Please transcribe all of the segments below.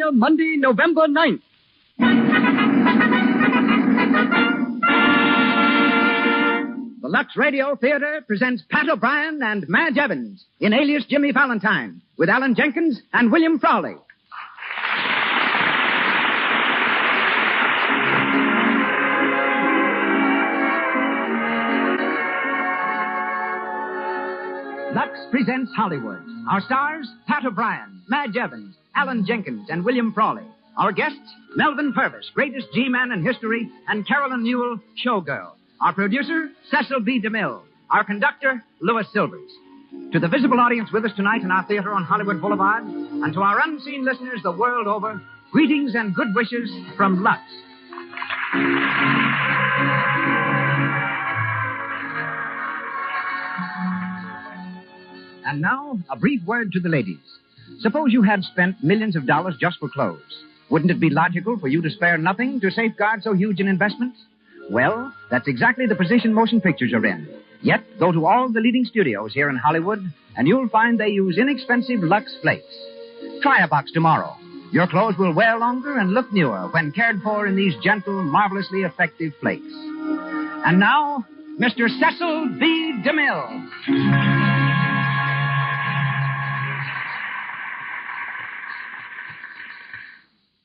California, Monday, November 9th. The Lux Radio Theater presents Pat O'Brien and Madge Evans in Alias Jimmy Valentine with Alan Jenkins and William Frawley. Lux presents Hollywood. Our stars, Pat O'Brien, Madge Evans, Alan Jenkins, and William Frawley. Our guests, Melvin Purvis, greatest G-man in history, and Carolyn Newell, showgirl. Our producer, Cecil B. DeMille. Our conductor, Louis Silvers. To the visible audience with us tonight in our theater on Hollywood Boulevard, and to our unseen listeners the world over, greetings and good wishes from Lux. And now, a brief word to the ladies. Suppose you had spent millions of dollars just for clothes. Wouldn't it be logical for you to spare nothing to safeguard so huge an investment? Well, that's exactly the position motion pictures are in. Yet, go to all the leading studios here in Hollywood, and you'll find they use inexpensive Lux Flakes. Try a box tomorrow. Your clothes will wear longer and look newer when cared for in these gentle, marvelously effective flakes. And now, Mr. Cecil B. DeMille.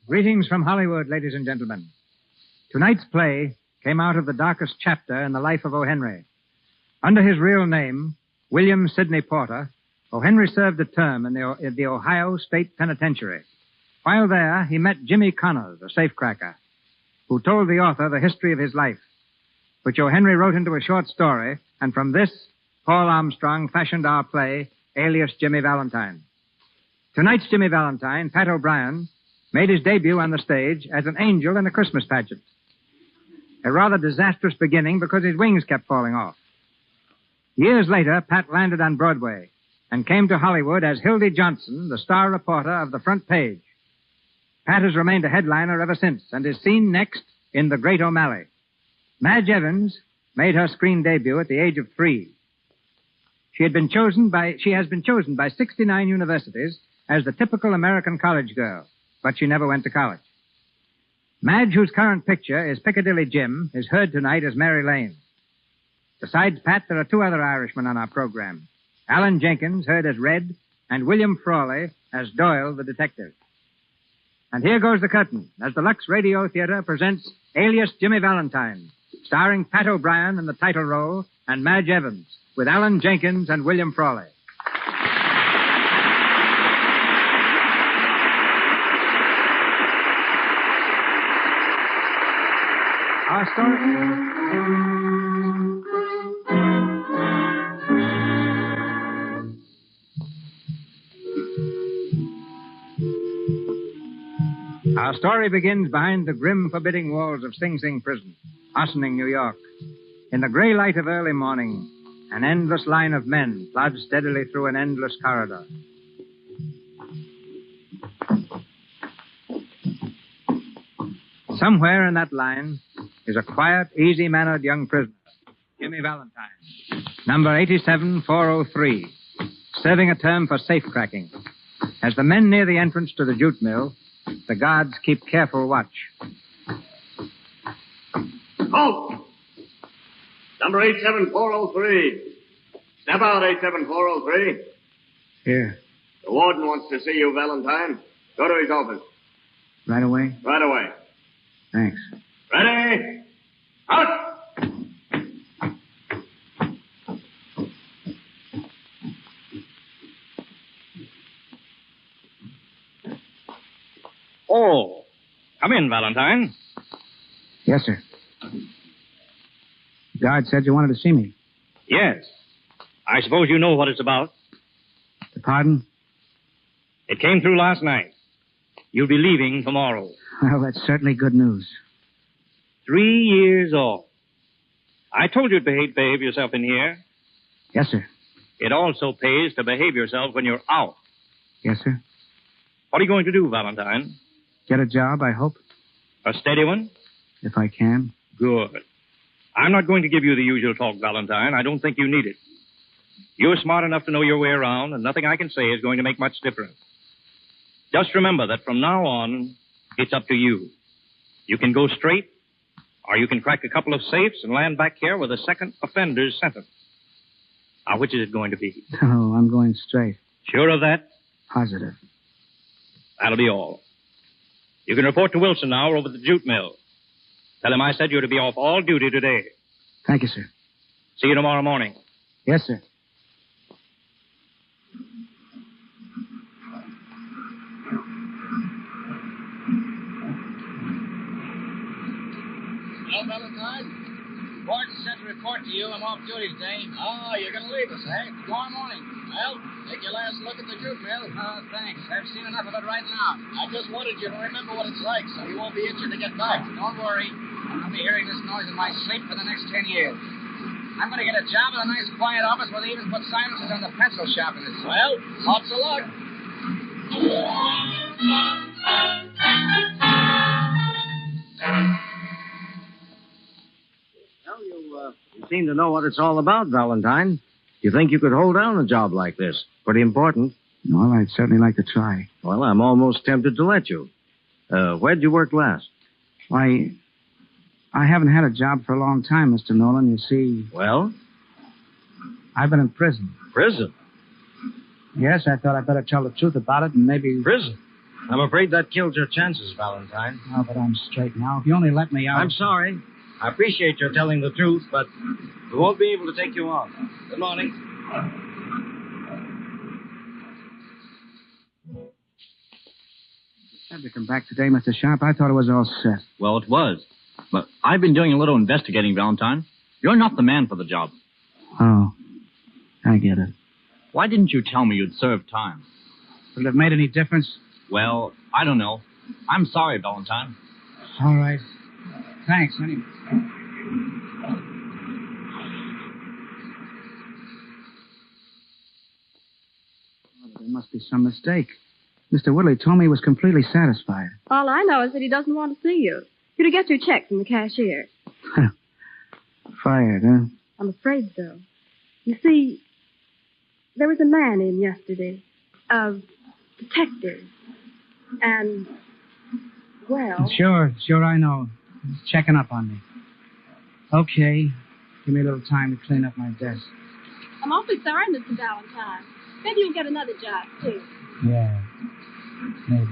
Greetings from Hollywood, ladies and gentlemen. Tonight's play came out of the darkest chapter in the life of O. Henry. Under his real name, William Sidney Porter, O. Henry served a term in the Ohio State Penitentiary. While there, he met Jimmy Connors, a safecracker, who told the author the history of his life, which O. Henry wrote into a short story, and from this, Paul Armstrong fashioned our play, Alias Jimmy Valentine. Tonight's Jimmy Valentine, Pat O'Brien, made his debut on the stage as an angel in a Christmas pageant. A rather disastrous beginning because his wings kept falling off. Years later, Pat landed on Broadway and came to Hollywood as Hildy Johnson, the star reporter of The Front Page. Pat has remained a headliner ever since and is seen next in The Great O'Malley. Madge Evans made her screen debut at the age of 3. She has been chosen by 69 universities as the typical American college girl, but she never went to college. Madge, whose current picture is Piccadilly Jim, is heard tonight as Mary Lane. Besides Pat, there are 2 other Irishmen on our program. Alan Jenkins, heard as Red, and William Frawley as Doyle the detective. And here goes the curtain as the Lux Radio Theater presents Alias Jimmy Valentine, starring Pat O'Brien in the title role and Madge Evans, with Alan Jenkins and William Frawley. Our story begins behind the grim, forbidding walls of Sing Sing Prison, Ossining, New York. In the gray light of early morning, an endless line of men plods steadily through an endless corridor. Somewhere in that line is a quiet, easy-mannered young prisoner, Jimmy Valentine, number 87403, serving a term for safecracking. As the men near the entrance to the jute mill, the guards keep careful watch. Halt! Number 87403. Step out, 87403. Here. The warden wants to see you, Valentine. Go to his office. Right away? Right away. Thanks. Ready? Out! Oh, come in, Valentine. Yes, sir. The guard said you wanted to see me. Yes. I suppose you know what it's about. The pardon? It came through last night. You'll be leaving tomorrow. Well, that's certainly good news. 3 years off. I told you to behave yourself in here. Yes, sir. It also pays to behave yourself when you're out. Yes, sir. What are you going to do, Valentine? Get a job, I hope. A steady one? If I can. Good. I'm not going to give you the usual talk, Valentine. I don't think you need it. You're smart enough to know your way around, and nothing I can say is going to make much difference. Just remember that from now on, it's up to you. You can go straight, or you can crack a couple of safes and land back here with a second offender's sentence. Now, which is it going to be? Oh, I'm going straight. Sure of that? Positive. That'll be all. You can report to Wilson now over at the jute mill. Tell him I said you're to be off all duty today. Thank you, sir. See you tomorrow morning. Yes, sir. Hello, Valentine. Gordon sent to report to you I'm off duty today. Oh, you're going to leave us, eh? Tomorrow morning. Well, take your last look at the jute mill. Oh, thanks. I've seen enough of it right now. I just wanted you to remember what it's like so you won't be itching to get back. Don't worry. I'll be hearing this noise in my sleep for the next 10 years. I'm going to get a job in a nice quiet office where they even put silences on the pencil shop in it. Well, lots of luck. Well, you seem to know what it's all about, Valentine. You think you could hold down a job like this? Pretty important. Well, I'd certainly like to try. Well, I'm almost tempted to let you. Where'd you work last? Why, I haven't had a job for a long time, Mr. Nolan. You see, Well, I've been in prison. prison. Yes, I thought I'd better tell the truth about it and maybe... Prison? I'm afraid that killed your chances, Valentine. Oh, but I'm straight now. If you only let me out... I'm sorry. I appreciate your telling the truth, but we won't be able to take you on. Good morning. Had to come back today, Mr. Sharp. I thought it was all set. Well, it was. But I've been doing a little investigating, Valentine. You're not the man for the job. Oh, I get it. Why didn't you tell me you'd served time? Would it have made any difference? Well, I don't know. I'm sorry, Valentine. All right. Thanks, anyway. There must be some mistake. Mr. Woodley told me he was completely satisfied. All I know is that he doesn't want to see you. You're to get your check from the cashier. Fired, huh? I'm afraid so. You see, there was a man in yesterday. A detective. And, well... Sure, I know. He's checking up on me. Okay. Give me a little time to clean up my desk. I'm awfully sorry, Mr. Valentine. Maybe you'll get another job, too. Yeah. Maybe.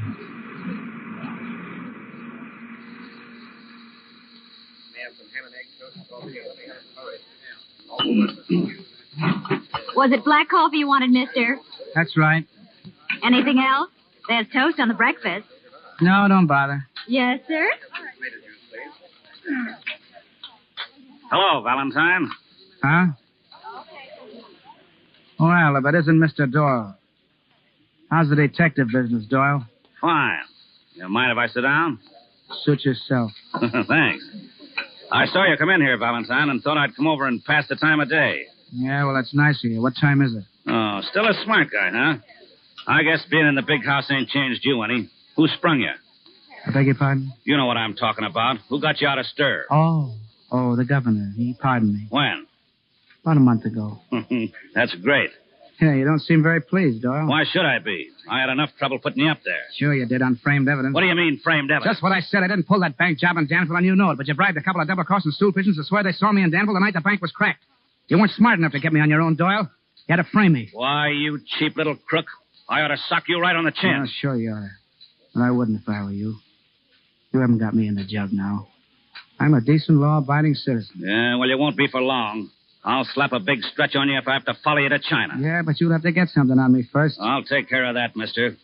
Was it black coffee you wanted, mister? That's right. Anything else? There's toast on the breakfast. No, don't bother. Yes, sir? Hello, Valentine. Huh? Well, if it isn't Mr. Doyle. How's the detective business, Doyle? Fine. You mind if I sit down? Suit yourself. Thanks. I saw you come in here, Valentine, and thought I'd come over and pass the time of day. Yeah, well, that's nice of you. What time is it? Oh, still a smart guy, huh? I guess being in the big house ain't changed you any. Who sprung you? I beg your pardon? You know what I'm talking about. Who got you out of stir? Oh, the governor. He pardoned me. When? About a month ago. That's great. Yeah, you don't seem very pleased, Doyle. Why should I be? I had enough trouble putting you up there. Sure you did, on framed evidence. What do you mean, framed evidence? Just what I said. I didn't pull that bank job in Danville, and you know it, but you bribed a couple of double-crossing stool pigeons to swear they saw me in Danville the night the bank was cracked. You weren't smart enough to get me on your own, Doyle. You had to frame me. Why, you cheap little crook. I ought to sock you right on the chin. Oh, sure you are. But I wouldn't if I were you. You haven't got me in the jug now. I'm a decent, law-abiding citizen. Yeah, well, you won't be for long. I'll slap a big stretch on you if I have to follow you to China. Yeah, but you'll have to get something on me first. I'll take care of that, mister.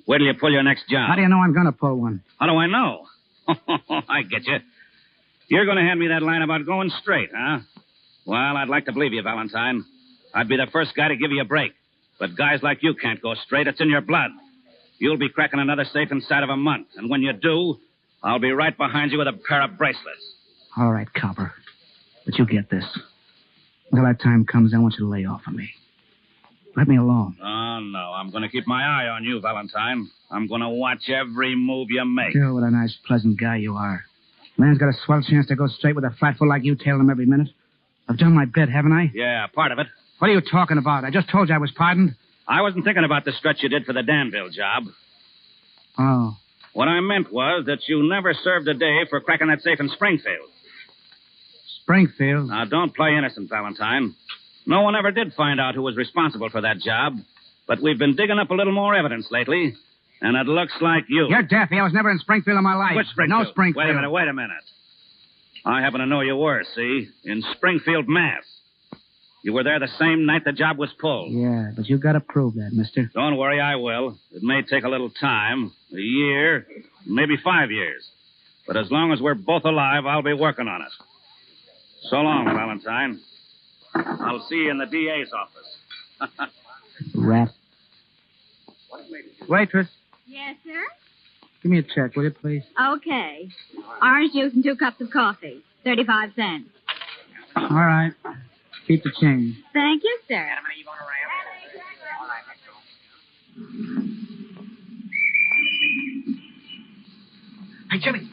Wait till you pull your next job. How do you know I'm going to pull one? How do I know? I get you. You're going to hand me that line about going straight, huh? Well, I'd like to believe you, Valentine. I'd be the first guy to give you a break. But guys like you can't go straight. It's in your blood. You'll be cracking another safe inside of a month. And when you do, I'll be right behind you with a pair of bracelets. All right, copper. But you get this. Until that time comes, I want you to lay off of me. Let me alone. Oh, no. I'm going to keep my eye on you, Valentine. I'm going to watch every move you make. Girl, what a nice, pleasant guy you are. Man's got a swell chance to go straight with a flatfoot like you tailing him every minute. I've done my bit, haven't I? Yeah, part of it. What are you talking about? I just told you I was pardoned. I wasn't thinking about the stretch you did for the Danville job. Oh. What I meant was that you never served a day for cracking that safe in Springfield. Springfield? Now, don't play innocent, Valentine. No one ever did find out who was responsible for that job, but we've been digging up a little more evidence lately, and it looks like you. You're daffy. I was never in Springfield in my life. Which Springfield? No Springfield. Wait a minute. I happen to know you were, see? In Springfield, Mass. You were there the same night the job was pulled. Yeah, but you've got to prove that, mister. Don't worry, I will. It may take a little time, a year, maybe 5 years. But as long as we're both alive, I'll be working on it. So long, Valentine. I'll see you in the DA's office. Rat. Waitress, Yes, sir? give me a check, will you, please? Okay. Orange juice and 2 cups of coffee. 35 cents. All right. Keep the change. Thank you, sir. Hey, Jimmy.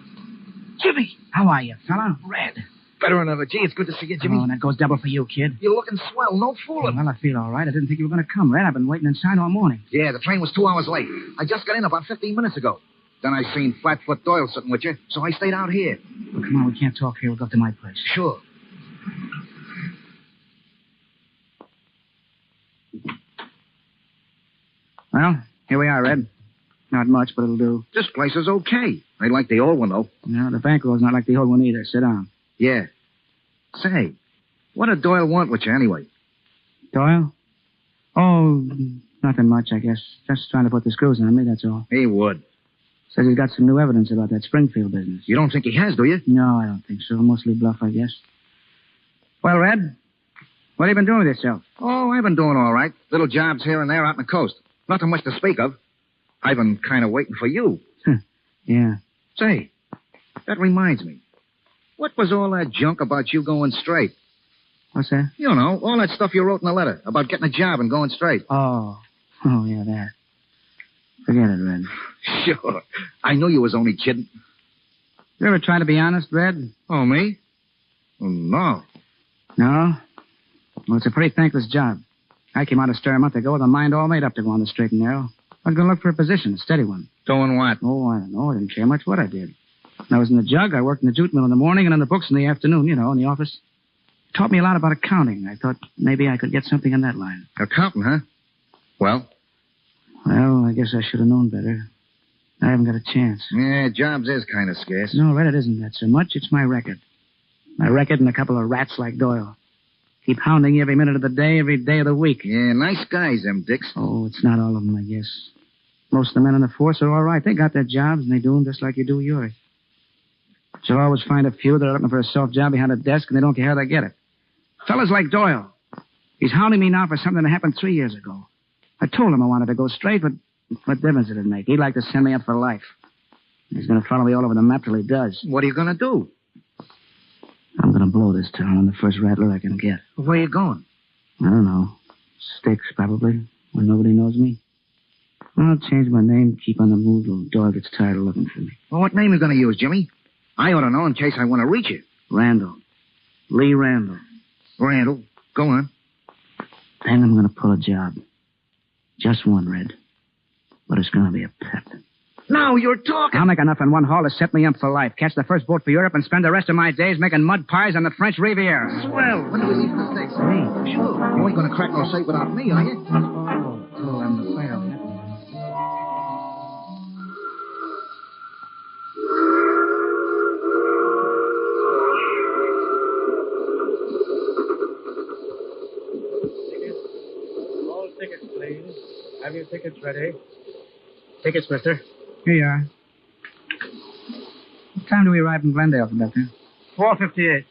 Jimmy. How are you, fella? Red. Better than ever. Gee, it's good to see you, Jimmy. Oh, and that goes double for you, kid. You're looking swell. No fooling. Well, I feel all right. I didn't think you were going to come, Red. I've been waiting inside all morning. Yeah, the train was 2 hours late. I just got in about 15 minutes ago. Then I seen Flatfoot Doyle sitting with you, so I stayed out here. Well, come on, we can't talk here. We'll go up to my place. Sure. Well, here we are, Red. Not much, but it'll do. This place is okay. I like the old one, though. No, the bankroll's not like the old one either. Sit down. Yeah. Say, what did Doyle want with you anyway? Doyle? Oh, nothing much, I guess. Just trying to put the screws on me, that's all. He would. Says he's got some new evidence about that Springfield business. You don't think he has, do you? No, I don't think so. Mostly bluff, I guess. Well, Red, what have you been doing with yourself? Oh, I've been doing all right. Little jobs here and there out on the coast. Nothing much to speak of. I've been kind of waiting for you. Yeah. Say, that reminds me. What was all that junk about you going straight? What's that? You know, all that stuff you wrote in the letter about getting a job and going straight. Oh, yeah, that. Forget it, Red. Sure. I knew you was only kidding. You ever try to be honest, Red? Oh, me? Oh, no. No? Well, it's a pretty thankless job. I came out of stir a month ago with a mind all made up to go on the straight and narrow. I was going to look for a position, a steady one. Doing what? Oh, I don't know. I didn't care much what I did. When I was in the jug, I worked in the jute mill in the morning and in the books in the afternoon, in the office. It taught me a lot about accounting. I thought maybe I could get something in that line. Accounting, huh? Well, I guess I should have known better. I haven't got a chance. Yeah, jobs is kind of scarce. No, Red, it isn't that so much. It's my record. My record and a couple of rats like Doyle. Keep hounding you every minute of the day, every day of the week. Yeah, nice guys, them dicks. Oh, it's not all of them, I guess. Most of the men in the force are all right. They got their jobs, and they do them just like you do yours. But you'll always find a few that are looking for a soft job behind a desk, and they don't care how they get it. Fellas like Doyle. He's hounding me now for something that happened 3 years ago. I told him I wanted to go straight, but what difference did it make? He'd like to send me up for life. He's going to follow me all over the map till he does. What are you going to do? I'm going to blow this town on the first rattler I can get. Where are you going? I don't know. Sticks, probably, where nobody knows me. I'll change my name, keep on the move till Doyle gets tired of looking for me. Well, what name are you going to use, Jimmy? I ought to know in case I want to reach you. Randall. Lee Randall. Randall, go on. Then I'm going to pull a job. Just one, Red. But it's going to be a pet. Now you're talking. I'll make enough in one haul to set me up for life. Catch the first boat for Europe and spend the rest of my days making mud pies on the French Riviera. Swell. When do we leave for the States? Me? Sure. You ain't going to crack no safe without me, are you? Oh, I'm afraid of that. All tickets, please. Have your tickets ready. Tickets, mister. Here you are. What time do we arrive in Glendale, Conductor? 4:58.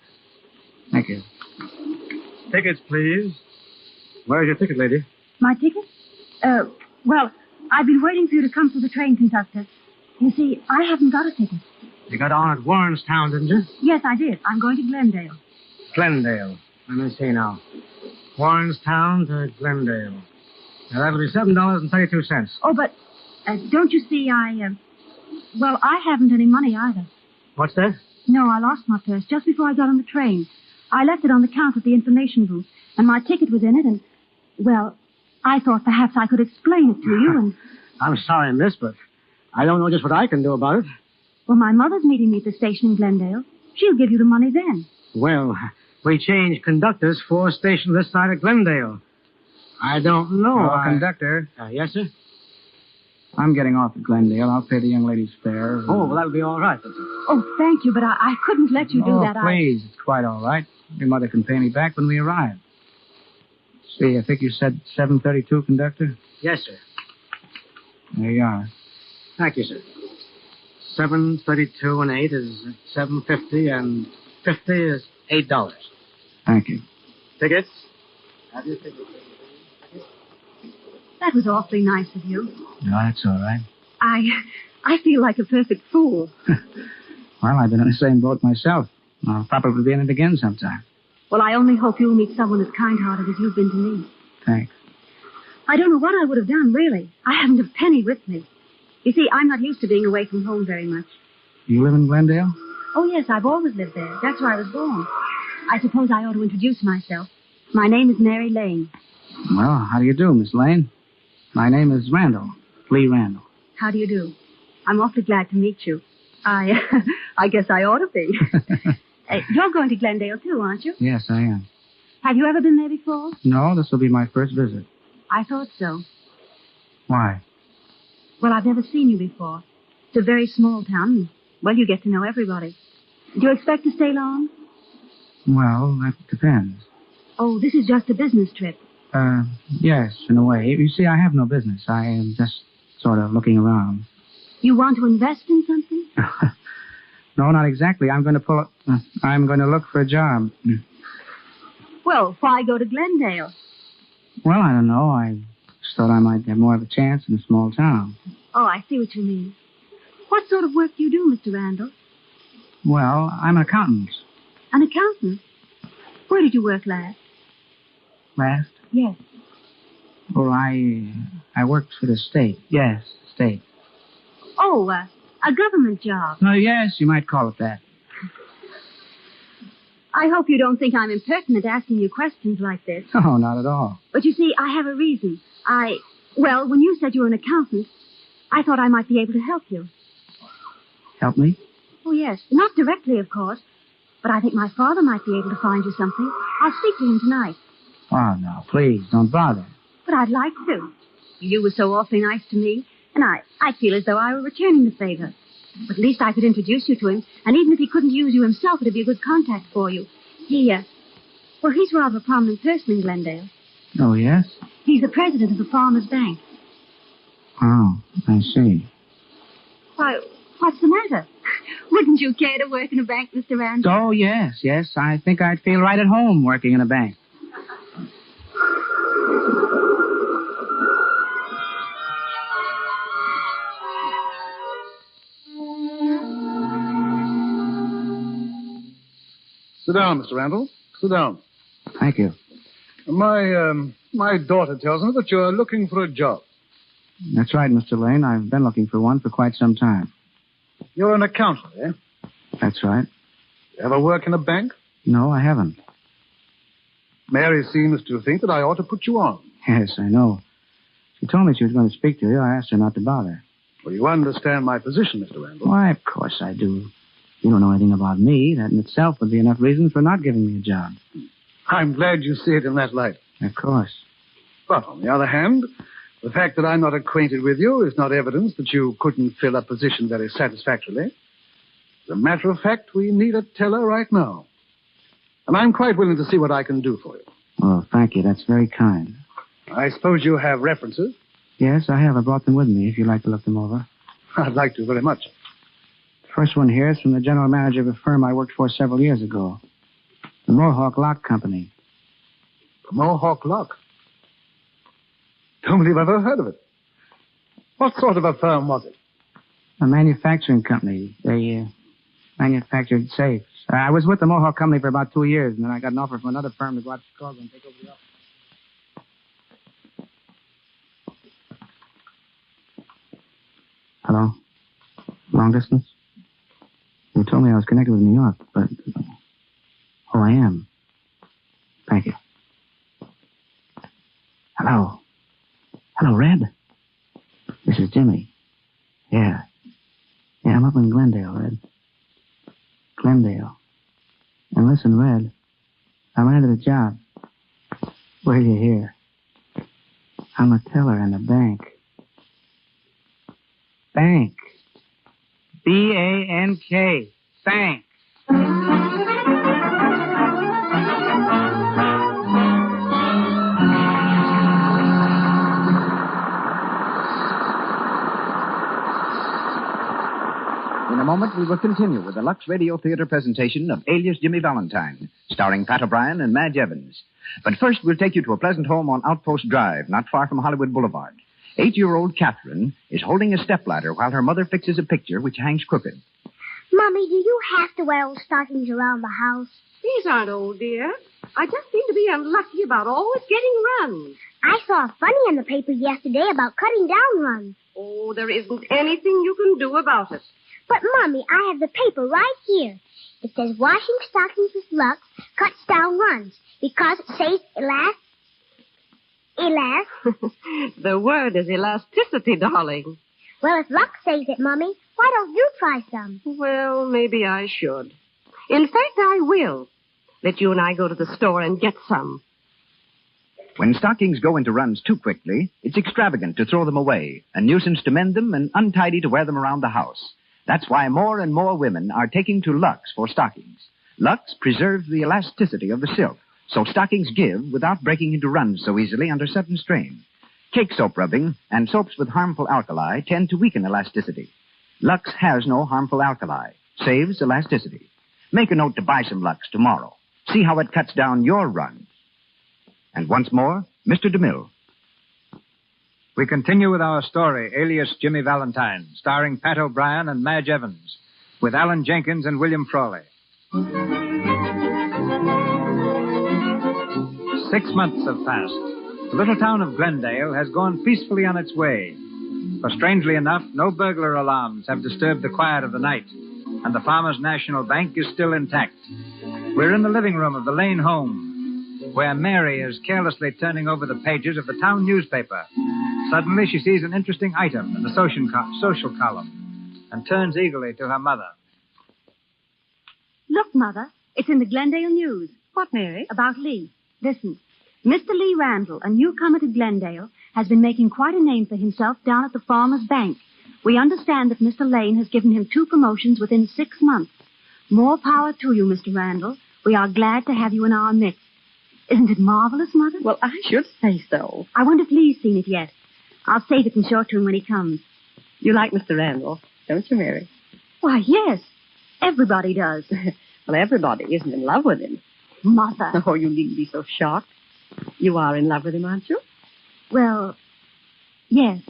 Thank you. Tickets, please. Where's your ticket, lady? My ticket? Well, I've been waiting for you to come through the train, conductor. You see, I haven't got a ticket. You got on at Warrenstown, didn't you? Yes, I did. I'm going to Glendale. Glendale. Let me see now. Warrenstown to Glendale. Now, that'll be $7.32. Oh, but don't you see, well, I haven't any money either. What's that? No, I lost my purse just before I got on the train. I left it on the counter at the information booth, and my ticket was in it, and, well, I thought perhaps I could explain it to you, and... I'm sorry, miss, but I don't know just what I can do about it. Well, my mother's meeting me at the station in Glendale. She'll give you the money then. Well, we changed conductors 4 stations this side of Glendale. I don't know. Conductor. Yes, sir? I'm getting off at Glendale. I'll pay the young lady's fare. Oh, well, that'll be all right. Oh, thank you, but I couldn't let you do that. Please. It's quite all right. Your mother can pay me back when we arrive. See, I think you said 7:32, conductor? Yes, sir. There you are. Thank you, sir. 7:32 and 8 is $7.50, and 50 is $8. Thank you. Tickets? Have your tickets. That was awfully nice of you. No, that's all right. I feel like a perfect fool. Well, I've been in the same boat myself. I'll probably be in it again sometime. Well, I only hope you'll meet someone as kind-hearted as you've been to me. Thanks. I don't know what I would have done, really. I haven't a penny with me. You see, I'm not used to being away from home very much. You live in Glendale? Oh, yes, I've always lived there. That's where I was born. I suppose I ought to introduce myself. My name is Mary Lane. Well, how do you do, Miss Lane? My name is Randall. Lee Randall. How do you do? I'm awfully glad to meet you. I guess I ought to be. You're going to Glendale, too, aren't you? Yes, I am. Have you ever been there before? No, this will be my first visit. I thought so. Why? Well, I've never seen you before. It's a very small town. Well, you get to know everybody. Do you expect to stay long? Well, that depends. Oh, this is just a business trip. Yes, in a way. You see, I have no business. I am just sort of looking around. You want to invest in something? No, not exactly. I'm going to look for a job. Well, why go to Glendale? Well, I don't know. I just thought I might have more of a chance in a small town. Oh, I see what you mean. What sort of work do you do, Mr. Randall? Well, I'm an accountant. An accountant? Where did you work last? Last? Yes. Well, I worked for the state. Yes, state. Oh, a government job. No, yes, you might call it that. I hope you don't think I'm impertinent asking you questions like this. Oh, not at all. But you see, I have a reason. Well, when you said you were an accountant, I thought I might be able to help you. Help me? Oh, yes. Not directly, of course. But I think my father might be able to find you something. I'll speak to him tonight. Oh, no, please, don't bother. But I'd like to. You were so awfully nice to me, and I feel as though I were returning the favor. But at least I could introduce you to him, and even if he couldn't use you himself, it'd be a good contact for you. He's rather a prominent person in Glendale. Oh, yes? He's the president of the Farmers Bank. Oh, I see. Why, what's the matter? Wouldn't you care to work in a bank, Mr. Randall? Oh, yes. I think I'd feel right at home working in a bank. Sit down, Mr. Randall. Sit down. Thank you. My daughter tells me that you're looking for a job. That's right, Mr. Lane. I've been looking for one for quite some time. You're an accountant, eh? That's right. You ever work in a bank? No, I haven't. Mary seems to think that I ought to put you on. Yes, I know. She told me she was going to speak to you. I asked her not to bother. Well, you understand my position, Mr. Randall. Why, of course I do. You don't know anything about me. That in itself would be enough reason for not giving me a job. I'm glad you see it in that light. Of course. But on the other hand, the fact that I'm not acquainted with you is not evidence that you couldn't fill a position very satisfactorily. As a matter of fact, we need a teller right now. And I'm quite willing to see what I can do for you. Oh, thank you. That's very kind. I suppose you have references? Yes, I have. I brought them with me, if you'd like to look them over. I'd like to very much. The first one here is from the general manager of a firm I worked for several years ago. The Mohawk Lock Company. The Mohawk Lock? Don't believe I've ever heard of it. What sort of a firm was it? A manufacturing company. They manufactured safes. I was with the Mohawk Company for about 2 years, and then I got an offer from another firm to go out to Chicago and take over the office. Hello? Long distance? You told me I was connected with New York, but... Oh, I am. Thank you. Hello? Hello, Red? This is Jimmy. Yeah. Yeah, I'm up in Glendale, Red. Glendale. And listen, Red, I landed a job. Where do you hear? I'm a teller in a bank. Bank. B-A-N-K. Bank. In a moment, we will continue with the Lux Radio Theater presentation of Alias Jimmy Valentine, starring Pat O'Brien and Madge Evans. But first, we'll take you to a pleasant home on Outpost Drive, not far from Hollywood Boulevard. 8-year-old Catherine is holding a stepladder while her mother fixes a picture which hangs crooked. Mommy, do you have to wear old stockings around the house? These aren't old, dear. I just seem to be unlucky about always getting runs. I saw a funny in the paper yesterday about cutting down runs. Oh, there isn't anything you can do about it. But, Mommy, I have the paper right here. It says washing stockings with Lux cuts down runs because it says The word is elasticity, darling. Well, if Lux says it, Mommy, why don't you try some? Well, maybe I should. In fact, I will. Let you and I go to the store and get some. When stockings go into runs too quickly, it's extravagant to throw them away, a nuisance to mend them, and untidy to wear them around the house. That's why more and more women are taking to Lux for stockings. Lux preserves the elasticity of the silk, so stockings give without breaking into runs so easily under sudden strain. Cake soap rubbing and soaps with harmful alkali tend to weaken elasticity. Lux has no harmful alkali, saves elasticity. Make a note to buy some Lux tomorrow. See how it cuts down your runs. And once more, Mr. DeMille. We continue with our story, Alias Jimmy Valentine, starring Pat O'Brien and Madge Evans, with Alan Jenkins and William Frawley. 6 months have passed. The little town of Glendale has gone peacefully on its way. For strangely enough, no burglar alarms have disturbed the quiet of the night, and the Farmers National Bank is still intact. We're in the living room of the Lane home, where Mary is carelessly turning over the pages of the town newspaper. Suddenly, she sees an interesting item in the social column and turns eagerly to her mother. Look, Mother, it's in the Glendale News. What, Mary? About Lee. Listen. Mr. Lee Randall, a newcomer to Glendale, has been making quite a name for himself down at the Farmers Bank. We understand that Mr. Lane has given him 2 promotions within 6 months. More power to you, Mr. Randall. We are glad to have you in our midst. Isn't it marvelous, Mother? Well, I should say so. I wonder if Lee's seen it yet. I'll save it and show it to him when he comes. You like Mr. Randall, don't you, Mary? Why, yes. Everybody does. Well, everybody isn't in love with him. Mother. Oh, you needn't be so shocked. You are in love with him, aren't you? Well, yes,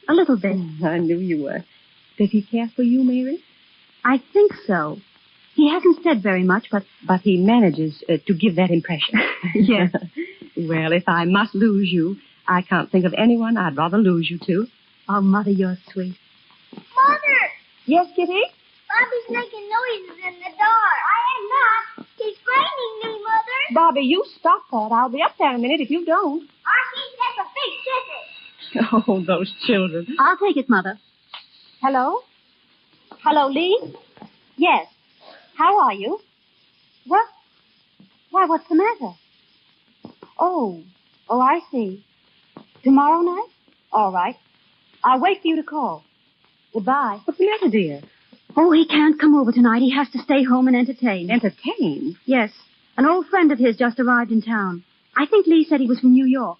a little bit. I knew you were. Does he care for you, Mary? I think so. He hasn't said very much, but he manages to give that impression. Yes. Well, if I must lose you, I can't think of anyone I'd rather lose you to. Oh, Mother, you're sweet. Mother! Yes, Kitty? Bobby's making noises in the dark. I am not. He's frightening me, Mother. Bobby, you stop that. I'll be up there in a minute if you don't. Archie, that's a big kiss. Oh, those children. I'll take it, Mother. Hello? Hello, Lee? Yes. How are you? What? Why, what's the matter? Oh, I see. Tomorrow night? All right. I'll wait for you to call. Goodbye. What's the matter, dear? Oh, he can't come over tonight. He has to stay home and entertain. Entertain? Yes. An old friend of his just arrived in town. I think Lee said he was from New York.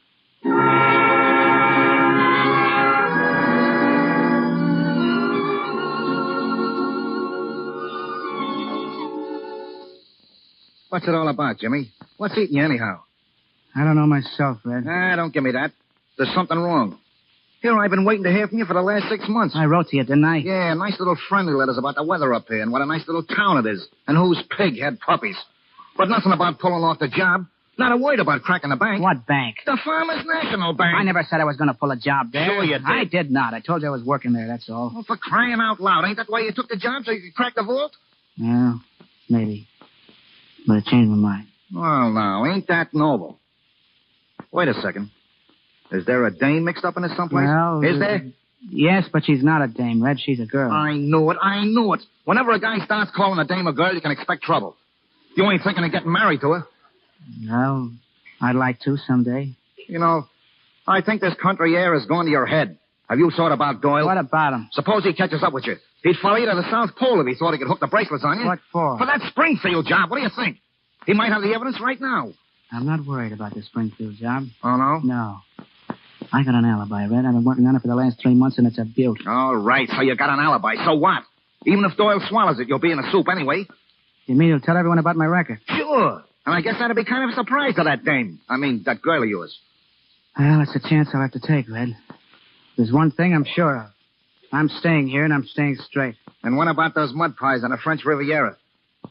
What's it all about, Jimmy? What's eating you anyhow? I don't know myself, Red. Don't give me that. There's something wrong. Here, I've been waiting to hear from you for the last 6 months. I wrote to you, didn't I? Yeah, nice little friendly letters about the weather up here and what a nice little town it is and whose pig had puppies. But nothing about pulling off the job. Not a word about cracking the bank. What bank? The Farmers National Bank. I never said I was going to pull a job there. Sure you did. I did not. I told you I was working there, that's all. Well, for crying out loud, ain't that why you took the job, so you could crack the vault? Yeah, maybe. But I changed my mind. Well, now, ain't that noble? Wait a second. Is there a dame mixed up in this someplace? Well, is there? Yes, but she's not a dame, Red. She's a girl. I knew it. Whenever a guy starts calling a dame a girl, you can expect trouble. You ain't thinking of getting married to her. Well, I'd like to someday. You know, I think this country air has gone to your head. Have you thought about Doyle? What about him? Suppose he catches up with you. He'd follow you to the South Pole if he thought he could hook the bracelets on you. What for? For that Springfield job. What do you think? He might have the evidence right now. I'm not worried about the Springfield job. Oh, no? No. I got an alibi, Red. I've been working on it for the last 3 months, and it's a beaut. All right, so you got an alibi. So what? Even if Doyle swallows it, you'll be in the soup anyway. You mean you'll tell everyone about my record? Sure. And I guess that'd be kind of a surprise to that dame. I mean, that girl of yours. Well, it's a chance I'll have to take, Red. There's one thing I'm sure of. I'm staying here, and I'm staying straight. And what about those mud pies on the French Riviera?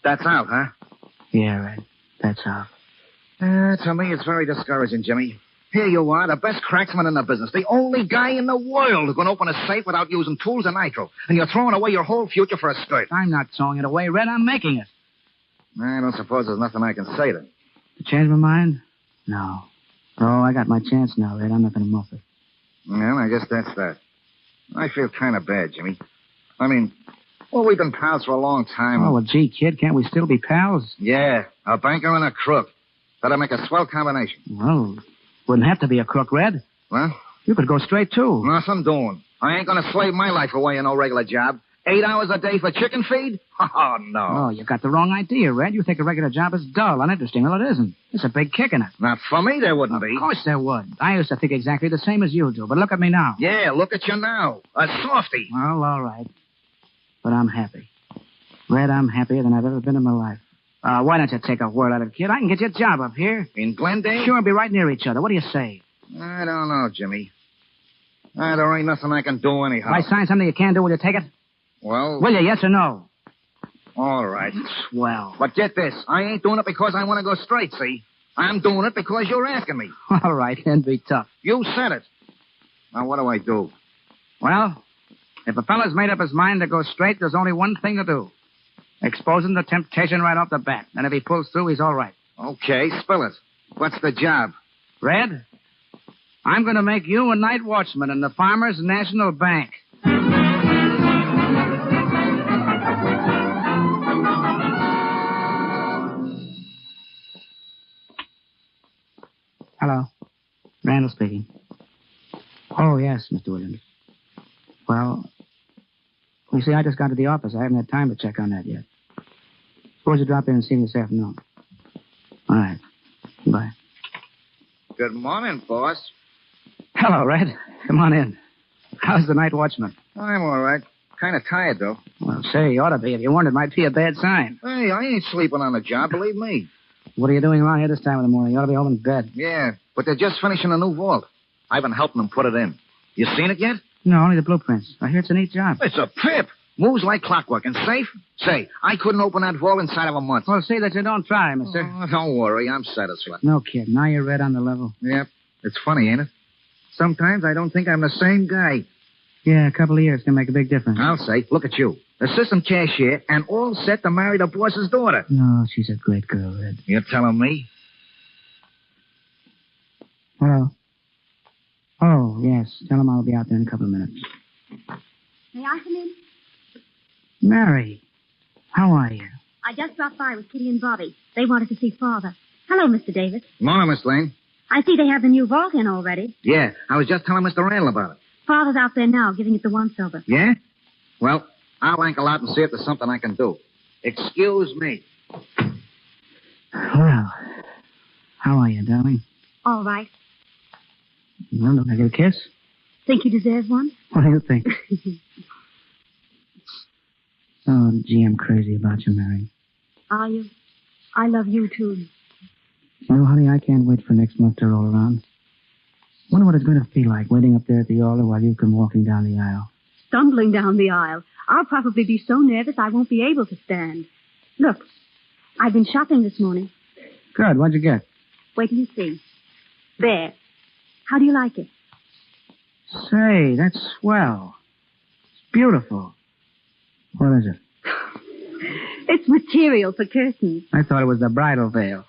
That's out, huh? Yeah, Red. That's out. To me, it's very discouraging, Jimmy. Here you are, the best cracksman in the business, the only guy in the world who can open a safe without using tools and nitro. And you're throwing away your whole future for a skirt. I'm not throwing it away, Red. I'm making it. I don't suppose there's nothing I can say to. To change my mind? No. Oh, I got my chance now, Red. I'm not going to muff it. Well, I guess that's that. I feel kind of bad, Jimmy. I mean, well, we've been pals for a long time. Oh, well, gee, kid, can't we still be pals? Yeah, a banker and a crook. That'll make a swell combination. Well, wouldn't have to be a crook, Red. What? You could go straight, too. Nothing doing. I ain't going to slave my life away in no regular job. 8 hours a day for chicken feed? Oh, no. Oh, you got the wrong idea, Red. You think a regular job is dull, uninteresting. Well, it isn't. It's a big kick in it. Not for me, there wouldn't be. Of course there would. I used to think exactly the same as you do, but look at me now. Yeah, look at you now. A softy. Well, all right. But I'm happy. Red, I'm happier than I've ever been in my life. Why don't you take a whirl at it, kid? I can get you a job up here. In Glendale? Sure, be right near each other. What do you say? I don't know, Jimmy. There ain't nothing I can do anyhow. If I sign something you can do, will you take it? Well... Will you, yes or no? All right. Swell. But get this. I ain't doing it because I want to go straight, see? I'm doing it because you're asking me. All right, then be tough. You said it. Now, what do I do? Well, if a fella's made up his mind to go straight, there's only one thing to do. Expose him to temptation right off the bat. And if he pulls through, he's all right. Okay, spill it. What's the job? Red, I'm going to make you a night watchman in the Farmers National Bank. Hello. Randall speaking. Oh, yes, Mr. Williams. Well, you see, I just got to the office. I haven't had time to check on that yet. Suppose you drop in and see me this afternoon. All right. Bye. Good morning, boss. Hello, Red. Come on in. How's the night watchman? I'm all right. Kind of tired, though. Well, say, you ought to be. If you weren't, it might be a bad sign. Hey, I ain't sleeping on the job, believe me. What are you doing around here this time of the morning? You ought to be home in bed. Yeah, but they're just finishing a new vault. I've been helping them put it in. You seen it yet? No, only the blueprints. I hear it's a neat job. It's a pip. Moves like clockwork and safe. Say, I couldn't open that vault inside of a month. Well, see that you don't try, mister. Oh, don't worry, I'm satisfied. No kid. Now you're Red on the level. Yep. It's funny, ain't it? Sometimes I don't think I'm the same guy. Yeah, a couple of years can make a big difference. I'll say. Look at you. Assistant cashier and all set to marry the boss's daughter. No, she's a great girl, Red. You're telling me? Hello. Oh, yes. Tell him I'll be out there in a couple of minutes. May I come in? Mary, how are you? I just dropped by with Kitty and Bobby. They wanted to see Father. Hello, Mr. Davis. Morning, Miss Lane. I see they have the new vault in already. Yeah, I was just telling Mr. Randall about it. Father's out there now, giving it the once-over. Yeah? Well, I'll ankle out and see if there's something I can do. Excuse me. Well, how are you, darling? All right. Well, don't I get a kiss? Think you deserve one? What do you think? Oh, gee, I'm crazy about you, Mary. Are you? I love you, too. No, honey, I can't wait for next month to roll around. Wonder what it's going to feel like waiting up there at the altar while you come walking down the aisle. Stumbling down the aisle. I'll probably be so nervous I won't be able to stand. Look, I've been shopping this morning. Good. What'd you get? Wait till you see. There. How do you like it? Say, that's swell. It's beautiful. What is it? It's material for curtains. I thought it was the bridal veil.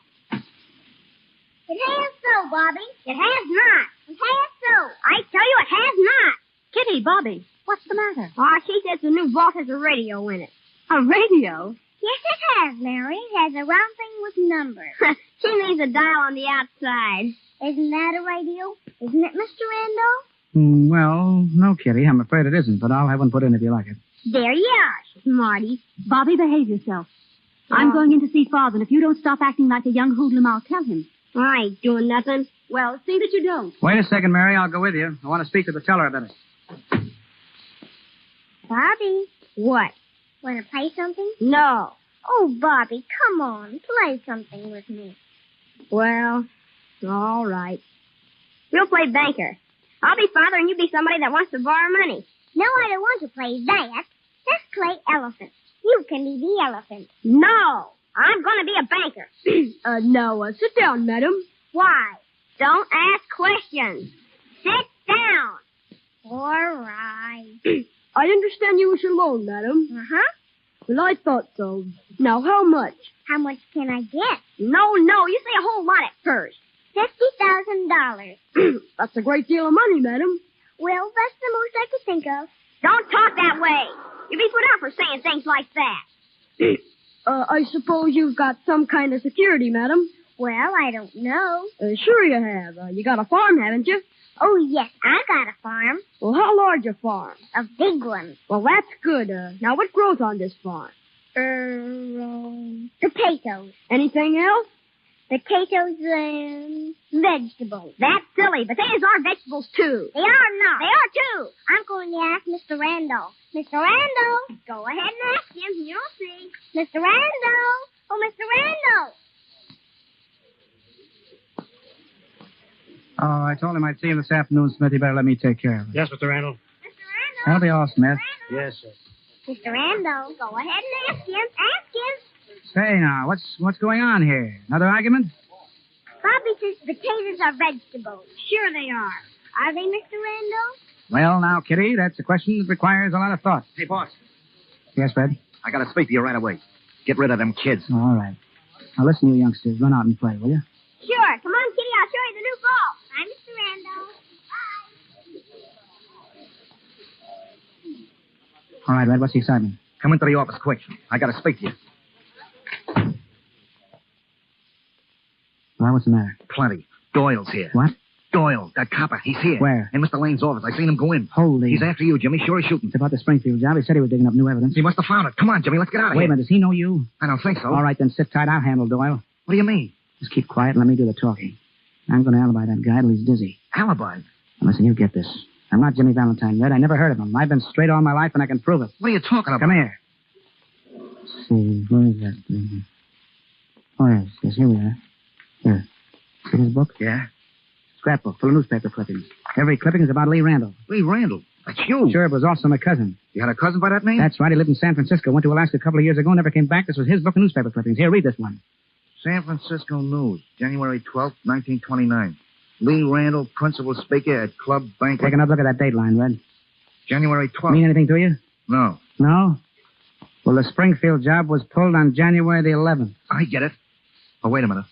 It has so, Bobby. It has not. It has so. I tell you, it has not. Kitty, Bobby, what's the matter? She says the new vault has a radio in it. A radio? Yes, it has, Mary. It has a round thing with numbers. She means a dial on the outside. Isn't that a radio? Isn't it, Mr. Randall? Well, no, Kitty. I'm afraid it isn't, but I'll have one put in if you like it. There you are, Smarty. Bobby, behave yourself. I'm going in to see Father, and if you don't stop acting like a young hoodlum, I'll tell him. I ain't doing nothing. Well, see that you don't. Wait a second, Mary. I'll go with you. I want to speak to the teller about it. Bobby. What? Want to play something? No. Oh, Bobby, come on. Play something with me. Well, all right. We'll play banker. I'll be Father and you be somebody that wants to borrow money. No, I don't want to play that. Let's play elephant. You can be the elephant. No. I'm going to be a banker. Now, sit down, madam. Why? Don't ask questions. Sit down. All right. I understand you wish a loan, madam. Uh-huh. Well, I thought so. Now, how much? How much can I get? No. You say a whole lot at first. $50,000. That's a great deal of money, madam. Well, that's the most I could think of. Don't talk that way. You'll be put out for saying things like that. I suppose you've got some kind of security, madam. Well, I don't know. Sure you have. You got a farm, haven't you? Oh, yes, I got a farm. Well, how large a farm? A big one. Well, that's good. Now, what grows on this farm? Potatoes. Anything else? Potatoes and vegetables. That's silly. Potatoes are vegetables, too. They are not. They are, too. I'm going to ask Mr. Randall. Mr. Randall. Go ahead and ask him. You'll see. Mr. Randall. Oh, Mr. Randall. Oh, I told him I'd see him this afternoon, Smith. You better let me take care of it. Yes, Mr. Randall. That'll be all, Smith. Yes, sir. Mr. Randall. Go ahead and ask him. Ask him. Say, now, what's going on here? Another argument? Bobby says potatoes are vegetables. Sure they are. Are they, Mr. Randall? Well, now, Kitty, that's a question that requires a lot of thought. Hey, boss. Yes, Fred? I gotta speak to you right away. Get rid of them kids. All right. Now, listen, you youngsters. Run out and play, will you? Sure. Come on, Kitty. I'll show you the new ball. I'm Mr. Randall. All right, Red, what's the excitement? Come into the office quick. I gotta speak to you. Well, what's the matter? Plenty. Doyle's here. What? Doyle, that copper. He's here. Where? In Mr. Lane's office. I seen him go in. Holy. He's after you, Jimmy. Sure as shooting. It's about the Springfield job. He said he was digging up new evidence. He must have found it. Come on, Jimmy. Let's get out of Wait here. a minute. Does he know you? I don't think so. All right, then sit tight. I'll handle Doyle. What do you mean? Just keep quiet and let me do the talking. I'm going to alibi that guy till he's dizzy. Alibi? Now, listen, you get this. I'm not Jimmy Valentine, Red. I never heard of him. I've been straight all my life, and I can prove it. What are you talking about? Come here. Let's see, where is that thing? Oh, yes, here we are. Here. See this book? Yeah? Scrapbook full of newspaper clippings. Every clipping is about Lee Randall. Lee Randall? That's you. Sure, it was also my cousin. You had a cousin by that name? That's right. He lived in San Francisco. Went to Alaska a couple of years ago, never came back. This was his book of newspaper clippings. Here, read this one. San Francisco News, January 12th, 1929. Lee Randall, principal speaker at Club Banquet. Take another look at that date line, Red. January 12th. Mean anything to you? No. No? Well, the Springfield job was pulled on January the 11th. I get it. Oh, wait a minute.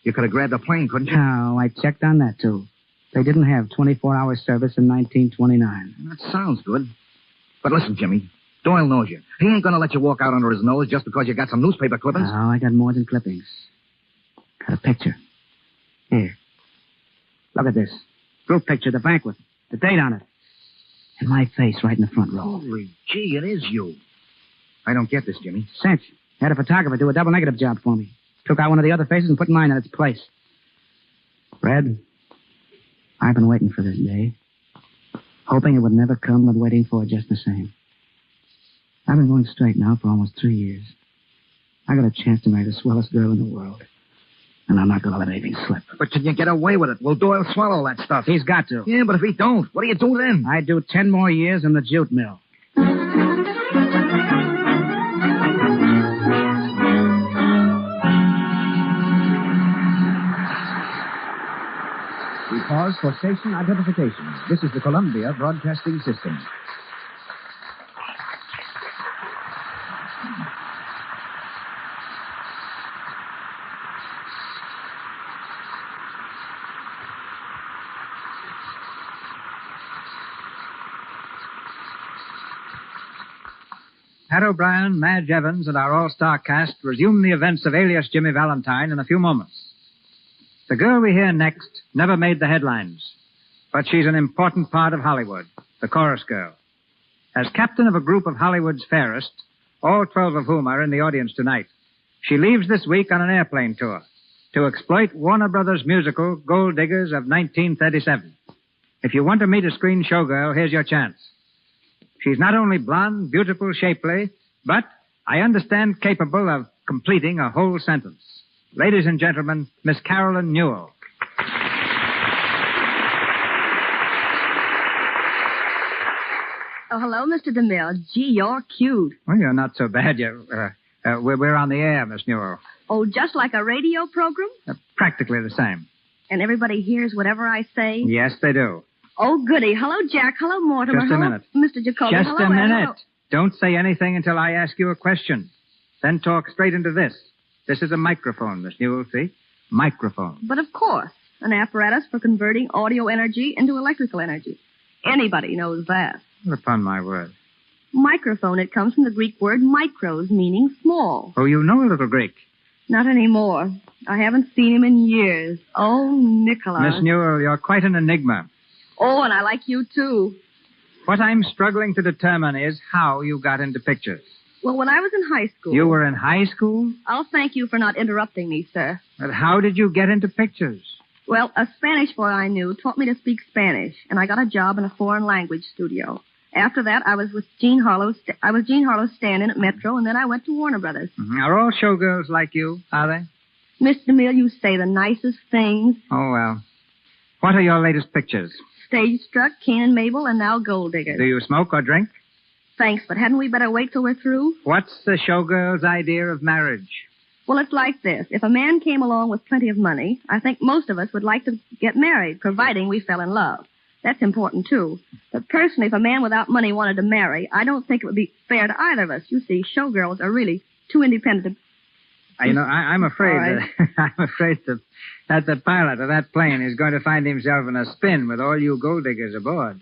You could have grabbed a plane, couldn't you? No, I checked on that, too. They didn't have 24-hour service in 1929. That sounds good. But listen, Jimmy, Doyle knows you. He ain't going to let you walk out under his nose just because you got some newspaper clippings. No, I got more than clippings. Got a picture. Here. Look at this. Group picture, the banquet. The date on it. And my face right in the front row. Holy gee, it is you. I don't get this, Jimmy. Cinch. Had a photographer do a double negative job for me. Took out one of the other faces and put mine in its place. Red, I've been waiting for this day. Hoping it would never come, but waiting for it just the same. I've been going straight now for almost 3 years. I got a chance to marry the swellest girl in the world. And I'm not going to let anything slip. But can you get away with it? Will Doyle swallow that stuff? He's got to. Yeah, but if he don't, what do you do then? I do 10 more years in the jute mill. We pause for station identification. This is the Columbia Broadcasting System. Pat O'Brien, Madge Evans, and our all-star cast resume the events of Alias Jimmy Valentine in a few moments. The girl we hear next never made the headlines, but she's an important part of Hollywood, the chorus girl. As captain of a group of Hollywood's fairest, all 12 of whom are in the audience tonight, she leaves this week on an airplane tour to exploit Warner Brothers' musical Gold Diggers of 1937. If you want to meet a screen showgirl, here's your chance. She's not only blonde, beautiful, shapely, but, I understand, capable of completing a whole sentence. Ladies and gentlemen, Miss Carolyn Newell. Oh, hello, Mr. DeMille. Gee, you're cute. Well, you're not so bad. We're on the air, Miss Newell. Oh, just like a radio program? Practically the same. And everybody hears whatever I say? Yes, they do. Oh, goody. Hello, Jack. Hello, Mortimer. Just a minute. Mr. Jacoby. Just hello, a minute. Hello. Don't say anything until I ask you a question. Then talk straight into this. This is a microphone, Miss Newell, see? Microphone. But of course, an apparatus for converting audio energy into electrical energy. Anybody knows that. Upon my word. Microphone, it comes from the Greek word micros, meaning small. Oh, you know a little Greek. Not anymore. I haven't seen him in years. Oh, Nicholas. Miss Newell, you're quite an enigma. Oh, and I like you, too. What I'm struggling to determine is how you got into pictures. Well, when I was in high school... You were in high school? I'll thank you for not interrupting me, sir. But how did you get into pictures? Well, a Spanish boy I knew taught me to speak Spanish, and I got a job in a foreign language studio. After that, I was with Jean Harlow's stand-in at Metro, and then I went to Warner Brothers. Mm-hmm. Are all showgirls like you, are they? Mr. DeMille, you say the nicest things. Oh, well. What are your latest pictures? Stage Struck, Cain and Mabel, and now Gold Diggers. Do you smoke or drink? Thanks, but hadn't we better wait till we're through? What's the showgirl's idea of marriage? Well, it's like this. If a man came along with plenty of money, I think most of us would like to get married, providing we fell in love. That's important, too. But personally, if a man without money wanted to marry, I don't think it would be fair to either of us. You see, showgirls are really too independent. I'm afraid that the pilot of that plane is going to find himself in a spin with all you gold diggers aboard.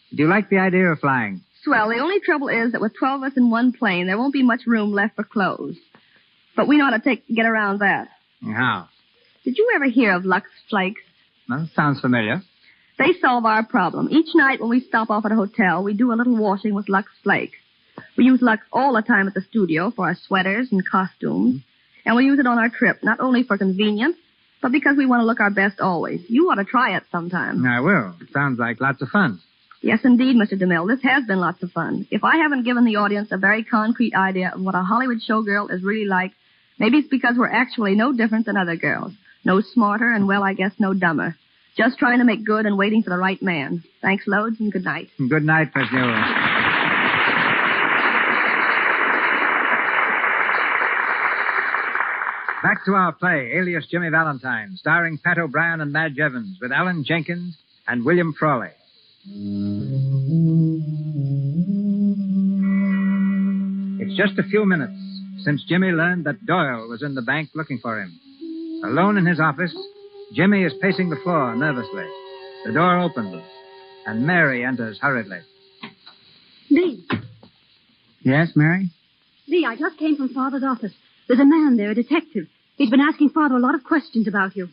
Do you like the idea of flying? Swell. The only trouble is that with 12 of us in one plane, there won't be much room left for clothes. But we know how to get around that. How? Did you ever hear of Lux Flakes? Well, sounds familiar. They solve our problem. Each night when we stop off at a hotel, we do a little washing with Lux Flakes. We use Lux all the time at the studio for our sweaters and costumes. And we use it on our trip, not only for convenience, but because we want to look our best always. You ought to try it sometime. I will. It sounds like lots of fun. Yes, indeed, Mr. DeMille. This has been lots of fun. If I haven't given the audience a very concrete idea of what a Hollywood showgirl is really like, maybe it's because we're actually no different than other girls. No smarter and, well, I guess no dumber. Just trying to make good and waiting for the right man. Thanks loads and good night. Good night, Miss Newell. Back to our play, Alias Jimmy Valentine, starring Pat O'Brien and Madge Evans, with Alan Jenkins and William Frawley. It's just a few minutes since Jimmy learned that Doyle was in the bank looking for him. Alone in his office, Jimmy is pacing the floor nervously. The door opens, and Mary enters hurriedly. Lee. Yes, Mary? Lee, I just came from Father's office. There's a man there, a detective. He's been asking Father a lot of questions about you.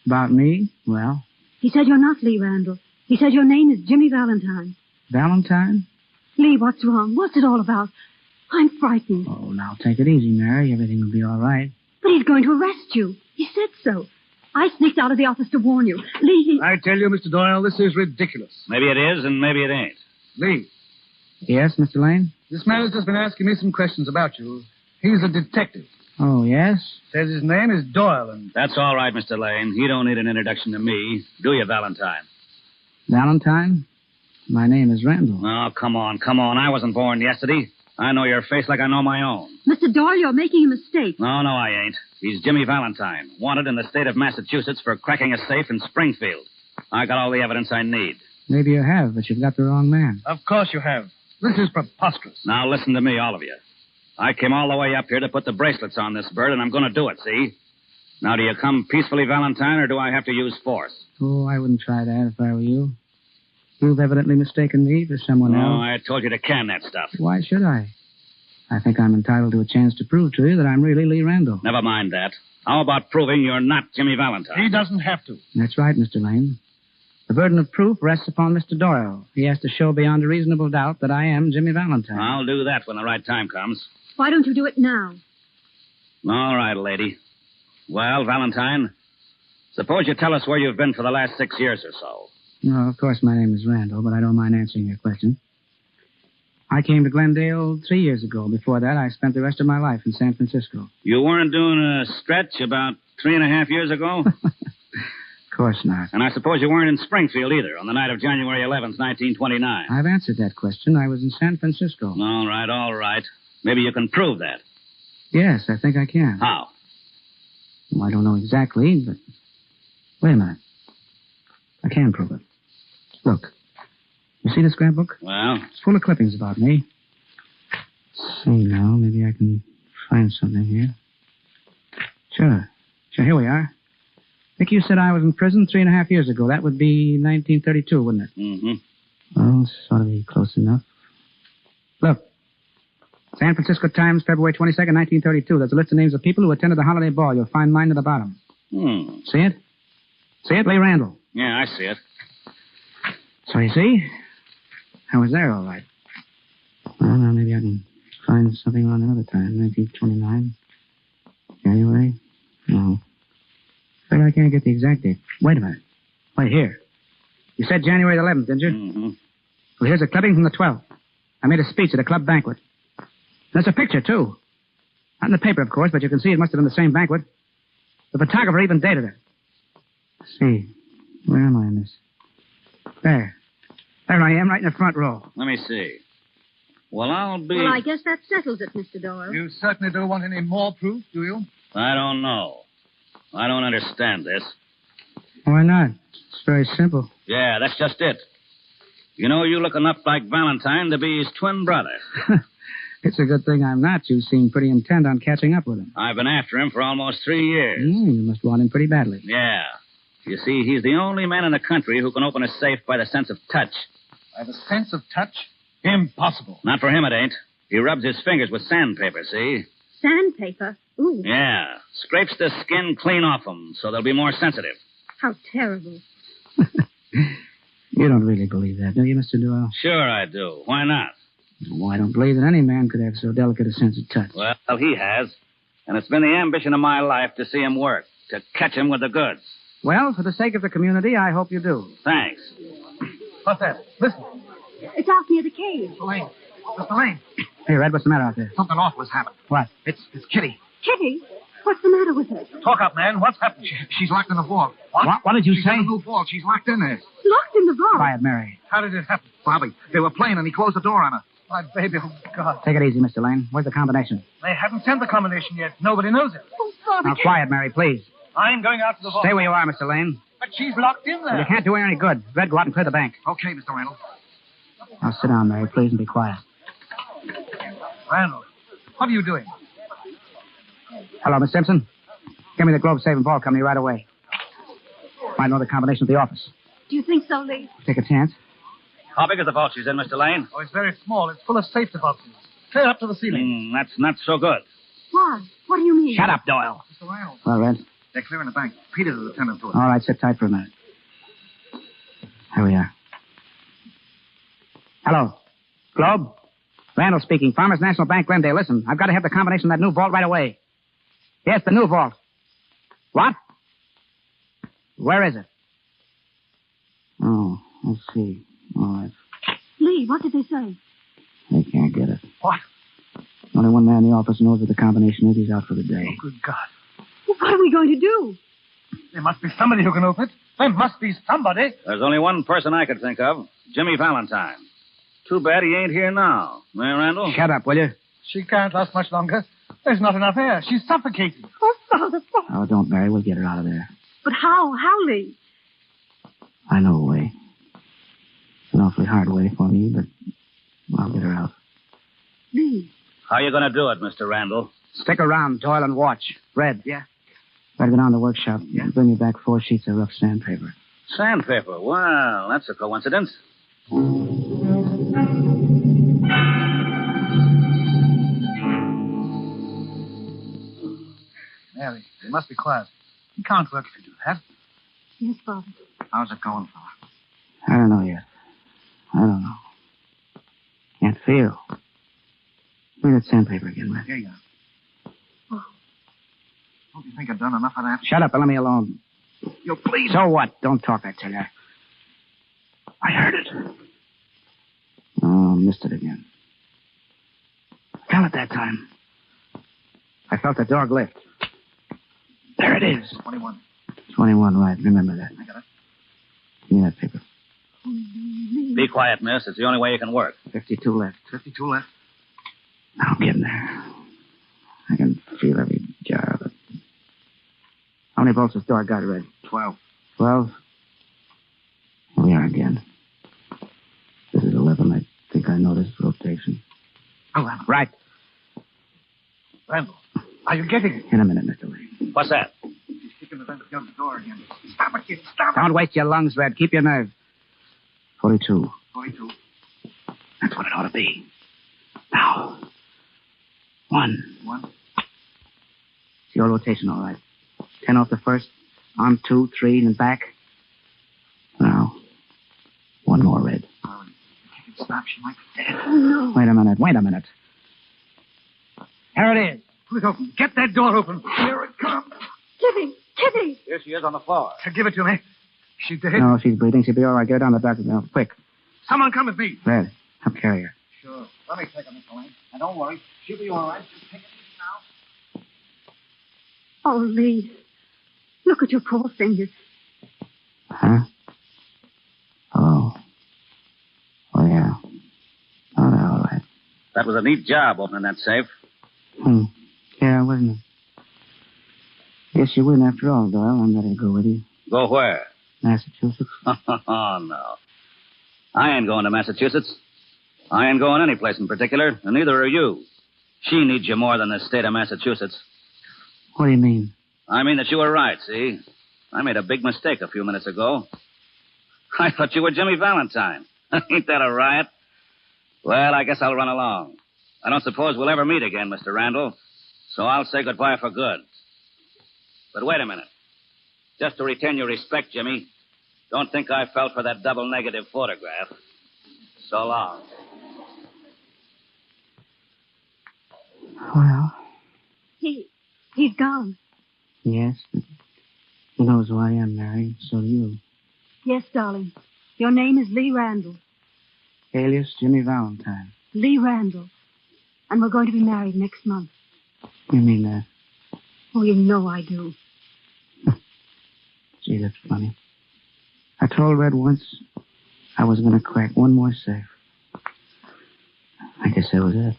About me? Well? He said you're not Lee Randall. He said your name is Jimmy Valentine. Valentine? Lee, what's wrong? What's it all about? I'm frightened. Oh, now take it easy, Mary. Everything will be all right. But he's going to arrest you. He said so. I sneaked out of the office to warn you. Lee, I tell you, Mr. Doyle, this is ridiculous. Maybe it is, and maybe it ain't. Lee. Yes, Mr. Lane? This man has just been asking me some questions about you. He's a detective. Oh, yes? Says his name is Doyle, and... That's all right, Mr. Lane. You don't need an introduction to me. Do you, Valentine? Valentine? My name is Randall. Oh, come on. I wasn't born yesterday. I know your face like I know my own. Mr. Doyle, you're making a mistake. No, I ain't. He's Jimmy Valentine, wanted in the state of Massachusetts for cracking a safe in Springfield. I got all the evidence I need. Maybe you have, but you've got the wrong man. Of course you have. This is preposterous. Now listen to me, all of you. I came all the way up here to put the bracelets on this bird, and I'm going to do it, see? Now, do you come peacefully, Valentine, or do I have to use force? Oh, I wouldn't try that if I were you. You've evidently mistaken me for someone else. Oh, I told you to can that stuff. Why should I? I think I'm entitled to a chance to prove to you that I'm really Lee Randall. Never mind that. How about proving you're not Jimmy Valentine? He doesn't have to. That's right, Mr. Lane. The burden of proof rests upon Mr. Doyle. He has to show beyond a reasonable doubt that I am Jimmy Valentine. I'll do that when the right time comes. Why don't you do it now? All right, lady. Well, Valentine, suppose you tell us where you've been for the last 6 years or so. No, of course my name is Randall, but I don't mind answering your question. I came to Glendale 3 years ago. Before that, I spent the rest of my life in San Francisco. You weren't doing a stretch about 3.5 years ago? Of course not. And I suppose you weren't in Springfield either on the night of January 11th, 1929. I've answered that question. I was in San Francisco. All right. Maybe you can prove that. Yes, I think I can. How? Well, I don't know exactly, but... Wait a minute. I can prove it. Look. You see this scrapbook? Well? It's full of clippings about me. Let's see now. Maybe I can find something here. Sure, here we are. Vic, you said I was in prison 3.5 years ago. That would be 1932, wouldn't it? Mm-hmm. Well, this ought to be close enough. Look. San Francisco Times, February 22nd, 1932. There's a list of names of people who attended the holiday ball. You'll find mine at the bottom. See it? See it? Lee Randall. Yeah, I see it. So you see? I was there, all right. Well, now maybe I can find something on another time. 1929. January? No. But I can't get the exact date. Wait a minute. Wait, here. You said January 11th, didn't you? Mm-hmm. Well, here's a clipping from the 12th. I made a speech at a club banquet. There's a picture, too. Not in the paper, of course, but you can see it must have been the same banquet. The photographer even dated it. Let's see. Where am I in this? There. There I am, right in the front row. Let me see. Well, I'll be... Well, I guess that settles it, Mr. Doyle. You certainly don't want any more proof, do you? I don't know. I don't understand this. Why not? It's very simple. Yeah, that's just it. You know, you look enough like Valentine to be his twin brother. It's a good thing I'm not. You seem pretty intent on catching up with him. I've been after him for almost 3 years. You must want him pretty badly. Yeah. You see, he's the only man in the country who can open a safe by the sense of touch. By the sense of touch? Impossible. Not for him, it ain't. He rubs his fingers with sandpaper, see? Sandpaper? Ooh. Yeah. Scrapes the skin clean off them so they'll be more sensitive. How terrible. You don't really believe that, do you, Mr. Doyle? Sure I do. Why not? Well, I don't believe that any man could have so delicate a sense of touch. Well, he has. And it's been the ambition of my life to see him work, to catch him with the goods. Well, for the sake of the community, I hope you do. Thanks. What's that? Listen. It's out near the cave. Mr. Lane. Hey, Red, what's the matter out there? Something awful has happened. What? It's Kitty. Kitty? What's the matter with her? Talk up, man. What's happened? She's locked in the vault. What did you She's say? in the new vault. She's locked in there. Locked in the vault? Quiet, Mary. How did it happen? Bobby, they were playing and he closed the door on her. My baby, oh, God. Take it easy, Mr. Lane. Where's the combination? They haven't sent the combination yet. Nobody knows it. Oh, Father. Now, quiet, Mary, please. I'm going out to the vault. Stay where you are, Mr. Lane. But she's locked in there. Well, you can't do her any good. Red, go out and clear the bank. Okay, Mr. Randall. Now, sit down, Mary, please, and be quiet. Randall, what are you doing? Hello, Miss Simpson. Give me the Globe Saving Ball Company right away. Might know the combination at the office. Do you think so, Lee? Take a chance. How big is the vault she's in, Mr. Lane? Oh, it's very small. It's full of safety boxes. Clear up to the ceiling. That's not so good. Why? What do you mean? Shut up, Doyle. Mr. Randall. Well, Red. They're clearing the bank. Peter's the attendant to it. All right, sit tight for a minute. Here we are. Hello. Globe? Randall speaking. Farmers National Bank, Glendale. Listen, I've got to have the combination of that new vault right away. Yes, the new vault. What? Where is it? Oh, let's see. All right. Lee, what did they say? They can't get it. What? Only one man in the office knows what the combination is. He's out for the day. Oh, good God. Well, what are we going to do? There must be somebody who can open it. There must be somebody. There's only one person I could think of. Jimmy Valentine. Too bad he ain't here now. Eh, Randall? Shut up, will you? She can't last much longer. There's not enough air. She's suffocating. Oh, Father. Oh, don't, Mary. We'll get her out of there. But how? How, Lee? I know a way. It's an awfully hard way for me, but I'll get her out. Lee. How you going to do it, Mr. Randall? Stick around, Doyle, and watch. Red. Yeah? Better go down to the workshop. Yeah. Bring me back 4 sheets of rough sandpaper. Sandpaper? Well, that's a coincidence. Mary, you must be quiet. You can't work if you do that. Yes, Father. How's it going, fella? I don't know yet. I don't know. Can't feel. Read that sandpaper again, Red. Here you are. Don't you think I've done enough of that? Shut up and let me alone. You please. So what? Don't talk, I tell you. I heard it. Oh, missed it again. Fell it that time. I felt the dog lift. There it is. 21. 21, right. Remember that. I got it. Give me that paper. Be quiet, miss. It's the only way you can work. 52 left. 52 left. Now, I'm getting there. I can feel every jar of it. How many bolts has dog got, Red? 12. 12? Here we are again. This is 11. I think I noticed rotation. Oh, right. Randall, are you getting it? In a minute, Mr. Lee. What's that? He's kicking the vent against the door again. Stop it, kid. Stop it. Don't waste your lungs, Red. Keep your nerve. 42. 42. That's what it ought to be. Now. 1. 1. It's your rotation, all right. 10 off the first. On 2, 3, and back. Now. 1 more, Red. Oh, if it stops, she might be dead. Oh, no. Wait a minute. Here it is. Pull it open. Get that door open. Here it comes. Kitty! Here she is on the floor. Give it to me. She's dead. No, she's breathing. She'll be all right. Get her down to the doctor's now. Quick. Someone come with me. Red, help carry her. Sure. Let me take her, Mr. Lane. And don't worry. She'll be all right. Just take it easy now. Oh, Lee. Look at your poor fingers. Huh? Oh. Oh, yeah. Oh, they're all right. That was a neat job opening that safe. Yeah, wasn't it? Guess you win after all, Doyle. I'm ready to go with you. Go where? Massachusetts. Oh, no. I ain't going to Massachusetts. I ain't going any place in particular, and neither are you. She needs you more than the state of Massachusetts. What do you mean? I mean that you were right, see? I made a big mistake a few minutes ago. I thought you were Jimmy Valentine. Ain't that a riot? Well, I guess I'll run along. I don't suppose we'll ever meet again, Mr. Randall, so I'll say goodbye for good. But wait a minute. Just to retain your respect, Jimmy, don't think I fell for that double negative photograph. So long. Well, He's gone. yes. He knows who I am, Mary. So do you. Yes, darling. Your name is Lee Randall. Alias Jimmy Valentine. Lee Randall. And we're going to be married next month. You mean that? Oh, you know I do. Gee, that's funny. I told Red once I was going to crack one more safe. I guess that was it.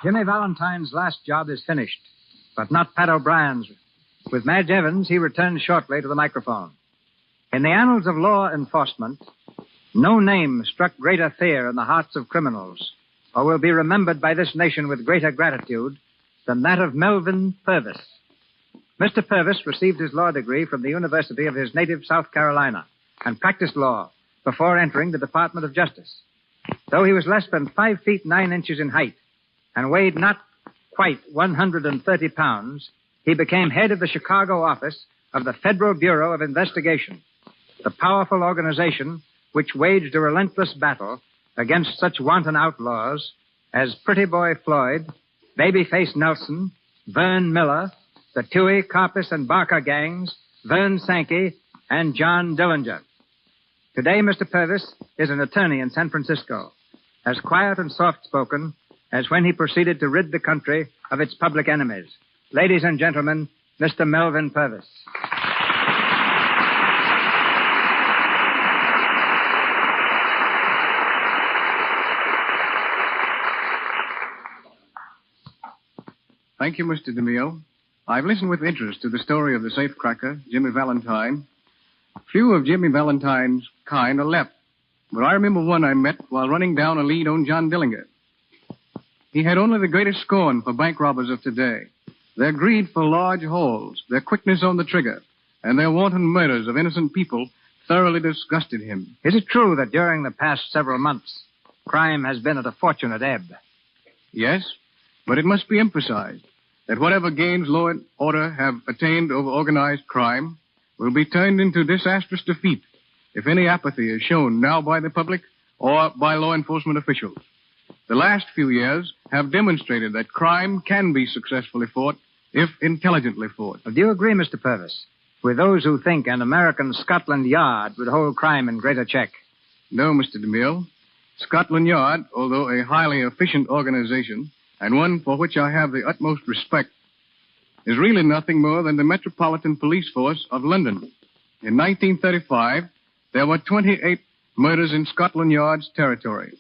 Jimmy Valentine's last job is finished, but not Pat O'Brien's. With Madge Evans, he returns shortly to the microphone. In the annals of law enforcement, no name struck greater fear in the hearts of criminals, or will be remembered by this nation with greater gratitude than that of Melvin Purvis. Mr. Purvis received his law degree from the University of his native South Carolina and practiced law before entering the Department of Justice. Though he was less than 5 feet 9 inches in height and weighed not quite 130 pounds, he became head of the Chicago office of the Federal Bureau of Investigation, the powerful organization which waged a relentless battle against such wanton outlaws as Pretty Boy Floyd, Babyface Nelson, Vern Miller, the Toohey, Carpus, and Barker gangs, Vern Sankey, and John Dillinger. Today, Mr. Purvis is an attorney in San Francisco, as quiet and soft-spoken as when he proceeded to rid the country of its public enemies. Ladies and gentlemen, Mr. Melvin Purvis. Thank you, Mr. DeMille. I've listened with interest to the story of the safecracker, Jimmy Valentine. Few of Jimmy Valentine's kind are left, but I remember one I met while running down a lead on John Dillinger. he had only the greatest scorn for bank robbers of today. Their greed for large hauls, their quickness on the trigger, and their wanton murders of innocent people thoroughly disgusted him. Is it true that during the past several months, crime has been at a fortunate ebb? Yes, but it must be emphasized that whatever gains law and order have attained over organized crime will be turned into disastrous defeat if any apathy is shown now by the public or by law enforcement officials. The last few years have demonstrated that crime can be successfully fought if intelligently fought. Well, do you agree, Mr. Purvis, with those who think an American Scotland Yard would hold crime in greater check? No, Mr. DeMille. Scotland Yard, although a highly efficient organization, and one for which I have the utmost respect, is really nothing more than the Metropolitan Police Force of London. In 1935, there were 28 murders in Scotland Yard's territory.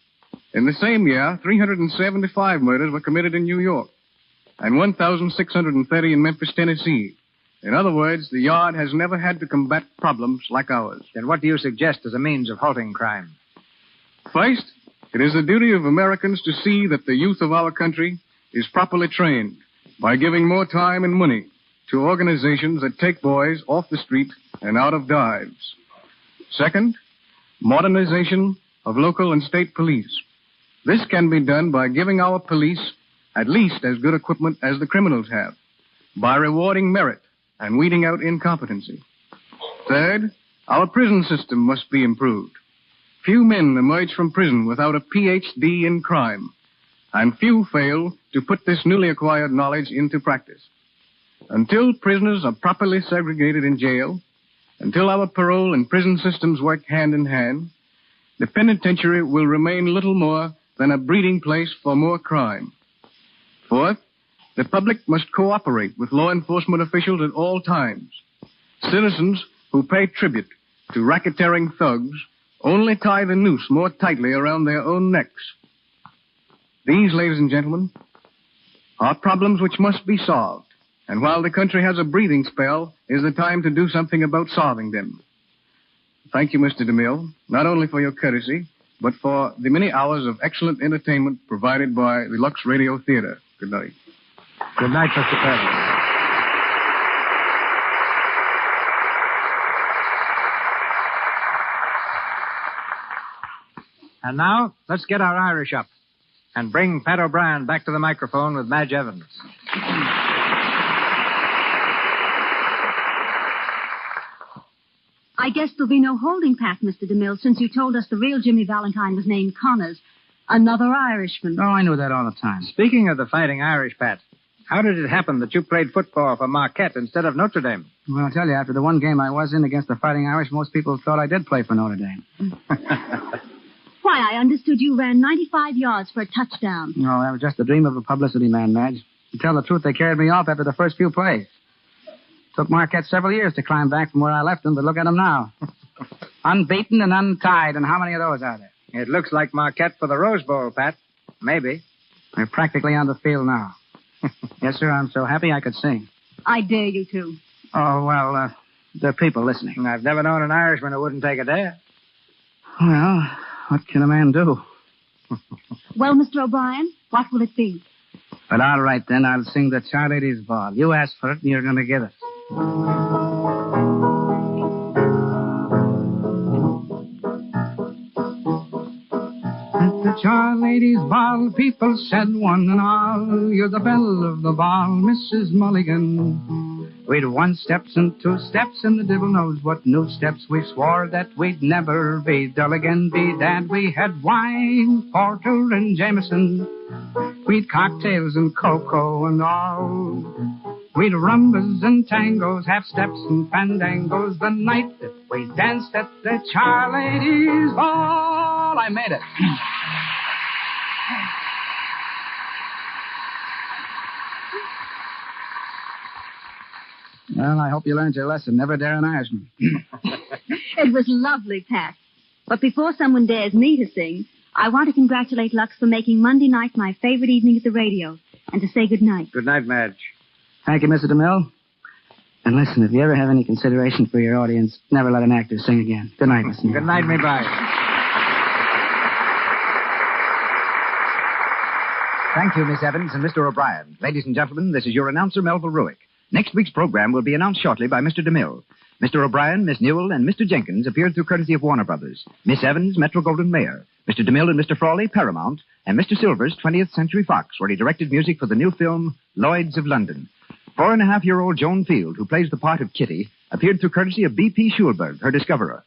In the same year, 375 murders were committed in New York, and 1,630 in Memphis, Tennessee. In other words, the Yard has never had to combat problems like ours. Then what do you suggest as a means of halting crime? First, it is the duty of Americans to see that the youth of our country is properly trained by giving more time and money to organizations that take boys off the street and out of dives. Second, modernization of local and state police. This can be done by giving our police at least as good equipment as the criminals have, by rewarding merit and weeding out incompetency. Third, our prison system must be improved. Few men emerge from prison without a Ph.D. in crime, and few fail to put this newly acquired knowledge into practice. Until prisoners are properly segregated in jail, until our parole and prison systems work hand in hand, the penitentiary will remain little more than a breeding place for more crime. Fourth, the public must cooperate with law enforcement officials at all times. Citizens who pay tribute to racketeering thugs only tie the noose more tightly around their own necks. These, ladies and gentlemen, are problems which must be solved. And while the country has a breathing spell, is the time to do something about solving them. Thank you, Mr. DeMille, not only for your courtesy, but for the many hours of excellent entertainment provided by the Lux Radio Theater. Good night. Good night, Mr. Purvis. And now, let's get our Irish up and bring Pat O'Brien back to the microphone with Madge Evans. I guess there'll be no holding Pat, Mr. DeMille, since you told us the real Jimmy Valentine was named Connors, another Irishman. Oh, I knew that all the time. Speaking of the Fighting Irish, Pat, how did it happen that you played football for Marquette instead of Notre Dame? Well, I'll tell you, after the one game I was in against the Fighting Irish, most people thought I did play for Notre Dame. Why, I understood you ran 95 yards for a touchdown. No, that was just the dream of a publicity man, Madge. To tell the truth, they carried me off after the first few plays. Took Marquette several years to climb back from where I left them, but look at them now. Unbeaten and untied, and how many of those are there? It looks like Marquette for the Rose Bowl, Pat. Maybe. They're practically on the field now. Yes, sir, I'm so happy I could sing. I dare you to. Oh, well, there are people listening. I've never known an Irishman who wouldn't take a dare. Well, what can a man do? Well, Mr. O'Brien, what will it be? But all right, then, I'll sing the Charlady's Ball. You asked for it, and you're going to get it. At the Charlady's Ball, people said one and all, you're the belle of the ball, Mrs. Mulligan. We'd 1 steps and 2 steps, and the devil knows what new steps. We swore that we'd never be dull again, be that we had wine, porter, and Jameson. We'd cocktails and cocoa and all. We'd rumbas and tangos, half-steps and fandangos the night that we danced at the Charlady's Ball. I made it. Well, I hope you learned your lesson. Never dare an Irishman. It was lovely, Pat. But before someone dares me to sing, I want to congratulate Lux for making Monday night my favorite evening at the radio, and to say good night. Good night, Madge. Thank you, Mr. DeMille. And listen, if you ever have any consideration for your audience, never let an actor sing again. Good night, Mr. DeMille. Good night, me bye. Thank you, Miss Evans and Mr. O'Brien. Ladies and gentlemen, this is your announcer, Melville Ruick. Next week's program will be announced shortly by Mr. DeMille. Mr. O'Brien, Miss Newell, and Mr. Jenkins appeared through courtesy of Warner Brothers. Miss Evans, Metro-Goldwyn-Mayer. Mr. DeMille and Mr. Frawley, Paramount. And Mr. Silvers, 20th Century Fox, where he directed music for the new film, Lloyds of London. 4.5-year-old Joan Field, who plays the part of Kitty, appeared through courtesy of B.P. Schulberg, her discoverer.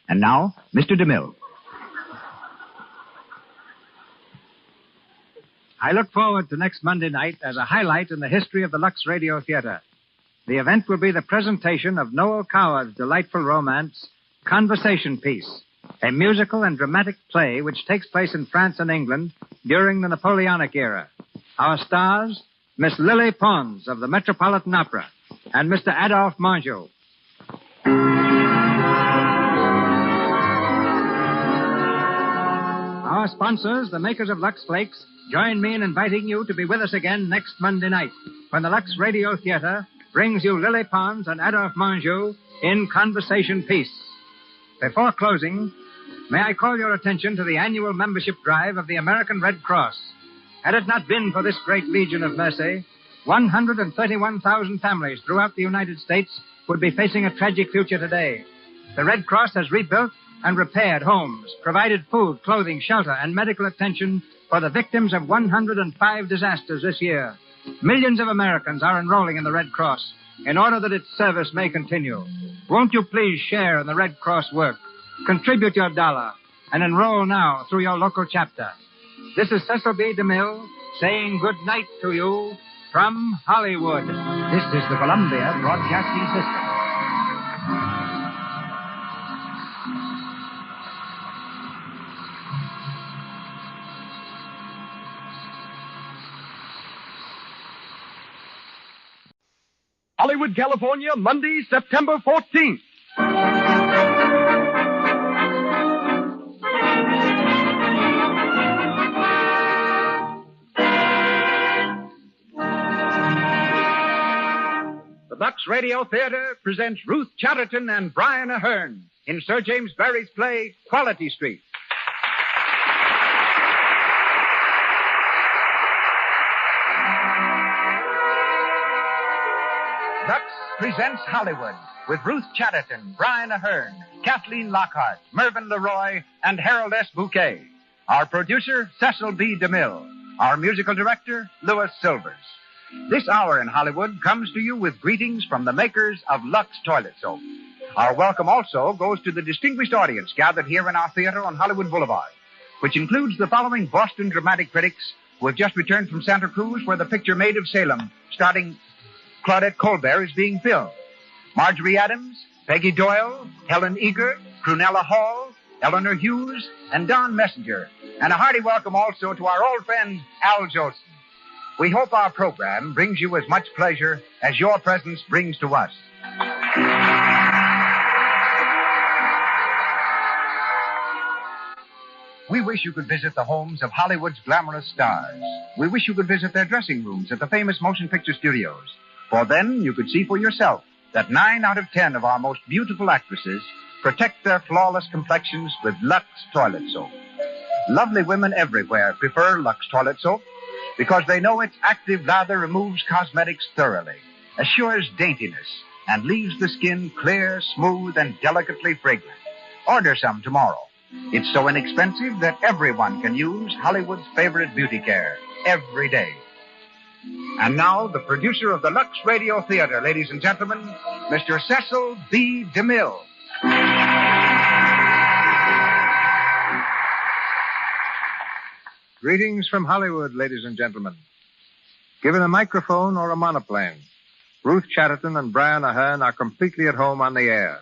And now, Mr. DeMille. I look forward to next Monday night as a highlight in the history of the Lux Radio Theater. The event will be the presentation of Noel Coward's delightful romance, Conversation Piece, a musical and dramatic play which takes place in France and England during the Napoleonic era. Our stars, Miss Lily Pons of the Metropolitan Opera and Mr. Adolphe Manjou. Our sponsors, the makers of Lux Flakes, join me in inviting you to be with us again next Monday night when the Lux Radio Theater brings you Lily Pons and Adolphe Manjou in Conversation Piece. Before closing, may I call your attention to the annual membership drive of the American Red Cross. Had it not been for this great Legion of Mercy, 131,000 families throughout the United States would be facing a tragic future today. The Red Cross has rebuilt and repaired homes, provided food, clothing, shelter, and medical attention for the victims of 105 disasters this year. Millions of Americans are enrolling in the Red Cross in order that its service may continue. Won't you please share in the Red Cross work? Contribute your dollar and enroll now through your local chapter. This is Cecil B. DeMille saying good night to you from Hollywood. This is the Columbia Broadcasting System. Hollywood, California, Monday, September 14th. The Lux Radio Theater presents Ruth Chatterton and Brian Ahern in Sir James Barrie's play, Quality Street. Lux presents Hollywood with Ruth Chatterton, Brian Ahern, Kathleen Lockhart, Mervyn Leroy, and Harold S. Bouquet. Our producer, Cecil B. DeMille. Our musical director, Louis Silvers. This hour in Hollywood comes to you with greetings from the makers of Lux Toilet Soap. Our welcome also goes to the distinguished audience gathered here in our theater on Hollywood Boulevard, which includes the following Boston dramatic critics who have just returned from Santa Cruz, where the picture Maid of Salem, starring Claudette Colbert, is being filmed. Marjorie Adams, Peggy Doyle, Helen Eager, Prunella Hall, Eleanor Hughes, and Don Messenger. And a hearty welcome also to our old friend, Al Jolson. We hope our program brings you as much pleasure as your presence brings to us. We wish you could visit the homes of Hollywood's glamorous stars. We wish you could visit their dressing rooms at the famous motion picture studios. For then you could see for yourself that 9 out of 10 of our most beautiful actresses protect their flawless complexions with Lux Toilet Soap. Lovely women everywhere prefer Lux Toilet Soap because they know its active lather removes cosmetics thoroughly, assures daintiness, and leaves the skin clear, smooth, and delicately fragrant. Order some tomorrow. It's so inexpensive that everyone can use Hollywood's favorite beauty care every day. And now, the producer of the Lux Radio Theater, ladies and gentlemen, Mr. Cecil B. DeMille. Greetings from Hollywood, ladies and gentlemen. Given a microphone or a monoplane, Ruth Chatterton and Brian Ahern are completely at home on the air.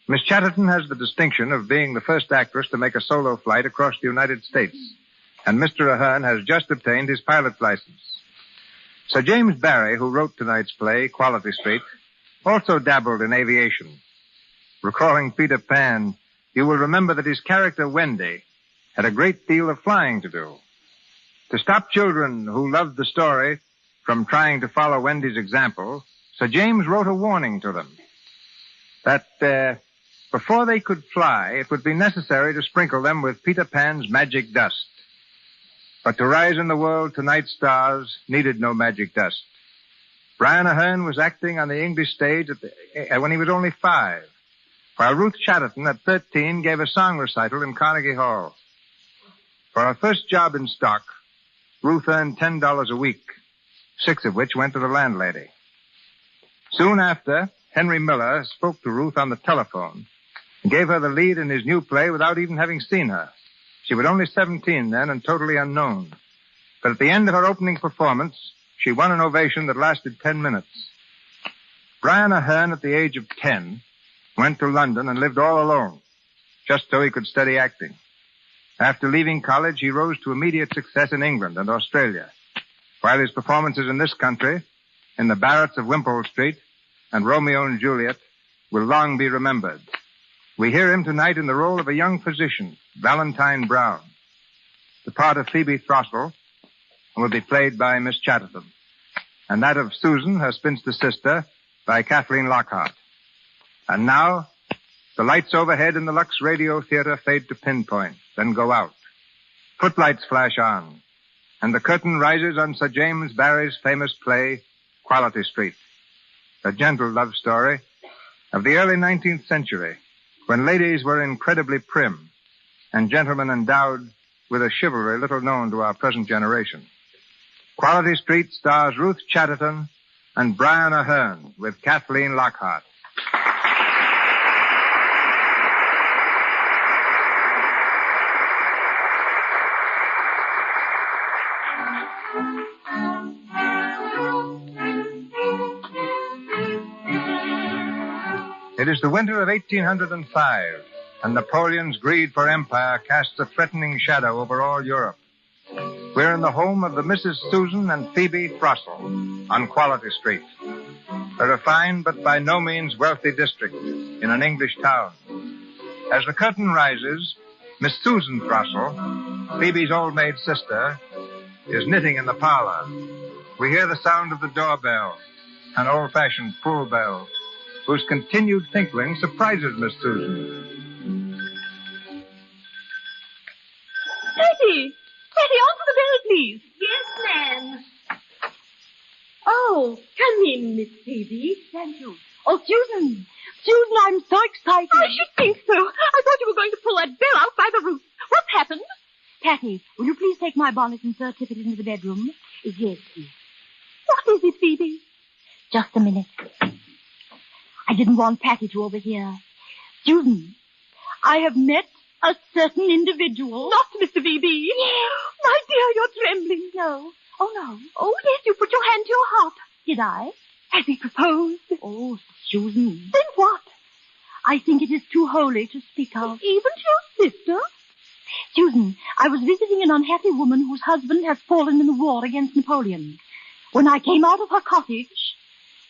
Miss Chatterton has the distinction of being the first actress to make a solo flight across the United States, and Mr. Ahern has just obtained his pilot's license. Sir James Barrie, who wrote tonight's play, Quality Street, also dabbled in aviation. Recalling Peter Pan, you will remember that his character, Wendy, had a great deal of flying to do. To stop children who loved the story from trying to follow Wendy's example, Sir James wrote a warning to them that before they could fly, it would be necessary to sprinkle them with Peter Pan's magic dust. But to rise in the world, tonight's stars needed no magic dust. Brian Ahern was acting on the English stage when he was only 5, while Ruth Chatterton, at 13, gave a song recital in Carnegie Hall. For her first job in stock, Ruth earned $10 a week, 6 of which went to the landlady. Soon after, Henry Miller spoke to Ruth on the telephone and gave her the lead in his new play without even having seen her. She was only 17 then and totally unknown. But at the end of her opening performance, she won an ovation that lasted 10 minutes. Brian Ahern, at the age of 10, went to London and lived all alone, just so he could study acting. After leaving college, he rose to immediate success in England and Australia, while his performances in this country, in the Barretts of Wimpole Street and Romeo and Juliet, will long be remembered. We hear him tonight in the role of a young physician, Valentine Brown. The part of Phoebe Throstle will be played by Miss Chatterton, and that of Susan, her spinster sister, by Kathleen Lockhart. And now, the lights overhead in the Lux Radio Theater fade to pinpoint, then go out. Footlights flash on, and the curtain rises on Sir James Barrie's famous play, Quality Street, a gentle love story of the early 19th century, when ladies were incredibly prim and gentlemen endowed with a chivalry little known to our present generation. Quality Street stars Ruth Chatterton and Brian Ahern with Kathleen Lockhart. It is the winter of 1805, and Napoleon's greed for empire casts a threatening shadow over all Europe. We're in the home of the Mrs. Susan and Phoebe Throstle on Quality Street, a refined but by no means wealthy district in an English town. As the curtain rises, Miss Susan Throstle, Phoebe's old maid sister, is knitting in the parlor. We hear the sound of the doorbell, an old-fashioned pull bell, whose continued tinkling surprises Miss Susan. Patty! Patty, answer the bell, please. Yes, ma'am. Oh, come in, Miss Phoebe. Thank you. Oh, Susan. Susan, I'm so excited. I should think so. I thought you were going to pull that bell out by the roots. What's happened? Patty, will you please take my bonnet and fur tippet into the bedroom? Yes, please. What is it, Phoebe? Just a minute. I didn't want Patty to overhear. Susan, I have met a certain individual. Not Mr. V.B. Yes. My dear, you're trembling. No. Oh, no. Oh, yes, you put your hand to your heart. Did I? Has he proposed? Oh, Susan. Then what? I think it is too holy to speak of. Even to your sister? Susan, I was visiting an unhappy woman whose husband has fallen in the war against Napoleon. When I came out of her cottage,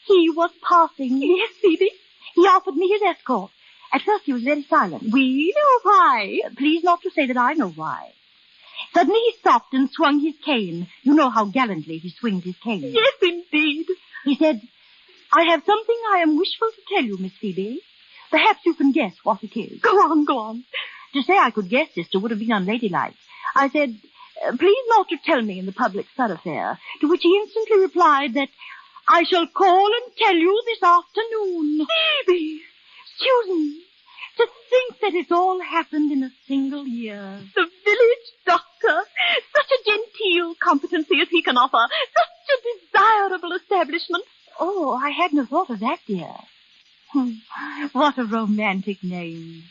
he was passing. Yes, Phoebe. He offered me his escort. At first he was very silent. We know why. Please not to say that I know why. Suddenly he stopped and swung his cane. You know how gallantly he swings his cane. Yes, indeed. He said, I have something I am wishful to tell you, Miss Phoebe. Perhaps you can guess what it is. Go on, go on. To say I could guess, sister, would have been unladylike. I said, please not to tell me in the public thoroughfare, to which he instantly replied that I shall call and tell you this afternoon. Phoebe! Susan, to think that it all happened in a single year. The village doctor. Such a genteel competency as he can offer. Such a desirable establishment. Oh, I had no thought of that, dear. What a romantic name.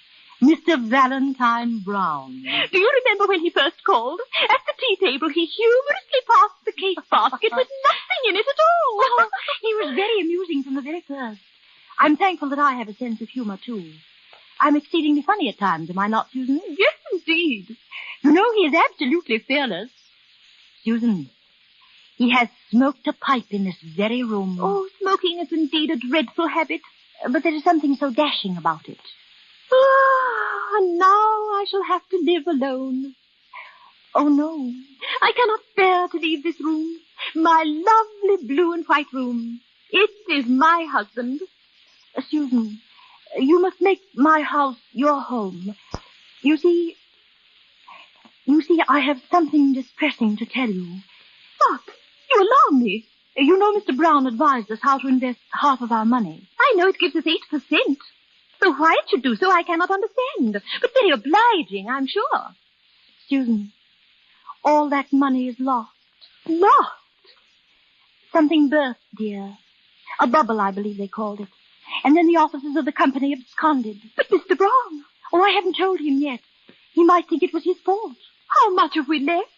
Mr. Valentine Brown. Do you remember when he first called? At the tea table, he humorously passed the cake basket with nothing in it at all. Oh, he was very amusing from the very first. I'm thankful that I have a sense of humor, too. I'm exceedingly funny at times, am I not, Susan? Yes, indeed. You know, he is absolutely fearless. Susan, he has smoked a pipe in this very room. Oh, smoking is indeed a dreadful habit. But there is something so dashing about it. Ah, and now I shall have to live alone. Oh, no. I cannot bear to leave this room. My lovely blue and white room. It is my husband. Susan, you must make my house your home. You see, You see, I have something distressing to tell you. What? You alarm me. You know Mr. Brown advised us how to invest half of our money. I know it gives us 8%. So why it should do so, I cannot understand. But very obliging, I'm sure. Susan, all that money is lost. Lost? Something burst, dear. A bubble, I believe they called it. And then the officers of the company absconded. But Mr. Brown... Oh, I haven't told him yet. He might think it was his fault. How much have we left?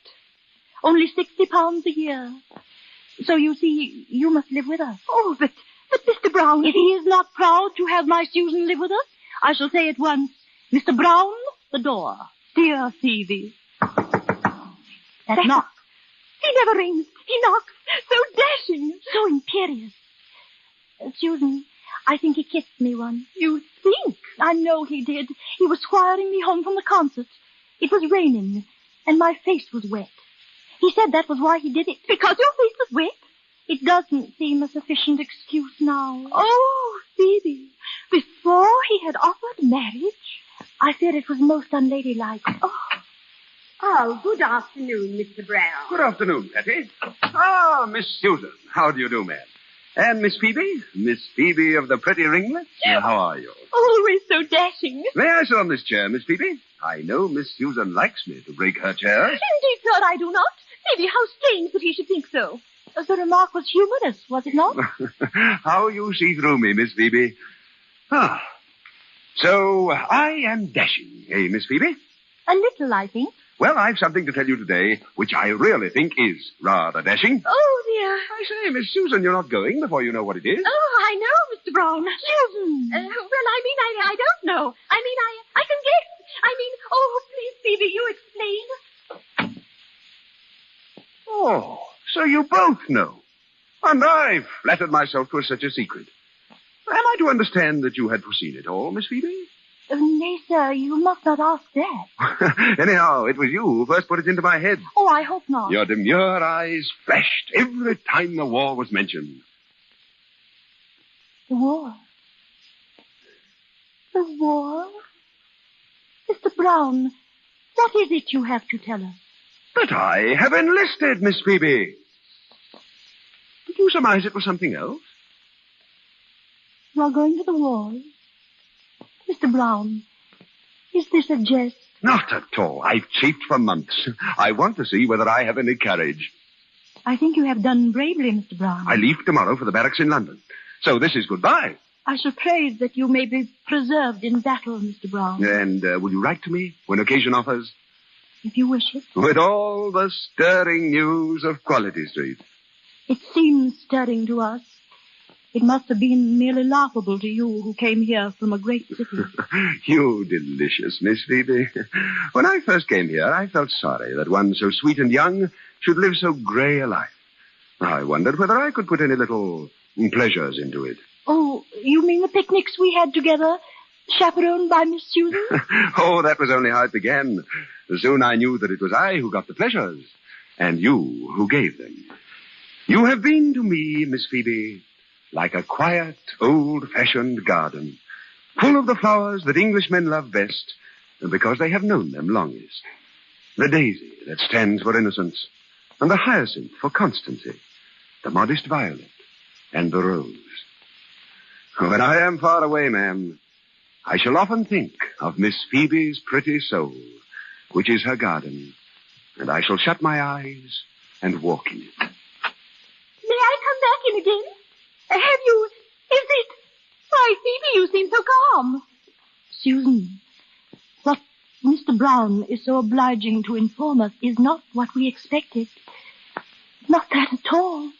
Only £60 a year. So you see, you must live with us. Oh, but Mr. Brown... If he is not proud to have my Susan live with us, I shall say at once, Mr. Brown, the door. Dear Phoebe. That knock. He never rings. He knocks. So dashing. So imperious. Susan, I think he kissed me once. You think? I know he did. He was squiring me home from the concert. It was raining, and my face was wet. He said that was why he did it. Because your face was wet? It doesn't seem a sufficient excuse now. Oh, Phoebe, before he had offered marriage? I fear it was most unladylike. Oh, good afternoon, Mr. Brown. Good afternoon, Patty. Ah, Miss Susan. How do you do, ma'am? And Miss Phoebe? Miss Phoebe of the pretty ringlets? How are you? Always so dashing. May I sit on this chair, Miss Phoebe? I know Miss Susan likes me to break her chairs. Indeed, sir, I do not. Maybe how strange that he should think so. The remark was humorous, was it not? How you see through me, Miss Phoebe. Ah. So, I am dashing, eh, Miss Phoebe? A little, I think. Well, I've something to tell you today, which I really think is rather dashing. Oh, dear. I say, Miss Susan, you're not going before you know what it is. Oh, I know, Mr. Brown. Susan! Well, I don't know. I can guess. Oh, please, Phoebe, you explain. Oh, so you both know. And I flattered myself 'twas such a secret. Am I to understand that you had foreseen it all, Miss Phoebe? Nay, sir, you must not ask that. Anyhow, it was you who first put it into my head. Oh, I hope not. Your demure eyes flashed every time the war was mentioned. The war? The war? Mr. Brown, what is it you have to tell us? But I have enlisted, Miss Phoebe. Did you surmise it was something else? You are going to the war? Mr. Brown, is this a jest? Not at all. I've chafed for months. I want to see whether I have any courage. I think you have done bravely, Mr. Brown. I leave tomorrow for the barracks in London. So this is goodbye. I shall pray that you may be preserved in battle, Mr. Brown. And will you write to me when occasion offers? If you wish it. With all the stirring news of Quality Street. It seems stirring to us. It must have been merely laughable to you who came here from a great city. You delicious Miss Phoebe. When I first came here, I felt sorry that one so sweet and young should live so grey a life. I wondered whether I could put any little pleasures into it. Oh, you mean the picnics we had together, chaperoned by Miss Susan? Oh, that was only how it began. Soon I knew that it was I who got the pleasures, and you who gave them. You have been to me, Miss Phoebe, like a quiet, old-fashioned garden, full of the flowers that Englishmen love best, because they have known them longest. The daisy that stands for innocence, and the hyacinth for constancy, the modest violet, and the rose. When I am far away, ma'am, I shall often think of Miss Phoebe's pretty soul, which is her garden, and I shall shut my eyes and walk in it. May I come back in again? Have you... Is it... Why, Phoebe, you seem so calm. Susan, what Mr. Brown is so obliging to inform us is not what we expected. Not that at all.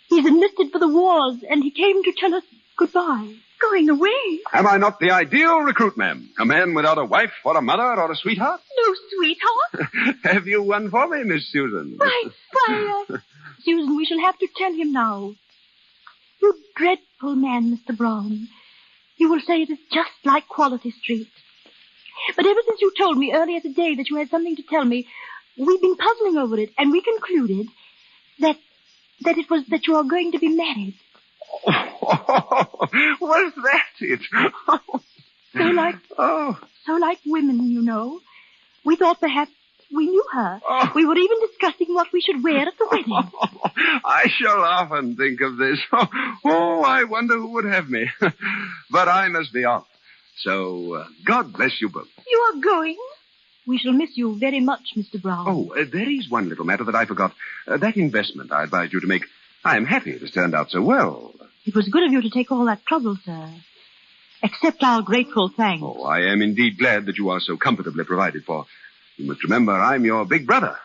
He's enlisted for the wars, and he came to tell us goodbye. Going away? Am I not the ideal recruit, ma'am? A man without a wife or a mother or a sweetheart? No sweetheart? Have you one for me, Miss Susan? Why, Susan, we shall have to tell him now. You dreadful man, Mr. Brown. You will say it is just like Quality Street. But ever since you told me earlier today that you had something to tell me, we've been puzzling over it, and we concluded that it was that you are going to be married. Oh, was that it? So like women, you know. We thought perhaps we knew her. Oh. We were even discussing what we should wear at the wedding. I shall often think of this. Oh, I wonder who would have me. But I must be off. So, God bless you both. You are going? We shall miss you very much, Mr. Brown. Oh, there is one little matter that I forgot. That investment I advised you to make. I am happy it has turned out so well. It was good of you to take all that trouble, sir. Accept our grateful thanks. Oh, I am indeed glad that you are so comfortably provided for. You must remember I'm your big brother.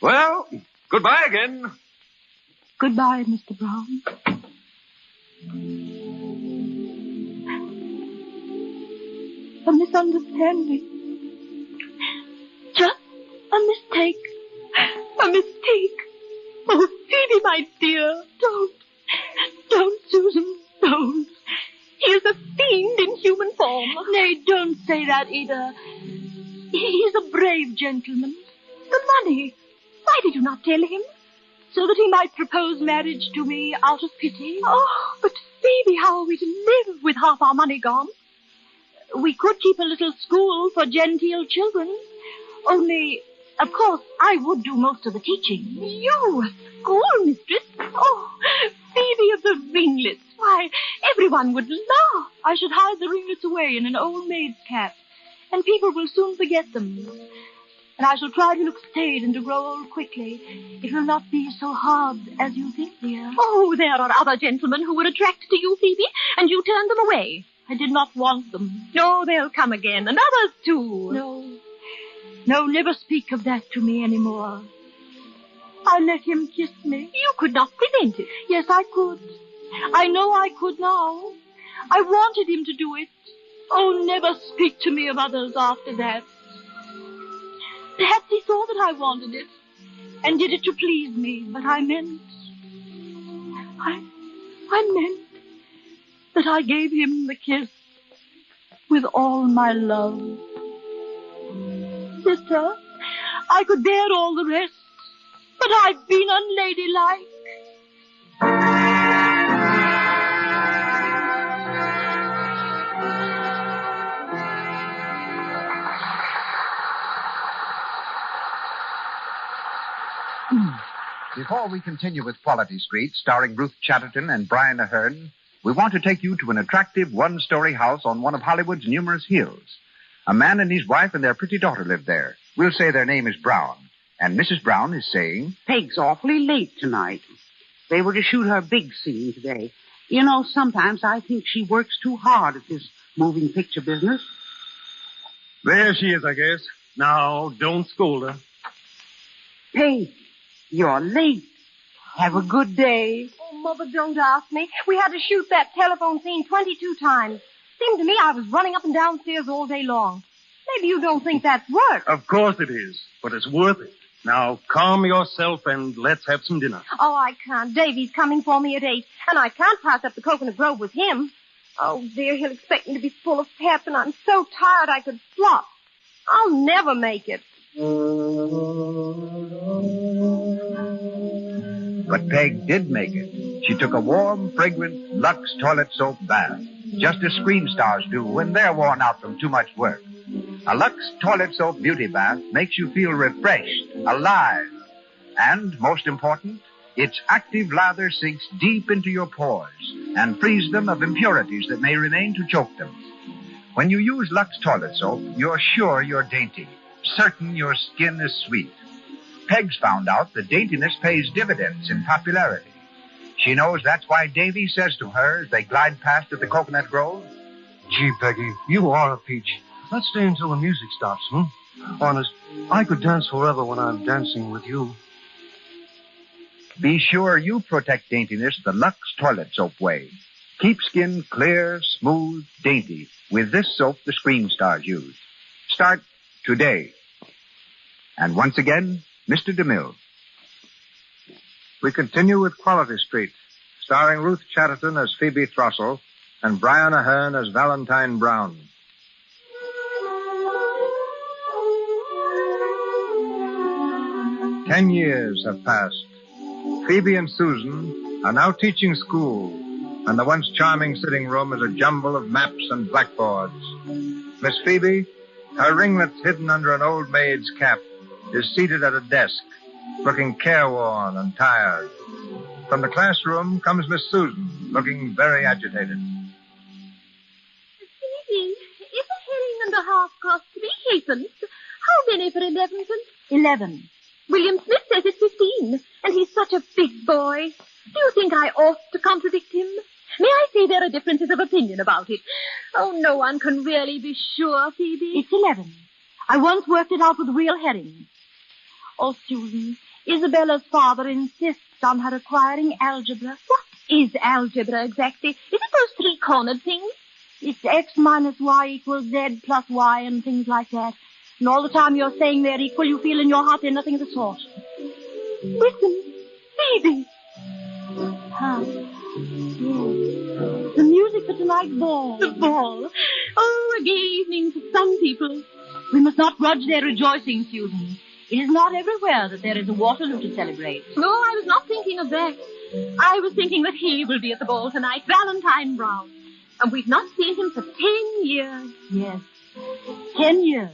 Well, goodbye again. Goodbye, Mr. Brown. A misunderstanding. Just a mistake. A mistake. Oh, Phoebe, my dear, don't. Don't, Susan, don't. He is a fiend in human form. Nay, don't say that, Ada. He is a brave gentleman. The money. Why did you not tell him? So that he might propose marriage to me out of pity. Oh, but Phoebe, how are we to live with half our money gone? We could keep a little school for genteel children. Only, of course, I would do most of the teaching. You, a schoolmistress? Oh, Phoebe of the ringlets. Why, everyone would laugh. I should hide the ringlets away in an old maid's cap, and people will soon forget them. And I shall try to look staid and to grow old quickly. It will not be so hard as you think, dear. Oh, there are other gentlemen who were attracted to you, Phoebe, and you turned them away. I did not want them. No, they'll come again, and others too. No, never speak of that to me anymore. I let him kiss me. You could not prevent it. Yes, I could. I know I could now. I wanted him to do it. Oh, never speak to me of others after that. Perhaps he saw that I wanted it and did it to please me, but I meant that I gave him the kiss with all my love. Sister, I could bear all the rest, but I've been unladylike. Before we continue with Quality Street, starring Ruth Chatterton and Brian Ahern, we want to take you to an attractive one-story house on one of Hollywood's numerous hills. A man and his wife and their pretty daughter live there. We'll say their name is Brown. And Mrs. Brown is saying... Peg's awfully late tonight. They were to shoot her big scene today. You know, sometimes I think she works too hard at this moving picture business. There she is, I guess. Now, don't scold her. Peg, you're late. Have a good day. Oh, Mother, don't ask me. We had to shoot that telephone scene 22 times. Seemed to me I was running up and down stairs all day long. Maybe you don't think that's work. Of course it is, but it's worth it. Now, calm yourself and let's have some dinner. Oh, I can't. Davy's coming for me at 8, and I can't pass up the Coconut Grove with him. Oh, dear, he'll expect me to be full of pep, and I'm so tired I could flop. I'll never make it. But Peg did make it. She took a warm, fragrant Lux toilet soap bath, just as screen stars do when they're worn out from too much work. A Lux toilet soap beauty bath makes you feel refreshed, alive. And, most important, its active lather sinks deep into your pores and frees them of impurities that may remain to choke them. When you use Lux toilet soap, you're sure you're dainty, certain your skin is sweet. Peg's found out that daintiness pays dividends in popularity. She knows that's why Davy says to her as they glide past at the Coconut Grove, Gee, Peggy, you are a peach. Let's stay until the music stops, Honest, I could dance forever when I'm dancing with you. Be sure you protect daintiness the Lux toilet soap way. Keep skin clear, smooth, dainty with this soap the screen stars use. Start today. And once again, Mr. DeMille. We continue with Quality Street, starring Ruth Chatterton as Phoebe Throssell and Brian Ahern as Valentine Brown. "10 years have passed. Phoebe and Susan are now teaching school, and the once charming sitting room is a jumble of maps and blackboards. Miss Phoebe, her ringlets hidden under an old maid's cap, is seated at a desk, looking careworn and tired. From the classroom comes Miss Susan, looking very agitated. Phoebe, is a herring and a half cost 3 halfpence? How many for 11 cents? 11. William Smith says it's 15, and he's such a big boy. Do you think I ought to contradict him? May I say there are differences of opinion about it? Oh, no one can really be sure, Phoebe. It's 11. I once worked it out with real herrings. Oh, Susan, Isabella's father insists on her acquiring algebra. What is algebra exactly? Is it those 3-cornered things? It's x minus y equals z plus y and things like that. And all the time you're saying they're equal, you feel in your heart they're nothing of the sort. Listen, Phoebe. Huh? Yes. The music for tonight's ball. The ball? Oh, a gay evening for some people. We must not grudge their rejoicing, Susan. It is not everywhere that there is a Waterloo to celebrate. No, I was not thinking of that. I was thinking that he will be at the ball tonight, Valentine Brown. And we've not seen him for 10 years. Yes, 10 years.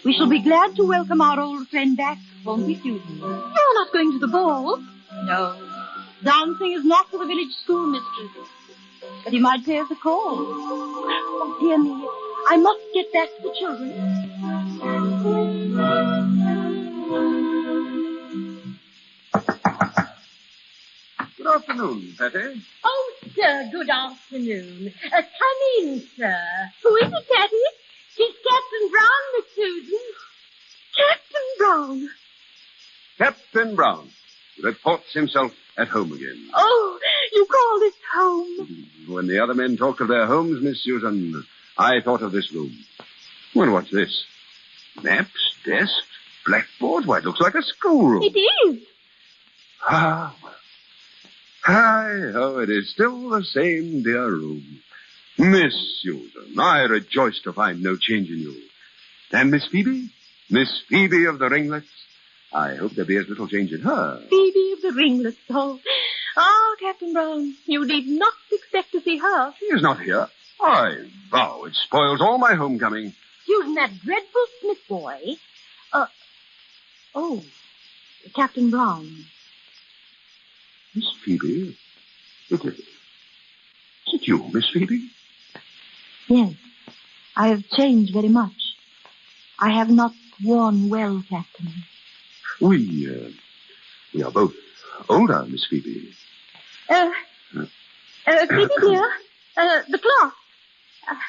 We shall be glad to welcome our old friend back, won't we, Susan? You're not going to the ball? No. Dancing is not for the village schoolmistress. But he might pay us a call. Oh, dear me. I must get back to the children. Good afternoon, Patty. Oh, sir, good afternoon. Come in, sir. Who is it, Patty? She's Captain Brown, Miss Susan. Captain Brown. Captain Brown reports himself at home again. Oh, you call this home? When the other men talked of their homes, Miss Susan, I thought of this room. Well, what's this? Maps, desks, blackboards. Why, it looks like a schoolroom. It is. Ah, well. Hi-ho, it is still the same dear room. Miss Susan, I rejoice to find no change in you. And Miss Phoebe? Miss Phoebe of the ringlets? I hope there be as little change in her. Phoebe of the ringlets, oh. Oh, Captain Brown, you need not expect to see her. She is not here. I vow it spoils all my homecoming. Susan, that dreadful Smith boy. Oh, Captain Brown. Miss Phoebe? Is it you, Miss Phoebe? Yes, I have changed very much. I have not worn well, Captain. We are both older, Miss Phoebe. Phoebe, dear, the cloth.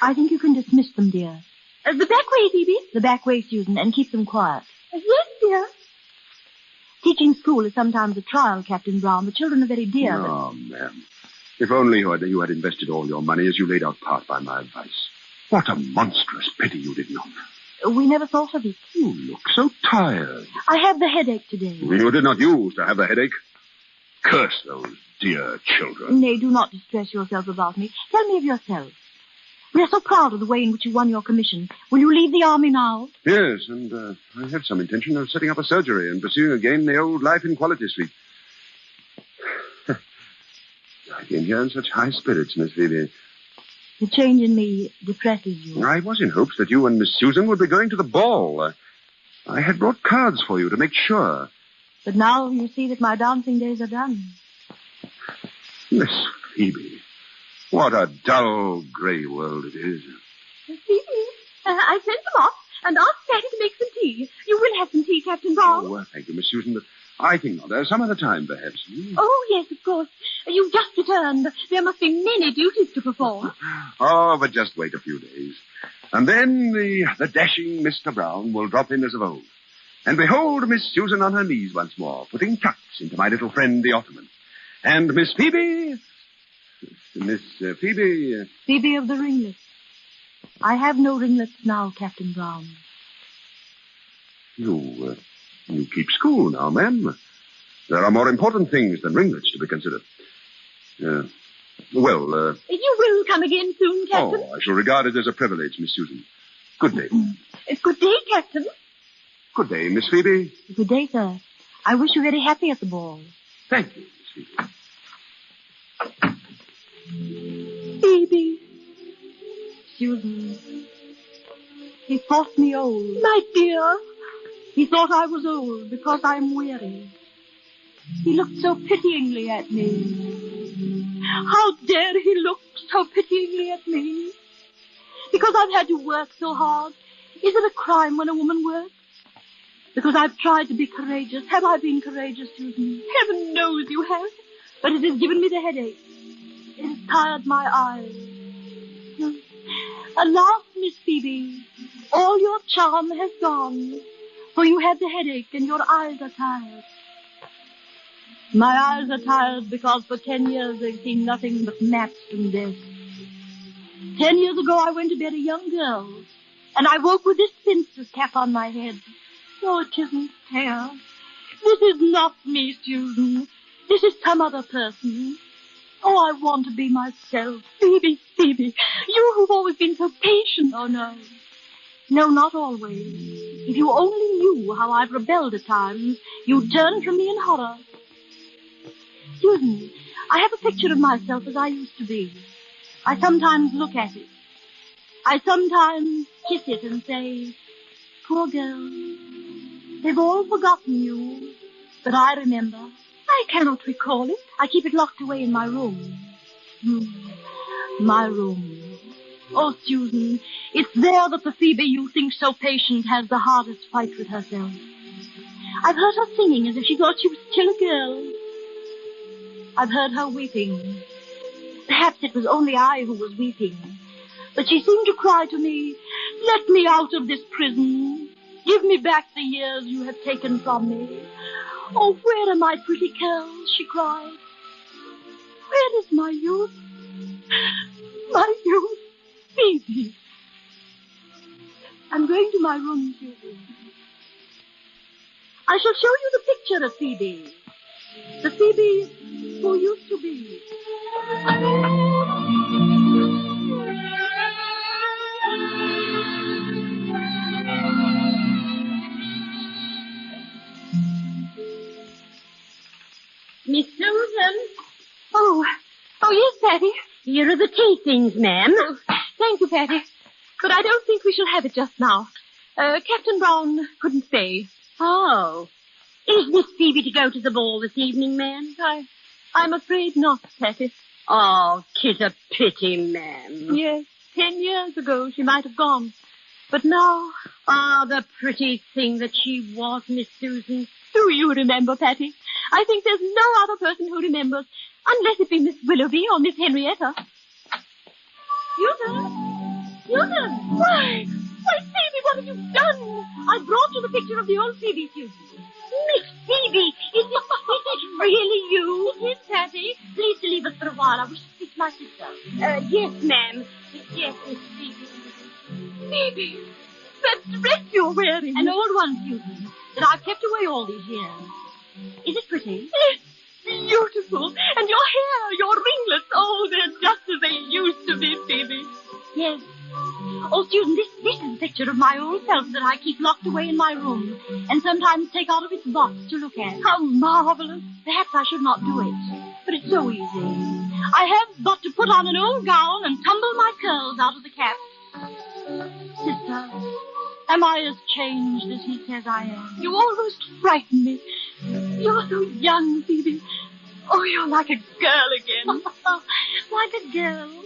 I think you can dismiss them, dear. The back way, Phoebe. The back way, Susan, and keep them quiet. Yes, dear. Teaching school is sometimes a trial, Captain Brown. The children are very dear. Oh, ma'am. If only you had invested all your money as you laid out part by my advice. What a monstrous pity you did not. We never thought of it. You look so tired. I have the headache today. You did not use to have the headache. Curse those dear children. Nay, do not distress yourself about me. Tell me of yourself. We are so proud of the way in which you won your commission. Will you leave the army now? Yes, and I have some intention of setting up a surgery and pursuing again the old life in Quality Street. I came here in such high spirits, Miss Phoebe. The change in me depresses you. I was in hopes that you and Miss Susan would be going to the ball. I had brought cards for you to make sure. But now you see that my dancing days are done. Miss Phoebe, what a dull, grey world it is. Phoebe, I sent them off and asked Patty to make some tea. You will have some tea, Captain Brown. Oh, thank you, Miss Susan, but I think not. There's some other time, perhaps. Oh, yes, of course. You've just returned. There must be many duties to perform. Oh, but just wait a few days. And then the dashing Mr. Brown will drop in as of old. And behold Miss Susan on her knees once more, putting tucks into my little friend, the Ottoman. And Miss Phoebe... Miss Phoebe... Phoebe of the ringlets. I have no ringlets now, Captain Brown. You keep school now, ma'am. There are more important things than ringlets to be considered. You will come again soon, Captain. Oh, I shall regard it as a privilege, Miss Susan. Good day. Good day, Captain. Good day, Miss Phoebe. Good day, sir. I wish you very happy at the ball. Thank you, Miss Phoebe. Phoebe. Susan. He thought me old. My dear. He thought I was old because I'm weary. He looked so pityingly at me. How dare he look so pityingly at me? Because I've had to work so hard. Is it a crime when a woman works? Because I've tried to be courageous. Have I been courageous, Susan? Heaven knows you have. But it has given me the headache. It has tired my eyes. Alas, Miss Phoebe, all your charm has gone. For you had the headache and your eyes are tired. My eyes are tired because for 10 years they've seen nothing but maps and death. 10 years ago I went to bed a young girl, and I woke with this spinster's cap on my head. Oh, it isn't fair. This is not me, Susan. This is some other person. Oh, I want to be myself. Phoebe, Phoebe, you who've always been so patient. Oh, no. No, not always. If you only knew how I've rebelled at times, you'd turn from me in horror. Susan, I have a picture of myself as I used to be. I sometimes look at it. I sometimes kiss it and say, poor girl, they've all forgotten you, but I remember. I cannot recall it. I keep it locked away in my room. My room. Oh, Susan, it's there that the Phoebe you think so patient has the hardest fight with herself. I've heard her singing as if she thought she was still a girl. I've heard her weeping. Perhaps it was only I who was weeping. But she seemed to cry to me, let me out of this prison. Give me back the years you have taken from me. Oh, where are my pretty curls, she cried. Where is my youth? My youth, Phoebe. I'm going to my room, Susan. I shall show you the picture of Phoebe. The Phoebe who used to be. Miss Susan? Oh, yes, Patty. Here are the tea things, ma'am. Oh, thank you, Patty. But I don't think we shall have it just now. Captain Brown couldn't stay. Oh. Is Miss Phoebe to go to the ball this evening, ma'am? I'm afraid not, Patty. Oh, 'tis a pity, ma'am. Yes, 10 years ago she might have gone. But now... Ah, the pretty thing that she was, Miss Susan. Do you remember, Patty? I think there's no other person who remembers, unless it be Miss Willoughby or Miss Henrietta. Susan! Why, Phoebe, what have you done? I brought you the picture of the old Phoebe, Susan. Miss Phoebe, is it really you? It is, Patty. Please to leave us for a while. I wish to speak to my sister. Yes, ma'am. Yes, Miss Phoebe. Phoebe, that dress you're wearing. An old one, Susan, that I've kept away all these years. Is it pretty? Yes, beautiful. And your hair, your ringlets, oh, they're just as they used to be, Phoebe. Yes. Oh, Susan, this is a picture of my old self that I keep locked away in my room and sometimes take out of its box to look at. How marvelous. Perhaps I should not do it, but it's so easy. I have but to put on an old gown and tumble my curls out of the cap. Sister, am I as changed as he says I am? You almost frighten me. You're so young, Phoebe. Oh, you're like a girl again. Like a girl?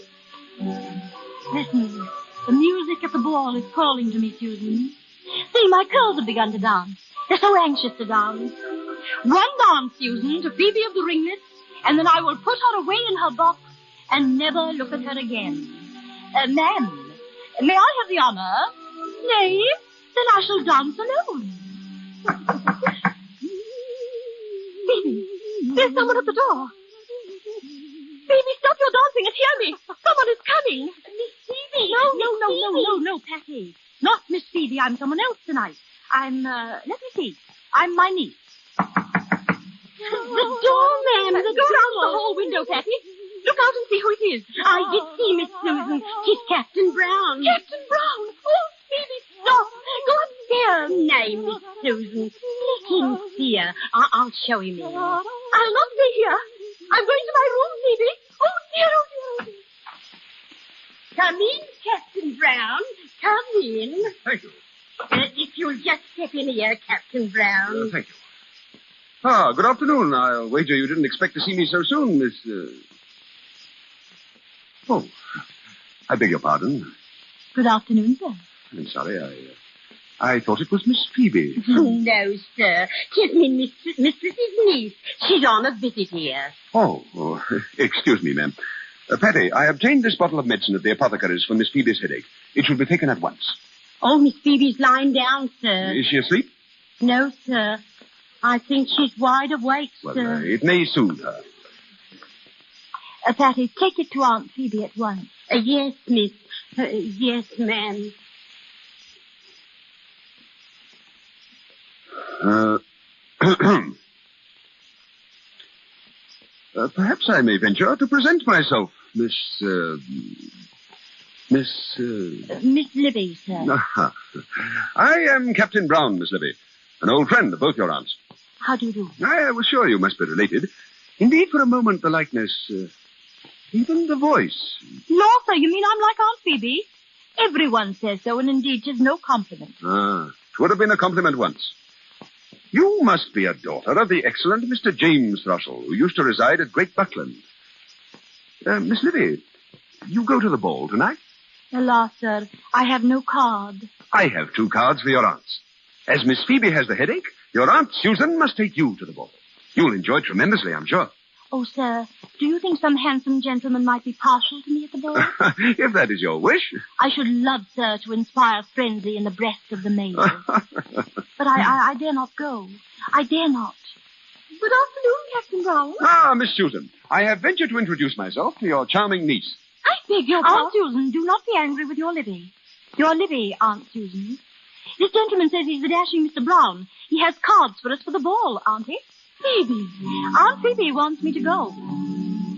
Listen, the music at the ball is calling to me, Susan. See, my curls have begun to dance. They're so anxious to dance. One dance, Susan, to Phoebe of the ringlets, and then I will put her away in her box and never look at her again. Ma'am, may I have the honor? Nay, then I shall dance alone. Phoebe, there's someone at the door. Phoebe, stop your dancing and hear me. Someone is coming. Miss Phoebe. No, Patty. Not Miss Phoebe. I'm someone else tonight. Let me see. I'm my niece. The door, ma'am. Go down to the hall window, Patty. Look out and see who it is. I did see Miss Susan. She's Captain Brown. Captain Brown. Oh, Phoebe, stop. Go upstairs. Nay, Miss Susan. Let him see her. I'll show him in. I'll not stay here. I'm going to my room, Phoebe. Oh, dear. Come in, Captain Brown. Come in. Thank you. If you'll just step in here, Captain Brown. Thank you. Ah, good afternoon. I'll wager you didn't expect to see me so soon, Miss... Oh, I beg your pardon. Good afternoon, sir. I'm sorry, I thought it was Miss Phoebe. No, sir. Gentleman, Mistress's niece. She's on a visit here. Oh, excuse me, ma'am. Patty, I obtained this bottle of medicine at the apothecary's for Miss Phoebe's headache. It should be taken at once. Oh, Miss Phoebe's lying down, sir. Is she asleep? No, sir. I think she's wide awake, Well, sir. it may soothe her. Patty, take it to Aunt Phoebe at once. Yes, miss. Yes, ma'am. Perhaps I may venture to present myself, Miss Libby, sir. I am Captain Brown, Miss Libby, an old friend of both your aunts. How do you do? I was sure you must be related. Indeed, for a moment, the likeness, even the voice. No, sir, you mean I'm like Aunt Phoebe? Everyone says so, and indeed 'tis no compliment. Ah, 'twould have been a compliment once. You must be a daughter of the excellent Mr. James Thrushell, who used to reside at Great Buckland. Miss Libby, you go to the ball tonight? Alas, sir, I have no card. I have 2 cards for your aunts. As Miss Phoebe has the headache, your Aunt Susan must take you to the ball. You'll enjoy it tremendously, I'm sure. Oh, sir, do you think some handsome gentleman might be partial to me at the ball? If that is your wish. I should love, sir, to inspire frenzy in the breast of the maid. But I dare not go. I dare not. Good afternoon, Captain Brown. Ah, Miss Susan, I have ventured to introduce myself to your charming niece. I beg your pardon. Aunt Susan, do not be angry with your Libby. Your Libby, Aunt Susan. This gentleman says he's the dashing Mr. Brown. He has cards for us for the ball, Auntie. Phoebe. Aunt Phoebe wants me to go.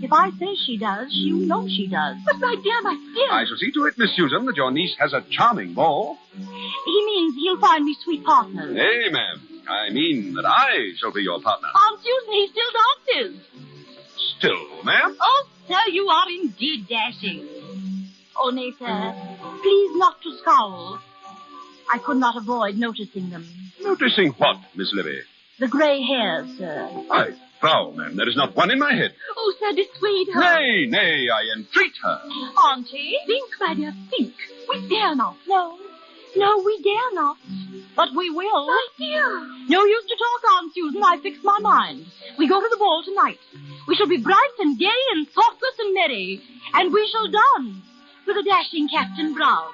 If I say she does, you know she does. But my dear. I shall see to it, Miss Susan, that your niece has a charming ball. He means he'll find me sweet partners. Nay, ma'am. I mean that I shall be your partner. Aunt Susan, he still dances. Still, ma'am? Oh, sir, you are indeed dashing. Only, sir, please not to scowl. I could not avoid noticing them. Noticing what, Miss Libby? The grey hairs, sir. I vow, ma'am, there is not one in my head. Oh, sir, dissuade her. Nay, I entreat her. Auntie? Think, my dear, think. We dare not. No, we dare not. But we will. My dear. No use to talk, Aunt Susan. I fixed my mind. We go to the ball tonight. We shall be bright and gay and thoughtless and merry. And we shall dance with the dashing Captain Brown.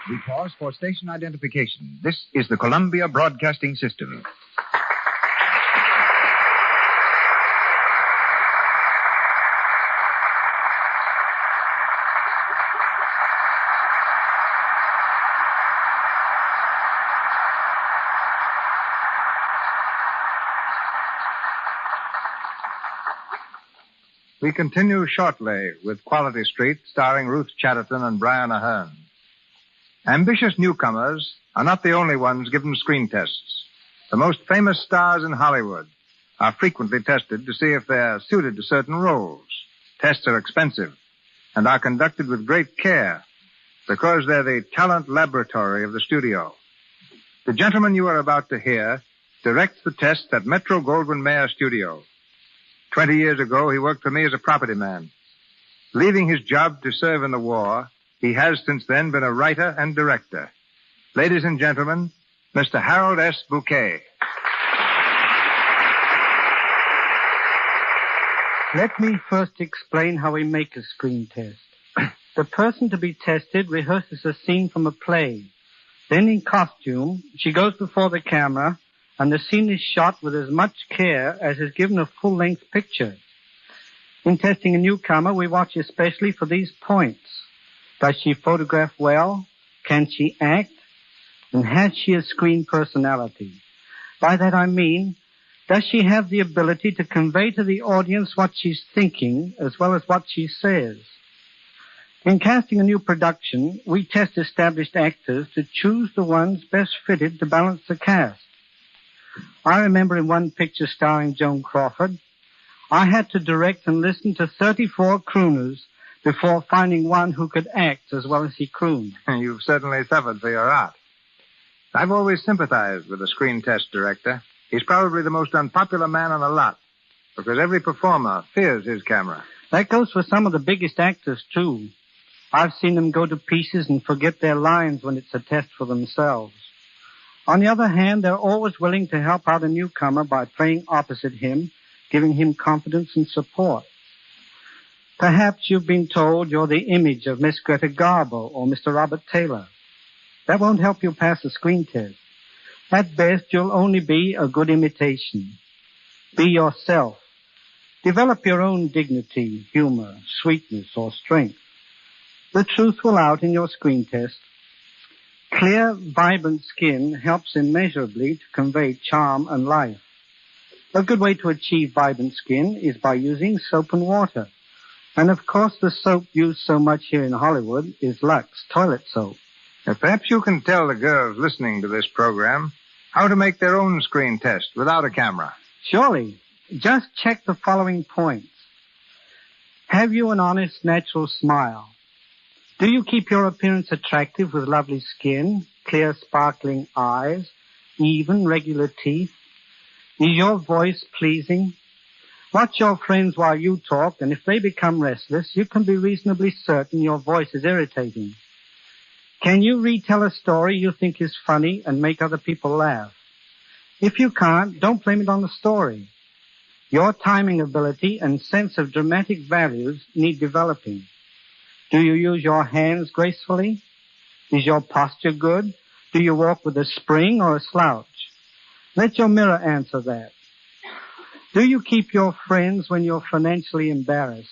We pause for station identification. This is the Columbia Broadcasting System. We continue shortly with Quality Street, starring Ruth Chatterton and Brian Ahern. Ambitious newcomers are not the only ones given screen tests. The most famous stars in Hollywood are frequently tested to see if they're suited to certain roles. Tests are expensive and are conducted with great care because they're the talent laboratory of the studio. The gentleman you are about to hear directs the tests at Metro-Goldwyn-Mayer Studio. 20 years ago, he worked for me as a property man. Leaving his job to serve in the war, he has since then been a writer and director. Ladies and gentlemen, Mr. Harold S. Bouquet. Let me first explain how we make a screen test. The person to be tested rehearses a scene from a play. Then in costume, she goes before the camera, and the scene is shot with as much care as is given a full-length picture. In testing a newcomer, we watch especially for these points. Does she photograph well? Can she act? And has she a screen personality? By that I mean, does she have the ability to convey to the audience what she's thinking as well as what she says? In casting a new production, we test established actors to choose the ones best fitted to balance the cast. I remember in one picture starring Joan Crawford, I had to direct and listen to 34 crooners before finding one who could act as well as he crooned. You've certainly suffered for your art. I've always sympathized with the screen test director. He's probably the most unpopular man on the lot, because every performer fears his camera. That goes for some of the biggest actors, too. I've seen them go to pieces and forget their lines when it's a test for themselves. On the other hand, they're always willing to help out a newcomer by playing opposite him, giving him confidence and support. Perhaps you've been told you're the image of Miss Greta Garbo or Mr. Robert Taylor. That won't help you pass the screen test. At best, you'll only be a good imitation. Be yourself. Develop your own dignity, humor, sweetness, or strength. The truth will out in your screen test. Clear, vibrant skin helps immeasurably to convey charm and life. A good way to achieve vibrant skin is by using soap and water. And of course, the soap used so much here in Hollywood is Lux toilet soap. Now, perhaps you can tell the girls listening to this program how to make their own screen test without a camera. Surely. Just check the following points. Have you an honest, natural smile? Do you keep your appearance attractive with lovely skin, clear, sparkling eyes, even, regular teeth? Is your voice pleasing? Watch your friends while you talk, and if they become restless, you can be reasonably certain your voice is irritating. Can you retell a story you think is funny and make other people laugh? If you can't, don't blame it on the story. Your timing ability and sense of dramatic values need developing. Do you use your hands gracefully? Is your posture good? Do you walk with a spring or a slouch? Let your mirror answer that. Do you keep your friends when you're financially embarrassed?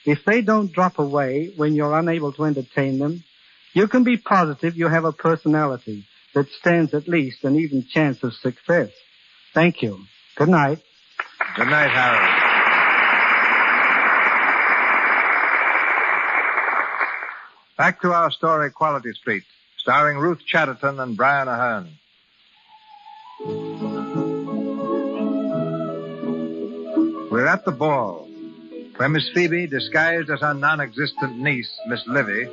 If they don't drop away when you're unable to entertain them, you can be positive you have a personality that stands at least an even chance of success. Thank you. Good night. Good night, Harold. Back to our story, Quality Street, starring Ruth Chatterton and Brian Ahern. We're at the ball, where Miss Phoebe, disguised as her non-existent niece, Miss Livy,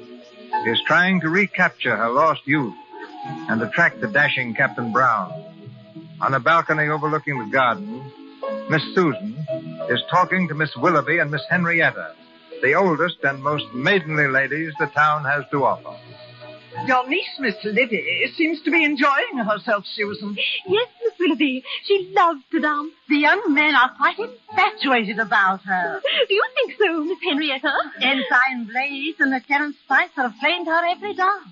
is trying to recapture her lost youth and attract the dashing Captain Brown. On a balcony overlooking the garden, Miss Susan is talking to Miss Willoughby and Miss Henrietta, the oldest and most maidenly ladies the town has to offer. Your niece, Miss Livy, seems to be enjoying herself, Susan. Yes, Miss Willoughby. She loves to dance. The young men are quite infatuated about her. Do you think so, Miss Henrietta? Ensign Blaze and Lieutenant Spicer have claimed her every dance,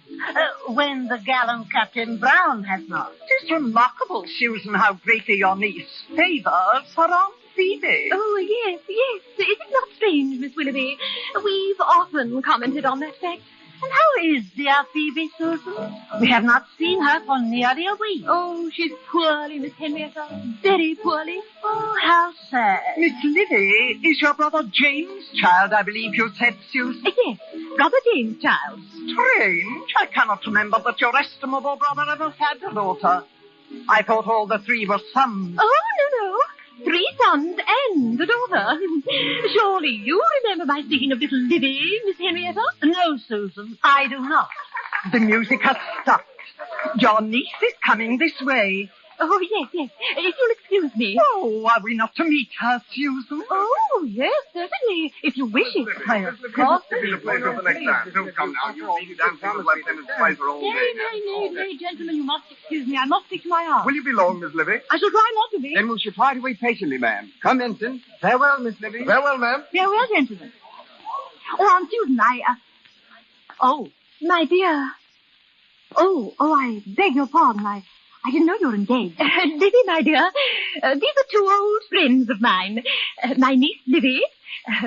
when the gallant Captain Brown has not. It is remarkable, Susan, how greatly your niece favors her Aunt Phoebe. Oh, yes, yes. Is it not strange, Miss Willoughby? We've often commented on that fact. And how is dear Phoebe, Susan? We have not seen her for nearly a week. Oh, she's poorly, Miss Henrietta. Very poorly. Oh, how sad. Miss Livy is your brother James' child, I believe you said, Susan. Yes, brother James' child. Strange. I cannot remember that your estimable brother ever had a daughter. I thought all the three were sons. Oh, no. 3 sons and a daughter. Surely you remember my speaking of little Livy, Miss Henrietta? No, Susan, I do not. The music has stopped. Your niece is coming this way. Oh, yes, yes. If you'll excuse me. Oh, are we not to meet her, Susan? Oh, yes, certainly. If you wish it. Why, of course. It's been a pleasure for the next time. Don't come now. You'll be dancing with Lieutenant Spicer all day. Nay, gentlemen, you must excuse me. I must stick to my art. Will you be long, Miss Livy? I shall try not to be. Then we shall try to wait patiently, ma'am. Come, Ensign. Farewell, Miss Livy. Farewell, ma'am. Farewell, gentlemen. Oh, Aunt Susan, Oh, my dear. Oh, I beg your pardon. I didn't know you were engaged. Livy, my dear, these are 2 old friends of mine. My niece, Livy,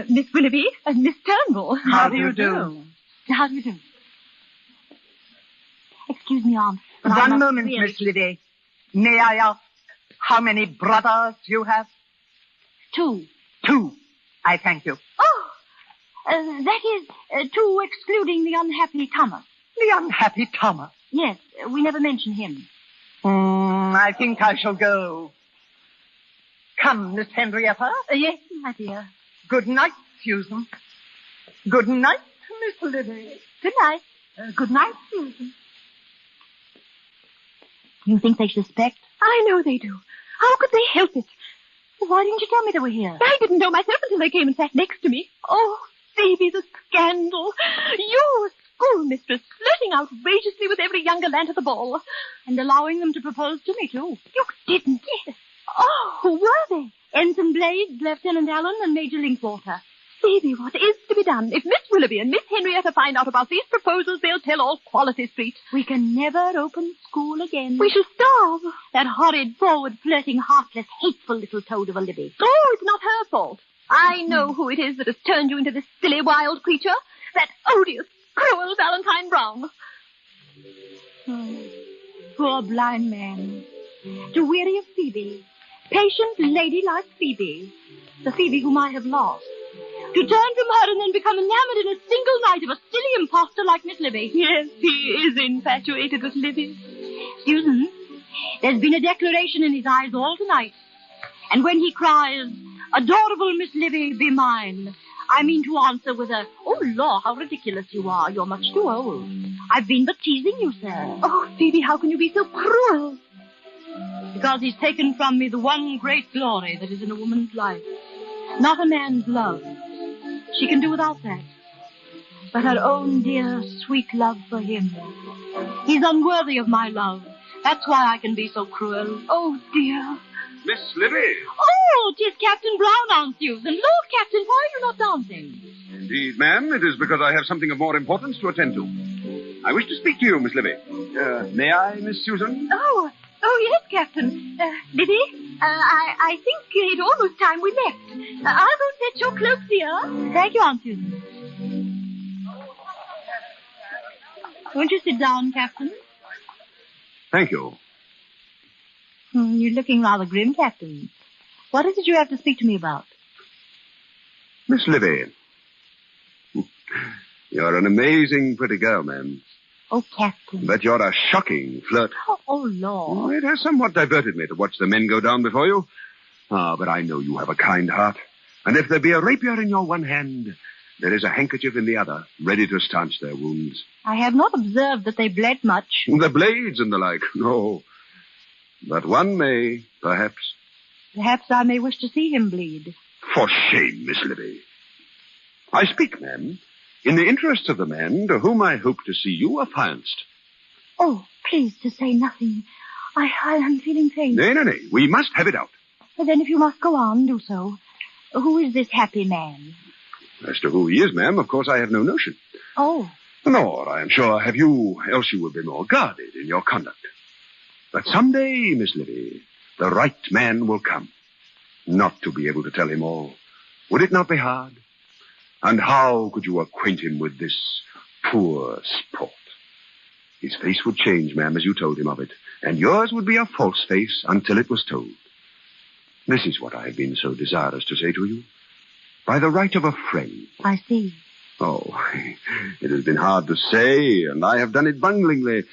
Miss Willoughby, and Miss Turnbull. How do you do? How do you do? Excuse me, Aunt. One moment, Miss Livy. May I ask how many brothers you have? 2. 2. I thank you. Oh, that is 2 excluding the unhappy Thomas. The unhappy Thomas? Yes, we never mention him. I think I shall go. Come, Miss Henrietta. Yes, my dear. Good night, Susan. Good night, Miss Lily. Good night. Good night, Susan. You think they suspect? I know they do. How could they help it? Why didn't you tell me they were here? I didn't know myself until they came and sat next to me. Oh, Phoebe, the scandal. You, a schoolmistress, flirting outrageously with every young gallant at the ball. And allowing them to propose to me, too. You didn't? Yes. Oh, who were they? Ensign Blades, Lieutenant Allen, and Major Linkwater. Phoebe, what is to be done? If Miss Willoughby and Miss Henrietta find out about these proposals, they'll tell all Quality Street. We can never open school again. We shall starve. That horrid, forward-flirting, heartless, hateful little toad of a Libby. Oh, it's not her fault. I know who it is that has turned you into this silly, wild creature. That odious, cruel Valentine Brown. Poor blind man. To weary of Phoebe. Patient, ladylike Phoebe. The Phoebe whom I have lost. To turn from her and then become enamored in a single night of a silly impostor like Miss Libby. Yes, he is infatuated with Libby. Susan, there's been a declaration in his eyes all tonight. And when he cries, "Adorable Miss Libby, be mine," I mean to answer with a, "Oh, law, how ridiculous you are. You're much too old. I've been but teasing you, sir." Oh, Phoebe, how can you be so cruel? Because he's taken from me the one great glory that is in a woman's life. Not a man's love. She can do without that. But her own dear, sweet love for him. He's unworthy of my love. That's why I can be so cruel. Oh, dear. Miss Libby. Oh, 'tis Captain Brown, Aunt Susan. Lord, Captain, why are you not dancing? Indeed, ma'am, it is because I have something of more importance to attend to. I wish to speak to you, Miss Libby. May I, Miss Susan? Oh, yes, Captain. Libby, I think it's almost time we left. I'll go fetch your cloak, dear. Thank you, Aunt Susan. Won't you sit down, Captain? Thank you. You're looking rather grim, Captain. What is it you have to speak to me about? Miss Libby. You're an amazing pretty girl, ma'am. Oh, Captain. But you're a shocking flirt. Oh, Lord. It has somewhat diverted me to watch the men go down before you. But I know you have a kind heart. And if there be a rapier in your one hand, there is a handkerchief in the other, ready to stanch their wounds. I have not observed that they bled much. The blades and the like, no. But one may, perhaps. Perhaps I may wish to see him bleed. For shame, Miss Libby. I speak, ma'am, in the interests of the man to whom I hope to see you affianced. Oh, please to say nothing. I am feeling faint. Nay. We must have it out. Well, then if you must go on, do so. Who is this happy man? As to who he is, ma'am, of course I have no notion. Oh. Nor, I am sure, have you, else you would be more guarded in your conduct. But someday, Miss Libby, the right man will come. Not to be able to tell him all. Would it not be hard? And how could you acquaint him with this poor sport? His face would change, ma'am, as you told him of it, and yours would be a false face until it was told. This is what I have been so desirous to say to you. By the right of a friend. I see. Oh, it has been hard to say, and I have done it bunglingly.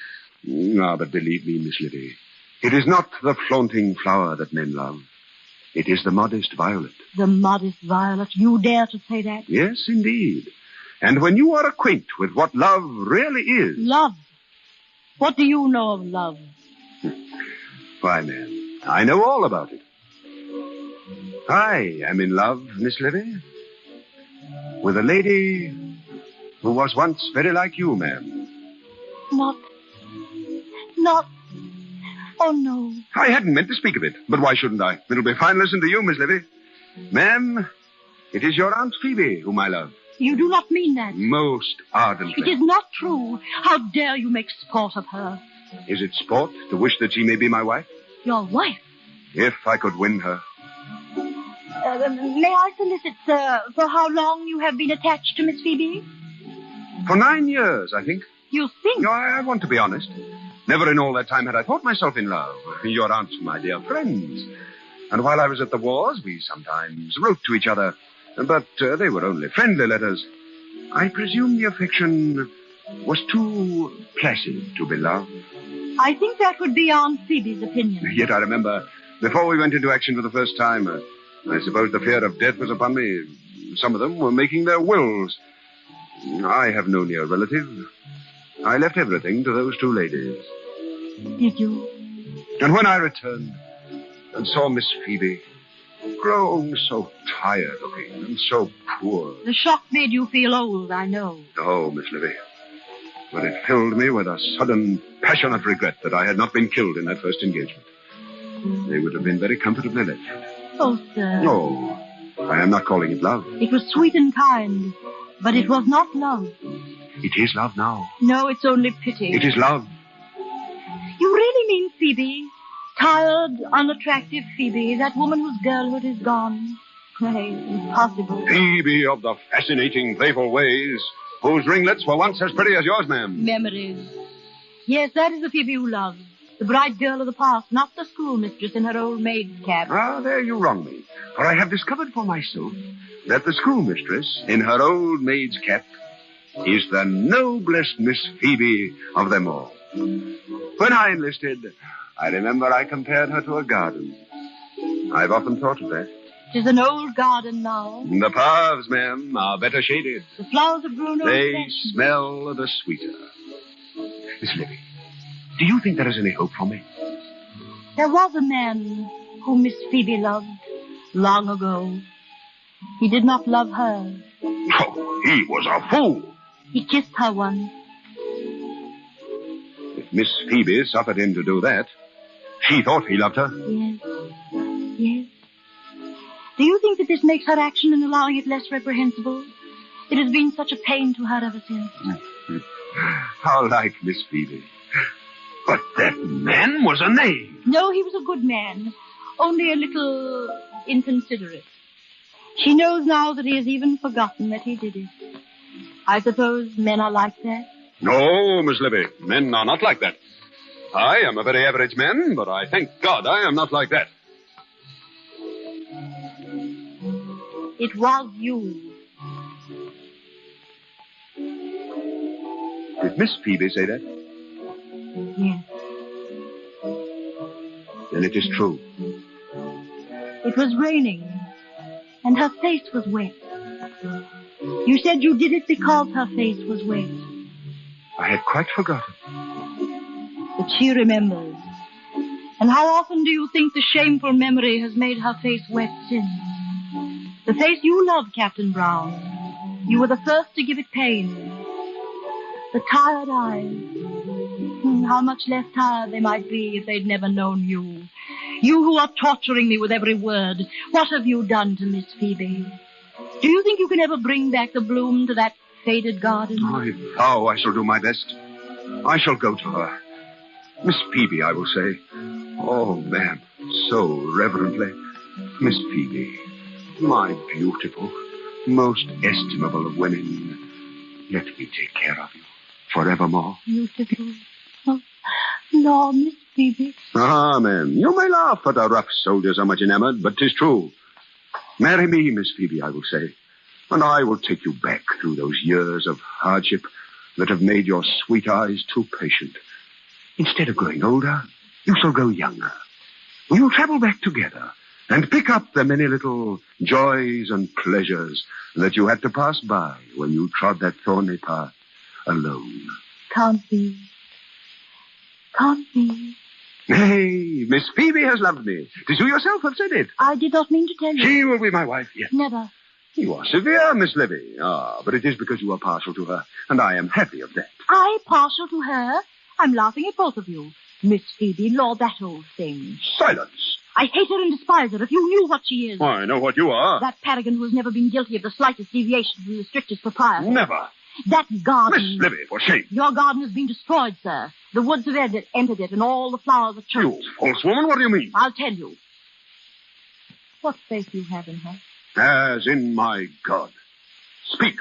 But believe me, Miss Libby, it is not the flaunting flower that men love. It is the modest violet. The modest violet? You dare to say that? Yes, indeed. And when you are acquainted with what love really is... Love? What do you know of love? Why, ma'am, I know all about it. I am in love, Miss Libby, with a lady who was once very like you, ma'am. Not... Oh, no. I hadn't meant to speak of it, but why shouldn't I? It'll be fine listen to you, Miss Libby. Ma'am, it is your Aunt Phoebe whom I love. You do not mean that. Most ardently. It is not true. How dare you make sport of her? Is it sport to wish that she may be my wife? Your wife? If I could win her. May I solicit, sir, for how long you have been attached to Miss Phoebe? For 9 years, I think. You think? No, I want to be honest. Never in all that time had I thought myself in love. Your aunts were my dear friends. And while I was at the wars, we sometimes wrote to each other. But they were only friendly letters. I presume the affection was too placid to be love. I think that would be Aunt Phoebe's opinion. Yet I remember, before we went into action for the first time, I suppose the fear of death was upon me. Some of them were making their wills. I have no near relative. I left everything to those two ladies. Did you? And when I returned and saw Miss Phoebe grown so tired-looking and so poor... The shock made you feel old, I know. Oh, Miss Livy. But it filled me with a sudden, passionate regret that I had not been killed in that first engagement. They would have been very comfortably left. Oh, sir. No, I am not calling it love. It was sweet and kind, but it was not love. It is love now. No, it's only pity. It is love. You really mean Phoebe? Tired, unattractive Phoebe, that woman whose girlhood is gone? Nay, impossible. Phoebe of the fascinating, playful ways, whose ringlets were once as pretty as yours, ma'am. Memories. Yes, that is the Phoebe you love. The bright girl of the past, not the schoolmistress in her old maid's cap. Ah, there you wrong me. For I have discovered for myself that the schoolmistress in her old maid's cap is the noblest Miss Phoebe of them all. When I enlisted, I remember I compared her to a garden. I've often thought of that. It is an old garden now. The paths, ma'am, are better shaded. The flowers have grown old. They smell the sweeter. Miss Livy, do you think there is any hope for me? There was a man whom Miss Phoebe loved long ago. He did not love her. Oh, he was a fool. He kissed her once. If Miss Phoebe suffered him to do that, she thought he loved her. Yes. Yes. Do you think that this makes her action in allowing it less reprehensible? It has been such a pain to her ever since. How like Miss Phoebe. But that man was a knave. No, he was a good man. Only a little inconsiderate. She knows now that he has even forgotten that he did it. I suppose men are like that. No, Miss Livy, men are not like that. I am a very average man, but I thank God I am not like that. It was you. Did Miss Phoebe say that? Yes. Then it is true. It was raining, and her face was wet. You said you did it because her face was wet. I had quite forgotten. But she remembers. And how often do you think the shameful memory has made her face wet since? The face you loved, Captain Brown. You were the first to give it pain. The tired eyes. How much less tired they might be if they'd never known you. You who are torturing me with every word. What have you done to Miss Phoebe? Do you think you can ever bring back the bloom to that faded garden? I vow I shall do my best. I shall go to her. Miss Phoebe, I will say. Oh, ma'am, so reverently. Miss Phoebe, my beautiful, most estimable of women, let me take care of you forevermore. Beautiful. Oh, no, Miss Phoebe. Ah, ma'am, you may laugh at a rough soldier so much enamored, but 'tis true. Marry me, Miss Phoebe, I will say, and I will take you back through those years of hardship that have made your sweet eyes too patient. Instead of growing older, you shall grow younger. We will travel back together and pick up the many little joys and pleasures that you had to pass by when you trod that thorny path alone. Can't be. Can't be. Nay, Miss Phoebe has loved me. 'Tis you yourself have said it. I did not mean to tell you. She will be my wife, yes. Never. You are severe, Miss Livy. Ah, but it is because you are partial to her, and I am happy of that. I partial to her? I'm laughing at both of you. Miss Phoebe, Lord, that old thing. Silence. I hate her and despise her. If you knew what she is. I know what you are. That paragon who has never been guilty of the slightest deviation from the strictest propriety. Never. That garden. Miss Livy, for shame. Your garden has been destroyed, sir. The woods have entered it, and all the flowers are choked. You false woman, what do you mean? I'll tell you. What faith you have in her? As in my God. Speak.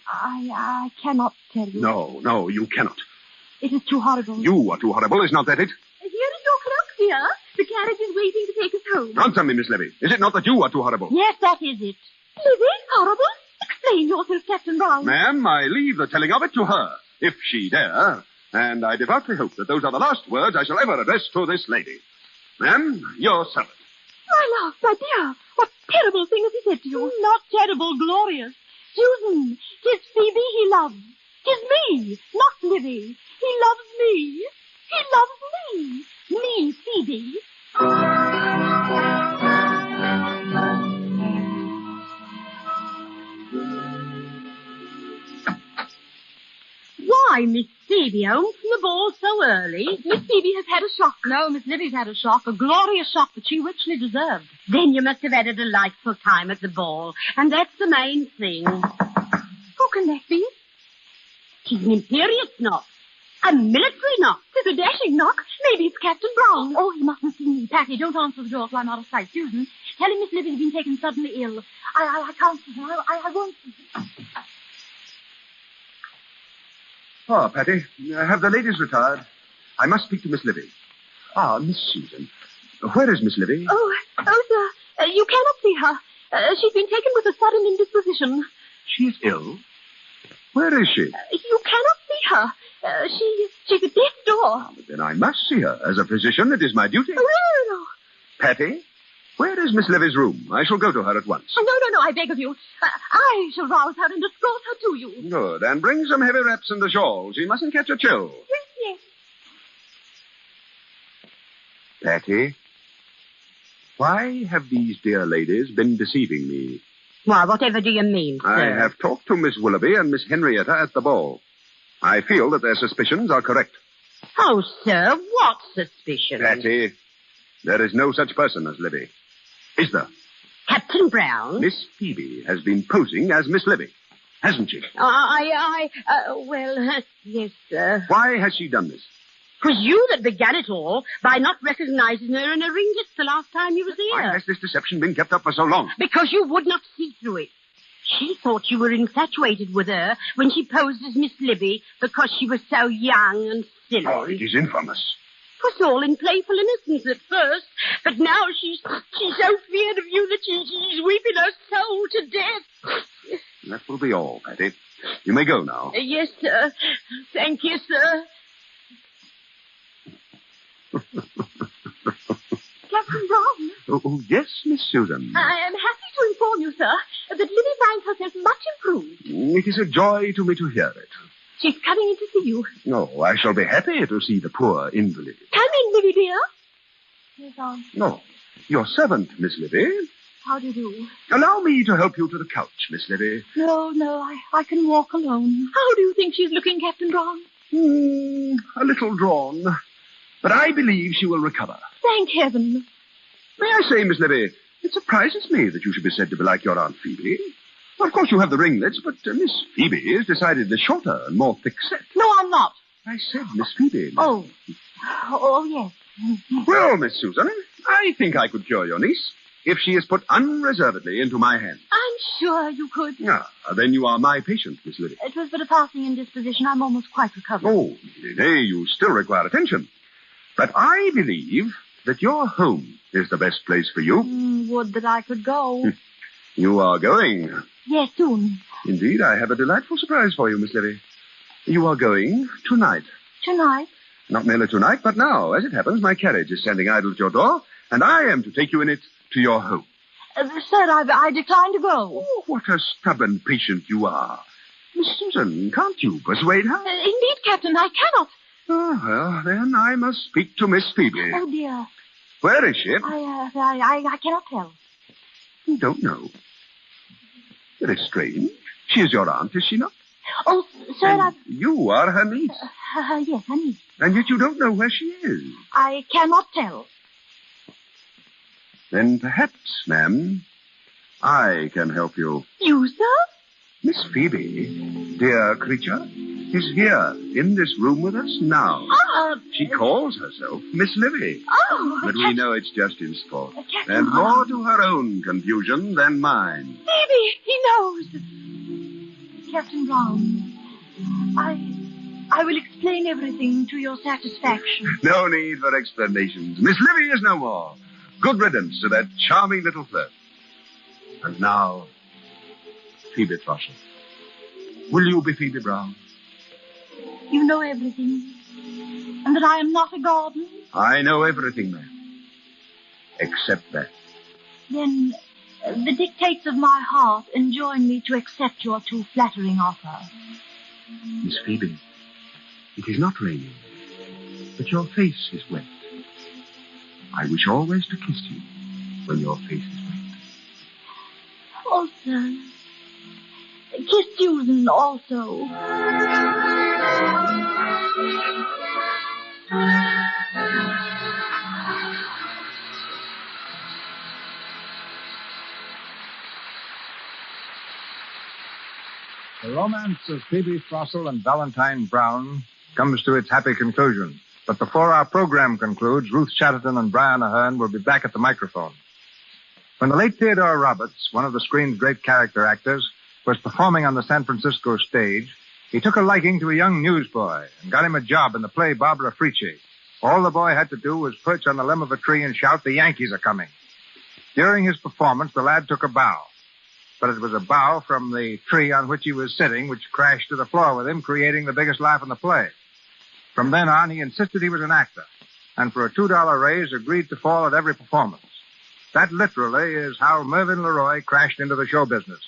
I cannot tell you. No, you cannot. It is too horrible. You are too horrible, is not that it? Here is your cloak, dear. The carriage is waiting to take us home. Answer me, Miss Livy. Is it not that you are too horrible? Yes, that is it. Livy? Horrible? Explain yourself, Captain Brown. Ma'am, I leave the telling of it to her, if she dare. And I devoutly hope that those are the last words I shall ever address to this lady. Ma'am, your servant. My love, my dear, what terrible thing has he said to you? Not terrible, glorious. Susan, 'tis Phoebe he loves. 'Tis me, not Livy. He loves me. He loves me. Me, Phoebe. Why, Miss Phoebe, home from the ball so early? Miss Phoebe has had a shock. No, Miss Livy's had a shock, a glorious shock that she richly deserved. Then you must have had a delightful time at the ball, and that's the main thing. Who can that be? She's an imperious knock. A military knock. There's a dashing knock. Maybe it's Captain Brown. Oh, he mustn't see me. Patty, don't answer the door till I'm out of sight. Susan, tell him Miss Livy's been taken suddenly ill. I can't see her. I won't see her. Ah, Patty, have the ladies retired? I must speak to Miss Livy. Ah, Miss Susan. Where is Miss Livy? Oh, sir, you cannot see her. She's been taken with a sudden indisposition. She is ill? Where is she? You cannot see her. She's at death's door. But then I must see her. As a physician, it is my duty. No. Patty, where is Miss Livy's room? I shall go to her at once. No, I beg of you. I shall rouse her and escort her to you. Good. And bring some heavy wraps and a shawl. She mustn't catch a chill. Yes. Patty, why have these dear ladies been deceiving me? Why, whatever do you mean, sir? I have talked to Miss Willoughby and Miss Henrietta at the ball. I feel that their suspicions are correct. Oh, sir, what suspicion? Patty, there is no such person as Livy. Is there? Captain Brown? Miss Phoebe has been posing as Miss Livy, hasn't she? Yes, sir. Why has she done this? 'Twas you that began it all by not recognizing her in a ring just the last time you was here. Why has this deception been kept up for so long? Because you would not see through it. She thought you were infatuated with her when she posed as Miss Livy because she was so young and silly. Oh, it is infamous. It was all in playful innocence at first, but now she's so feared of you that she's weeping her soul to death. That will be all, Patty. You may go now. Yes, sir. Thank you, sir. Captain Brown. Oh, yes, Miss Susan. I am happy to inform you, sir, that Livy finds herself much improved. It is a joy to me to hear it. She's coming in to see you. No, I shall be happy to see the poor invalid. Come in, Livy, dear. Yes, Aunt. No, your servant, Miss Livy. How do you do? Allow me to help you to the couch, Miss Livy. No, I can walk alone. How do you think she's looking, Captain Brown? A little drawn. But I believe she will recover. Thank heaven. May I say, Miss Livy, it surprises me that you should be said to be like your Aunt Phoebe. Well, of course, you have the ringlets, but Miss Phoebe is decidedly shorter and more thick-set. No, I'm not. I said Miss Phoebe. Oh, yes. Well, Miss Susan, I think I could cure your niece if she is put unreservedly into my hands. I'm sure you could. Ah, then you are my patient, Miss Livy. It was but a passing indisposition. I'm almost quite recovered. Oh, nay, you still require attention. But I believe that your home is the best place for you. Would that I could go. You are going. Yes, soon. Indeed, I have a delightful surprise for you, Miss Livy. You are going tonight. Tonight? Not merely tonight, but now. As it happens, my carriage is standing idle at your door, and I am to take you in it to your home. Sir, I decline to go. Oh, what a stubborn patient you are. Miss Susan, can't you persuade her? Indeed, Captain, I cannot. Oh, well, then I must speak to Miss Phoebe. Oh, dear. Where is she? I cannot tell. You don't know. Very strange. She is your aunt, is she not? Oh, sir, You are her niece. Yes, her niece. And yet you don't know where she is. I cannot tell. Then perhaps, ma'am, I can help you. You, sir? Miss Phoebe, dear creature, is here in this room with us now. She calls herself Miss Livy. But we know it's just in sport. And more to her own confusion than mine. Phoebe, he knows. Captain Brown, I will explain everything to your satisfaction. No need for explanations. Miss Livy is no more. Good riddance to that charming little flirt. And now, Phoebe Trottle. Will you be Phoebe Brown? You know everything. And that I am not a garden? I know everything, ma'am. Except that. Then the dictates of my heart enjoin me to accept your too flattering offer. Miss Phoebe, it is not raining, but your face is wet. I wish always to kiss you when your face is wet. Also, kiss Susan also. The romance of Phoebe Frossel and Valentine Brown comes to its happy conclusion. But before our program concludes, Ruth Chatterton and Brian Ahern will be back at the microphone. When the late Theodore Roberts, one of the screen's great character actors, was performing on the San Francisco stage, he took a liking to a young newsboy and got him a job in the play Barbara Frietchie. All the boy had to do was perch on the limb of a tree and shout, "The Yankees are coming." During his performance, the lad took a bow. But it was a bow from the tree on which he was sitting, which crashed to the floor with him, creating the biggest laugh in the play. From then on, he insisted he was an actor, and for a $2 raise, agreed to fall at every performance. That literally is how Mervyn LeRoy crashed into the show business.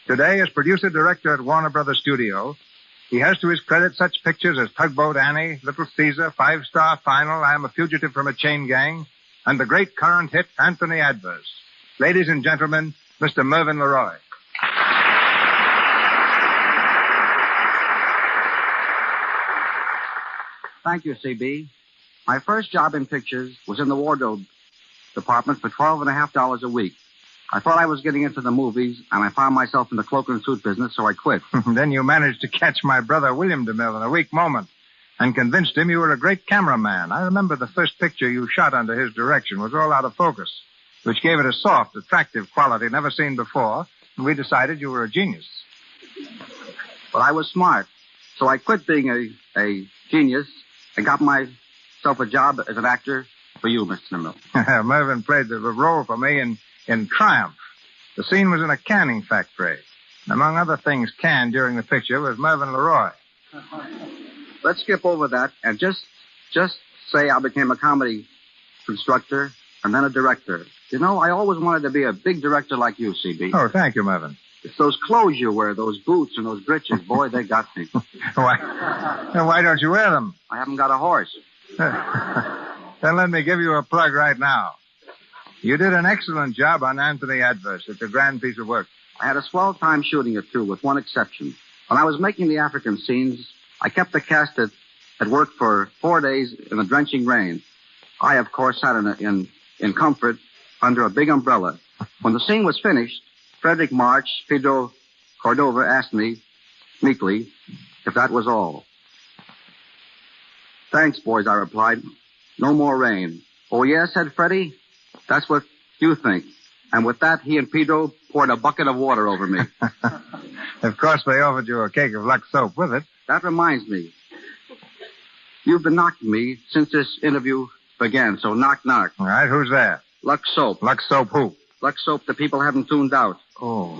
Today, as producer-director at Warner Brothers Studio, he has to his credit such pictures as Tugboat Annie, Little Caesar, Five-Star Final, I Am a Fugitive from a Chain Gang, and the great current hit, Anthony Adverse. Ladies and gentlemen, Mr. Mervyn LeRoy. Thank you, C.B. My first job in pictures was in the wardrobe department for $12.50 a week. I thought I was getting into the movies, and I found myself in the cloak and suit business, so I quit. Then you managed to catch my brother William DeMille in a weak moment and convinced him you were a great cameraman. I remember the first picture you shot under his direction was all out of focus, which gave it a soft, attractive quality never seen before, and we decided you were a genius. But I was smart, so I quit being a genius and got myself a job as an actor for you, Mr. DeMille. Mervyn played the role for me in Triumph. The scene was in a canning factory. And among other things canned during the picture was Mervyn LeRoy. Let's skip over that and just say I became a comedy constructor and then a director. You know, I always wanted to be a big director like you, C.B. Oh, thank you, Mervyn. It's those clothes you wear, those boots and those breeches. Boy, they got me. Why don't you wear them? I haven't got a horse. Then let me give you a plug right now. You did an excellent job on Anthony Adverse. It's a grand piece of work. I had a swell time shooting it, too, with one exception. When I was making the African scenes, I kept the cast at work for 4 days in the drenching rain. I, of course, sat in comfort under a big umbrella. When the scene was finished, Frederick March, Pedro Cordova asked me, meekly, if that was all. Thanks, boys, I replied. No more rain. Oh, yes, said Freddie. That's what you think. And with that, he and Pedro poured a bucket of water over me. Of course, they offered you a cake of Lux soap with it. That reminds me. You've been knocking me since this interview began, so knock, knock. All right, who's there? Lux soap. Lux soap who? Lux soap the people haven't tuned out. Oh.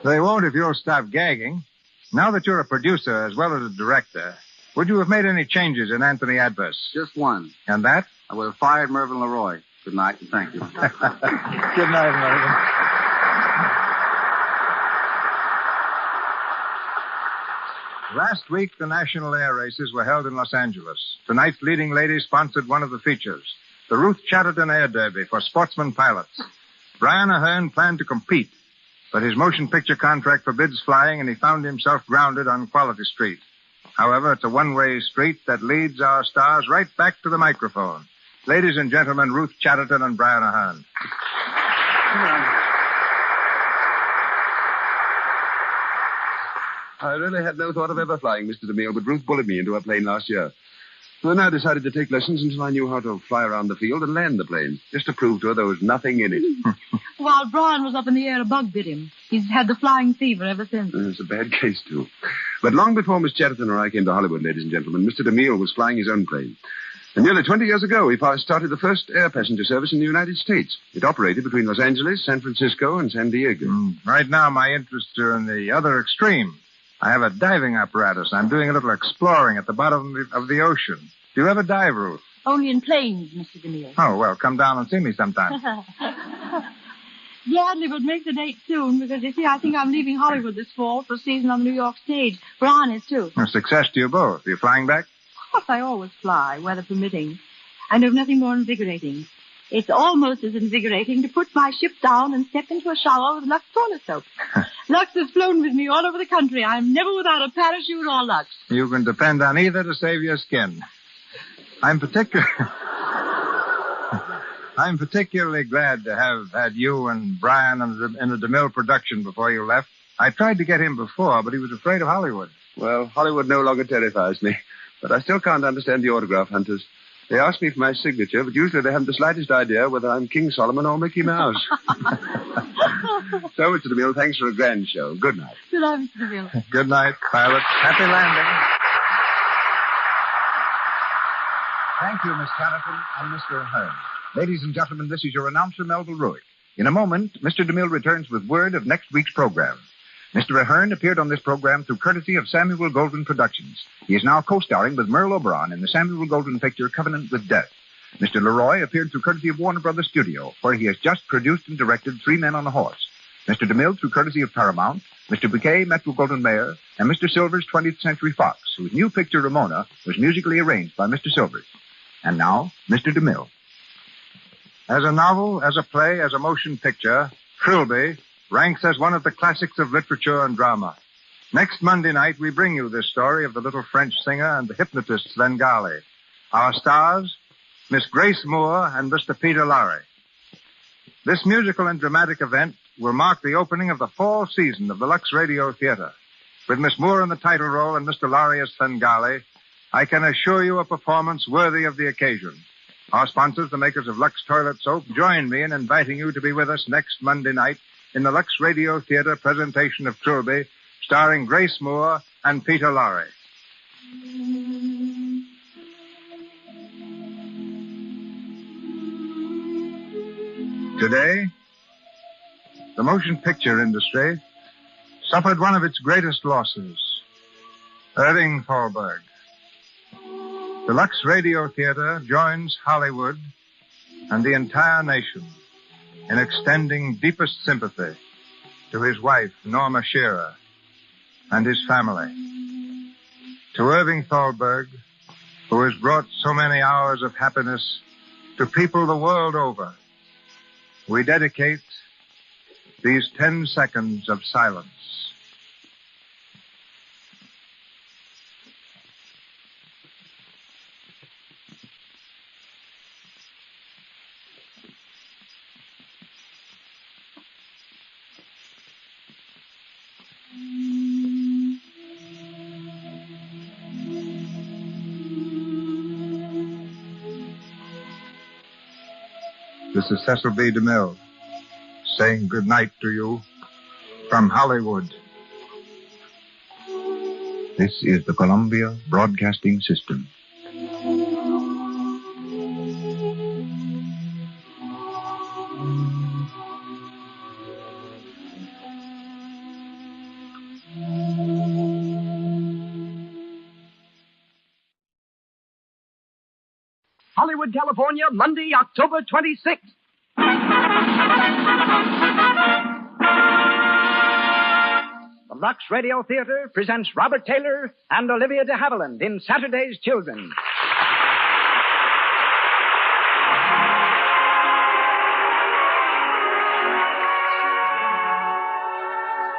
They won't if you'll stop gagging. Now that you're a producer as well as a director, would you have made any changes in Anthony Adverse? Just one. And that? I would have fired Mervyn LeRoy. Good night, and thank you. Good night, Mervyn. Last week, the National Air Races were held in Los Angeles. Tonight's leading lady sponsored one of the features, the Ruth Chatterton Air Derby for sportsman pilots. Brian Ahern planned to compete, but his motion picture contract forbids flying, and he found himself grounded on Quality Street. However, it's a one-way street that leads our stars right back to the microphone. Ladies and gentlemen, Ruth Chatterton and Brian Ahern. I really had no thought of ever flying, Mr. DeMille, but Ruth bullied me into a plane last year. And I decided to take lessons until I knew how to fly around the field and land the plane, just to prove to her there was nothing in it. While Brian was up in the air, a bug bit him. He's had the flying fever ever since. It's a bad case, too. But long before Miss Chatterton or I came to Hollywood, ladies and gentlemen, Mr. DeMille was flying his own plane. And nearly 20 years ago, he started the first air passenger service in the United States. It operated between Los Angeles, San Francisco, and San Diego. Right now, my interests are in the other extreme. I have a diving apparatus. I'm doing a little exploring at the bottom of the ocean. Do you ever dive, Ruth? Only in planes, Mr. DeMille. Oh, well, come down and see me sometime. Gladly would make the date soon, because, you see, I think I'm leaving Hollywood this fall for a season on the New York stage. Ron is, too. Well, success to you both. Are you flying back? Of course, I always fly, weather permitting. I know nothing more invigorating. It's almost as invigorating to put my ship down and step into a shower with Lux toilet soap. Lux has flown with me all over the country. I'm never without a parachute or Lux. You can depend on either to save your skin. I'm particularly glad to have had you and Brian in a DeMille production before you left. I tried to get him before, but he was afraid of Hollywood. Well, Hollywood no longer terrifies me, but I still can't understand the autograph hunters. They ask me for my signature, but usually they haven't the slightest idea whether I'm King Solomon or Mickey Mouse. So, Mr. DeMille, thanks for a grand show. Good night. Good night, Mr. DeMille. Good night, pilot. Happy landing. Thank you, Miss Chatterton and Mr. Ahern. Ladies and gentlemen, this is your announcer, Melville Ruick. In a moment, Mr. DeMille returns with word of next week's program. Mr. Ahern appeared on this program through courtesy of Samuel Goldwyn Productions. He is now co-starring with Merle Oberon in the Samuel Goldwyn picture Covenant with Death. Mr. Leroy appeared through courtesy of Warner Brothers Studio, where he has just produced and directed Three Men on a Horse. Mr. DeMille through courtesy of Paramount, Mr. Bouquet, Metro-Goldwyn-Mayer, and Mr. Silvers, 20th Century Fox, whose new picture Ramona was musically arranged by Mr. Silvers. And now, Mr. DeMille. As a novel, as a play, as a motion picture, Trilby ranks as one of the classics of literature and drama. Next Monday night, we bring you this story of the little French singer and the hypnotist Svengali. Our stars, Miss Grace Moore and Mr. Peter Lorre. This musical and dramatic event will mark the opening of the fall season of the Lux Radio Theater. With Miss Moore in the title role and Mr. Lorre as Svengali, I can assure you a performance worthy of the occasion. Our sponsors, the makers of Lux Toilet Soap, join me in inviting you to be with us next Monday night in the Lux Radio Theater presentation of Trilby, starring Grace Moore and Peter Lorre. Today, the motion picture industry suffered one of its greatest losses. Irving Thalberg. The Lux Radio Theater joins Hollywood and the entire nation in extending deepest sympathy to his wife, Norma Shearer, and his family. To Irving Thalberg, who has brought so many hours of happiness to people the world over, we dedicate these 10 seconds of silence. This is Cecil B. DeMille saying good night to you from Hollywood. This is the Columbia Broadcasting System. Hollywood, California, Monday, October 26th. The Lux Radio Theater presents Robert Taylor and Olivia de Havilland in Saturday's Children.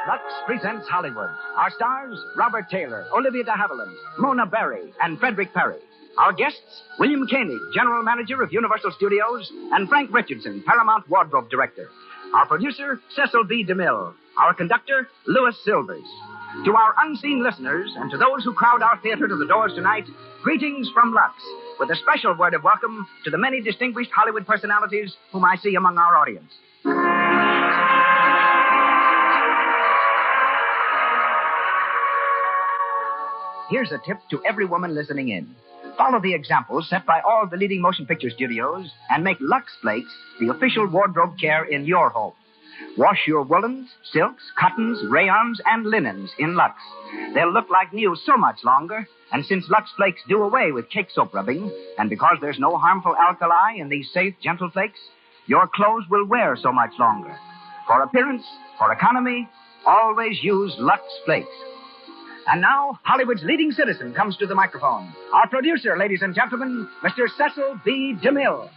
Lux presents Hollywood. Our stars, Robert Taylor, Olivia de Havilland, Mona Berry, and Frederick Perry. Our guests, William Koenig, General Manager of Universal Studios, and Frank Richardson, Paramount Wardrobe Director. Our producer, Cecil B. DeMille. Our conductor, Louis Silvers. To our unseen listeners and to those who crowd our theater to the doors tonight, greetings from Lux, with a special word of welcome to the many distinguished Hollywood personalities whom I see among our audience. Here's a tip to every woman listening in. Follow the examples set by all the leading motion picture studios and make Lux Flakes the official wardrobe care in your home. Wash your woolens, silks, cottons, rayons, and linens in Lux. They'll look like new so much longer. And since Lux Flakes do away with cake soap rubbing, and because there's no harmful alkali in these safe, gentle flakes, your clothes will wear so much longer. For appearance, for economy, always use Lux Flakes. And now, Hollywood's leading citizen comes to the microphone. Our producer, ladies and gentlemen, Mr. Cecil B. DeMille.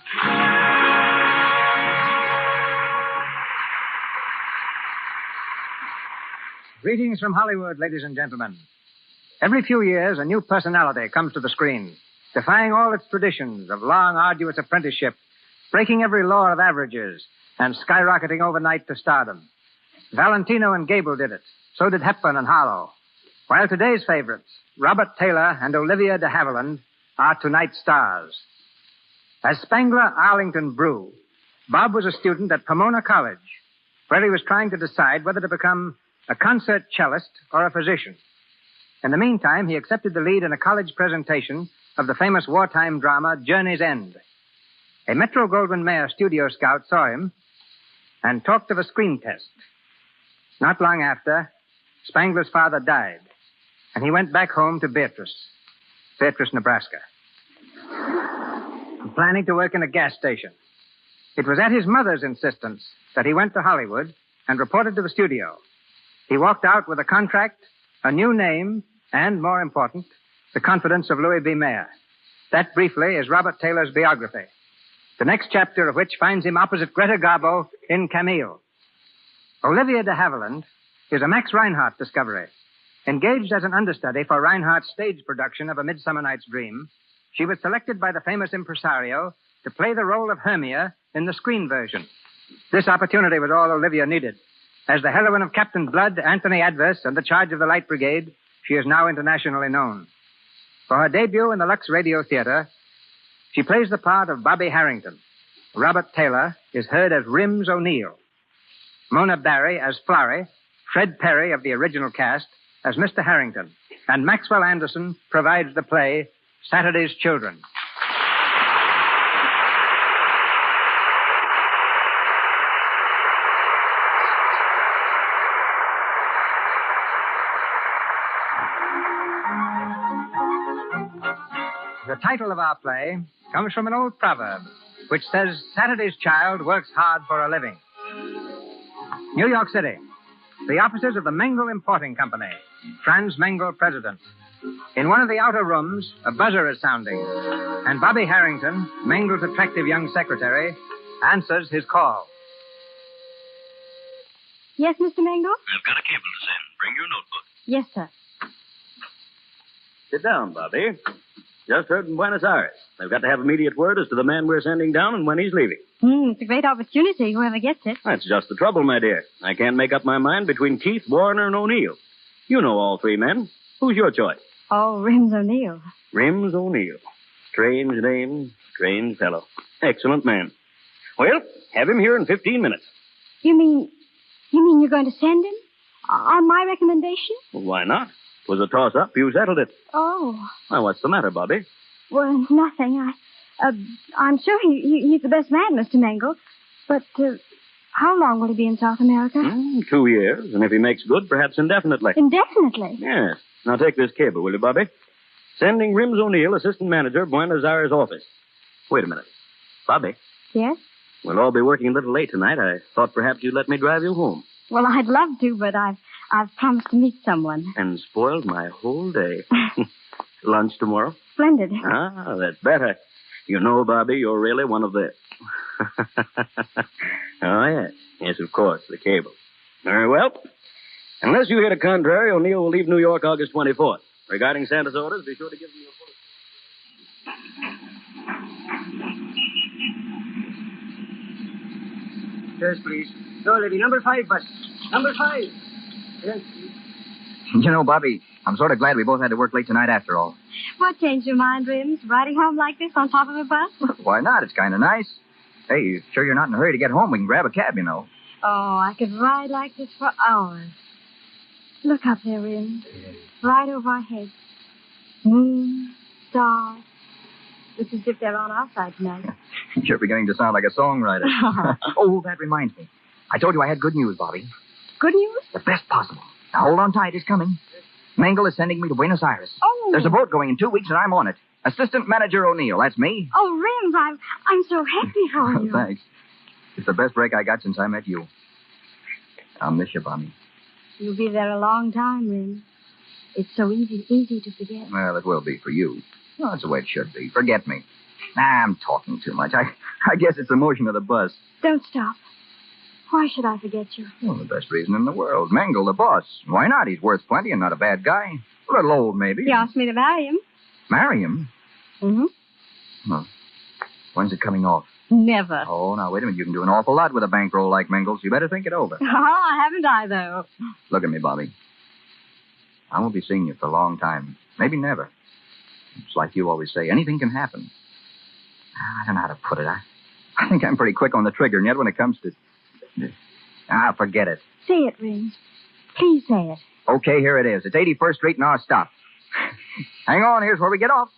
Greetings from Hollywood, ladies and gentlemen. Every few years, a new personality comes to the screen, defying all its traditions of long, arduous apprenticeship, breaking every law of averages, and skyrocketing overnight to stardom. Valentino and Gable did it. So did Hepburn and Harlow. While today's favorites, Robert Taylor and Olivia de Havilland, are tonight's stars. As Spangler Arlington Brew, Bob was a student at Pomona College, where he was trying to decide whether to become a concert cellist or a physician. In the meantime, he accepted the lead in a college presentation of the famous wartime drama Journey's End. A Metro-Goldwyn-Mayer studio scout saw him and talked of a screen test. Not long after, Spangler's father died, and he went back home to Beatrice, Nebraska, planning to work in a gas station. It was at his mother's insistence that he went to Hollywood and reported to the studio. He walked out with a contract, a new name, and, more important, the confidence of Louis B. Mayer. That, briefly, is Robert Taylor's biography, the next chapter of which finds him opposite Greta Garbo in Camille. Olivia de Havilland is a Max Reinhardt discovery. Engaged as an understudy for Reinhardt's stage production of A Midsummer Night's Dream, she was selected by the famous impresario to play the role of Hermia in the screen version. This opportunity was all Olivia needed. As the heroine of Captain Blood, Anthony Adverse, and The Charge of the Light Brigade, she is now internationally known. For her debut in the Lux Radio Theater, she plays the part of Bobby Harrington. Robert Taylor is heard as Rims O'Neill. Mona Barry as Florrie, Fred Perry of the original cast as Mr. Harrington, and Maxwell Anderson provides the play Saturday's Children. The title of our play comes from an old proverb, which says, Saturday's child works hard for a living. New York City. The offices of the Mengel Importing Company. Franz Mengel, president. In one of the outer rooms, a buzzer is sounding, and Bobby Harrington, Mengel's attractive young secretary, answers his call. Yes, Mr. Mengel? I've got a cable to send. Bring your notebook. Yes, sir. Sit down, Bobby. Just heard from Buenos Aires. They've got to have immediate word as to the man we're sending down and when he's leaving. It's a great opportunity, whoever gets it. That's just the trouble, my dear. I can't make up my mind between Keith, Warner, and O'Neill. You know all three men. Who's your choice? Oh, Rims O'Neill. Rims O'Neill. Strange name, strange fellow. Excellent man. Well, have him here in 15 minutes. You mean you're going to send him? On my recommendation? Well, why not? It was a toss-up. You settled it. Oh. Well, what's the matter, Bobby? Well, nothing. I'm sure he's the best man, Mr. Mengel. But how long will he be in South America? 2 years, and if he makes good, perhaps indefinitely. Indefinitely? Yes. Now take this cable, will you, Bobby? Sending Rims O'Neill, assistant manager, Buenos Aires office. Wait a minute. Bobby? Yes? We'll all be working a little late tonight. I thought perhaps you'd let me drive you home. Well, I'd love to, but I've promised to meet someone. And spoiled my whole day. Lunch tomorrow? Splendid. Ah, that's better. You know, Bobby, you're really one of the... Oh, yes. Yes, of course, the cable. Very well. Unless you hear the contrary, O'Neill will leave New York August 24th. Regarding Santa's orders, be sure to give me your full... Yes, please. No, lady, number 5, but... Number 5. Yes. You know, Bobby, I'm sort of glad we both had to work late tonight after all. What changed your mind, Rims? Riding home like this on top of a bus? Why not? It's kind of nice. Hey, you sure you're not in a hurry to get home? We can grab a cab, you know. Oh, I could ride like this for hours. Look up there, Rims. Right over our heads. Moon, stars. It's as if they're on our side tonight. You're beginning to sound like a songwriter. Oh, that reminds me. I told you I had good news, Bobby. Good news? The best possible. Now, hold on tight. It's coming. Mangle is sending me to Buenos Aires. Oh. There's a boat going in 2 weeks, and I'm on it. Assistant Manager O'Neill. That's me. Oh, Rims, I'm so happy for you. Thanks. It's the best break I got since I met you. I'll miss you, Bobby. You'll be there a long time, Rims. It's so easy to forget. Well, it will be for you. Well, that's the way it should be. Forget me. I'm talking too much. I guess it's the motion of the bus. Don't stop. Why should I forget you? Well, the best reason in the world. Mangle, the boss. Why not? He's worth plenty and not a bad guy. A little old, maybe. He asked me to marry him. Marry him? Mm-hmm. Well, when's it coming off? Never. Oh, now, wait a minute. You can do an awful lot with a bankroll like Mangle's. You better think it over. Haven't I, though? Look at me, Bobby. I won't be seeing you for a long time. Maybe never. It's like you always say, anything can happen. I don't know how to put it. I think I'm pretty quick on the trigger, and yet when it comes to... forget it. Say it, Rims. Please say it. Okay, here it is. It's 81st Street, and I'll stop. Hang on, here's where we get off.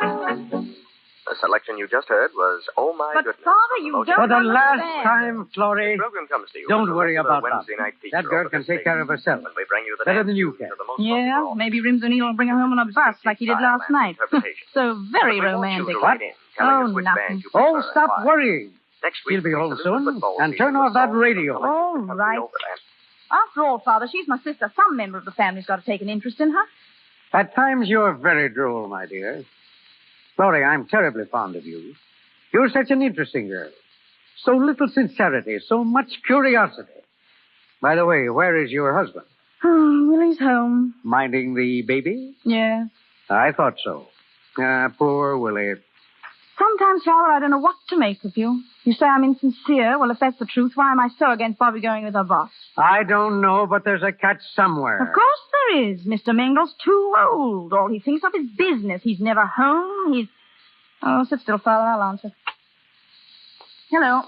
The selection you just heard was Oh My But, Goodness. Father, you don't For the last understand. time, Florrie, The program comes to you don't as a worry regular about Wednesday night feature that. That girl over can this take care of herself. when we bring you the Better dance than you tunes can. of the most Yeah, popular maybe Rims O'Neill will bring her home on a bus like he did last night. So very But we want you romantic. to write in, telling us which nothing. band you prefer Oh, and stop why. worrying. Next week, She'll be home the soon. football And season turn off with that songs radio. from the All country right. over and- After all, Father, she's my sister. Some member of the family's got to take an interest in her. At times you're very droll, my dear. Florrie, I'm terribly fond of you. You're such an interesting girl. So little sincerity, so much curiosity. By the way, where is your husband? Oh, Willie's home. Minding the baby? Yeah. I thought so. Poor Willie. Sometimes, Father, I don't know what to make of you. You say I'm insincere. Well, if that's the truth, why am I so against Bobby going with her boss? I don't know, but there's a catch somewhere. Of course there is. Mr. Mingle's too old. All he thinks of is business. He's never home. Oh, sit still, Father. I'll answer. Hello.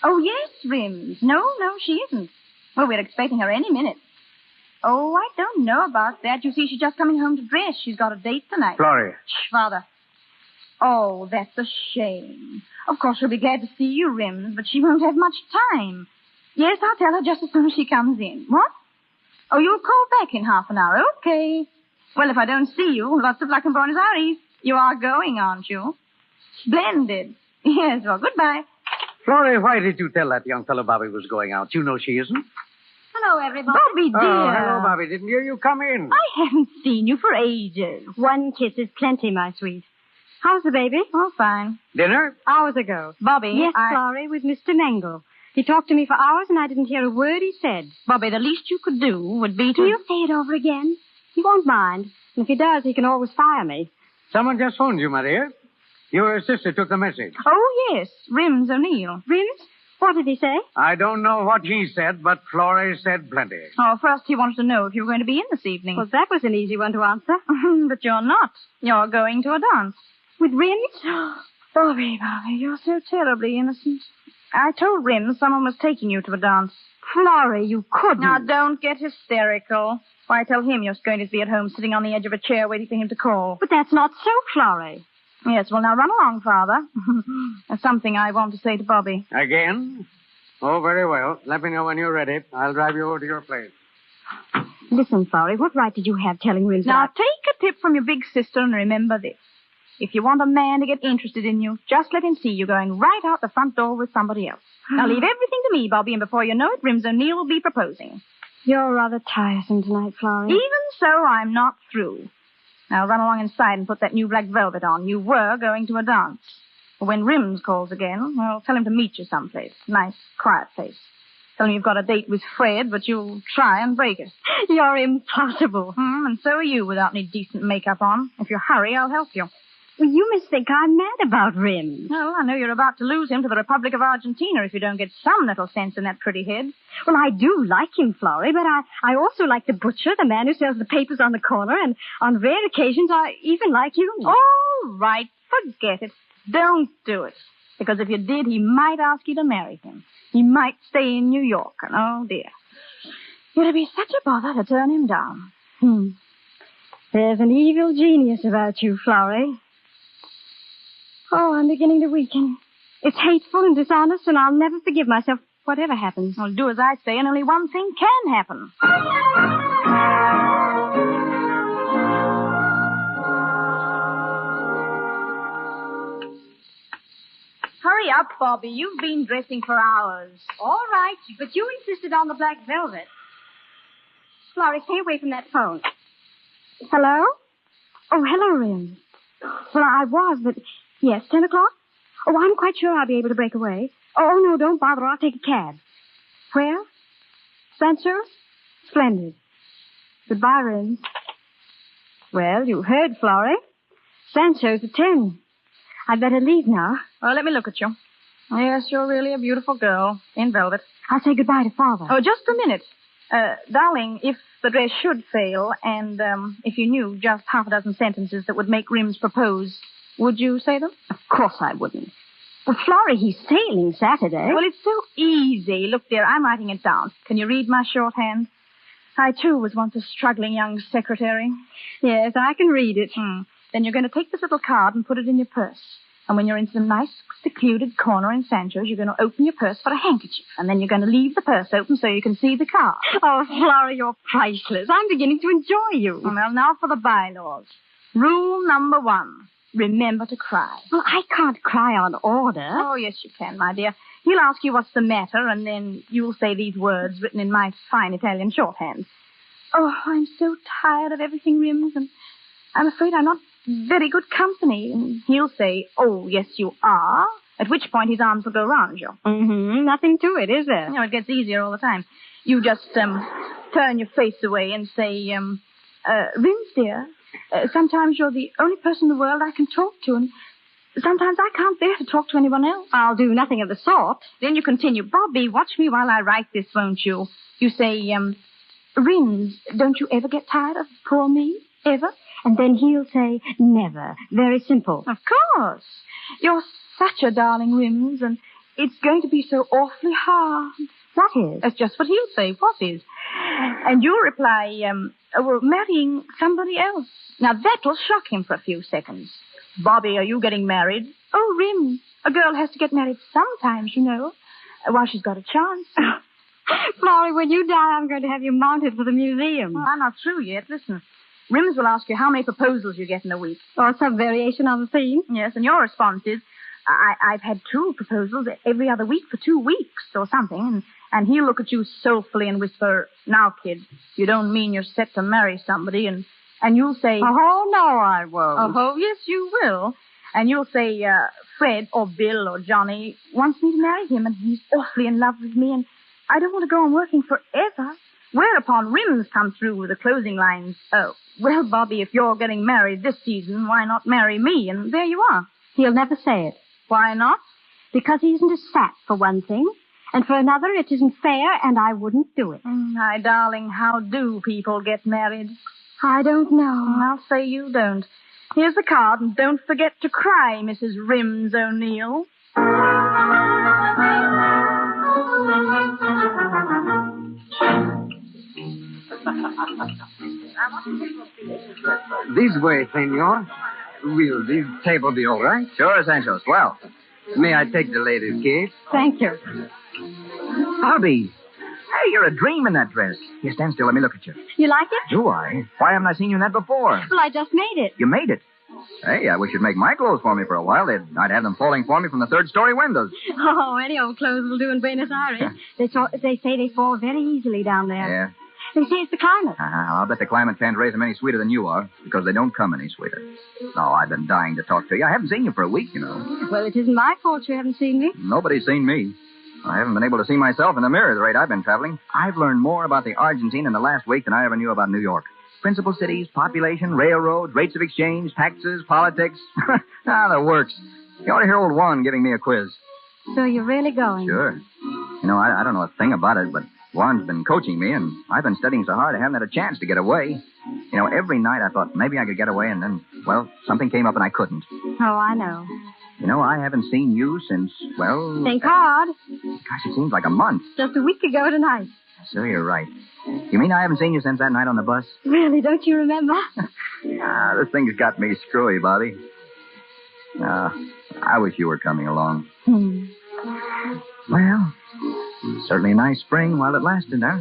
Oh, yes, Rims. No, she isn't. Well, we're expecting her any minute. Oh, I don't know about that. You see, she's just coming home to dress. She's got a date tonight. Florrie. Shh, Father. Oh, that's a shame. Of course, she'll be glad to see you, Rims, but she won't have much time. Yes, I'll tell her just as soon as she comes in. What? Oh, you'll call back in half an hour. Okay. Well, if I don't see you, lots of luck in Buenos Aires. You are going, aren't you? Splendid. Yes, well, goodbye. Florrie, why did you tell that young fellow Bobby was going out? You know she isn't. Hello, everybody. Bobby, dear. Oh, hello, Bobby. Didn't hear you come in. I haven't seen you for ages. One kiss is plenty, my sweet. How's the baby? Oh, fine. Dinner? Hours ago. Bobby, Yes, Florrie, with Mr. Mangle. He talked to me for hours and I didn't hear a word he said. Bobby, the least you could do would be to... Will you say it over again? He won't mind. And if he does, he can always fire me. Someone just phoned you, my dear. Your sister took the message. Oh, yes. Rims O'Neill. Rims? What did he say? I don't know what he said, but Florrie said plenty. Oh, first he wanted to know if you were going to be in this evening. Well, that was an easy one to answer. But you're not. You're going to a dance. With Rims? Bobby, you're so terribly innocent. I told Rims someone was taking you to a dance. Florrie, you couldn't. Now, don't get hysterical. Why, tell him you're going to be at home sitting on the edge of a chair waiting for him to call. But that's not so, Florrie. Yes, well, now run along, Father. There's something I want to say to Bobby. Again? Oh, very well. Let me know when you're ready. I'll drive you over to your place. Listen, Florrie, what right did you have telling Rims Now, that? take a tip from your big sister and remember this. If you want a man to get interested in you, just let him see you going right out the front door with somebody else. Now, leave everything to me, Bobby, and before you know it, Rims O'Neill will be proposing. You're rather tiresome tonight, Florrie. Even so, I'm not through. Now, run along inside and put that new black velvet on. You were going to a dance. When Rims calls again, well, tell him to meet you someplace. Nice, quiet place. Tell him you've got a date with Fred, but you'll try and break it. You're impossible. And so are you, without any decent makeup on. If you hurry, I'll help you. Well, you must think I'm mad about Rims. Well, I know you're about to lose him to the Republic of Argentina if you don't get some little sense in that pretty head. Well, I do like him, Florrie, but I also like the butcher, the man who sells the papers on the corner, and on rare occasions I even like you. All right, forget it. Don't do it. Because if you did, he might ask you to marry him. He might stay in New York, and oh, dear. It'd be such a bother to turn him down. There's an evil genius about you, Florrie. Oh, I'm beginning to weaken. It's hateful and dishonest, and I'll never forgive myself whatever happens. Well, do as I say, and only one thing can happen. Hurry up, Bobby. You've been dressing for hours. All right, but you insisted on the black velvet. Florrie, stay away from that phone. Hello? Oh, hello, Rim. Well, I was, but... Yes, 10 o'clock? Oh, I'm quite sure I'll be able to break away. Oh, no, don't bother. I'll take a cab. Where? Spencer? Splendid. Goodbye, Rim. Well, you heard, Florrie. Sancho's at 10. I'd better leave now. Well, let me look at you. Yes, you're really a beautiful girl in velvet. I'll say goodbye to Father. Oh, just a minute. Darling, if the dress should fail, and if you knew just half a dozen sentences that would make Rims propose, would you say them? Of course I wouldn't. Well, Florrie, he's sailing Saturday. Well, it's so easy. Look, dear, I'm writing it down. Can you read my shorthand? I, too, was once a struggling young secretary. Yes, I can read it. Then you're going to take this little card and put it in your purse. And when you're in some nice, secluded corner in Sancho's, you're going to open your purse for a handkerchief. And then you're going to leave the purse open so you can see the card. Oh, Florrie, you're priceless. I'm beginning to enjoy you. Well, now for the bylaws. Rule number 1. Remember to cry. Well, I can't cry on order. Oh, yes, you can, my dear. He'll ask you what's the matter, and then you'll say these words written in my fine Italian shorthand. Oh, I'm so tired of everything, Rims, and I'm afraid I'm not very good company. And he'll say, oh, yes, you are, at which point his arms will go round you. Nothing to it, is there? No, it gets easier all the time. You just turn your face away and say, Rims, dear, sometimes you're the only person in the world I can talk to, and sometimes I can't bear to talk to anyone else. I'll do nothing of the sort. Then you continue, Bobby, watch me while I write this, won't you? You say, Rims, don't you ever get tired of poor me? Ever? And then he'll say, never. Very simple. Of course. You're such a darling, Rims, and it's going to be so awfully hard. What is? That's just what he'll say. What is? And you'll reply, well, marrying somebody else. Now, that'll shock him for a few seconds. Bobby, are you getting married? Oh, Rims, a girl has to get married sometimes, you know, while she's got a chance. Florrie, when you die, I'm going to have you mounted for the museum. Well, I'm not through yet. Listen. Rims will ask you how many proposals you get in a week. Or some variation on the theme. Yes, and your response is, I've had 2 proposals every other week for 2 weeks or something. And he'll look at you soulfully and whisper, now, kid, you don't mean you're set to marry somebody. And you'll say, oh, no, I won't. Oh, yes, you will. And you'll say, Fred or Bill or Johnny wants me to marry him, and he's awfully in love with me, and I don't want to go on working forever. Whereupon Rims comes through with the closing lines, well, Bobby, if you're getting married this season, why not marry me? And there you are. He'll never say it. Why not? Because he isn't a sap, for one thing. And for another, it isn't fair, and I wouldn't do it. My darling, how do people get married? I don't know. I'll say you don't. Here's the card, and don't forget to cry, Mrs. Rims O'Neill. This way, senor. Will this table be all right? Sure, Sancho. Swell. May I take the lady's gift? Thank you. Howdy. Hey, you're a dream in that dress. Here, stand still. Let me look at you. You like it? Do I? Why haven't I seen you in that before? Well, I just made it. You made it? Hey, I wish you'd make my clothes for me for a while. I'd have them falling for me from the 3rd-story windows. Oh, any old clothes will do in Buenos Aires. They say they fall very easily down there. Yeah. They say it's the climate. I'll bet the climate can't raise them any sweeter than you are, because they don't come any sweeter. No, I've been dying to talk to you. I haven't seen you for a week, you know. Well, it isn't my fault you haven't seen me. Nobody's seen me. I haven't been able to see myself in the mirror at the rate I've been traveling. I've learned more about the Argentine in the last week than I ever knew about New York. Principal cities, population, railroads, rates of exchange, taxes, politics. The works. You ought to hear old Juan giving me a quiz. So you're really going? Sure. You know, I don't know a thing about it, but Juan's been coaching me, and I've been studying so hard I haven't had a chance to get away. You know, every night I thought maybe I could get away, and then, well, something came up and I couldn't. Oh, I know. You know, I haven't seen you since, well... Think hard. Gosh, it seems like a month. Just a week ago tonight. So you're right. You mean I haven't seen you since that night on the bus? Really, don't you remember? This thing's got me screwy, Bobby. I wish you were coming along. Well, certainly a nice spring while it lasted, huh?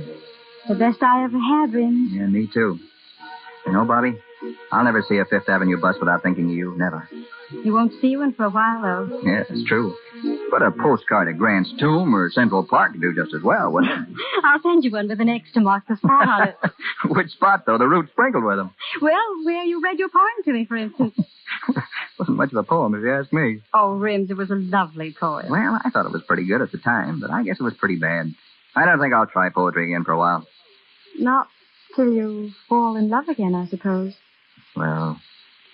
The best I ever had, Rim. Yeah, me too. You know, Bobby, I'll never see a Fifth Avenue bus without thinking of you. Never. You won't see one for a while, though. Yeah, it's true. But a postcard of Grant's Tomb or Central Park would do just as well, wouldn't it? I'll send you one with an X to mark the spot on it. Which spot, though? The route sprinkled with them. Well, where you read your poem to me, for instance. Wasn't much of a poem, if you ask me. Oh, Rims, it was a lovely poem. Well, I thought it was pretty good at the time, but I guess it was pretty bad. I don't think I'll try poetry again for a while. Not till you fall in love again, I suppose. Well,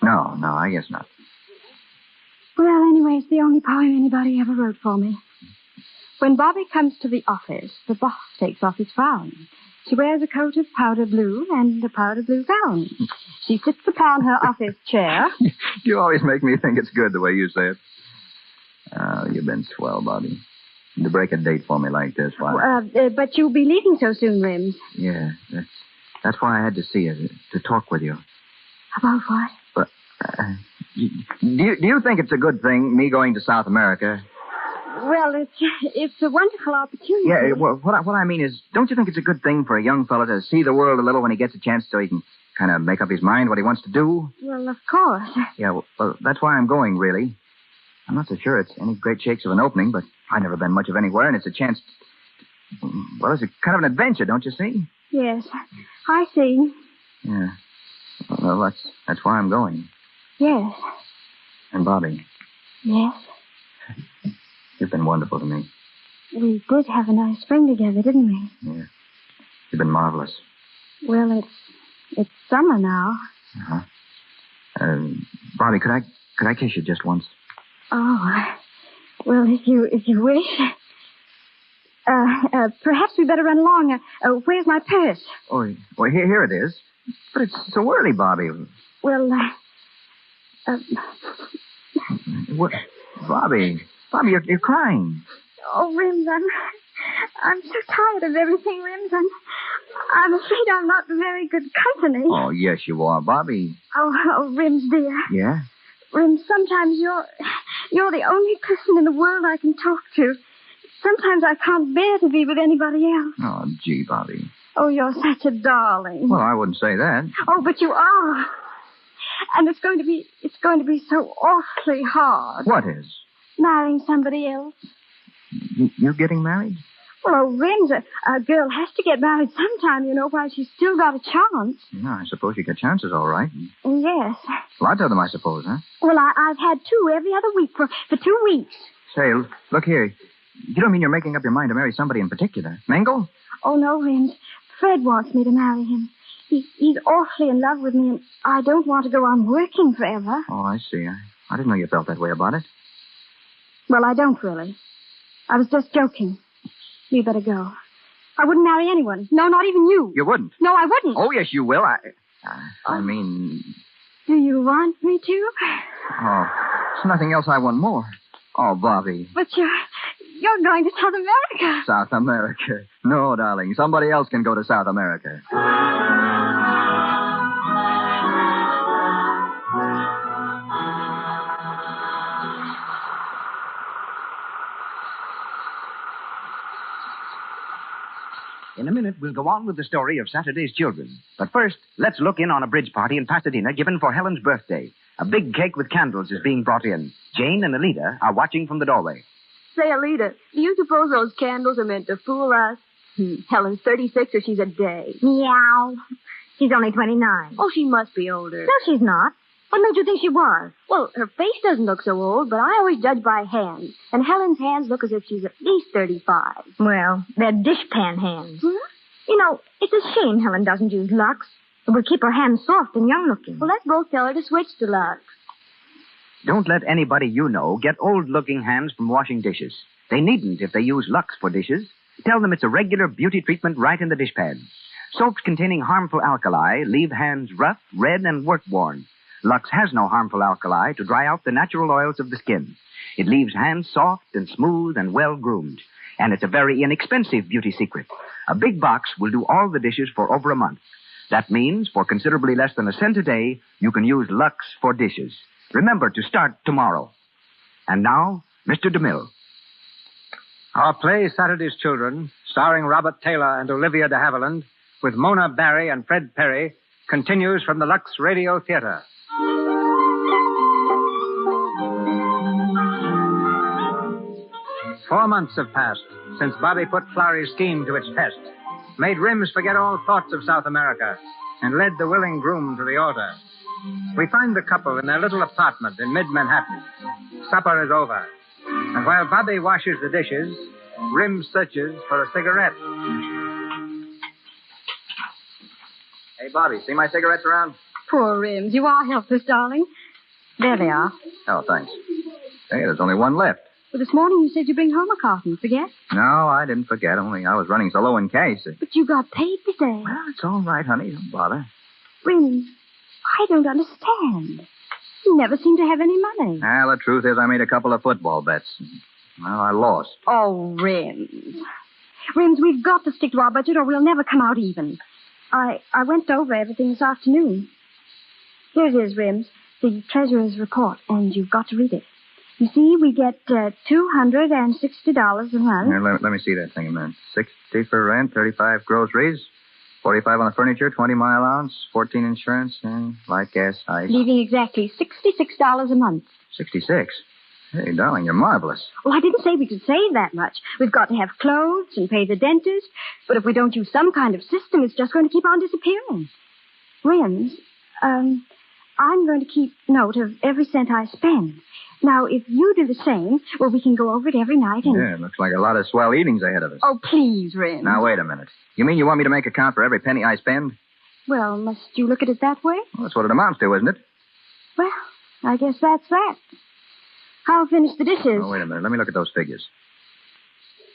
no, I guess not. Well, anyway, it's the only poem anybody ever wrote for me. When Bobby comes to the office, the boss takes off his frown. She wears a coat of powder blue and a powder blue gown. She sits upon her office chair. You always make me think it's good the way you say it. Oh, you've been swell, Bobby. To break a date for me like this, why? But you'll be leaving so soon, Rims. Yeah, that's why I had to see you, to talk with you. About what? But, do you think it's a good thing, me going to South America? Well, it's a wonderful opportunity. Yeah, well, what I mean is, don't you think it's a good thing for a young fellow to see the world a little when he gets a chance so he can kind of make up his mind what he wants to do? Well, of course. Yeah, well, that's why I'm going, really. I'm not so sure it's any great shakes of an opening, but I've never been much of anywhere, and it's a chance... Well, it's a kind of an adventure, don't you see? Yes, I see. Yeah. Well, that's why I'm going. Yes. And Bobby. Yes? You've been wonderful to me. We did have a nice spring together, didn't we? Yeah. You've been marvelous. Well, it's summer now. Uh-huh. Bobby, could I kiss you just once? Oh, well, if you wish. Perhaps we better run along. Where's my purse? Oh, well, here it is. But it's so early, Bobby. Well, What? Bobby, you're crying. Oh, Rims, I'm so tired of everything, Rims. I'm afraid I'm not very good company. Oh, yes, you are, Bobby. Oh, Rims, dear. Yeah? Rims, sometimes you're the only person in the world I can talk to. Sometimes I can't bear to be with anybody else. Oh, gee, Bobby. Oh, you're such a darling. Well, I wouldn't say that. Oh, but you are. And it's going to be so awfully hard. What is? Marrying somebody else. You're getting married? Well, Rims, a girl has to get married sometime, you know, while she's still got a chance. Yeah, I suppose you get chances, all right. Yes. Lots of them, I suppose, huh? Well, I've had 2 every other week for 2 weeks. Say, look here. You don't mean you're making up your mind to marry somebody in particular? Mangle? Oh, no, Rims. Fred wants me to marry him. He's awfully in love with me, and I don't want to go on working forever. Oh, I see. I didn't know you felt that way about it. Well, I don't really. I was just joking. You better go. I wouldn't marry anyone. No, not even you. You wouldn't? No, I wouldn't. Oh, yes, you will. I mean... Do you want me to? Oh, there's nothing else I want more. Oh, Bobby. But you're going to South America. South America? No, darling. Somebody else can go to South America. In a minute, we'll go on with the story of Saturday's children. But first, let's look in on a bridge party in Pasadena given for Helen's birthday. A big cake with candles is being brought in. Jane and Alita are watching from the doorway. Say, Alita, do you suppose those candles are meant to fool us? Helen's 36 or she's a day. Meow. She's only 29. Oh, she must be older. No, she's not. What made you think she was? Well, her face doesn't look so old, but I always judge by hands. And Helen's hands look as if she's at least 35. Well, they're dishpan hands. You know, it's a shame Helen doesn't use Lux. It would keep her hands soft and young-looking. Well, let's both tell her to switch to Lux. Don't let anybody you know get old-looking hands from washing dishes. They needn't if they use Lux for dishes. Tell them it's a regular beauty treatment right in the dishpan. Soaps containing harmful alkali leave hands rough, red, and work-worn. Lux has no harmful alkali to dry out the natural oils of the skin. It leaves hands soft and smooth and well-groomed. And it's a very inexpensive beauty secret. A big box will do all the dishes for over a month. That means for considerably less than a cent a day, you can use Lux for dishes. Remember to start tomorrow. And now, Mr. DeMille. Our play, Saturday's Children, starring Robert Taylor and Olivia de Havilland, with Mona Barry and Fred Perry, continues from the Lux Radio Theater. "4 months have passed since Bobby put Florrie's scheme to its test, made Rims forget all thoughts of South America, and led the willing groom to the altar. We find the couple in their little apartment in mid-Manhattan. Supper is over, and while Bobby washes the dishes, Rims searches for a cigarette. Hey, Bobby, see my cigarettes around? Poor Rims. You are helpless, darling. There they are. Oh, thanks. Hey, there's only one left. Well, this morning you said you'd bring home a carton. Forget? No, I didn't forget. Only I was running so low in cash. But you got paid today. Well, it's all right, honey. Don't bother. Rims, I don't understand. You never seem to have any money. The truth is I made a couple of football bets. Well, I lost. Oh, Rims. Rims, we've got to stick to our budget or we'll never come out even. I went over everything this afternoon. Here it is, Rims, the treasurer's report, and you've got to read it. You see, we get $260 a month. Here, let me see that thing a minute. 60 for rent, 35 groceries, 45 on the furniture, 20 my allowance, 14 insurance, and light, gas, ice. Leaving exactly $66 a month. 66? Hey, darling, you're marvelous. Well, I didn't say we could save that much. We've got to have clothes and pay the dentist. But if we don't use some kind of system, it's just going to keep on disappearing. Rims, I'm going to keep note of every cent I spend. Now, if you do the same, well, we can go over it every night and... Yeah, it looks like a lot of swell eatings ahead of us. Oh, please, Rims. Now, wait a minute. You mean you want me to make a count for every penny I spend? Well, must you look at it that way? Well, that's what it amounts to, isn't it? Well, I guess that's that. I'll finish the dishes. Oh, wait a minute. Let me look at those figures.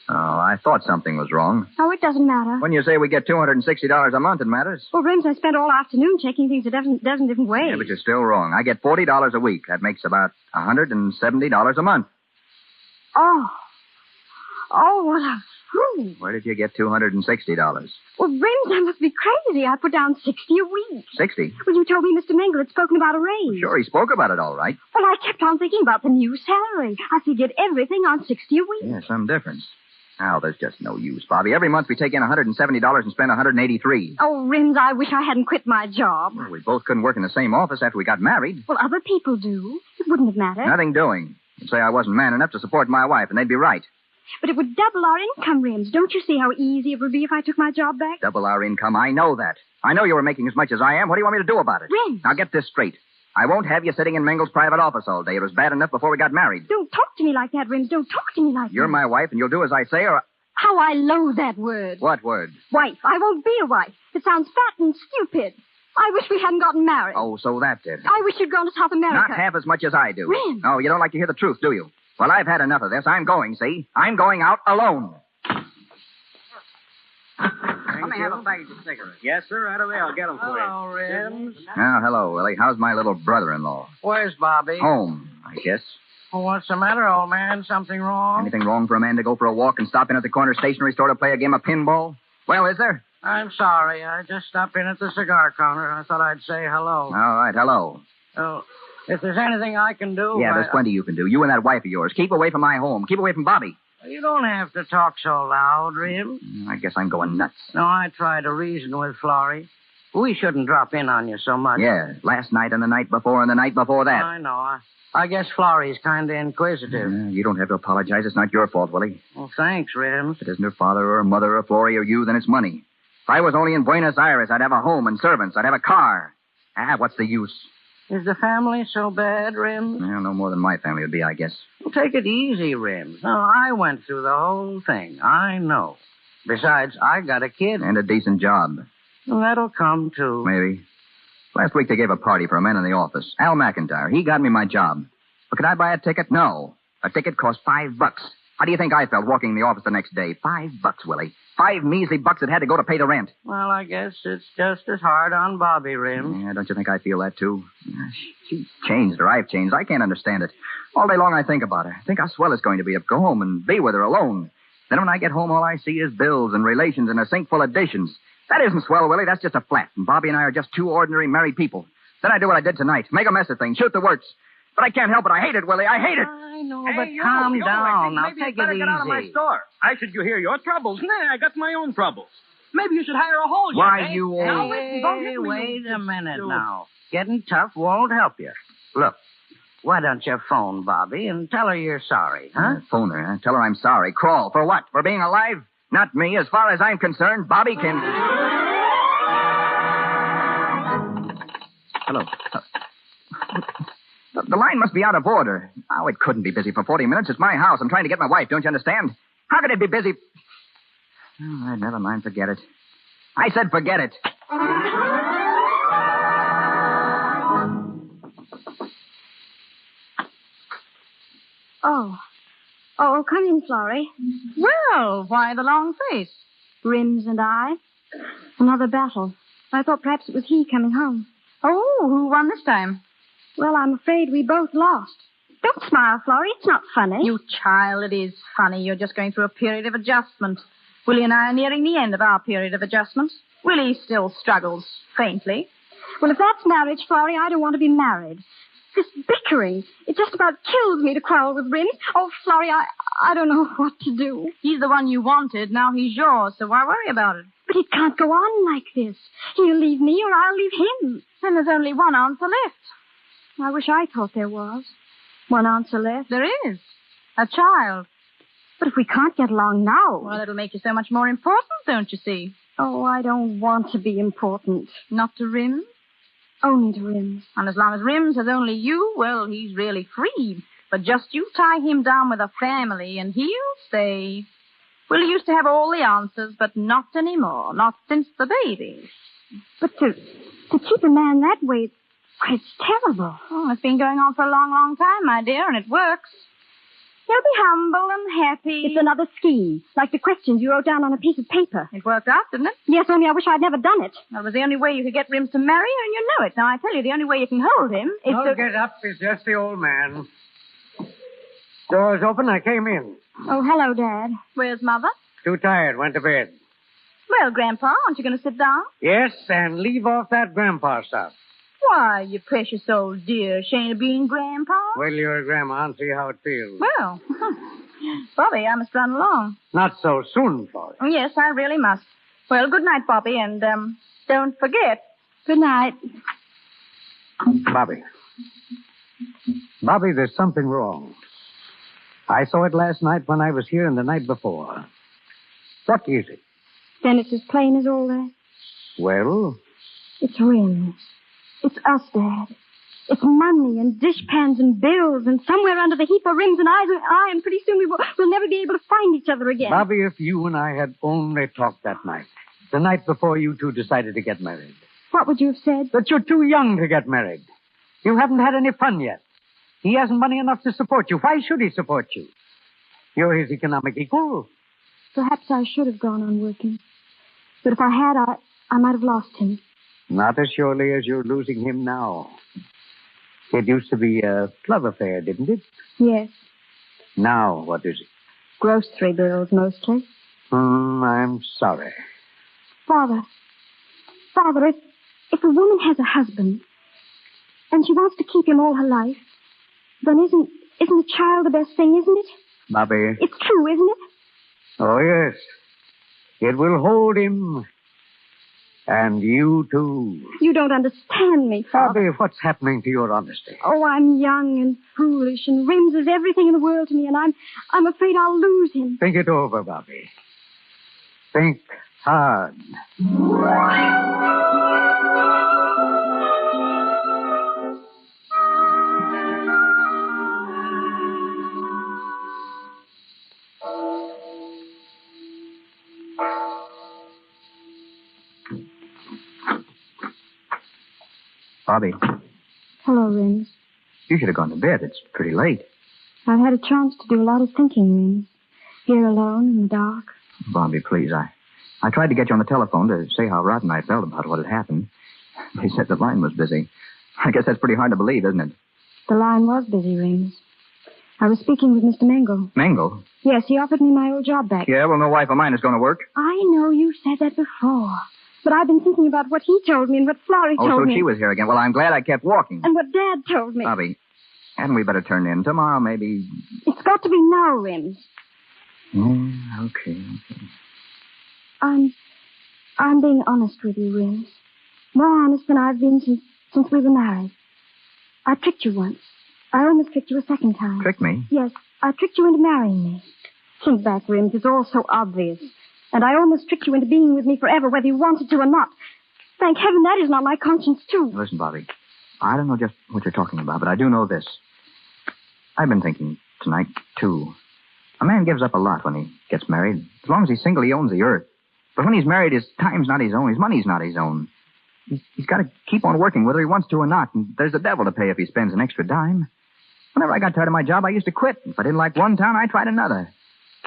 Oh, I thought something was wrong. Oh, it doesn't matter. When you say we get $260 a month, it matters. Well, Rims, I spent all afternoon checking things a dozen different ways. Yeah, but you're still wrong. I get $40 a week. That makes about $170 a month. Oh, what a fool. Where did you get $260? Well, Rims, I must be crazy. I put down 60 a week. 60? Well, you told me Mr. Mingle had spoken about a raise. Sure, he spoke about it all right. Well, I kept on thinking about the new salary. I figured everything on 60 a week. Yeah, some difference. Now, there's just no use, Bobby. Every month we take in $170 and spend $183. Oh, Rims, I wish I hadn't quit my job. Well, we both couldn't work in the same office after we got married. Well, other people do. It wouldn't have mattered. Nothing doing. You'd say I wasn't man enough to support my wife, and they'd be right. But it would double our income, Rims. Don't you see how easy it would be if I took my job back? Double our income. I know that. I know you were making as much as I am. What do you want me to do about it? Rims. Now, get this straight. I won't have you sitting in Mingle's private office all day. It was bad enough before we got married. Don't talk to me like that, Rims. Don't talk to me like that. You're my wife, and you'll do as I say, or... How I loathe that word. What word? Wife. I won't be a wife. It sounds fat and stupid. I wish we hadn't gotten married. Oh, so that's it. I wish you'd gone to South America. Not half as much as I do. Rims. Oh, you don't like to hear the truth, do you? Well, I've had enough of this. I'm going, see? I'm going out alone. Let me have a package of cigarettes. Yes, sir. Right away. I'll get them for you. Hello, Rims. Now, hello, Willie. How's my little brother-in-law? Where's Bobby? Home, I guess. Well, what's the matter, old man? Something wrong? Anything wrong for a man to go for a walk and stop in at the corner stationery store to play a game of pinball? Well, is there? I'm sorry. I just stopped in at the cigar counter. I thought I'd say hello. All right, hello. Oh, if there's anything I can do... Yeah, there's plenty you can do. You and that wife of yours. Keep away from my home. Keep away from Bobby. You don't have to talk so loud, Rim. I guess I'm going nuts. No, I try to reason with Florrie. We shouldn't drop in on you so much. Yeah, last night and the night before and the night before that. I know. I guess Florrie's kind of inquisitive. You don't have to apologize. It's not your fault, Willie. Well, thanks, Rim. If it isn't her father or her mother or Florrie or you, then it's money. If I was only in Buenos Aires, I'd have a home and servants. I'd have a car. What's the use? Is the family so bad, Rim? Well, no more than my family would be, I guess. Well, take it easy, Rim. No, I went through the whole thing. I know. Besides, I got a kid. And a decent job. Well, that'll come, too. Maybe. Last week they gave a party for a man in the office. Al McIntyre. He got me my job. But could I buy a ticket? No. A ticket cost $5. How do you think I felt walking in the office the next day? $5, Willie. $5 measly bucks it had to go to pay the rent. Well, I guess it's just as hard on Bobby, Rim. Yeah, don't you think I feel that, too? She's changed, or I've changed. I can't understand it. All day long I think about her. I think how swell it's going to be to go home and be with her alone. Then when I get home, all I see is bills and relations and a sink full of dishes. That isn't swell, Willie. That's just a flat. And Bobby and I are just two ordinary married people. Then I do what I did tonight. Make a mess of things. Shoot the works. But I can't help it. I hate it, Willie. I hate it. I know, but calm down. Now take it easy. Get out of my store. I should hear your troubles. Nah, I got my own troubles. Maybe you should hire a hole. Why, you old... Now, listen, don't hit me. Wait a minute now. Getting tough won't help you. Look, why don't you phone Bobby and tell her you're sorry, huh? Phone her, huh? Tell her I'm sorry. Crawl. For what? For being alive? Not me. As far as I'm concerned, Bobby can... Hello. The line must be out of order. Oh, it couldn't be busy for 40 minutes. It's my house. I'm trying to get my wife. Don't you understand? How could it be busy? All right, never mind. Forget it. I said forget it. Oh, come in, Florrie. Well, why the long face? Rims and I. Another battle. I thought perhaps it was he coming home. Oh, who won this time? Well, I'm afraid we both lost. Don't smile, Florrie. It's not funny. You child, it is funny. You're just going through a period of adjustment. Willie and I are nearing the end of our period of adjustment. Willie still struggles faintly. Well, if that's marriage, Florrie, I don't want to be married. This bickering, it just about kills me to quarrel with Rims. Oh, Florrie, I don't know what to do. He's the one you wanted. Now he's yours, so why worry about it? But it can't go on like this. He'll leave me or I'll leave him. Then there's only one answer left. I wish I thought there was. One answer left. There is. A child. But if we can't get along now... Well, it'll make you so much more important, don't you see? Oh, I don't want to be important. Not to Rims? Only to Rims. And as long as Rims has only you, well, he's really free. But just you tie him down with a family and he'll stay. Willie used to have all the answers, but not anymore. Not since the baby. But to keep a man that way, it's terrible. Oh, it's been going on for a long, long time, my dear, and it works. He'll be humble and happy. It's another scheme, like the questions you wrote down on a piece of paper. It worked out, didn't it? Yes, only I wish I'd never done it. Well, it was the only way you could get Rims to marry you, and you know it. Now, I tell you, the only way you can hold him is Don't get up. It's just the old man. Door's open. I came in. Oh, hello, Dad. Where's Mother? Too tired. Went to bed. Well, Grandpa, aren't you going to sit down? Yes, and leave off that grandpa stuff. Why, you precious old dear. Shame of being Grandpa. Wait till you're a grandma and see how it feels. Well, Bobby, I must run along. Not so soon, Florrie. Oh, yes, I really must. Well, good night, Bobby, and don't forget. Good night. Bobby, there's something wrong. I saw it last night when I was here and the night before. What is it? Then it's as plain as all that. Well? It's Rims. It's us, Dad. It's money and dishpans and bills, and somewhere under the heap of Rims and I, and pretty soon we'll never be able to find each other again. Bobby, if you and I had only talked that night, the night before you two decided to get married. What would you have said? That you're too young to get married. You haven't had any fun yet. He hasn't money enough to support you. Why should he support you? You're his economic equal. Perhaps I should have gone on working. But if I had, I might have lost him. Not as surely as you're losing him now. It used to be a love affair, didn't it? Yes. Now, what is it? Grocery bills, mostly. I'm sorry. Father, if a woman has a husband, and she wants to keep him all her life, then isn't a child the best thing, isn't it? Bobby. It's true, isn't it? Oh, yes. It will hold him. And you, too. You don't understand me, Father. Bobby, what's happening to your honesty? Oh, I'm young and foolish, and Rims is everything in the world to me, and I'm afraid I'll lose him. Think it over, Bobby. Think hard. Bobby. Hello, Rims. You should have gone to bed. It's pretty late. I've had a chance to do a lot of thinking, Rims. Here alone in the dark. Bobby, please, I tried to get you on the telephone to say how rotten I felt about what had happened. They said the line was busy. I guess that's pretty hard to believe, isn't it? The line was busy, Reams. I was speaking with Mr. Mangle. Mangle? Yes, he offered me my old job back. Yeah, well, no wife of mine is going to work. I know you said that before. But I've been thinking about what he told me and what Florrie told me. Oh, so she was here again. Well, I'm glad I kept walking. And what Dad told me. Bobby, hadn't we better turn in? Tomorrow, maybe... It's got to be now, Rims. Oh, okay. I'm being honest with you, Rims. More honest than I've been since we were married. I tricked you once. I almost tricked you a second time. Tricked me? Yes, I tricked you into marrying me. Think back, Rims. It's all so obvious. And I almost tricked you into being with me forever, whether you wanted to or not. Thank heaven that is not my conscience, too. Listen, Bobby, I don't know just what you're talking about, but I do know this. I've been thinking tonight, too. A man gives up a lot when he gets married. As long as he's single, he owns the earth. But when he's married, his time's not his own. His money's not his own. He's got to keep on working, whether he wants to or not. And there's the devil to pay if he spends an extra dime. Whenever I got tired of my job, I used to quit. If I didn't like one town, I tried another.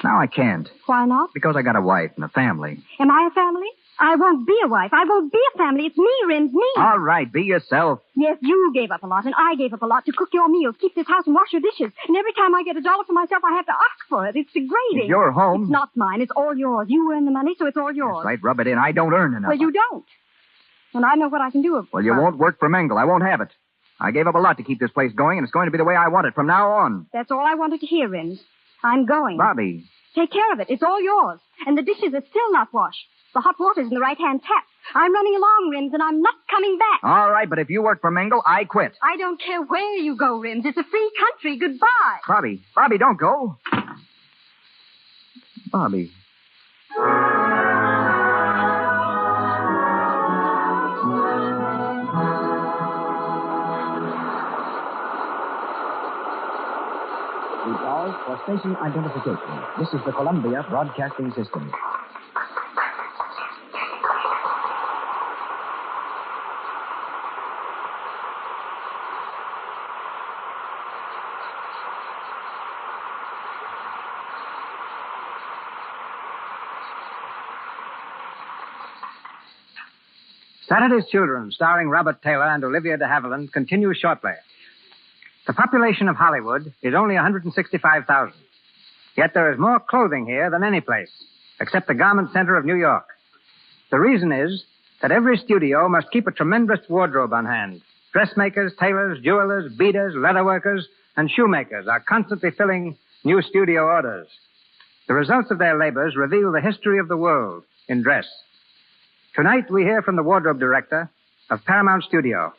Now I can't. Why not? Because I got a wife and a family. Am I a family? I won't be a wife. I won't be a family. It's me, Rims, me. All right, be yourself. Yes, you gave up a lot, and I gave up a lot to cook your meals, keep this house, and wash your dishes. And every time I get $1 for myself, I have to ask for it. It's degrading. It's your home. It's not mine. It's all yours. You earn the money, so it's all yours. That's right. Rub it in. I don't earn enough. Well, you don't. And I know what I can do. Well, you won't work for Mengel. I won't have it. I gave up a lot to keep this place going, and it's going to be the way I want it from now on. That's all I wanted to hear, Rims. I'm going. Bobby. Take care of it. It's all yours. And the dishes are still not washed. The hot water's in the right-hand tap. I'm running along, Rims, and I'm not coming back. All right, but if you work for Mengel, I quit. I don't care where you go, Rims. It's a free country. Goodbye. Bobby, don't go. Bobby. We pause for station identification. This is the Columbia Broadcasting System. Saturday's Children, starring Robert Taylor and Olivia de Havilland, continues shortly. The population of Hollywood is only 165,000. Yet there is more clothing here than any place, except the garment center of New York. The reason is that every studio must keep a tremendous wardrobe on hand. Dressmakers, tailors, jewelers, beaders, leatherworkers, and shoemakers are constantly filling new studio orders. The results of their labors reveal the history of the world in dress. Tonight we hear from the wardrobe director of Paramount Studio,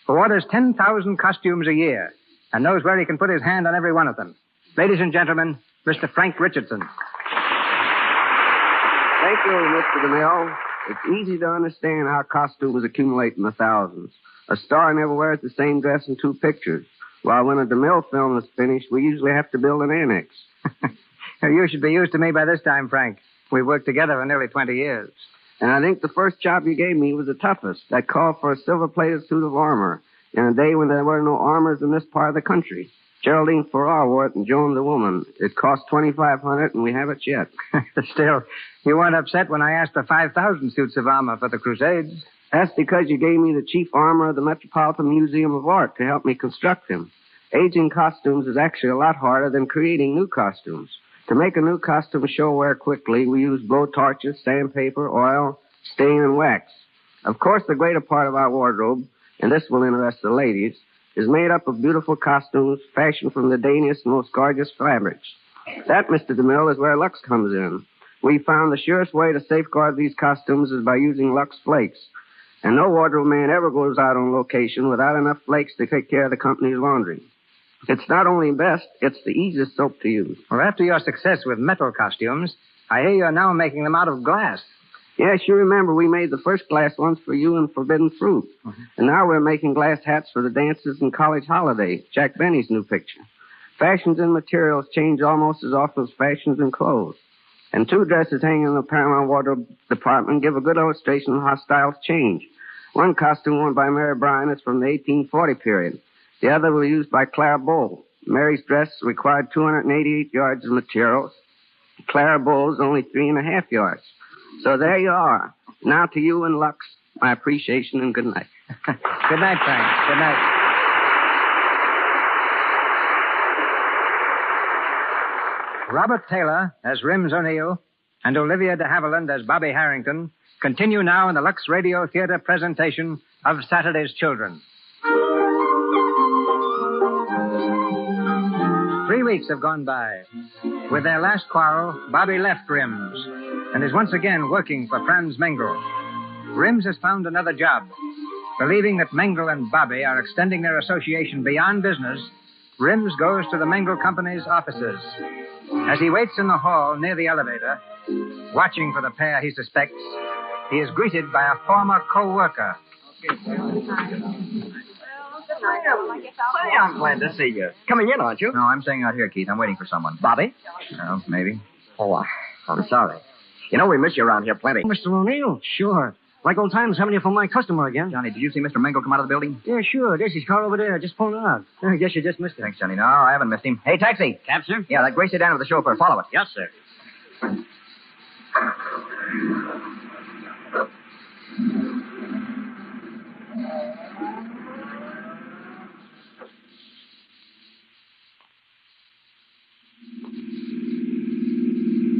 who orders 10,000 costumes a year and knows where he can put his hand on every one of them. Ladies and gentlemen, Mr. Frank Richardson. Thank you, Mr. DeMille. It's easy to understand how costumes accumulate in the thousands. A star never wears the same dress in 2 pictures, while when a DeMille film is finished, we usually have to build an annex. You should be used to me by this time, Frank. We've worked together for nearly 20 years. And I think the first job you gave me was the toughest. That called for a silver-plated suit of armor in a day when there were no armors in this part of the country. Geraldine Farrar wore it and Joan the woman. It cost $2,500 and we have it yet. Still, you weren't upset when I asked for 5,000 suits of armor for the Crusades. That's because you gave me the chief armor of the Metropolitan Museum of Art to help me construct them. Aging costumes is actually a lot harder than creating new costumes. To make a new costume show wear quickly, we use blowtorches, sandpaper, oil, stain, and wax. Of course, the greater part of our wardrobe, and this will interest the ladies, is made up of beautiful costumes fashioned from the daintiest and most gorgeous fabrics. That, Mr. DeMille, is where Lux comes in. We found the surest way to safeguard these costumes is by using Lux Flakes. And no wardrobe man ever goes out on location without enough flakes to take care of the company's laundry. It's not only best, it's the easiest soap to use. Well, after your success with metal costumes, I hear you're now making them out of glass. Yes, you remember we made the first glass ones for you in Forbidden Fruit. Mm-hmm. And now we're making glass hats for the dances and college holiday, Jack Benny's new picture. Fashions and materials change almost as often as fashions and clothes. And 2 dresses hanging in the Paramount Wardrobe Department give a good illustration of how styles change. One costume worn by Mary Bryan is from the 1840 period. The other was used by Clara Bow. Mary's dress required 288 yards of materials. Clara Bow's only 3.5 yards. So there you are. Now to you and Lux, my appreciation and good night. Good night, Frank. Good night. Robert Taylor as Rims O'Neill and Olivia de Havilland as Bobby Harrington continue now in the Lux Radio Theater presentation of Saturday's Children. 3 weeks have gone by. With their last quarrel, Bobby left Rims and is once again working for Franz Mengel. Rims has found another job. Believing that Mengel and Bobby are extending their association beyond business, Rims goes to the Mengel Company's offices. As he waits in the hall near the elevator, watching for the pair he suspects, he is greeted by a former co-worker. Say, I'm glad to see you. Coming in, aren't you? No, I'm staying out here, Keith. I'm waiting for someone. Bobby? No, maybe. Oh, I'm sorry. You know, we miss you around here plenty. Mr. O'Neill? Sure. Like old times having you for my customer again. Johnny, did you see Mr. Mengel come out of the building? Yeah, sure. There's his car over there. Just pulling it out. I guess you just missed it. Thanks, Johnny. No, I haven't missed him. Hey, taxi. Cab, sir? Yeah, that gray sedan with the chauffeur. Follow it. Yes, sir.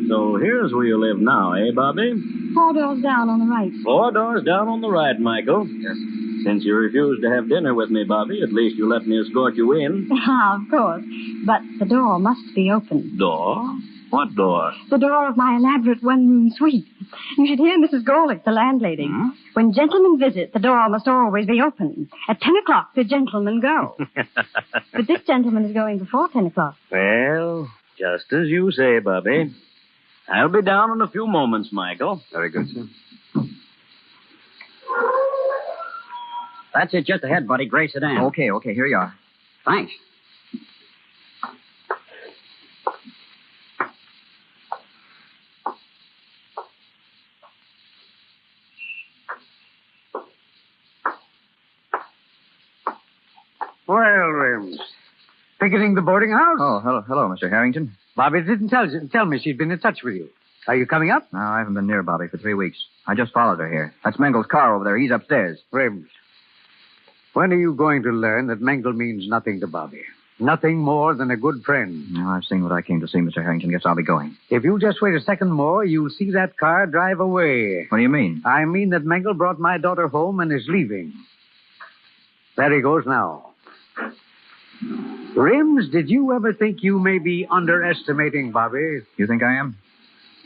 So here's where you live now, eh, Bobby? 4 doors down on the right. 4 doors down on the right, Michael. Yes. Since you refused to have dinner with me, Bobby, at least you let me escort you in. Of course. But the door must be open. Door? What door? The door of my elaborate one-room suite. You should hear Mrs. Golick, the landlady. When gentlemen visit, the door must always be open. At 10 o'clock, the gentlemen go. But this gentleman is going before 10 o'clock. Well, just as you say, Bobby. I'll be down in a few moments, Michael. Very good, sir. That's it, just ahead, buddy. Gray sedan. Okay, here you are. Thanks. Well, Rims. Picketing the boarding house? Oh, hello, Mr. Harrington. Bobby didn't tell me she'd been in touch with you. Are you coming up? No, I haven't been near Bobby for 3 weeks. I just followed her here. That's Mengel's car over there. He's upstairs. Rims, when are you going to learn that Mengel means nothing to Bobby? Nothing more than a good friend. No, I've seen what I came to see, Mr. Harrington. Guess I'll be going. If you just wait a second more, you'll see that car drive away. What do you mean? I mean that Mengel brought my daughter home and is leaving. There he goes now. Rims, did you ever think you may be underestimating Bobby? You think I am?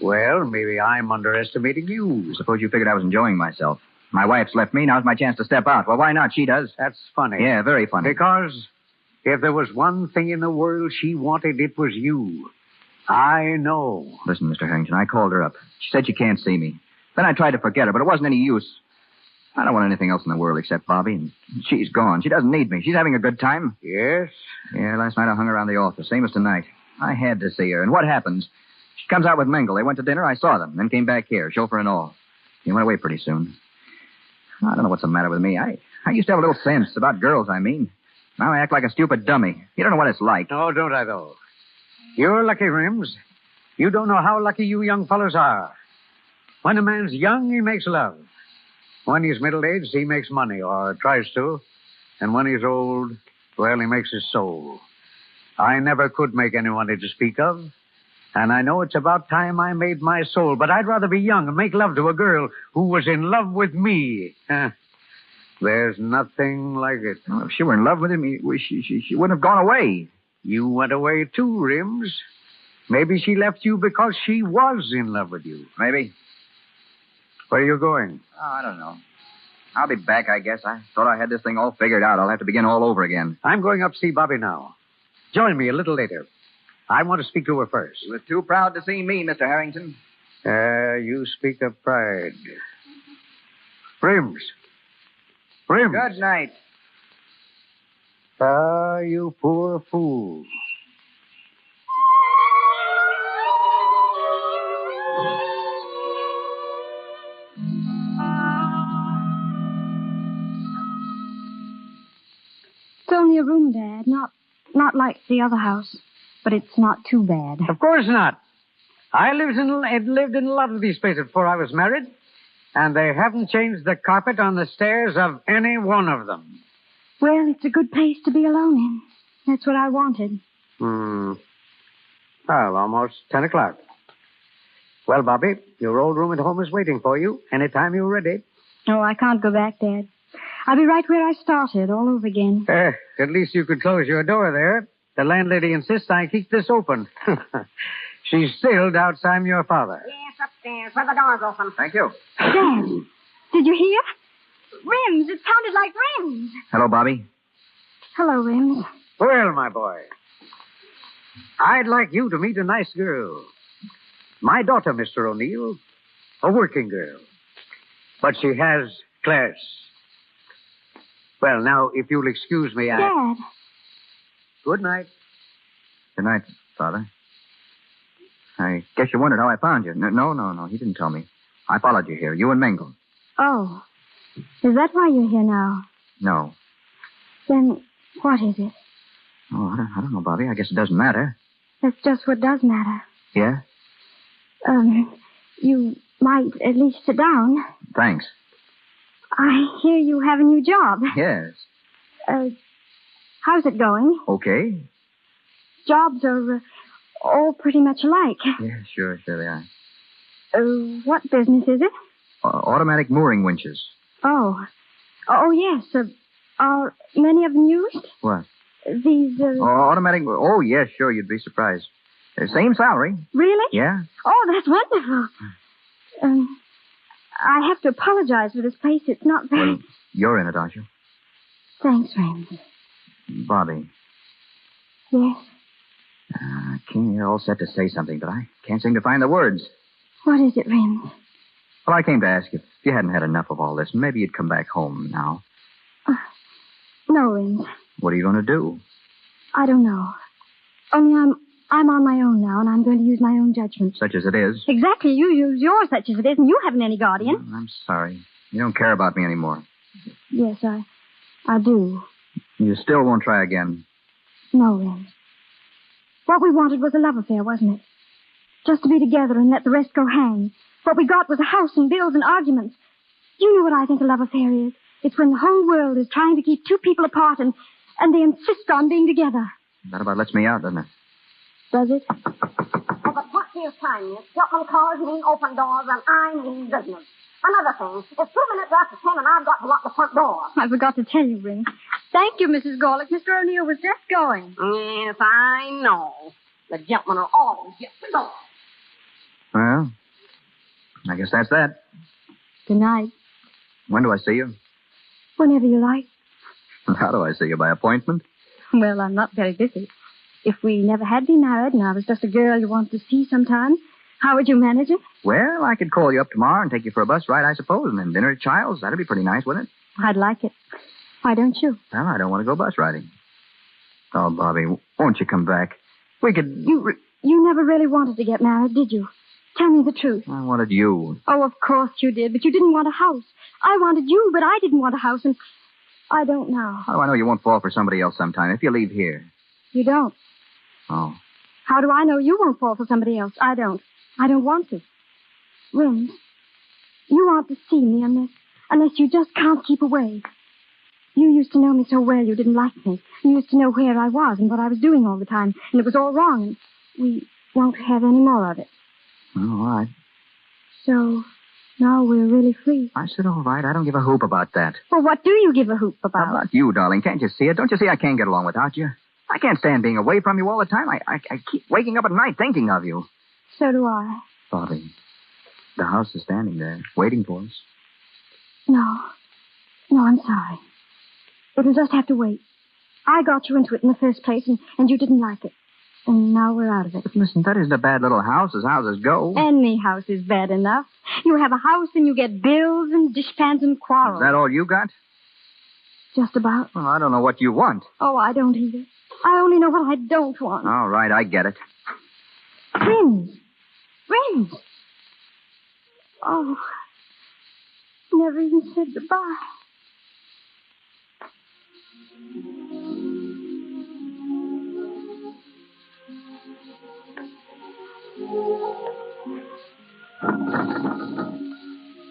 Well, maybe I'm underestimating you. Suppose you figured I was enjoying myself. My wife's left me. Now's my chance to step out. Well, why not? She does. That's funny. Yeah, very funny. Because if there was one thing in the world she wanted, it was you. I know. Listen, Mr. Harrington, I called her up. She said she can't see me. Then I tried to forget her, but it wasn't any use. I don't want anything else in the world except Bobby, and she's gone. She doesn't need me. She's having a good time. Yes? Yeah, last night I hung around the office, same as tonight. I had to see her. And what happens? She comes out with Mengel. They went to dinner. I saw them, then came back here, chauffeur and all. He went away pretty soon. I don't know what's the matter with me. I used to have a little sense about girls, I mean. Now I act like a stupid dummy. You don't know what it's like. Oh, don't I, though? You're lucky, Rims. You don't know how lucky you young fellas are. When a man's young, he makes love. When he's middle-aged, he makes money, or tries to. And when he's old, well, he makes his soul. I never could make anyone to speak of. And I know it's about time I made my soul. But I'd rather be young and make love to a girl who was in love with me. There's nothing like it. Well, if she were in love with him, she wouldn't have gone away. You went away too, Rims. Maybe she left you because she was in love with you. Maybe. Where are you going? Oh, I don't know. I'll be back, I guess. I thought I had this thing all figured out. I'll have to begin all over again. I'm going up to see Bobby now. Join me a little later. I want to speak to her first. You were too proud to see me, Mr. Harrington. You speak of pride. Rims. Good night. Ah, you poor fool. It's only a room, Dad. Not like the other house. But it's not too bad. Of course not. I lived in a lot of these places before I was married, and they haven't changed the carpet on the stairs of any one of them. Well, it's a good place to be alone in. That's what I wanted. Well, almost 10 o'clock. Well, Bobby, your old room at home is waiting for you anytime you're ready. Oh, I can't go back, Dad. I'll be right where I started, all over again. At least you could close your door there. The landlady insists I keep this open. She's still doubts I'm your father. Yes, upstairs, where the door's open. Thank you. Dad, did you hear? Rims. It sounded like Rims. Hello, Bobby. Hello, Rims. Well, my boy, I'd like you to meet a nice girl. My daughter, Mr. O'Neill, a working girl. But she has class. Well, now, if you'll excuse me, Dad. Good night. Good night, Father. I guess you wondered how I found you. No. He didn't tell me. I followed you here. You and Mingle. Oh. Is that why you're here now? No. Then what is it? Oh, I don't know, Bobby. I guess it doesn't matter. That's just what does matter. Yeah? You might at least sit down. Thanks. I hear you have a new job. Yes. How's it going? Okay. Jobs are all pretty much alike. Yeah, sure they are. What business is it? Automatic mooring winches. Oh, yes. Are many of them used? What? These, automatic... Oh, yes, sure, you'd be surprised. Same salary. Really? Yeah. Oh, that's wonderful. I have to apologize for this place. It's not very... Well, you're in it, aren't you? Thanks, Raymond. Bobby. Yes? I came here all set to say something, but I can't seem to find the words. What is it, Raymond? Well, I came to ask if you hadn't had enough of all this. Maybe you'd come back home now. No, Raymond. What are you going to do? I don't know. Only I'm on my own now, and I'm going to use my own judgment. Such as it is. Exactly. You use yours such as it is, and you haven't any guardian. I'm sorry. You don't care about me anymore. Yes, I do. You still won't try again? No, Raymond. What we wanted was a love affair, wasn't it? Just to be together and let the rest go hang. What we got was a house and bills and arguments. You know what I think a love affair is? It's when the whole world is trying to keep two people apart and they insist on being together. That about lets me out, doesn't it? Does it? Oh, but what's your time, miss? Gentlemen callers mean open doors, and I mean business. Another thing, it's 2 minutes after 10, and I've got to lock the front door. I forgot to tell you, Ring. Thank you, Mrs. Gorlick. Mr. O'Neill was just going. Yes, I know. The gentlemen are always get the door. Well, I guess that's that. Good night. When do I see you? Whenever you like. How do I see you? By appointment? Well, I'm not very busy. If we never had been married and I was just a girl you wanted to see sometime, how would you manage it? Well, I could call you up tomorrow and take you for a bus ride, I suppose, and then dinner at Child's. That'd be pretty nice, wouldn't it? I'd like it. Why don't you? Well, I don't want to go bus riding. Oh, Bobby, won't you come back? We could... You never really wanted to get married, did you? Tell me the truth. I wanted you. Oh, of course you did, but you didn't want a house. I wanted you, but I didn't want a house, and I don't know. How do I know you won't fall for somebody else sometime if you leave here? You don't. Oh. How do I know you won't fall for somebody else? I don't. I don't want to. Rims, you want to see me unless you just can't keep away. You used to know me so well you didn't like me. You used to know where I was and what I was doing all the time, and it was all wrong, and we won't have any more of it. All right. So, now we're really free. I said all right. I don't give a hoop about that. Well, what do you give a hoop about? How about you, darling? Can't you see it? Don't you see I can't get along without you? I can't stand being away from you all the time. I keep waking up at night thinking of you. So do I. Bobby, the house is standing there, waiting for us. No, I'm sorry. It'll just have to wait. I got you into it in the first place, and you didn't like it. And now we're out of it. But listen, that isn't a bad little house as houses go. Any house is bad enough. You have a house and you get bills and dishpans and quarrels. Is that all you got? Just about. Well, I don't know what you want. Oh, I don't either. I only know what I don't want. All right, I get it. Rims. Oh, never even said goodbye.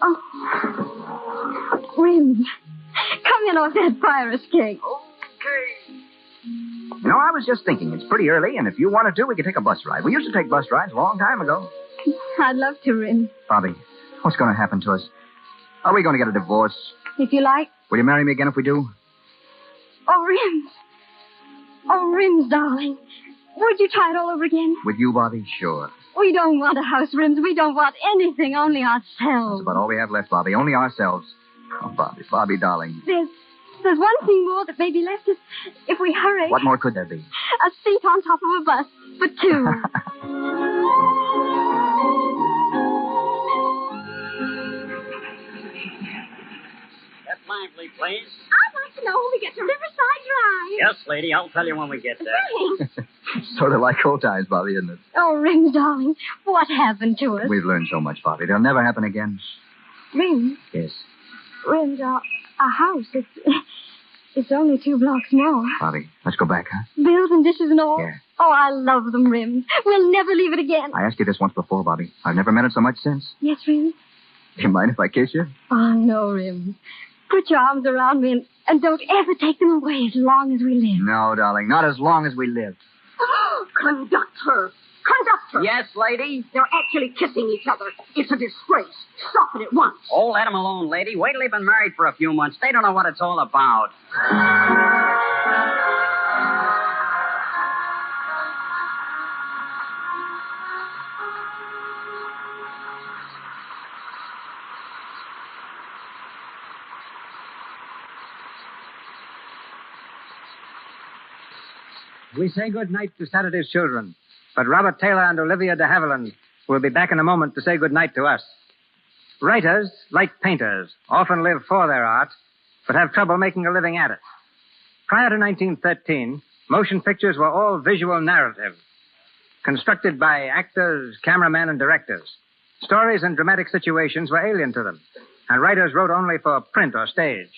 Oh. Rims. Come in off that fire escape. You know, I was just thinking, it's pretty early, and if you wanted to, we could take a bus ride. We used to take bus rides a long time ago. I'd love to, Rims. Bobby, what's going to happen to us? Are we going to get a divorce? If you like. Will you marry me again if we do? Oh, Rims. Oh, Rims, darling. Would you try it all over again? With you, Bobby? Sure. We don't want a house, Rims. We don't want anything, only ourselves. That's about all we have left, Bobby. Only ourselves. Oh, Bobby, darling. There's one thing more that may be left if we hurry. What more could there be? A seat on top of a bus for two. Step lively, please. I'd like to know when we get to Riverside Drive. Yes, lady, I'll tell you when we get there. Thanks. Sort of like old times, Bobby, isn't it? Oh, Rims, darling, what happened to us? We've learned so much, Bobby. They'll never happen again. Rims? Yes. Rims, our house, it's only 2 blocks more. Bobby, let's go back, huh? Bills and dishes and all? Yeah. Oh, I love them, Rims. We'll never leave it again. I asked you this once before, Bobby. I've never meant it so much since. Yes, Rims? Do you mind if I kiss you? Oh, no, Rims. Put your arms around me and don't ever take them away as long as we live. No, darling, not as long as we live. Conductor! Conductor! Yes, lady? They're actually kissing each other. It's a disgrace. Stop it at once. Oh, let them alone, lady. Wait till they've been married for a few months. They don't know what it's all about. We say good night to Saturday's children, but Robert Taylor and Olivia de Havilland will be back in a moment to say good night to us. Writers, like painters, often live for their art, but have trouble making a living at it. Prior to 1913, motion pictures were all visual narrative, constructed by actors, cameramen, and directors. Stories and dramatic situations were alien to them, and writers wrote only for print or stage.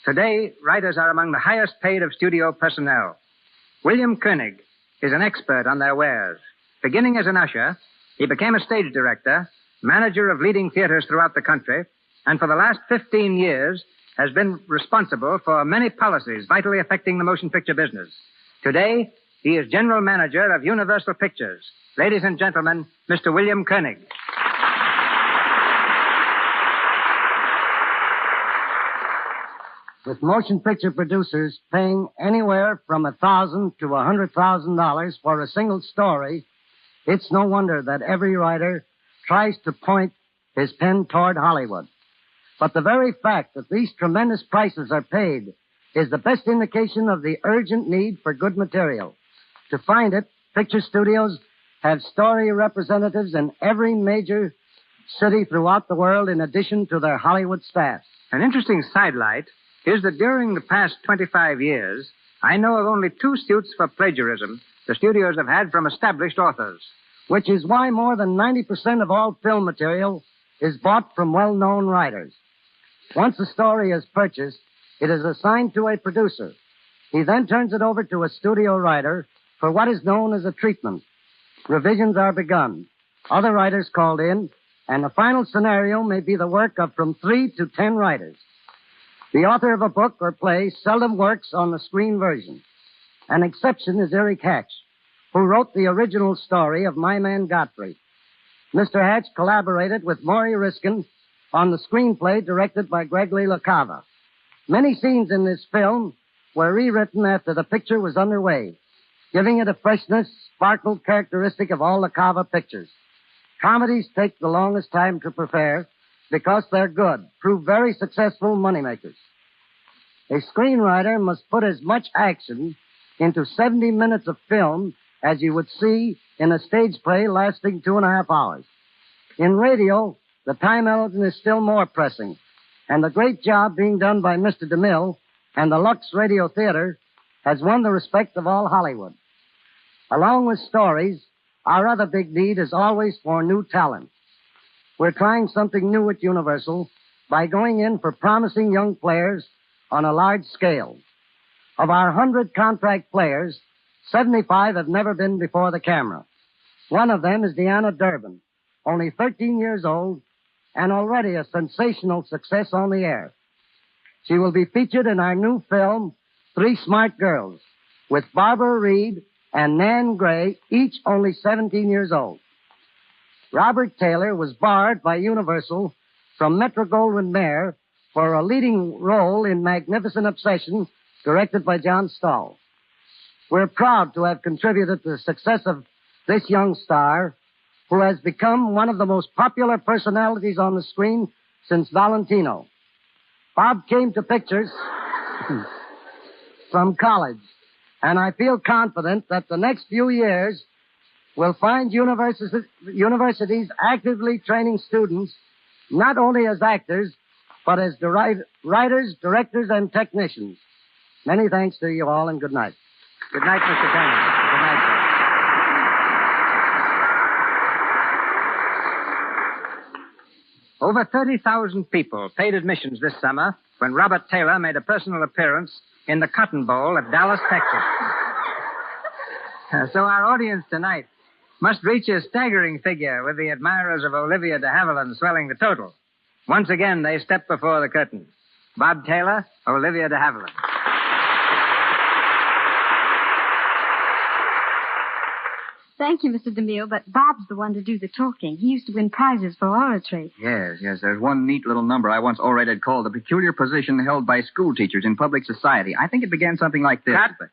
Today, writers are among the highest paid of studio personnel. William Koenig is an expert on their wares. Beginning as an usher, he became a stage director, manager of leading theaters throughout the country, and for the last 15 years has been responsible for many policies vitally affecting the motion picture business. Today, he is general manager of Universal Pictures. Ladies and gentlemen, Mr. William Koenig. With motion picture producers paying anywhere from $1,000 to $100,000 for a single story, it's no wonder that every writer tries to point his pen toward Hollywood. But the very fact that these tremendous prices are paid is the best indication of the urgent need for good material. To find it, picture studios have story representatives in every major city throughout the world in addition to their Hollywood staff. An interesting sidelight is that during the past 25 years, I know of only 2 suits for plagiarism the studios have had from established authors. Which is why more than 90% of all film material is bought from well-known writers. Once a story is purchased, it is assigned to a producer. He then turns it over to a studio writer for what is known as a treatment. Revisions are begun, other writers called in, and the final scenario may be the work of from 3 to 10 writers. The author of a book or play seldom works on the screen version. An exception is Eric Hatch, who wrote the original story of My Man Godfrey. Mr. Hatch collaborated with Maury Riskin on the screenplay directed by Gregory LaCava. Many scenes in this film were rewritten after the picture was underway, giving it a freshness, sparkle characteristic of all LaCava pictures. Comedies take the longest time to prepare because they're good, prove very successful moneymakers. A screenwriter must put as much action into 70 minutes of film as you would see in a stage play lasting 2.5 hours. In radio, the time element is still more pressing, and the great job being done by Mr. DeMille and the Lux Radio Theater has won the respect of all Hollywood. Along with stories, our other big need is always for new talent. We're trying something new at Universal by going in for promising young players on a large scale. Of our 100 contract players, 75 have never been before the camera. One of them is Deanna Durbin, only 13 years old, and already a sensational success on the air. She will be featured in our new film, Three Smart Girls, with Barbara Reed and Nan Gray, each only 17 years old. Robert Taylor was barred by Universal from Metro-Goldwyn-Mayer for a leading role in Magnificent Obsession, directed by John Stahl. We're proud to have contributed to the success of this young star, who has become one of the most popular personalities on the screen since Valentino. Bob came to pictures from college, and I feel confident that the next few years will find universities actively training students not only as actors, but as writers, directors, and technicians. Many thanks to you all, and good night. Good night, Mr. Turner. Good night, sir. Over 30,000 people paid admissions this summer when Robert Taylor made a personal appearance in the Cotton Bowl at Dallas, Texas. So our audience tonight must reach a staggering figure, with the admirers of Olivia de Havilland swelling the total. Once again, they step before the curtain. Bob Taylor, Olivia de Havilland. Thank you, Mr. DeMille, but Bob's the one to do the talking. He used to win prizes for oratory. Yes. There's one neat little number I once orated called The Peculiar Position Held by School Teachers in Public Society. I think it began something like this. Cut.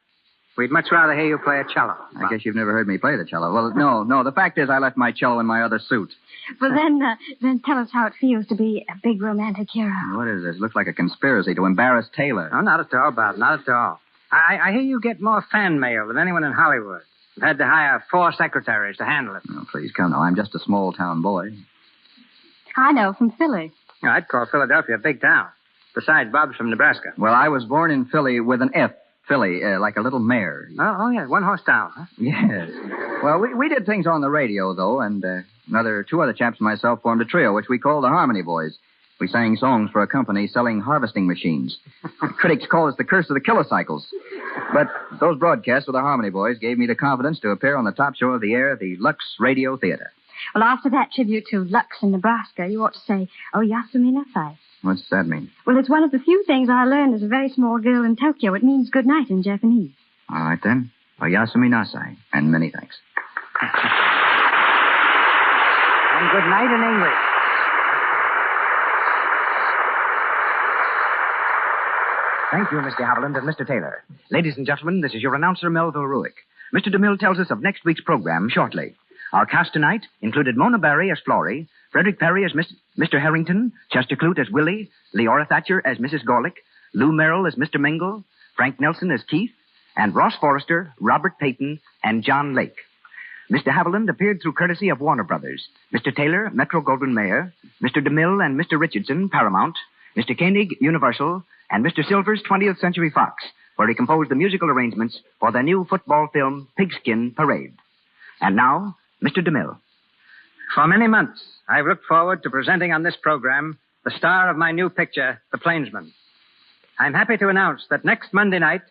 We'd much rather hear you play a cello. I guess you've never heard me play the cello. Well, no. The fact is I left my cello in my other suit. Well, then tell us how it feels to be a big romantic hero. What is this? Looks like a conspiracy to embarrass Taylor. Oh, not at all, Bob. Not at all. I hear you get more fan mail than anyone in Hollywood. I've had to hire 4 secretaries to handle it. Oh, please come now. I'm just a small-town boy. I know, from Philly. I'd call Philadelphia a big town. Besides, Bob's from Nebraska. Well, I was born in Philly with an F. Philly, like a little mare. Oh, yeah, one-horse town, huh? Yes. Well, we did things on the radio, though, and 2 other chaps and myself formed a trio, which we called the Harmony Boys. We sang songs for a company selling harvesting machines. Critics call us the curse of the kilocycles. But those broadcasts with the Harmony Boys gave me the confidence to appear on the top show of the air, the Lux Radio Theater. Well, after that tribute to Lux in Nebraska, you ought to say, "Oh, Yasumi Nasai." What's that mean? Well, it's one of the few things I learned as a very small girl in Tokyo. It means good night in Japanese. All right, then. Oyasumi Nasai. And many thanks. And good night in English. Thank you, Mr. Haviland and Mr. Taylor. Ladies and gentlemen, this is your announcer, Melville Ruick. Mr. DeMille tells us of next week's program shortly. Our cast tonight included Mona Barry as Florrie, Frederick Perry as Mr. Harrington, Chester Clute as Willie, Leora Thatcher as Mrs. Gorlick, Lou Merrill as Mr. Mingle, Frank Nelson as Keith, and Ross Forrester, Robert Payton, and John Lake. Mr. Haviland appeared through courtesy of Warner Brothers. Mr. Taylor, Metro-Goldwyn-Mayer, Mr. DeMille and Mr. Richardson, Paramount, Mr. Koenig, Universal, and Mr. Silvers, 20th Century Fox, where he composed the musical arrangements for their new football film, Pigskin Parade. And now, Mr. DeMille. For many months, I've looked forward to presenting on this program the star of my new picture, The Plainsman. I'm happy to announce that next Monday night,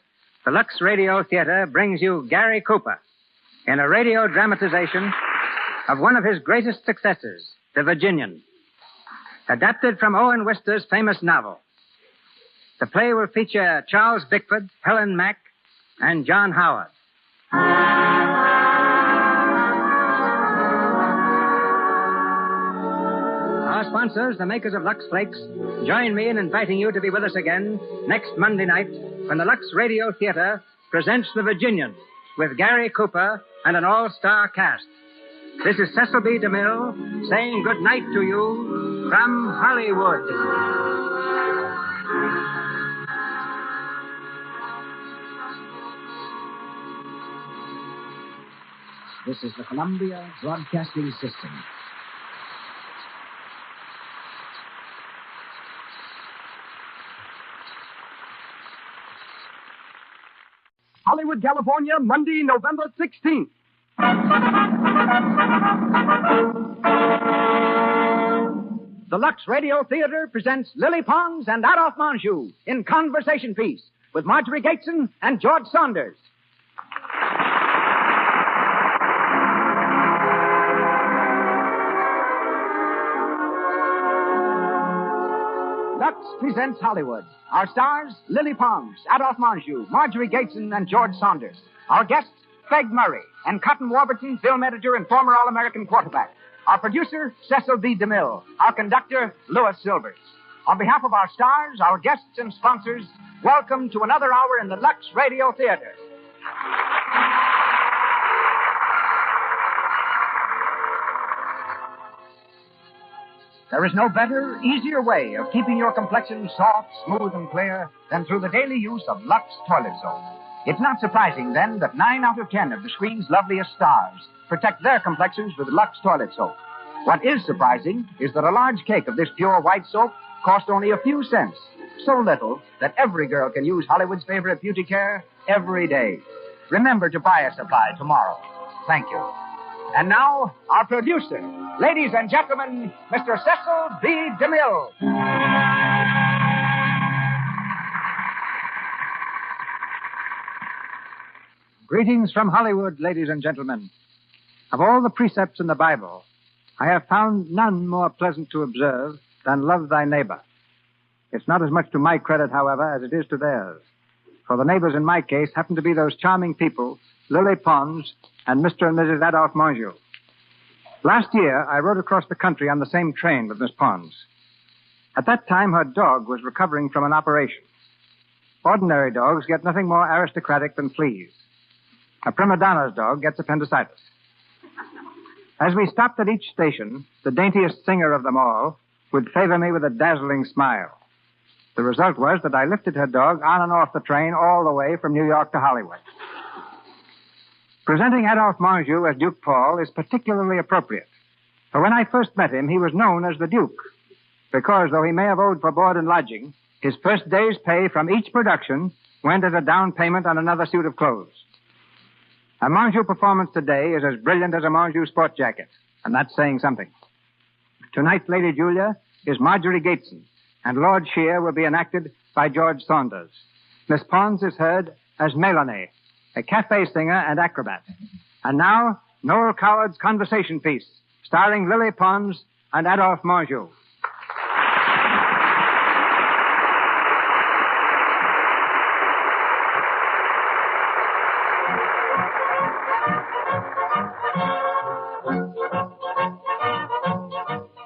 the Lux Radio Theater brings you Gary Cooper in a radio dramatization of one of his greatest successes, The Virginian, adapted from Owen Wister's famous novel. The play will feature Charles Bickford, Helen Mack, and John Howard. Our sponsors, the makers of Lux Flakes, join me in inviting you to be with us again next Monday night when the Lux Radio Theater presents The Virginian with Gary Cooper and an all-star cast. This is Cecil B. DeMille saying good night to you from Hollywood. This is the Columbia Broadcasting System. Hollywood, California, Monday, November 16th. The Lux Radio Theater presents Lily Pons and Adolphe Manjou in Conversation Piece with Marjorie Gateson and George Saunders. presents Hollywood. Our stars, Lily Pons, Adolphe Menjou, Marjorie Gateson, and George Saunders. Our guests, Feg Murray, and Cotton Warburton, film editor and former All-American quarterback. Our producer, Cecil B. DeMille. Our conductor, Louis Silvers. On behalf of our stars, our guests, and sponsors, welcome to another hour in the Lux Radio Theater. There is no better, easier way of keeping your complexion soft, smooth, and clear than through the daily use of Lux toilet soap. It's not surprising, then, that 9 out of 10 of the screen's loveliest stars protect their complexions with Lux toilet soap. What is surprising is that a large cake of this pure white soap costs only a few cents, so little that every girl can use Hollywood's favorite beauty care every day. Remember to buy a supply tomorrow. Thank you. And now, our producer. Ladies and gentlemen, Mr. Cecil B. DeMille. Greetings from Hollywood, ladies and gentlemen. Of all the precepts in the Bible, I have found none more pleasant to observe than love thy neighbor. It's not as much to my credit, however, as it is to theirs. For the neighbors in my case happen to be those charming people, Lily Pons and Mr. and Mrs. Adolphe Menjou. Last year, I rode across the country on the same train with Miss Pons. At that time, her dog was recovering from an operation. Ordinary dogs get nothing more aristocratic than fleas. A prima donna's dog gets appendicitis. As we stopped at each station, the daintiest singer of them all would favor me with a dazzling smile. The result was that I lifted her dog on and off the train all the way from New York to Hollywood. Presenting Adolphe Menjou as Duke Paul is particularly appropriate. For when I first met him, he was known as the Duke. Because, though he may have owed for board and lodging, his first day's pay from each production went as a down payment on another suit of clothes. A Menjou performance today is as brilliant as a Menjou sport jacket, and that's saying something. Tonight, Lady Julia is Marjorie Gateson, and Lord Shear will be enacted by George Saunders. Miss Pons is heard as Melanie, a cafe singer and acrobat. And now, Noel Coward's conversation piece, starring Lily Pons and Adolphe Menjou.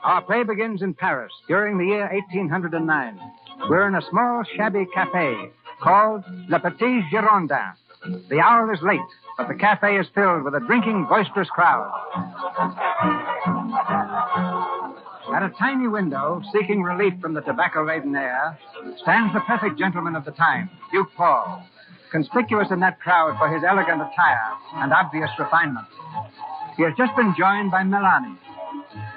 Our play begins in Paris during the year 1809. We're in a small, shabby cafe called Le Petit Girondin. The hour is late, but the cafe is filled with a drinking, boisterous crowd. At a tiny window, seeking relief from the tobacco-laden air, stands the perfect gentleman of the time, Duke Paul, conspicuous in that crowd for his elegant attire and obvious refinement. He has just been joined by Melanie,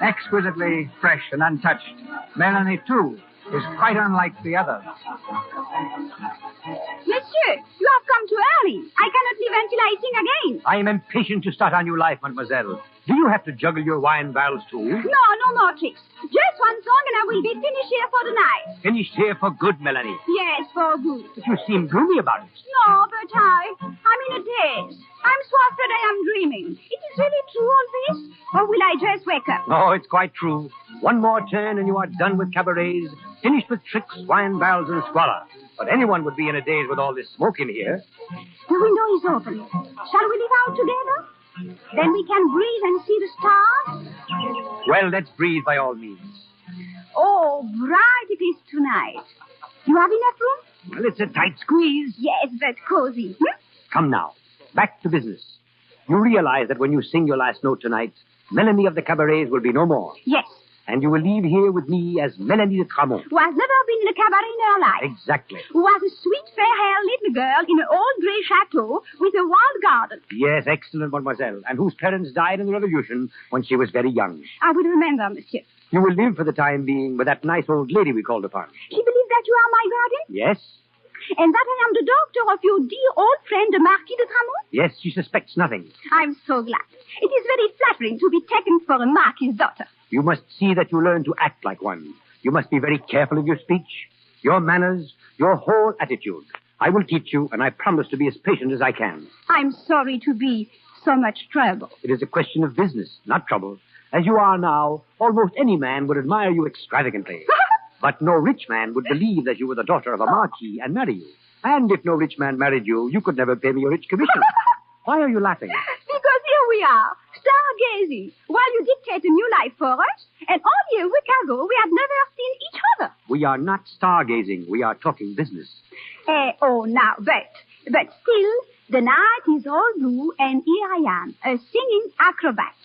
exquisitely fresh and untouched. Melanie, too, is quite unlike the others. Monsieur, you have come too early. I cannot leave until I sing again. I am impatient to start our new life, mademoiselle. Do you have to juggle your wine barrels, too? No more tricks. Just one song and I will be finished here for the night. Finished here for good, Melanie. Yes, for good. But you seem gloomy about it. No, but I'm in a daze. I'm so afraid I am dreaming. It is really true, all this? Or will I just wake up? Oh, it's quite true. One more turn and you are done with cabarets, finished with tricks, wine barrels, and squalor. But anyone would be in a daze with all this smoke in here. The window is open. Shall we live out together? Then we can breathe and see the stars. Well, let's breathe by all means. Oh, bright it is tonight. You have enough room? Well, it's a tight squeeze. Yes, but cozy. Come now, back to business. You realize that when you sing your last note tonight, Melanie of the cabarets will be no more. Yes. And you will leave here with me as Melanie de Tramont. Who has never been in a cabaret in her life. Exactly. Who was a sweet, fair-haired little girl in an old grey chateau with a wild garden. Yes, excellent, mademoiselle. And whose parents died in the Revolution when she was very young. I will remember, monsieur. You will live for the time being with that nice old lady we called upon. She believes that you are my guardian? Yes. And that I am the doctor of your dear old friend, the Marquis de Tramont? Yes, she suspects nothing. I'm so glad. It is very flattering to be taken for a Marquis' daughter. You must see that you learn to act like one. You must be very careful of your speech, your manners, your whole attitude. I will teach you, and I promise to be as patient as I can. I'm sorry to be so much trouble. It is a question of business, not trouble. As you are now, almost any man would admire you extravagantly. But no rich man would believe that you were the daughter of a marquis and marry you. And if no rich man married you, you could never pay me a rich commission. Why are you laughing? Because here we are, stargazing, while you dictate a new life for us, and all year week ago we had never seen each other. We are not stargazing. We are talking business. Now, but still, the night is all blue, and here I am, a singing acrobat,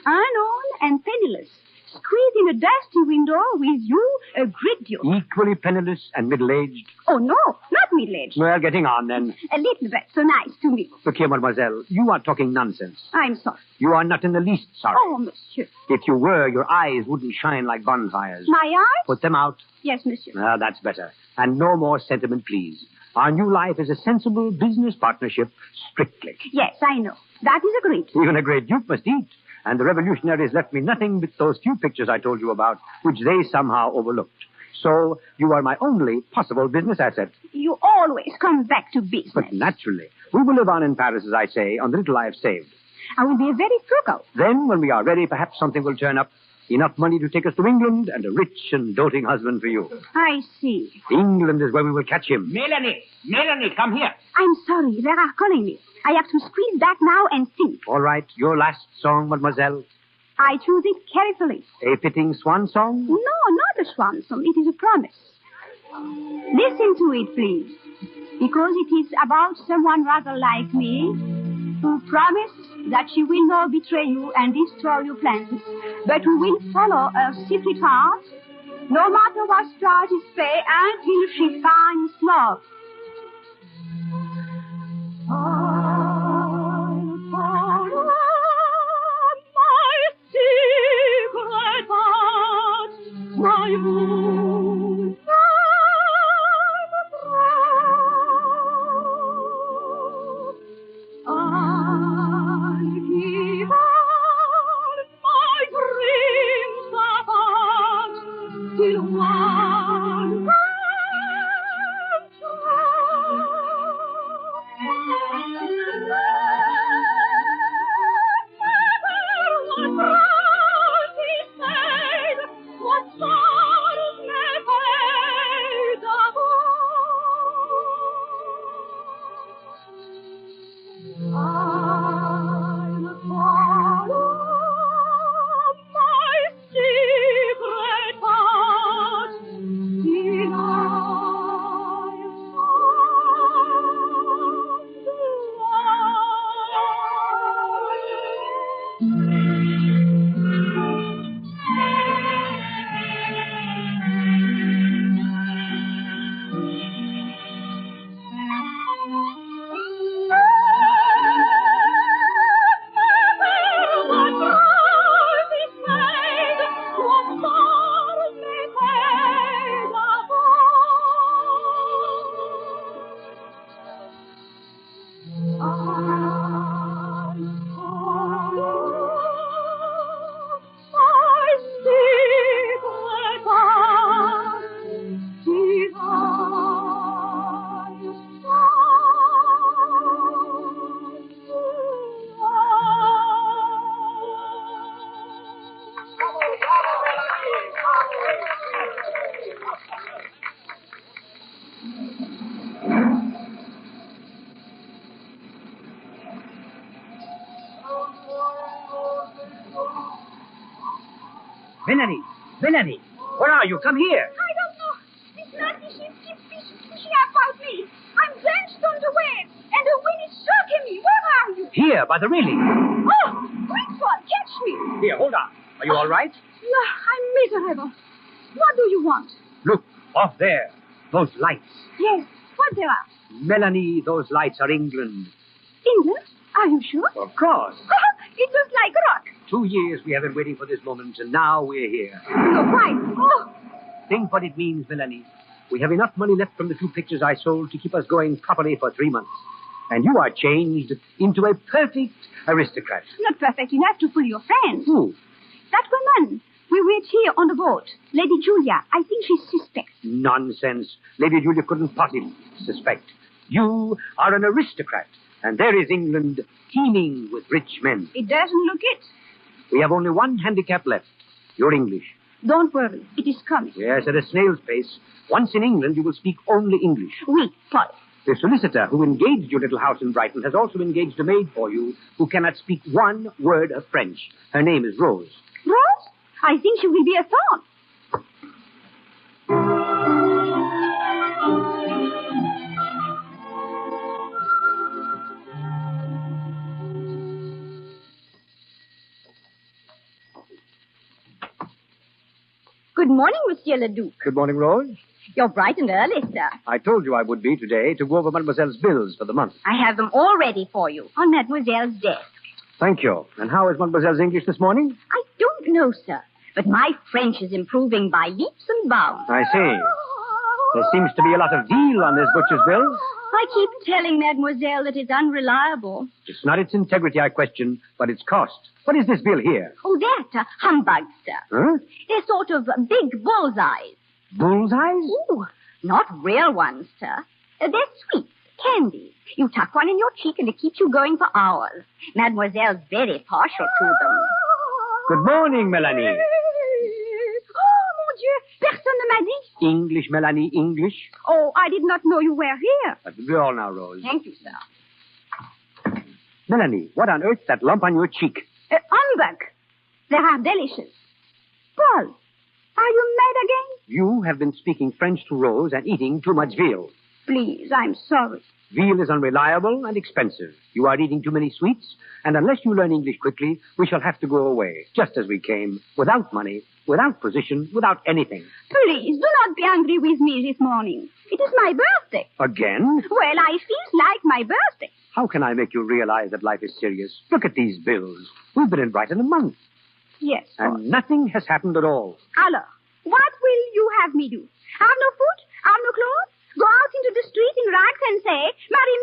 unknown and penniless, squeezed in a dusty window with you, a great duke. Equally penniless and middle-aged. Oh, no, not middle-aged. Well, getting on, then. A little bit, so nice to me. Look here, mademoiselle, you are talking nonsense. I'm sorry. You are not in the least sorry. Oh, monsieur. If you were, your eyes wouldn't shine like bonfires. My eyes? Put them out. Yes, monsieur. Ah, that's better. And no more sentiment, please. Our new life is a sensible business partnership, strictly. Yes, I know. That is agreed. Even a great duke must eat. And the revolutionaries left me nothing but those few pictures I told you about, which they somehow overlooked. So you are my only possible business asset. You always come back to business. But naturally. We will live on in Paris, as I say, on the little I have saved. I will be very frugal. Then, when we are ready, perhaps something will turn up. Enough money to take us to England and a rich and doting husband for you. I see. England is where we will catch him. Melanie, come here. I'm sorry. They are calling me. I have to squeeze back now and think. All right. Your last song, mademoiselle. I choose it carefully. A fitting swan song? No, not a swan song. It is a promise. Listen to it, please. Because it is about someone rather like me who promised that she will not betray you and destroy your plans, but who will follow her secret heart, no matter what charges pay, until she finds love. I'll follow my secret heart, my moon. I'll give all my dreams apart till one comes Melanie, where are you? Come here. I don't know. This nasty ship keeps fishing about me. I'm drenched on the waves, and the wind is shocking me. Where are you? Here, by the railing. Oh, quick one, catch me. Here, hold on. Are you all right? No, I'm miserable. What do you want? Look, off there. Those lights. Yes, what they are? Melanie, those lights are England. England? Are you sure? Of course. It was like rock. 2 years we have been waiting for this moment, and now we're here. No, why? Oh. Think what it means, Melanie. We have enough money left from the 2 pictures I sold to keep us going properly for 3 months. And you are changed into a perfect aristocrat. Not perfect enough to fool your friends. Who? That woman. We wait here on the boat. Lady Julia. I think she's suspect. Nonsense. Lady Julia couldn't possibly suspect. You are an aristocrat. And there is England teeming with rich men. It doesn't look it. We have only one handicap left. You're English. Don't worry. It is coming. Yes, at a snail's pace. Once in England, you will speak only English. Oui, Paul. The solicitor who engaged your little house in Brighton has also engaged a maid for you who cannot speak one word of French. Her name is Rose. Rose? I think she will be a thorn. Good morning, Monsieur le Duc. Good morning, Rose. You're bright and early, sir. I told you I would be today to go over Mademoiselle's bills for the month. I have them all ready for you on Mademoiselle's desk. Thank you. And how is Mademoiselle's English this morning? I don't know, sir, but my French is improving by leaps and bounds. I see. There seems to be a lot of veal on this butcher's bill. I keep telling Mademoiselle that it's unreliable. It's not its integrity I question, but its cost. What is this bill here? Oh, that, humbug, sir. Huh? They're sort of big bullseyes. Bullseyes? Ooh, not real ones, sir. They're sweets, candies. You tuck one in your cheek and it keeps you going for hours. Mademoiselle's very partial to them. Good morning, Melanie. Oh, mon Dieu, personne ne m'a dit. English, Melanie, English. Oh, I did not know you were here. But the girl now, Rose. Thank you, sir. Melanie, what on earth's that lump on your cheek? Humbug. They are delicious. Paul, are you mad again? You have been speaking French to Rose and eating too much veal. Please, I'm sorry. Veal is unreliable and expensive. You are eating too many sweets, and unless you learn English quickly, we shall have to go away, just as we came, without money, without position, without anything. Please, do not be angry with me this morning. It is my birthday. Again? Well, I feel like my birthday. How can I make you realize that life is serious? Look at these bills. We've been in Brighton a month. Yes, and nothing has happened at all. Alors, what will you have me do? Have no food? Have no clothes? Go out into the street in rags and say, marry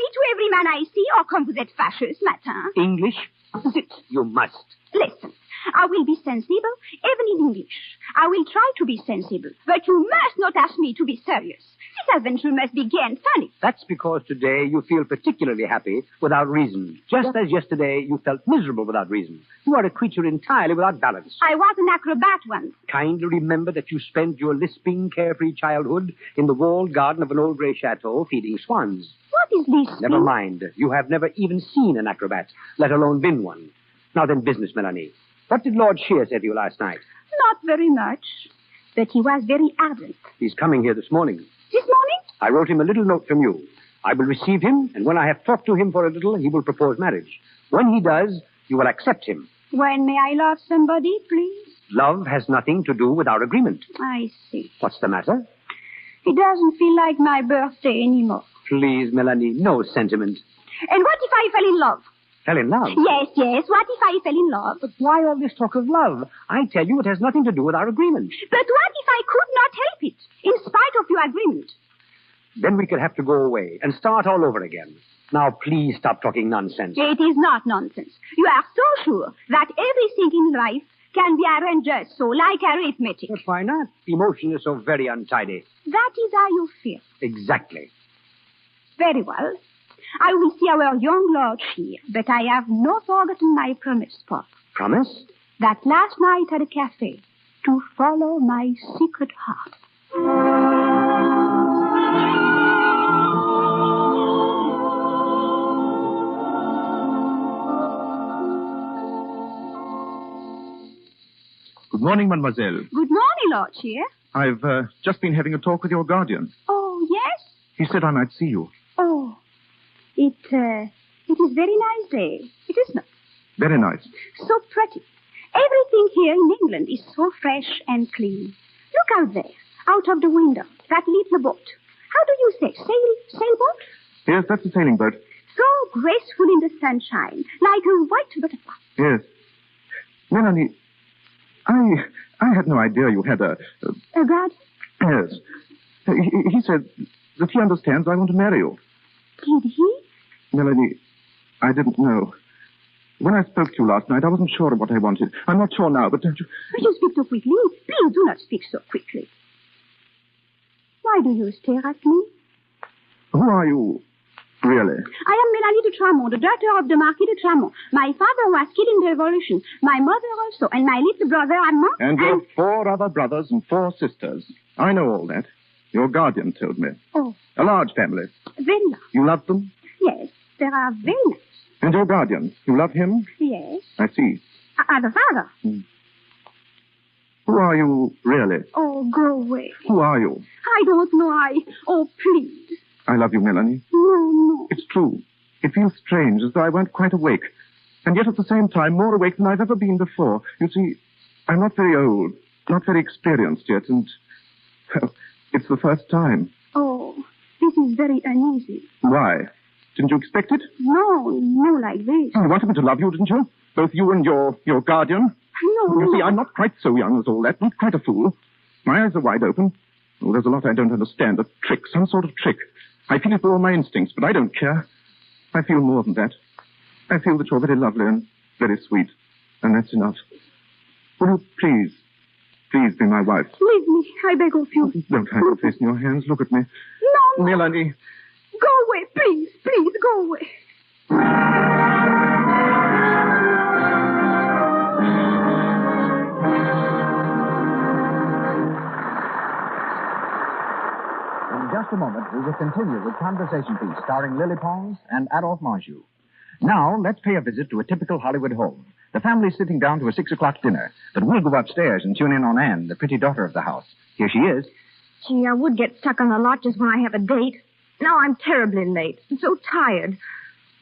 me to every man I see, or comme vous êtes fâcheux ce matin. English? Zut. You must. Listen, I will be sensible, even in English. I will try to be sensible, but you must not ask me to be serious. This adventure must begin funny. That's because today you feel particularly happy without reason, just as yesterday you felt miserable without reason. You are a creature entirely without balance. I was an acrobat once. Kindly remember that you spent your lisping, carefree childhood in the walled garden of an old grey chateau feeding swans. What is this? Never mind. You have never even seen an acrobat, let alone been one. Now then, business, Melanie. What did Lord Shear say to you last night? Not very much, but he was very ardent. He's coming here this morning. This morning? I wrote him a little note from you. I will receive him, and when I have talked to him for a little, he will propose marriage. When he does, you will accept him. When may I love somebody, please? Love has nothing to do with our agreement. I see. What's the matter? It doesn't feel like my birthday anymore. Please, Melanie, no sentiment. And what if I fell in love? Fell in love? Yes. What if I fell in love? But why all this talk of love? I tell you it has nothing to do with our agreement. But what if I could not help it, in spite of your agreement? Then we could have to go away and start all over again. Now, please stop talking nonsense. It is not nonsense. You are so sure that everything in life can be arranged just so, like arithmetic. But why not? Emotion is so very untidy. That is how you feel. Exactly. Very well. I will see our young lord here, but I have not forgotten my promise, Pop. Promise? That last night at the cafe, to follow my secret heart. Good morning, mademoiselle. Good morning, Lord Shear. I've just been having a talk with your guardian. Oh, yes? He said I might see you. Oh, it is very nice day. It is not. Very nice. So pretty. Everything here in England is so fresh and clean. Look out there, out of the window, that little boat. How do you say, sailboat? Yes, that's a sailing boat. So graceful in the sunshine, like a white butterfly. Yes. Melanie, I had no idea you had a guardian? Yes. He said that he understands I want to marry you. Did he? Melanie, I didn't know. When I spoke to you last night, I wasn't sure of what I wanted. I'm not sure now, but don't you... But you speak too quickly. Please do not speak so quickly. Why do you stare at me? Who are you? Really? I am Mélanie de Tramont, the daughter of the Marquis de Tramont. My father was killed in the Revolution. My mother also, and my little brother Armand. And you have 4 other brothers and 4 sisters. I know all that. Your guardian told me. Oh. A large family. Very large. You love them? Yes, they are very nice. And your guardian, you love him? Yes. I see. The father. Who are you, really? Oh, go away. Who are you? I don't know. Oh, please. I love you, Melanie. No. It's true. It feels strange, as though I weren't quite awake. And yet at the same time, more awake than I've ever been before. You see, I'm not very old, not very experienced yet, and, well, it's the first time. Oh, this is very uneasy. Why? Didn't you expect it? No, like this. You wanted me to love you, didn't you? Both you and your guardian? No. You see, I'm not quite so young as all that, not quite a fool. My eyes are wide open. Oh, there's a lot I don't understand. A trick, some sort of trick. I feel it with all my instincts, but I don't care. I feel more than that. I feel that you're very lovely and very sweet. And that's enough. Will you please be my wife? Leave me, I beg of you. Don't hide your face in your hands. Look at me. No. Melanie. Go away, please, go away. In just a moment, we will continue with Conversation Piece, starring Lily Pons and Adolphe Manjou. Now, let's pay a visit to a typical Hollywood home. The family's sitting down to a 6 o'clock dinner, but we'll go upstairs and tune in on Anne, the pretty daughter of the house. Here she is. Gee, I would get stuck on the lot just when I have a date. Now I'm terribly late. I'm so tired.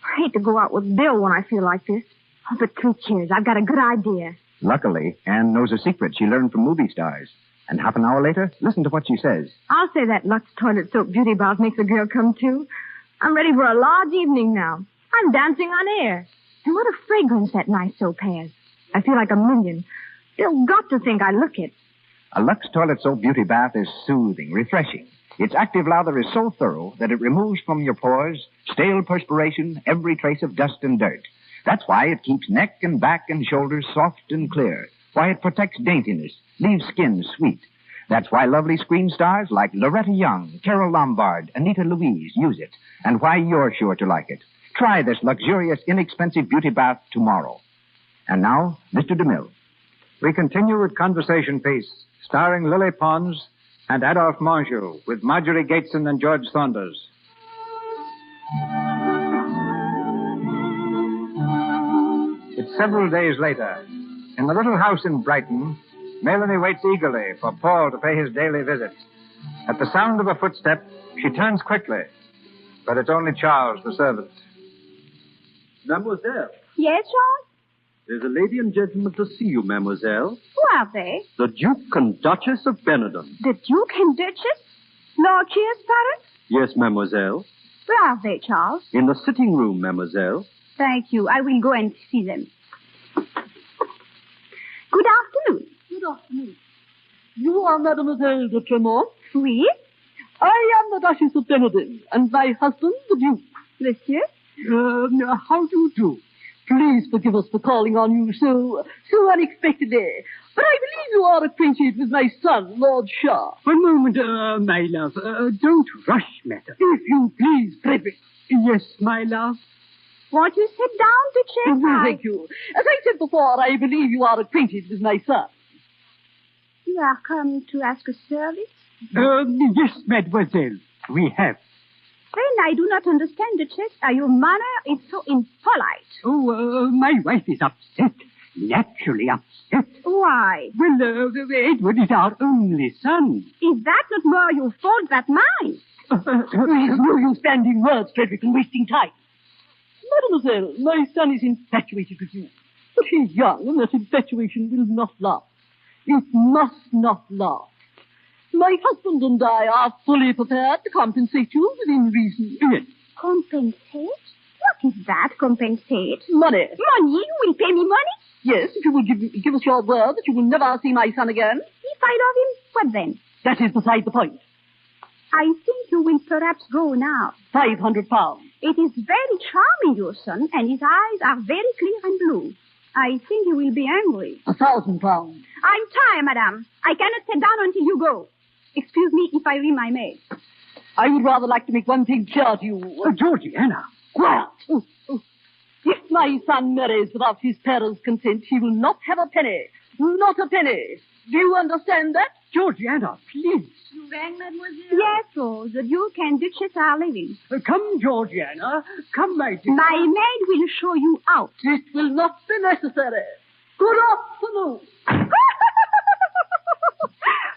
I hate to go out with Bill when I feel like this. Oh, but 3 cheers. I've got a good idea. Luckily, Anne knows a secret she learned from movie stars. And half an hour later, listen to what she says. I'll say that Lux Toilet Soap Beauty Bath makes a girl come to. I'm ready for a large evening now. I'm dancing on air. And what a fragrance that nice soap has. I feel like a million. Bill's got to think I look it. A Lux Toilet Soap Beauty Bath is soothing, refreshing. Its active lather is so thorough that it removes from your pores stale perspiration, every trace of dust and dirt. That's why it keeps neck and back and shoulders soft and clear. Why it protects daintiness, leaves skin sweet. That's why lovely screen stars like Loretta Young, Carol Lombard, Anita Louise use it. And why you're sure to like it. Try this luxurious, inexpensive beauty bath tomorrow. And now, Mr. DeMille. We continue with Conversation Piece, starring Lily Pons and Adolphe Manjou, with Marjorie Gateson and George Saunders. It's several days later. In the little house in Brighton, Melanie waits eagerly for Paul to pay his daily visit. At the sound of a footstep, she turns quickly. But it's only Charles, the servant. Mademoiselle. Yes, Charles? There's a lady and gentleman to see you, mademoiselle. Who are they? The Duke and Duchess of Benetton. The Duke and Duchess? Lord Cheers' parents? Yes, mademoiselle. Where are they, Charles? In the sitting room, mademoiselle. Thank you. I will go and see them. Good afternoon. Good afternoon. You are Mademoiselle de Tremont? Oui. I am the Duchess of Benetton, and my husband, the Duke. Monsieur? How do you do? Please forgive us for calling on you so unexpectedly. But I believe you are acquainted with my son, Lord Shah. One moment, my love. Don't rush matters. If you please, Frederick. Yes, my love. Won't you sit down, Duchess? Thank you. As I said before, I believe you are acquainted with my son. You are come to ask a service? Yes, mademoiselle. We have. Then I do not understand, Duchess. Your manner is so impolite. Oh, my wife is upset. Naturally upset. Why? Well, Edward is our only son. Is that not more your fault than mine? There is no use standing words, Frederick, and wasting time. Mademoiselle, my son is infatuated with you. But he's young, and that infatuation will not last. It must not last. My husband and I are fully prepared to compensate you within reason. Yes. Compensate? What is that, compensate? Money. Money? You will pay me money? Yes, if you will give us your word that you will never see my son again. If I love him, what then? That is beside the point. I think you will perhaps go now. £500. It is very charming, your son, and his eyes are very clear and blue. I think he will be angry. £1,000. I'm tired, madame. I cannot sit down until you go. Excuse me if I ring my maid. I would rather like to make one thing clear to you. Georgiana. Quiet. If my son marries without his parents' consent, he will not have a penny. Not a penny. Do you understand that? Georgiana, please. You rang, mademoiselle? Yes, Rose. The Duke and Duchess are leaving. Come, Georgiana. Come, my dear. My maid will show you out. It will not be necessary. Good afternoon.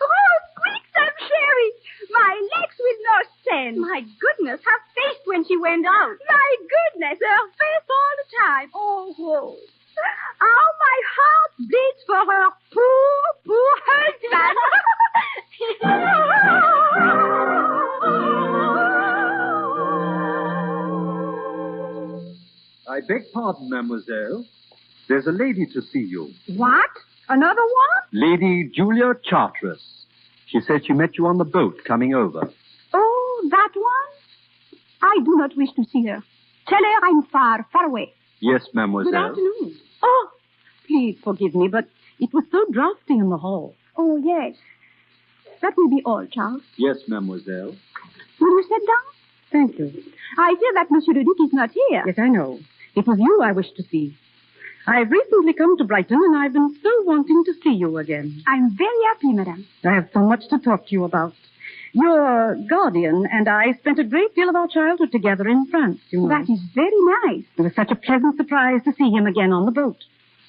Oh, quick, some sherry. My legs will not stand. My goodness, her face when she went out. My goodness, her face all the time. Oh, Rose. How my heart beats for her poor husband. I beg pardon, mademoiselle. There's a lady to see you. What? Another one? Lady Julia Chartres. She said she met you on the boat coming over. Oh, that one? I do not wish to see her. Tell her I'm far, far away. Yes, mademoiselle. Good afternoon. Oh, please forgive me, but it was so drafty in the hall. Oh, yes. That will be all, Charles. Yes, mademoiselle. Will you sit down? Thank you. I fear that Monsieur le Duc is not here. Yes, I know. It was you I wished to see. I've recently come to Brighton, and I've been so wanting to see you again. I'm very happy, madame. I have so much to talk to you about. Your guardian and I spent a great deal of our childhood together in France, you know. That is very nice. It was such a pleasant surprise to see him again on the boat.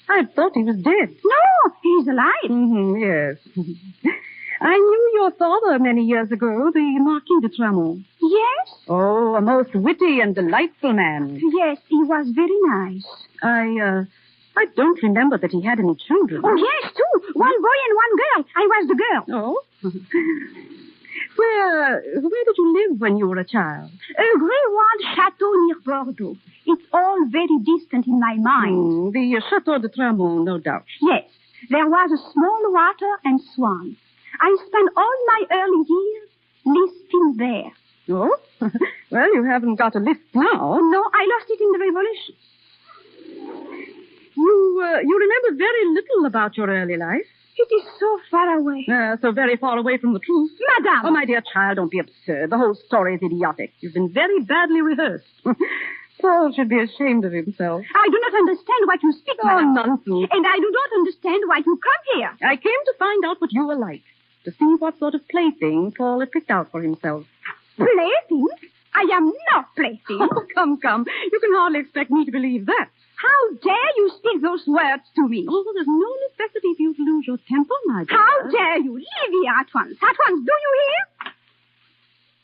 I had thought he was dead. No, he's alive. Yes. I knew your father many years ago, the Marquis de Tramont. Yes? Oh, a most witty and delightful man. Yes, he was very nice. I don't remember that he had any children. Oh, yes, two. One boy and one girl. I was the girl. Oh? Where did you live when you were a child? A great wild chateau near Bordeaux. It's all very distant in my mind. The Chateau de Tramont, no doubt. Yes. There was a small water and swan. I spent all my early years lisping there. Oh? Well, you haven't got a lisp now. No, I lost it in the Revolution. You remember very little about your early life. It is so far away. So very far away from the truth. Madame! Oh, my dear child, don't be absurd. The whole story is idiotic. You've been very badly rehearsed. Paul should be ashamed of himself. I do not understand what you speak, madame. Nonsense. And I do not understand why you come here. I came to find out what you were like. To see what sort of plaything Paul had picked out for himself. Plaything? I am not plaything. Oh, come. You can hardly expect me to believe that. How dare you speak those words to me? Oh, there's no necessity for you to lose your temper, my dear. How dare you? Leave here at once. At once. Do you hear?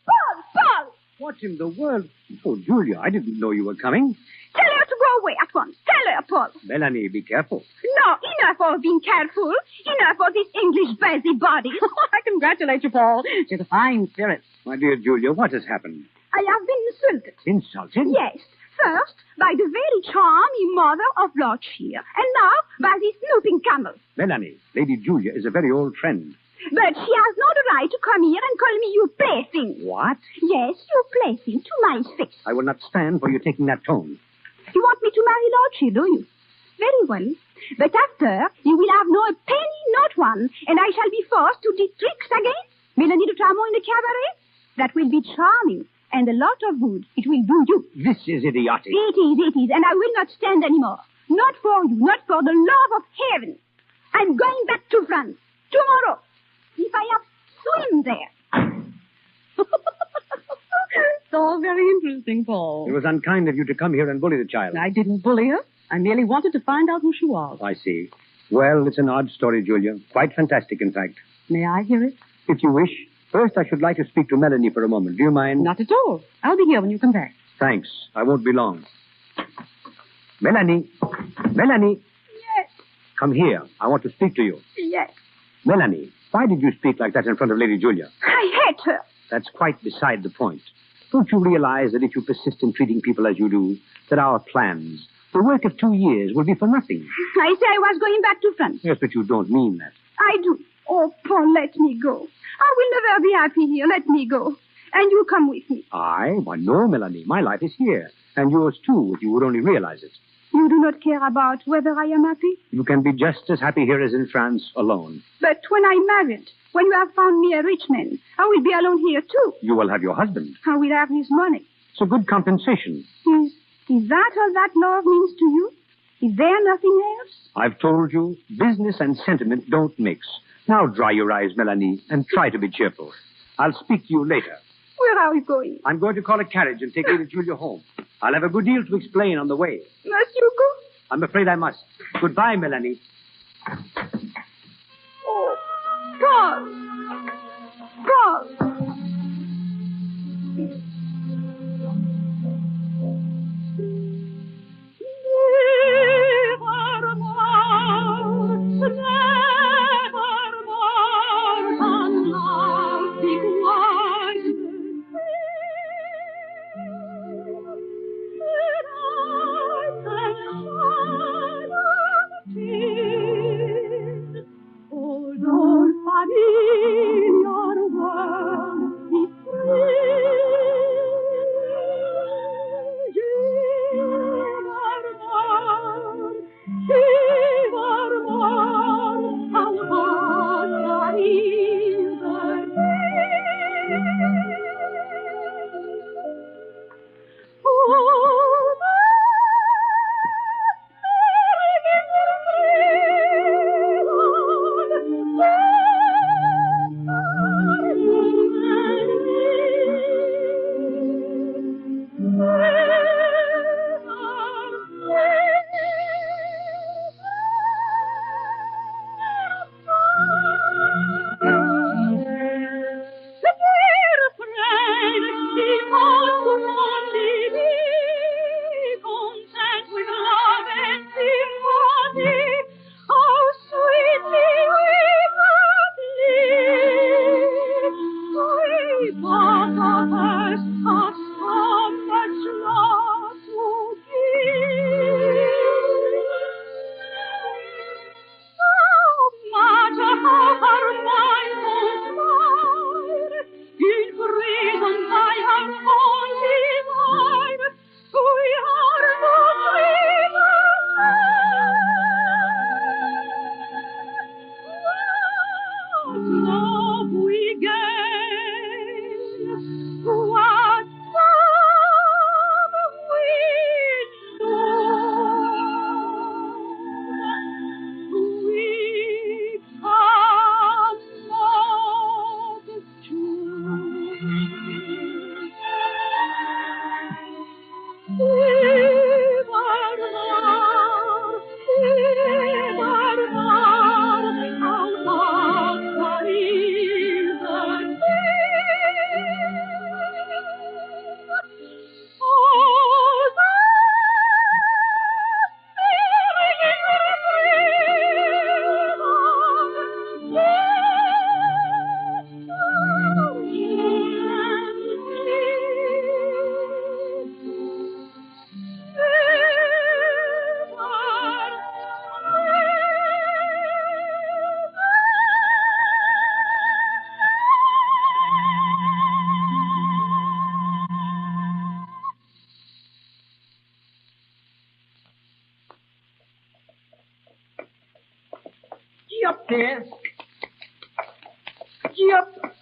Paul! What in the world? Oh, Julia, I didn't know you were coming. Tell her to go away at once. Tell her, Paul. Melanie, be careful. No, enough of being careful. Enough of this English busybody. I congratulate you, Paul. She's a fine spirit. My dear Julia, what has happened? I have been insulted. Insulted? Yes. First, by the very charming mother of Lord Shear. And now, by this snooping camel. Melanie, Lady Julia is a very old friend. But she has no right to come here and call me you plaything. What? Yes, you plaything to my face. I will not stand for you taking that tone. You want me to marry Lord Shear, do you? Very well. But after, you will have no penny, not one, and I shall be forced to do tricks again. Melanie de Tramont in the cabaret? That will be charming. And a lot of good it will do you. This is idiotic. It is, and I will not stand anymore. Not for you, not for the love of heaven. I'm going back to France tomorrow. If I have swim there. It's all very interesting, Paul. It was unkind of you to come here and bully the child. I didn't bully her. I merely wanted to find out who she was. I see. Well, it's an odd story, Julia. Quite fantastic, in fact. May I hear it? If you wish. First, I should like to speak to Melanie for a moment. Do you mind? Not at all. I'll be here when you come back. Thanks. I won't be long. Melanie. Melanie. Yes. Come here. I want to speak to you. Yes. Melanie, why did you speak like that in front of Lady Julia? I hate her. That's quite beside the point. Don't you realize that if you persist in treating people as you do, that our plans, the work of 2 years, will be for nothing? I say I was going back to France. Yes, but you don't mean that. I do. Oh, Paul, let me go. I will never be happy here. Let me go. And you come with me. Why, no, Melanie. My life is here. And yours, too, if you would only realize it. You do not care about whether I am happy? You can be just as happy here as in France alone. But when I'm married, when you have found me a rich man, I will be alone here too. You will have your husband. I will have his money. It's a good compensation. Is that all that love means to you? Is there nothing else? I've told you, business and sentiment don't mix. Now dry your eyes, Melanie, and try to be cheerful. I'll speak to you later. Where are we going? I'm going to call a carriage and take Lady Julia home. I'll have a good deal to explain on the way. Must you go? I'm afraid I must. Goodbye, Melanie. Oh, Paul! Paul! Up there. Yep.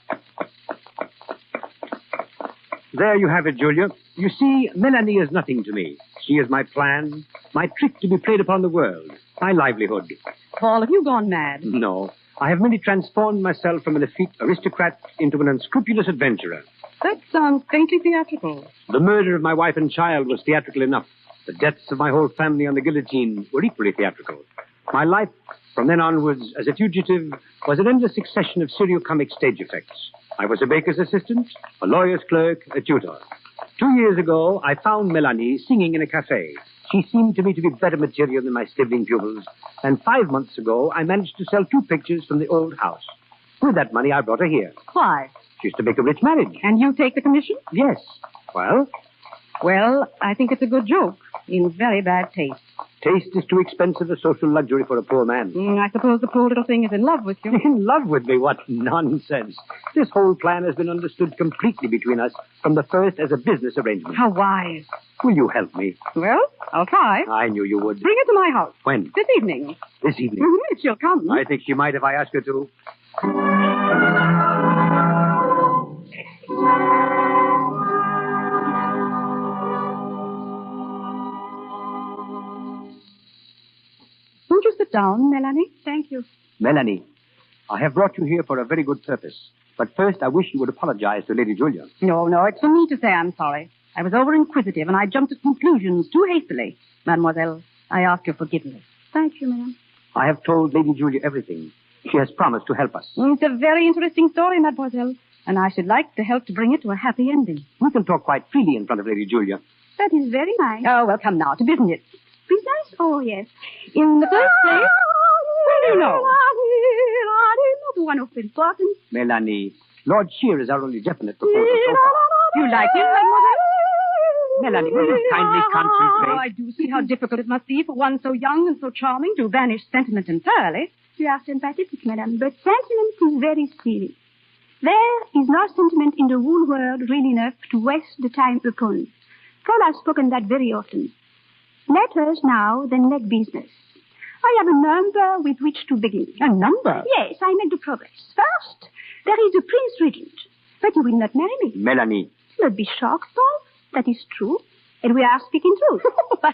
There you have it, Julia. You see, Melanie is nothing to me. She is my plan, my trick to be played upon the world, my livelihood. Paul, have you gone mad? No. I have merely transformed myself from an effete aristocrat into an unscrupulous adventurer. That sounds faintly theatrical. The murder of my wife and child was theatrical enough. The deaths of my whole family on the guillotine were equally theatrical. My life, from then onwards, as a fugitive, was an endless succession of serio-comic stage effects. I was a baker's assistant, a lawyer's clerk, a tutor. 2 years ago, I found Melanie singing in a cafe. She seemed to me to be better material than my sniveling pupils. And 5 months ago, I managed to sell 2 pictures from the old house. With that money, I brought her here. Why? She's to make a rich marriage. And you take the commission? Yes. Well? Well, I think it's a good joke in very bad taste. Taste is too expensive a social luxury for a poor man. I suppose the poor little thing is in love with you. In love with me? What nonsense. This whole plan has been understood completely between us from the first as a business arrangement. How wise. Will you help me? Well, I'll try. I knew you would. Bring her to my house. When? This evening. This evening? If she'll come. I think she might if I ask her to. Won't you sit down, Melanie? Thank you. Melanie, I have brought you here for a very good purpose. But first, I wish you would apologize to Lady Julia. No, it's for me to say I'm sorry. I was over-inquisitive, and I jumped at conclusions too hastily. Mademoiselle, I ask your forgiveness. Thank you, madam. I have told Lady Julia everything. She has promised to help us. It's a very interesting story, mademoiselle, and I should like to help to bring it to a happy ending. We can talk quite freely in front of Lady Julia. That is very nice. Oh, well, come now, to business. Business? Oh, yes. In the first place... Well, you know. Not one of importance. Melanie, Lord Shear is our only definite proposal so far. You like him, mademoiselle? Melanie, will you kindly concentrate? Oh, I do see how difficult it must be for one so young and so charming to banish sentiment entirely. You are sympathetic, madame, but sentiment is very serious. There is no sentiment in the whole world real enough to waste the time upon. Paul has spoken that very often. Let us now then make business. I have a number with which to begin. A number? Yes, I make the progress. First, there is the Prince Regent. But you will not marry me. Melanie. Not be shocked, Paul. That is true. And we are speaking truth.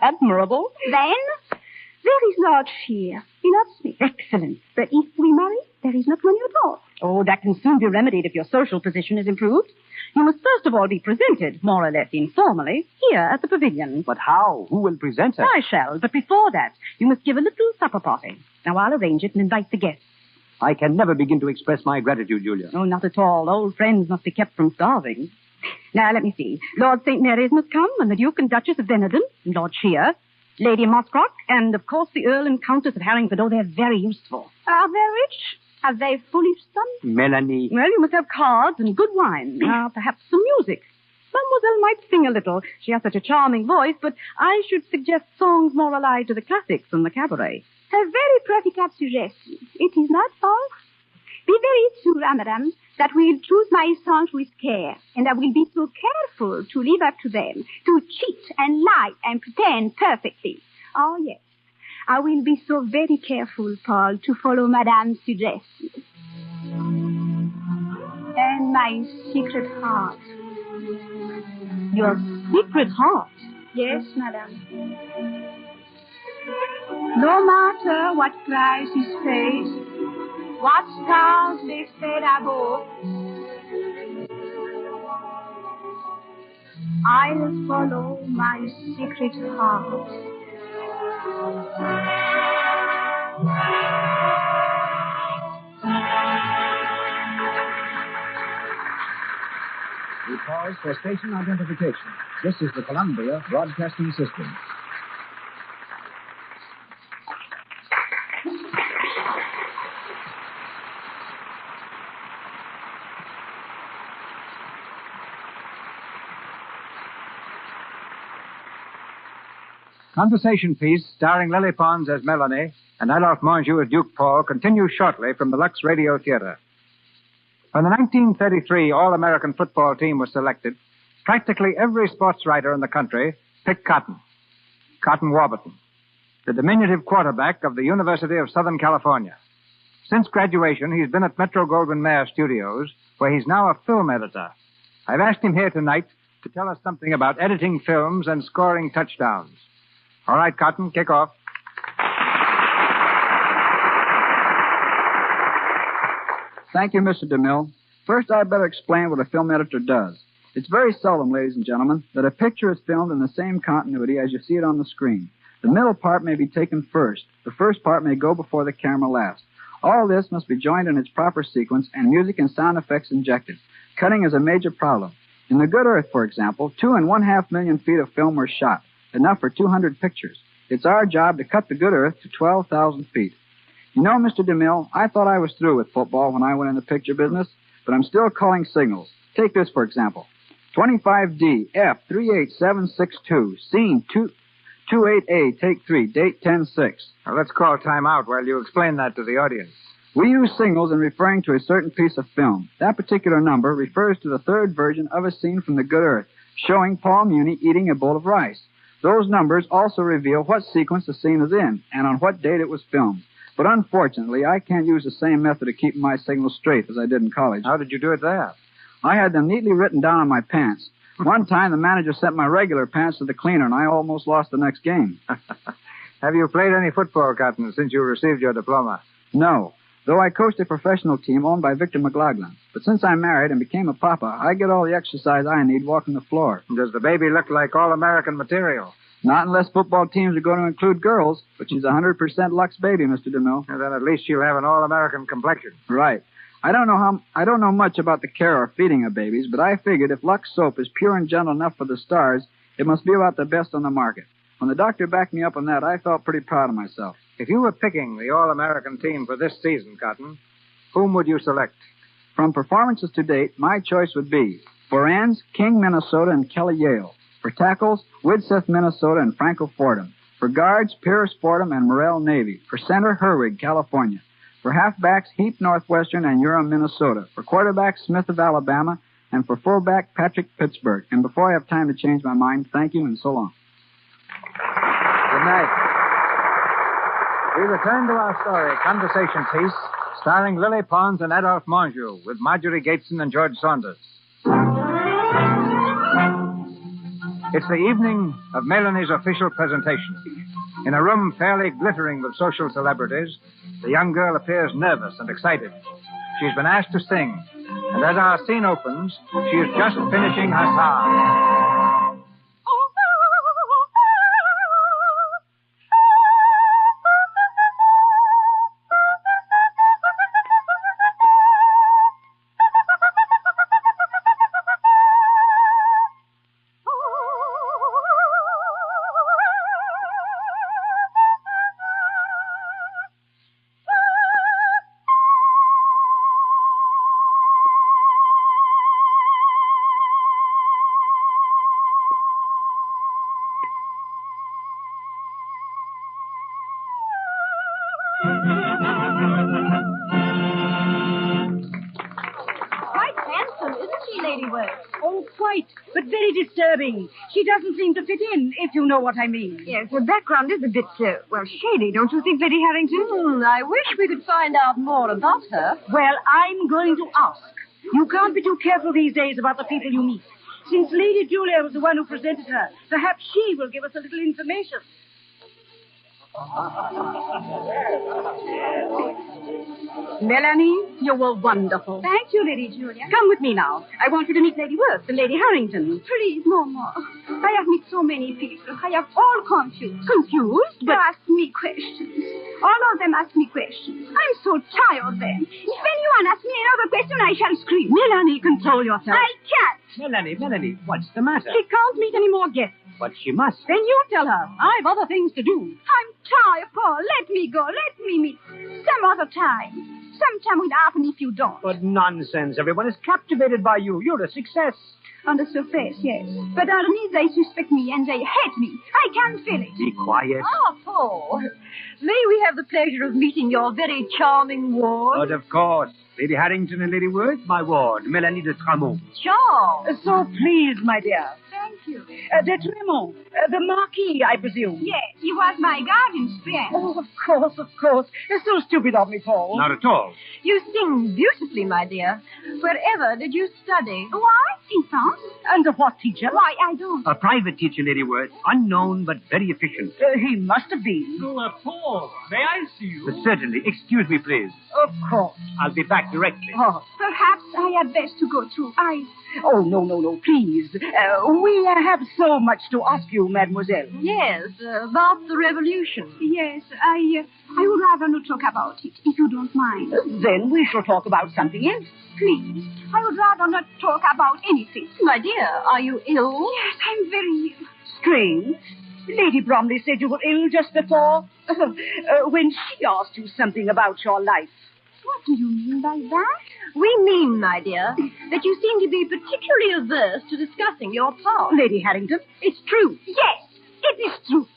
Admirable. Then, there is Lord Shear. He loves me. Excellent. But if we marry, there is not money at all. Oh, that can soon be remedied if your social position is improved. You must first of all be presented, more or less informally, here at the pavilion. But how? Who will present her? I shall, but before that, you must give a little supper party. Now, I'll arrange it and invite the guests. I can never begin to express my gratitude, Julia. Oh, not at all. Old friends must be kept from starving. Now, let me see. Lord St. Mary's must come, and the Duke and Duchess of Benenden, and Lord Shear, Lady Mosscroft, and, of course, the Earl and Countess of Harringford. Oh, they're very useful. Are they rich? Have they foolish sons? Melanie. Well, you must have cards and good wine. Perhaps some music. Mademoiselle might sing a little. She has such a charming voice, but I should suggest songs more allied to the classics than the cabaret. A very practical suggestion. It is not false. Be very sure, madame, that we'll choose my songs with care, and I will be so careful to live up to them, to cheat and lie and pretend perfectly. Oh, yes. I will be so very careful, Paul, to follow Madame's suggestions. And my secret heart. Your secret heart? Yes, Madame. No matter what price is paid, what stars they fade above, I'll follow my secret heart. We pause for station identification. This is the Columbia Broadcasting System. Conversation piece starring Lily Pons as Melanie and Adolphe Monjou as Duke Paul continues shortly from the Lux Radio Theater. When the 1933 All-American football team was selected, practically every sports writer in the country picked Cotton Warburton, the diminutive quarterback of the University of Southern California. Since graduation, he's been at Metro-Goldwyn-Mayer Studios, where he's now a film editor. I've asked him here tonight to tell us something about editing films and scoring touchdowns. All right, Cotton, kick off. Thank you, Mr. DeMille. First, I'd better explain what a film editor does. It's very seldom, ladies and gentlemen, that a picture is filmed in the same continuity as you see it on the screen. The middle part may be taken first. The first part may go before the camera last. All this must be joined in its proper sequence and music and sound effects injected. Cutting is a major problem. In The Good Earth, for example, 2.5 million feet of film were shot, enough for 200 pictures. It's our job to cut The Good Earth to 12,000 feet. You know, Mr. DeMille, I thought I was through with football when I went in the picture business, but I'm still calling signals. Take this, for example. 25D F38762, scene 28A, take 3, date 10-6. Now, let's call time out while you explain that to the audience. We use singles in referring to a certain piece of film. That particular number refers to the third version of a scene from The Good Earth, showing Paul Muni eating a bowl of rice. Those numbers also reveal what sequence the scene is in and on what date it was filmed. But unfortunately, I can't use the same method of keeping my signals straight as I did in college. How did you do it there? I had them neatly written down on my pants. One time, the manager sent my regular pants to the cleaner, and I almost lost the next game. Have you played any football, Cotton, since you received your diploma? No, though I coached a professional team owned by Victor McLaughlin. But since I'm married and became a papa, I get all the exercise I need walking the floor. Does the baby look like all-American material? Not unless football teams are going to include girls, but she's 100% Lux baby, Mr. DeMille. And then at least she'll have an all-American complexion. Right. I don't know much about the care or feeding of babies, but I figured if Lux soap is pure and gentle enough for the stars, it must be about the best on the market. When the doctor backed me up on that, I felt pretty proud of myself. If you were picking the all-American team for this season, Cotton, whom would you select? From performances to date, my choice would be for ends, King, Minnesota, and Kelly Yale. For tackles, Widseth, Minnesota, and Franco Fordham. For guards, Pierce Fordham and Morrell Navy. For center, Herwig, California. For halfbacks, Heath Northwestern and Urim, Minnesota. For quarterbacks, Smith of Alabama. And for fullback, Patrick Pittsburgh. And before I have time to change my mind, thank you and so long. Good night. We return to our story, Conversation Piece, starring Lily Pons and Adolphe Mongeau, with Marjorie Gateson and George Saunders. It's the evening of Mélanie's official presentation. In a room fairly glittering with social celebrities, the young girl appears nervous and excited. She's been asked to sing, and as our scene opens, she is just finishing her song. Disturbing. She doesn't seem to fit in, if you know what I mean. Yes, her background is a bit, shady, don't you think, Lady Harrington? I wish we could find out more about her. Well, I'm going to ask. You can't be too careful these days about the people you meet. Since Lady Julia was the one who presented her, perhaps she will give us a little information. Melanie, you were wonderful. Thank you, Lady Julia. Come with me now. I want you to meet Lady Worth and Lady Harrington. Please, no more. I have met so many people. I am all confused. Confused? They ask me questions. All of them ask me questions. I'm so tired then. If anyone asks me another question, I shall scream. Melanie, control yourself. I can't. Melanie, what's the matter? She can't meet any more guests. But she must. Then you tell her. I've other things to do. I'm tired, Paul. Let me go. Let me meet. Some other time. Sometime will happen if you don't. But nonsense. Everyone is captivated by you. You're a success. On the surface, yes. But underneath, they suspect me and they hate me. I can't feel it. Be quiet. Ah, Paul. May we have the pleasure of meeting your very charming ward? But of course. Lady Harrington and Lady Worth, my ward, Melanie de Tramont. Charles. So pleased, my dear. Thank you. De Tremont. The Marquis, I presume. Yes, he was my guardian's friend. Oh, of course, of course. It's so stupid of me, Paul. Not at all. You sing beautifully, my dear. Wherever did you study? Why? In France? Under what teacher? Why, I don't. A private teacher, Lady Worth. Unknown, but very efficient. He must have been. Paul, may I see you? Certainly. Excuse me, please. Of course. I'll be back directly. Oh. Perhaps I had best to go too. Oh, no, please. We have so much to ask you, mademoiselle. Yes, about the revolution. Yes, I would rather not talk about it, if you don't mind. Then we shall talk about something else. Please, I would rather not talk about anything. My dear, are you ill? Yes, I'm very ill. Strange. Lady Bromley said you were ill just before, when she asked you something about your life. What do you mean by that? We mean, my dear, that you seem to be particularly averse to discussing your past. Lady Harrington, it's true. Yes, it is true.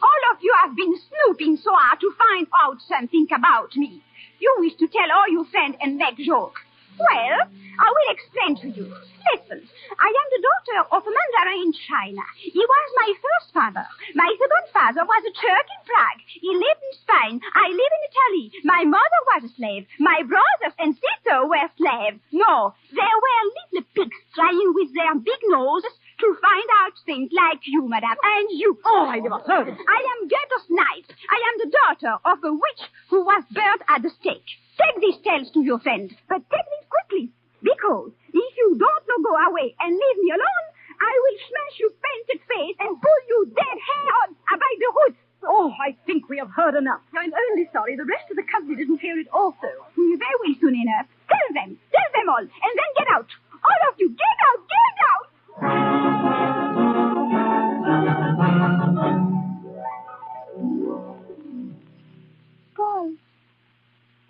All of you have been snooping so hard to find out something about me. You wish to tell all your friends and make jokes. Well, I will explain to you. Listen, I am the daughter of a mandarin in China. He was my first father. My second father was a Turk in Prague. He lived in Spain. I live in Italy. My mother was a slave. My brothers and sister were slaves. No, they were little pigs trying with their big noses to find out things like you, madame, and you. Oh, I never heard of it. I am Gerda Snipe. I am the daughter of a witch who was burnt at the stake. Take these tales to your friend, but take these quickly, because if you don't go away and leave me alone, I will smash your painted face and pull you dead hair by the roots. Oh, I think we have heard enough. I'm only sorry the rest of the company didn't hear it also. They will soon enough. Tell them all, and then get out. All of you, get out, get out!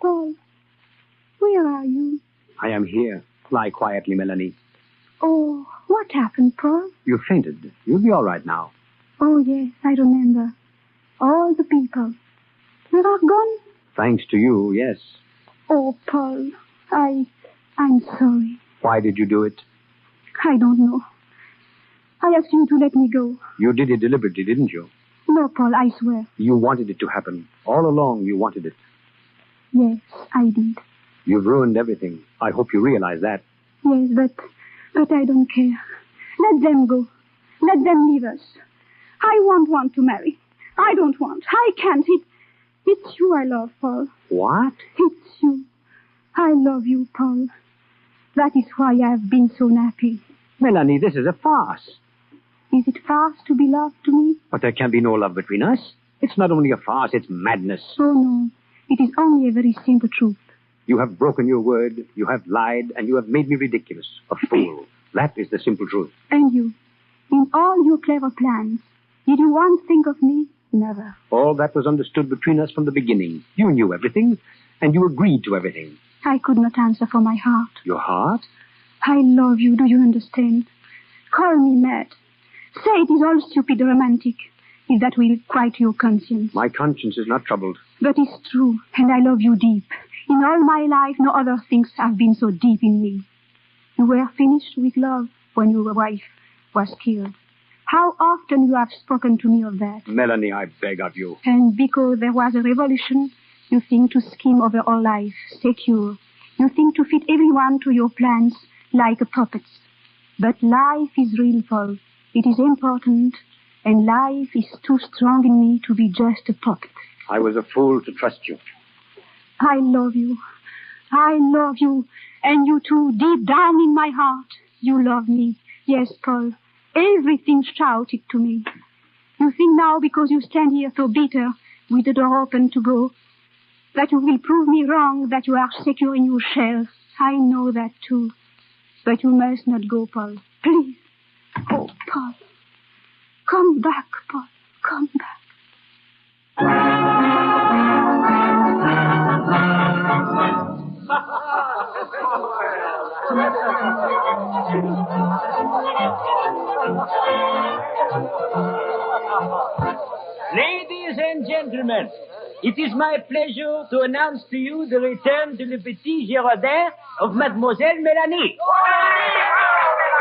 Paul, where are you? I am here. Lie quietly, Melanie. Oh, what happened, Paul? You fainted. You'll be all right now. Oh, yes, I remember. All the people. They are gone? Thanks to you, yes. Oh, Paul, I'm sorry. Why did you do it? I don't know. I asked you to let me go. You did it deliberately, didn't you? No, Paul, I swear. You wanted it to happen. All along, you wanted it. Yes, I did. You've ruined everything. I hope you realize that. Yes, but I don't care. Let them go. Let them leave us. I won't want to marry. I don't want. I can't. It's you I love, Paul. What? It's you. I love you, Paul. That is why I have been so happy. Melanie, this is a farce. Is it farce to be loved to me? But there can be no love between us. It's not only a farce, it's madness. Oh, no. It is only a very simple truth. You have broken your word, you have lied, and you have made me ridiculous. A fool. That is the simple truth. And you? In all your clever plans, did you once think of me? Never. All that was understood between us from the beginning. You knew everything, and you agreed to everything. I could not answer for my heart. Your heart? I love you, do you understand? Call me mad. Say it is all stupid romantic, if that will quiet your conscience. My conscience is not troubled. But it's true, and I love you deep. In all my life, no other things have been so deep in me. You were finished with love when your wife was killed. How often you have spoken to me of that. Melanie, I beg of you. And because there was a revolution, you think to scheme over all life, secure. You think to fit everyone to your plans like puppets. But life is real, Paul. It is important, and life is too strong in me to be just a puppet. I was a fool to trust you. I love you. I love you. And you too, deep down in my heart, you love me. Yes, Paul. Everything shouted to me. You think now, because you stand here so bitter, with the door open to go, that you will prove me wrong, that you are secure in your shell. I know that too. But you must not go, Paul. Please. Oh, Paul. Come back, Paul. Come back. Ladies and gentlemen, it is my pleasure to announce to you the return to le petit Girondin of Mademoiselle Mélanie.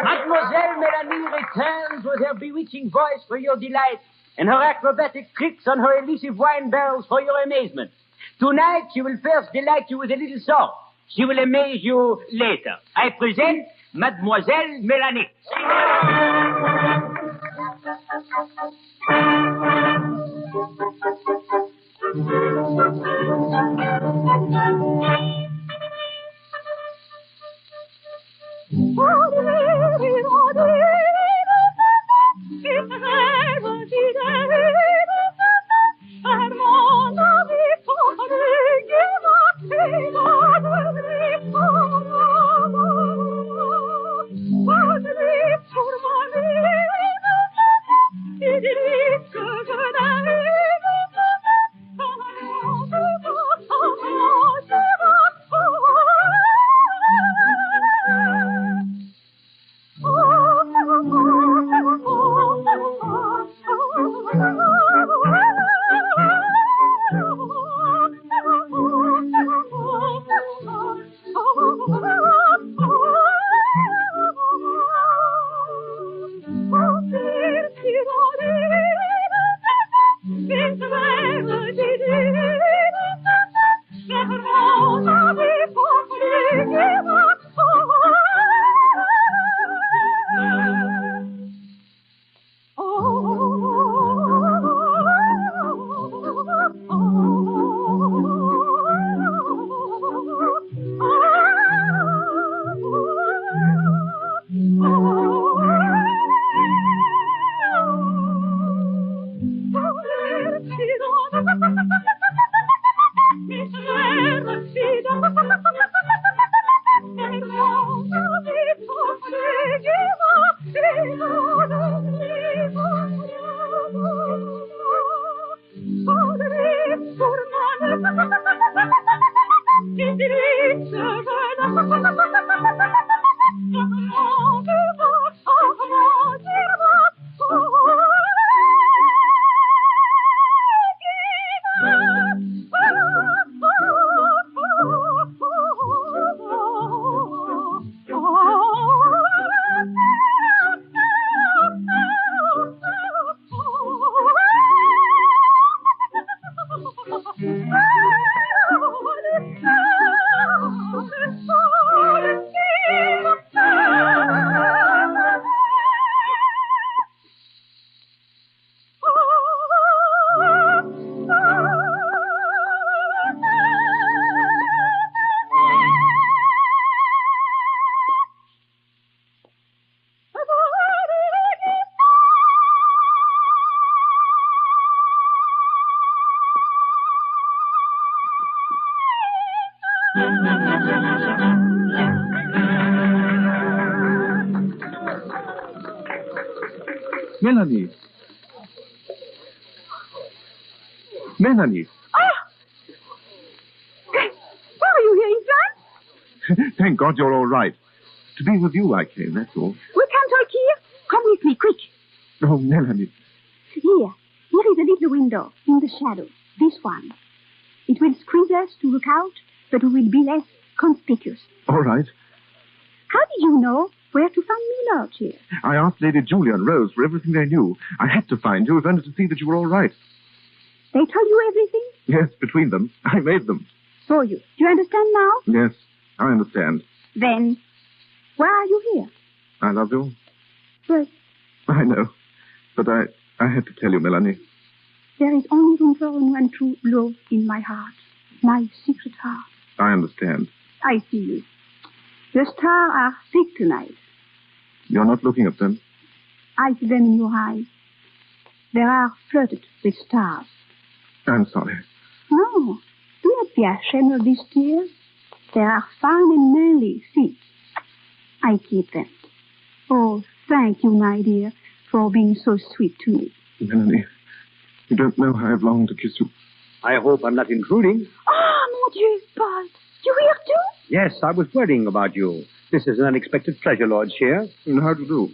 Mademoiselle Mélanie returns with her bewitching voice for your delight and her acrobatic tricks on her elusive wine barrels for your amazement. Tonight, she will first delight you with a little song. She will amaze you later. I present Mademoiselle Mélanie. Melanie. Melanie. What are you here in France? Thank God you're all right. To be with you I came, that's all. We can't talk here. Come with me, quick. Oh, Melanie. Here is a little window in the shadow. This one. It will squeeze us to look out, but we will be less conspicuous. All right. How did you know where to find me, Lord here? I asked Lady Julia and Rose for everything they knew. I had to find you if only to see that you were all right. They told you everything? Yes, between them. I made them. So do you understand now? Yes, I understand. Then, why are you here? I love you. But I know. But I had to tell you, Melanie. there is only room for one true love in my heart. My secret heart. I understand. I see you. The stars are thick tonight. You're not looking at them. I see them in your eyes. They are flooded with stars. I'm sorry. No, do not be ashamed of these tears. They are fine and manly, see. I keep them. Oh, thank you, my dear, for being so sweet to me. Melanie, you don't know how I've longed to kiss you. I hope I'm not intruding. Mon Dieu, Paul. You here too? Yes, I was worrying about you. This is an unexpected pleasure, Lord Shear. And how do you do?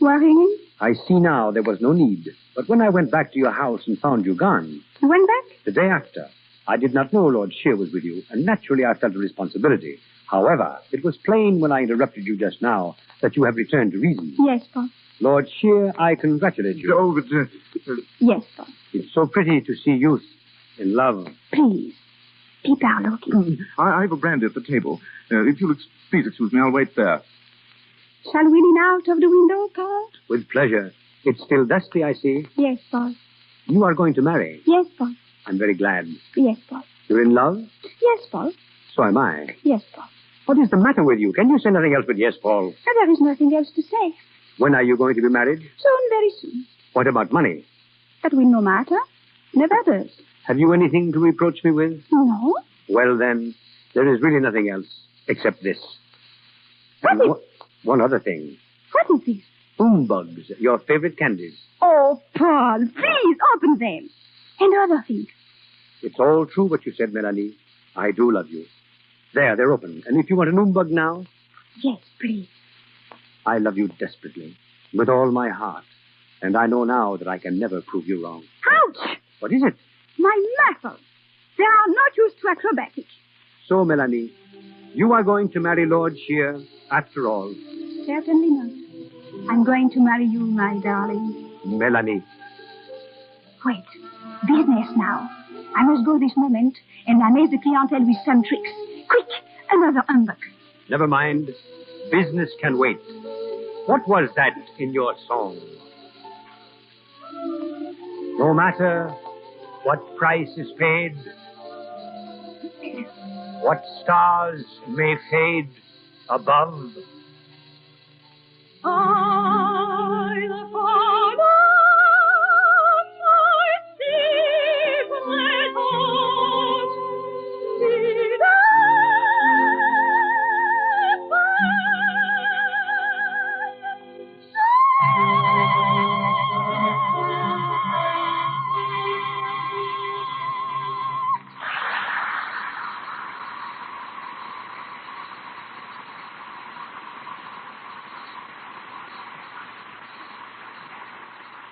Worrying? I see now there was no need. But when I went back to your house and found you gone... You went back? The day after. I did not know Lord Shear was with you, and naturally I felt a responsibility. However, it was plain when I interrupted you just now that you have returned to reason. Yes, Paul. Lord Shear, I congratulate you. Oh, but... Yes, Paul. It's so pretty to see youth in love. Please. People are looking. I have a brandy at the table. If you'll please excuse me, I'll wait there. Shall we lean out of the window, Paul? With pleasure. It's still dusty, I see. Yes, Paul. You are going to marry. Yes, Paul. I'm very glad. Yes, Paul. You're in love? Yes, Paul. So am I. Yes, Paul. What is the matter with you? Can you say nothing else but yes, Paul? There is nothing else to say. When are you going to be married? Soon, very soon. What about money? That will no matter. Never does. Have you anything to reproach me with? No. Well, then, there is really nothing else except this. One other thing. What is this? Bugs, your favorite candies. Oh, Paul, please open them. And other things. It's all true what you said, Melanie. I do love you. There, they're open. And if you want an bug now? Yes, please. I love you desperately, with all my heart. And I know now that I can never prove you wrong. Ouch! What is it? My muscles. They are not used to acrobatics. So, Melanie, you are going to marry Lord Shear after all. Certainly not. I'm going to marry you, my darling. Melanie. Wait. Business now. I must go this moment and amaze the clientele with some tricks. Quick, another humbug. Never mind. Business can wait. What was that in your song? No matter what price is paid, what stars may fade above, I, the Father, my secret heart,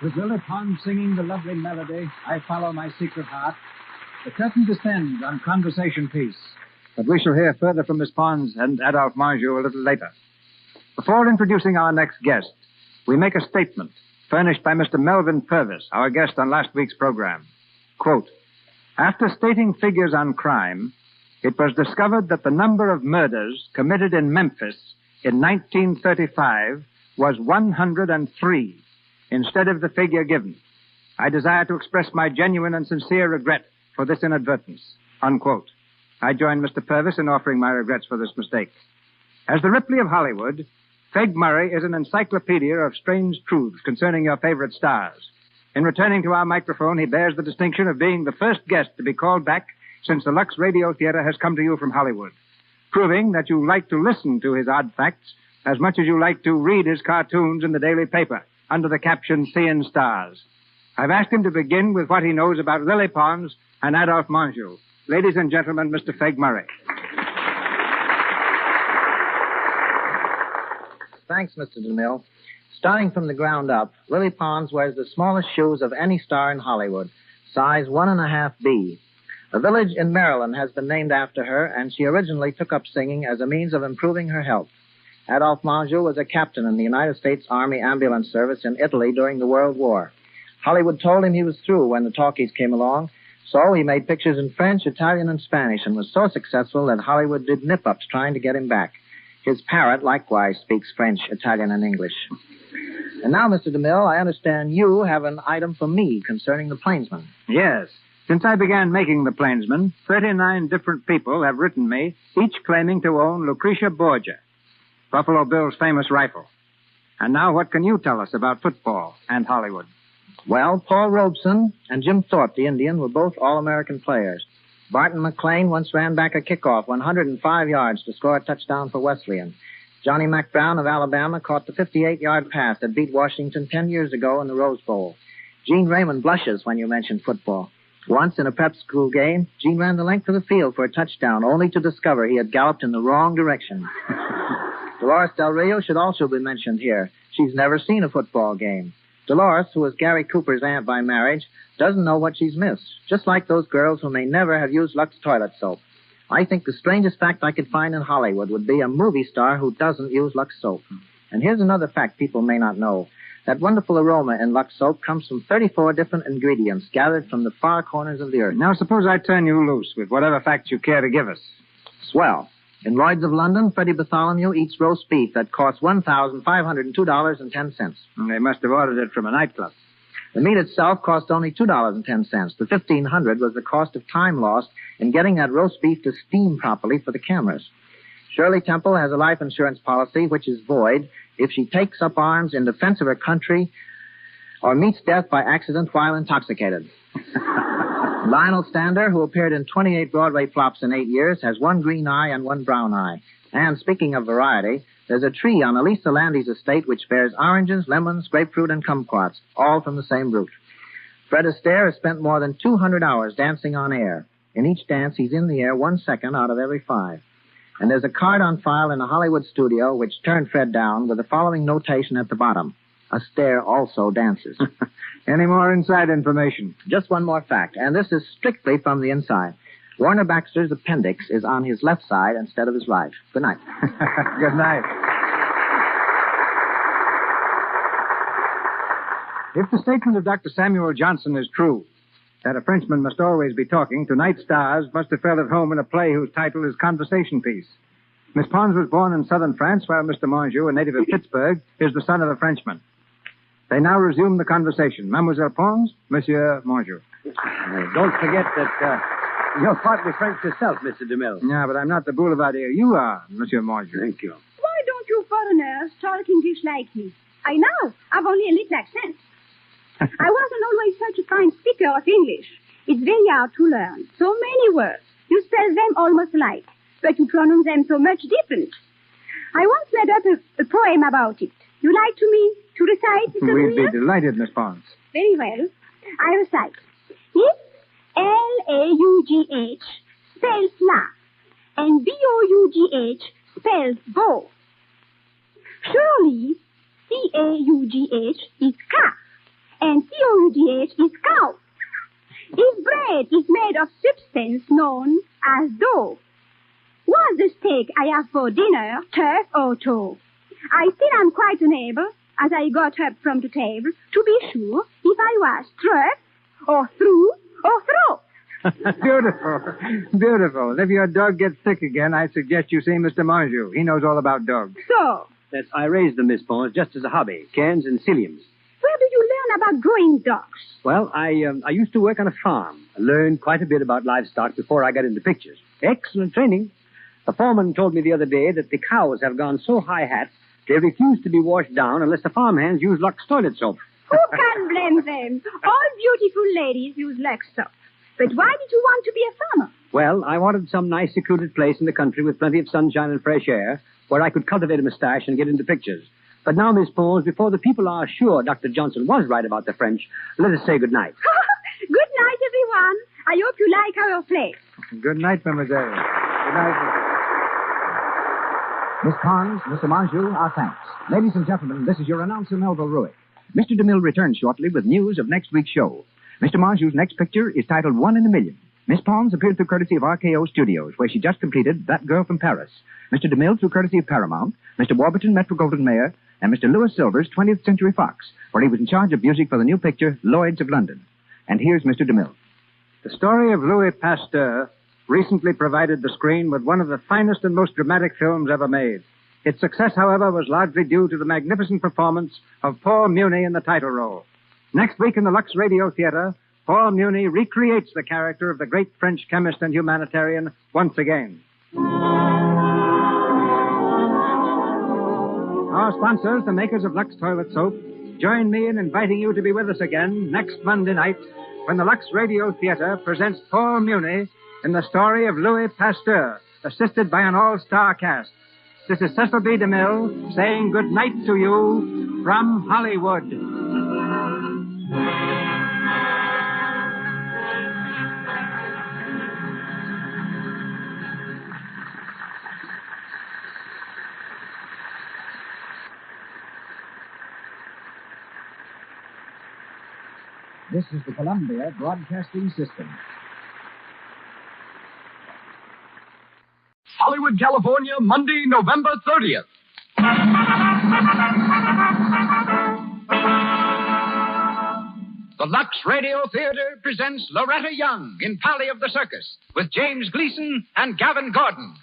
With Lily Pond singing the lovely melody, I Follow My Secret Heart, the curtain descends on Conversation Piece. But we shall hear further from Miss Pons and Adolphe Marjou a little later. Before introducing our next guest, we make a statement furnished by Mr. Melvin Purvis, our guest on last week's program. Quote, after stating figures on crime, it was discovered that the number of murders committed in Memphis in 1935 was 103. Instead of the figure given. I desire to express my genuine and sincere regret for this inadvertence. Unquote. I join Mr. Purvis in offering my regrets for this mistake. As the Ripley of Hollywood, Feg Murray is an encyclopedia of strange truths concerning your favorite stars. In returning to our microphone, he bears the distinction of being the first guest to be called back since the Lux Radio Theater has come to you from Hollywood, proving that you like to listen to his odd facts as much as you like to read his cartoons in the daily paper, under the caption, Seeing Stars. I've asked him to begin with what he knows about Lily Pons and Adolphe Marjou. Ladies and gentlemen, Mr. Feg Murray. Thanks, Mr. DeMille. Starting from the ground up, Lily Pons wears the smallest shoes of any star in Hollywood, size 1.5B. A village in Maryland has been named after her, and she originally took up singing as a means of improving her health. Adolphe Marjou was a captain in the United States Army Ambulance Service in Italy during the World War. Hollywood told him he was through when the talkies came along, so he made pictures in French, Italian, and Spanish, and was so successful that Hollywood did nip-ups trying to get him back. His parrot likewise speaks French, Italian, and English. And now, Mr. DeMille, I understand you have an item for me concerning the Plainsman. Yes. Since I began making the Plainsman, 39 different people have written me, each claiming to own Lucretia Borgia, Buffalo Bill's famous rifle. And now what can you tell us about football and Hollywood? Well, Paul Robeson and Jim Thorpe, the Indian, were both All-American players. Barton McLean once ran back a kickoff 105 yards to score a touchdown for Wesleyan. Johnny McBrown of Alabama caught the 58-yard pass that beat Washington 10 years ago in the Rose Bowl. Gene Raymond blushes when you mention football. Once in a prep school game, Gene ran the length of the field for a touchdown, only to discover he had galloped in the wrong direction. Dolores Del Rio should also be mentioned here. She's never seen a football game. Dolores, who is Gary Cooper's aunt by marriage, doesn't know what she's missed, just like those girls who may never have used Lux toilet soap. I think the strangest fact I could find in Hollywood would be a movie star who doesn't use Lux soap. And here's another fact people may not know. That wonderful aroma in Lux soap comes from 34 different ingredients gathered from the far corners of the earth. Now suppose I turn you loose with whatever facts you care to give us. Swell. In Lloyd's of London, Freddie Bartholomew eats roast beef that costs $1,502.10. They must have ordered it from a nightclub. The meat itself cost only $2.10. The $1,500 was the cost of time lost in getting that roast beef to steam properly for the cameras. Shirley Temple has a life insurance policy which is void if she takes up arms in defense of her country or meets death by accident while intoxicated. Lionel Stander, who appeared in 28 Broadway flops in 8 years, has one green eye and one brown eye. And speaking of variety, there's a tree on Elisa Landy's estate which bears oranges, lemons, grapefruit, and kumquats, all from the same root. Fred Astaire has spent more than 200 hours dancing on air. In each dance, he's in the air 1 second out of every 5. And there's a card on file in a Hollywood studio which turned Fred down with the following notation at the bottom. Astaire also dances. Any more inside information? Just one more fact, and this is strictly from the inside. Warner Baxter's appendix is on his left side instead of his right. Good night. Good night. If the statement of Dr. Samuel Johnson is true, That a Frenchman must always be talking, tonight's stars must have felt at home in a play whose title is Conversation Piece. Miss Pons was born in southern France, while Mr. Monjou, a native of Pittsburgh, is the son of a Frenchman. They now resume the conversation. Mademoiselle Pons, Monsieur Monjou. Don't forget that you're partly French yourself, Mr. DeMille. Yeah, but I'm not the boulevardier you are, Monsieur Monjou. Thank you. Why don't you foreigners talk English like me? I know. I've only a little accent. I wasn't always such a fine speaker of English. It's very hard to learn. So many words. You spell them almost alike, but you pronounce them so much different. I once made up a poem about it. You like to recite, Mr. We'd be Maria? delighted, Miss Pons. Very well. I recite. If L-A-U-G-H spells laugh and B-O-U-G-H spells bow, surely C-A-U-G-H is calf and C-O-U-G-H is cow. If bread is made of substance known as dough, was the steak I have for dinner turf or toe? I still am quite unable, as I got up from the table, to be sure if I was truck or through or throw. Beautiful. Beautiful. If your dog gets sick again, I suggest you see Mr. Monjou. He knows all about dogs. So, Yes, I raised them, Miss Pons, just as a hobby. Cairns and Ciliums. where do you learn about growing dogs? Well, I used to work on a farm. I learned quite a bit about livestock before I got into pictures. Excellent training. The foreman told me the other day that the cows have gone so high-hat they refuse to be washed down unless the farmhands use Lux toilet soap. Who can blame them? All beautiful ladies use Lux soap. But why did you want to be a farmer? Well, I wanted some nice secluded place in the country with plenty of sunshine and fresh air where I could cultivate a mustache and get into pictures. But now, Miss Pons, before the people are sure Dr. Johnson was right about the French, let us say good night. Good night, everyone. I hope you like our play. Good night, mademoiselle. Good night. Miss Pons, Mr. Monjou, our thanks. Ladies and gentlemen, this is your announcer, Melville Ruick. Mr. DeMille returns shortly with news of next week's show. Mr. Monjou's next picture is titled One in a Million. Miss Pons appeared through courtesy of RKO Studios, where she just completed That Girl from Paris. Mr. DeMille through courtesy of Paramount, Mr. Warburton Metro-Goldwyn-Mayer, and Mr. Louis Silvers, 20th Century Fox, where he was in charge of music for the new picture Lloyd's of London. And here's Mr. DeMille. The story of Louis Pasteur recently provided the screen with one of the finest and most dramatic films ever made. Its success, however, was largely due to the magnificent performance of Paul Muni in the title role. Next week in the Lux Radio Theater, Paul Muni recreates the character of the great French chemist and humanitarian once again. Our sponsors, the makers of Lux Toilet Soap, join me in inviting you to be with us again next Monday night when the Lux Radio Theater presents Paul Muni in the story of Louis Pasteur, assisted by an all-star cast. This is Cecil B. DeMille saying good night to you from Hollywood. This is the Columbia Broadcasting System. Hollywood, California, Monday, November 30th. The Lux Radio Theater presents Loretta Young in Pally of the Circus with James Gleason and Gavin Gordon.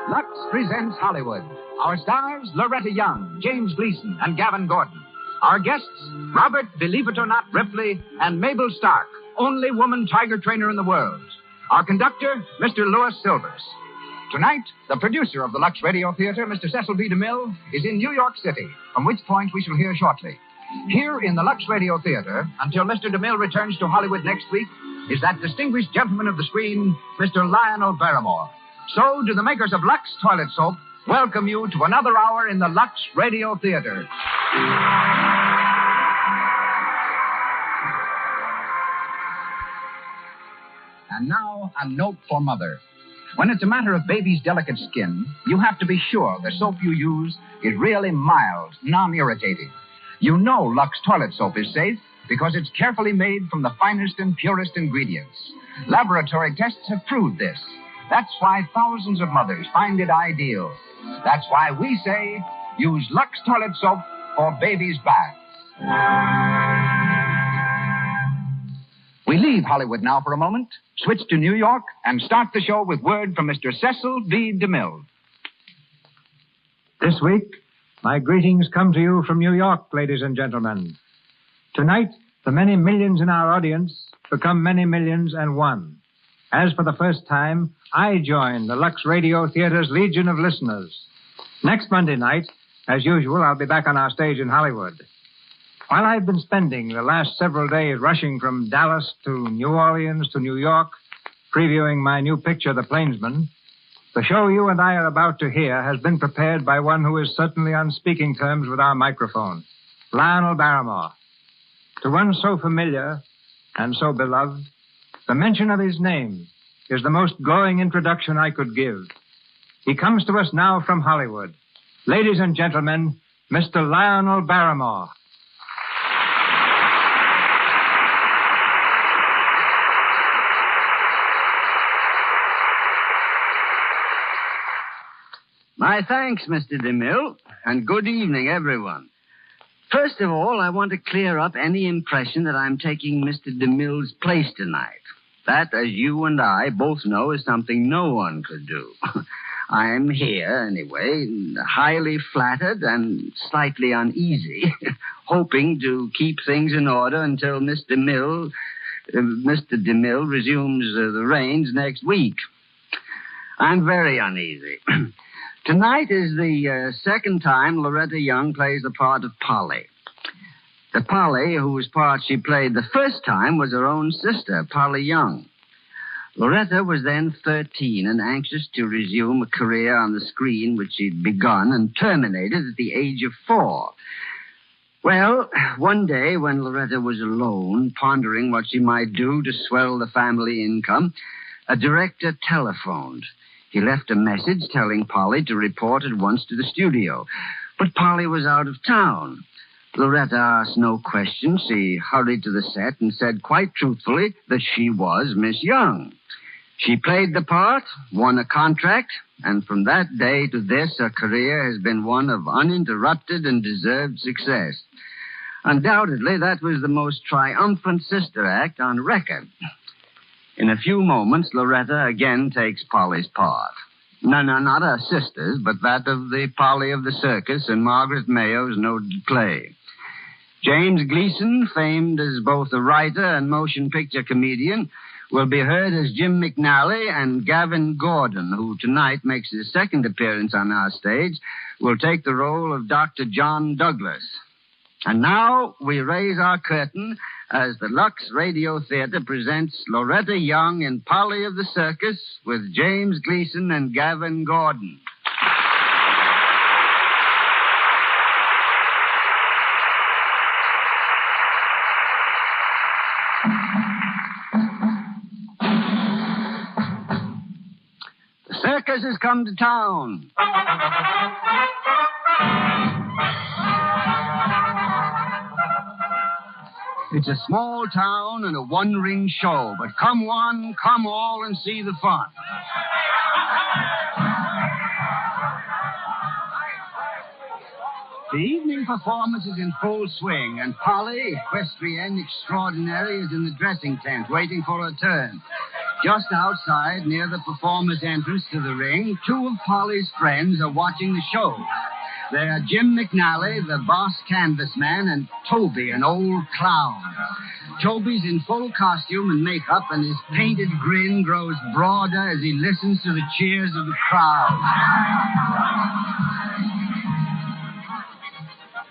Lux presents Hollywood. Our stars, Loretta Young, James Gleason, and Gavin Gordon. Our guests, Robert, Believe It or Not, Ripley, and Mabel Stark, only woman tiger trainer in the world. Our conductor, Mr. Louis Silvers. Tonight, the producer of the Lux Radio Theater, Mr. Cecil B. DeMille, is in New York City, from which point we shall hear shortly. Here in the Lux Radio Theater, until Mr. DeMille returns to Hollywood next week, is that distinguished gentleman of the screen, Mr. Lionel Barrymore. So, do the makers of Lux Toilet Soap welcome you to another hour in the Lux Radio Theater. And now, a note for Mother. When it's a matter of baby's delicate skin, you have to be sure the soap you use is really mild, non-irritating. You know Lux Toilet Soap is safe because it's carefully made from the finest and purest ingredients. Laboratory tests have proved this. That's why thousands of mothers find it ideal. That's why we say, use Lux Toilet Soap for baby's bath. We leave Hollywood now for a moment, switch to New York, and start the show with word from Mr. Cecil B. DeMille. This week, my greetings come to you from New York, ladies and gentlemen. Tonight, the many millions in our audience become many millions and one. As for the first time, I join the Lux Radio Theater's legion of listeners. Next Monday night, as usual, I'll be back on our stage in Hollywood. While I've been spending the last several days rushing from Dallas to New Orleans to New York, previewing my new picture, The Plainsman, the show you and I are about to hear has been prepared by one who is certainly on speaking terms with our microphone, Lionel Barrymore. To one so familiar and so beloved, the mention of his name is the most glowing introduction I could give. He comes to us now from Hollywood. Ladies and gentlemen, Mr. Lionel Barrymore. My thanks, Mr. DeMille, and good evening, everyone. First of all, I want to clear up any impression that I'm taking Mr. DeMille's place tonight. That, as you and I both know, is something no one could do. I'm here, anyway, highly flattered and slightly uneasy, hoping to keep things in order until Mr. DeMille resumes the reins next week. I'm very uneasy. Tonight is the second time Loretta Young plays the part of Polly. The Polly whose part she played the first time was her own sister, Polly Young. Loretta was then 13 and anxious to resume a career on the screen which she'd begun and terminated at the age of 4. Well, one day when Loretta was alone, pondering what she might do to swell the family income, a director telephoned. He left a message telling Polly to report at once to the studio. But Polly was out of town. Loretta asked no questions. She hurried to the set and said quite truthfully that she was Miss Young. She played the part, won a contract, and from that day to this, her career has been one of uninterrupted and deserved success. Undoubtedly, that was the most triumphant sister act on record. In a few moments, Loretta again takes Polly's part. No, not her sister's, but that of the Polly of the Circus in Margaret Mayo's noted play. James Gleason, famed as both a writer and motion picture comedian, will be heard as Jim McNally, and Gavin Gordon, who tonight makes his second appearance on our stage, will take the role of Dr. John Douglas. And now we raise our curtain as the Lux Radio Theater presents Loretta Young in Polly of the Circus with James Gleason and Gavin Gordon. The circus has come to town. It's a small town and a one-ring show, but come one, come all, and see the fun. The evening performance is in full swing, and Polly, equestrienne extraordinary, is in the dressing tent waiting for her turn. Just outside, near the performer's entrance to the ring, 2 of Polly's friends are watching the show. They are Jim McNally, the boss canvas man, and Toby, an old clown. Toby's in full costume and makeup, and his painted grin grows broader as he listens to the cheers of the crowd.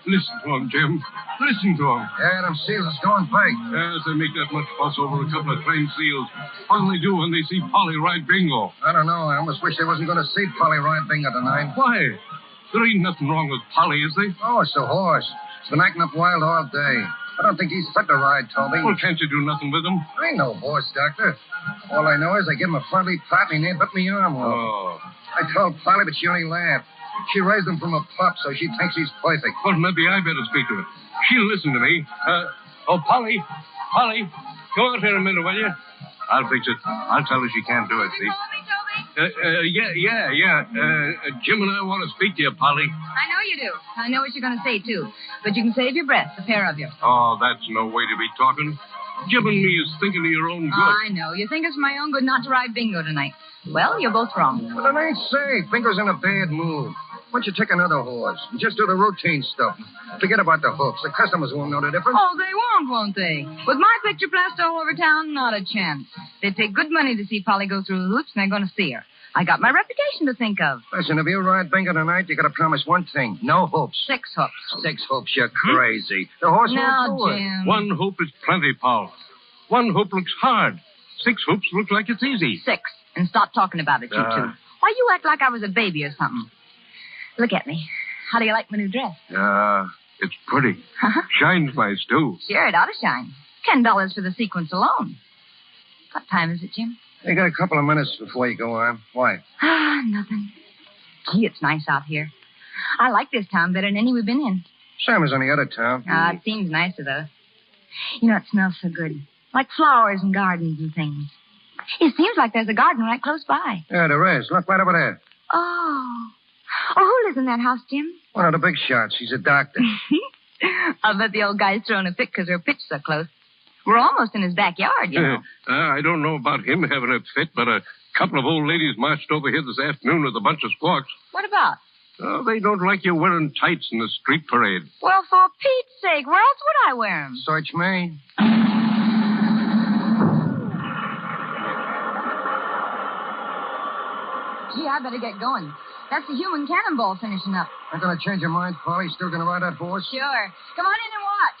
Listen to him, Jim. Listen to him. Yeah, them seals is going big. Yes, they make that much fuss over a couple of trained seals. What'll they do when they see Polly ride bingo? I don't know. I almost wish they wasn't going to see Polly ride bingo tonight. Why? There ain't nothing wrong with Polly, is there? Oh, it's a horse. It's been acting up wild all day. I don't think he's fit to ride, Toby. Well, can't you do nothing with him? I ain't no horse doctor. All I know is I give him a friendly pat and he ain't bit me arm off. Oh. I told Polly, but she only laughed. She raised him from a pup, so she thinks he's perfect. Well, maybe I better speak to her. She'll listen to me. Polly, come out here a minute, will you? I'll fix it. I'll tell her she can't do it, see? Yeah. Jim and I want to speak to you, Polly. I know you do. I know what you're going to say, too. But you can save your breath, the pair of you. Oh, that's no way to be talking. Jim and me is thinking of your own good. I know. You think it's for my own good not to ride bingo tonight. Well, you're both wrong. But it ain't safe. Bingo's in a bad mood. Why don't you take another horse and just do the routine stuff? Forget about the hooks. The customers won't know the difference. Oh, they won't they? With my picture plastered all over town, not a chance. They'd pay good money to see Polly go through the hoops, and they're going to see her. I got my reputation to think of. Listen, if you ride bingo tonight, you got to promise one thing. No hoops. 6 hoops. 6 hoops? You're crazy. The horse won't do it. Jim. 1 hoop is plenty, Paul. 1 hoop looks hard. 6 hoops look like it's easy. 6. And stop talking about it, you two. Why, you act like I was a baby or something. Look at me. How do you like my new dress? It's pretty. Shines nice, too. Sure, it ought to shine. $10 for the sequence alone. What time is it, Jim? You got a couple of minutes before you go on. Why? Nothing. Gee, it's nice out here. I like this town better than any we've been in. Same as any other town. It seems nicer, though. You know, it smells so good. Like flowers and gardens and things. It seems like there's a garden right close by. Yeah, there is. Look right over there. Oh, who lives in that house, Jim? One of the big shots. She's a doctor. I'll bet the old guy's throwing a fit because her pitch's so close. We're almost in his backyard, you know. I don't know about him having a fit, but a couple of old ladies marched over here this afternoon with a bunch of squawks. What about? They don't like you wearing tights in the street parade. Well, for Pete's sake, where else would I wear them? Search me. Gee, I better get going. That's the human cannonball finishing up. Not going to change your mind, Polly? Still going to ride that horse? Sure. Come on in and watch.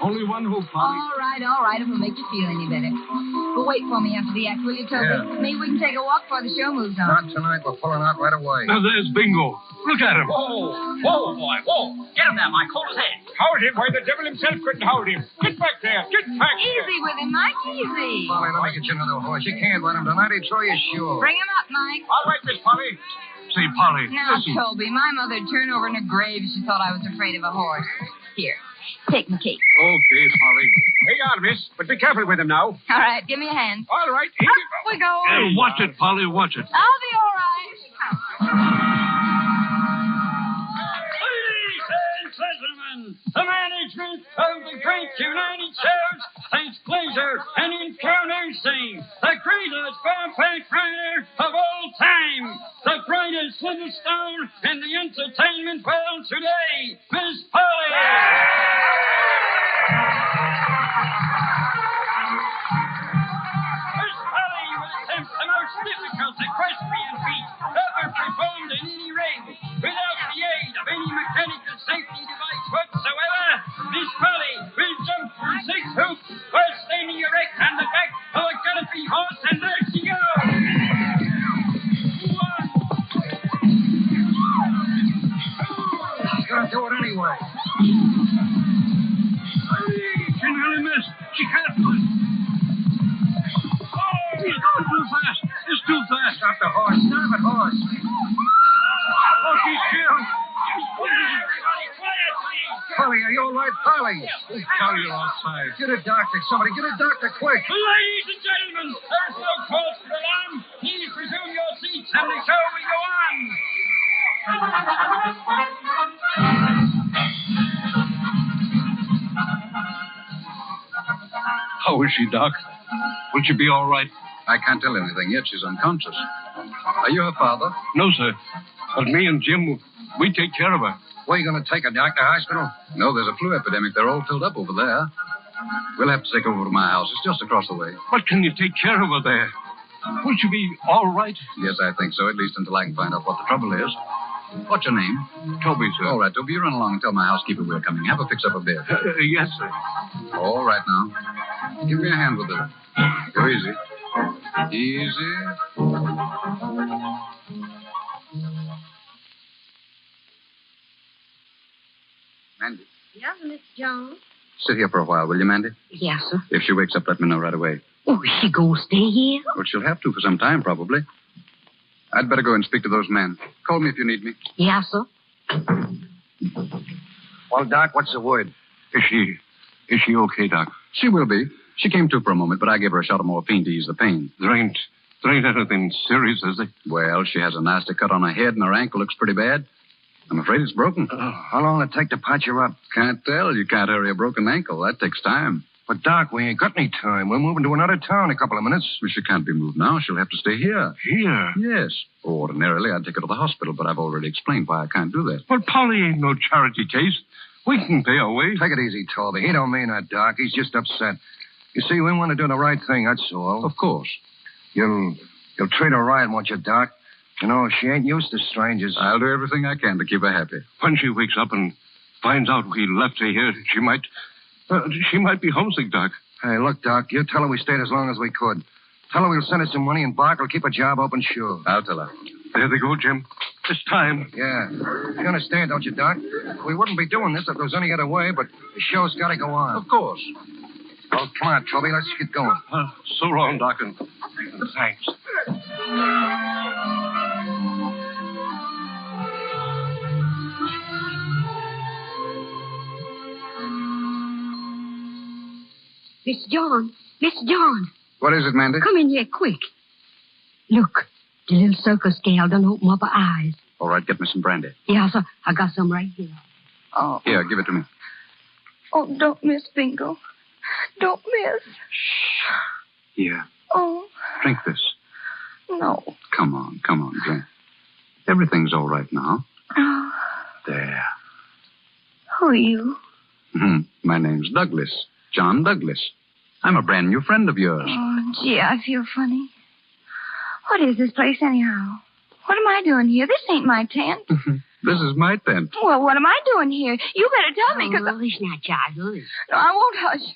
Only 1 hoop, Polly. All right. If it'll make you feel any better. But wait for me after the act, will you, Toby? Yeah. Maybe we can take a walk before the show moves on. Not tonight. We're pulling out right away. Now, there's Bingo. Look at him. Whoa, boy, whoa. Get him there, Mike. Hold his head. Hold him? Why, the devil himself couldn't hold him. Get back there. Get back there. Easy with him, Mike. Easy. Polly, let me get you another horse. You can't run him tonight. He'd throw you sure. Bring him up, Mike. All right, Miss Polly. Say, Polly, Now, listen. Toby, my mother'd turn over in her grave if she thought I was afraid of a horse. Here, take my cake. Okay, Polly. Here you are, miss. But be careful with him now. All right, give me a hand. All right. Up we go. Watch it, Polly, watch it. I'll be all right. Ladies and gentlemen, the management of the Great United Shows thanks pleasure and introducing the greatest vampire rider of all time, the brightest little stone in the entertainment world today, Miss Polly. Miss Polly will attempt the most difficult equestrian feat ever performed in any ring without the aid of any mechanical safety device whatsoever. Miss Polly will jump through 6 hoops while standing erect on the back of a galloping horse, and there she goes. She's going to do it anyway. She nearly missed. She can't do it. He's going too fast. It's too fast. Stop the horse. Stop it, horse. Oh, she's killed. Polly, are you all right, Polly? Who's carrying her outside? Get a doctor. Somebody get a doctor quick. Ladies and gentlemen, there's no cause for alarm. Please resume your seats and the show will go on. How is she, Doc? Will she be all right? I can't tell anything yet. She's unconscious. Are you her father? No, sir. But me and Jim, we take care of her. Where are you going to take her, Doctor? Hospital? No, there's a flu epidemic. They're all filled up over there. We'll have to take her over to my house. It's just across the way. But can you take care of her there? Will she be all right? Yes, I think so, at least until I can find out what the trouble is. What's your name? Toby, sir. All right, Toby, you run along and tell my housekeeper we're coming. Have her fix up a bed. Yes, sir. All right, now. Give me a hand with it. Go easy. Easy. Mandy, Yes, Miss Jones. sit here for a while, will you, Mandy? Yes, sir. If she wakes up, let me know right away. Oh, is she gonna stay here? Well, she'll have to for some time, probably. I'd better go and speak to those men. Call me if you need me. Yes, sir. Well, Doc, what's the word? Is she okay, Doc? She will be. She came to for a moment, but I gave her a shot of morphine to ease the pain. There ain't anything serious, is there? Well, she has a nasty cut on her head, and her ankle looks pretty bad. I'm afraid it's broken. How long will it take to patch her up? Can't tell. You can't hurry a broken ankle. That takes time. But, Doc, we ain't got any time. We're moving to another town in a couple of minutes. Well, she can't be moved now. She'll have to stay here. Here? Yes. Ordinarily, I'd take her to the hospital, but I've already explained why I can't do that. Well, Polly ain't no charity case. We can pay our way. Take it easy, Toby. He don't mean that, Doc. He's just upset. You see, we want to do the right thing, that's all. Of course. You'll treat her right, won't you, Doc? You know, she ain't used to strangers. I'll do everything I can to keep her happy. When she wakes up and finds out we left her here, she might be homesick, Doc. Hey, look, Doc, you tell her we stayed as long as we could. Tell her we'll send her some money, and Bark will keep her job open, sure. I'll tell her. There they go, Jim. It's time. Yeah. You understand, don't you, Doc? We wouldn't be doing this if there was any other way, but the show's got to go on. Of course. Oh, come on, Toby. Let's get going. So long, Doc, and thanks. Miss John. Miss John. What is it, Mandy? Come in here, quick. Look, the little circus gal done open up her eyes. All right, get me some brandy. Yeah, sir. I got some right here. Oh. Here, give it to me. Oh, don't miss, Bingo. Don't miss. Here. Oh. Drink this. No. Come on, drink. Everything's all right now. Oh. There. Who are you? My name's Douglas. John Douglas. I'm a brand new friend of yours. Oh, gee, I feel funny. What is this place, anyhow? What am I doing here? This ain't my tent. This is my tent. Well, what am I doing here? You better tell me, because... Hush now, child, hush. No, I won't hush.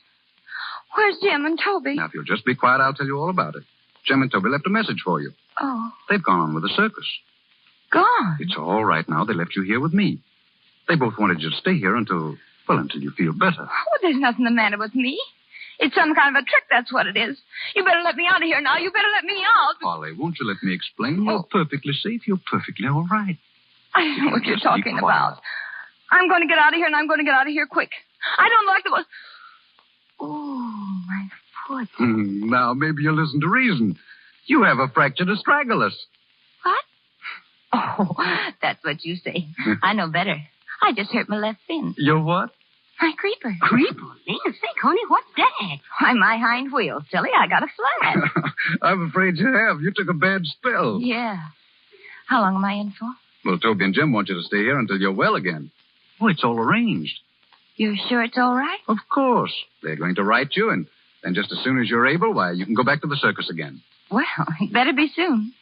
Where's Jim and Toby? Now, if you'll just be quiet, I'll tell you all about it. Jim and Toby left a message for you. Oh. They've gone on with the circus. Gone? It's all right now. They left you here with me. They both wanted you to stay here until you feel better. Oh, there's nothing the matter with me. It's some kind of a trick, that's what it is. You better let me out of here now. You better let me out. Polly, won't you let me explain? You're perfectly safe. You're perfectly all right. I don't know what you're talking about. I'm going to get out of here, and I'm going to get out of here quick. I don't like the... Oh, my foot. Now, maybe you'll listen to reason. You have a fractured astragalus. What? Oh, that's what you say. I know better. I just hurt my left fin. Your what? My creeper. Creeper? Land's sake, honey, what's that? Why, my hind wheel, silly. I got a flat. I'm afraid you have. You took a bad spell. Yeah. How long am I in for? Well, Toby and Jim want you to stay here until you're well again. Oh, it's all arranged. You're sure it's all right? Of course. They're going to write you, and then just as soon as you're able, why, you can go back to the circus again. Well, it better be soon.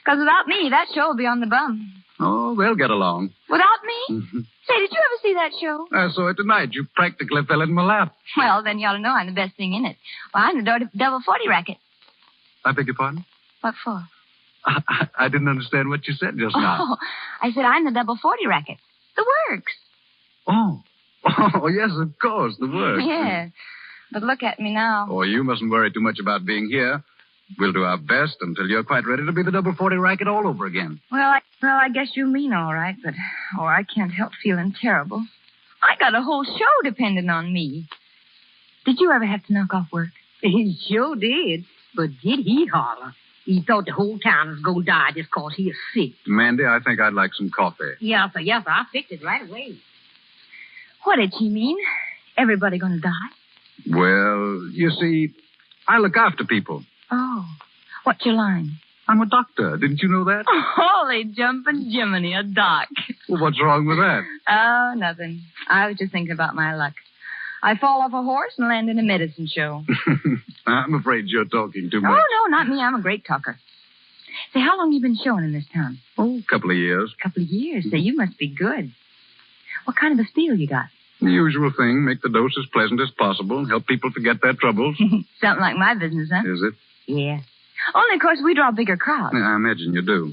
Because without me, that show will be on the bum. Oh, they'll get along. Without me? Mm-hmm. Say, did you ever see that show? I saw it tonight. You practically fell in my lap. Well, then you ought to know I'm the best thing in it. Well, I'm the double 40 racket. I beg your pardon? What for? I didn't understand what you said just now. Oh, I said I'm the double 40 racket. The works. Oh, yes, of course, the works. Yeah, but look at me now. Oh, you mustn't worry too much about being here. We'll do our best until you're quite ready to be the double 40 racket all over again. Well, I guess you mean all right, but I can't help feeling terrible. I got a whole show depending on me. Did you ever have to knock off work? He sure did. But did he holler? He thought the whole town was going to die just because he is sick. Mandy, I think I'd like some coffee. Yes, sir. I'll fix it right away. What did he mean? Everybody going to die? Well, you see, I look after people. Oh. What's your line? I'm a doctor. Didn't you know that? Holy jumping Jiminy, a doc. Well, what's wrong with that? Oh, nothing. I was just thinking about my luck. I fall off a horse and land in a medicine show. I'm afraid you're talking too much. Oh, no, not me. I'm a great talker. Say, how long you been showing in this town? Oh, a couple of years. Couple of years? Say, you must be good. What kind of a spiel you got? The usual thing. Make the dose as pleasant as possible. Help people forget their troubles. Something like my business, huh? Is it? Yeah. Only, of course, we draw bigger crowds. Yeah, I imagine you do.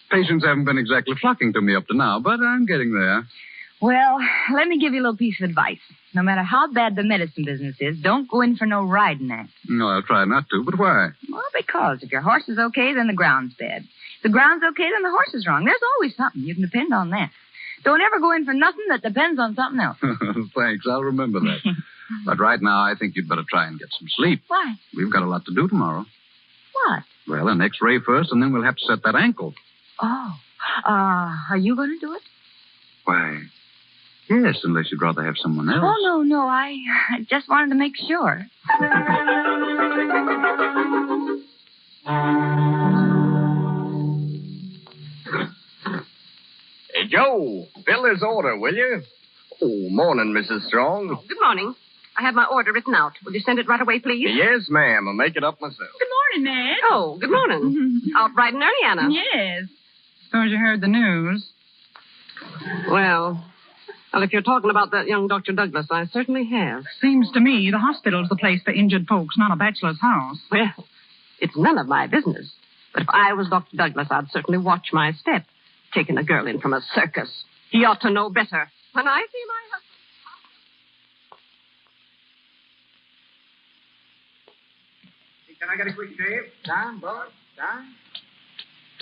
Patients haven't been exactly flocking to me up to now, but I'm getting there. Well, let me give you a little piece of advice. No matter how bad the medicine business is, don't go in for no riding act. No, I'll try not to, but why? Well, because if your horse is okay, then the ground's bad. If the ground's okay, then the horse is wrong. There's always something. You can depend on that. Don't ever go in for nothing that depends on something else. Thanks, I'll remember that. But right now, I think you'd better try and get some sleep. Why? We've got a lot to do tomorrow. What? Well, an X-ray first, and then we'll have to set that ankle. Oh. Are you going to do it? Why, yes, unless you'd rather have someone else. Oh, no. I just wanted to make sure. Hey, Joe, fill this order, will you? Oh, morning, Mrs. Strong. Good morning. I have my order written out. Will you send it right away, please? Yes, ma'am. I'll make it up myself. Good morning, Ned. Oh, good morning. Out bright and early, Anna. Yes. Suppose you heard the news. Well, if you're talking about that young Dr. Douglas, I certainly have. Seems to me the hospital's the place for injured folks, not a bachelor's house. Well, it's none of my business. But if I was Dr. Douglas, I'd certainly watch my step. Taking a girl in from a circus. He ought to know better. When I see my husband... Can I get a quick shave? Down, boys, down.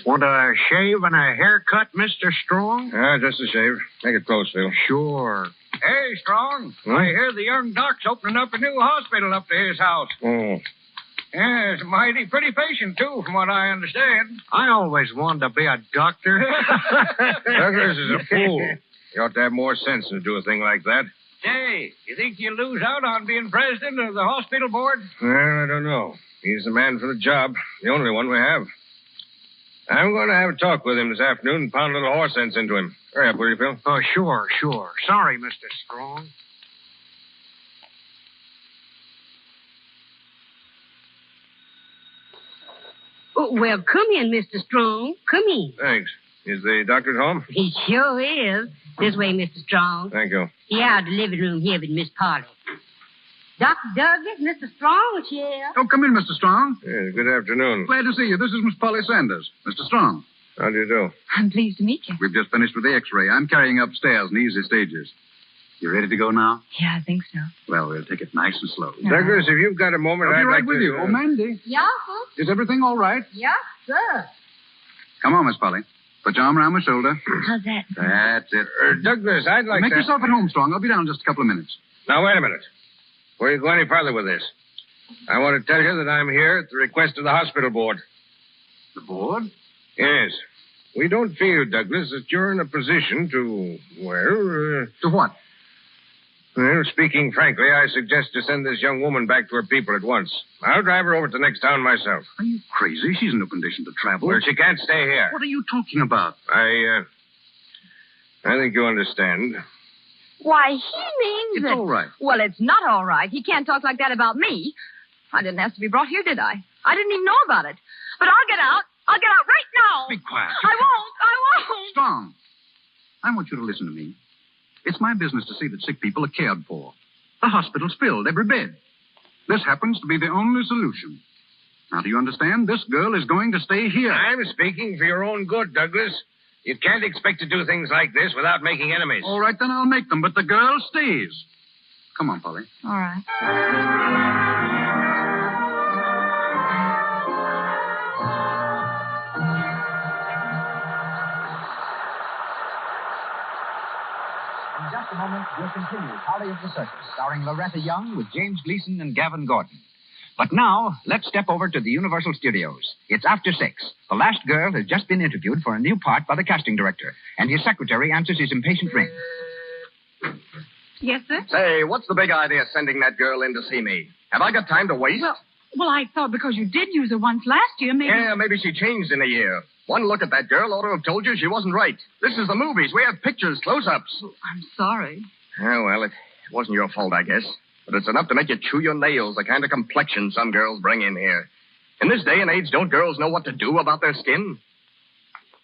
Want a shave and a haircut, Mr. Strong? Just a shave. Make it close, Phil. Sure. Hey, Strong. I hear the young doc's opening up a new hospital up to his house. Oh. Yeah, it's a mighty pretty patient, too, from what I understand. I always wanted to be a doctor. Douglas is a fool. He ought to have more sense than to do a thing like that. Say, you think you'll lose out on being president of the hospital board? Well, I don't know. He's the man for the job. The only one we have. I'm going to have a talk with him this afternoon and pound a little horse sense into him. Hurry up, will you, Phil? Oh, sure. Sorry, Mr. Strong. Oh, well, come in, Mr. Strong. Come in. Thanks. Is the doctor at home? He sure is. This way, Mr. Strong. Thank you. He out of the living room here with Miss Polly. Dr. Douglas, Mr. Strong is here. Oh, come in, Mr. Strong. Yes, good afternoon. Glad to see you. This is Miss Polly Sanders. Mr. Strong. How do you do? I'm pleased to meet you. We've just finished with the X-ray. I'm carrying upstairs in easy stages. You ready to go now? Yeah, I think so. Well, we'll take it nice and slow. Douglas, if you've got a moment, I'll be I'd right like with to... you. Oh, Mandy. Yeah, sir? Is everything all right? Yes, sir. Come on, Miss Polly. Put your arm around my shoulder. How's that? That's it. Douglas, I'd like Make to... yourself at home, Strong. I'll be down in just a couple of minutes. Now, wait a minute. Before you go any further with this, I want to tell you that I'm here at the request of the hospital board. The board? Yes. We don't feel, Douglas, that you're in a position to, To what? Well, speaking frankly, I suggest to send this young woman back to her people at once. I'll drive her over to the next town myself. Are you crazy? She's in no condition to travel. Well, she can't stay here. What are you talking about? I think you understand. Why, he means It's that... all right. Well, it's not all right. He can't talk like that about me. I didn't ask to be brought here, did I? I didn't even know about it. But I'll get out. I'll get out right now. Be quiet. I won't. Strong. I want you to listen to me. It's my business to see that sick people are cared for. The hospital's filled, every bed. This happens to be the only solution. Now, do you understand? This girl is going to stay here. I'm speaking for your own good, Douglas. You can't expect to do things like this without making enemies. All right, then I'll make them, but the girl stays. Come on, Polly. All right. In just a moment, we'll continue Polly of the Circus, starring Loretta Young with James Gleason and Gavin Gordon. But now, let's step over to the Universal Studios. It's after 6. The last girl has just been interviewed for a new part by the casting director, and his secretary answers his impatient ring. Yes, sir? Say, what's the big idea sending that girl in to see me? Have I got time to waste? Well, I thought because you did use her once last year, maybe... Yeah, maybe she changed in a year. One look at that girl ought to have told you she wasn't right. This is the movies. We have pictures, close-ups. I'm sorry. Oh, well, it wasn't your fault, I guess. But it's enough to make you chew your nails, the kind of complexion some girls bring in here. In this day and age, don't girls know what to do about their skin?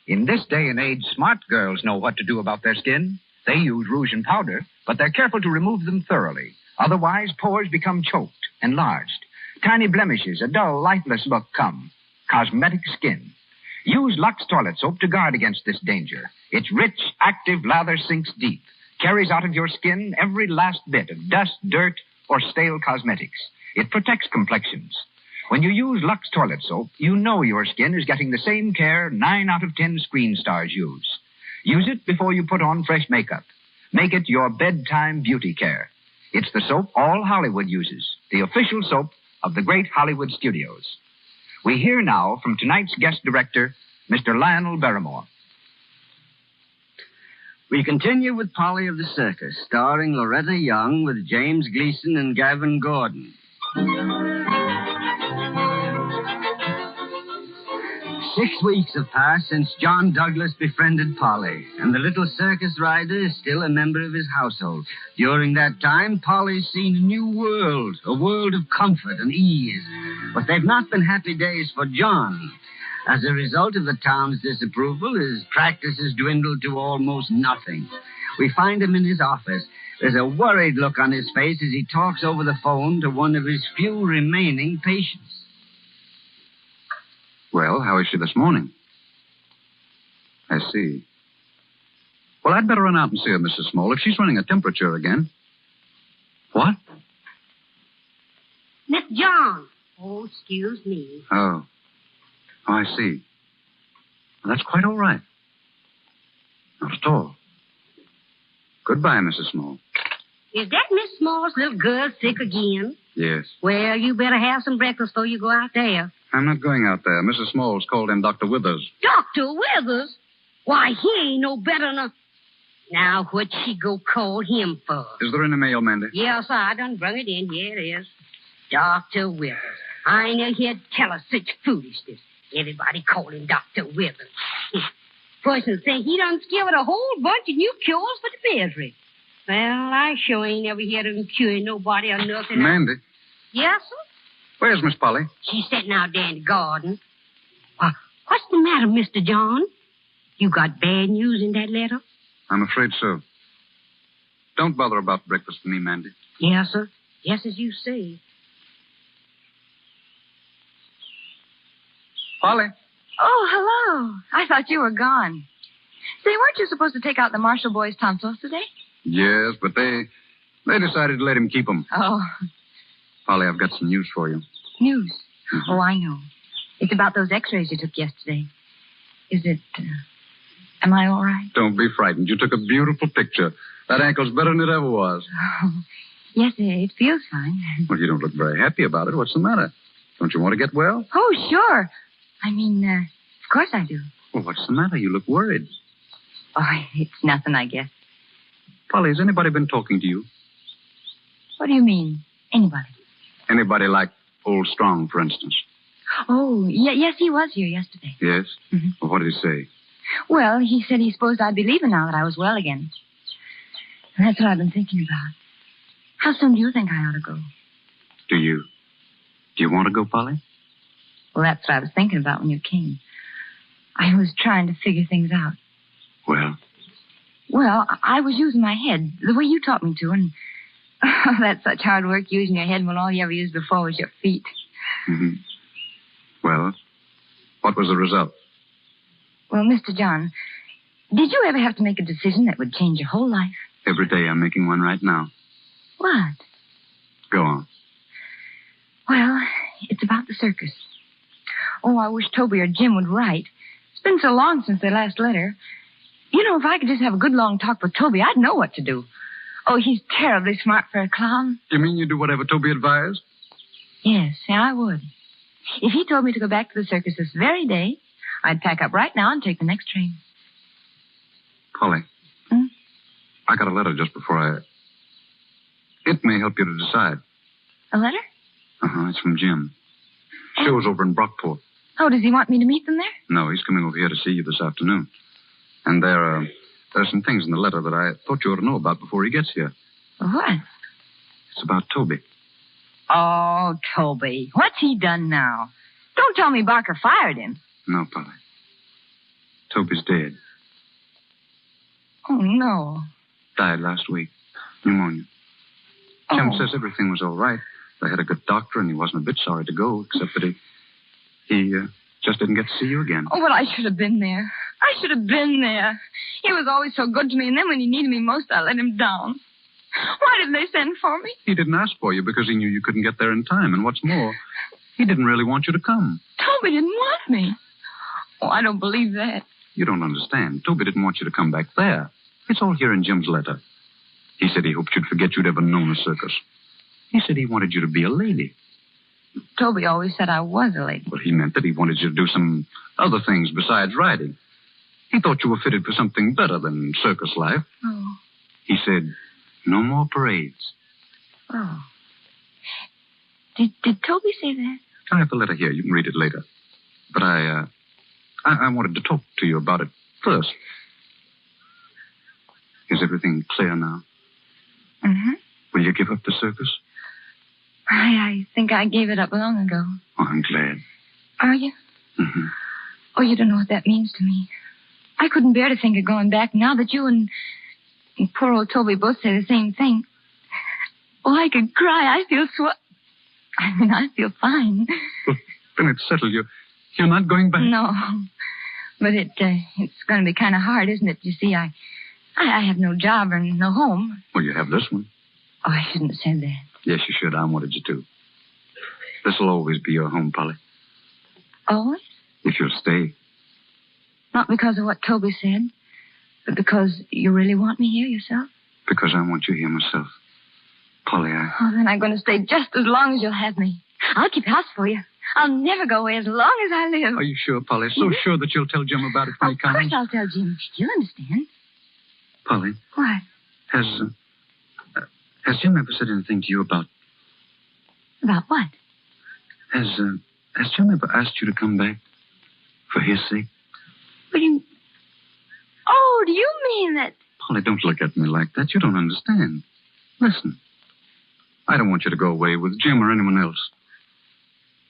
In this day and age, smart girls know what to do about their skin. They use rouge and powder, but they're careful to remove them thoroughly. Otherwise, pores become choked, enlarged. Tiny blemishes, a dull, lifeless look come. Cosmetic skin. Use Lux toilet soap to guard against this danger. Its rich, active lather sinks deep, carries out of your skin every last bit of dust, dirt, or stale cosmetics. It protects complexions. When you use Lux toilet soap, you know your skin is getting the same care 9 out of 10 screen stars use. Use it before you put on fresh makeup. Make it your bedtime beauty care. It's the soap all Hollywood uses, the official soap of the great Hollywood studios. We hear now from tonight's guest director, Mr. Lionel Barrymore. We continue with Polly of the Circus, starring Loretta Young with James Gleason and Gavin Gordon. 6 weeks have passed since John Douglas befriended Polly, and the little circus rider is still a member of his household. During that time, Polly's seen a new world, a world of comfort and ease. But they've not been happy days for John. As a result of the town's disapproval, his practice has dwindled to almost nothing. We find him in his office. There's a worried look on his face as he talks over the phone to one of his few remaining patients. Well, how is she this morning? I see. Well, I'd better run out and see her, Mrs. Small, if she's running a temperature again. What? Miss John. Oh, excuse me. Oh, I see. Well, that's quite all right. Not at all. Goodbye, Mrs. Small. Is that Miss Small's little girl sick again? Yes. Well, you better have some breakfast before you go out there. I'm not going out there. Mrs. Small's called in Dr. Withers. Dr. Withers? Why, he ain't no better than a... Now, what'd she go call him for? Is there any mail, Mandy? Yes, I done brung it in. Here it is. Dr. Withers. I ain't never heard tell us such foolishness. Everybody calling Dr. Withers. Person say he done discovered a whole bunch of new cures for the misery. Well, I sure ain't never heard of him curing nobody or nothing. Mandy. Yes, sir? Where's Miss Polly? She's sitting out there in the garden. What's the matter, Mr. John? You got bad news in that letter? I'm afraid so. Don't bother about breakfast for me, Mandy. Yes, sir. Yes, as you say. Polly. Oh, hello. I thought you were gone. Say, weren't you supposed to take out the Marshall boys' tonsils today? Yes, but they decided to let him keep them. Oh. Polly, I've got some news for you. News? Mm-hmm. Oh, I know. It's about those x-rays you took yesterday. Is it... am I all right? Don't be frightened. You took a beautiful picture. That ankle's better than it ever was. Oh, yes, it feels fine. Well, you don't look very happy about it. What's the matter? Don't you want to get well? Oh, sure. I mean, of course I do. Well, what's the matter? You look worried. Oh, it's nothing, I guess. Polly, has anybody been talking to you? What do you mean, anybody? Anybody like Old Strong, for instance? Oh, yes, he was here yesterday. Yes? Mm-hmm. Well, what did he say? Well, he said he supposed I'd be leaving now that I was well again. And that's what I've been thinking about. How soon do you think I ought to go? Do you want to go, Polly? Well, that's what I was thinking about when you came. I was trying to figure things out. Well? Well, I was using my head, the way you taught me to, and that's such hard work using your head when all you ever used before was your feet. Mm-hmm. Well, what was the result? Well, Mr. John, did you ever have to make a decision that would change your whole life? Every day I'm making one right now. What? Go on. Well, it's about the circus. Oh, I wish Toby or Jim would write. It's been so long since their last letter. You know, if I could just have a good long talk with Toby, I'd know what to do. Oh, he's terribly smart for a clown. You mean you do whatever Toby advised? Yes, I would. If he told me to go back to the circus this very day, I'd pack up right now and take the next train. Polly. I got a letter just before It may help you to decide. A letter? Uh-huh, it's from Jim. Show's over in Brockport. Oh, does he want me to meet them there? No, he's coming over here to see you this afternoon. And there are some things in the letter that I thought you ought to know about before he gets here. What? It's about Toby. Oh, Toby. What's he done now? Don't tell me Barker fired him. No, Polly. Toby's dead. Oh, no. Died last week. Pneumonia. Jim says everything was all right. They had a good doctor, and he wasn't a bit sorry to go, except that he just didn't get to see you again. Oh, but I should have been there. I should have been there. He was always so good to me, and then when he needed me most, I let him down. Why didn't they send for me? He didn't ask for you because he knew you couldn't get there in time, and what's more, he didn't really want you to come. Toby didn't want me. Oh, I don't believe that. You don't understand. Toby didn't want you to come back there. It's all here in Jim's letter. He said he hoped you'd forget you'd ever known a circus. He said he wanted you to be a lady. Toby always said I was a lady. Well, he meant that he wanted you to do some other things besides riding. He thought you were fitted for something better than circus life. Oh. He said, no more parades. Oh. Did Toby say that? I have the letter here. You can read it later. But I wanted to talk to you about it first. Is everything clear now? Mm-hmm. Will you give up the circus? I think I gave it up long ago. Oh, I'm glad. Are you? Mm-hmm. Oh, you don't know what that means to me. I couldn't bear to think of going back now that you and poor old Toby both say the same thing. Oh, I could cry. I feel I feel fine. Well, then it's settled. You're not going back? No. But it's going to be kind of hard, isn't it? You see, I have no job or no home. Well, you have this one. Oh, I shouldn't have said that. Yes, you should. I wanted you to. This will always be your home, Polly. Always? If you'll stay. Not because of what Toby said, but because you really want me here yourself? Because I want you here myself. Polly, Oh, then I'm going to stay just as long as you'll have me. I'll keep house for you. I'll never go away as long as I live. Are you sure, Polly? So sure that you'll tell Jim about it when he comes? Of course I'll tell Jim. He'll understand. Polly? What? Has Jim ever said anything to you about... About what? Has Jim ever asked you to come back? For his sake? What do you... Oh, do you mean that... Polly, don't look at me like that. You don't understand. Listen. I don't want you to go away with Jim or anyone else.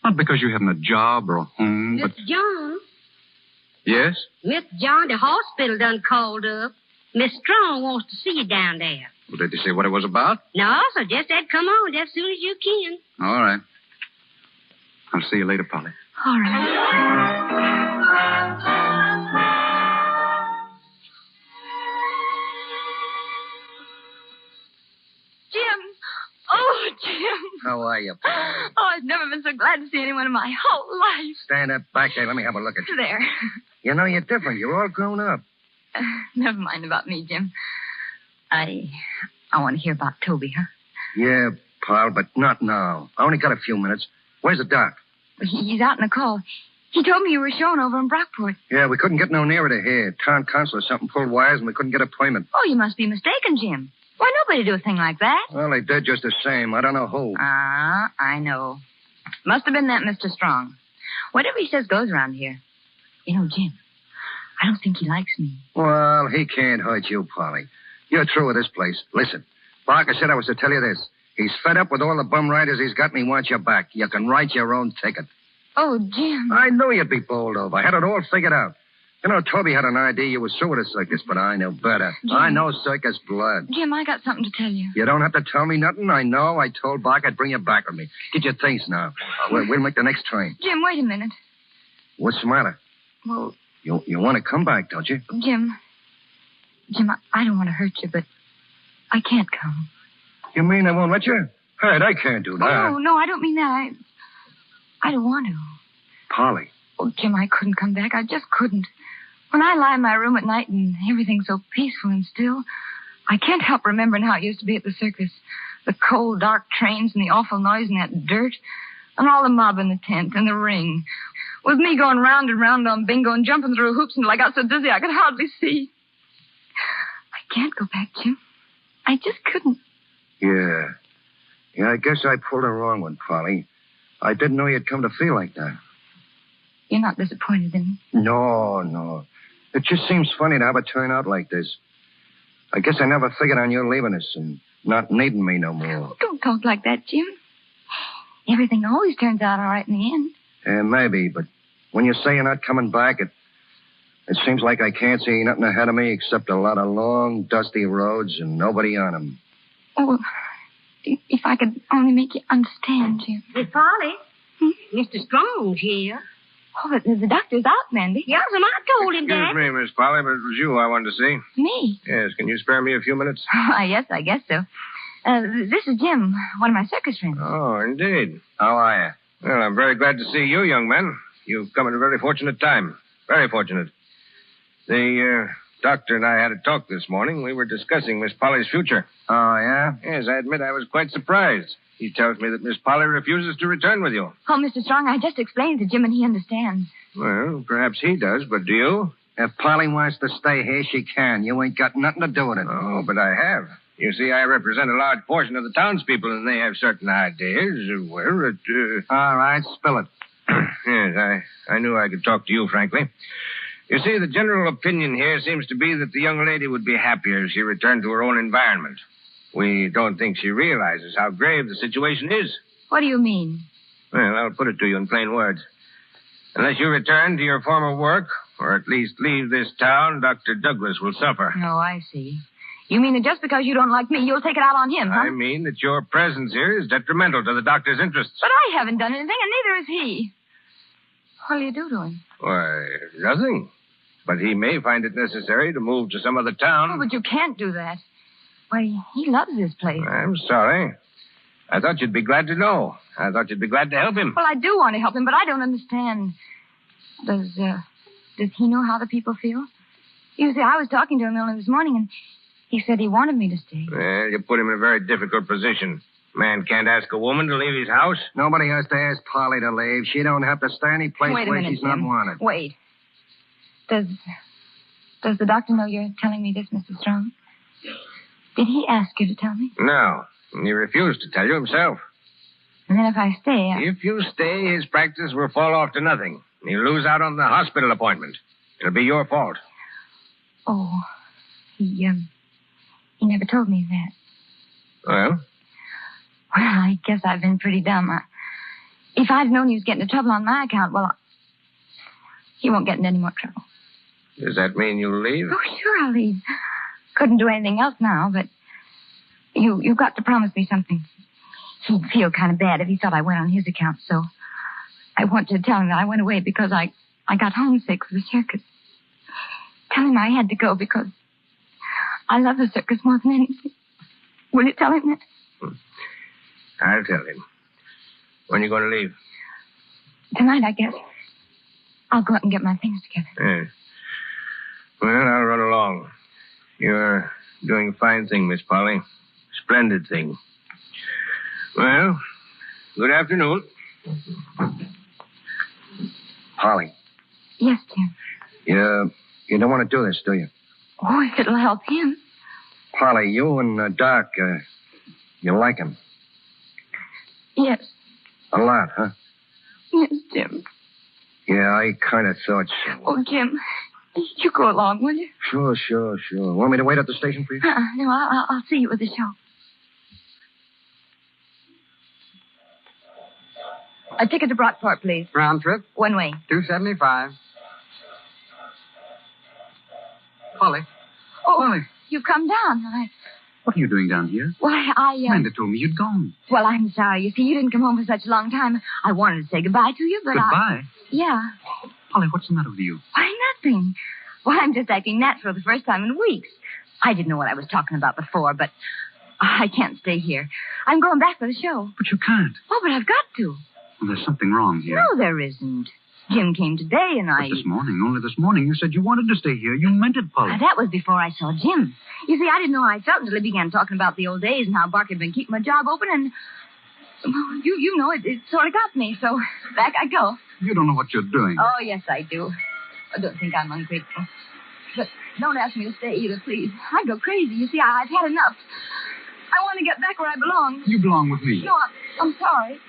Not because you haven't a job or a home, but... Mr. John? Yes? Mr. John, the hospital done called up. Miss Strong wants to see you down there. Well, did you say what it was about? No, so just said come on just as soon as you can. All right. I'll see you later, Polly. All right. Jim. How are you, Polly? Oh, I've never been so glad to see anyone in my whole life. Stand up back there. Let me have a look at you. There. You know, you're different. You're all grown up. Never mind about me, Jim. I want to hear about Toby, huh? Yeah, pal, but not now. I only got a few minutes. Where's the doc? He's out in the call. He told me you were showing over in Brockport. Yeah, we couldn't get no nearer to here. Town council or something pulled wires and we couldn't get an appointment. Oh, you must be mistaken, Jim. Why, nobody do a thing like that. Well, they did just the same. I don't know who. I know. Must have been that Mr. Strong. Whatever he says goes around here. You know, Jim, I don't think he likes me. Well, he can't hurt you, Polly. You're through with this place. Listen, Barker said I was to tell you this. He's fed up with all the bum riders he's got, and he wants you back. You can write your own ticket. Oh, Jim. I knew you'd be bowled over. I had it all figured out. You know, Toby had an idea you were through with the circus, but I know better. Jim. I know circus blood. Jim, I got something to tell you. You don't have to tell me nothing. I know. I told Barker I'd bring you back with me. Get your things now. We'll make the next train. Jim, wait a minute. What's the matter? Well... You want to come back, don't you? Jim, I don't want to hurt you, but I can't come. You mean I won't let you? Hurt, I can't do that. Oh, no, I don't mean that. I don't want to. Polly. Oh, Jim, I couldn't come back. I just couldn't. When I lie in my room at night and everything's so peaceful and still, I can't help remembering how it used to be at the circus. The cold, dark trains and the awful noise and that dirt. And all the mob in the tent and the ring. With me going round and round on bingo and jumping through hoops until I got so dizzy I could hardly see. I can't go back, Jim. I just couldn't. Yeah. Yeah, I guess I pulled a wrong one, Polly. I didn't know you'd come to feel like that. You're not disappointed in me? No. It just seems funny to have it turn out like this. I guess I never figured on you leaving us and not needing me no more. Don't talk like that, Jim. Everything always turns out all right in the end. Maybe, but when you say you're not coming back, it seems like I can't see nothing ahead of me except a lot of long, dusty roads and nobody on them. Oh, if I could only make you understand, Jim. Miss Polly, Mr. Strong's here. Oh, but the doctor's out, Mandy. Yes, and I told him that. Excuse me, Miss Polly, but it was you I wanted to see. Me? Yes, can you spare me a few minutes? Yes, I guess so. This is Jim, one of my circus friends. Oh, indeed. How are you? Well, I'm very glad to see you, young man. You've come at a very fortunate time. Very fortunate. The Doctor and I had a talk this morning. We were discussing Miss Polly's future. Oh, yeah? Yes, I admit I was quite surprised. He tells me that Miss Polly refuses to return with you. Oh, Mr. Strong, I just explained to Jim and he understands. Well, perhaps he does, but do you? If Polly wants to stay here, she can. You ain't got nothing to do with it. Oh, but I have. You see, I represent a large portion of the townspeople, and they have certain ideas. Well, All right, spill it. Yes, I knew I could talk to you, frankly. You see, the general opinion here seems to be that the young lady would be happier if she returned to her own environment. We don't think she realizes how grave the situation is. What do you mean? Well, I'll put it to you in plain words. Unless you return to your former work, or at least leave this town, Dr. Douglas will suffer. Oh, I see. You mean that just because you don't like me, you'll take it out on him, huh? I mean that your presence here is detrimental to the doctor's interests. But I haven't done anything, and neither has he. What'll you do to him? Why, nothing. But he may find it necessary to move to some other town. Oh, but you can't do that. Why, he loves this place. I'm sorry. I thought you'd be glad to know. I thought you'd be glad to help him. Well, I do want to help him, but I don't understand. Does he know how the people feel? You see, I was talking to him early this morning, and he said he wanted me to stay. Well, you put him in a very difficult position. Man can't ask a woman to leave his house. Nobody has to ask Polly to leave. She don't have to stay any place Wait a where minute, she's not Jim. wanted. Wait. Does the doctor know you're telling me this, Mr. Strong? Did he ask you to tell me? No. He refused to tell you himself. And then if I stay... If you stay, his practice will fall off to nothing. You'll lose out on the hospital appointment. It'll be your fault. Oh, he never told me that. Well? Well, I guess I've been pretty dumb. If I'd known he was getting into trouble on my account, well, he won't get in any more trouble. Does that mean you'll leave? Oh, sure, I'll leave. Couldn't do anything else now, but you've got to promise me something. He'd feel kind of bad if he thought I went on his account, so I want to tell him that I went away because I got homesick for the circus. Tell him I had to go because I love the circus more than anything. Will you tell him that? I'll tell him. When are you going to leave? Tonight, I guess. I'll go up and get my things together. Yes. Well, I'll run along. You're doing a fine thing, Miss Polly. Splendid thing. Well, good afternoon. Polly. Yes, Jim. You don't want to do this, do you? Oh, if it'll help him. Polly, you and Doc, you like him? Yes. A lot, huh? Yes, Jim. Yeah, I kind of thought so. Oh, Jim, you go along, will you? Sure. Want me to wait at the station for you? No, I'll see you at the show. A ticket to Brockport, please. Round trip? One way. $2.75. Polly. Oh, Polly. You've come down. What are you doing down here? Why, Amanda told me you'd gone. Well, I'm sorry. You see, you didn't come home for such a long time. I wanted to say goodbye to you, but Goodbye? Yeah. Polly, what's the matter with you? Why, nothing. Well, I'm just acting natural the first time in weeks. I didn't know what I was talking about before, but I can't stay here. I'm going back for the show. But you can't. Oh, but I've got to. Well, there's something wrong here. No, there isn't. Jim came today, and But only this morning, you said you wanted to stay here. You meant it, Polly. That was before I saw Jim. You see, I didn't know how I felt until he began talking about the old days and how Barker had been keeping my job open, and well, you know, it sort of got me, so back I go. You don't know what you're doing. Oh, yes, I do. I don't think I'm ungrateful. But don't ask me to stay either, please. I go crazy. You see, I've had enough. I want to get back where I belong. You belong with me. No, I'm sorry.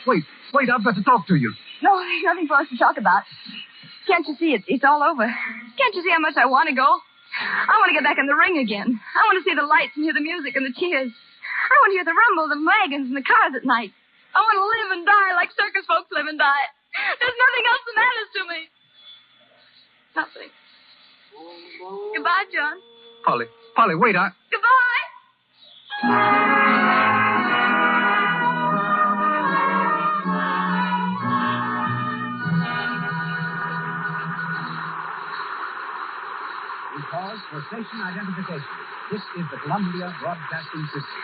Wait, I've got to talk to you. No, there's nothing for us to talk about. Can't you see it's all over? Can't you see how much I want to go? I want to get back in the ring again. I want to see the lights and hear the music and the cheers. I want to hear the rumble of the wagons and the cars at night. I want to live and die like circus folks live and die. There's nothing else that matters to me. Nothing. Goodbye, John. Polly, wait, Goodbye. We pause for station identification. This is the Columbia Broadcasting System.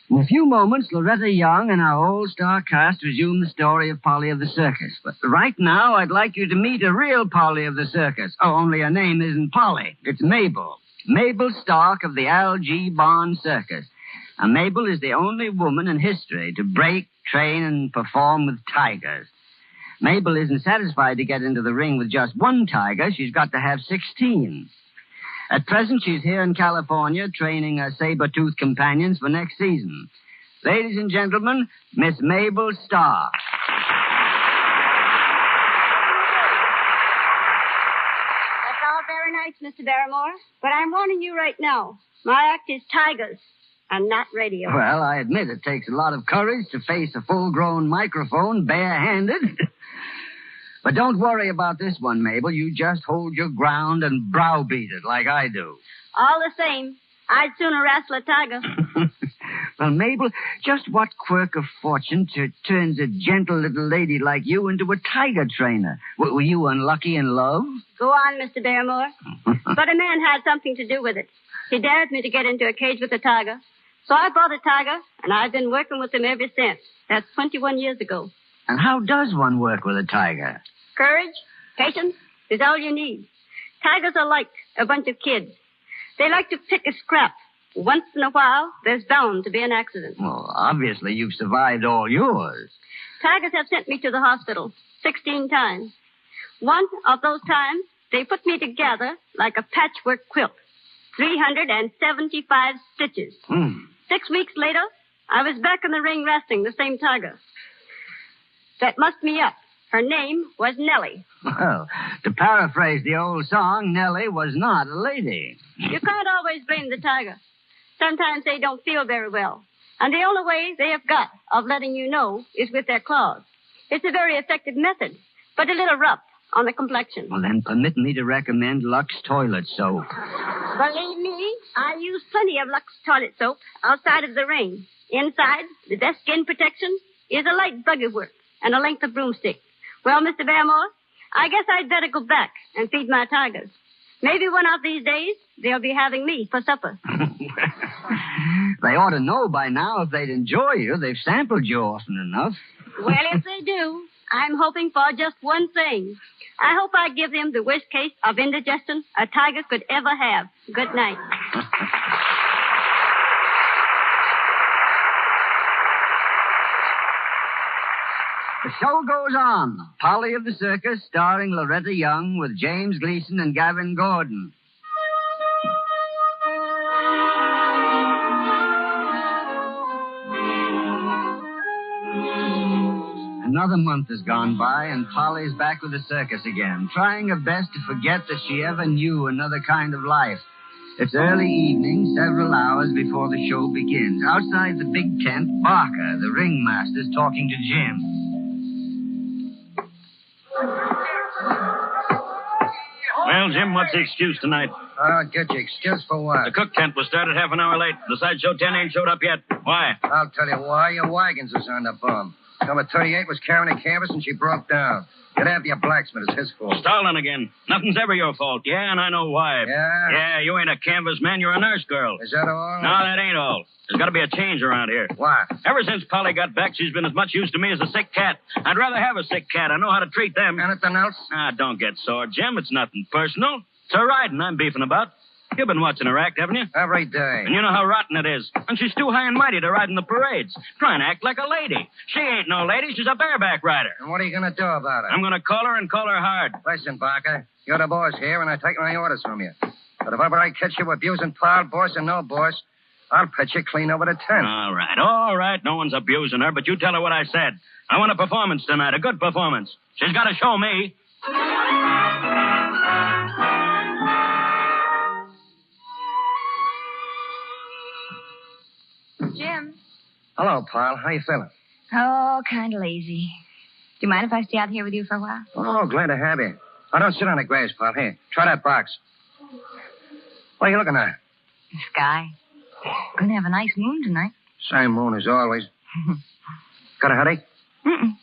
In a few moments, Loretta Young and our whole star cast resume the story of Polly of the Circus. But right now, I'd like you to meet a real Polly of the Circus. Oh, only her name isn't Polly. It's Mabel. Mabel Stark of the L.G. Bond Circus. And Mabel is the only woman in history to break, train, and perform with tigers. Mabel isn't satisfied to get into the ring with just one tiger. She's got to have 16. At present, she's here in California training her saber-toothed companions for next season. Ladies and gentlemen, Miss Mabel Stark. That's all very nice, Mr. Barrymore. But I'm warning you right now. My act is tigers and not radio. Well, I admit it takes a lot of courage to face a full-grown microphone barehanded. But don't worry about this one, Mabel. You just hold your ground and browbeat it like I do. All the same, I'd sooner wrestle a tiger. Well, Mabel, just what quirk of fortune turns a gentle little lady like you into a tiger trainer? Were you unlucky in love? Go on, Mr. Barrymore. But a man had something to do with it. He dared me to get into a cage with a tiger. So I bought a tiger, and I've been working with him ever since. That's 21 years ago. And how does one work with a tiger? Courage, patience is all you need. Tigers are like a bunch of kids. They like to pick a scrap. Once in a while, there's bound to be an accident. Well, obviously you've survived all yours. Tigers have sent me to the hospital 16 times. One of those times, they put me together like a patchwork quilt. 375 stitches. 6 weeks later, I was back in the ring wrestling the same tiger. That mussed me up. Her name was Nellie. Well, to paraphrase the old song, Nellie was not a lady. You can't always blame the tiger. Sometimes they don't feel very well. And the only way they have got of letting you know is with their claws. It's a very effective method, but a little rough on the complexion. Well, then permit me to recommend Lux toilet soap. Believe me, I use plenty of Lux toilet soap outside of the ring. Inside, the best skin protection is a light buggy work and a length of broomstick. Well, Mr. Barrymore, I guess I'd better go back and feed my tigers. Maybe one of these days, they'll be having me for supper. They ought to know by now if they'd enjoy you. They've sampled you often enough. Well, if they do, I'm hoping for just one thing. I hope I give them the worst case of indigestion a tiger could ever have. Good night. The show goes on. Polly of the Circus, starring Loretta Young with James Gleason and Gavin Gordon. Another month has gone by, and Polly's back with the circus again, trying her best to forget that she ever knew another kind of life. It's early evening, several hours before the show begins. Outside the big tent, Barker, the ringmaster's talking to Jim. Well, Jim, what's the excuse tonight? I'll get you. Excuse for what? The cook tent was started half an hour late. The sideshow 10 ain't showed up yet. Why? I'll tell you why. Your wagons is on the bum. Number 38 was carrying a canvas and she broke down. Get after your blacksmith. It's his fault. Stalling again. Nothing's ever your fault. Yeah, and I know why. Yeah? Yeah, you ain't a canvas man. You're a nurse girl. Is that all? No, that ain't all. There's got to be a change around here. Why? Ever since Polly got back, she's been as much use to me as a sick cat. I'd rather have a sick cat. I know how to treat them. Anything else? Ah, don't get sore, Jim. It's nothing personal. It's her riding I'm beefing about. You've been watching her act, haven't you? Every day. And you know how rotten it is. And she's too high and mighty to ride in the parades. Trying to act like a lady. She ain't no lady. She's a bareback rider. And what are you going to do about it? I'm going to call her and call her hard. Listen, Barker. You're the boss here, and I take my orders from you. But if ever I catch you abusing pal, boss, and no boss, I'll put you clean over the tent. All right. No one's abusing her, but you tell her what I said. I want a performance tonight, a good performance. She's got to show me. Jim. Hello, pal. How you feeling? Oh, kind of lazy. Do you mind if I stay out here with you for a while? Oh, glad to have you. Oh, don't sit on the grass, pal. Here, try that box. What are you looking at? The sky. Gonna have a nice moon tonight. Same moon as always. Got a headache? Mm-mm.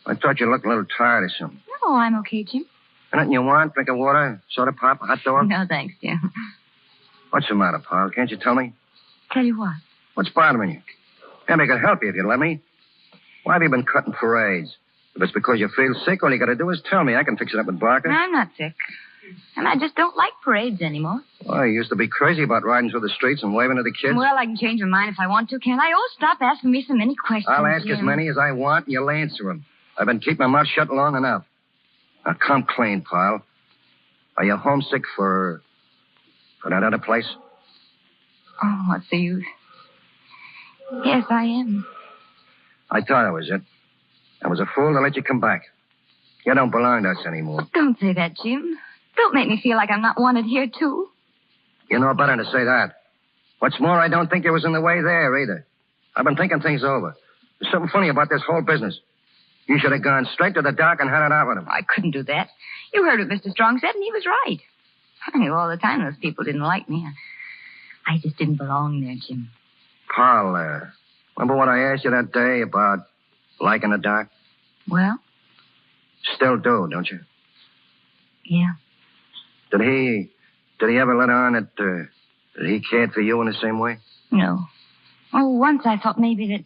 I thought you looked a little tired or something. No, I'm okay, Jim. Anything you want? Drink of water, soda pop, a hot dog? No, thanks, Jim. What's the matter, pal? Can't you tell me? Tell you what? What's bothering you? Maybe I could help you if you'd let me. Why have you been cutting parades? If it's because you feel sick, all you got to do is tell me. I can fix it up with Barker. I'm not sick. And I just don't like parades anymore. Well, you used to be crazy about riding through the streets and waving at the kids. Well, I can change my mind if I want to, can't I? Oh, stop asking me so many questions. I'll ask Jim. as many as I want, and you'll answer them. I've been keeping my mouth shut long enough. Now, come clean, pal. Are you homesick for that other place? Oh, what's the use? Yes, I am. I thought I was it. I was a fool to let you come back. You don't belong to us anymore. Don't say that, Jim. Don't make me feel like I'm not wanted here, too. You know better to say that. What's more, I don't think you was in the way there, either. I've been thinking things over. There's something funny about this whole business. You should have gone straight to the dock and had it out with him. I couldn't do that. You heard what Mr. Strong said, and he was right. I knew all the time those people didn't like me. I just didn't belong there, Jim. Paul, remember what I asked you that day about liking the doc? Well? Still do, don't you? Yeah. Did he ever let on that he cared for you in the same way? No. Oh, once I thought maybe that...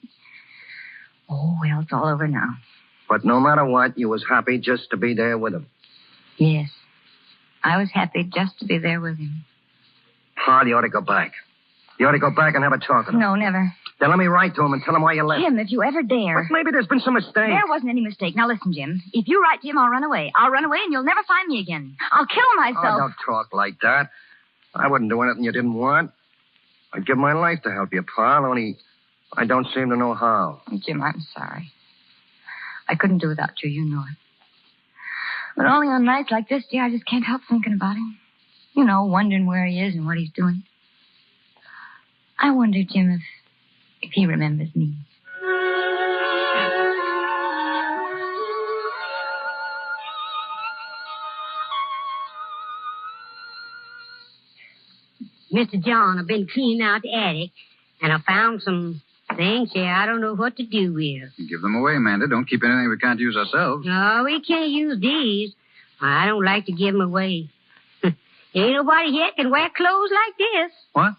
Oh, well, it's all over now. But no matter what, you was happy just to be there with him. Yes. I was happy just to be there with him. Paul, you ought to go back. You ought to go back and have a talk with him. No, never. Then let me write to him and tell him why you left. Jim, if you ever dare... But maybe there's been some mistake. There wasn't any mistake. Now listen, Jim. If you write to him, I'll run away. I'll run away and you'll never find me again. I'll kill myself. Oh, don't talk like that. I wouldn't do anything you didn't want. I'd give my life to help you, Paul, only I don't seem to know how. Jim, I'm sorry. I couldn't do without you, you know it. But only on nights like this, dear, I just can't help thinking about him. You know, wondering where he is and what he's doing. I wonder, Jim, if he remembers me. Mr. John, I've been cleaning out the attic, and I found some things here I don't know what to do with. Give them away, Amanda. Don't keep anything we can't use ourselves. No, we can't use these. I don't like to give them away. Ain't nobody here can wear clothes like this. What?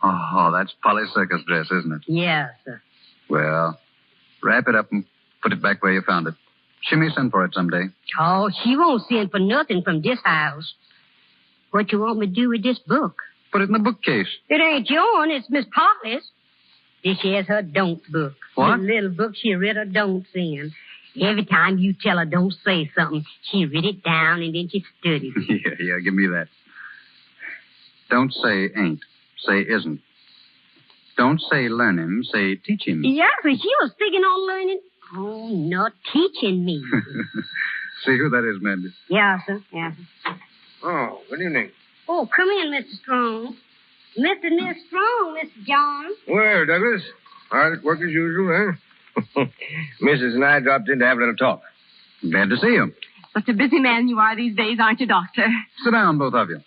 Oh, that's Polly's circus dress, isn't it? Yes, sir. Well, wrap it up and put it back where you found it. She may send for it someday. Oh, she won't send for nothing from this house. What you want me to do with this book? Put it in the bookcase. It ain't yours. It's Miss Polly's. This here's her don't book. What? The little book she read her don'ts in. Every time you tell her don't say something, she read it down and then she studies it. Yeah, give me that. Don't say ain't. Say isn't. Don't say learn him. Say teach him. Yeah, but she was thinking on learning. Oh, not teaching me. See who that is, Mandy. Yeah, sir. Yeah, sir. Oh, good evening. Oh, come in, Mr. Strong. Mr. and Miss Strong, Mr. John. Well, Douglas, hard at work as usual, huh? Mrs. and I dropped in to have a little talk. Glad to see you. Such a busy man you are these days, aren't you, Doctor? Sit down, both of you.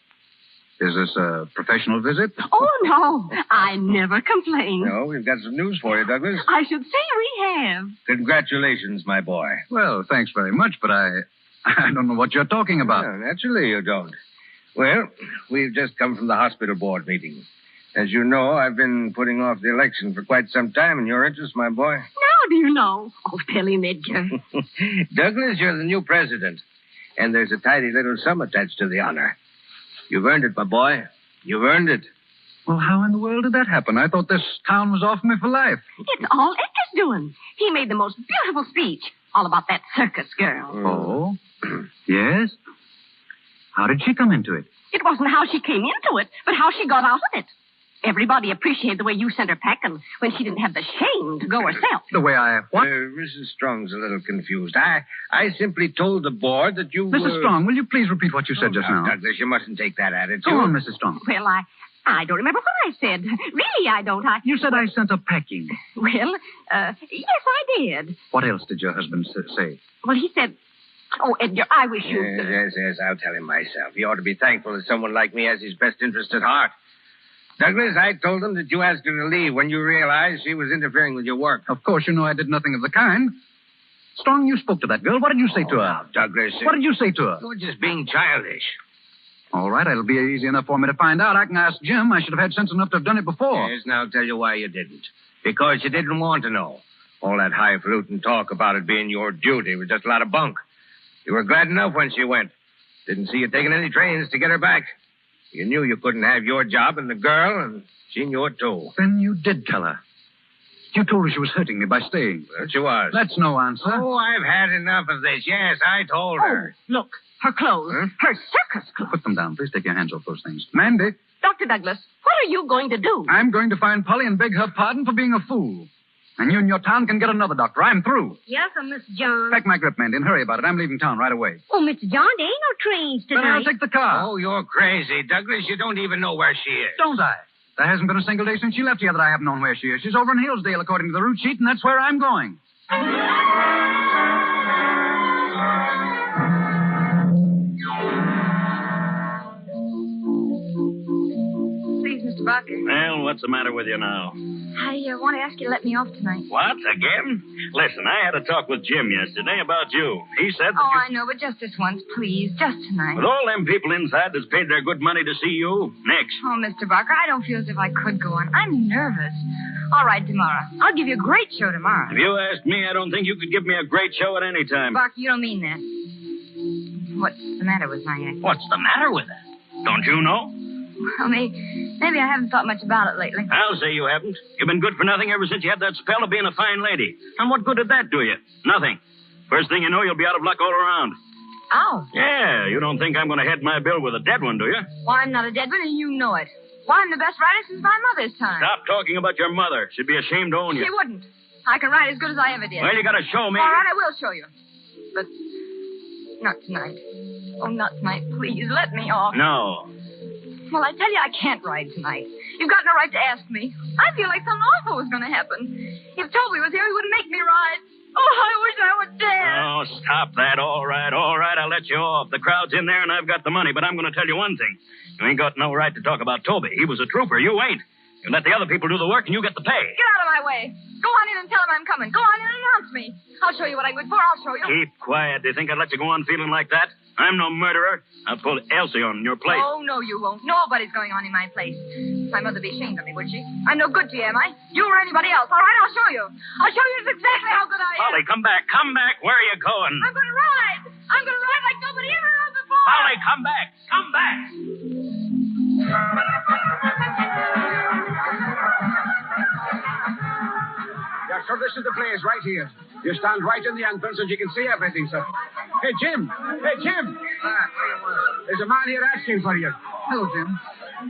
Is this a professional visit? Oh, no. I never complain. No, we've got some news for you, Douglas. I should say we have. Congratulations, my boy. Well, thanks very much, but I don't know what you're talking about. Yeah, naturally you don't. Well, we've just come from the hospital board meeting. As you know, I've been putting off the election for quite some time in your interest, my boy. Now do you know? Oh, Billy Midger. Douglas, you're the new president. And there's a tidy little sum attached to the honor. You've earned it, my boy. You've earned it. Well, how in the world did that happen? I thought this town was off me for life. It's all Edgar's doing. He made the most beautiful speech all about that circus girl. Oh? Yes? How did she come into it? It wasn't how she came into it, but how she got out of it. Everybody appreciated the way you sent her packing when she didn't have the shame to go herself. The way I... What? Mrs. Strong's a little confused. I simply told the board that you... Mrs. Strong, will you please repeat what you said just now? Douglas, you mustn't take that attitude. Go on, Mrs. Strong. Well, I don't remember what I said. Really, I don't. You said I sent her packing. Well, yes, I did. What else did your husband say? Well, he said... Oh, Edgar, I wish you... Yes, I'll tell him myself. He ought to be thankful that someone like me has his best interest at heart. Douglas, I told him that you asked her to leave when you realized she was interfering with your work. Of course, you know I did nothing of the kind. Strong, you spoke to that girl. What did you say to her? Now, Douglas... What did you say to her? You were just being childish. All right, it'll be easy enough for me to find out. I can ask Jim. I should have had sense enough to have done it before. Yes, now I'll tell you why you didn't. Because you didn't want to know. All that highfalutin talk about it being your duty was just a lot of bunk. You were glad enough when she went. Didn't see you taking any trains to get her back. You knew you couldn't have your job and the girl, and she knew it too. Then you did tell her. You told her she was hurting me by staying. That she was. That's no answer. Oh, I've had enough of this. Yes, I told her. Look, her clothes. Huh? Her circus clothes. Put them down. Please take your hands off those things. Mandy, Dr. Douglas, what are you going to do? I'm going to find Polly and beg her pardon for being a fool. And you and your town can get another doctor. I'm through. Yes, sir, Mr. John. Pack my grip, Mandy, and hurry about it. I'm leaving town right away. Oh, Mr. John, there ain't no trains tonight. Then I'll take the car. Oh, you're crazy, Douglas. You don't even know where she is. Don't I? There hasn't been a single day since she left here that I haven't known where she is. She's over in Hillsdale, according to the route sheet, and that's where I'm going. Please, Mr. Barker. Well, what's the matter with you now? I want to ask you to let me off tonight. What, again? Listen, I had a talk with Jim yesterday about you. He said that Oh, you... I know, but just this once, please. Just tonight. With all them people inside that's paid their good money to see you, next. Oh, Mr. Barker, I don't feel as if I could go on. I'm nervous. All right, tomorrow. I'll give you a great show tomorrow. If you asked me, I don't think you could give me a great show at any time. Barker, you don't mean that. What's the matter with my act? What's the matter with it? Don't you know? Well, maybe I haven't thought much about it lately. I'll say you haven't. You've been good for nothing ever since you had that spell of being a fine lady. And what good did that do you? Nothing. First thing you know, you'll be out of luck all around. Oh. Yeah, you don't think I'm going to head my bill with a dead one, do you? Well, I'm not a dead one, and you know it. Why, I'm the best writer since my mother's time. Stop talking about your mother. She'd be ashamed to own you. She wouldn't. I can write as good as I ever did. Well, you got to show me. All right, I will show you. But not tonight. Oh, not tonight. Please, let me off. No. Well, I tell you, I can't ride tonight. You've got no right to ask me. I feel like something awful was going to happen. If Toby was here, he wouldn't make me ride. Oh, I wish I were dead. Oh, stop that. All right, I'll let you off. The crowd's in there, and I've got the money, but I'm going to tell you one thing. You ain't got no right to talk about Toby. He was a trooper. You ain't. You let the other people do the work, and you get the pay. Get out of my way. Go on in and tell him I'm coming. Go on in and announce me. I'll show you what I'm good for. I'll show you. Keep quiet. Do you think I'd let you go on feeling like that? I'm no murderer. I'll pull Elsie on in your place. Oh, no, you won't. Nobody's going on in my place. My mother'd be ashamed of me, would she? I'm no good to you, am I? You or anybody else. All right, I'll show you. I'll show you just exactly how good I am. Polly, come back. Come back. Where are you going? I'm going to ride. I'm going to ride like nobody ever rode before. Polly, come back. Come back. Yeah, so this is the place right here. You stand right in the entrance and you can see everything, sir. Hey, Jim. Hey, Jim. There's a man here asking for you. Hello, Jim.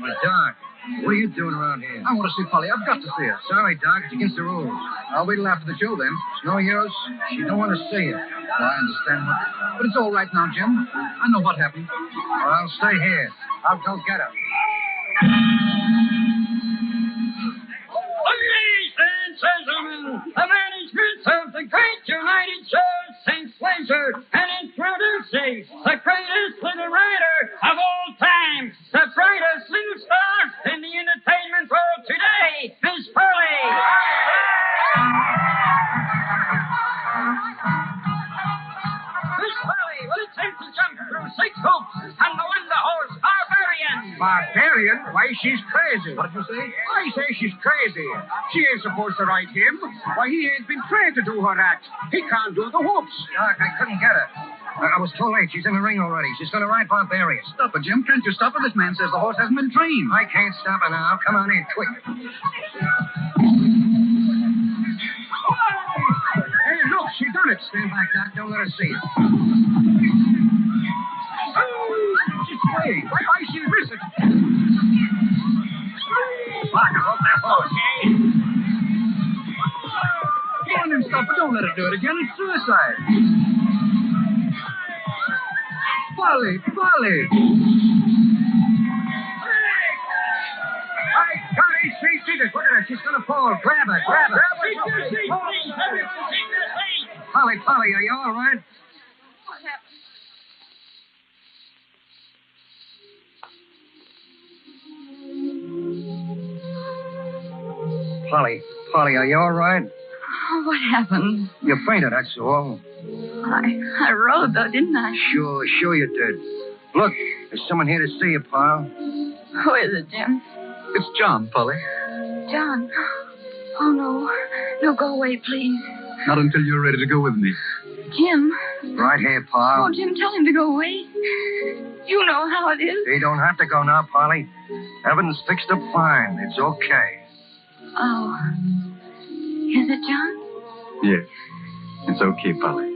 Well, Doc, what are you doing around here? I want to see Polly. I've got to see her. Sorry, Doc. It's against the rules. I'll wait till after the show, then. It's no use. She don't want to see you. Well, I understand. But it's all right now, Jim. I know what happened. Well, I'll stay here. I'll go get her. Ladies and gentlemen, the management of the Great United Shows takes pleasure in introducing the greatest little writer of all time, the brightest little star in the entertainment world today, Miss Polly. Miss Polly will attempt to jump through 6 hoops and the wonder horse Barbarian. Barbarian? Why, she's crazy. What did you say? I say she's crazy. She ain't supposed to ride him. Why, he ain't been trained to do her act. He can't do the hoops. Doc, I couldn't get her. I was too late. She's in the ring already. She's going to ride Barbarian. Stop her, Jim. Can't you stop her? This man says the horse hasn't been trained. I can't stop her now. Come on in, quick. Hey, look, she done it. Stand back, Doc. Don't let her see it. Hey, why she miss it? Barker, hold that horse. Go on and stop her. Don't let her do it again. It's suicide. Polly. I got it. She did it. Look at her. She's going to fall. Grab her. Polly, are you all right? What happened? Polly, are you all right? Oh, what happened? You fainted, that's all. I rode, though, didn't I? Sure you did. Look, there's someone here to see you, pal. Who is it, Jim? It's John, Polly. John. Oh, no. No, go away, please. Not until you're ready to go with me. Jim. Right here, pal. Oh, Jim, tell him to go away. You know how it is. You don't have to go now, Polly. Everything's fixed up fine. It's okay. Oh. Is it, John? Yes. It's okay, Polly.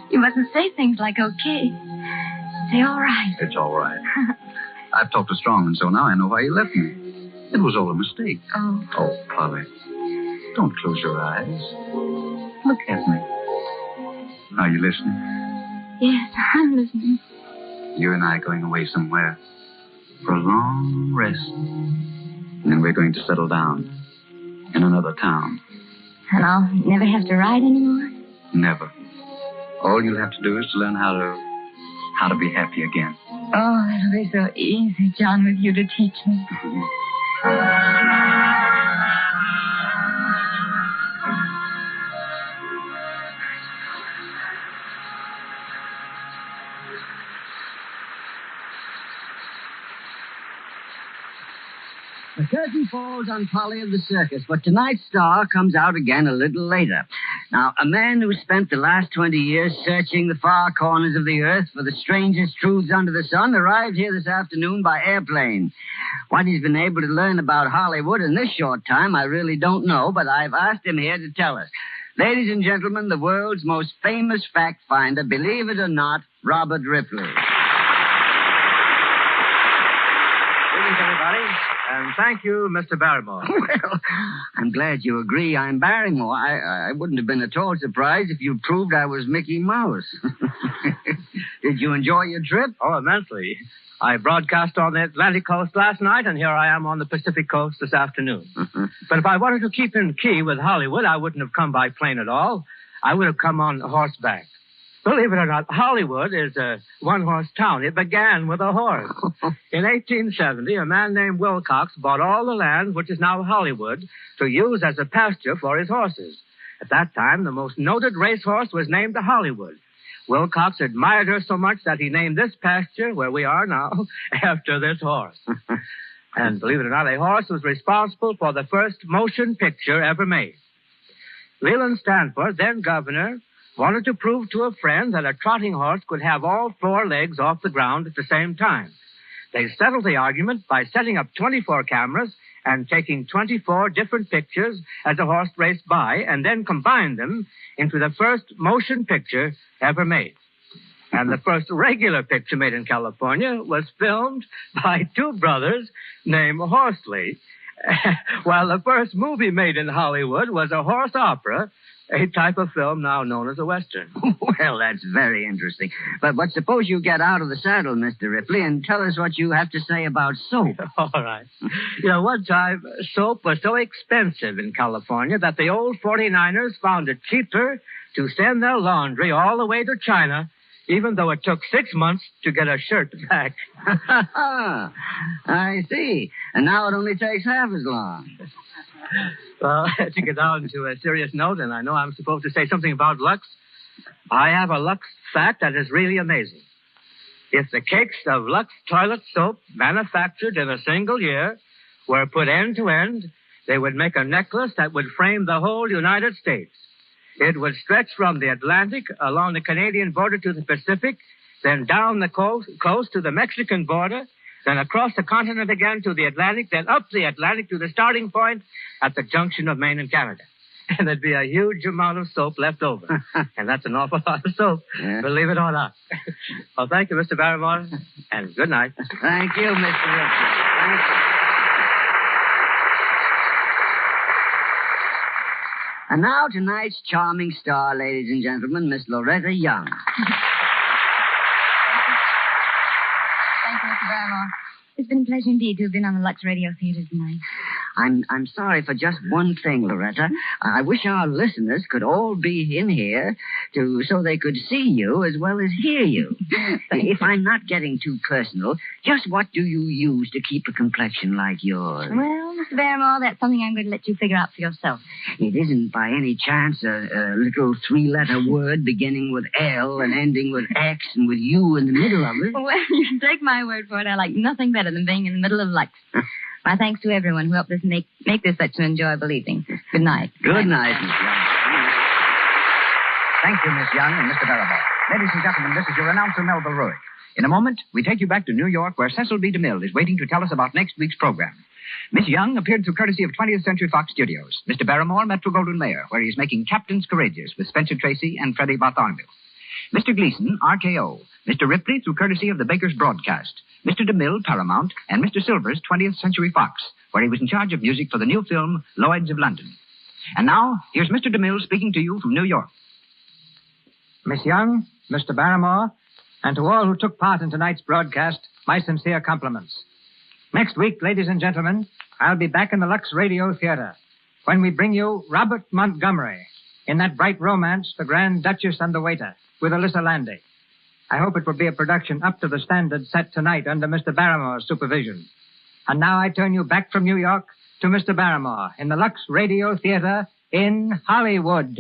You mustn't say things like okay. Say all right. It's all right. I've talked to Strong, and so now I know why you left me. It was all a mistake. Oh. Oh, Polly. Don't close your eyes. Look at me. Are you listening? Yes, I'm listening. You and I are going away somewhere for a long rest. And then we're going to settle down in another town. And I'll never have to ride anymore? Never. All you'll have to do is to learn how to be happy again. Oh, it'll be so easy, John, with you to teach me. The curtain falls on Polly of the Circus, but tonight's star comes out again a little later. Now, a man who spent the last 20 years searching the far corners of the earth for the strangest truths under the sun arrived here this afternoon by airplane. What he's been able to learn about Hollywood in this short time, I really don't know, but I've asked him here to tell us. Ladies and gentlemen, the world's most famous fact finder, believe it or not, Robert Ripley. Greetings, everybody. And thank you, Mr. Barrymore. Well, I'm glad you agree I'm Barrymore. I wouldn't have been at all surprised if you proved I was Mickey Mouse. Did you enjoy your trip? Oh, immensely. I broadcast on the Atlantic coast last night, and here I am on the Pacific coast this afternoon. But if I wanted to keep in key with Hollywood, I wouldn't have come by plane at all. I would have come on horseback. Believe it or not, Hollywood is a one-horse town. It began with a horse. In 1870, a man named Wilcox bought all the land, which is now Hollywood, to use as a pasture for his horses. At that time, the most noted racehorse was named the Hollywood. Wilcox admired her so much that he named this pasture, where we are now, after this horse. And believe it or not, a horse was responsible for the first motion picture ever made. Leland Stanford, then governor, wanted to prove to a friend that a trotting horse could have all four legs off the ground at the same time. They settled the argument by setting up 24 cameras and taking 24 different pictures as a horse raced by, and then combined them into the first motion picture ever made. And the first regular picture made in California was filmed by two brothers named Horsley, while the first movie made in Hollywood was a horse opera, a type of film now known as a Western. Well, that's very interesting. But suppose you get out of the saddle, Mr. Ripley, and tell us what you have to say about soap. All right. You know, one time, soap was so expensive in California that the old 49ers found it cheaper to send their laundry all the way to China, even though it took 6 months to get a shirt back. I see. And now it only takes half as long. Well, to get down to a serious note, and I know I'm supposed to say something about Lux, I have a Lux fact that is really amazing. If the cakes of Lux toilet soap manufactured in a single year were put end to end, they would make a necklace that would frame the whole United States. It would stretch from the Atlantic along the Canadian border to the Pacific, then down the coast to the Mexican border, then across the continent again to the Atlantic, then up the Atlantic to the starting point at the junction of Maine and Canada. And there'd be a huge amount of soap left over. And that's an awful lot of soap, believe it or not. Well, thank you, Mr. Barrymore, and good night. Thank you, Mr. Ripley. Thank you. And now tonight's charming star, ladies and gentlemen, Miss Loretta Young. Thank you, Mr. Barrymore. It's been a pleasure indeed to have been on the Lux Radio Theater tonight. I'm sorry for just one thing, Loretta. I wish our listeners could all be in here so they could see you as well as hear you. If I'm not getting too personal, just what do you use to keep a complexion like yours? Well, Mr. Barrymore, that's something I'm going to let you figure out for yourself. It isn't by any chance a little three-letter word beginning with L and ending with X and with U in the middle of it. Well, you can take my word for it. I like nothing better than being in the middle of Lux. My thanks to everyone who helped us make this such an enjoyable evening. Good night. Good night, Miss Young. Thank you, Miss Young and Mr. Barrymore. Ladies and gentlemen, this is your announcer, Melville Ruick. In a moment, we take you back to New York, where Cecil B. DeMille is waiting to tell us about next week's program. Miss Young appeared through courtesy of 20th Century Fox Studios. Mr. Barrymore met for Golden Mayer, where he is making Captains Courageous with Spencer Tracy and Freddie Bartholomew. Mr. Gleason, RKO. Mr. Ripley through courtesy of the Baker's Broadcast. Mr. DeMille, Paramount. And Mr. Silvers, 20th Century Fox, where he was in charge of music for the new film, Lloyds of London. And now, here's Mr. DeMille speaking to you from New York. Miss Young, Mr. Barrymore, and to all who took part in tonight's broadcast, my sincere compliments. Next week, ladies and gentlemen, I'll be back in the Lux Radio Theater when we bring you Robert Montgomery in that bright romance, The Grand Duchess and the Waiter, with Alyssa Landy. I hope it will be a production up to the standard set tonight under Mr. Barrymore's supervision. And now I turn you back from New York to Mr. Barrymore in the Lux Radio Theater in Hollywood.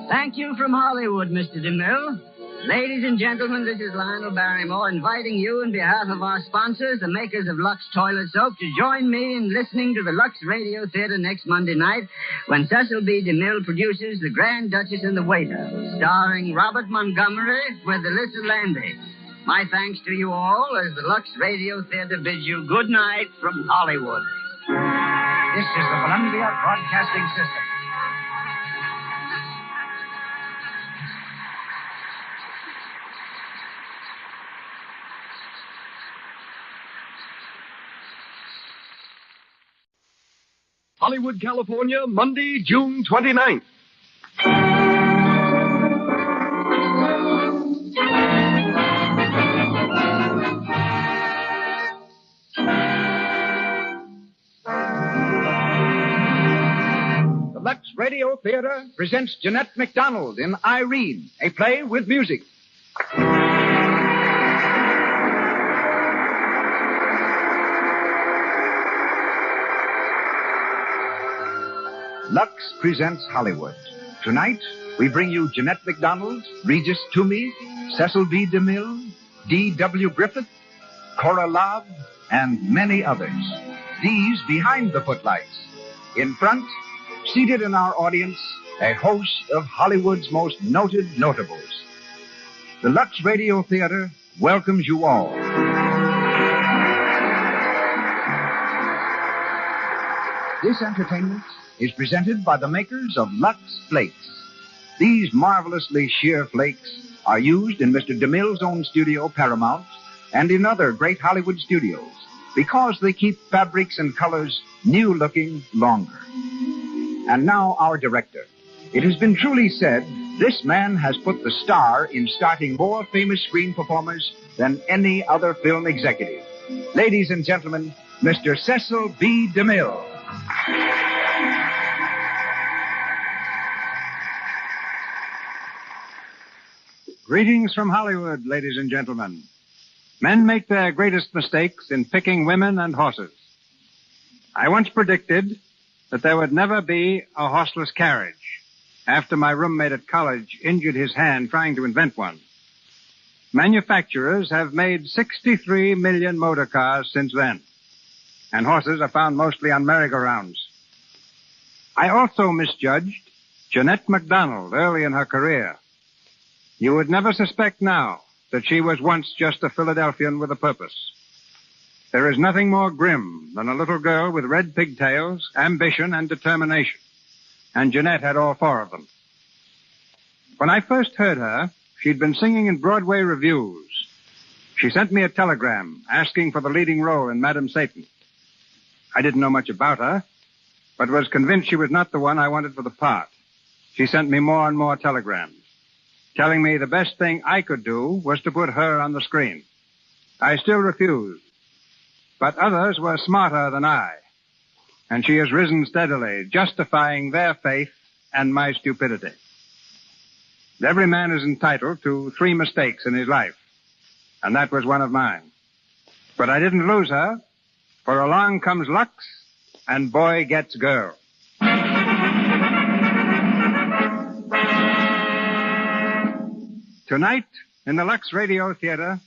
Thank you from Hollywood, Mr. DeMille. Ladies and gentlemen, this is Lionel Barrymore inviting you on behalf of our sponsors, the makers of Lux Toilet Soap, to join me in listening to the Lux Radio Theater next Monday night when Cecil B. DeMille produces The Grand Duchess and the Waiter, starring Robert Montgomery with Alyssa Landy. My thanks to you all as the Lux Radio Theater bids you good night from Hollywood. This is the Columbia Broadcasting System. Hollywood, California, Monday, June 29th. The Lux Radio Theater presents Jeanette MacDonald in Irene, a play with music. Lux presents Hollywood. Tonight, we bring you Jeanette MacDonald, Regis Toomey, Cecil B. DeMille, D.W. Griffith, Cora Lobb, and many others. These behind the footlights. In front, seated in our audience, a host of Hollywood's most noted notables. The Lux Radio Theater welcomes you all. This entertainment is presented by the makers of Lux Flakes. These marvelously sheer flakes are used in Mr. DeMille's own studio, Paramount, and in other great Hollywood studios because they keep fabrics and colors new-looking longer. And now our director. It has been truly said, this man has put the star in starting more famous screen performers than any other film executive. Ladies and gentlemen, Mr. Cecil B. DeMille. Greetings from Hollywood, ladies and gentlemen. Men make their greatest mistakes in picking women and horses. I once predicted that there would never be a horseless carriage after my roommate at college injured his hand trying to invent one. Manufacturers have made 63 million motor cars since then, and horses are found mostly on merry-go-rounds. I also misjudged Jeanette MacDonald early in her career. You would never suspect now that she was once just a Philadelphian with a purpose. There is nothing more grim than a little girl with red pigtails, ambition, and determination. And Jeanette had all four of them. When I first heard her, she'd been singing in Broadway revues. She sent me a telegram asking for the leading role in Madame Satan. I didn't know much about her, but was convinced she was not the one I wanted for the part. She sent me more and more telegrams, telling me the best thing I could do was to put her on the screen. I still refused. But others were smarter than I. And she has risen steadily, justifying their faith and my stupidity. Every man is entitled to 3 mistakes in his life. And that was one of mine. But I didn't lose her, for along comes Lux, and boy gets girl. Tonight, in the Lux Radio Theater,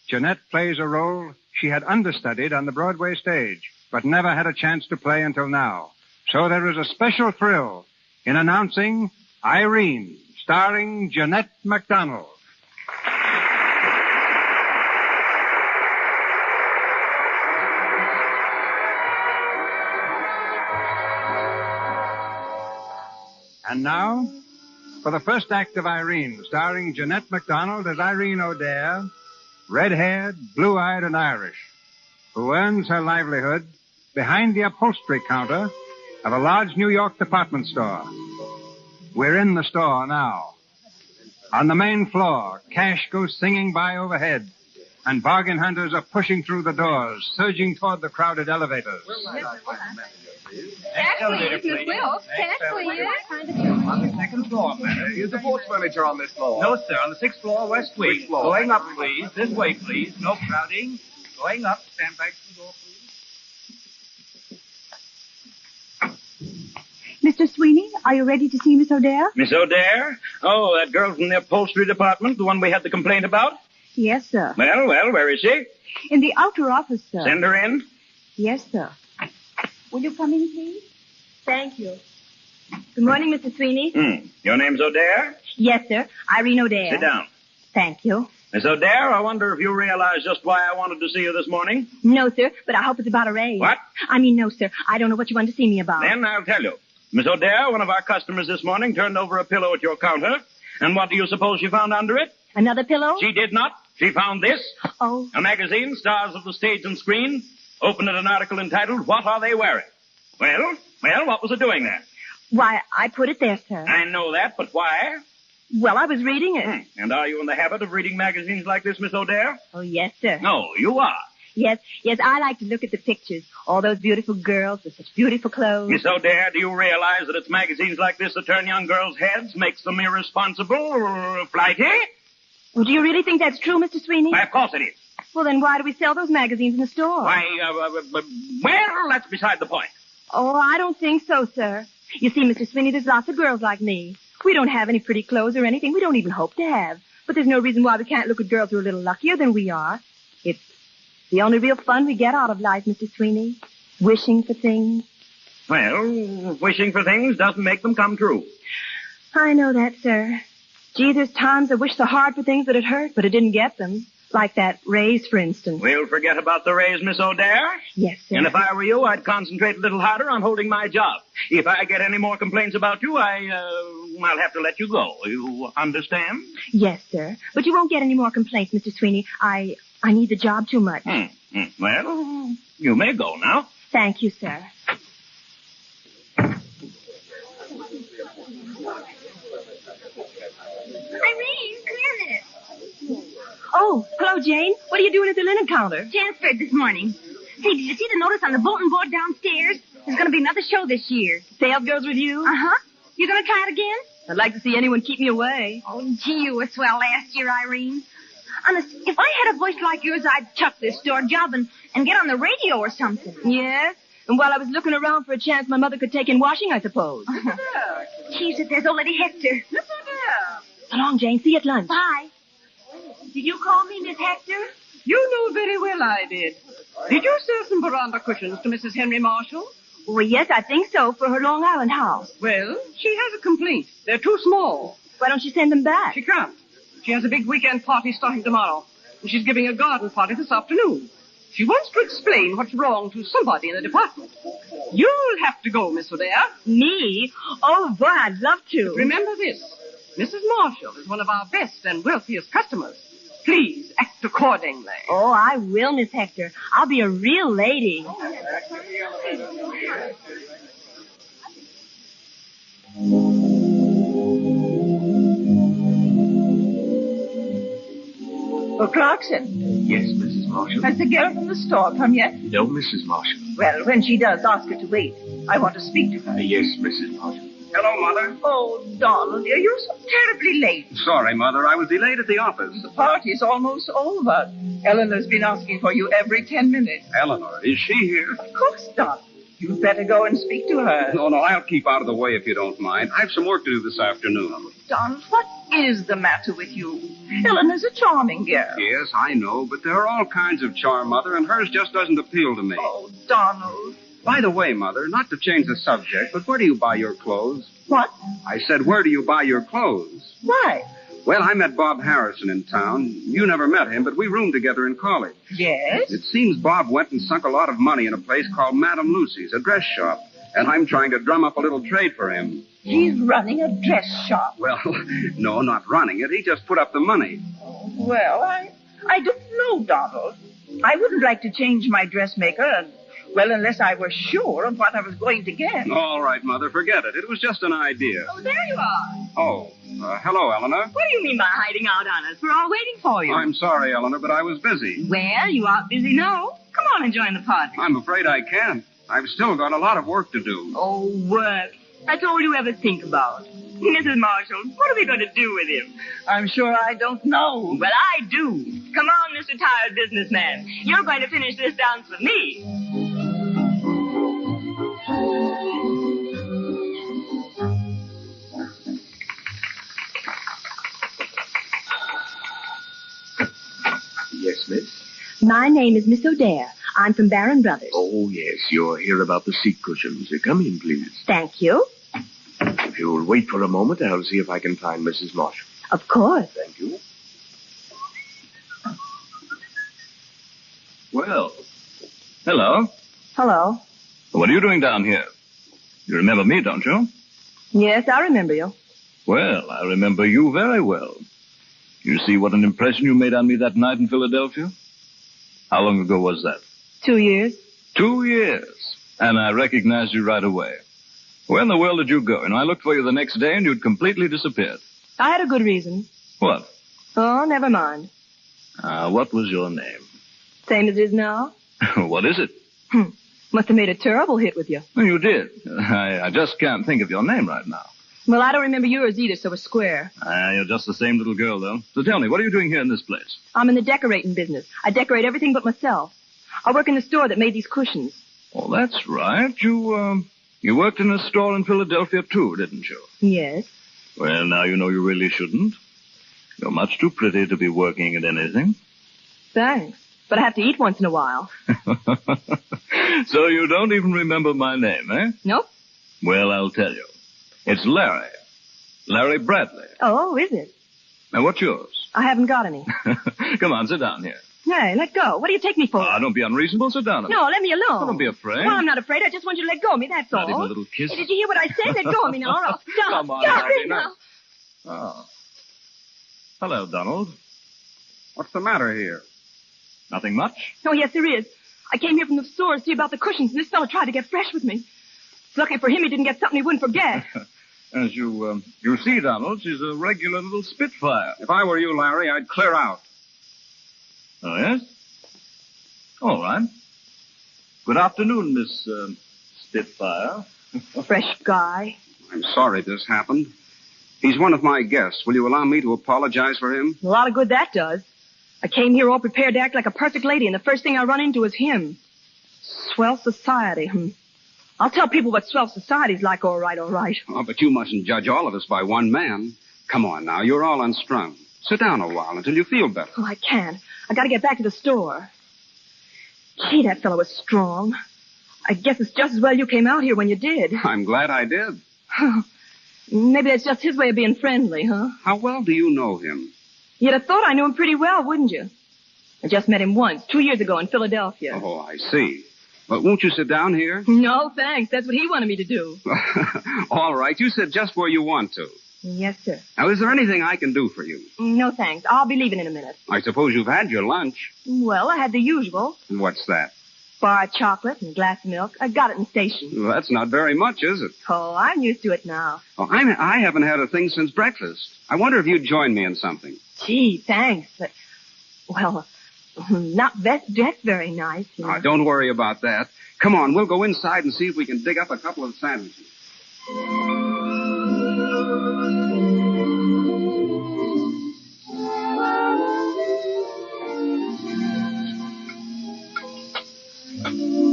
Jeanette plays a role she had understudied on the Broadway stage, but never had a chance to play until now. So there is a special thrill in announcing Irene, starring Jeanette MacDonald. And now, for the first act of Irene, starring Jeanette MacDonald as Irene O'Dare, red-haired, blue-eyed, and Irish, who earns her livelihood behind the upholstery counter of a large New York department store. We're in the store now. On the main floor, cash goes singing by overhead, and bargain hunters are pushing through the doors, surging toward the crowded elevators. Elevator, please. On the second floor, madam. Is the porch furniture on this floor? No, sir. On the 6th floor, west wing. Which floor? Going up, please. This way, please. No crowding. Going up. Stand back to the door, please. Mr. Sweeney, are you ready to see Miss O'Dare? Miss O'Dare? Oh, that girl from the upholstery department, the one we had the complaint about? Yes, sir. Well, where is she? In the outer office, sir. Send her in. Yes, sir. Will you come in, please? Thank you. Good morning, Mr. Sweeney. Your name's O'Dare? Yes, sir. Irene O'Dare. Sit down. Thank you. Miss O'Dare, I wonder if you realize just why I wanted to see you this morning? No, sir, but I hope it's about a raise. What? I mean, no, sir. I don't know what you want to see me about. Then I'll tell you. Miss O'Dare, one of our customers this morning turned over a pillow at your counter. And what do you suppose she found under it? Another pillow? She did not. She found this. Oh. A magazine, Stars of the Stage and Screen. Opened at an article entitled, What Are They Wearing? Well, what was it doing there? Why, I put it there, sir. I know that, but why? Well, I was reading it. And are you in the habit of reading magazines like this, Miss O'Dare? Oh, yes, sir. No, you are. Yes, I like to look at the pictures. All those beautiful girls with such beautiful clothes. Miss O'Dare, do you realize that it's magazines like this that turn young girls' heads, makes them irresponsible, or flighty? Well, do you really think that's true, Mr. Sweeney? Why, of course it is. Well, then why do we sell those magazines in the store? Why, well, that's beside the point. Oh, I don't think so, sir. You see, Mr. Sweeney, there's lots of girls like me. We don't have any pretty clothes or anything. We don't even hope to have. But there's no reason why we can't look at girls who are a little luckier than we are. It's the only real fun we get out of life, Mr. Sweeney. Wishing for things. Well, wishing for things doesn't make them come true. I know that, sir. Gee, there's times I wish so hard for things that it hurt, but I didn't get them. Like that raise, for instance. We'll forget about the raise, Miss O'Dare. Yes, sir. And if I were you, I'd concentrate a little harder on holding my job. If I get any more complaints about you, I'll have to let you go. You understand? Yes, sir. But you won't get any more complaints, Mr. Sweeney. I need the job too much. Well, you may go now. Thank you, sir. Irene, come here a minute. Oh, hello, Jane. What are you doing at the linen counter? Transferred this morning. Say, did you see the notice on the bulletin board downstairs? There's going to be another show this year. Sales Girls Review? Uh-huh. You going to try it again? I'd like to see anyone keep me away. Oh, gee, you were swell last year, Irene. Honest, if I had a voice like yours, I'd chuck this store job and get on the radio or something. Yes? And while I was looking around for a chance my mother could take in washing, I suppose. Geez, there's old Lady Hector. So long, Jane. See you at lunch. Bye. Did you call me Miss Hector? You know very well I did. Did you sell some veranda cushions to Mrs. Henry Marshall? Well, yes, I think so, for her Long Island house. Well, she has a complaint. They're too small. Why don't you send them back? She can't. She has a big weekend party starting tomorrow, and she's giving a garden party this afternoon. She wants to explain what's wrong to somebody in the department. You'll have to go, Miss O'Dare. Me? Oh, boy, I'd love to. But remember this. Mrs. Marshall is one of our best and wealthiest customers. Please act accordingly. Oh, I will, Miss Hector. I'll be a real lady. Oh, Clarkson. Yes, Mrs. Marshall. Has the girl from the store come yet? No, Mrs. Marshall. Well, when she does, ask her to wait. I want to speak to her. Yes, Mrs. Marshall. Hello, Mother. Oh, Donald, are you so terribly late? Sorry, Mother. I was delayed at the office. The party's almost over. Eleanor's been asking for you every 10 minutes. Eleanor, is she here? Of course, Donald. You'd better go and speak to her. No, I'll keep out of the way if you don't mind. I have some work to do this afternoon. Donald, what is the matter with you? Eleanor's a charming girl. Yes, I know, but there are all kinds of charm, Mother, and hers just doesn't appeal to me. Oh, Donald. By the way, Mother, not to change the subject, but where do you buy your clothes? What? I said, where do you buy your clothes? Why? Well, I met Bob Harrison in town. You never met him, but we roomed together in college. Yes? It seems Bob went and sunk a lot of money in a place called Madame Lucy's, a dress shop, and I'm trying to drum up a little trade for him. He's running a dress shop. Well, no, not running it. He just put up the money. Well, I don't know, Donald. I wouldn't like to change my dressmaker, unless I were sure of what I was going to get. All right, Mother, forget it. It was just an idea. Oh, there you are. Oh, hello, Eleanor. What do you mean by hiding out on us? We're all waiting for you. I'm sorry, Eleanor, but I was busy. Well, you aren't busy now. Come on and join the party. I'm afraid I can't. I've still got a lot of work to do. Oh, work. That's all you ever think about. Mrs. Marshall, what are we going to do with him? I'm sure I don't know. Well, I do. Come on, Mr. Tired Businessman. You're going to finish this dance with me. Yes, miss? My name is Miss O'Dare. I'm from Barron Brothers. Oh, yes. You're here about the seat cushions. Come in, please. Thank you. If you'll wait for a moment, I'll see if I can find Mrs. Marshall. Of course. Thank you. Well, hello. Hello. What are you doing down here? You remember me, don't you? Yes, I remember you. Well, I remember you very well. You see what an impression you made on me that night in Philadelphia? How long ago was that? 2 years. 2 years. And I recognized you right away. Where in the world did you go? And I looked for you the next day and you'd completely disappeared. I had a good reason. What? Oh, never mind. What was your name? Same as it is now. What is it? Must have made a terrible hit with you. Well, you did. I just can't think of your name right now. Well, I don't remember yours either, so we're square. You're just the same little girl, though. So tell me, what are you doing here in this place? I'm in the decorating business. I decorate everything but myself. I work in the store that made these cushions. Oh, that's right. You worked in a store in Philadelphia, too, didn't you? Yes. Well, now you know you really shouldn't. You're much too pretty to be working at anything. Thanks. But I have to eat once in a while. So you don't even remember my name, eh? Nope. Well, I'll tell you. It's Larry. Larry Bradley. Oh, is it? Now, what's yours? I haven't got any. Come on, sit down here. Hey, let go. What do you take me for? Don't be unreasonable. Sit down. No, let me alone. Don't be afraid. Well, I'm not afraid. I just want you to let go of me, that's all. Not even a little kiss? Hey, did you hear what I said? Let go of me now. Or I'll stop. Come on, Stop Larry, it now. Oh. Hello, Donald. What's the matter here? Nothing much. Oh, yes, there is. I came here from the store to see about the cushions, and this fellow tried to get fresh with me. It's lucky for him he didn't get something he wouldn't forget. As you see, Donald, she's a regular little spitfire. If I were you, Larry, I'd clear out. Oh, yes? All right. Good afternoon, Miss Spitfire. Fresh guy. I'm sorry this happened. He's one of my guests. Will you allow me to apologize for him? A lot of good that does. I came here all prepared to act like a perfect lady, and the first thing I run into is him. Swell society. I'll tell people what swell society's like, all right. Oh, but you mustn't judge all of us by one man. Come on now, you're all unstrung. Sit down a while until you feel better. Oh, I can't. I gotta get back to the store. Gee, that fellow was strong. I guess it's just as well you came out here when you did. I'm glad I did. Maybe that's just his way of being friendly, huh? How well do you know him? You'd have thought I knew him pretty well, wouldn't you? I just met him once, 2 years ago in Philadelphia. Oh, I see. But won't you sit down here? No, thanks. That's what he wanted me to do. All right. You sit just where you want to. Yes, sir. Now, is there anything I can do for you? No, thanks. I'll be leaving in a minute. I suppose you've had your lunch. Well, I had the usual. What's that? Bar of chocolate and a glass of milk. I got it in the station. Well, that's not very much, is it? Oh, I'm used to it now. Oh, I haven't had a thing since breakfast. I wonder if you'd join me in something. Gee, thanks. But, well, Not dressed very nice. You know. Don't worry about that. Come on, we'll go inside and see if we can dig up a couple of sandwiches.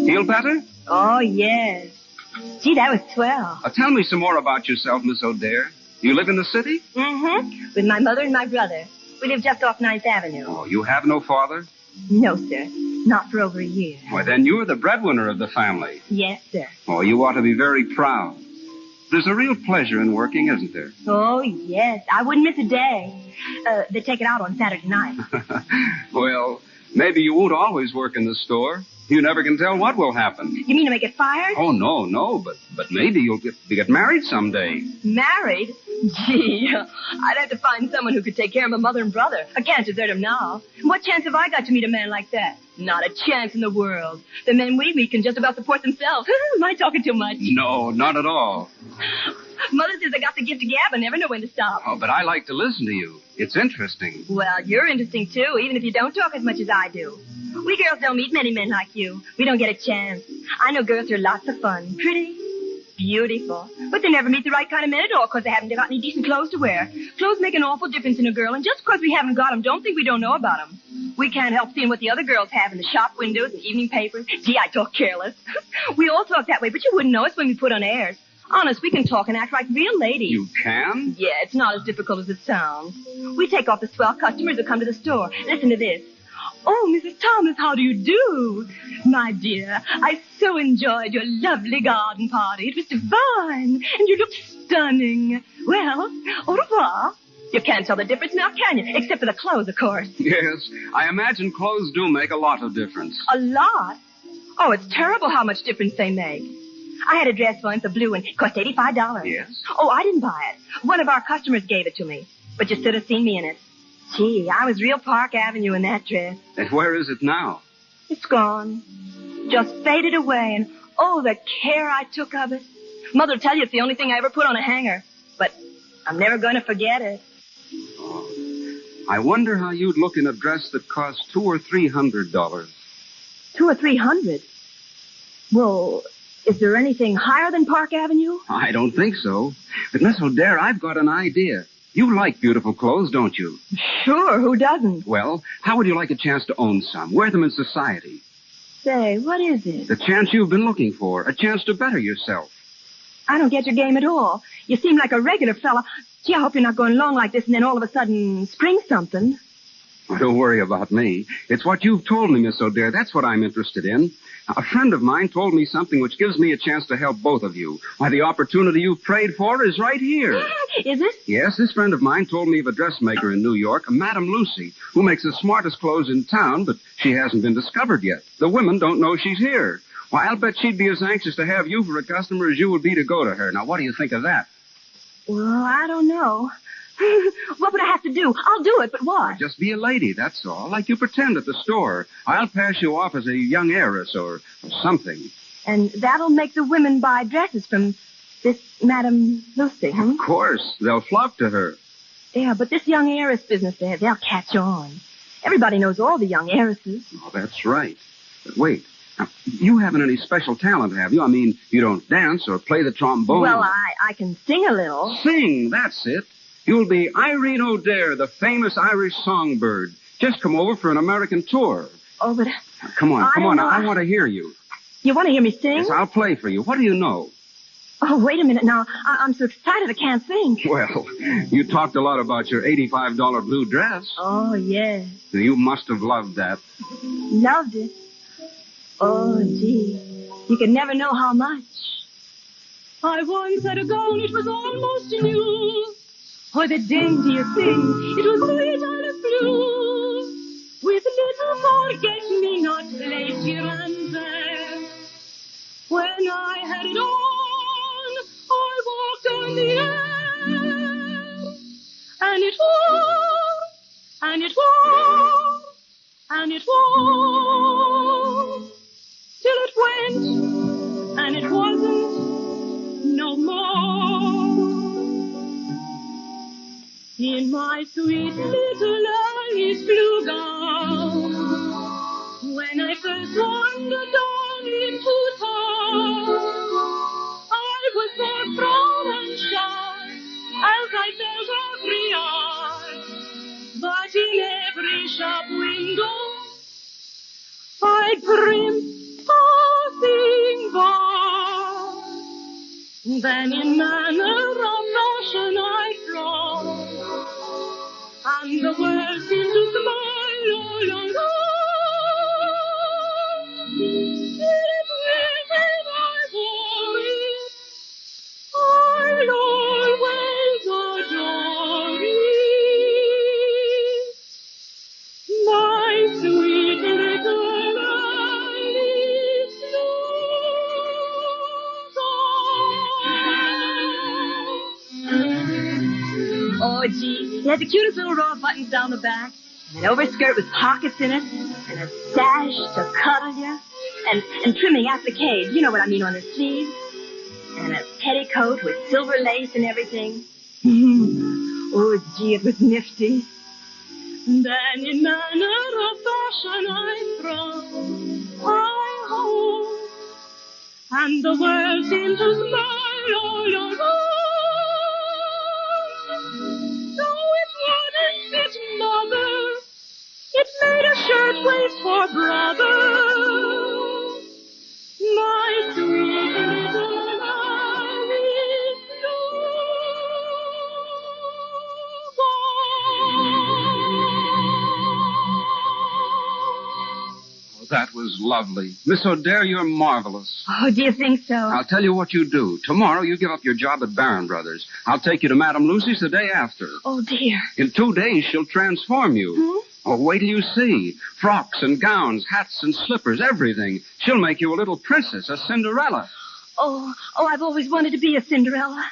Feel better? Oh, yes. Gee, that was swell. Tell me some more about yourself, Miss O'Dare. You live in the city? Mm-hmm. With my mother and my brother. We live just off 9th Avenue. Oh, you have no father? No, sir. Not for over a year. Why, then you're the breadwinner of the family. Yes, sir. Oh, you ought to be very proud. There's a real pleasure in working, isn't there? Oh, yes. I wouldn't miss a day. They take it out on Saturday night. Well, maybe you won't always work in the store. You never can tell what will happen. You mean to make it fired? Oh, no, but maybe you'll get married someday. Married? Gee, I'd have to find someone who could take care of my mother and brother. I can't desert them now. What chance have I got to meet a man like that? Not a chance in the world. The men we meet can just about support themselves. Am I talking too much? No, not at all. Mother says I got the gift of gab and never know when to stop. Oh, but I like to listen to you. It's interesting. Well, you're interesting, too, even if you don't talk as much as I do. We girls don't meet many men like you. We don't get a chance. I know girls are lots of fun. Pretty, beautiful. But they never meet the right kind of men at all because they haven't got any decent clothes to wear. Clothes make an awful difference in a girl, and just because we haven't got them, don't think we don't know about them. We can't help seeing what the other girls have in the shop windows and evening papers. Gee, I talk careless. We all talk that way, but you wouldn't know us when we put on airs. Honest, we can talk and act like real ladies. You can? Yeah, it's not as difficult as it sounds. We take off the swell customers who come to the store. Listen to this. Oh, Mrs. Thomas, how do you do? My dear, I so enjoyed your lovely garden party. It was divine, and you looked stunning. Well, au revoir. You can't tell the difference now, can you? Except for the clothes, of course. Yes, I imagine clothes do make a lot of difference. A lot? Oh, it's terrible how much difference they make. I had a dress once, a blue one. It cost $85. Yes? Oh, I didn't buy it. One of our customers gave it to me. But you should have seen me in it. Gee, I was real Park Avenue in that dress. And where is it now? It's gone. Just faded away, and oh, the care I took of it. Mother'll tell you it's the only thing I ever put on a hanger. But I'm never going to forget it. Oh, I wonder how you'd look in a dress that cost $200 or $300. $200 or $300? Well, is there anything higher than Park Avenue? I don't think so. But, Miss O'Dare, I've got an idea. You like beautiful clothes, don't you? Sure, who doesn't? Well, how would you like a chance to own some? Wear them in society. Say, what is it? The chance you've been looking for. A chance to better yourself. I don't get your game at all. You seem like a regular fella. Gee, I hope you're not going along like this and then all of a sudden spring something. Oh, don't worry about me. It's what you've told me, Miss O'Dare. That's what I'm interested in. A friend of mine told me something which gives me a chance to help both of you. Why, the opportunity you've prayed for is right here. Is it? Yes, this friend of mine told me of a dressmaker in New York, a Madame Lucy, who makes the smartest clothes in town, but she hasn't been discovered yet. The women don't know she's here. Why, I'll bet she'd be as anxious to have you for a customer as you would be to go to her. Now, what do you think of that? Well, I don't know. What would I have to do? I'll do it, but what? Just be a lady, that's all. Like you pretend at the store. I'll pass you off as a young heiress or something. And that'll make the women buy dresses from this Madame Lucy, huh? Of course. They'll flock to her. Yeah, but this young heiress business, they'll catch on. Everybody knows all the young heiresses. Oh, that's right. But wait. Now, you haven't any special talent, have you? I mean, you don't dance or play the trombone. Well, I can sing a little. Sing, that's it. You'll be Irene O'Dare, the famous Irish songbird. Just come over for an American tour. Oh, but... Come on. I want to hear you. You want to hear me sing? Yes, I'll play for you. What do you know? Oh, wait a minute now. I'm so excited I can't sing. Well, you talked a lot about your $85 blue dress. Oh, yes. You must have loved that. Loved it? Oh, gee. You can never know how much. I once had a gown, it was almost new. Oh, the daintiest thing, it was sweet and blue, with little forget-me-not lace here and there. When I had it on, I walked on the air, and it wore, and it wore, and it wore, till it went, and it wasn't no more. In my sweet little Irish blue gown, When I first wandered down into town, I was more proud and shy as I felt every eye. But in every shop window, I glimpsed passing by. Then in manner of fashion I frowned, and the world seemed to smile all around. Yet when I wore it, I'll always adore it. My sweet little Alice knows. Oh, gee, it had the cutest little row of buttons down the back, and an overskirt with pockets in it, and a sash to cuddle you, and trimming appliques, you know what I mean, on the sleeves, and a petticoat with silver lace and everything. Oh, gee, it was nifty. Then in manner of fashion I frowned, I hope, and the world seemed to smile all around. No, it wouldn't fit mother, it made a shirtwaist for brother. My sweet little Alice That was lovely. Miss O'Dare, you're marvelous. Oh, do you think so? I'll tell you what you do. Tomorrow you give up your job at Barron Brothers. I'll take you to Madame Lucy's the day after. Oh, dear. In 2 days, she'll transform you. Oh, wait till you see. Frocks and gowns, hats and slippers, everything. She'll make you a little princess, a Cinderella. Oh, I've always wanted to be a Cinderella.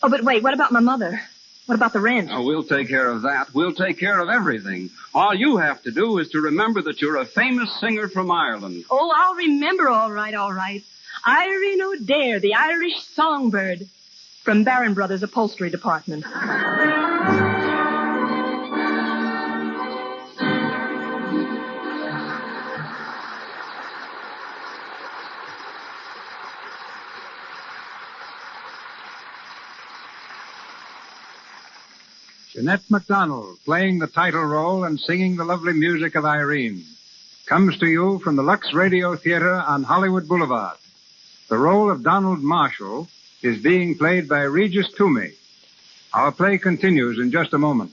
Oh, but wait, what about my mother? What about the rent? Oh, we'll take care of that. We'll take care of everything. All you have to do is to remember that you're a famous singer from Ireland. Oh, I'll remember, all right, all right. Irene O'Dare, the Irish songbird, from Barron Brothers Upholstery Department. Jeanette MacDonald, playing the title role and singing the lovely music of Irene, comes to you from the Lux Radio Theater on Hollywood Boulevard. The role of Donald Marshall is being played by Regis Toomey. Our play continues in just a moment.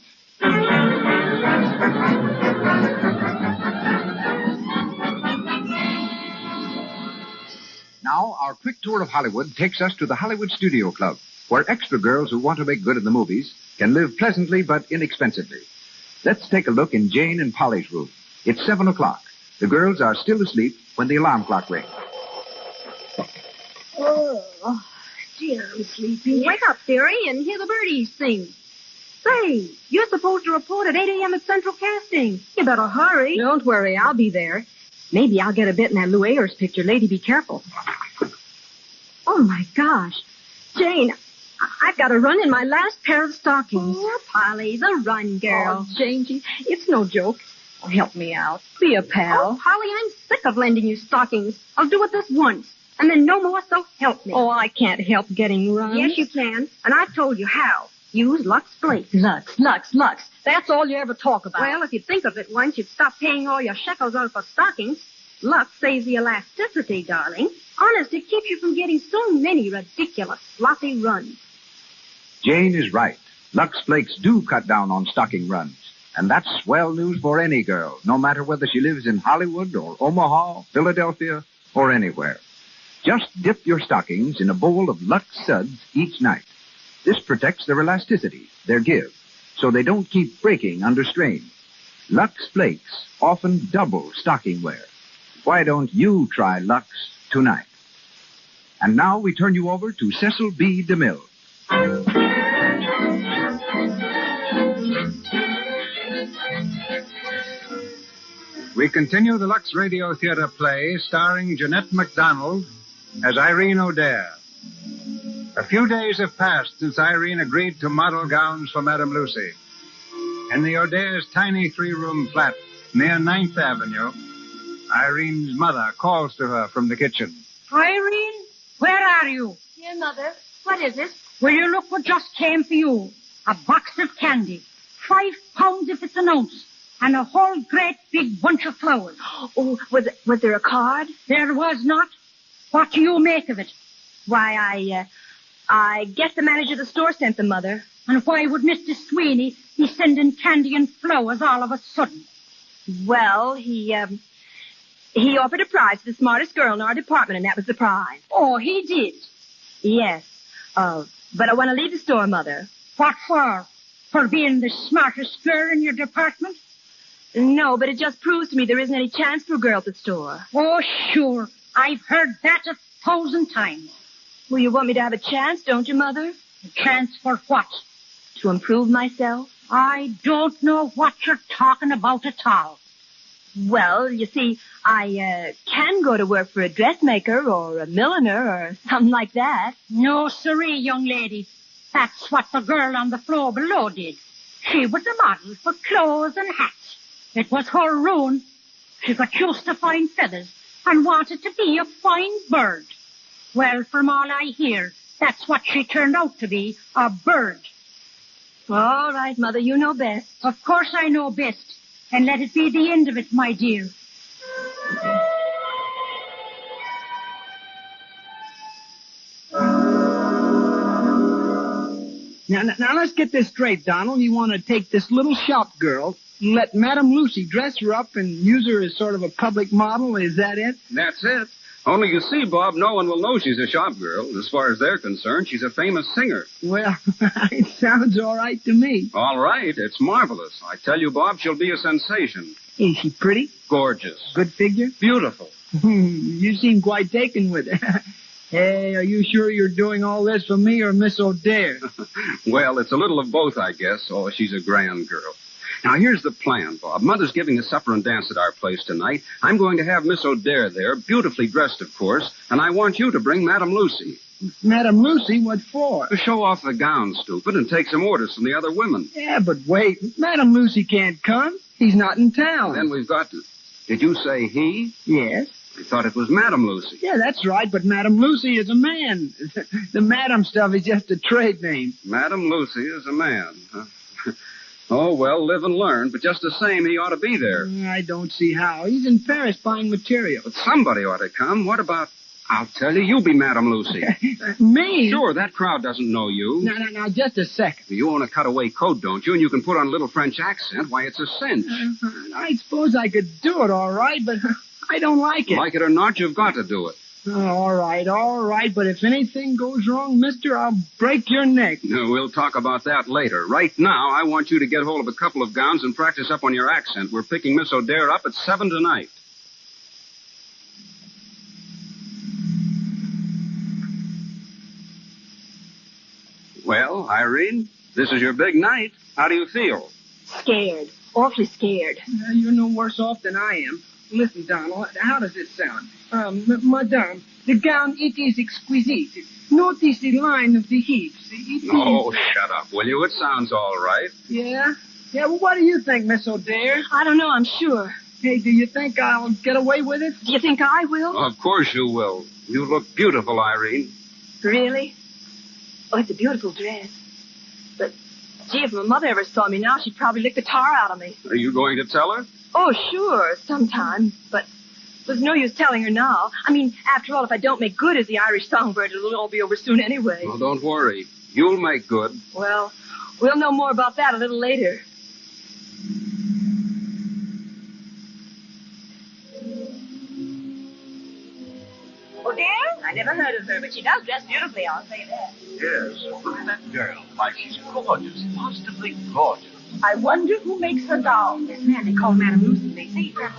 Now, our quick tour of Hollywood takes us to the Hollywood Studio Club, where extra girls who want to make good in the movies can live pleasantly but inexpensively. Let's take a look in Jane and Polly's room. It's 7 o'clock. The girls are still asleep when the alarm clock rings. Oh, dear, I'm sleepy. Wake up, dearie, and hear the birdies sing. Say, you're supposed to report at 8 a.m. at Central Casting. You better hurry. Don't worry, I'll be there. Maybe I'll get a bit in that Lou Ayres picture. Lady, be careful. Oh, my gosh. Jane, I've got to run in my last pair of stockings. Oh, Polly, the run, girl. Oh, Jane, it's no joke. Oh, help me out. Be a pal. Oh, Polly, I'm sick of lending you stockings. I'll do it this once, and then no more, so help me. Oh, I can't help getting run. Yes, you can, and I've told you how. Use Lux Flakes. Lux. That's all you ever talk about. Well, if you'd think of it once, you'd stop paying all your shekels out for stockings. Lux saves the elasticity, darling. Honest, it keeps you from getting so many ridiculous, sloppy runs. Jane is right. Lux Flakes do cut down on stocking runs. And that's swell news for any girl, no matter whether she lives in Hollywood or Omaha, Philadelphia, or anywhere. Just dip your stockings in a bowl of Lux Suds each night. This protects their elasticity, their give, so they don't keep breaking under strain. Lux Flakes often double stocking wear. Why don't you try Lux tonight? And now we turn you over to Cecil B. DeMille. We continue the Lux Radio Theater play starring Jeanette MacDonald as Irene O'Dare. A few days have passed since Irene agreed to model gowns for Madame Lucy. In the O'Dare's tiny three-room flat near 9th Avenue, Irene's mother calls to her from the kitchen. Irene, where are you? Dear Mother, what is it? Will you look what just came for you? A box of candy. 5 pounds if it's an ounce. And a whole great big bunch of flowers. Oh, was there a card? There was not. What do you make of it? Why, I guess the manager of the store sent them, Mother. And why would Mr. Sweeney be sending candy and flowers all of a sudden? Well, he offered a prize to the smartest girl in our department, and that was the prize. Oh, he did? Yes. But I want to leave the store, Mother. What for? For being the smartest girl in your department? No, but it just proves to me there isn't any chance for a girl at the store. Oh, sure. I've heard that 1,000 times. Well, you want me to have a chance, don't you, Mother? A chance for what? To improve myself. I don't know what you're talking about at all. Well, you see, I can go to work for a dressmaker or a milliner or something like that. No, siree, young lady. That's what the girl on the floor below did. She was a model for clothes and hats. It was her ruin. She got used to fine feathers and wanted to be a fine bird. Well, from all I hear, that's what she turned out to be, a bird. All right, Mother, you know best. Of course I know best. And let it be the end of it, my dear. Now, let's get this straight, Donald. You want to take this little shop girl, let Madame Lucy dress her up and use her as sort of a public model. Is that it? That's it. Only you see, Bob, no one will know she's a shop girl. As far as they're concerned, she's a famous singer. Well, it sounds all right to me. All right. It's marvelous. I tell you, Bob, she'll be a sensation. Is she pretty? Gorgeous. Good figure? Beautiful. You seem quite taken with her. Hey, are you sure you're doing all this for me or Miss O'Dare? Well, it's a little of both, I guess. Oh, she's a grand girl. Now, here's the plan, Bob. Mother's giving a supper and dance at our place tonight. I'm going to have Miss O'Dare there, beautifully dressed, of course, and I want you to bring Madame Lucy. Madame Lucy? What for? To show off the gown, stupid, and take some orders from the other women. Yeah, but wait. Madame Lucy can't come. He's not in town. Then we've got to... Did you say he? Yes. I thought it was Madame Lucy. Yeah, that's right, but Madame Lucy is a man. The Madame stuff is just a trade name. Madame Lucy is a man, huh? Oh, well, live and learn, but just the same, he ought to be there. I don't see how. He's in Paris buying material. But somebody ought to come. What about... I'll tell you, you be Madame Lucy. Me? Sure, that crowd doesn't know you. Now, just a second. You own a cutaway coat, don't you? And you can put on a little French accent. Why, it's a cinch. I suppose I could do it all right, but I don't like it. Like it or not, you've got to do it. All right. But if anything goes wrong, mister, I'll break your neck. No, we'll talk about that later. Right now, I want you to get hold of a couple of gowns and practice up on your accent. We're picking Miss O'Dare up at 7 tonight. Well, Irene, this is your big night. How do you feel? Scared. Awfully scared. You're no worse off than I am. Listen, Donald, how does it sound? Madame, the gown, it is exquisite. Notice the line of the hips. Shut up, will you? It sounds all right. Yeah? Yeah, well, what do you think, Miss O'Dare? I don't know, I'm sure. Hey, do you think I'll get away with it? Do you think I will? Of course you will. You look beautiful, Irene. Really? Oh, it's a beautiful dress. But, gee, if my mother ever saw me now, she'd probably lick the tar out of me. Are you going to tell her? Oh, sure, sometime. But there's no use telling her now. I mean, after all, if I don't make good as the Irish songbird, it'll all be over soon anyway. Well, don't worry. You'll make good. Well, we'll know more about that a little later. O'Dare? I never heard of her, but she does dress beautifully, I'll say that. Yes, look at that girl. Why, she's gorgeous, positively gorgeous. I wonder who makes her doll. This man they call Madame Lucy. They say her.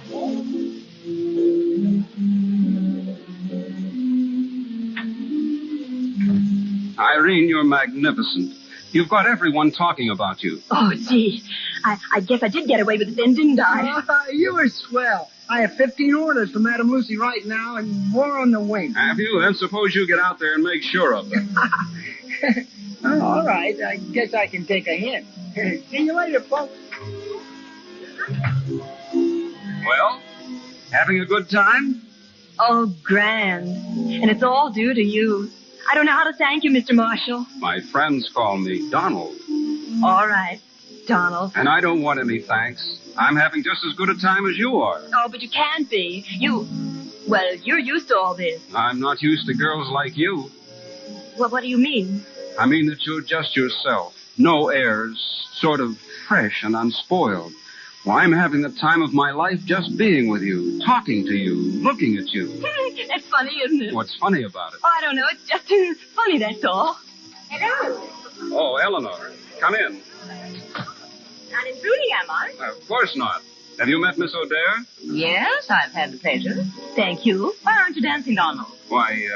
Irene, you're magnificent. You've got everyone talking about you. Oh, gee. I guess I did get away with it then, didn't I? You were swell. I have 15 orders for Madame Lucy right now and more on the wing. Have you? Then suppose you get out there and make sure of them. Oh, all right. I guess I can take a hint. See you later, folks. Well, Having a good time? Oh, grand. And it's all due to you. I don't know how to thank you, Mr. Marshall. My friends call me Donald. All right, Donald. And I don't want any thanks. I'm having just as good a time as you are. Oh, but you can't be. Well, you're used to all this. I'm not used to girls like you. Well, what do you mean? I mean that you're just yourself. No airs, sort of fresh and unspoiled. Well, I'm having the time of my life just being with you, talking to you, looking at you. It's funny, isn't it? What's funny about it? Oh, I don't know. It's just funny, that's all. Hello. Oh, Eleanor, come in. Not intruding, am I? Of course not. Have you met Miss O'Dare? Yes, I've had the pleasure. Thank you. Why aren't you dancing, Donald? Why,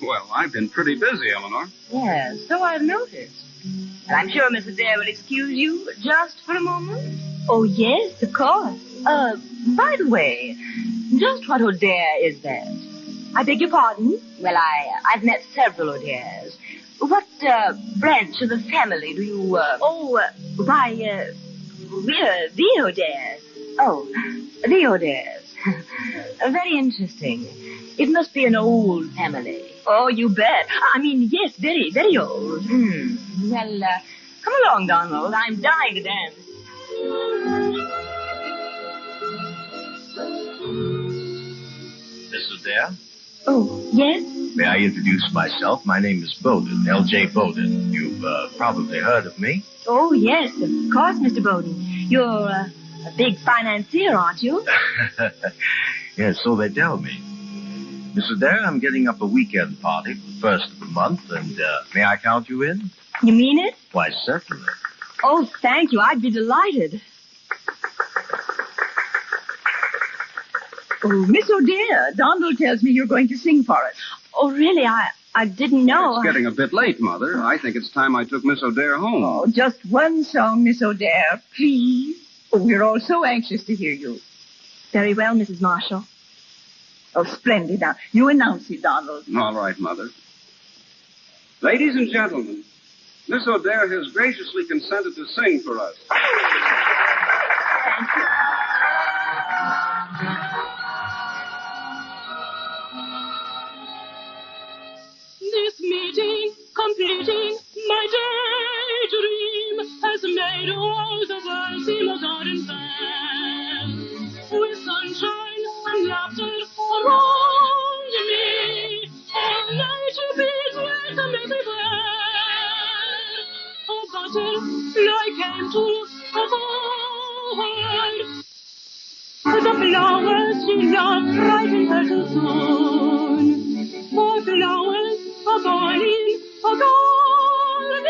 well, I've been pretty busy, Eleanor. Yes, so I've noticed. And I'm sure Miss Adair will excuse you just for a moment. Oh, yes, of course. By the way, just what O'Dare is that? I beg your pardon? Well, I've met several O'Dares. What, branch of the family do you, we're the O'Dares. Oh, the O'Dares. Very interesting. It must be an old family. Oh, you bet. I mean, yes, very, very old. Well, come along, Donald. I'm dying to dance. Miss Adair? Oh, yes? May I introduce myself? My name is Bowden, L.J. Bowden. You've probably heard of me. Oh, yes, of course, Mr. Bowden. You're a big financier, aren't you? Yes, so they tell me. Miss Adair, I'm getting up a weekend party for the first of the month, and may I count you in? You mean it? Why, certainly. Oh, thank you. I'd be delighted. Oh, Miss O'Dare, Donald tells me you're going to sing for us. Oh, really? I didn't know. It's getting a bit late, Mother. I think it's time I took Miss O'Dare home. Oh, just one song, Miss O'Dare, please. Oh, we're all so anxious to hear you. Very well, Mrs. Marshall. Oh, splendid. Now, you announce it, Donald. All right, Mother. Ladies and gentlemen, Miss O'Dare has graciously consented to sing for us. Thank you. This meeting, completing my daydream, has made all the world seem a garden fair. With sunshine and laughter around me, all nature beats welcome everywhere. A butterfly came to a bird. The flowers she loved frightened her too soon. For flowers are born in a garden,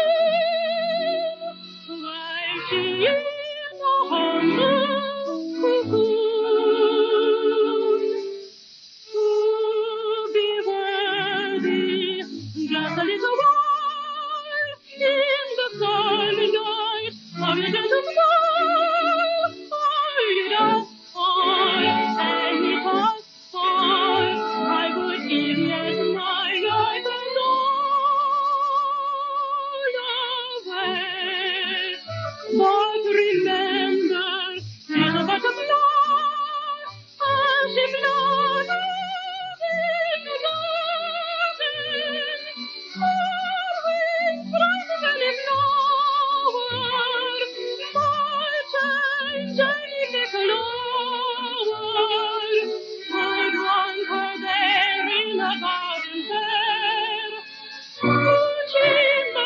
while she is a humble cocoon. To be worthy, just a little while in the sunny night of your gentle smile. All you ask for, and it was for, I would give yet my life and all away. But remember, little butterfly, as she floated in the garden, her wings brighter than a flower, might change any fickle hour. I'd want her there in the garden fair, touching the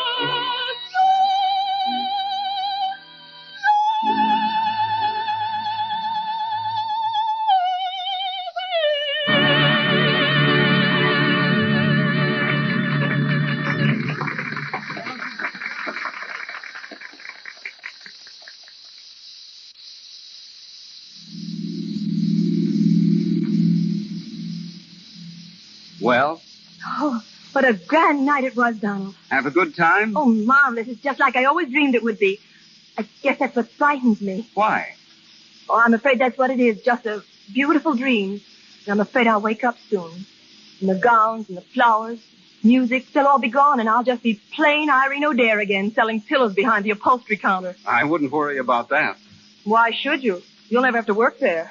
Well, Oh, what a grand night it was, Donald. have a good time? Oh, marvelous. It's just like I always dreamed it would be. I guess that's what frightens me. Why? Oh, I'm afraid that's what it is, just a beautiful dream. And I'm afraid I'll wake up soon. And the gowns and the flowers, music, they'll all be gone, and I'll just be plain Irene O'Dare again, selling pillows behind the upholstery counter. I wouldn't worry about that. Why should you? You'll never have to work there.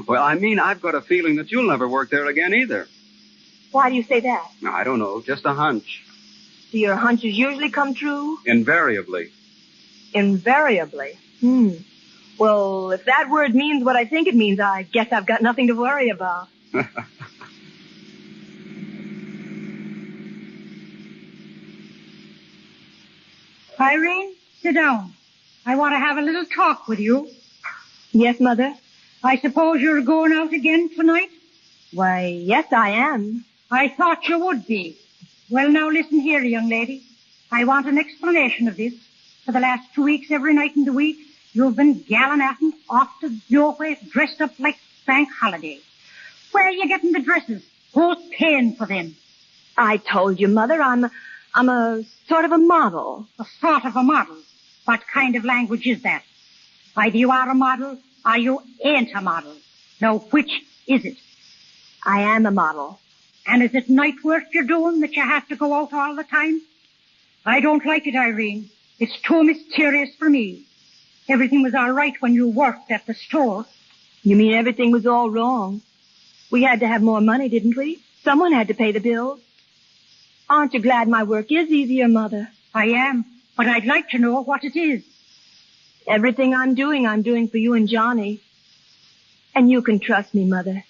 Well, I mean, I've got a feeling that you'll never work there again either. Why do you say that? I don't know, just a hunch. Do your hunches usually come true? Invariably. Invariably. Well, if that word means what I think it means, I guess I've got nothing to worry about. Irene, sit down. I want to have a little talk with you. Yes, Mother? I suppose you're going out again tonight? Why, yes, I am. I thought you would be. Well, now listen here, young lady. I want an explanation of this. For the last 2 weeks, every night in the week, you've been gallivanting off to nowhere dressed up like bank holiday. Where are you getting the dresses? Who's paying for them? I told you, Mother, I'm a sort of a model. A sort of a model? What kind of language is that? Either you are a model or you ain't a model. Now, which is it? I am a model. And is it night work you're doing that you have to go out all the time? I don't like it, Irene. It's too mysterious for me. Everything was all right when you worked at the store. You mean everything was all wrong? We had to have more money, didn't we? Someone had to pay the bills. Aren't you glad my work is easier, Mother? I am, but I'd like to know what it is. Everything I'm doing for you and Johnny. And you can trust me, Mother.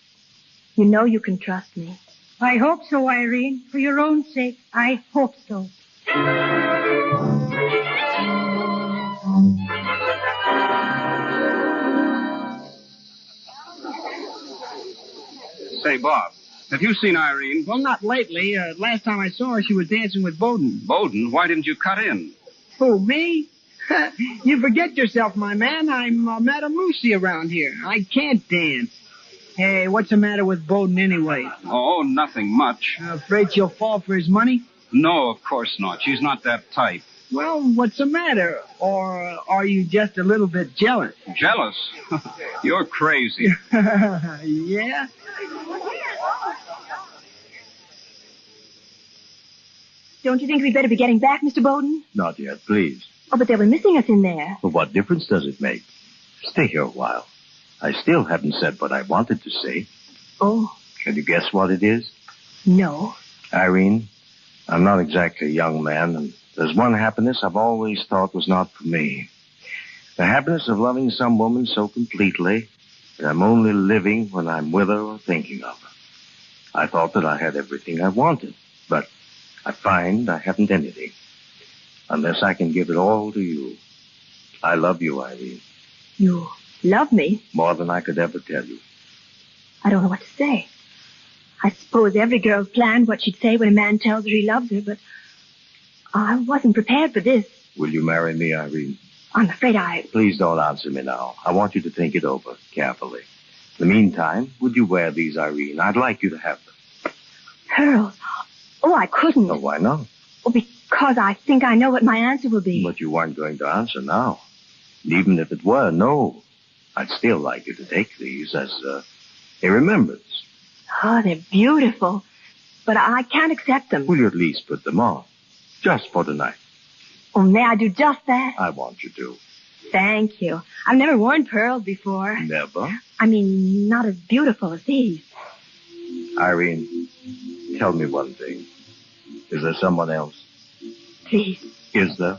You know you can trust me. I hope so, Irene. For your own sake, I hope so. Say, Bob, have you seen Irene? Well, not lately. Last time I saw her, she was dancing with Bowden. Bowden? Why didn't you cut in? Who, me? You forget yourself, my man. I'm Madame Lucy around here. I can't dance. Hey, what's the matter with Bowden anyway? Oh, nothing much. Afraid she'll fall for his money? No, of course not. She's not that type. Well, what's the matter? Or are you just a little bit jealous? Jealous? You're crazy. Yeah? Don't you think we'd better be getting back, Mr. Bowden? Not yet, please. Oh, but they were missing us in there. But what difference does it make? Stay here a while. I still haven't said what I wanted to say. Oh. Can you guess what it is? No. Irene, I'm not exactly a young man, and there's one happiness I've always thought was not for me. The happiness of loving some woman so completely that I'm only living when I'm with her or thinking of her. I thought that I had everything I wanted, but I find I haven't anything. Unless I can give it all to you. I love you, Irene. You love me? More than I could ever tell you. I don't know what to say. I suppose every girl's planned what she'd say when a man tells her he loves her, but I wasn't prepared for this. Will you marry me, Irene? I'm afraid Please don't answer me now. I want you to think it over carefully. In the meantime, would you wear these, Irene? I'd like you to have them. Pearls? Oh, I couldn't. Oh, why not? Oh, because I think I know what my answer will be. But you weren't going to answer now. And even if it were no, I'd still like you to take these as a remembrance. Oh, they're beautiful. But I can't accept them. Will you at least put them on? Just for tonight. Oh, may I do just that? I want you to. Thank you. I've never worn pearls before. Never? I mean, not as beautiful as these. Irene, tell me one thing. Is there someone else? Please. Is there?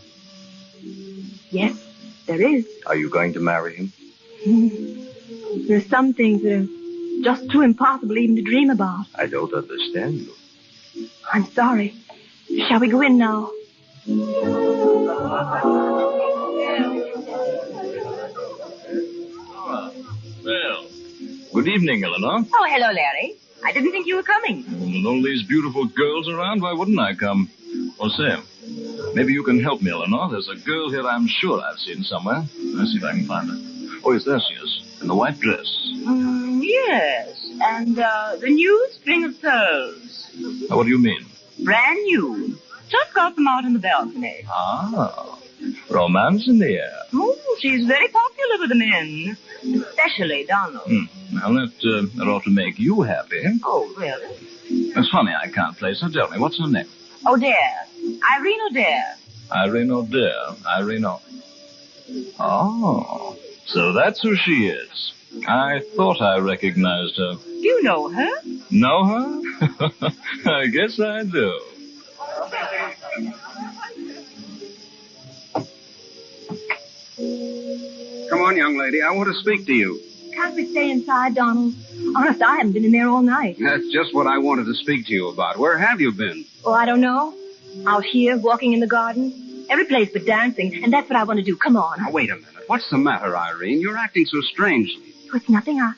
Yes, there is. Are you going to marry him? There are some things that are just too impossible even to dream about. I don't understand you. I'm sorry. Shall we go in now? Well, good evening, Eleanor. Oh, hello, Larry. I didn't think you were coming. With all these beautiful girls around, why wouldn't I come? Well, Sam, maybe you can help me, Eleanor. There's a girl here I'm sure I've seen somewhere. Let's see if I can find her. Oh, yes, there she is, in the white dress. Yes, and the new string of pearls. What do you mean? Brand new. Just got them out in the balcony. Ah, romance in the air. Oh, she's very popular with the men, especially Donald. Well, that ought to make you happy. Oh, really? It's funny I can't place her. Tell me, what's her name? O'Dare. Irene O'Dare. Irene O'Dare. Irene O. Oh, So that's who she is. I thought I recognized her. Do you know her? Know her? I guess I do. Come on, young lady. I want to speak to you. Can't we stay inside, Donald? Honest, I haven't been in there all night. That's just what I wanted to speak to you about. Where have you been? Oh, I don't know. Out here, walking in the garden. Every place but dancing, and that's what I want to do. Come on. Now, wait a minute. What's the matter, Irene? You're acting so strangely. Oh, it's nothing. I'm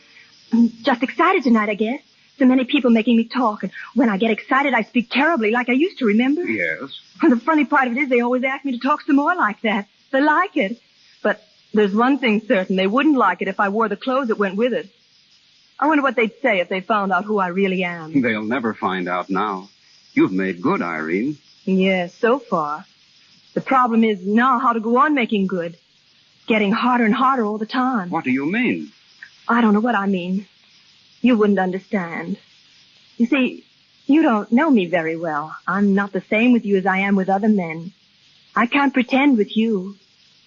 just excited tonight, I guess. So many people making me talk, and when I get excited, I speak terribly, like I used to, remember? Yes. And the funny part of it is they always ask me to talk some more like that. They like it. But there's one thing certain. They wouldn't like it if I wore the clothes that went with it. I wonder what they'd say if they found out who I really am. They'll never find out now. You've made good, Irene. Yes, so far. The problem is now how to go on making good. Getting harder and harder all the time. What do you mean? I don't know what I mean. You wouldn't understand. You see, you don't know me very well. I'm not the same with you as I am with other men. I can't pretend with you.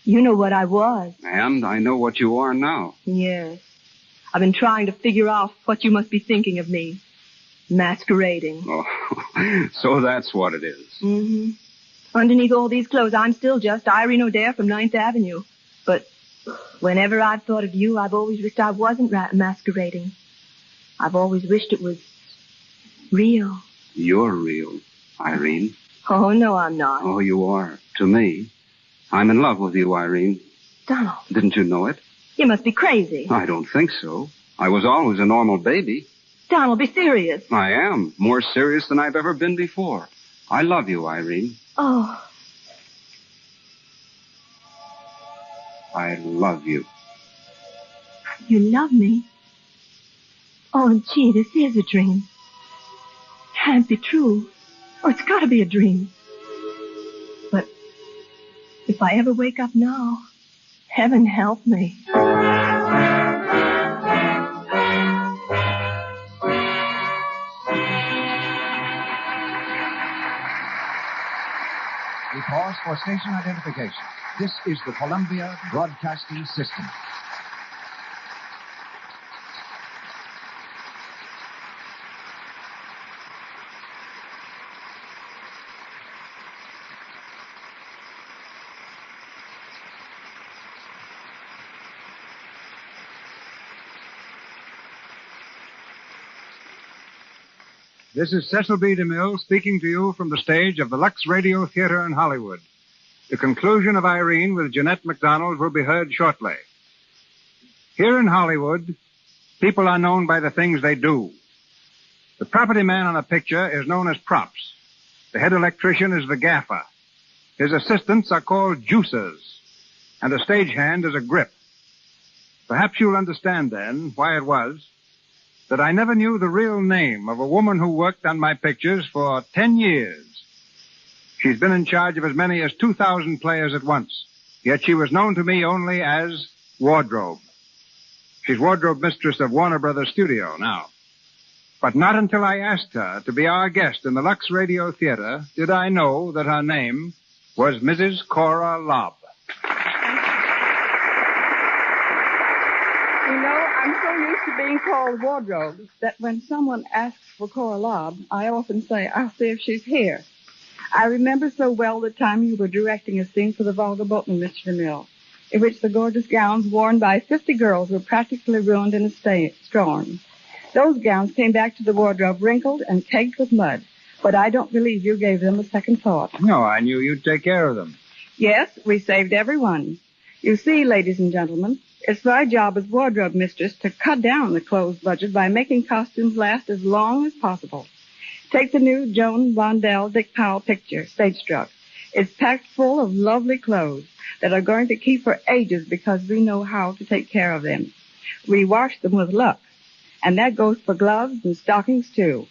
You know what I was. And I know what you are now. Yes. I've been trying to figure out what you must be thinking of me. Masquerading. Oh, so that's what it is. Mm-hmm. Underneath all these clothes, I'm still just Irene O'Dare from 9th Avenue. But whenever I've thought of you, I've always wished I wasn't masquerading. I've always wished it was real. You're real, Irene. Oh, no, I'm not. Oh, you are. To me. I'm in love with you, Irene. Donald. Didn't you know it? You must be crazy. I don't think so. I was always a normal baby. Donald, be serious. I am. More serious than I've ever been before. I love you, Irene. Oh. I love you. You love me? Oh, gee, this is a dream. Can't be true. Oh, it's got to be a dream. But if I ever wake up now, heaven help me. We pause for station identification. This is the Columbia Broadcasting System. This is Cecil B. DeMille speaking to you from the stage of the Lux Radio Theater in Hollywood. The conclusion of Irene with Jeanette MacDonald will be heard shortly. Here in Hollywood, people are known by the things they do. The property man on a picture is known as props. The head electrician is the gaffer. His assistants are called juicers. And a stagehand is a grip. Perhaps you'll understand then why it was that I never knew the real name of a woman who worked on my pictures for 10 years. She's been in charge of as many as 2,000 players at once, yet she was known to me only as Wardrobe. She's wardrobe mistress of Warner Brothers Studio now. But not until I asked her to be our guest in the Lux Radio Theater did I know that her name was Mrs. Cora Lobb. You know, I'm so used to being called Wardrobe that when someone asks for Cora Lobb, I often say, I'll see if she's here. I remember so well the time you were directing a scene for the Volga Boatman, Mr. DeMille, in which the gorgeous gowns worn by 50 girls were practically ruined in a storm. Those gowns came back to the wardrobe wrinkled and caked with mud, but I don't believe you gave them a second thought. No, I knew you'd take care of them. Yes, we saved every one. You see, ladies and gentlemen, it's my job as wardrobe mistress to cut down the clothes budget by making costumes last as long as possible. Take the new Joan Blondell Dick Powell picture, Stage Struck. It's packed full of lovely clothes that are going to keep for ages because we know how to take care of them. We wash them with Lux, and that goes for gloves and stockings too.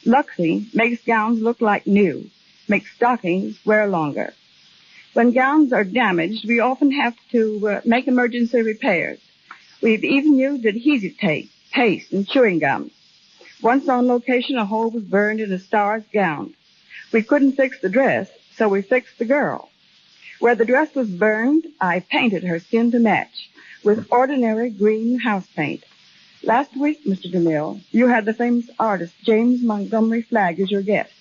Luxing makes gowns look like new, makes stockings wear longer. When gowns are damaged, we often have to make emergency repairs. We've even used adhesive tape, paste, and chewing gum. Once on location, a hole was burned in a star's gown. We couldn't fix the dress, so we fixed the girl. Where the dress was burned, I painted her skin to match. with ordinary green house paint. Last week, Mr. DeMille, you had the famous artist James Montgomery Flagg as your guest.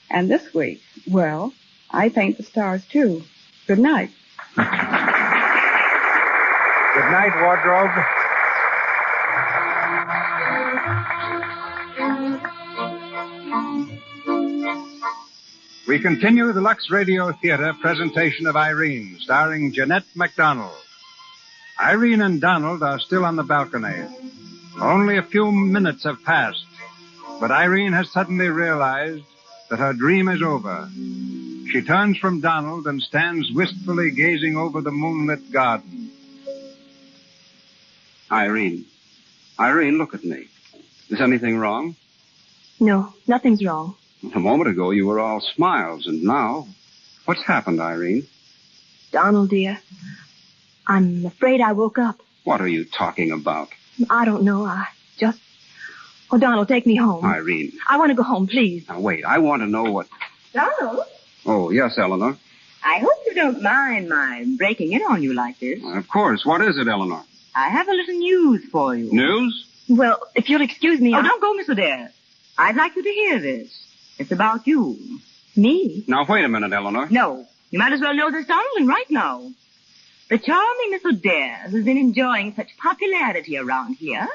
And this week, well, I paint the stars, too. Good night. Good night, wardrobe. We continue the Lux Radio Theater presentation of Irene, starring Jeanette MacDonald. Irene and Donald are still on the balcony. Only a few minutes have passed, but Irene has suddenly realized that her dream is over. She turns from Donald and stands wistfully gazing over the moonlit garden. Irene, look at me. Is anything wrong? No, nothing's wrong. A moment ago, you were all smiles, and now... What's happened, Irene? Donald, dear, I'm afraid I woke up. What are you talking about? I don't know. Oh, Donald, take me home. Irene. I want to go home, please. Now, wait. I want to know what... Donald, Oh, yes, Eleanor. I hope you don't mind my breaking in on you like this. Of course. What is it, Eleanor? I have a little news for you. News? Well, if you'll excuse me... Don't go, Miss Adair. I'd like you to hear this. It's about you. Me? Now, wait a minute, Eleanor. No. You might as well know this, Donald, and right now. The charming Miss Adair, who's been enjoying such popularity around here,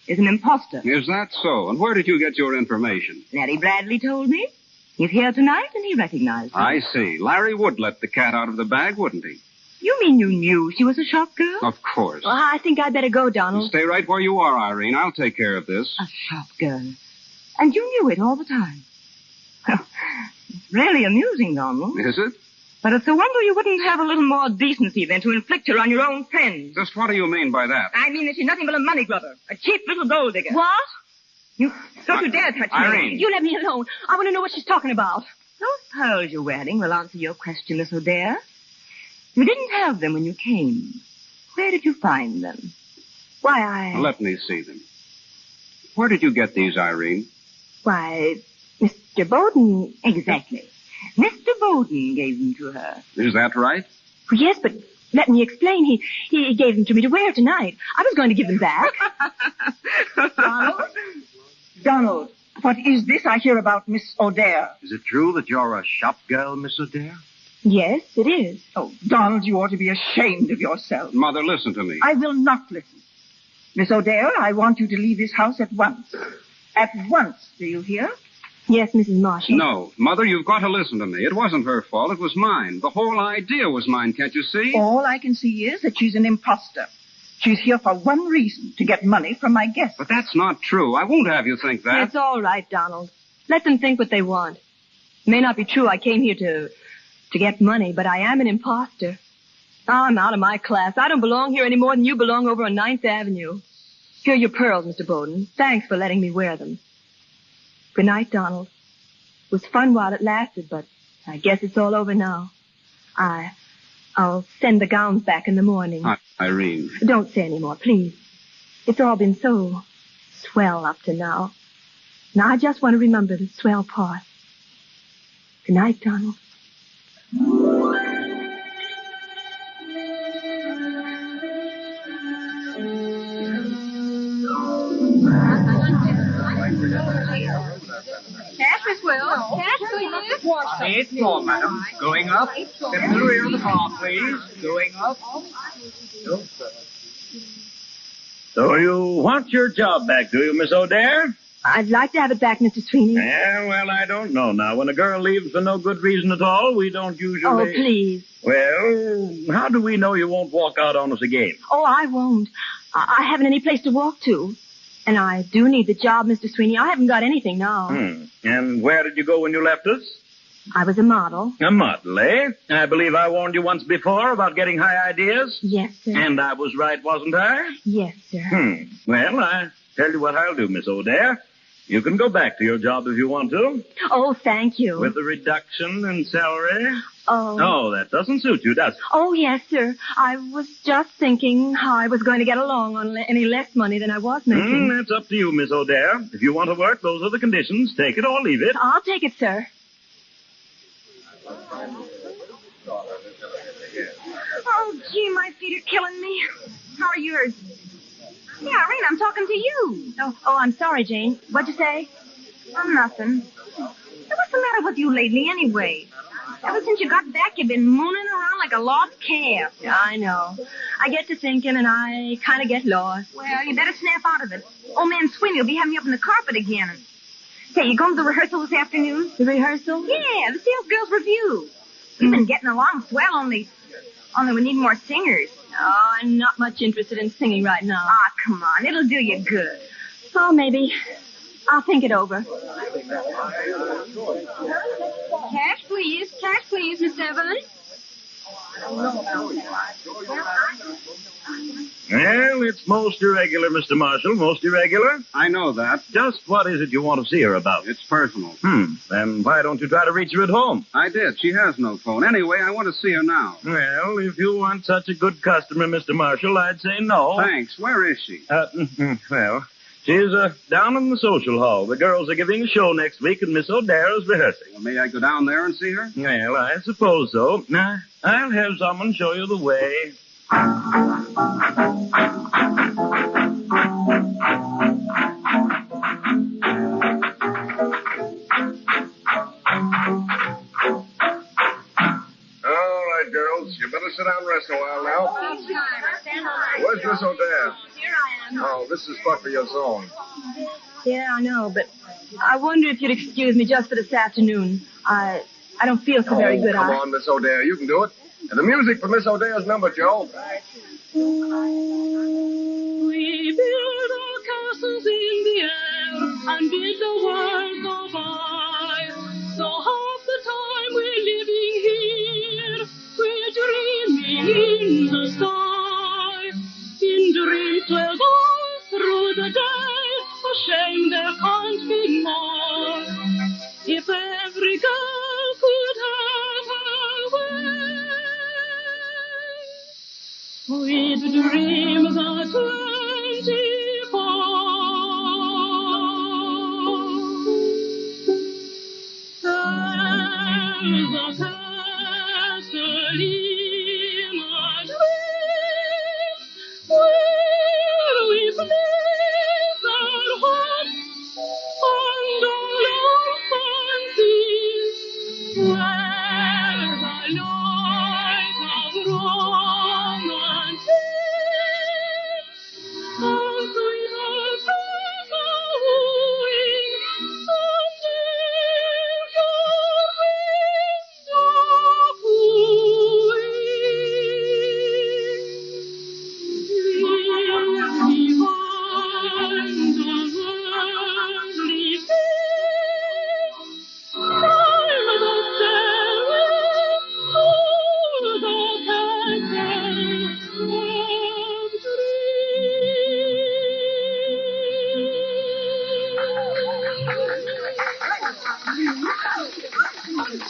is an imposter. Is that so? And where did you get your information? Larry Bradley told me. He's here tonight, and he recognized her. I see. Larry would let the cat out of the bag, wouldn't he? You mean you knew she was a shop girl? Of course. Well, I think I'd better go, Donald. Stay right where you are, Irene. I'll take care of this. A shop girl. And you knew it all the time. It's really amusing, Donald. Is it? But it's a wonder you wouldn't have a little more decency than to inflict her on your own friends. Just what do you mean by that? I mean that she's nothing but a money grubber. A cheap little gold digger. What? Don't you dare touch me. Irene. You let me alone. I want to know what she's talking about. Those pearls you're wearing will answer your question, Miss Adair. You didn't have them when you came. Where did you find them? Why, Let me see them. Where did you get these, Irene? Why, Mr. Bowden... Exactly. Mr. Bowden gave them to her. Is that right? Yes, but let me explain. He gave them to me to wear tonight. I was going to give them back. Donald, what is this I hear about Miss Adair? Is it true that you're a shop girl, Miss Adair? Yes, it is. Oh, Donald, you ought to be ashamed of yourself. Mother, listen to me. I will not listen. Miss Adair, I want you to leave this house at once. At once, do you hear? Yes, Mrs. Marshall. No. Mother, you've got to listen to me. It wasn't her fault. It was mine. The whole idea was mine, can't you see? All I can see is that she's an imposter. She's here for one reason, to get money from my guests. But that's not true. I won't have you think that. It's all right, Donald. Let them think what they want. It may not be true I came here to get money, but I am an imposter. I'm out of my class. I don't belong here any more than you belong over on 9th Avenue. Here are your pearls, Mr. Bowden. Thanks for letting me wear them. Good night, Donald. It was fun while it lasted, but I guess it's all over now. I'll send the gowns back in the morning. Irene. Don't say any more, please. It's all been so swell up to now. Now I just want to remember the swell part. Good night, Donald. Cash, Miss Will. Cash, please. Eighth floor, madam. Going up. Step to the rear of the car, please. Going up. So you want your job back, do you, Miss Adair? I'd like to have it back, Mr. Sweeney. Yeah, well, I don't know now. When a girl leaves for no good reason at all, we don't usually... Oh, please. Well, how do we know you won't walk out on us again? Oh, I won't. I haven't any place to walk to. And I do need the job, Mr. Sweeney. I haven't got anything now. And where did you go when you left us? I was a model. A model, eh? I believe I warned you once before about getting high ideas. Yes, sir. And I was right, wasn't I? Yes, sir. Well, I tell you what I'll do, Miss Adair. You can go back to your job if you want to. Oh, thank you. With a reduction in salary. Oh. Oh, that doesn't suit you, does it? Oh, yes, sir. I was just thinking how I was going to get along on any less money than I was making. That's up to you, Miss Adair. If you want to work, those are the conditions. Take it or leave it. I'll take it, sir. Oh, gee, my feet are killing me. How are yours? Yeah, Irene, I'm talking to you. Oh, I'm sorry, Jane. What'd you say? Oh, nothing. What's the matter with you lately, anyway? Ever since you got back, you've been mooning around like a lost calf. Yeah, I know. I get to thinking, and I kind of get lost. Well, you better snap out of it. Old man Sweeney will be having you up on the carpet again. Hey, you going to the rehearsal this afternoon? The rehearsal? Yeah, the Sales Girls Review. We've been getting along swell, only we need more singers. Oh, I'm not much interested in singing right now. Ah, come on. It'll do you good. Oh, maybe. I'll think it over. Cash, please. Cash, please, Miss Evelyn. Well, it's most irregular, Mr. Marshall, most irregular. I know that. Just what is it you want to see her about? It's personal. Then why don't you try to reach her at home? I did. She has no phone. Anyway, I want to see her now. Well, if you want such a good customer, Mr. Marshall, I'd say no. Thanks. Where is she? Well, she's down in the social hall. The girls are giving a show next week, and Miss O'Dara's rehearsing. Well, may I go down there and see her? Well, I suppose so. Now, I'll have someone show you the way. You better sit down and rest a while now. Where's Miss O'Dare? Here I am. Oh, this is but for your song. Yeah, I know, but I wonder if you'd excuse me just for this afternoon. I don't feel so very good. Come on, Miss O'Dare. You can do it. And the music for Miss O'Dare's number, Joe. We build our castles in the air and bid the world go by. So half the time we're living here, we're dreaming in the sky. In dreams we'll go through the day, a shame there can't be more. If every girl could have her way, we'd dream the 24. There's a castle in a dream where we place our hopes and all our fancies, where the light of romance and sweetheart from the wooing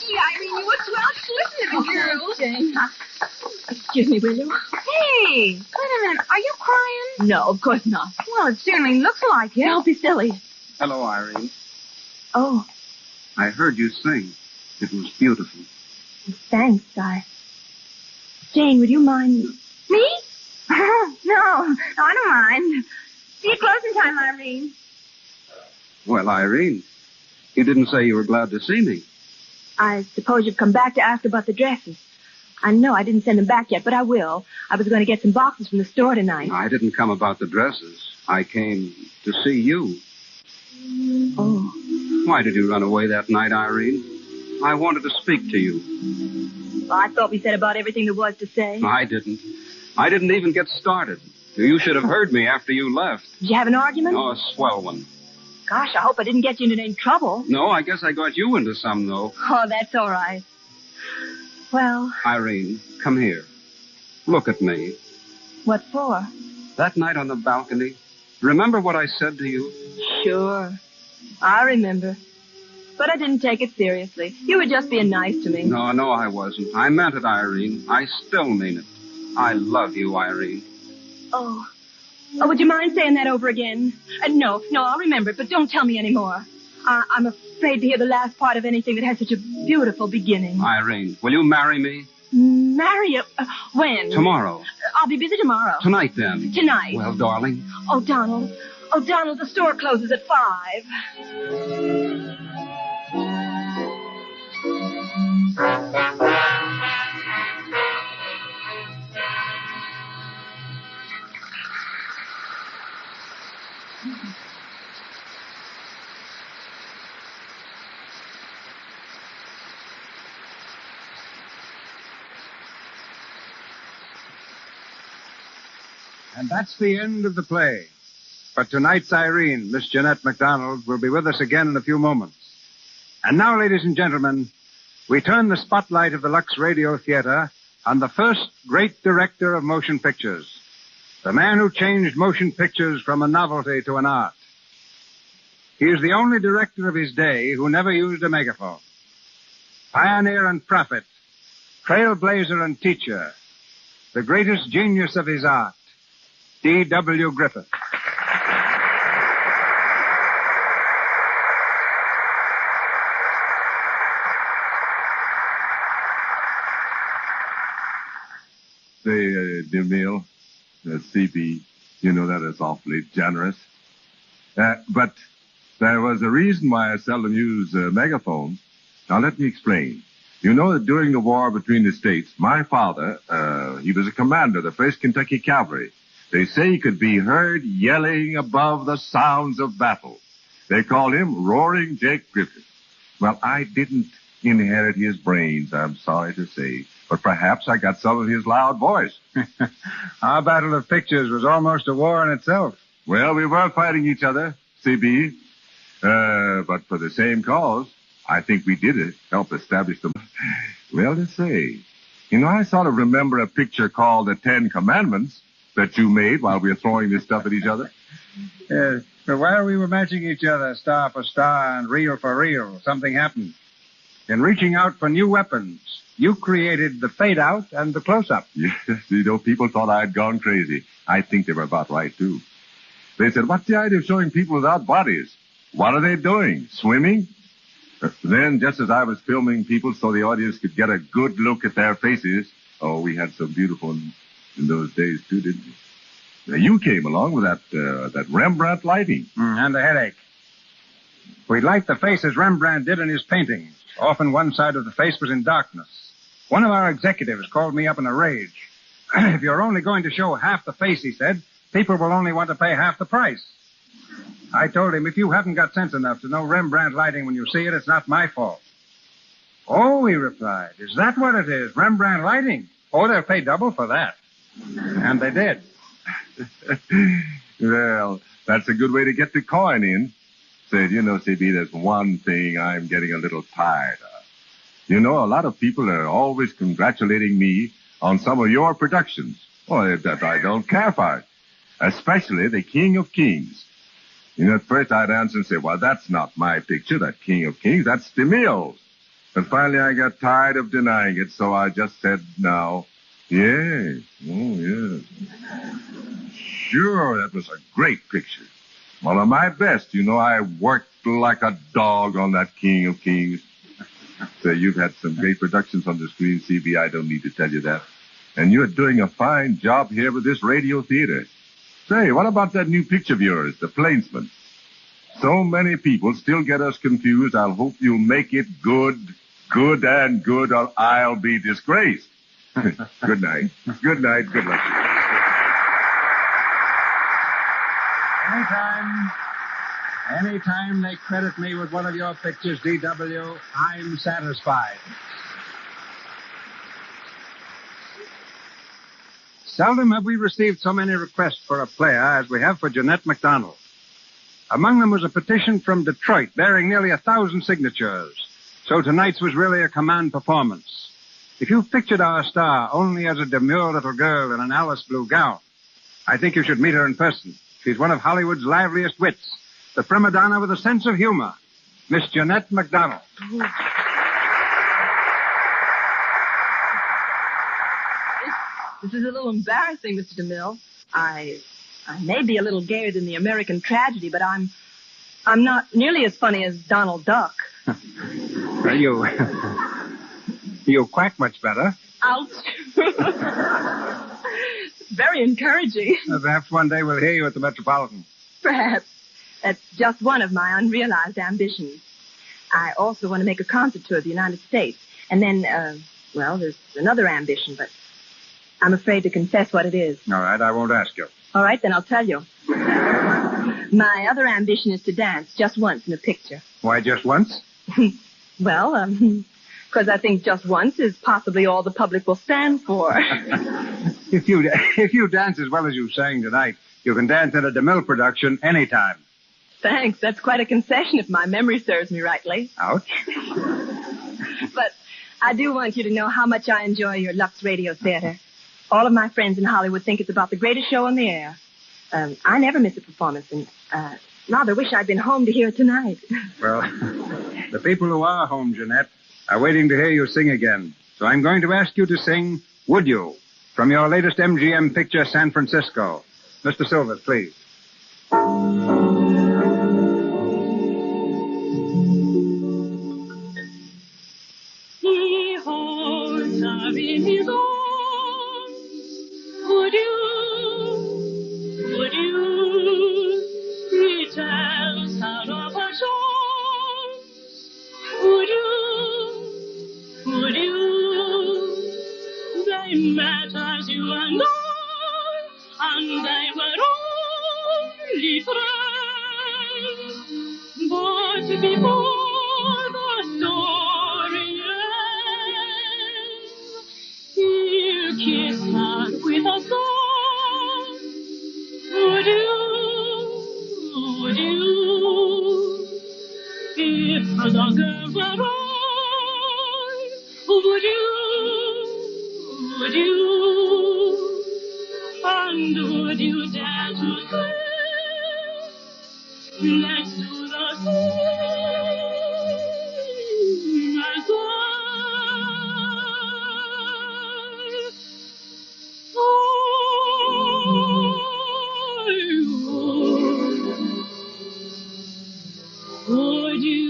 Gee, Irene, you were swell. Just listen to the girls. Jane. Excuse me, will you? Hey, wait a minute. Are you crying? No, of course not. Well, it certainly looks like it. Don't be silly. Hello, Irene. Oh, I heard you sing. It was beautiful. thanks, Jane, would you mind? Me? No, I don't mind. See you closing time, Irene. Well, Irene, you didn't say you were glad to see me. I suppose you've come back to ask about the dresses. I know I didn't send them back yet, but I will. I was going to get some boxes from the store tonight. I didn't come about the dresses. I came to see you. Oh. Why did you run away that night, Irene? I wanted to speak to you. Well, I thought we said about everything there was to say. I didn't. I didn't even get started. You should have heard me after you left. Did you have an argument? Oh, a swell one. Gosh, I hope I didn't get you into any trouble. No, I guess I got you into some, though. Oh, that's all right. Well... Irene, come here. Look at me. What for? That night on the balcony, remember what I said to you? Sure. I remember. But I didn't take it seriously. You were just being nice to me. No, I wasn't. I meant it, Irene. I still mean it. I love you, Irene. Oh, would you mind saying that over again? No, I'll remember it, but don't tell me any more. I'm afraid to hear the last part of anything that has such a beautiful beginning. Irene, will you marry me? Marry you? When? Tomorrow. I'll be busy tomorrow. Tonight, then. Tonight. Well, darling. Oh, Donald. Oh, Donald, the store closes at 5. And that's the end of the play. But tonight's Irene, Miss Jeanette MacDonald, will be with us again in a few moments. And now, ladies and gentlemen, we turn the spotlight of the Lux Radio Theater on the first great director of motion pictures, the man who changed motion pictures from a novelty to an art. He is the only director of his day who never used a megaphone. Pioneer and prophet, trailblazer and teacher, the greatest genius of his art, D.W. Griffith. Say, DeMille, CB, you know that is awfully generous. But there was a reason why I seldom use megaphones. Now, let me explain. You know that during the war between the states, my father, he was a commander of the 1st Kentucky Cavalry. They say he could be heard yelling above the sounds of battle. They called him Roaring Jake Griffith. Well, I didn't inherit his brains, I'm sorry to say. But perhaps I got some of his loud voice. Our battle of pictures was almost a war in itself. Well, we were fighting each other, CB. But for the same cause, I think we did it, help establish them. Well, to say. You know, I sort of remember a picture called The 10 Commandments that you made while we were throwing this stuff at each other. But while we were matching each other star for star and reel for reel, something happened. In reaching out for new weapons, you created the fade-out and the close-up. Yes, you know, people thought I'd gone crazy. I think they were about right, too. They said, what's the idea of showing people without bodies? What are they doing? Swimming? Then, just as I was filming people so the audience could get a good look at their faces, oh, we had some beautiful ones in those days, too, didn't we? Now, you came along with that Rembrandt lighting. And a headache. We light the face as Rembrandt did in his paintings. Often one side of the face was in darkness. One of our executives called me up in a rage. If you're only going to show half the face, he said, people will only want to pay half the price. I told him, if you haven't got sense enough to know Rembrandt lighting when you see it, it's not my fault. Oh, he replied, is that what it is, Rembrandt lighting? Oh, they'll pay double for that. And they did. Well, that's a good way to get the coin in. Said, you know, CB, there's one thing I'm getting a little tired of. You know, a lot of people are always congratulating me on some of your productions. Oh, that I don't care for it. Especially the King of Kings. You know, at first I'd answer and say, well, that's not my picture, that King of Kings. That's DeMille's. But finally I got tired of denying it, so I just said, no. Yes. Oh, yes. Sure, that was a great picture. One of my best. You know, I worked like a dog on that King of Kings. So you've had some great productions on the screen, CB. I don't need to tell you that. And you're doing a fine job here with this radio theater. Say, what about that new picture of yours, The Plainsman? So many people still get us confused. I'll hope you'll make it good, or I'll be disgraced. Good night. Good night. Good luck. Anytime they credit me with one of your pictures, D.W., I'm satisfied. Seldom have we received so many requests for a player as we have for Jeanette MacDonald. Among them was a petition from Detroit bearing nearly 1,000 signatures. So tonight's was really a command performance. If you've pictured our star only as a demure little girl in an Alice blue gown, I think you should meet her in person. She's one of Hollywood's liveliest wits, the prima donna with a sense of humor, Miss Jeanette MacDonald. This is a little embarrassing, Mr. DeMille. I may be a little gayer than the American tragedy, but I'm not nearly as funny as Donald Duck. Well, you quack much better. Ouch. very encouraging. Perhaps one day we'll hear you at the Metropolitan. Perhaps. That's just one of my unrealized ambitions. I also want to make a concert tour of the United States. And then, there's another ambition, but I'm afraid to confess what it is. All right, I won't ask you. All right, then I'll tell you. My other ambition is to dance just once in a picture. Why just once? Well, because I think just once is possibly all the public will stand for. If you dance as well as you sang tonight, you can dance in a DeMille production anytime. Thanks. That's quite a concession if my memory serves me rightly. Ouch. But I do want you to know how much I enjoy your Lux Radio Theater. All of my friends in Hollywood think it's about the greatest show on the air. I never miss a performance, and rather wish I'd been home to hear it tonight. Well, the people who are home, Jeanette, are waiting to hear you sing again. So I'm going to ask you to sing Would You, from your latest MGM picture, San Francisco. Mr. Silvers, please. He holds her in his arms. Would you? He tells her of her charms. Would you? They met as you and they were only friends. But before the story ends, he'll kiss her with a song. Would you? If the girl were right, would you? And would you dare to say, next to the same as would you?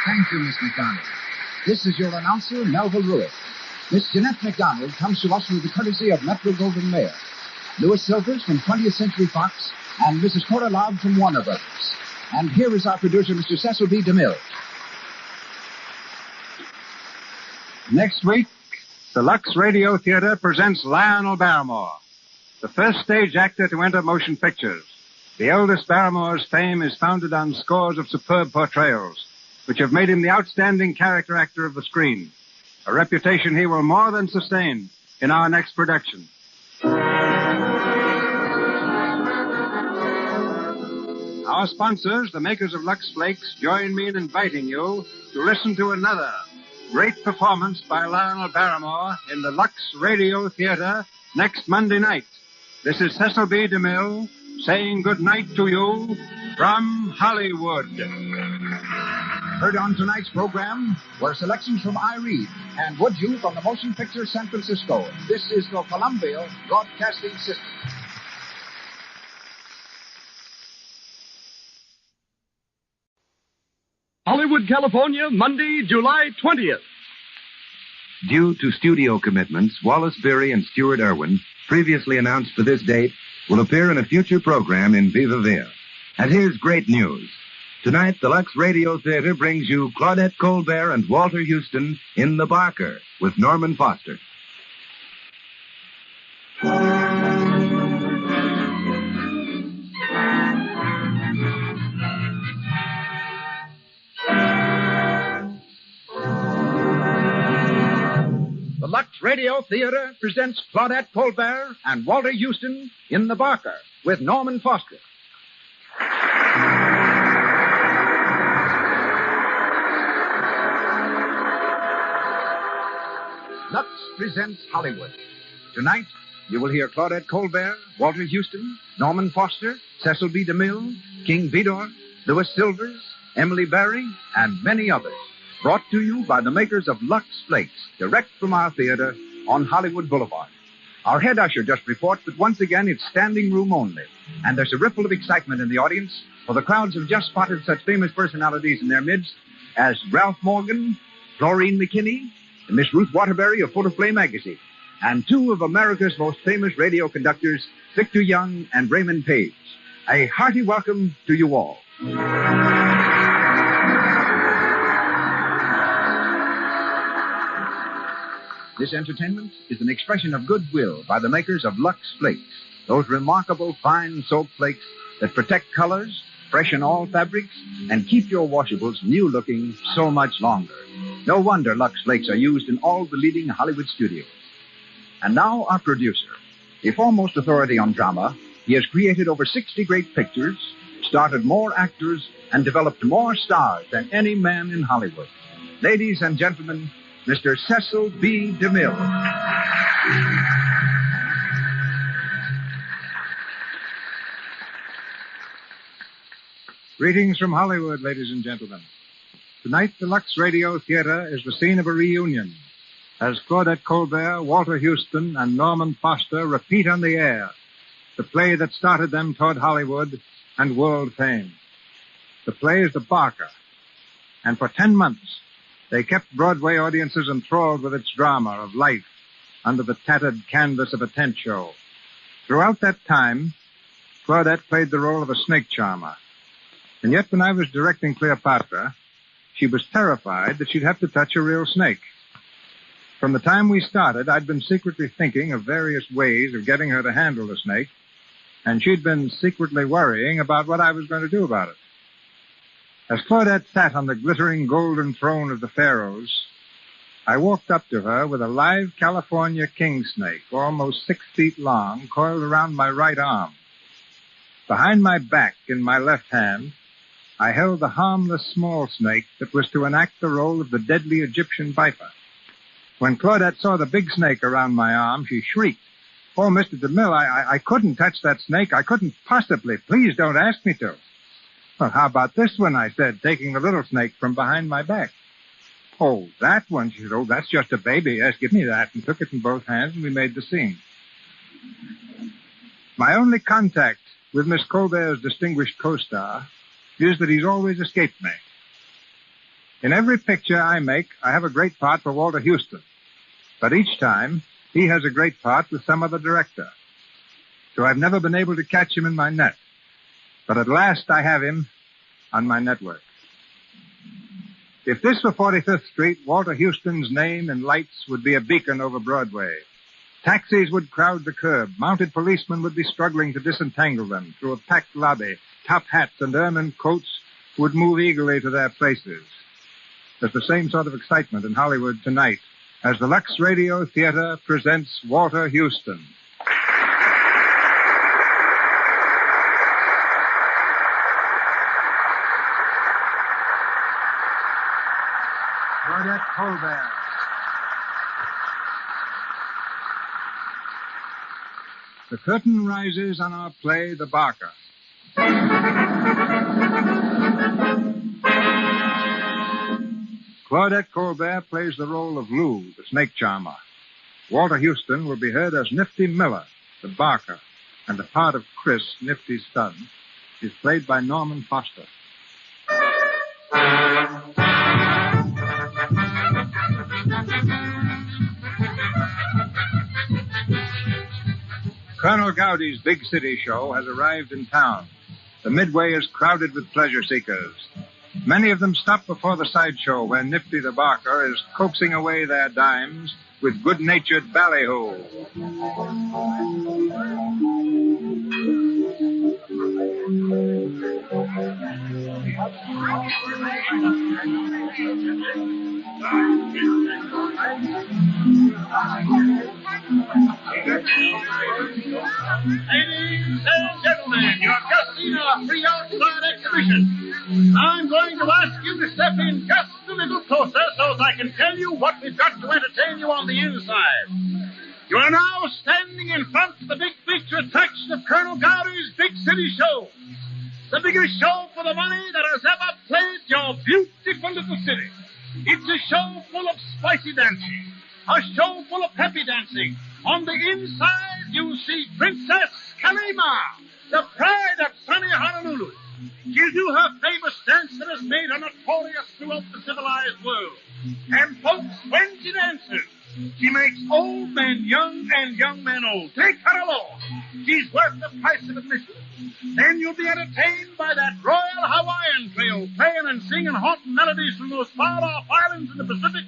Thank you, Miss McDonald. This is your announcer, Melville Ruick. Miss Jeanette McDonald comes to us through the courtesy of Metro-Goldwyn-Mayer. Louis Silvers from 20th Century Fox and Mrs. Cora Lobb from Warner Brothers. And here is our producer, Mr. Cecil B. DeMille. Next week, the Lux Radio Theater presents Lionel Barrymore, the first stage actor to enter motion pictures. The eldest Barrymore's fame is founded on scores of superb portrayals, which have made him the outstanding character actor of the screen, a reputation he will more than sustain in our next production. Our sponsors, the makers of Lux Flakes, join me in inviting you to listen to another great performance by Lionel Barrymore in the Lux Radio Theater next Monday night. This is Cecil B. DeMille saying good night to you from Hollywood. Heard on tonight's program were selections from IRENE and Would You from the motion picture San Francisco. This is the Columbia Broadcasting System. Hollywood, California, Monday, July 20th. Due to studio commitments, Wallace Beery and Stuart Irwin, previously announced for this date, will appear in a future program in Viva Villa. And here's great news. Tonight, the Lux Radio Theater brings you Claudette Colbert and Walter Houston in The Barker with Norman Foster. The Lux Radio Theater presents Claudette Colbert and Walter Houston in The Barker with Norman Foster. Lux presents Hollywood. Tonight, you will hear Claudette Colbert, Walter Houston, Norman Foster, Cecil B. DeMille, King Vidor, Louis Silvers, Emily Berry, and many others. Brought to you by the makers of Lux Flakes, direct from our theater on Hollywood Boulevard. Our head usher just reports that once again it's standing room only. And there's a ripple of excitement in the audience, for the crowds have just spotted such famous personalities in their midst as Ralph Morgan, Florine McKinney, and Miss Ruth Waterbury of Photoplay magazine, and two of America's most famous radio conductors, Victor Young and Raymond Page. A hearty welcome to you all. This entertainment is an expression of goodwill by the makers of Lux Flakes, those remarkable fine soap flakes that protect colors, freshen all fabrics, and keep your washables new-looking so much longer. No wonder Lux Flakes are used in all the leading Hollywood studios. And now our producer. The foremost authority on drama, he has created over 60 great pictures, started more actors, and developed more stars than any man in Hollywood. Ladies and gentlemen, Mr. Cecil B. DeMille. Greetings from Hollywood, ladies and gentlemen. Tonight, the Lux Radio Theater is the scene of a reunion, as Claudette Colbert, Walter Houston, and Norman Foster repeat on the air the play that started them toward Hollywood and world fame. The play is The Barker, and for 10 months, they kept Broadway audiences enthralled with its drama of life under the tattered canvas of a tent show. Throughout that time, Claudette played the role of a snake charmer. And yet, when I was directing Cleopatra, she was terrified that she'd have to touch a real snake. From the time we started, I'd been secretly thinking of various ways of getting her to handle the snake, and she'd been secretly worrying about what I was going to do about it. As Claudette sat on the glittering golden throne of the pharaohs, I walked up to her with a live California king snake, almost 6 feet long, coiled around my right arm. Behind my back, in my left hand, I held the harmless small snake that was to enact the role of the deadly Egyptian viper. When Claudette saw the big snake around my arm, she shrieked, "Oh, Mr. DeMille, I couldn't touch that snake. I couldn't possibly. Please don't ask me to." "Well, how about this one?" I said, taking the little snake from behind my back. "Oh, that one?" She said. "Oh, that's just a baby. Yes, give me that," and took it in both hands, and we made the scene. My only contact with Miss Colbert's distinguished co-star is that he's always escaped me. In every picture I make, I have a great part for Walter Houston. But each time, he has a great part with some other director. So I've never been able to catch him in my net. But at last I have him on my network. If this were 45th Street, Walter Houston's name in lights would be a beacon over Broadway. Taxis would crowd the curb. Mounted policemen would be struggling to disentangle them. Through a packed lobby, top hats and ermine coats would move eagerly to their places. There's the same sort of excitement in Hollywood tonight as the Lux Radio Theater presents Walter Houston. Claudette Colbert. The curtain rises on our play, The Barker. Claudette Colbert plays the role of Lou, the snake charmer. Walter Houston will be heard as Nifty Miller, the Barker, and the part of Chris, Nifty's son, is played by Norman Foster. Colonel Gowdy's big city show has arrived in town. The midway is crowded with pleasure seekers. Many of them stop before the sideshow where Nifty the Barker is coaxing away their dimes with good-natured ballyhoo. Ladies and gentlemen, you have just seen our free outside exhibition. I'm going to ask you to step in just a little closer so that I can tell you what we've got to entertain you on the inside. You are now standing in front of the big feature attraction of Colonel Gowdy's Big City Show. The biggest show for the money that has ever played your beautiful little city. It's a show full of spicy dancing, a show full of peppy dancing. On the inside, you see Princess Kalima, the pride of sunny Honolulu. She'll do her famous dance that has made her notorious throughout the civilized world. And folks, when she dances, she makes old men young and young men old. Take her along. She's worth the price of admission. Then you'll be entertained by that Royal Hawaiian Trio, playing and singing haunting melodies from those far-off islands in the Pacific.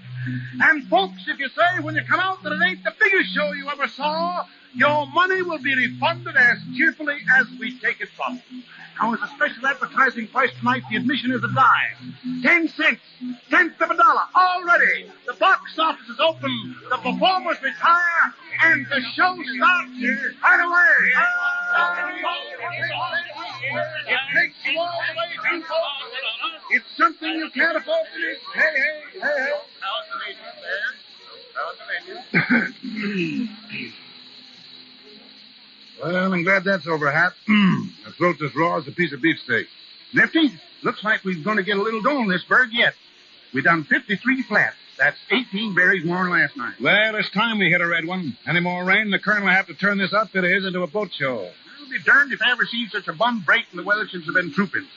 And folks, if you say when you come out that it ain't the biggest show you ever saw, your money will be refunded as cheerfully as we take it from you. Now, as a special advertising price tonight, the admission is a dime. 10 cents. Tenth of a dollar. Already. The box office is open. The performers retire. And the show starts right away. It takes you all the way, people. It's something you can't afford to miss. Hey, hey, hey, hey. Well, I'm glad that's over, Hap. My throat's as raw as a piece of beefsteak. Nifty, looks like we're going to get a little dough on this bird yet. We done 53 flats. That's 18 berries more than last night. Well, it's time we hit a red one. Any more rain, the colonel will have to turn this outfit of his into a boat show. I'll be darned if I ever seen such a bum break in the weather since I've been trooping.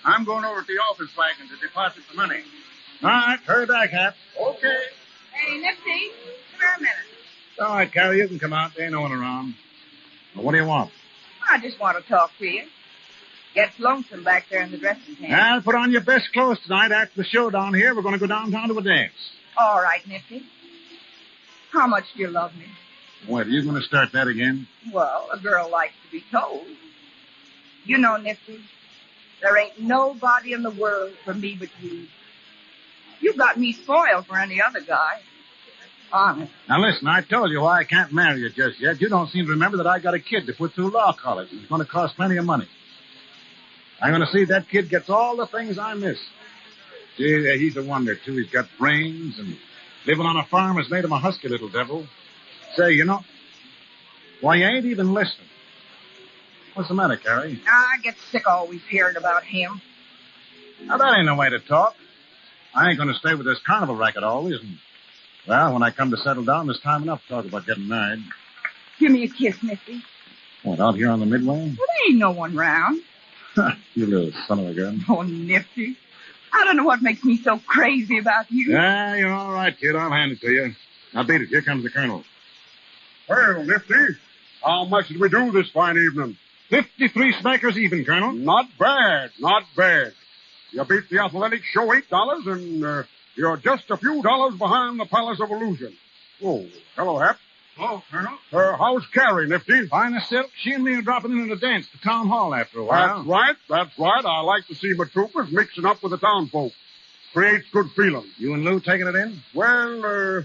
I'm going over to the office wagon to deposit the money. All right, hurry back, Hap. Okay. Hey, Nifty, come here a minute. All right, Carrie, you can come out. There ain't no one around. Well, what do you want? I just want to talk to you. Gets lonesome back there in the dressing tent. Well, put on your best clothes tonight. After the show down here, we're going to go downtown to a dance. All right, Nifty. How much do you love me? What, are you going to start that again? Well, a girl likes to be told. You know, Nifty, there ain't nobody in the world for me but you. You got me spoiled for any other guy. Honest. Now, listen, I told you why I can't marry you just yet. You don't seem to remember that I got a kid to put through law college. It's going to cost plenty of money. I'm going to see that kid gets all the things I miss. Gee, he's a wonder, too. He's got brains, and living on a farm has made him a husky little devil. Say, you know, why, you ain't even listening. What's the matter, Carrie? I get sick always hearing about him. Now, that ain't no way to talk. I ain't going to stay with this carnival racket always, and... Well, when I come to settle down, there's time enough to talk about getting married. Give me a kiss, Nifty. What, out here on the Midway? Well, there ain't no one round. You little son of a gun. Oh, Nifty. I don't know what makes me so crazy about you. Yeah, you're all right, kid. I'll hand it to you. Now, beat it. Here comes the colonel. Well, Nifty, how much did we do this fine evening? 53 smackers even, Colonel. Not bad, not bad. You beat the athletic show $8, and you're just a few dollars behind the Palace of Illusion. Oh, hello, Hap. Hello, Colonel. How's Carrie, Nifty? Fine as silk. She and me are dropping in to dance to Town Hall after a while. That's right. I like to see my troopers mixing up with the town folk. Creates good feeling. You and Lou taking it in? Well, no.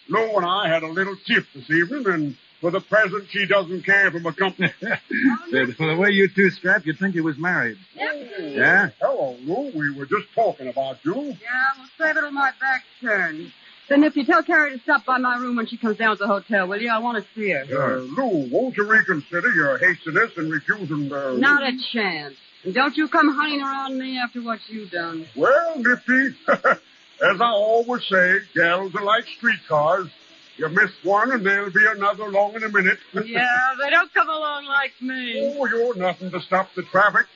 Lou and I had a little tiff this evening, and for the present, she doesn't care for my company. The way you two scrap, you'd think he was married. Yeah? Hello, Lou. We were just talking about you. Yeah, well, save it till my back's turned. Then if you tell Carrie to stop by my room when she comes down to the hotel, will you? I want to see her. Lou, won't you reconsider your hastiness in refusing Not a chance. And don't you come hunting around me after what you've done. Well, Nifty, as I always say, gals are like streetcars. You miss one and there'll be another along in a minute. Yeah, they don't come along like me. Oh, you're nothing to stop the traffic.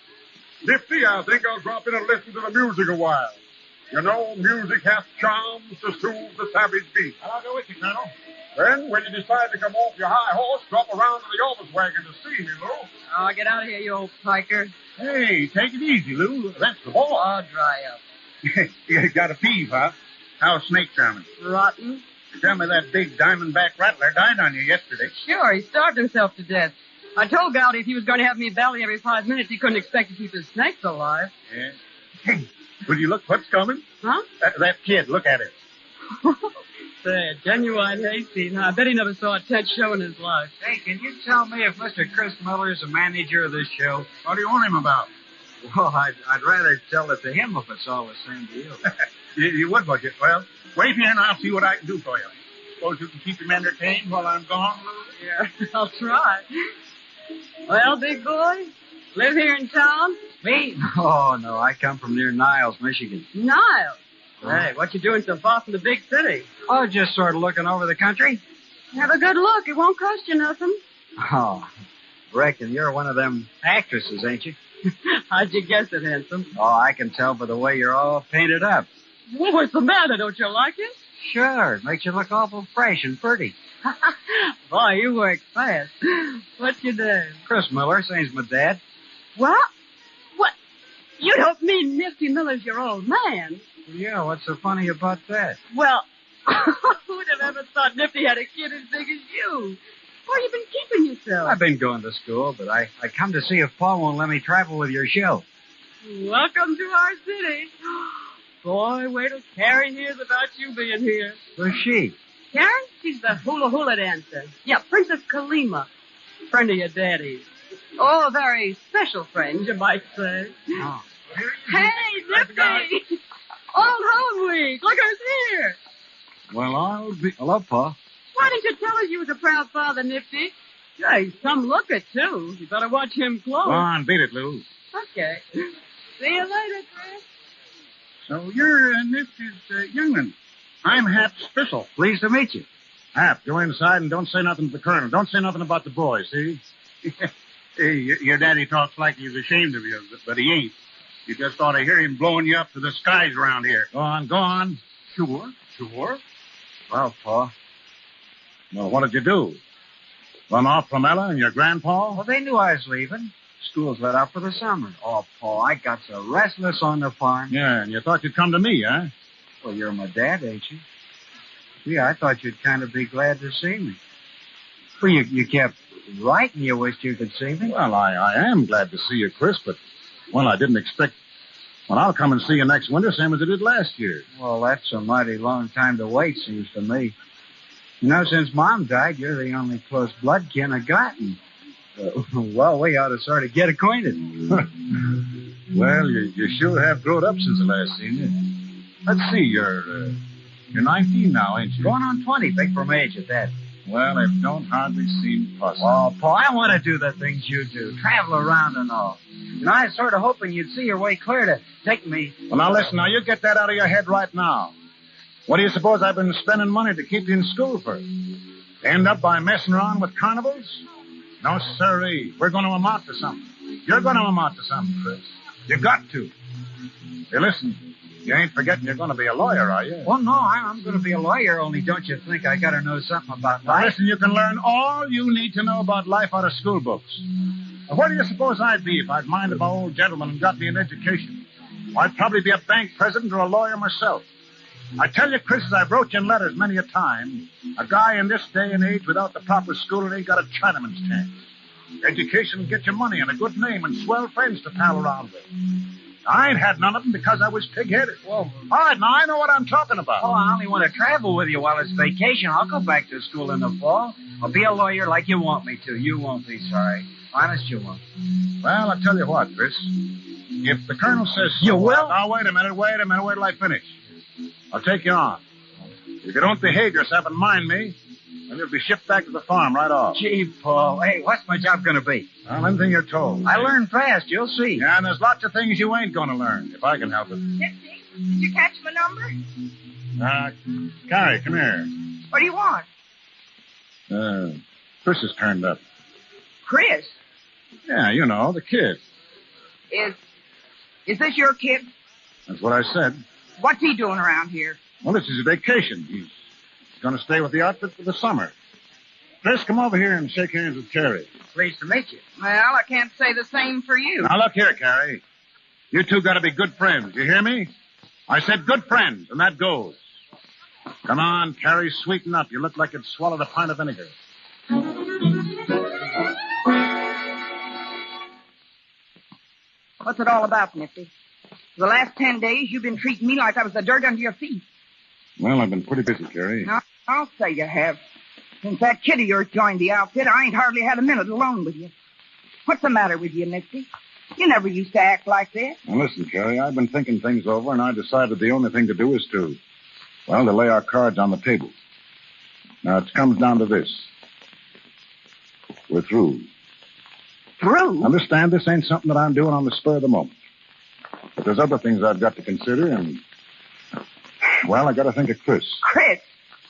Nifty, I think I'll drop in and listen to the music a while. You know, music hath charms to soothe the savage beast. I'll go with you, Colonel. Then, when you decide to come off your high horse, drop around to the office wagon to see me, Lou. Oh, get out of here, you old piker. Hey, take it easy, Lou. That's the ball. Oh, dry up. You got a peeve, huh? How's Snake Charming? Rotten. Tell me that big diamondback rattler died on you yesterday. Sure, he starved himself to death. I told Gowdy if he was going to have me belly every 5 minutes, he couldn't expect to keep his snakes alive. Yeah. Hey, will you look what's coming? Huh? That kid, look at it. Say, a genuine hayseed. I bet he never saw a tent show in his life. Hey, can you tell me if Mr. Chris Miller is the manager of this show? What do you want him about? Well, I'd rather tell it to him if it's all the same to you. You would, would you? Well, wait here and I'll see what I can do for you. Suppose you can keep him entertained while I'm gone, Lou? Yeah, I'll try. Well, big boy, live here in town? Me? Oh, no, I come from near Niles, Michigan. Niles? Hey, what you doing so far from the big city? Oh, just sort of looking over the country. Have a good look. It won't cost you nothing. Oh, Reckon you're one of them actresses, ain't you? How'd you guess it, handsome? Oh, I can tell by the way you're all painted up. Well, what's the matter? Don't you like it? Sure, it makes you look awful fresh and pretty. Boy, you work fast. What's your name? Chris Miller, same's my dad. What? What? You don't mean Nifty Miller's your old man? Yeah, what's so funny about that? Well, who'd have ever thought Nifty had a kid as big as you? Where you been keeping yourself? I've been going to school, but I come to see if Paul won't let me travel with your show. Welcome to our city. Boy, wait till Carrie hears about you being here. Who's she? Karen? She's the hula dancer. Yeah, Princess Kalima. Friend of your daddy's. Oh, a very special friend, you might say. Oh. Hey, Nifty! Old home week. Look who's here. Well, I'll be... Hello, Pa. Why didn't you tell us you was a proud father, Nifty? Yeah, he's some looker, too. You better watch him close. Go on, beat it, Lou. Okay. See you later, Chris. So you're Nifty's young'un. I'm Hap Spissel. Pleased to meet you. Hap, go inside and don't say nothing to the colonel. Don't say nothing about the boy, see? Hey, your daddy talks like he's ashamed of you, but he ain't. You just ought to hear him blowing you up to the skies around here. Go on. Sure. Well, Pa. Well, what did you do? Run off from Ella and your grandpa? Well, they knew I was leaving. School's let out for the summer. Oh, Pa, I got so restless on the farm. Yeah, and you thought you'd come to me, huh? Well, you're my dad, ain't you? Yeah, I thought you'd kind of be glad to see me. Well, you kept writing you wished you could see me. Well, I am glad to see you, Chris, but, well, I didn't expect... Well, I'll come and see you next winter, same as I did last year. Well, that's a mighty long time to wait, seems to me. You know, since Mom died, you're the only close blood kin I got. And, well, we ought to sort of get acquainted. Well, you sure have grown up since I last seen you. Let's see, you're 19 now, ain't you? Going on 20, big for my age at that. Well, it don't hardly seem possible. Oh, Paul, I want to do the things you do. Travel around and all. You know, I was sort of hoping you'd see your way clear to take me. Well, now listen, now you get that out of your head right now. What do you suppose I've been spending money to keep you in school for? End up by messing around with carnivals? No, sirree. We're going to amount to something. You're going to amount to something, Chris. You got to. Hey, listen. You ain't forgetting you're going to be a lawyer, are you? Well, no, I'm going to be a lawyer, only don't you think I got to know something about life? Now, listen, you can learn all you need to know about life out of school books. Now, where do you suppose I'd be if I'd minded my old gentleman and got me an education? I'd probably be a bank president or a lawyer myself. I tell you, Chris, as I've wrote you in letters many a time, a guy in this day and age without the proper schooling ain't got a Chinaman's chance. Education will get you money and a good name and swell friends to pal around with. I ain't had none of them because I was pig-headed. Whoa. All right, now I know what I'm talking about. Oh, I only want to travel with you while it's vacation. I'll go back to school in the fall. I'll be a lawyer like you want me to. You won't be sorry. Honest, you won't. Well, I'll tell you what, Chris. If the colonel says so... You will? Now, wait a minute. Wait till I finish. I'll take you on. If you don't behave yourself and mind me, then you'll be shipped back to the farm right off. Gee, Paul. Hey, what's my job going to be? Well, anything you're told. I learn fast. You'll see. Yeah, and there's lots of things you ain't going to learn, if I can help it. Nifty, did you catch my number? Carrie, come here. What do you want? Chris has turned up. Chris? Yeah, you know, the kid. Is this your kid? That's what I said. What's he doing around here? Well, this is a vacation. He's going to stay with the outfit for the summer. Chris, come over here and shake hands with Carrie. Pleased to meet you. Well, I can't say the same for you. Now, look here, Carrie. You two got to be good friends. You hear me? I said good friends, and that goes. Come on, Carrie, sweeten up. You look like you'd swallowed a pint of vinegar. What's it all about, Nifty? For the last 10 days, you've been treating me like I was the dirt under your feet. Well, I've been pretty busy, Carrie. No, I'll say you have. Since that kid of yours joined the outfit, I ain't hardly had a minute alone with you. What's the matter with you, Nifty? You never used to act like this. Now, listen, Carrie, I've been thinking things over, and I decided the only thing to do is to lay our cards on the table. Now, it comes down to this. We're through. Through? Understand, this ain't something that I'm doing on the spur of the moment. But there's other things I've got to consider, and, well, I got to think of Chris. Chris?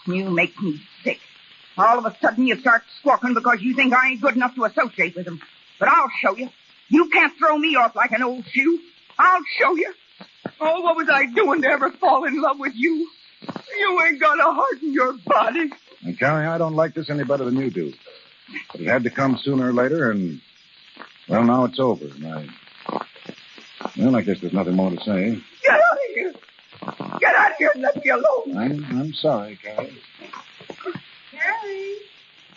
You make me sick. All of a sudden you start squawking because you think I ain't good enough to associate with him. But I'll show you. You can't throw me off like an old shoe. I'll show you. Oh, what was I doing to ever fall in love with you? You ain't got a heart in your body. And, Carrie, I don't like this any better than you do. But it had to come sooner or later, and, well, now it's over. And I guess there's nothing more to say. Get out of here. Get out of here and let me alone. I'm sorry, Carrie.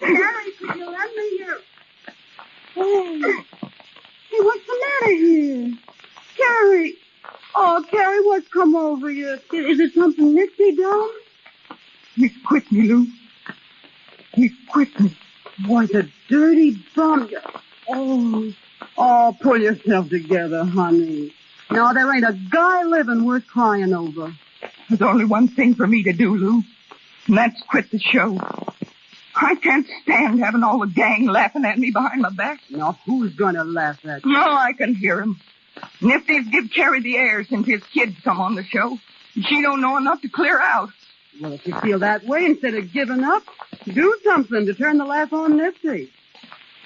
Carrie, could you let me here? Hey, what's the matter here? Carrie. Oh, Carrie, what's come over you? Is it something Nixie done? He quit me, Lou. He quit me. Boy, the dirty bum. Oh, pull yourself together, honey. No, there ain't a guy living worth crying over. There's only one thing for me to do, Lou, and that's quit the show. I can't stand having all the gang laughing at me behind my back. Now, who's going to laugh at you? No, I can hear him. Nifty's give Carrie the air since his kids come on the show. She don't know enough to clear out. Well, if you feel that way, instead of giving up, do something to turn the laugh on Nifty.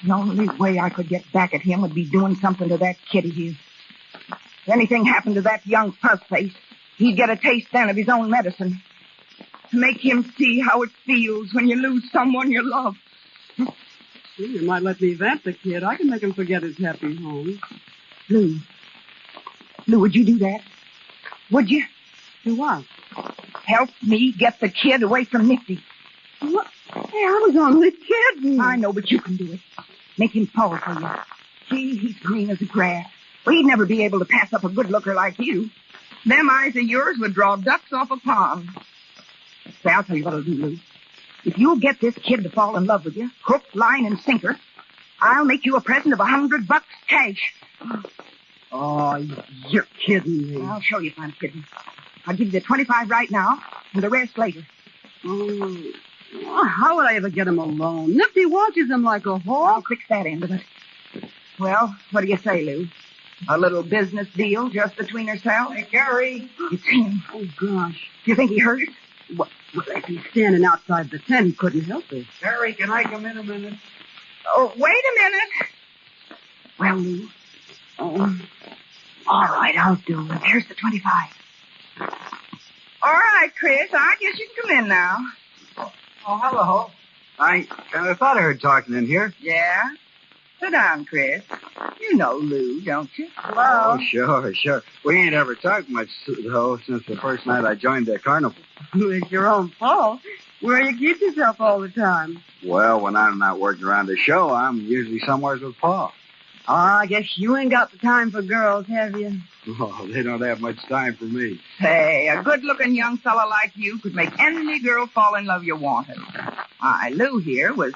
The only way I could get back at him would be doing something to that kid of his. If anything happened to that young puzzface, he'd get a taste then of his own medicine. To make him see how it feels when you lose someone you love. Well, you might let me vent the kid. I can make him forget his happy home. Lou, would you do that? Would you? Do what? Help me get the kid away from Nifty. What? Hey, I was only kidding. I know, but you can do it. Make him fall for you. Gee, he's green as a grass. Well, he'd never be able to pass up a good looker like you. Them eyes of yours would draw ducks off a pond. Say, I'll tell you what I'll do, Lou. If you'll get this kid to fall in love with you, hook, line, and sinker, I'll make you a present of $100 cash. Oh, you're kidding me. I'll show you if I'm kidding. I'll give you the 25 right now, and the rest later. Oh, how would I ever get him alone? Nifty watches him like a hawk. I'll fix that end of it. Well, what do you say, Lou? A little business deal just between ourselves? Hey, Carrie. It's him. Oh, gosh. Do you think he hurt it? Well, if he's standing outside the tent, he couldn't help it. Carrie, can I come in a minute? Oh, wait a minute. Well, Lou. Oh, all right, I'll do it. Here's the 25. All right, Chris, I guess you can come in now. Oh, hello. I kind of thought I heard talking in here. Yeah? Sit down, Chris. You know Lou, don't you? Oh, sure. We ain't ever talked much, though, since the first night I joined the carnival. It's your own fault. Where you keep yourself all the time? Well, when I'm not working around the show, I'm usually somewhere with Pa. Oh, I guess you ain't got the time for girls, have you? Oh, they don't have much time for me. Hey, a good-looking young fella like you could make any girl fall in love you wanted. Lou here was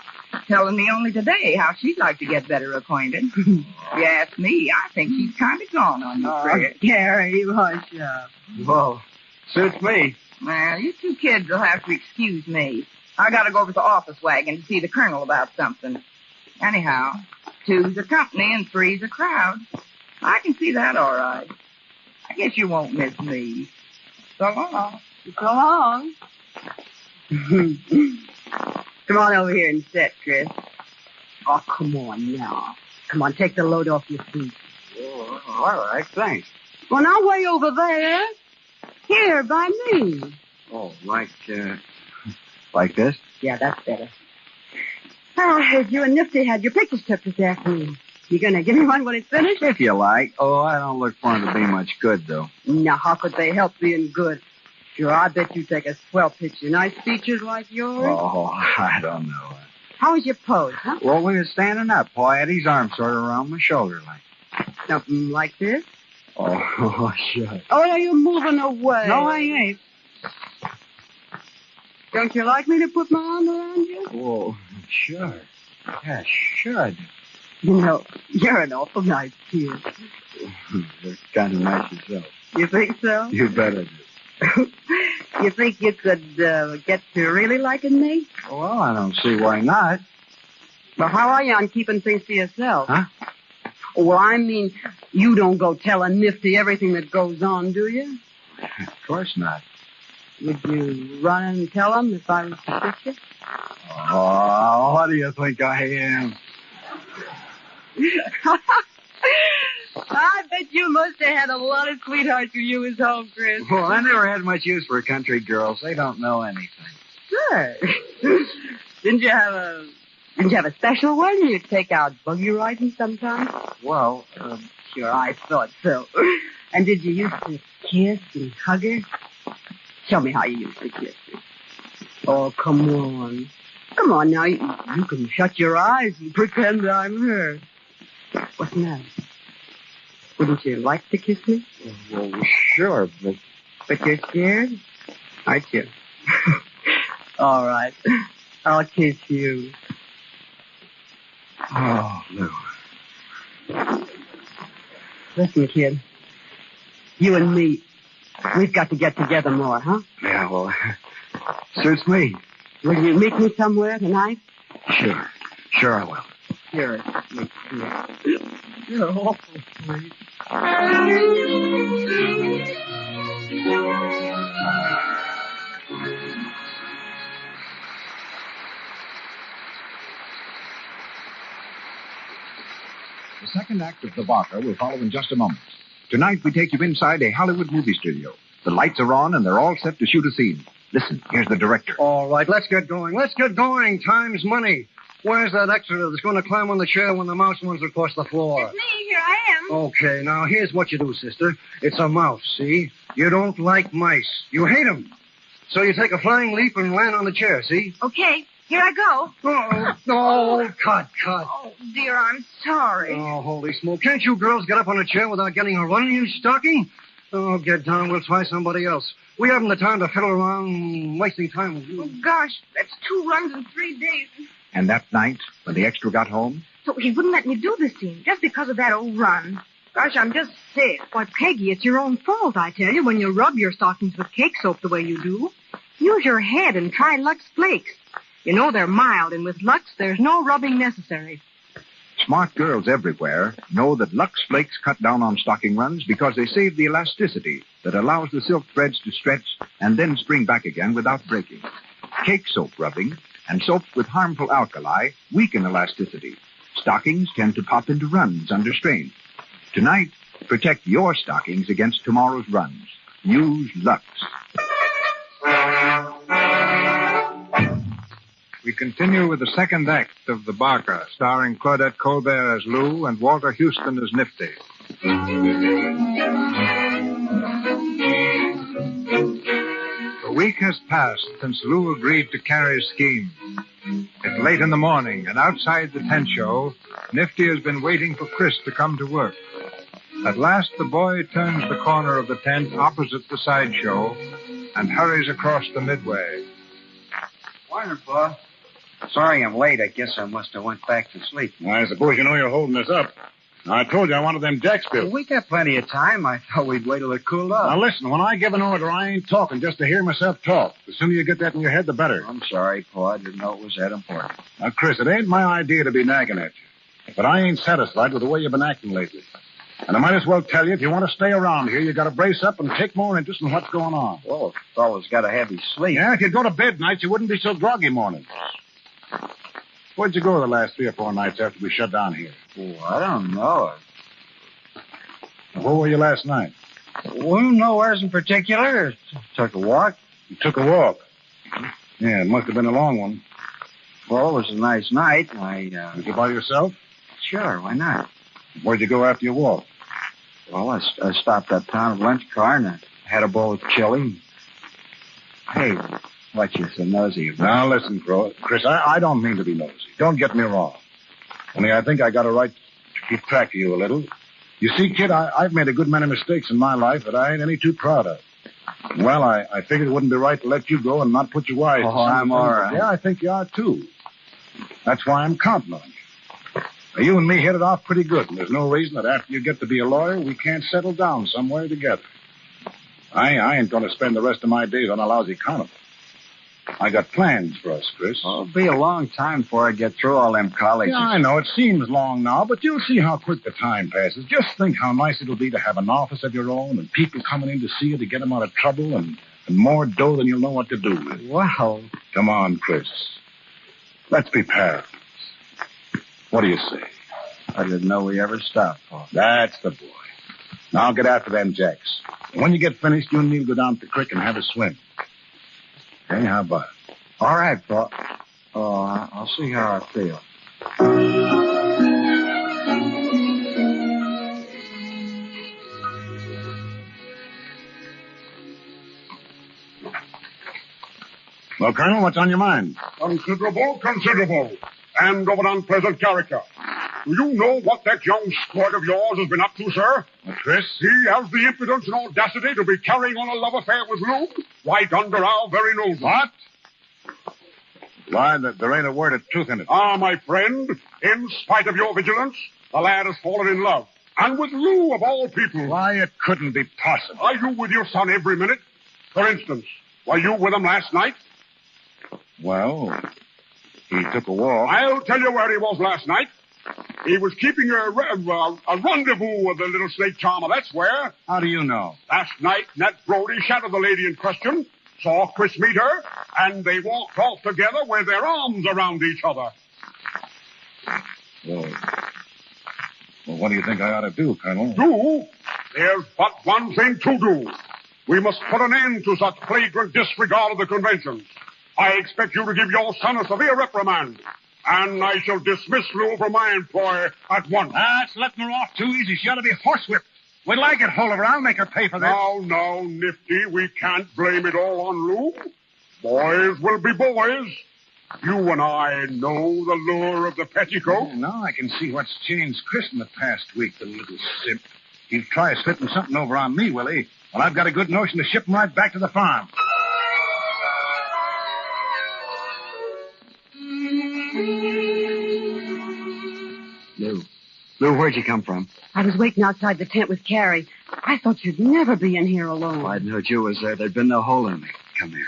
telling me only today how she'd like to get better acquainted. If you ask me, I think she's kind of gone on you, Chris. Gary, hush up. Well, suits me. Well, you two kids will have to excuse me. I got to go over to the office wagon to see the colonel about something. Anyhow, 2's a company and 3's a crowd. I can see that all right. I guess you won't miss me. So long. So long. Come on over here and sit, Chris. Oh, come on now. Come on, take the load off your feet. Oh, all right, thanks. Well, now way over there. Here, by me. Oh, like this? Yeah, that's better. Oh, you and Nifty had your pictures took this afternoon. You gonna give me one when it's finished? If you like. Oh, I don't look for them to be much good, though. Now, how could they help being good? Sure, I bet you take a swell picture. Nice features like yours. Oh, I don't know. How was your pose, huh? Well, we were standing up. Paul had his arm sort of around my shoulder like. Something like this? Oh, sure. Oh, are you moving away? No, I ain't. Don't you like me to put my arm around you? Oh, sure. Yeah, sure I do. You know, you're an awful nice kid. You're kind of nice yourself. You think so? You bet I do. You think you could get to really liking me? Well, I don't see why not. Well, how are you on keeping things to yourself? Huh? Well, I mean, you don't go telling Nifty everything that goes on, do you? Of course not. Would you run and tell them if I was to kiss you? Oh, what do you think I am? I bet you must have had a lot of sweethearts when you was home, Chris. Well, I never had much use for country girls. They don't know anything. Sure. Didn't you have a special one? You'd take out buggy riding sometimes? Well, Sure, I thought so. And did you used to kiss and hug her? Show me how you used to kiss her. Oh, come on. Come on now. You can shut your eyes and pretend I'm her. What's the matter? Wouldn't you like to kiss me? well, sure, but... But you're scared? Aren't you? All right. I'll kiss you. Oh, Lou. Listen, kid. You and me, we've got to get together more, huh? Yeah, well, suits me. Will you meet me somewhere tonight? Sure. Sure I will. Sure. You're awful sweet. The second act of The Barker will follow in just a moment. Tonight, we take you inside a Hollywood movie studio. The lights are on, and they're all set to shoot a scene. Listen, here's the director. All right, let's get going. Let's get going. Time's money. Where's that extra that's going to climb on the chair when the mouse runs across the floor? It's me. Here I am. Okay, now here's what you do, sister. It's a mouse, see? You don't like mice. You hate them. So you take a flying leap and land on the chair, see? Okay. Here I go. Cut. Oh, dear, I'm sorry. Oh, holy smoke. Can't you girls get up on a chair without getting a run in your stocking? Oh, get down. We'll try somebody else. We haven't the time to fiddle around wasting time with you. Oh, gosh, that's 2 runs in 3 days. And that night, when the extra got home... So he wouldn't let me do the scene just because of that old run. Gosh, I'm just sick. Why, Peggy, it's your own fault, I tell you, when you rub your stockings with cake soap the way you do. Use your head and try Lux Flakes. You know they're mild, and with Lux, there's no rubbing necessary. Smart girls everywhere know that Lux Flakes cut down on stocking runs because they save the elasticity that allows the silk threads to stretch and then spring back again without breaking. Cake soap rubbing and soap with harmful alkali weaken elasticity. Stockings tend to pop into runs under strain. Tonight, protect your stockings against tomorrow's runs. Use Lux. We continue with the second act of The Barker, starring Claudette Colbert as Lou and Walter Houston as Nifty. A week has passed since Lou agreed to Carrie's scheme. It's late in the morning, and outside the tent show, Nifty has been waiting for Chris to come to work. At last, the boy turns the corner of the tent opposite the sideshow and hurries across the midway. Morning, Pa. Sorry I'm late. I guess I must have went back to sleep. I suppose you know you're holding us up. I told you I wanted them jacks built. Well, we got plenty of time. I thought we'd wait till it cooled off. Now, listen, when I give an order, I ain't talking just to hear myself talk. The sooner you get that in your head, the better. I'm sorry, Pa. I didn't know it was that important. Now, Chris, it ain't my idea to be nagging at you. But I ain't satisfied with the way you've been acting lately. And I might as well tell you, if you want to stay around here, you got to brace up and take more interest in what's going on. Well, a fellow's got to have his sleep. Yeah, if you'd go to bed nights, you wouldn't be so groggy mornings. Where'd you go the last 3 or 4 nights after we shut down here? Oh, I don't know. Where were you last night? Well, nowheres in particular. Took a walk. You took a walk? Yeah, it must have been a long one. Well, it was a nice night. Was you by yourself? Sure, why not? Where'd you go after your walk? Well, I stopped uptown at lunch car and I had a bowl of chili. Hey, what you so nosy about? Now, listen, Chris, I don't mean to be nosy. Don't get me wrong. Only I think I got a right to keep track of you a little. You see, kid, I've made a good many mistakes in my life that I ain't any too proud of. Well, I figured it wouldn't be right to let you go and not put your wife. Oh, I'm all right. Yeah, I think you are, too. That's why I'm counting on you. Now, you and me hit it off pretty good, and there's no reason that after you get to be a lawyer, we can't settle down somewhere together. I ain't going to spend the rest of my days on a lousy carnival. I got plans for us, Chris. Well, it'll be a long time before I get through all them colleges. Yeah, I know. It seems long now, but you'll see how quick the time passes. Just think how nice it'll be to have an office of your own and people coming in to see you to get them out of trouble and And more dough than you'll know what to do with. Wow. Come on, Chris. Let's be pals. What do you say? I didn't know we ever stopped, Pa. That's the boy. Now get after them jacks. When you get finished, you and me'll go down to the creek and have a swim. Okay, how about it? All right, Pa. Oh, I'll see how I feel. Well, Colonel, what's on your mind? Considerable, and of an unpleasant character. Do you know what that young squirt of yours has been up to, sir? Chris? He has the impudence and audacity to be carrying on a love affair with Lou right under our very noses. What? Why, there ain't a word of truth in it. Ah, my friend, in spite of your vigilance, the lad has fallen in love. And with Lou, of all people. Why, it couldn't be possible. Are you with your son every minute? For instance, were you with him last night? Well, he took a walk. I'll tell you where he was last night. He was keeping a rendezvous with the little snake charmer, that's where. How do you know? Last night, Nat Brody shadowed the lady in question, saw Chris meet her, and they walked off together with their arms around each other. Well, what do you think I ought to do, Colonel? Do? There's but one thing to do. We must put an end to such flagrant disregard of the conventions. I expect you to give your son a severe reprimand. And I shall dismiss Lou from my employ at once. That's letting her off too easy. She ought to be horsewhipped. Wait till I get hold of her. I'll make her pay for this. Now, Nifty, we can't blame it all on Lou. Boys will be boys. You and I know the lure of the petticoat. Oh, now I can see what's changed Chris in the past week, the little simp. He'll try slipping something over on me, will he? Well, I've got a good notion to ship him right back to the farm. Lou, where'd you come from? I was waiting outside the tent with Carrie. I thought you'd never be in here alone. If I'd known you was there, there'd been no hole in me. Come here.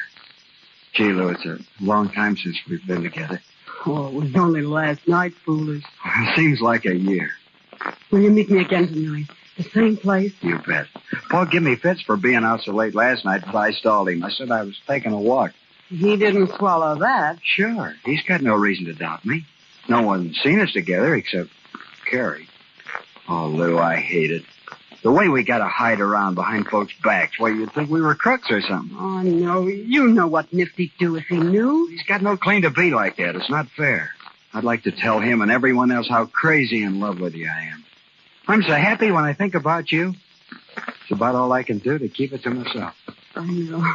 Gee, Lou, it's a long time since we've been together. Oh, it was only last night, foolish. It seems like a year. Will you meet me again tonight? The same place? You bet. Paul gave me fits for being out so late last night, but I stalled him. I said I was taking a walk. He didn't swallow that. Sure. He's got no reason to doubt me. No one's seen us together except Carrie. Oh, Lou, I hate it. The way we got to hide around behind folks' backs. Why, you'd think we were crooks or something. Oh, no. You know what Nifty'd do if he knew. He's got no claim to be like that. It's not fair. I'd like to tell him and everyone else how crazy in love with you I am. I'm so happy when I think about you. It's about all I can do to keep it to myself. I know.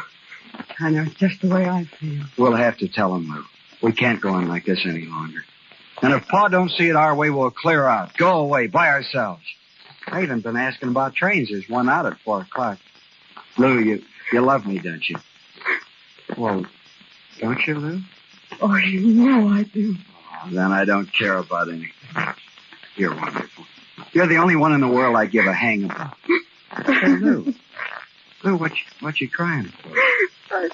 I know. It's just the way I feel. We'll have to tell him, Lou. We can't go on like this any longer. And if Pa don't see it our way, we'll clear out. Go away by ourselves. I even been asking about trains. There's one out at 4 o'clock. Lou, you love me, don't you? Well, don't you, Lou? Oh, you know I do. Oh, then I don't care about anything. You're wonderful. You're the only one in the world I give a hang about. Hey, Lou. Lou, what you crying for?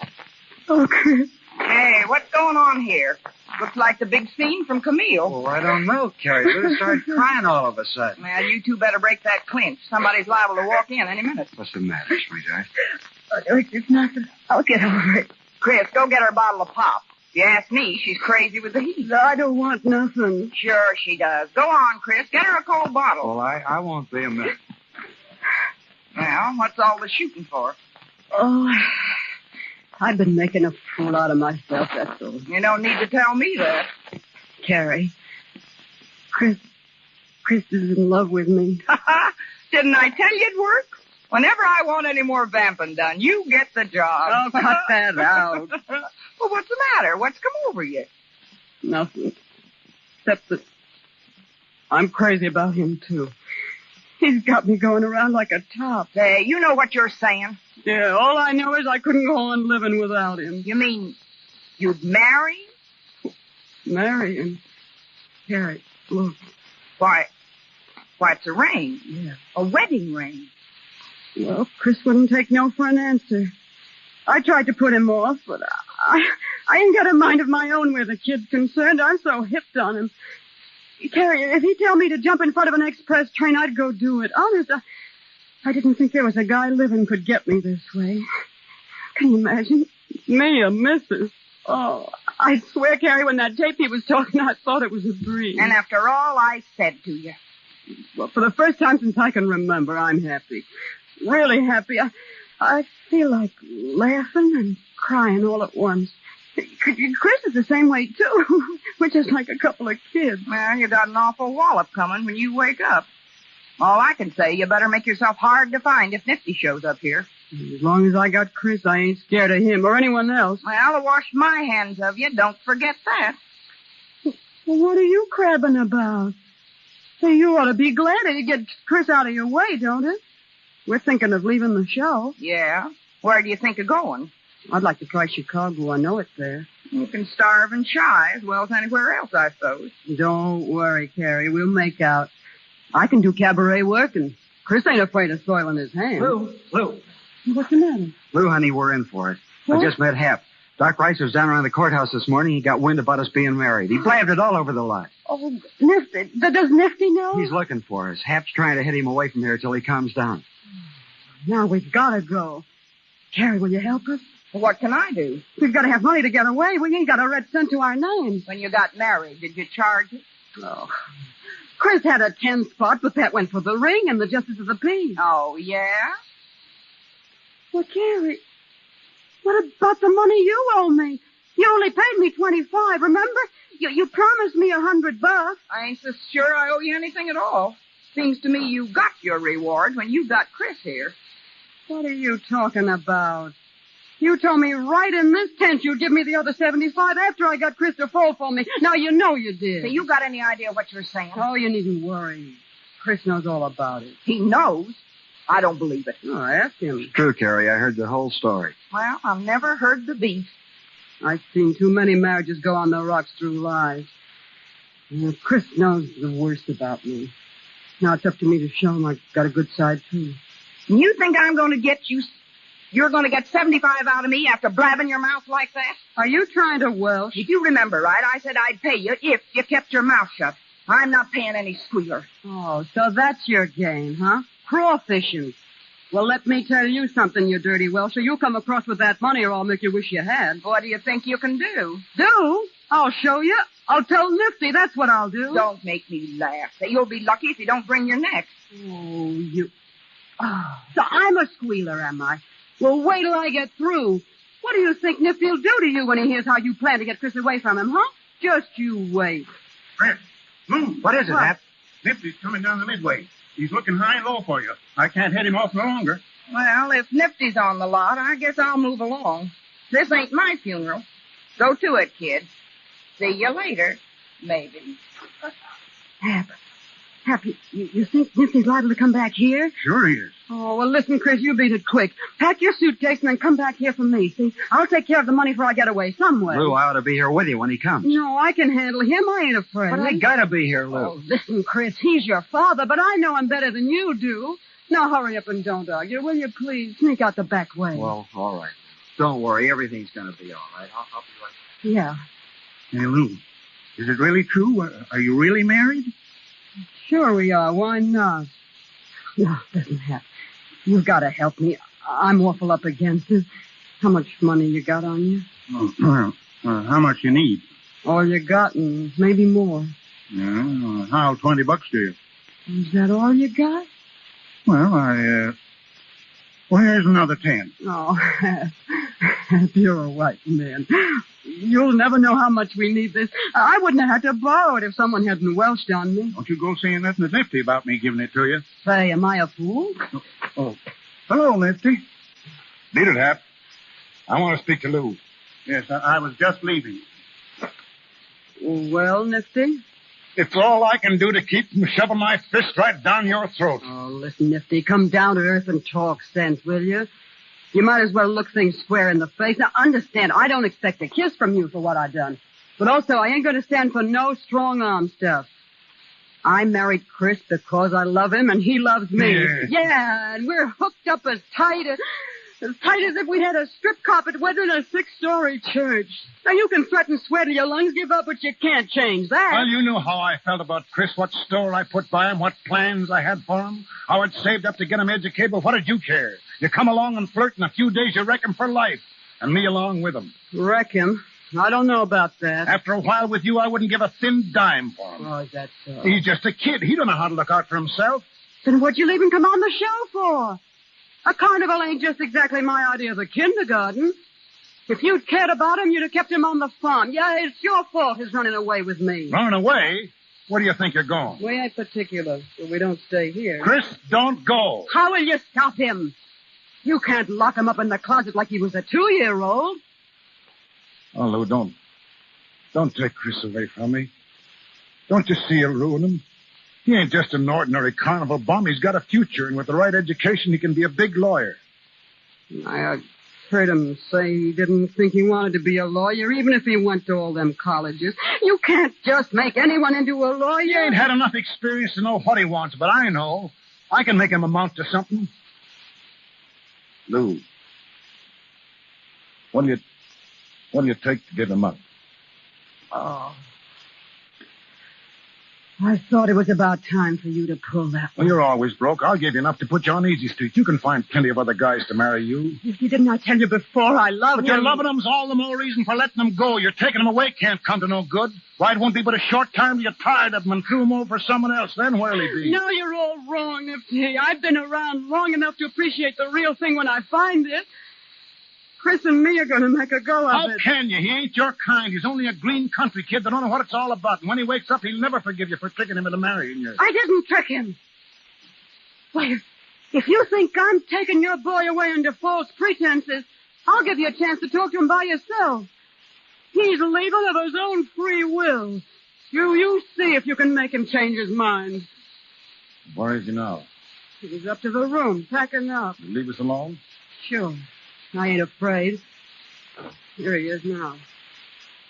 Oh, Chris. Hey, what's going on here? Looks like the big scene from Camille. Oh, I don't know, Carrie. Lou started crying all of a sudden. Well, you two better break that clinch. Somebody's liable to walk in any minute. What's the matter, sweetheart? Oh, it's nothing. I'll get over it. Chris, go get her a bottle of pop. If you ask me, she's crazy with the heat. I don't want nothing. Sure she does. Go on, Chris. Get her a cold bottle. Well, I won't be a minute. Well, what's all the shooting for? Oh, I've been making a fool out of myself, that's all. You don't need to tell me that. Carrie, Chris is in love with me. Didn't I tell you it'd work? Whenever I want any more vamping done, you get the job. Oh, cut that out. Well, what's the matter? What's come over you? Nothing. Except that I'm crazy about him, too. He's got me going around like a top. Hey, you know what you're saying. Yeah, all I know is I couldn't go on living without him. You mean you'd marry? Marry him? Carrie, look. Why, it's a ring. Yeah. A wedding ring. Well, Chris wouldn't take no for an answer. I tried to put him off, but I ain't got a mind of my own where the kid's concerned. I'm so hipped on him. Carrie, if he'd tell me to jump in front of an express train, I'd go do it. Honest, I didn't think there was a guy living could get me this way. Can you imagine? Me, a missus. Oh, I swear, Carrie, when that tape he was talking, I thought it was a dream. And after all I said to you. Well, for the first time since I can remember, I'm happy. Really happy. I feel like laughing and crying all at once. Chris is the same way, too. We're just like a couple of kids. Well, you got an awful wallop coming when you wake up. All I can say, you better make yourself hard to find if Nifty shows up here. As long as I got Chris, I ain't scared of him or anyone else. Well, I'll wash my hands of you. Don't forget that. Well, what are you crabbing about? Hey, you ought to be glad that you get Chris out of your way, don't it? We're thinking of leaving the show. Yeah? Where do you think of going? I'd like to try Chicago. I know it's there. You can starve and shy as well as anywhere else, I suppose. Don't worry, Carrie. We'll make out. I can do cabaret work, and Chris ain't afraid of soiling his hands. Lou. What's the matter? Lou, honey, we're in for it. What? I just met Hap. Doc Rice was down around the courthouse this morning. He got wind about us being married. He blabbed it all over the lot. Oh, Nifty. Does Nifty know? He's looking for us. Hap's trying to head him away from here till he calms down. Now we've got to go. Carrie, will you help us? Well, what can I do? We've got to have money to get away. We ain't got a red cent to our names. When you got married, did you charge it? Oh. Chris had a 10 spot, but that went for the ring and the justice of the peace. Oh, yeah? Well, Carrie, what about the money you owe me? You only paid me $25, remember? You promised me $100. I ain't so sure I owe you anything at all. Seems to me you got your reward when you got Chris here. What are you talking about? You told me right in this tent you'd give me the other 75 after I got Chris to fall for me. Now you know you did. So you got any idea what you're saying? Oh, you needn't worry. Chris knows all about it. He knows? I don't believe it. Oh, ask him. It's true, Carrie. I heard the whole story. Well, I've never heard the beef. I've seen too many marriages go on the rocks through lies. Chris knows the worst about me. Now it's up to me to show him I've got a good side, too. You think I'm going to get you... You're going to get 75 out of me after blabbing your mouth like that? Are you trying to welsh? If you remember right, I said I'd pay you if you kept your mouth shut. I'm not paying any squealer. Oh, so that's your game, huh? Crawfishing. Well, let me tell you something, you dirty welsher. You come across with that money or I'll make you wish you had. What do you think you can do? Do? I'll show you. I'll tell Nifty, that's what I'll do. Don't make me laugh. You'll be lucky if you don't bring your neck. Oh, you... Oh, so I'm a squealer, am I? Well, wait till I get through. What do you think Nifty'll do to you when he hears how you plan to get Chris away from him, huh? Just you wait. Fred, move. What is it, Hap? Nifty's coming down the midway. He's looking high and low for you. I can't head him off no longer. Well, if Nifty's on the lot, I guess I'll move along. This ain't my funeral. Go to it, kid. See you later, maybe. Hap, you think Nifty's liable to come back here? Sure he is. Oh, well, listen, Chris, you beat it quick. Pack your suitcase and then come back here for me, see? I'll take care of the money before I get away some way. Lou, I ought to be here with you when he comes. No, I can handle him. I ain't afraid. But I gotta be here, Lou. Oh, listen, Chris, he's your father, but I know him better than you do. Now hurry up and don't argue, will you, please? Sneak out the back way. Well, all right. Don't worry. Everything's gonna be all right. I'll be right Yeah. Hey, Lou, is it really true? Are you really married? Sure we are. Why not? No, listen, Hap. You've got to help me. I'm awful up against it. How much money you got on you? How much you need? All you got and maybe more. How, $20 to you? Is that all you got? Well, well, here's another 10. Oh, you're a white man. You'll never know how much we need this. I wouldn't have had to borrow it if someone hadn't welched on me. Don't you go saying nothing to Nifty about me giving it to you. Say, am I a fool? Oh. Hello, Nifty. Beat it, Hap. I want to speak to Lou. Yes, I was just leaving. Well, Nifty? It's all I can do to keep from shoving my fist right down your throat. Oh, listen, Nifty, come down to earth and talk sense, will you? You might as well look things square in the face. Now, understand, I don't expect a kiss from you for what I done. But also, I ain't going to stand for no strong-arm stuff. I married Chris because I love him and he loves me. Yeah, and we're hooked up as tight as if we'd had a strip carpet wedding in a 6-story church. Now, you can threaten, swear to your lungs, give up, but you can't change that. Well, you knew how I felt about Chris, what store I put by him, what plans I had for him, how I'd saved up to get him educated, but what did you care? You come along and flirt, in a few days you wreck him for life. And me along with him. Wreck him? I don't know about that. After a while with you, I wouldn't give a thin dime for him. Oh, is that so? He's just a kid. He don't know how to look out for himself. Then what'd you leave him come on the show for? A carnival ain't just exactly my idea of a kindergarten. If you'd cared about him, you'd have kept him on the farm. Yeah, it's your fault his running away with me. Running away? Where do you think you're going? We ain't particular, so we don't stay here. Chris, don't go. How will you stop him? You can't lock him up in the closet like he was a 2-year-old. Oh, Lou, don't take Chris away from me. Don't you see you'll ruin him? He ain't just an ordinary carnival bum. He's got a future, and with the right education, he can be a big lawyer. I heard him say he didn't think he wanted to be a lawyer, even if he went to all them colleges. You can't just make anyone into a lawyer. He ain't had enough experience to know what he wants, but I know. I can make him amount to something. Lou, what do you take to give him up? Oh. I thought it was about time for you to pull that Well, you're always broke. I'll give you enough to put you on easy street. You can find plenty of other guys to marry you. Didn't I tell you before I love him? But you're loving him's all the more reason for letting him go. You're taking him away can't come to no good. Why, it won't be but a short time till you're tired of him and threw him over for someone else. Then where'll he be? No, you're all wrong, Nifty. I've been around long enough to appreciate the real thing when I find it. Chris and me are going to make a go of it. How can you? He ain't your kind. He's only a green country kid that don't know what it's all about. And when he wakes up, he'll never forgive you for tricking him into marrying you. I didn't trick him. Why, if you think I'm taking your boy away under false pretenses, I'll give you a chance to talk to him by yourself. He's leaving of his own free will. You see if you can make him change his mind. Where is he now? He's up to the room, packing up. You leave us alone? Sure. I ain't afraid. Here he is now.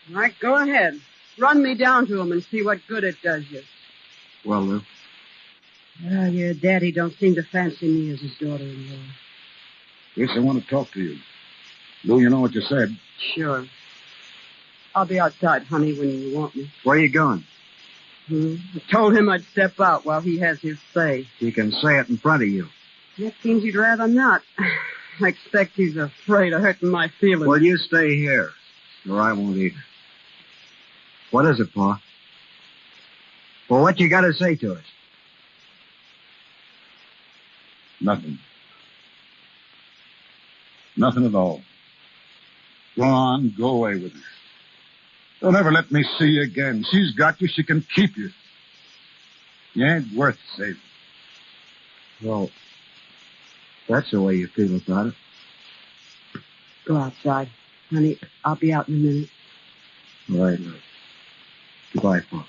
All right, go ahead. Run me down to him and see what good it does you. Well, Lou. Well, your daddy don't seem to fancy me as his daughter-in-law. Yes, I want to talk to you. Lou, you know what you said. Sure. I'll be outside, honey, when you want me. Where are you going? I told him I'd step out while he has his say. He can say it in front of you. That seems he'd rather not. I expect he's afraid of hurting my feelings. Well, you stay here, or I won't either. What is it, Pa? Well, what you got to say to us? Nothing. Nothing at all. Go on, go away with her. Don't ever let me see you again. She's got you, she can keep you. You ain't worth saving. Well, that's the way you feel about it. Go outside. Honey, I'll be out in a minute. All right, love. Goodbye, Pa.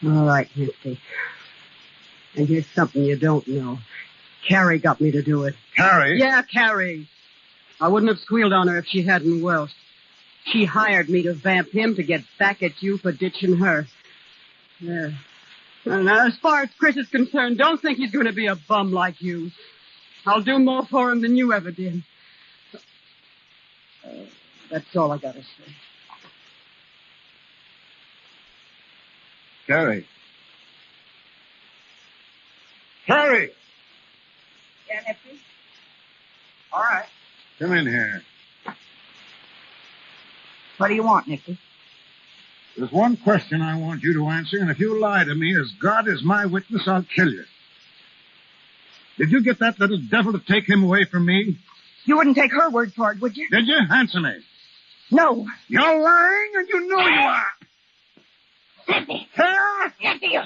All right, Nifty. And here's something you don't know. Carrie got me to do it. Carrie? Yeah, Carrie. I wouldn't have squealed on her if she hadn't Welsh. She hired me to vamp him to get back at you for ditching her. Yeah. Now, as far as Chris is concerned, don't think he's going to be a bum like you. I'll do more for him than you ever did. That's all I got to say. Carrie. Carrie! Yeah, Nifty? All right. Come in here. What do you want, Nifty? There's one question I want you to answer, and if you lie to me, as God is my witness, I'll kill you. Did you get that little devil to take him away from me? You wouldn't take her word for it, would you? Did you? Answer me. No. You're lying, and you know you are. Nifty! Huh? Nifty,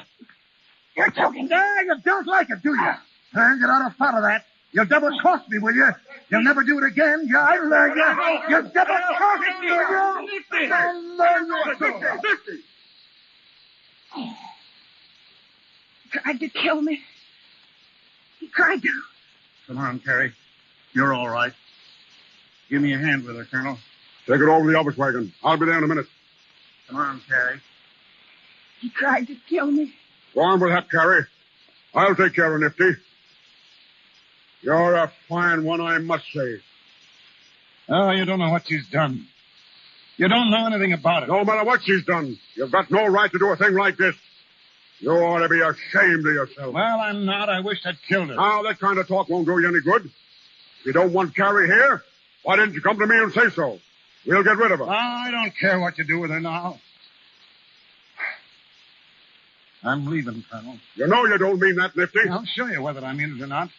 you're joking. Yeah, you don't like it, do you? Get out of front of that. You'll double-cross me, will you? You'll never do it again. You double-cross me, will you? Nifty! He tried to kill me. He tried to. Come on, Carrie. You're all right. Give me a hand with her, Colonel. Take it over to the office wagon. I'll be there in a minute. Come on, Carrie. He tried to kill me. Go on with that, Carrie. I'll take care of Nifty. You're a fine one, I must say. Oh, you don't know what she's done. You don't know anything about it. No matter what she's done, you've got no right to do a thing like this. You ought to be ashamed of yourself. Well, I'm not. I wish I'd killed her. Now, that kind of talk won't do you any good. If you don't want Carrie here, why didn't you come to me and say so? We'll get rid of her. Oh, I don't care what you do with her now. I'm leaving, Colonel. You know you don't mean that, Nifty. I'll show you whether I mean it or not.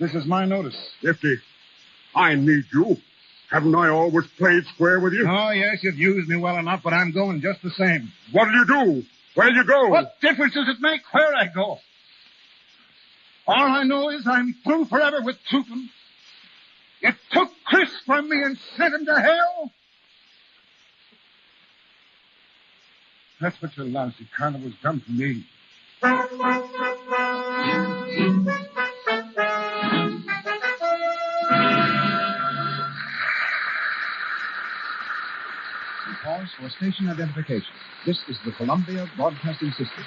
This is my notice. Nifty, I need you. Haven't I always played square with you? Oh, yes, you've used me well enough, but I'm going just the same. What'll you do? Where'll you go? What difference does it make where I go? All I know is I'm through forever with Tupin. You took Chris from me and sent him to hell? That's what your lousy carnival's done for me. Pause for station identification. This is the Columbia Broadcasting System.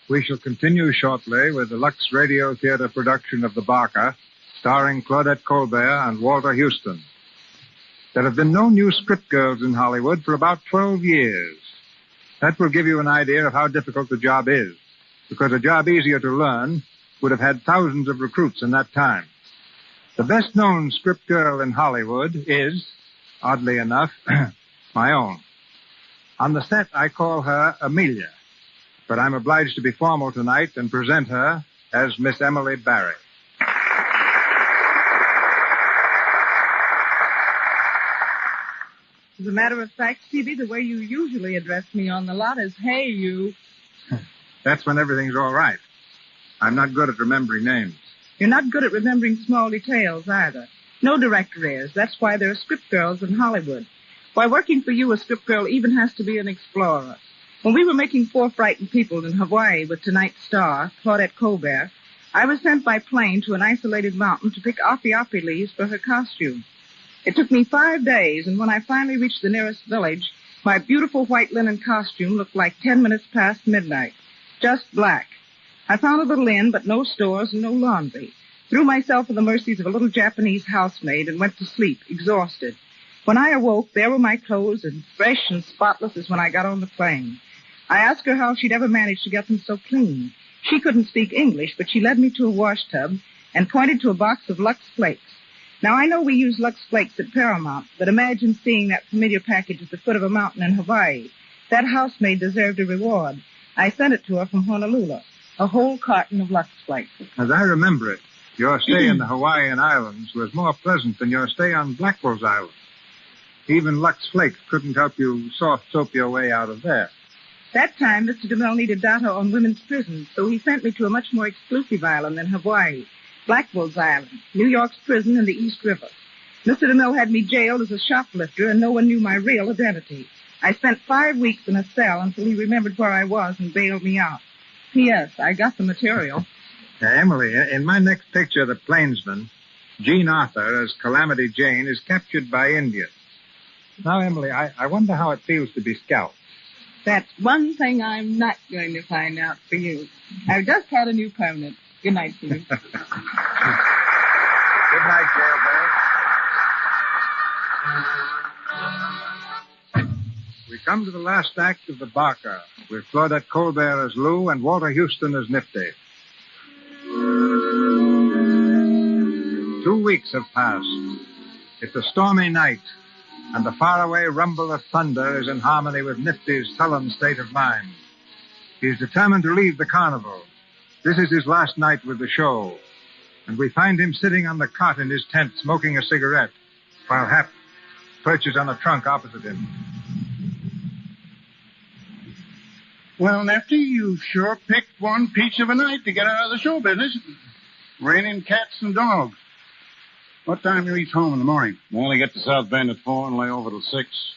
We shall continue shortly with the Lux Radio Theater production of The Barker, starring Claudette Colbert and Walter Houston. There have been no new script girls in Hollywood for about 12 years. That will give you an idea of how difficult the job is, because a job easier to learn would have had thousands of recruits in that time. The best-known script girl in Hollywood is, oddly enough, my own. On the set, I call her Amelia, but I'm obliged to be formal tonight and present her as Miss Emily Barry. As a matter of fact, Stevie, the way you usually address me on the lot is, hey, you. That's when everything's all right. I'm not good at remembering names. You're not good at remembering small details, either. No director is. That's why there are script girls in Hollywood. Why, working for you, a script girl even has to be an explorer. When we were making Four Frightened People in Hawaii with tonight's star, Claudette Colbert, I was sent by plane to an isolated mountain to pick api-api leaves for her costume. It took me 5 days, and when I finally reached the nearest village, my beautiful white linen costume looked like 10 minutes past midnight. Just black. I found a little inn, but no stores and no laundry. Threw myself at the mercies of a little Japanese housemaid and went to sleep, exhausted. When I awoke, there were my clothes, and fresh and spotless as when I got on the plane. I asked her how she'd ever managed to get them so clean. She couldn't speak English, but she led me to a wash tub and pointed to a box of Lux Flakes. Now, I know we use Lux Flakes at Paramount, but imagine seeing that familiar package at the foot of a mountain in Hawaii. That housemaid deserved a reward. I sent it to her from Honolulu, a whole carton of Lux Flakes. As I remember it, your stay in the Hawaiian Islands was more pleasant than your stay on Blackwell's Island. Even Lux Flakes couldn't help you soft soap your way out of there. That time, Mr. DeMille needed data on women's prisons, so he sent me to a much more exclusive island than Hawaii, Blackwell's Island, New York's prison in the East River. Mr. DeMille had me jailed as a shoplifter, and no one knew my real identity. I spent 5 weeks in a cell until he remembered where I was and bailed me out. P.S. I got the material. Emily, in my next picture, The Plainsman, Jean Arthur, as Calamity Jane, is captured by Indians. Now, Emily, I wonder how it feels to be scalped. That's one thing I'm not going to find out for you. I've just had a new permanent. Good night, Steve. Good night, Jailbird. We come to the last act of The Barker, with Claudette Colbert as Lou and Walter Houston as Nifty. 2 weeks have passed. It's a stormy night, and the faraway rumble of thunder is in harmony with Nifty's sullen state of mind. He's determined to leave the carnival. This is his last night with the show, and we find him sitting on the cot in his tent smoking a cigarette, while Hap perches on a trunk opposite him. Well, Nifty, you sure picked one peach of a night to get out of the show business. Raining cats and dogs. What time do you reach home in the morning? I only get to South Bend at 4 and lay over till 6.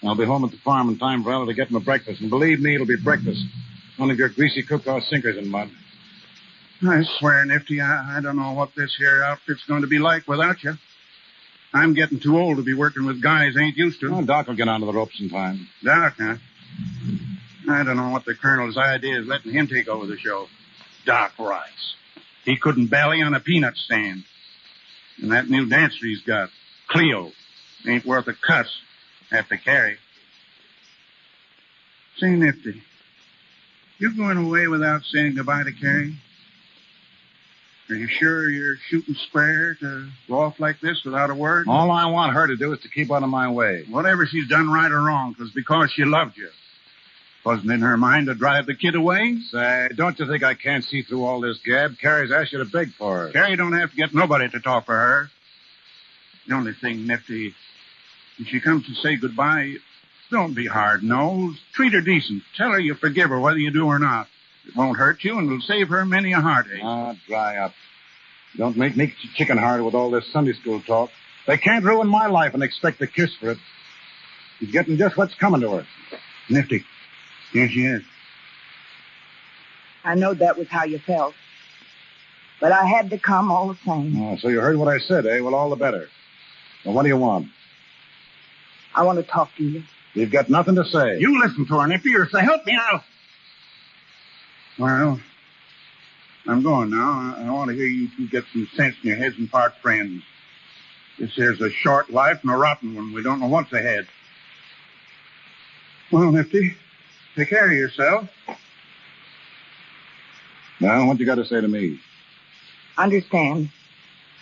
I'll be home at the farm in time for Ella to get my breakfast. And believe me, it'll be breakfast. None of your greasy cook-off sinkers in mud. I swear, Nifty, I don't know what this here outfit's going to be like without you. I'm getting too old to be working with guys I ain't used to. Oh, Doc will get onto the ropes in time. Doc, huh? I don't know what the colonel's idea is letting him take over the show. Doc Rice. He couldn't bally on a peanut stand. And that new dancer he's got, Cleo, ain't worth a cuss. Have to carry. Say, Nifty, you going away without saying goodbye to Carrie? Are you sure you're shooting square to go off like this without a word? All I want her to do is to keep out of my way. Whatever she's done right or wrong, 'twas because she loved you. Wasn't in her mind to drive the kid away? Say, don't you think I can't see through all this gab? Carrie's asked you to beg for her. Carrie don't have to get nobody to talk for her. The only thing, Nifty, when she comes to say goodbye, don't be hard-nosed. Treat her decent. Tell her you forgive her whether you do or not. It won't hurt you and will save her many a heartache. Ah, dry up. Don't make me chicken-hearted with all this Sunday school talk. They can't ruin my life and expect a kiss for it. She's getting just what's coming to her. Nifty, here she is. I know that was how you felt. But I had to come all the same. Oh, so you heard what I said, eh? Well, all the better. Well, what do you want? I want to talk to you. You've got nothing to say. You listen to her, Nifty, or say, help me out. Well, I'm going now. I want to hear you two get some sense in your heads and part friends. This here's a short life and a rotten one. We don't know what's ahead. Well, Nifty, take care of yourself. Now, what you got to say to me? Understand.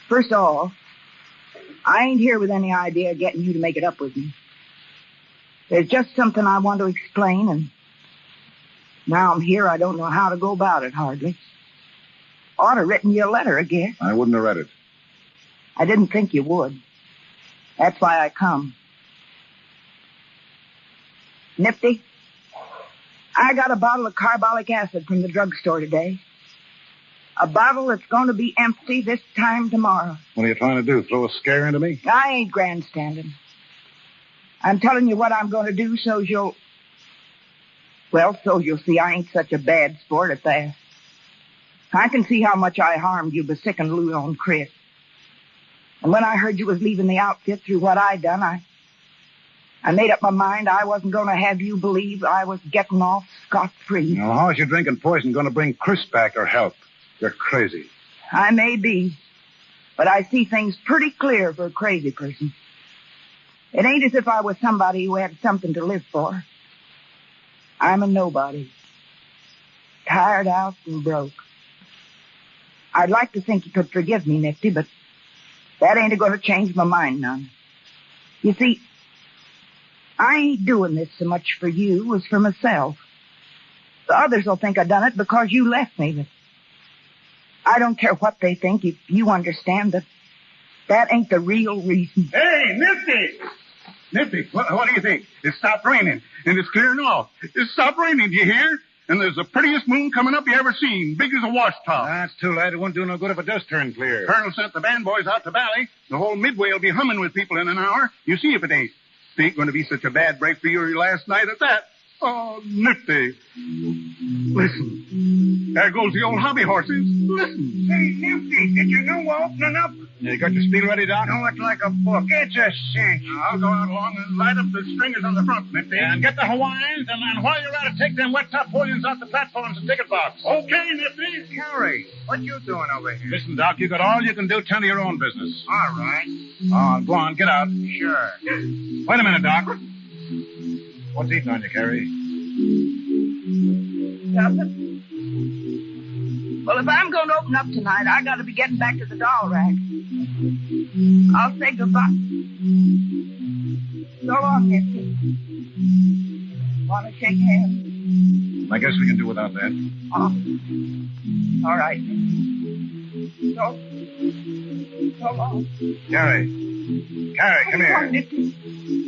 First of all, I ain't here with any idea of getting you to make it up with me. There's just something I want to explain, and now I'm here. I don't know how to go about it, hardly. Ought to have written you a letter, I guess. I wouldn't have read it. I didn't think you would. That's why I come. Nifty, I got a bottle of carbolic acid from the drugstore today. A bottle that's going to be empty this time tomorrow. What are you trying to do, throw a scare into me? I ain't grandstanding. I'm telling you what I'm going to do so you'll see I ain't such a bad sport at that. I can see how much I harmed you by sicking Lou on Chris. And when I heard you was leaving the outfit through what I done, I made up my mind I wasn't going to have you believe I was getting off scot-free. Now, how's your drinking poison going to bring Chris back or help? You're crazy. I may be, but I see things pretty clear for a crazy person. It ain't as if I was somebody who had something to live for. I'm a nobody. Tired out and broke. I'd like to think you could forgive me, Nifty, but that ain't going to change my mind none. You see, I ain't doing this so much for you as for myself. The others will think I done it because you left me, but I don't care what they think if you understand that that ain't the real reason. Hey, Nifty! Nifty, what do you think? It stopped raining, and it's clearing off. It stopped raining, do you hear? And there's the prettiest moon coming up you ever seen, big as a washtub. That's too late. It won't do no good if it does turn clear. Colonel sent the band boys out to Valley. The whole Midway will be humming with people in an hour. You see if it ain't. It ain't going to be such a bad break for you last night at that. Oh, Nifty. Listen. There goes the old hobby horses. Listen. Say, Nifty, did you know we're opening up? You got your spiel ready, Doc? No, it's like a book. It's a cinch. I'll go out along and light up the stringers on the front, Nifty. And get the Hawaiians, and while you're at it, take them wet top Williams off the platforms and ticket box. Okay, Nifty. Carrie, what you doing over here? Listen, Doc, you got all you can do. Tend to your own business. All right. Oh, go on, get out. Sure. Wait a minute, Doc. What's eating on you, Carrie? Nothing. Well, if I'm going to open up tonight, I got to be getting back to the doll rack. I'll say goodbye. So long, Nifty. Want to shake hands? I guess we can do without that. Oh. All right. So long. Carrie, come here. Nifty.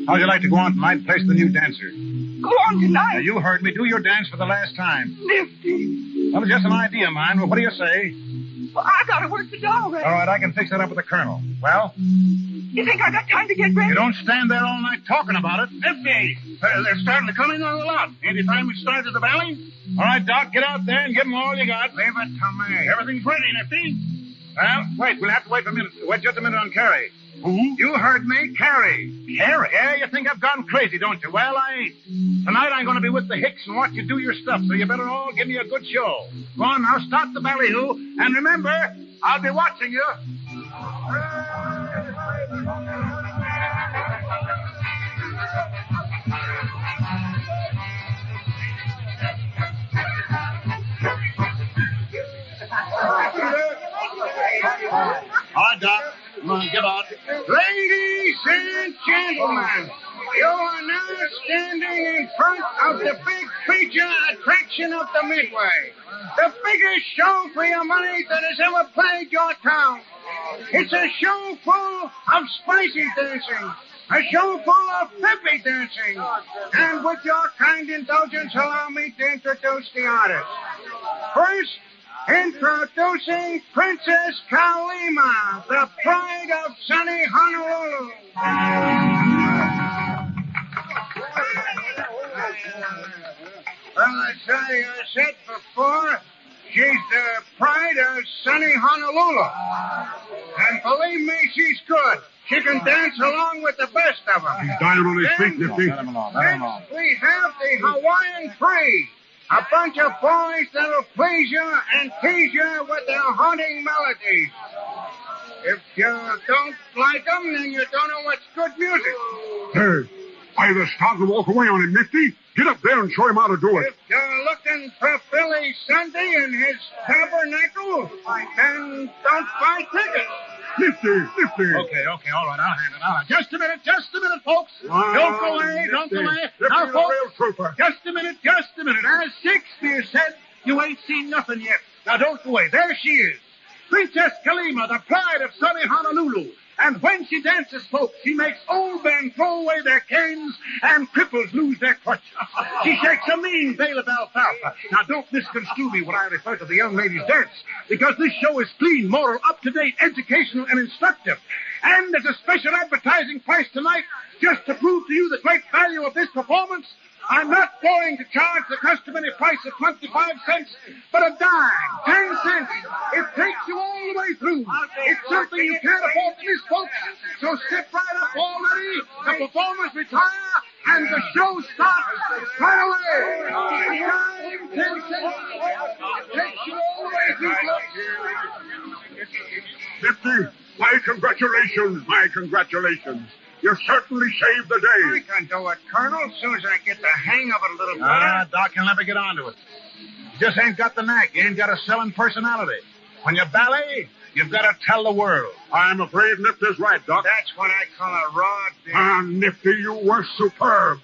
How'd you like to go on tonight and place the new dancer? Go on tonight. Now, you heard me. Do your dance for the last time. Nifty. That was just an idea of mine. Well, what do you say? Well, I got to work the doll rack. All right, I can fix that up with the colonel. Well? You think I got time to get ready? You don't stand there all night talking about it. Nifty! They're starting to come in on the lot. Any time we start at the valley? All right, Doc, get out there and give them all you got. Leave it to me. Everything's ready, Nifty. Well, wait, we'll have to wait just a minute on Carrie. Who? You heard me, Carrie. Carrie? Yeah, you think I've gone crazy, don't you? Well, I ain't. Tonight I'm going to be with the Hicks and watch you do your stuff, so you better all give me a good show. Go on now, start the ballyhoo, and remember, I'll be watching you. All right, Doc. Come on, get out. Ladies and gentlemen, you are now standing in front of the big feature attraction of the Midway. The biggest show for your money that has ever plagued your town. It's a show full of spicy dancing. A show full of peppy dancing. And with your kind indulgence, allow me to introduce the artists. First, introducing Princess Kalima, the pride of sunny Honolulu. Well, as I said before, she's the pride of sunny Honolulu. And believe me, she's good. She can dance along with the best of them. He's dying on his feet, Nifty. Next, we have the Hawaiian Three. A bunch of boys that'll please you and tease you with their haunting melodies. If you don't like them, then you don't know what's good music. Hey, either start to walk away on him, Nifty. Get up there and show him how to do it. If you're looking for Billy Sunday and his tabernacle, then don't buy tickets. Nifty. Okay, all right, I'll handle it. Just a minute, folks. Wow, Don't go away. Nifty, Now, a folks, real trooper. just a minute. As Shakespeare said, you ain't seen nothing yet. Now, don't go away. There she is. Princess Kalima, the pride of sunny Honolulu. And when she dances, folks, she makes old men throw away their canes and cripples lose their crutches. She shakes a mean bale of alfalfa. Now, don't misconstrue me when I refer to the young ladies' dance, because this show is clean, moral, up-to-date, educational, and instructive. And there's a special advertising price tonight just to prove to you the great value of this performance. I'm not going to charge the customary price of 25 cents, but a dime, 10 cents. It takes you all the way through. It's something you can't afford to miss, folks. So step right up already. The performers retire, and the show starts right away. A dime, 10 cents. It takes you all the way through, folks. Nifty, my congratulations. You certainly saved the day. I can do it, Colonel, as soon as I get the hang of it a little better. Doc, you'll never get onto it. You just ain't got the knack. You ain't got a selling personality. When you ballet, you've got to tell the world. I'm afraid Nifty's right, Doc. That's what I call a raw deal. Nifty, you were superb.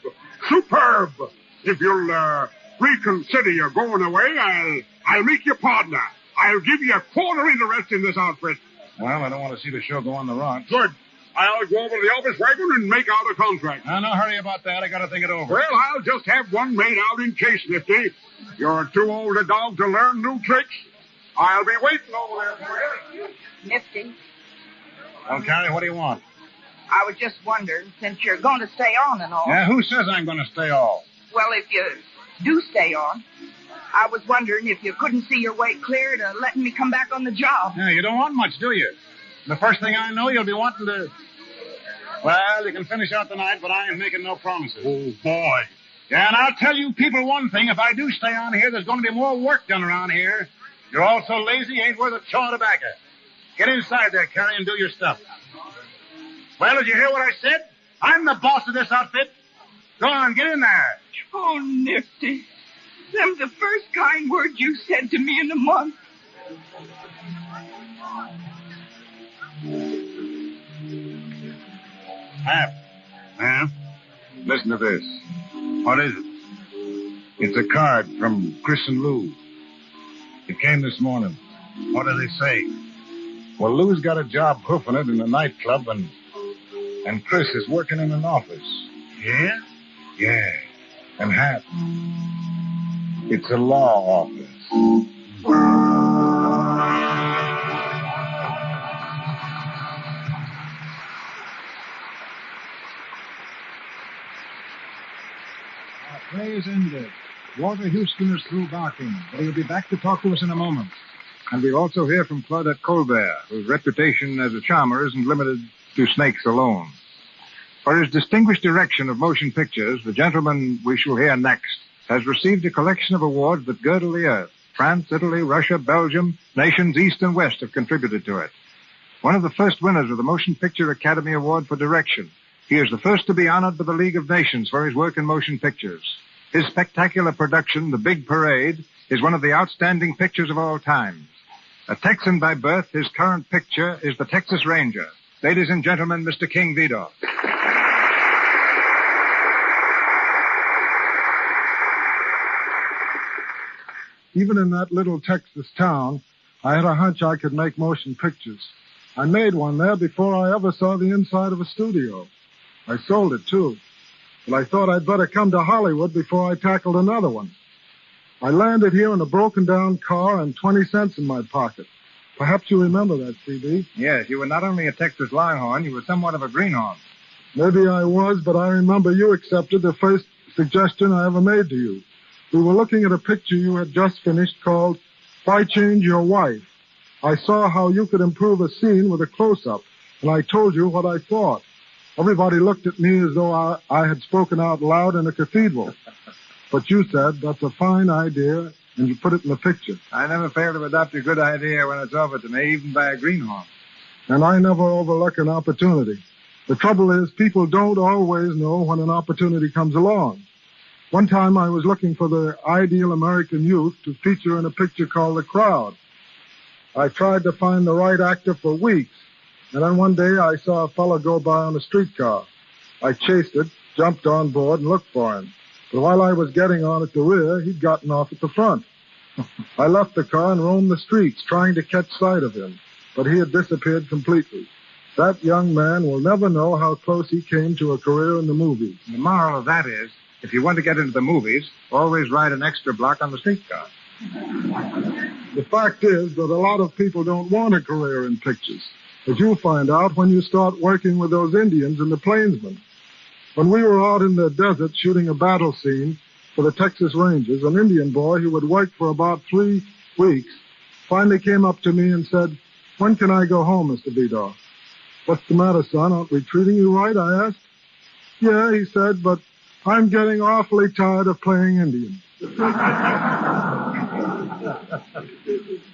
If you'll reconsider your going away, I'll make you partner. I'll give you a quarter interest in this outfit. Well, I don't want to see the show go on the rocks. Good. I'll go over to the office wagon and make out a contract. No hurry about that. I got to think it over. Well, I'll just have one made out in case, Nifty. You're too old a dog to learn new tricks. I'll be waiting over there for you. Nifty, Well, Carrie, what do you want? I was just wondering, since you're going to stay on and all. Yeah, who says I'm going to stay off? Well, if you do stay on, I was wondering if you couldn't see your way clear to letting me come back on the job. Yeah, you don't want much, do you? The first thing I know, you'll be wanting to... Well, you can finish out the night, but I ain't making no promises. Oh, boy. Yeah, and I'll tell you people one thing. If I do stay on here, there's going to be more work done around here. You're all so lazy, you ain't worth a chaw of tobacco. Get inside there, Carrie, and do your stuff. Well, did you hear what I said? I'm the boss of this outfit. Go on, get in there. Oh, Nifty, them's the first kind words you said to me in a month. Hap. Huh? Listen to this. What is it? It's a card from Chris and Lou. It came this morning. What do they say? Well, Lou's got a job hoofing it in a nightclub, and Chris is working in an office. Yeah? Yeah. And Hap, it's a law office. Play is ended. Walter Houston is through barking, but he'll be back to talk to us in a moment. And we'll also hear from Claudette Colbert, whose reputation as a charmer isn't limited to snakes alone. For his distinguished direction of motion pictures, the gentleman we shall hear next has received a collection of awards that girdle the earth. France, Italy, Russia, Belgium, nations east and west have contributed to it. One of the first winners of the Motion Picture Academy Award for Direction. He is the first to be honored by the League of Nations for his work in motion pictures. His spectacular production, The Big Parade, is one of the outstanding pictures of all times. A Texan by birth, his current picture is The Texas Ranger. Ladies and gentlemen, Mr. King Vidor. Even in that little Texas town, I had a hunch I could make motion pictures. I made one there before I ever saw the inside of a studio. I sold it, too. But I thought I'd better come to Hollywood before I tackled another one. I landed here in a broken-down car and 20 cents in my pocket. Perhaps you remember that, C.B. Yes, you were not only a Texas Longhorn, you were somewhat of a greenhorn. Maybe I was, but I remember you accepted the first suggestion I ever made to you. We were looking at a picture you had just finished called Why Change Your Wife? I saw how you could improve a scene with a close-up, and I told you what I thought. Everybody looked at me as though I had spoken out loud in a cathedral. But you said, that's a fine idea, and you put it in the picture. I never fail to adopt a good idea when it's offered to me, even by a greenhorn. And I never overlook an opportunity. The trouble is, people don't always know when an opportunity comes along. One time I was looking for the ideal American youth to feature in a picture called The Crowd. I tried to find the right actor for weeks, and then one day I saw a fellow go by on a streetcar. I chased it, jumped on board, and looked for him. But while I was getting on at the rear, he'd gotten off at the front. I left the car and roamed the streets, trying to catch sight of him, but he had disappeared completely. That young man will never know how close he came to a career in the movies. The moral of that is, if you want to get into the movies, always ride an extra block on the streetcar. The fact is that a lot of people don't want a career in pictures, as you'll find out when you start working with those Indians and the plainsmen. When we were out in the desert shooting a battle scene for the Texas Rangers, an Indian boy who had worked for about 3 weeks finally came up to me and said, "When can I go home, Mr. Vidor?" "What's the matter, son? Aren't we treating you right?" I asked. "Yeah," he said, "but I'm getting awfully tired of playing Indian."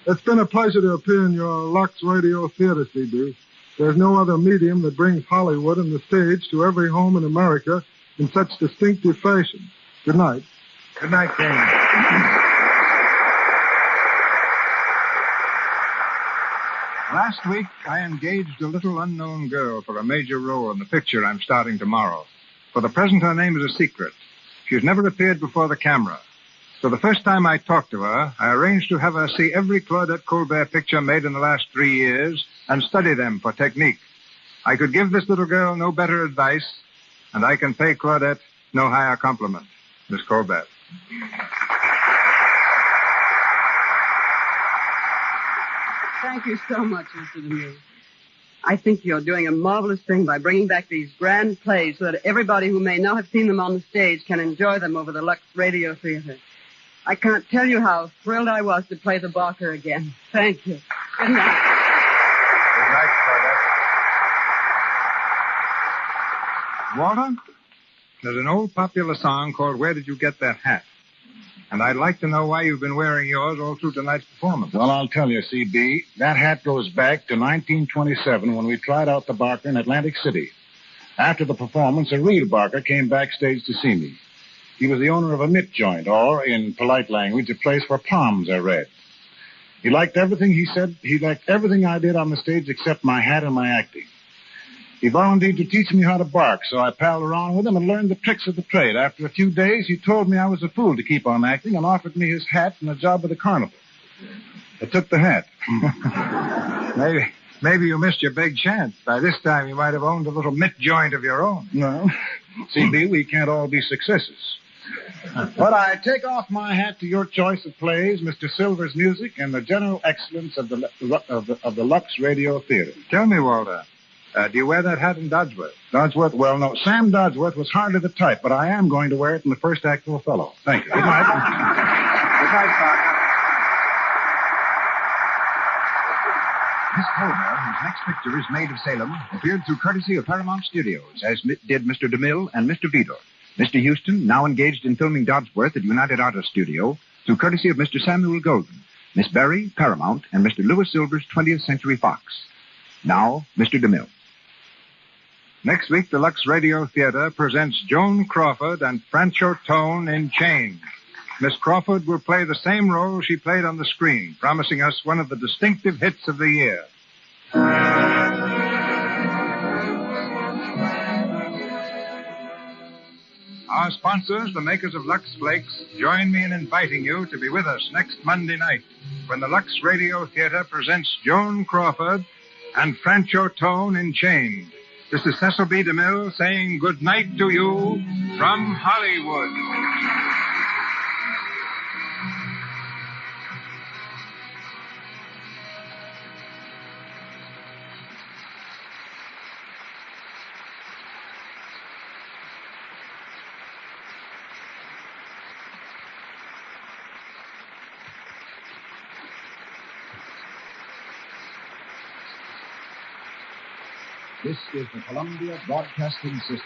It's been a pleasure to appear in your Lux Radio Theater, C.B. There's no other medium that brings Hollywood and the stage to every home in America in such distinctive fashion. Good night. Good night, King. Last week, I engaged a little unknown girl for a major role in the picture I'm starting tomorrow. For the present, her name is a secret. She's never appeared before the camera. So the first time I talked to her, I arranged to have her see every Claudette Colbert picture made in the last 3 years and study them for technique. I could give this little girl no better advice, and I can pay Claudette no higher compliment. Miss Colbert. Thank you so much, Mr. DeMille. I think you're doing a marvelous thing by bringing back these grand plays so that everybody who may not have seen them on the stage can enjoy them over the Lux Radio Theater. I can't tell you how thrilled I was to play the Barker again. Thank you. Good night. Good night, Claudette. Walter, there's an old popular song called Where Did You Get That Hat? And I'd like to know why you've been wearing yours all through tonight's performance. Well, I'll tell you, C.B., that hat goes back to 1927 when we tried out the Barker in Atlantic City. After the performance, a real Barker came backstage to see me. He was the owner of a mitt joint, or, in polite language, a place where palms are read. He liked everything he said. He liked everything I did on the stage except my hat and my acting. He volunteered to teach me how to bark, so I palled around with him and learned the tricks of the trade. After a few days, he told me I was a fool to keep on acting and offered me his hat and a job with the carnival. I took the hat. Maybe you missed your big chance. By this time, you might have owned a little mitt joint of your own. No. C.B., we can't all be successes. But I take off my hat to your choice of plays, Mr. Silver's music, and the general excellence of the Lux Radio Theater. Tell me, Walter, do you wear that hat in Dodsworth? Dodsworth? Well, no. Sam Dodsworth was hardly the type, but I am going to wear it in the first act of Othello. Thank you. Good night. Good night, Parker. Miss Colbert, whose next picture is Maid of Salem, appeared through courtesy of Paramount Studios, as did Mr. DeMille and Mr. Vidor. Mr. Houston, now engaged in filming Dodsworth at United Artists Studio, through courtesy of Mr. Samuel Golden. Miss Berry, Paramount, and Mr. Louis Silver's 20th Century Fox. Now, Mr. DeMille. Next week, the Lux Radio Theater presents Joan Crawford and Francho Tone in Chains. Miss Crawford will play the same role she played on the screen, promising us one of the distinctive hits of the year. Our sponsors, the makers of Lux Flakes, join me in inviting you to be with us next Monday night when the Lux Radio Theater presents Joan Crawford and Francho Tone in Chains. This is Cecil B. DeMille saying good night to you from Hollywood. This is the Columbia Broadcasting System.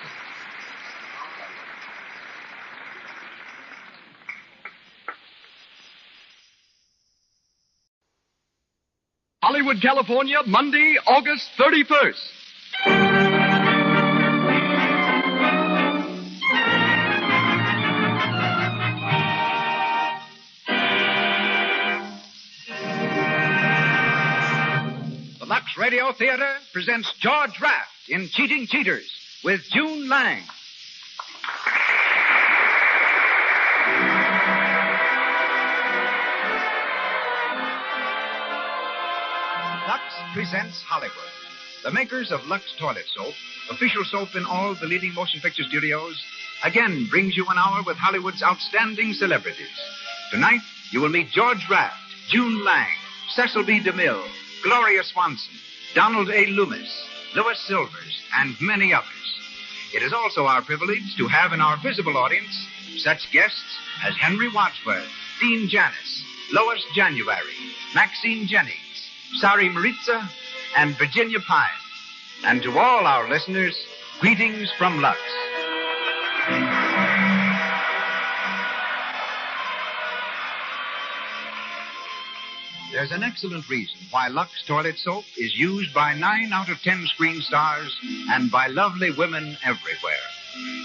Hollywood, California, Monday, August 31st. The Lux Radio Theater presents George Raft in Cheating Cheaters with June Lang. Lux presents Hollywood. The makers of Lux Toilet Soap, official soap in all the leading motion picture studios, again brings you an hour with Hollywood's outstanding celebrities. Tonight, you will meet George Raft, June Lang, Cecil B. DeMille, Gloria Swanson, Donald A. Loomis, Louis Silvers, and many others. It is also our privilege to have in our visible audience such guests as Henry Wadsworth, Dean Janis, Lois January, Maxine Jennings, Sari Maritza, and Virginia Pine. And to all our listeners, greetings from Lux. There's an excellent reason why Lux Toilet Soap is used by 9 out of 10 screen stars and by lovely women everywhere.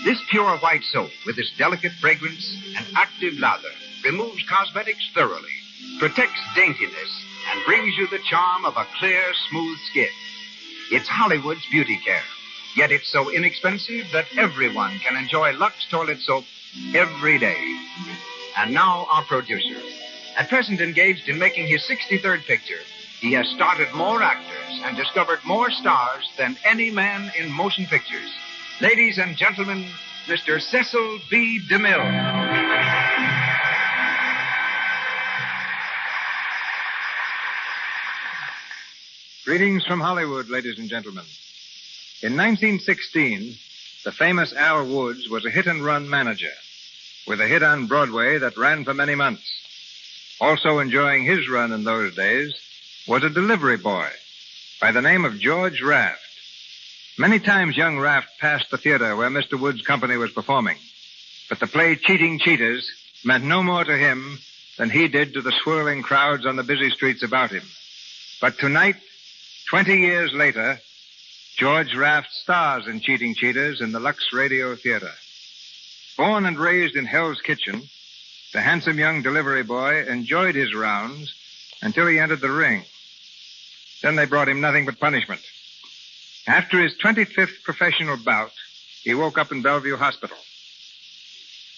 This pure white soap, with its delicate fragrance and active lather, removes cosmetics thoroughly, protects daintiness, and brings you the charm of a clear, smooth skin. It's Hollywood's beauty care, yet it's so inexpensive that everyone can enjoy Lux Toilet Soap every day. And now our producer. At present engaged in making his 63rd picture, he has started more actors and discovered more stars than any man in motion pictures. Ladies and gentlemen, Mr. Cecil B. DeMille. Greetings from Hollywood, ladies and gentlemen. In 1916, the famous Al Woods was a hit-and-run manager with a hit on Broadway that ran for many months. Also enjoying his run in those days was a delivery boy by the name of George Raft. Many times young Raft passed the theater where Mr. Wood's company was performing, but the play Cheating Cheaters meant no more to him than he did to the swirling crowds on the busy streets about him. But tonight, 20 years later, George Raft stars in Cheating Cheaters in the Lux Radio Theater. Born and raised in Hell's Kitchen, the handsome young delivery boy enjoyed his rounds until he entered the ring. Then they brought him nothing but punishment. After his 25th professional bout, he woke up in Bellevue Hospital.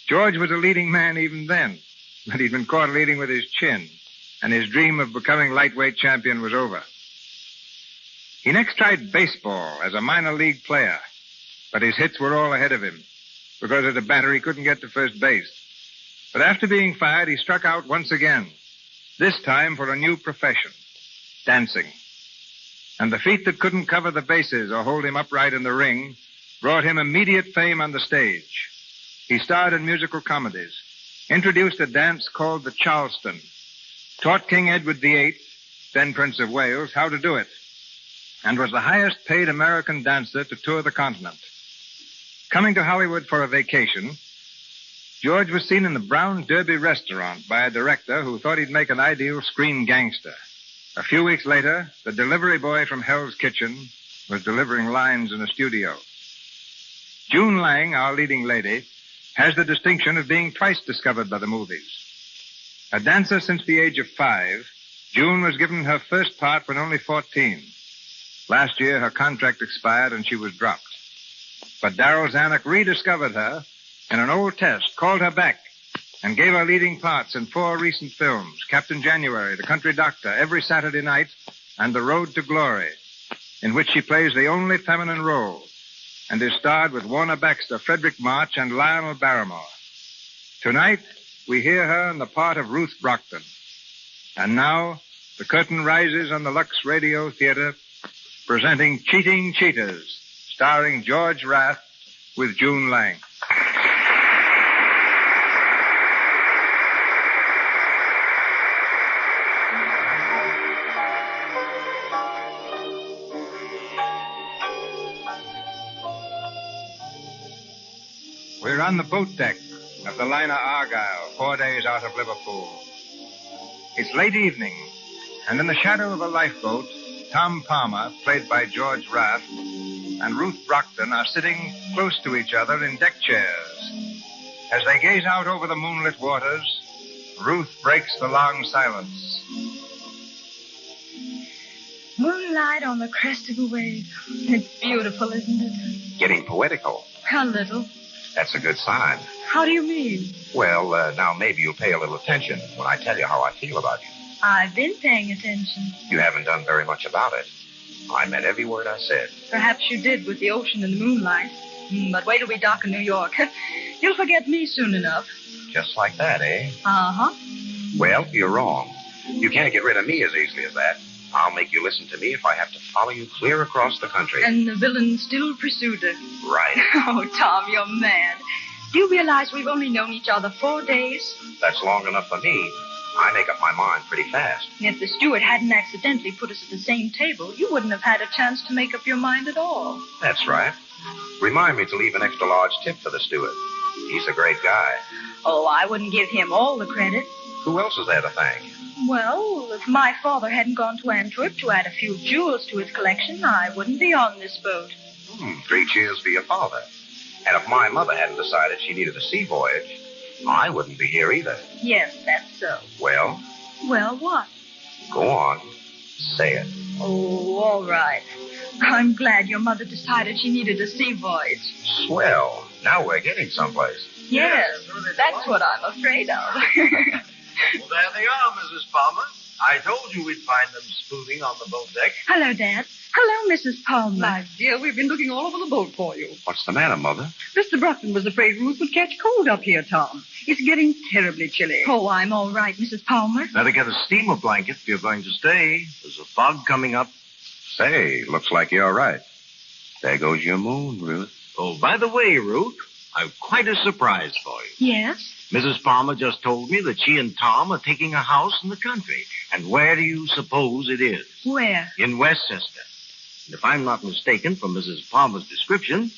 George was a leading man even then, but he'd been caught leading with his chin, and his dream of becoming lightweight champion was over. He next tried baseball as a minor league player, but his hits were all ahead of him. Because of the batter, he couldn't get to first base. But after being fired, he struck out once again, this time for a new profession, dancing. And the feet that couldn't cover the bases or hold him upright in the ring brought him immediate fame on the stage. He starred in musical comedies, introduced a dance called the Charleston, taught King Edward VIII then Prince of Wales, how to do it, and was the highest paid American dancer to tour the continent. Coming to Hollywood for a vacation, George was seen in the Brown Derby restaurant by a director who thought he'd make an ideal screen gangster. A few weeks later, the delivery boy from Hell's Kitchen was delivering lines in a studio. June Lang, our leading lady, has the distinction of being twice discovered by the movies. A dancer since the age of 5, June was given her first part when only 14. Last year, her contract expired and she was dropped. But Darryl Zanuck rediscovered her in an old test, called her back, and gave her leading parts in 4 recent films, Captain January, The Country Doctor, Every Saturday Night, and The Road to Glory, in which she plays the only feminine role and is starred with Warner Baxter, Frederick March, and Lionel Barrymore. Tonight, we hear her in the part of Ruth Brockton. And now, the curtain rises on the Lux Radio Theater, presenting Cheating Cheaters, starring George Rath with June Lang. We're on the boat deck of the liner Argyle, 4 days out of Liverpool. It's late evening, and in the shadow of a lifeboat, Tom Palmer, played by George Rath, and Ruth Brockton are sitting close to each other in deck chairs. As they gaze out over the moonlit waters, Ruth breaks the long silence. Moonlight on the crest of a wave. It's beautiful, isn't it? Getting poetical. A little. That's a good sign. How do you mean? Well, now maybe you'll pay a little attention when I tell you how I feel about you. I've been paying attention. You haven't done very much about it. I meant every word I said. Perhaps you did with the ocean and the moonlight. But wait till we dock in New York. You'll forget me soon enough. Just like that, eh? Uh-huh. Well, you're wrong. You can't get rid of me as easily as that. I'll make you listen to me if I have to follow you clear across the country. And the villain still pursued her. Right. Oh, Tom, you're mad. Do you realize we've only known each other 4 days? That's long enough for me. I make up my mind pretty fast. If the steward hadn't accidentally put us at the same table, you wouldn't have had a chance to make up your mind at all. That's right. Remind me to leave an extra large tip for the steward. He's a great guy. Oh, I wouldn't give him all the credit. Who else is there to thank? Well, if my father hadn't gone to Antwerp to add a few jewels to his collection, I wouldn't be on this boat. 3 cheers for your father. And if my mother hadn't decided she needed a sea voyage, I wouldn't be here either. Yes, that's so. Well? Well, what? Go on. Say it. Oh, all right. I'm glad your mother decided she needed a sea voyage. Swell. Now we're getting someplace. Yes, that's what I'm afraid of. Well, there they are, Mrs. Palmer. I told you we'd find them spooning on the boat deck. Hello, Dad. Hello, Mrs. Palmer. My dear, we've been looking all over the boat for you. What's the matter, Mother? Mr. Brockton was afraid Ruth would catch cold up here, Tom. It's getting terribly chilly. Oh, I'm all right, Mrs. Palmer. Better get a steamer blanket if you're going to stay. There's a fog coming up. Say, looks like you're right. There goes your moon, Ruth. Oh, by the way, Ruth, I've quite a surprise for you. Yes? Mrs. Palmer just told me that she and Tom are taking a house in the country. And where do you suppose it is? Where? In Westchester. And if I'm not mistaken from Mrs. Palmer's description,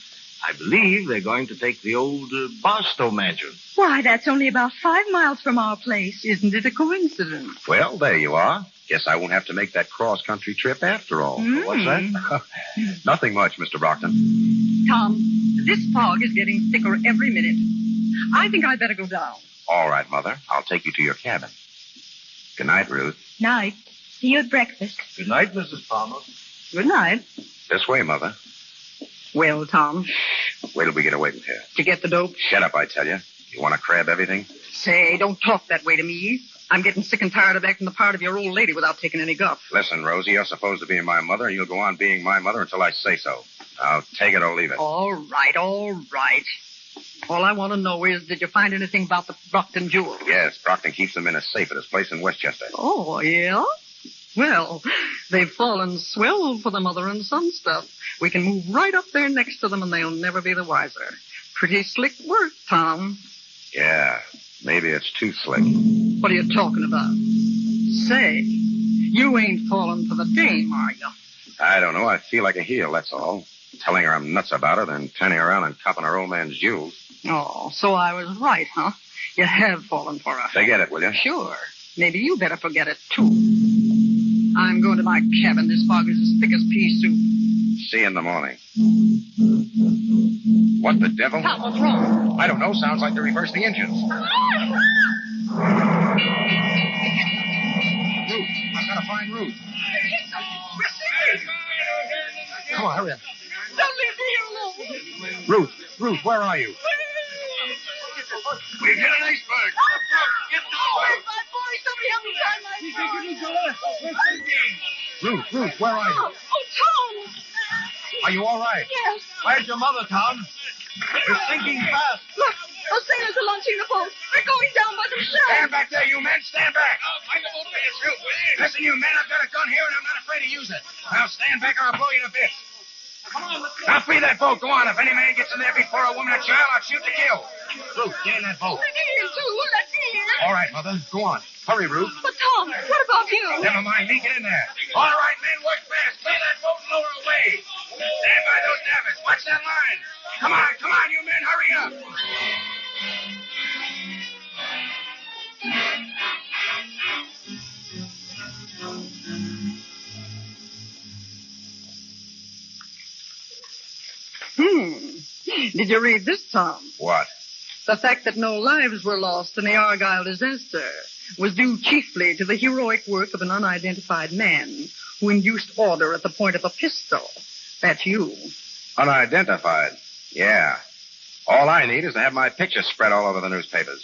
I believe they're going to take the old Barstow mansion. Why, that's only about 5 miles from our place. Isn't it a coincidence? Well, there you are. Guess I won't have to make that cross-country trip after all. What's that? Nothing much, Mr. Brockton. Tom, this fog is getting thicker every minute. I think I'd better go down. All right, Mother. I'll take you to your cabin. Good night, Ruth. Night. See you at breakfast. Good night, Mrs. Palmer. Good night. This way, Mother. Well, Tom, Wait till we get away from here. to get the dope? Shut up, I tell you. You want to crab everything? Say, don't talk that way to me. I'm getting sick and tired of acting the part of your old lady without taking any guff. Listen, Rosie, you're supposed to be my mother, and you'll go on being my mother until I say so. I'll take it or leave it. All right, all right. All I want to know is, did you find anything about the Brockton jewels? Yes, Brockton keeps them in a safe at his place in Westchester. Oh, yeah? Well, they've fallen swell for the mother and son stuff. We can move right up there next to them, and they'll never be the wiser. Pretty slick work, Tom. Yeah, maybe it's too slick. What are you talking about? Say, You ain't falling for the dame, are you? I don't know. I feel like a heel, that's all. Telling her I'm nuts about her, then turning around and copping her old man's jewels. Oh, so I was right, huh? You have fallen for her. Forget it, will you? Sure. Maybe you better forget it, too. I'm going to my cabin. This fog is as thick as pea soup. See you in the morning. What the devil? Tom, what's wrong? I don't know. Sounds like they reversed the engines. Ruth, I've got to find Ruth. Come on, hurry up. Don't leave me here alone. Ruth, where are you? We hit an iceberg. Get the boat. My boy, somebody help me find my boy. Ruth, where are you? Oh, Tom. Are you all right? Yes. Where's your mother, Tom? We're sinking fast. Look, those sailors are launching the boat. They're going down by themselves. Stand back there, you men. Stand back. Listen, you men, I've got a gun here, and I'm not afraid to use it. Now stand back or I'll blow you to bits. Now free that boat. Go on. If any man gets in there before a woman or child, I'll shoot to kill. Ruth, get in that boat. Let me in, too. Let me in. All right, Mother. Go on. Hurry, Ruth. But, Tom, what about you? Never mind me. Get in there. All right, men. Work fast. Clear that boat and lower away. Stand by those davits. Watch that line. Come on, you men. Hurry up. Did you read this, Tom? What? The fact that no lives were lost in the Argyle disaster was due chiefly to the heroic work of an unidentified man who induced order at the point of a pistol. That's you. Unidentified? Yeah. All I need is to have my picture spread all over the newspapers.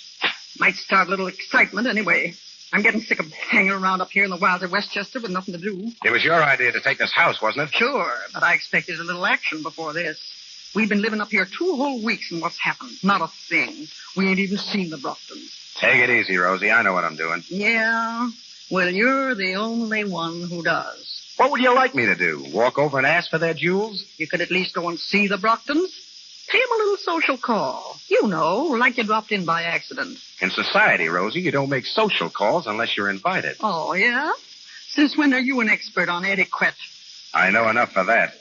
Might start a little excitement anyway. I'm getting sick of hanging around up here in the wilds of Westchester with nothing to do. It was your idea to take this house, wasn't it? Sure, but I expected a little action before this. We've been living up here 2 whole weeks, and what's happened? Not a thing. We ain't even seen the Broughtons. Take it easy, Rosie. I know what I'm doing. Yeah? Well, you're the only one who does. What would you like me to do? Walk over and ask for their jewels? You could at least go and see the Broughtons. Pay them a little social call. You know, like you dropped in by accident. In society, Rosie, you don't make social calls unless you're invited. Oh, yeah? Since when are you an expert on etiquette? I know enough for that.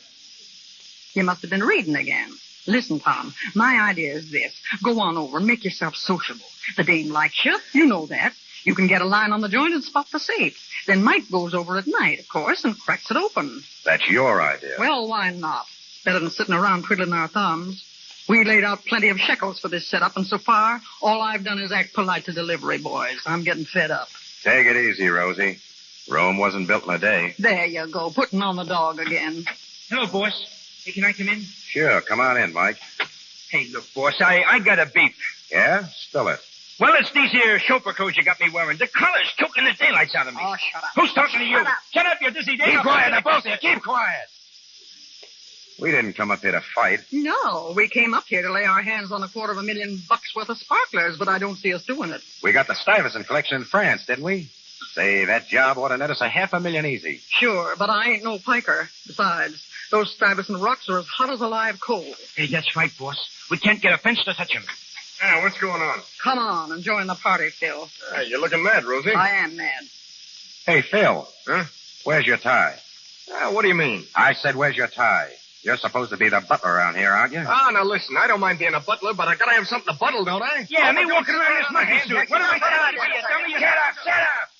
You must have been reading again. Listen, Tom, my idea is this. Go on over and make yourself sociable. The dame likes you. You know that. You can get a line on the joint and spot the safe. Then Mike goes over at night, of course, and cracks it open. That's your idea. Well, why not? Better than sitting around twiddling our thumbs. We laid out plenty of shekels for this setup, and so far, all I've done is act polite to delivery boys. I'm getting fed up. Take it easy, Rosie. Rome wasn't built in a day. There you go, putting on the dog again. Hello, boss. Hey, can I come in? Sure, come on in, Mike. Hey, look, boss, I got a beef. Yeah? Spill it. Well, it's these here chauffeur coats you got me wearing. The color's choking the daylights out of me. Oh, shut up. Who's talking to you? Shut up. Shut up, you dizzy dame. Keep quiet, now, both of you. Keep quiet. We didn't come up here to fight. No, we came up here to lay our hands on $250,000 worth of sparklers, but I don't see us doing it. We got the Stuyvesant collection in France, didn't we? Say, that job ought to net us $500,000 easy. Sure, but I ain't no piker. Besides, those Stuyvesant rocks are as hot as a live coal. Hey, that's right, boss. We can't get a fence to touch them. Yeah, what's going on? Come on and join the party, Phil. You're looking mad, Rosie. I am mad. Hey, Phil. Huh? Where's your tie? What do you mean? I said, where's your tie? You're supposed to be the butler around here, aren't you? Now listen, I don't mind being a butler, but I gotta have something to buttle, don't I? Yeah, me walking around this monkey suit. What am I telling you? Shut up!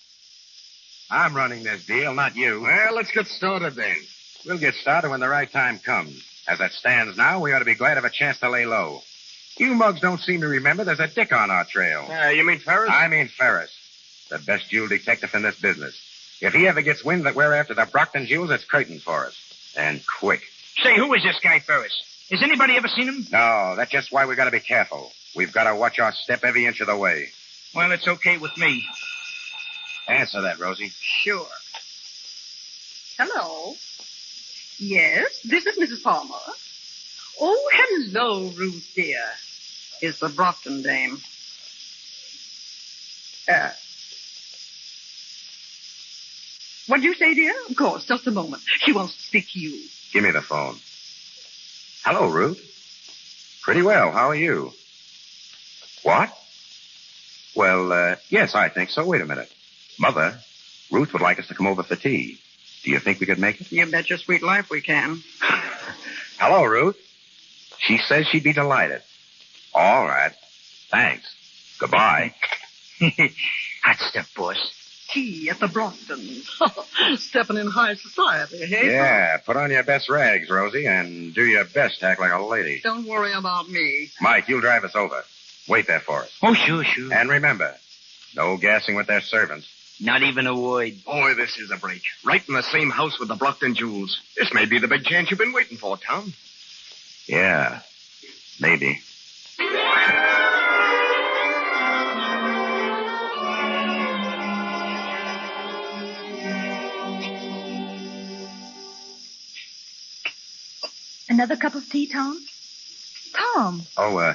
I'm running this deal, not you. Well, let's get started then. We'll get started when the right time comes. As it stands now, we ought to be glad of a chance to lay low. You mugs don't seem to remember there's a dick on our trail. You mean Ferris? I mean Ferris. The best jewel detective in this business. If he ever gets wind that we're after the Brockton jewels, it's curtain for us. And quick. Say, who is this guy, Ferris? Has anybody ever seen him? No, that's just why we got to be careful. We've got to watch our step every inch of the way. Well, it's okay with me. Answer that, Rosie. Sure. Hello. Yes, this is Mrs. Palmer. Oh, hello, Ruth, dear. Is the Brockton dame. What'd you say, dear? Of course, just a moment. She wants to speak to you. Give me the phone. Hello, Ruth. Pretty well. How are you? What? Well, yes, I think so. Wait a minute. Mother, Ruth would like us to come over for tea. Do you think we could make it? You bet your sweet life we can. Hello, Ruth. She says she'd be delighted. All right. Thanks. Goodbye. Hot stuff, boss. Tea at the Brockton. Stepping in high society, hey? Yeah, put on your best rags, Rosie, and do your best to act like a lady. Don't worry about me. Mike, you'll drive us over. Wait there for us. Oh, sure. And remember, no gassing with their servants. Not even a word. Boy, this is a break. Right in the same house with the Brockton jewels. This may be the big chance you've been waiting for, Tom. Yeah, maybe. Another cup of tea, Tom? Tom, Oh,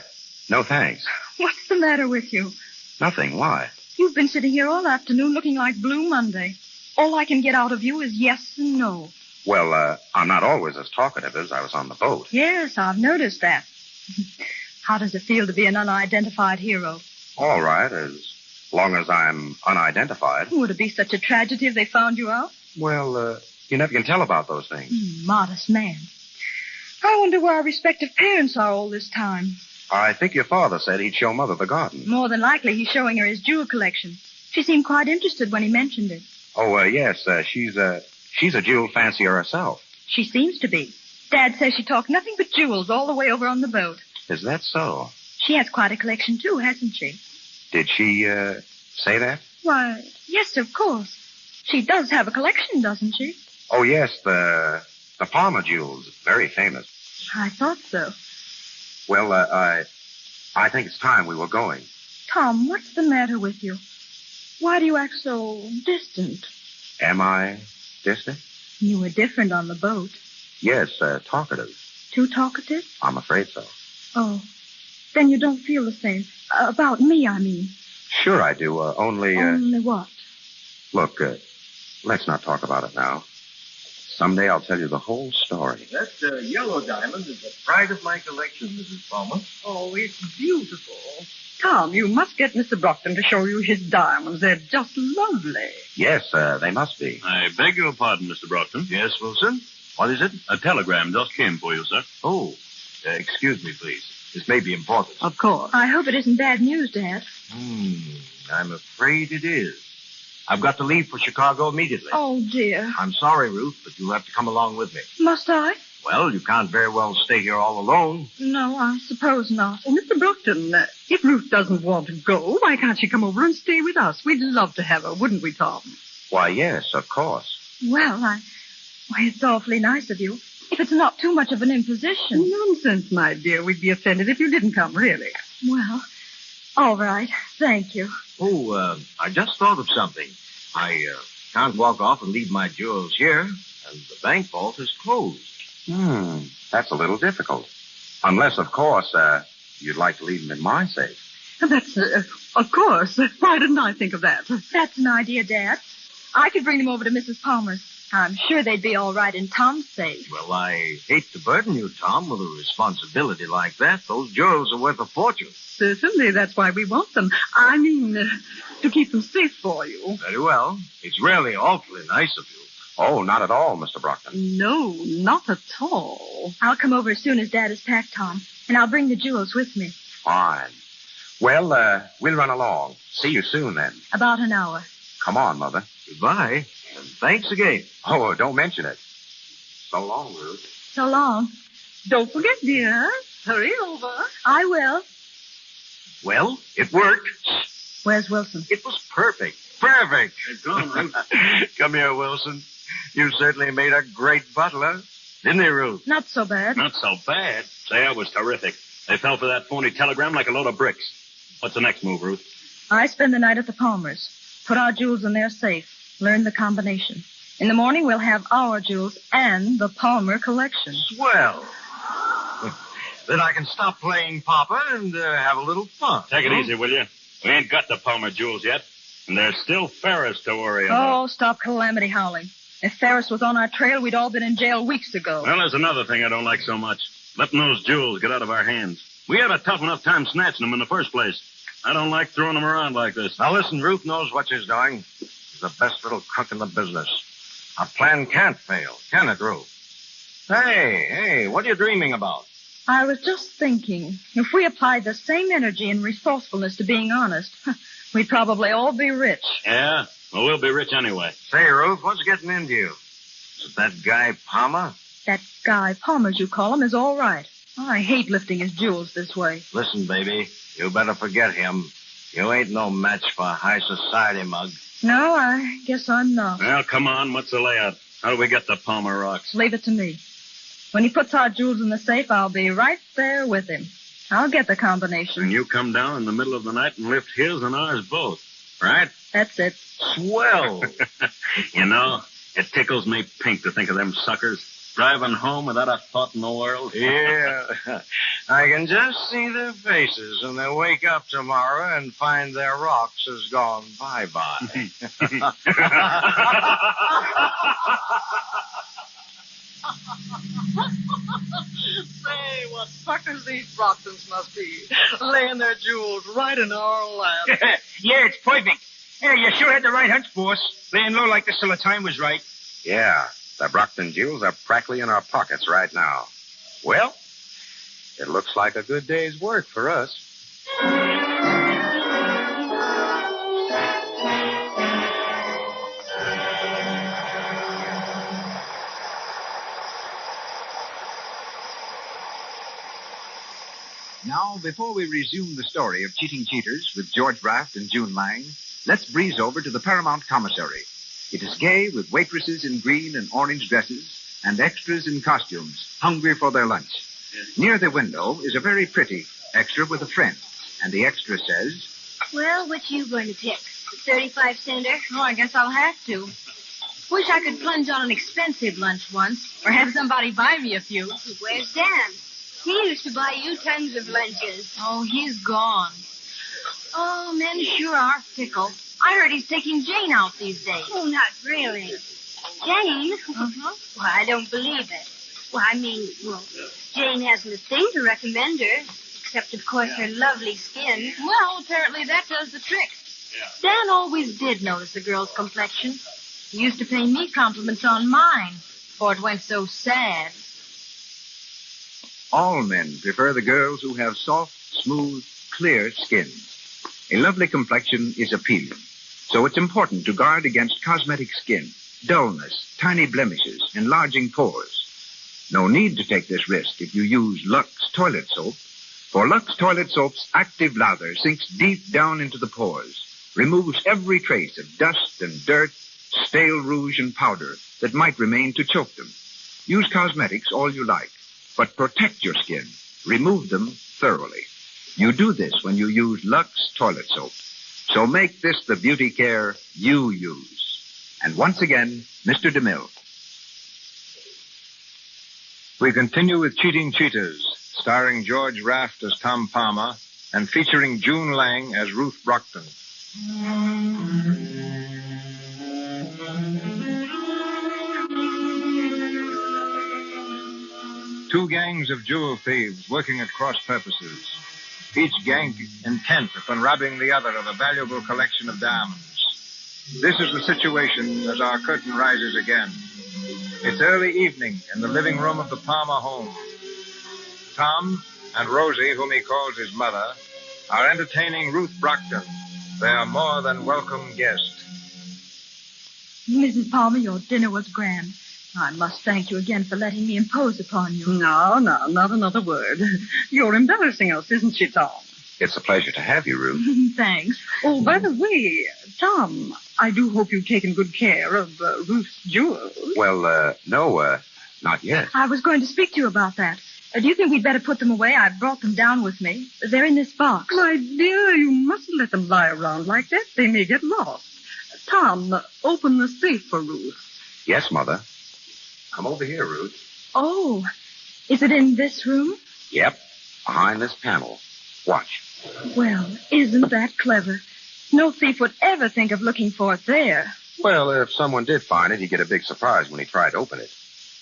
no thanks. what's the matter with you? Nothing. Why? You've been sitting here all afternoon looking like Blue Monday. All I can get out of you is yes and no. Well, I'm not always as talkative as I was on the boat. Yes, I've noticed that. How does it feel to be an unidentified hero? All right, as long as I'm unidentified. Would it be such a tragedy if they found you out? Well, you never can tell about those things. Modest man. I wonder where our respective parents are all this time. I think your father said he'd show Mother the garden. More than likely, he's showing her his jewel collection. She seemed quite interested when he mentioned it. Oh, yes, she's a jewel fancier herself. She seems to be. Dad says she talked nothing but jewels all the way over on the boat. Is that so? She has quite a collection, too, hasn't she? Did she, say that? Why, yes, of course. She does have a collection, doesn't she? Oh, yes, the Palmer jewels. Very famous. I thought so. Well, I think it's time we were going. Tom, what's the matter with you? Why do you act so distant? Am I distant? You were different on the boat. Yes, talkative. Too talkative? I'm afraid so. Oh, then you don't feel the same. About me, I mean. Sure I do, only... Only what? Look, let's not talk about it now. Someday I'll tell you the whole story. That yellow diamond is the pride of my collection, Mrs. Palmer. Oh, it's beautiful. Tom, you must get Mr. Brockton to show you his diamonds. They're just lovely. Yes, they must be. I beg your pardon, Mr. Brockton. Yes, Wilson? What is it? A telegram just came for you, sir. Oh, excuse me, please. This may be important. Of course. I hope it isn't bad news, Dad. I'm afraid it is. I've got to leave for Chicago immediately. Oh, dear. I'm sorry, Ruth, but you'll have to come along with me. Must I? Well, you can't very well stay here all alone. No, I suppose not. Oh, Mr. Brockton, if Ruth doesn't want to go, why can't she come over and stay with us? We'd love to have her, wouldn't we, Tom? Why, yes, of course. Well, it's awfully nice of you. If it's not too much of an imposition. Nonsense, my dear. We'd be offended if you didn't come, really. Well, all right. Thank you. Oh, I just thought of something. I can't walk off and leave my jewels here, and the bank vault is closed. That's a little difficult. Unless, of course, you'd like to leave them in my safe. That's, of course. Why didn't I think of that? That's an idea, Dad. I could bring them over to Mrs. Palmer's. I'm sure they'd be all right in Tom's safe. Well, I hate to burden you, Tom, with a responsibility like that. Those jewels are worth a fortune. Certainly, that's why we want them. I mean, to keep them safe for you. Very well. It's really awfully nice of you. Oh, not at all, Mr. Brockton. No, not at all. I'll come over as soon as Dad is packed, Tom, and I'll bring the jewels with me. Fine. Well, we'll run along. See you soon, then. About an hour. Come on, Mother. Goodbye, and thanks again. Oh, don't mention it. So long, Ruth. So long. Don't forget, dear. Hurry over. I will. Well, it worked. Where's Wilson? It was perfect. Perfect. Go on, Ruth. Come here, Wilson. You certainly made a great butler. Didn't he, Ruth? Not so bad. Not so bad. Say, I was terrific. They fell for that phony telegram like a load of bricks. What's the next move, Ruth? I spend the night at the Palmers. Put our jewels in their safe. Learn the combination. In the morning, we'll have our jewels and the Palmer collection. Swell. Then I can stop playing Papa and have a little fun. Take it easy, will you? We ain't got the Palmer jewels yet, and there's still Ferris to worry about. Oh, stop calamity howling. If Ferris was on our trail, we'd all been in jail weeks ago. Well, there's another thing I don't like so much. Letting those jewels get out of our hands. We had a tough enough time snatching them in the first place. I don't like throwing them around like this. Now listen, Ruth knows what she's doing. is the best little crook in the business. A plan can't fail, can it, Ruth? Hey, what are you dreaming about? I was just thinking, if we applied the same energy and resourcefulness to being honest, we'd probably all be rich. Yeah? Well, we'll be rich anyway. Say, Ruth, what's getting into you? Is it that guy Palmer? That guy Palmer, as you call him, is all right. I hate lifting his jewels this way. Listen, baby, you better forget him. You ain't no match for a high society mug. No, I guess I'm not. Well, come on. What's the layout? How do we get the Palmer rocks? Leave it to me. When he puts our jewels in the safe, I'll be right there with him. I'll get the combination. And you come down in the middle of the night and lift his and ours both, right? That's it. Swell. You know, it tickles me pink to think of them suckers driving home without a thought in the world. Yeah. I can just see their faces when they wake up tomorrow and find their rocks has gone bye-bye. Say, what suckers these Brocktons must be, laying their jewels right in our lap. Yeah, it's perfect. Yeah, you sure had the right hunch, boss. Laying low like this till the time was right. Yeah, the Brockton jewels are practically in our pockets right now. Well, it looks like a good day's work for us. Now, before we resume the story of Cheating Cheaters with George Raft and June Lang, let's breeze over to the Paramount Commissary. It is gay with waitresses in green and orange dresses and extras in costumes, hungry for their lunch. Near the window is a very pretty extra with a friend, and the extra says, "Well, which you going to pick? The 35-center? Oh, I guess I'll have to. Wish I could plunge on an expensive lunch once, or have somebody buy me a few." Where's Dan? He used to buy you tons of lunches. Oh, he's gone. Oh, men sure are fickle. I heard he's taking Jane out these days. Oh, not really. Jane? Uh-huh. Well, I don't believe it. Well, I mean, Jane hasn't a thing to recommend her, except, of course, her lovely skin. Well, apparently that does the trick. Dan always did notice a girl's complexion. He used to pay me compliments on mine, before it went so sad. all men prefer the girls who have soft, smooth, clear skin. A lovely complexion is appealing, so it's important to guard against cosmetic skin, dullness, tiny blemishes, enlarging pores. No need to take this risk if you use Lux toilet soap, for Lux toilet soap's active lather sinks deep down into the pores, removes every trace of dust and dirt, stale rouge and powder that might remain to choke them. Use cosmetics all you like, but protect your skin. Remove them thoroughly. You do this when you use Lux toilet soap. So make this the beauty care you use. And once again, Mr. DeMille. We continue with Cheating Cheaters, starring George Raft as Tom Palmer and featuring June Lang as Ruth Brockton. Two gangs of jewel thieves working at cross purposes. Each gang intent upon robbing the other of a valuable collection of diamonds. This is the situation as our curtain rises again. It's early evening in the living room of the Palmer home. Tom and Rosie, whom he calls his mother, are entertaining Ruth Brockton, their more than welcome guest. Mrs. Palmer, your dinner was grand. I must thank you again for letting me impose upon you. No, not another word. You're embellishing us, isn't she, Tom? It's a pleasure to have you, Ruth. Thanks. Oh, by the way, Tom, I do hope you've taken good care of Ruth's jewels. Well, no, not yet. I was going to speak to you about that. Do you think we'd better put them away? I brought them down with me. They're in this box. My dear, you mustn't let them lie around like that. They may get lost. Tom, open the safe for Ruth. Yes, Mother. Come over here, Ruth. Oh, is it in this room? Yep, behind this panel. Watch. Well, isn't that clever? No thief would ever think of looking for it there. Well, if someone did find it, he'd get a big surprise when he tried to open it.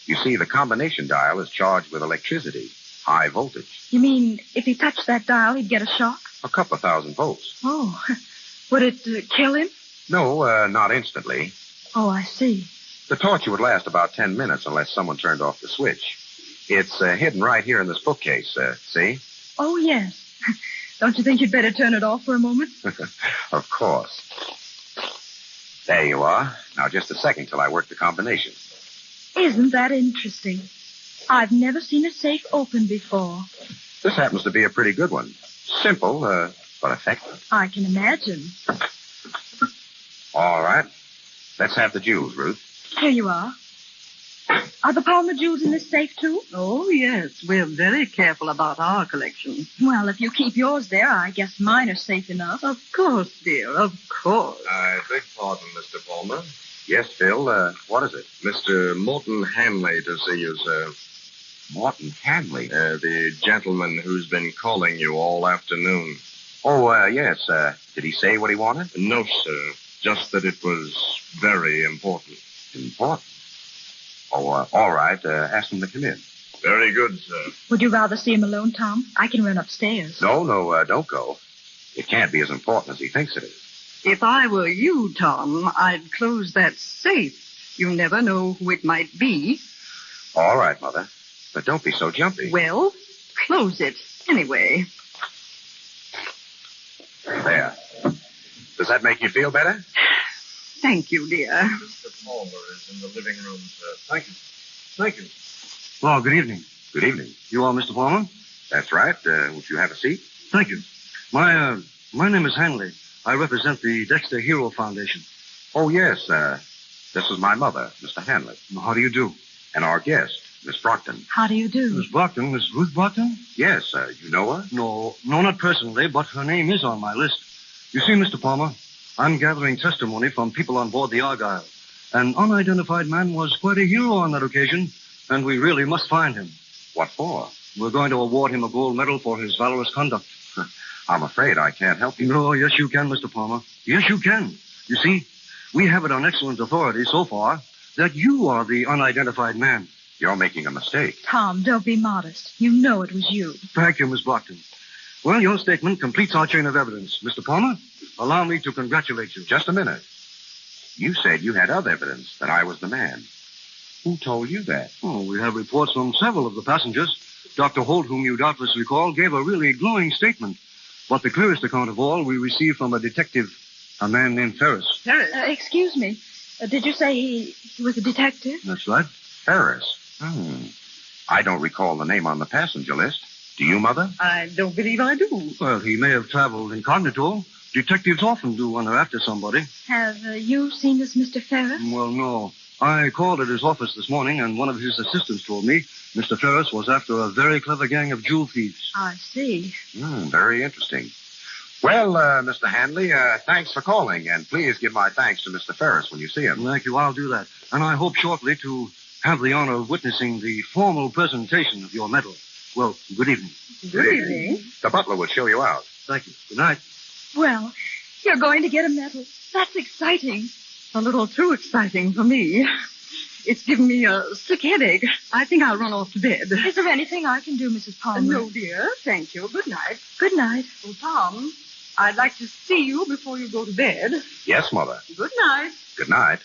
You see, the combination dial is charged with electricity, high voltage. You mean if he touched that dial, he'd get a shock? A couple of thousand volts. Oh, would it kill him? No, not instantly. Oh, I see. The torture would last about 10 minutes unless someone turned off the switch. It's hidden right here in this bookcase, see? Oh, yes. Don't you think you'd better turn it off for a moment? Of course. There you are. Now, just a second till I work the combination. Isn't that interesting? I've never seen a safe open before. This happens to be a pretty good one. Simple, but effective. I can imagine. All right. Let's have the jewels, Ruth. Here you are. Are the Palmer jewels in this safe, too? Oh, yes. We're very careful about our collection. Well, if you keep yours there, I guess mine are safe enough. Of course, dear, of course. I beg pardon, Mr. Palmer. Yes, Phil, what is it? Mr. Morton Hanley to see you, sir. Morton Hanley? The gentleman who's been calling you all afternoon. Oh, yes. Did he say what he wanted? No, sir. Just that it was very important. Important? Oh, all right. Ask him to come in. Very good, sir. Would you rather see him alone, Tom? I can run upstairs. No, don't go. It can't be as important as he thinks it is. If I were you, Tom, I'd close that safe. You never know who it might be. All right, Mother. But don't be so jumpy. Well, close it anyway. There. Does that make you feel better? Thank you, dear. Mr. Palmer is in the living room, sir. Thank you. Thank you. Well, good evening. Good evening. You are Mr. Palmer? That's right. Would you have a seat? Thank you. My name is Hanley. I represent the Dexter Hero Foundation. Oh, yes. This is my mother, Mr. Hanley. How do you do? And our guest, Miss Brockton. How do you do? Miss Brockton? Miss Ruth Brockton? Yes. You know her? No, not personally, but her name is on my list. You see, Mr. Palmer, I'm gathering testimony from people on board the Argyle. An unidentified man was quite a hero on that occasion, and we really must find him. What for? We're going to award him a gold medal for his valorous conduct. I'm afraid I can't help you. No, yes, you can, Mr. Palmer. Yes, you can. You see, we have it on excellent authority so far that you are the unidentified man. You're making a mistake. Tom, don't be modest. You know it was you. Thank you, Miss Brockton. Well, your statement completes our chain of evidence. Mr. Palmer, allow me to congratulate you. Just a minute. You said you had other evidence that I was the man. Who told you that? Oh, we have reports from several of the passengers. Dr. Holt, whom you doubtless recall, gave a really glowing statement. But the clearest account of all we received from a detective, a man named Ferris. Ferris? Excuse me. Did you say he was a detective? That's right. Ferris? I don't recall the name on the passenger list. Do you, Mother? I don't believe I do. Well, he may have traveled incognito. Detectives often do when they're after somebody. Have you seen this Mr. Ferris? Well, no. I called at his office this morning, and one of his assistants told me Mr. Ferris was after a very clever gang of jewel thieves. I see. Very interesting. Well, Mr. Hanley, thanks for calling, and please give my thanks to Mr. Ferris when you see him. Thank you. I'll do that. And I hope shortly to have the honor of witnessing the formal presentation of your medal. Well, good evening. Good evening. The butler will show you out. Thank you. Good night. Well, you're going to get a medal. That's exciting. A little too exciting for me. It's given me a sick headache. I think I'll run off to bed. Is there anything I can do, Mrs. Palmer? No, dear. Thank you. Good night. Good night. Oh, Tom, I'd like to see you before you go to bed. Yes, Mother. Good night. Good night.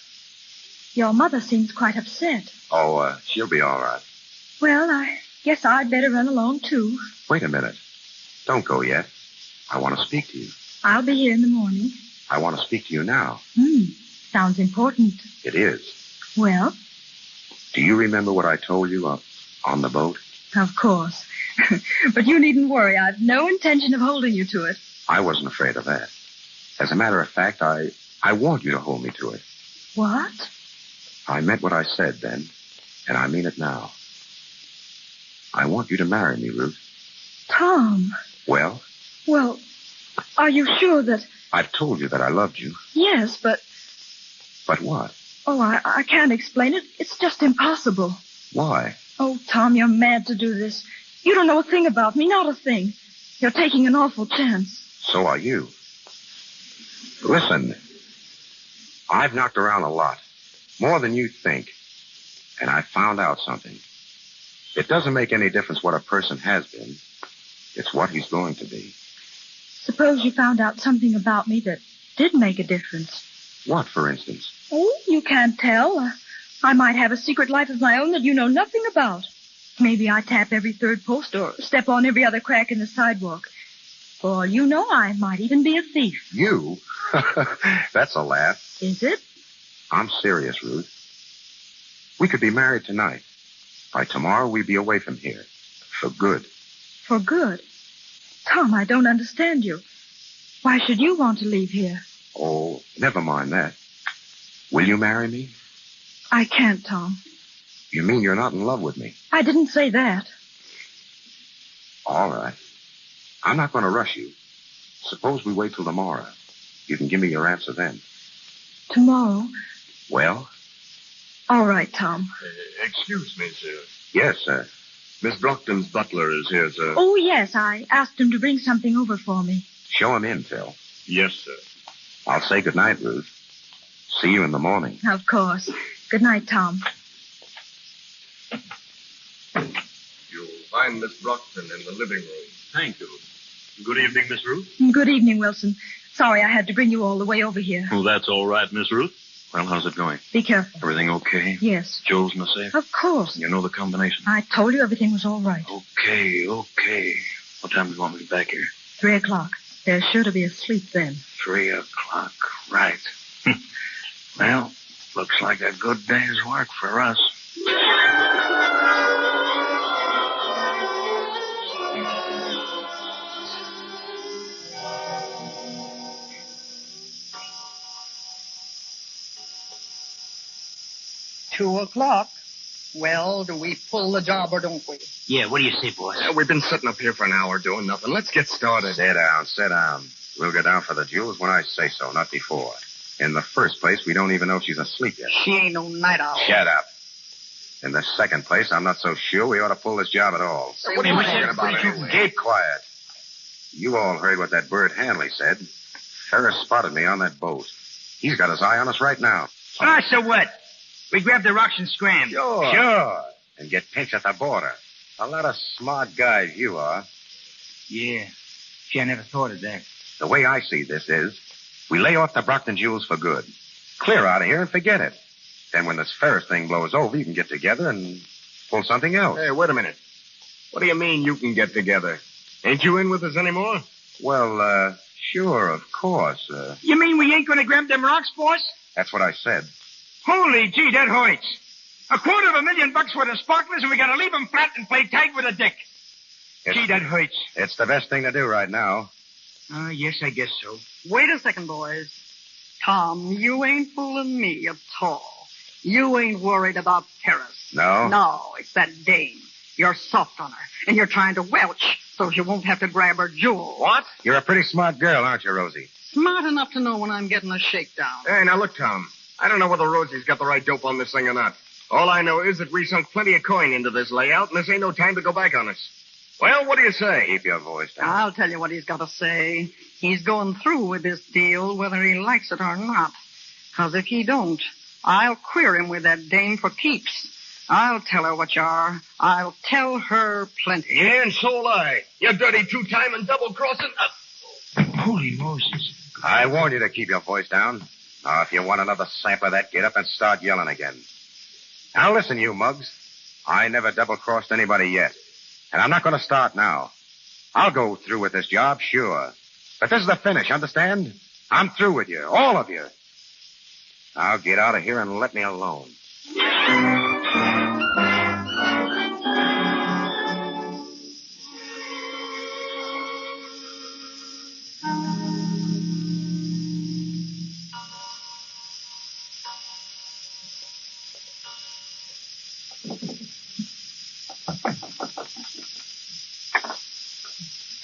Your mother seems quite upset. Oh, she'll be all right. Well, I guess I'd better run along, too. Wait a minute. Don't go yet. I want to speak to you. I'll be here in the morning. I want to speak to you now. Sounds important. It is. Well? Do you remember what I told you on the boat? Of course. But you needn't worry. I've no intention of holding you to it. I wasn't afraid of that. As a matter of fact, I want you to hold me to it. What? I meant what I said then, and I mean it now. I want you to marry me, Ruth. Tom. Well? Well, are you sure that... I've told you that I loved you. Yes, but... But what? Oh, I can't explain it. It's just impossible. Why? Oh, Tom, you're mad to do this. You don't know a thing about me, not a thing. You're taking an awful chance. So are you. Listen, I've knocked around a lot. More than you think. And I found out something. It doesn't make any difference what a person has been. It's what he's going to be. Suppose you found out something about me that did make a difference. What, for instance? Oh, you can't tell. I might have a secret life of my own that you know nothing about. Maybe I tap every third post or step on every other crack in the sidewalk. For all you know, I might even be a thief. You? That's a laugh. Is it? I'm serious, Ruth. We could be married tonight. By tomorrow, we'd be away from here. For good. For good? Tom, I don't understand you. Why should you want to leave here? Oh, never mind that. Will you marry me? I can't, Tom. You mean you're not in love with me? I didn't say that. All right. I'm not going to rush you. Suppose we wait till tomorrow. You can give me your answer then. Tomorrow? Well? All right, Tom. Excuse me, sir. Yes, sir. Miss Brockton's butler is here, sir. Oh, yes. I asked him to bring something over for me. Show him in, Phil. Yes, sir. I'll say good night, Ruth. See you in the morning. Of course. Good night, Tom. You'll find Miss Brockton in the living room. Thank you. Good evening, Miss Ruth. Good evening, Wilson. Sorry I had to bring you all the way over here. Oh, that's all right, Miss Ruth. Well, how's it going? Be careful. Everything okay? Yes. Joel's in the safe? Of course. You know the combination? I told you everything was all right. Okay. What time do you want me to be back here? 3:00. There's sure to be a sleep then. 3:00. Right. Well, looks like a good day's work for us. $2:00. Well, do we pull the job or don't we? Yeah, what do you say, boss? We've been sitting up here for an hour doing nothing. Let's get started. Sit down. We'll go down for the jewels when I say so, not before. In the first place, we don't even know she's asleep yet. She ain't no night owl. Shut up. In the second place, I'm not so sure we ought to pull this job at all. What are you talking about anyway? Keep quiet. You all heard what that bird Hanley said. Ferris spotted me on that boat. He's got his eye on us right now. So what? We grabbed the rocks and scrammed. Sure. And get pinched at the border. A lot of smart guys you are. Yeah. Gee, I never thought of that. The way I see this is, we lay off the Brockton jewels for good. Clear out of here and forget it. Then when this Ferris thing blows over, you can get together and pull something else. Hey, wait a minute. What do you mean you can get together? Ain't you in with us anymore? Well, sure, of course. You mean we ain't gonna grab them rocks, boss? That's what I said. Holy gee, that hurts. $250,000 worth of sparklers, and we gotta leave them flat and play tag with a dick. Gee, that hurts. It's the best thing to do right now. Yes, I guess so. Wait a second, boys. Tom, you ain't fooling me at all. You ain't worried about Paris. No? No, it's that dame. You're soft on her, and you're trying to welch so she won't have to grab her jewel. What? You're a pretty smart girl, aren't you, Rosie? Smart enough to know when I'm getting a shakedown. Hey, now look, Tom. I don't know whether Rosie's got the right dope on this thing or not. All I know is that we sunk plenty of coin into this layout, and this ain't no time to go back on us. Well, what do you say? Keep your voice down. I'll tell you what he's got to say. He's going through with this deal whether he likes it or not. Because if he don't, I'll queer him with that dame for keeps. I'll tell her what you are. I'll tell her plenty. Yeah, and so'll I. You dirty two-time and double-crossing... Holy Moses. I warned you to keep your voice down. Now, if you want another sample of that, get up and start yelling again. Now, listen, you mugs. I never double-crossed anybody yet. And I'm not going to start now. I'll go through with this job, sure. But this is the finish, understand? I'm through with you, all of you. Now get out of here and let me alone.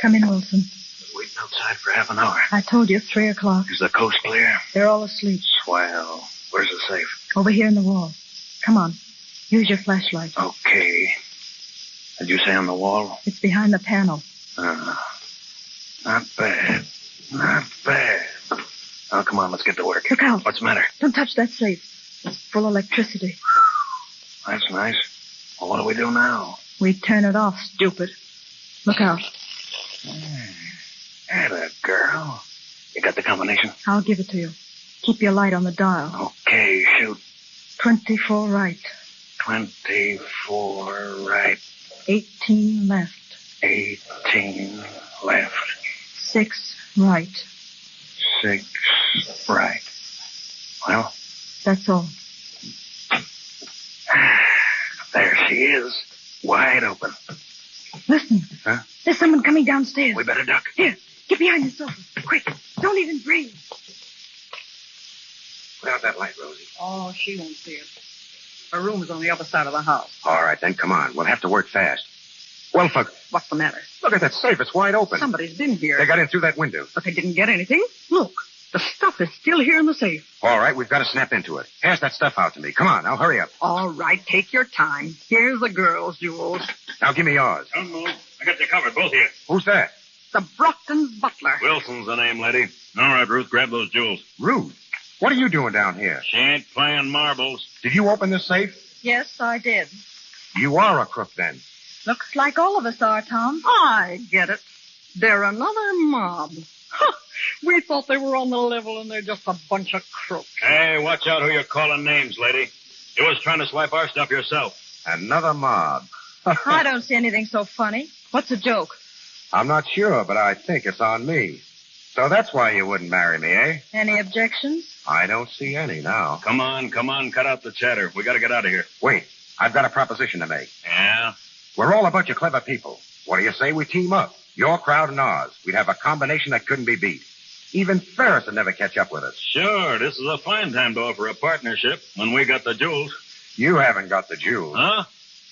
Come in, Wilson. Waiting outside for half an hour. I told you, 3:00. Is the coast clear? They're all asleep. Swell. Where's the safe? Over here in the wall. Come on. Use your flashlight. Okay. Did you say on the wall? It's behind the panel. Not bad. Not bad. Oh, come on, let's get to work. Look out. What's the matter? Don't touch that safe. It's full of electricity. That's nice. Well, what do we do now? We turn it off, stupid. Look out. Atta girl. You got the combination? I'll give it to you. Keep your light on the dial. Okay, shoot. 24 right. 24 right. 18 left. 18 left. 6 right. 6 right. Well, That's all. there she is. Wide open. Listen. Huh? There's someone coming downstairs. We better duck. Here, get behind the sofa. Quick. Don't even breathe. Put out that light, Rosie. Oh, she won't see it. Her room is on the other side of the house. All right, then come on. We'll have to work fast. Well, fuck. What's the matter? Look at that safe. It's wide open. Somebody's been here. They got in through that window. But they didn't get anything. Look, the stuff is still here in the safe. All right, we've got to snap into it. Pass that stuff out to me. Come on, now hurry up. All right, take your time. Here's the girls' jewels. Now give me yours. Don't move. I got you covered, both of you. Who's that? The Brockton's butler. Wilson's the name, lady. All right, Ruth, grab those jewels. Ruth? What are you doing down here? She ain't playing marbles. Did you open this safe? Yes, I did. You are a crook, then. Looks like all of us are, Tom. I get it. They're another mob. Huh. We thought they were on the level, and they're just a bunch of crooks. Hey, watch out who you're calling names, lady. You was trying to swipe our stuff yourself. Another mob. I don't see anything so funny. What's a joke? I'm not sure, but I think it's on me. So that's why you wouldn't marry me, eh? Any objections? I don't see any now. Come on, cut out the chatter. We gotta get out of here. Wait, I've got a proposition to make. Yeah? We're all a bunch of clever people. What do you say we team up? Your crowd and ours. We'd have a combination that couldn't be beat. Even Ferris would never catch up with us. Sure, this is a fine time to offer a partnership when we got the jewels. You haven't got the jewels. Huh?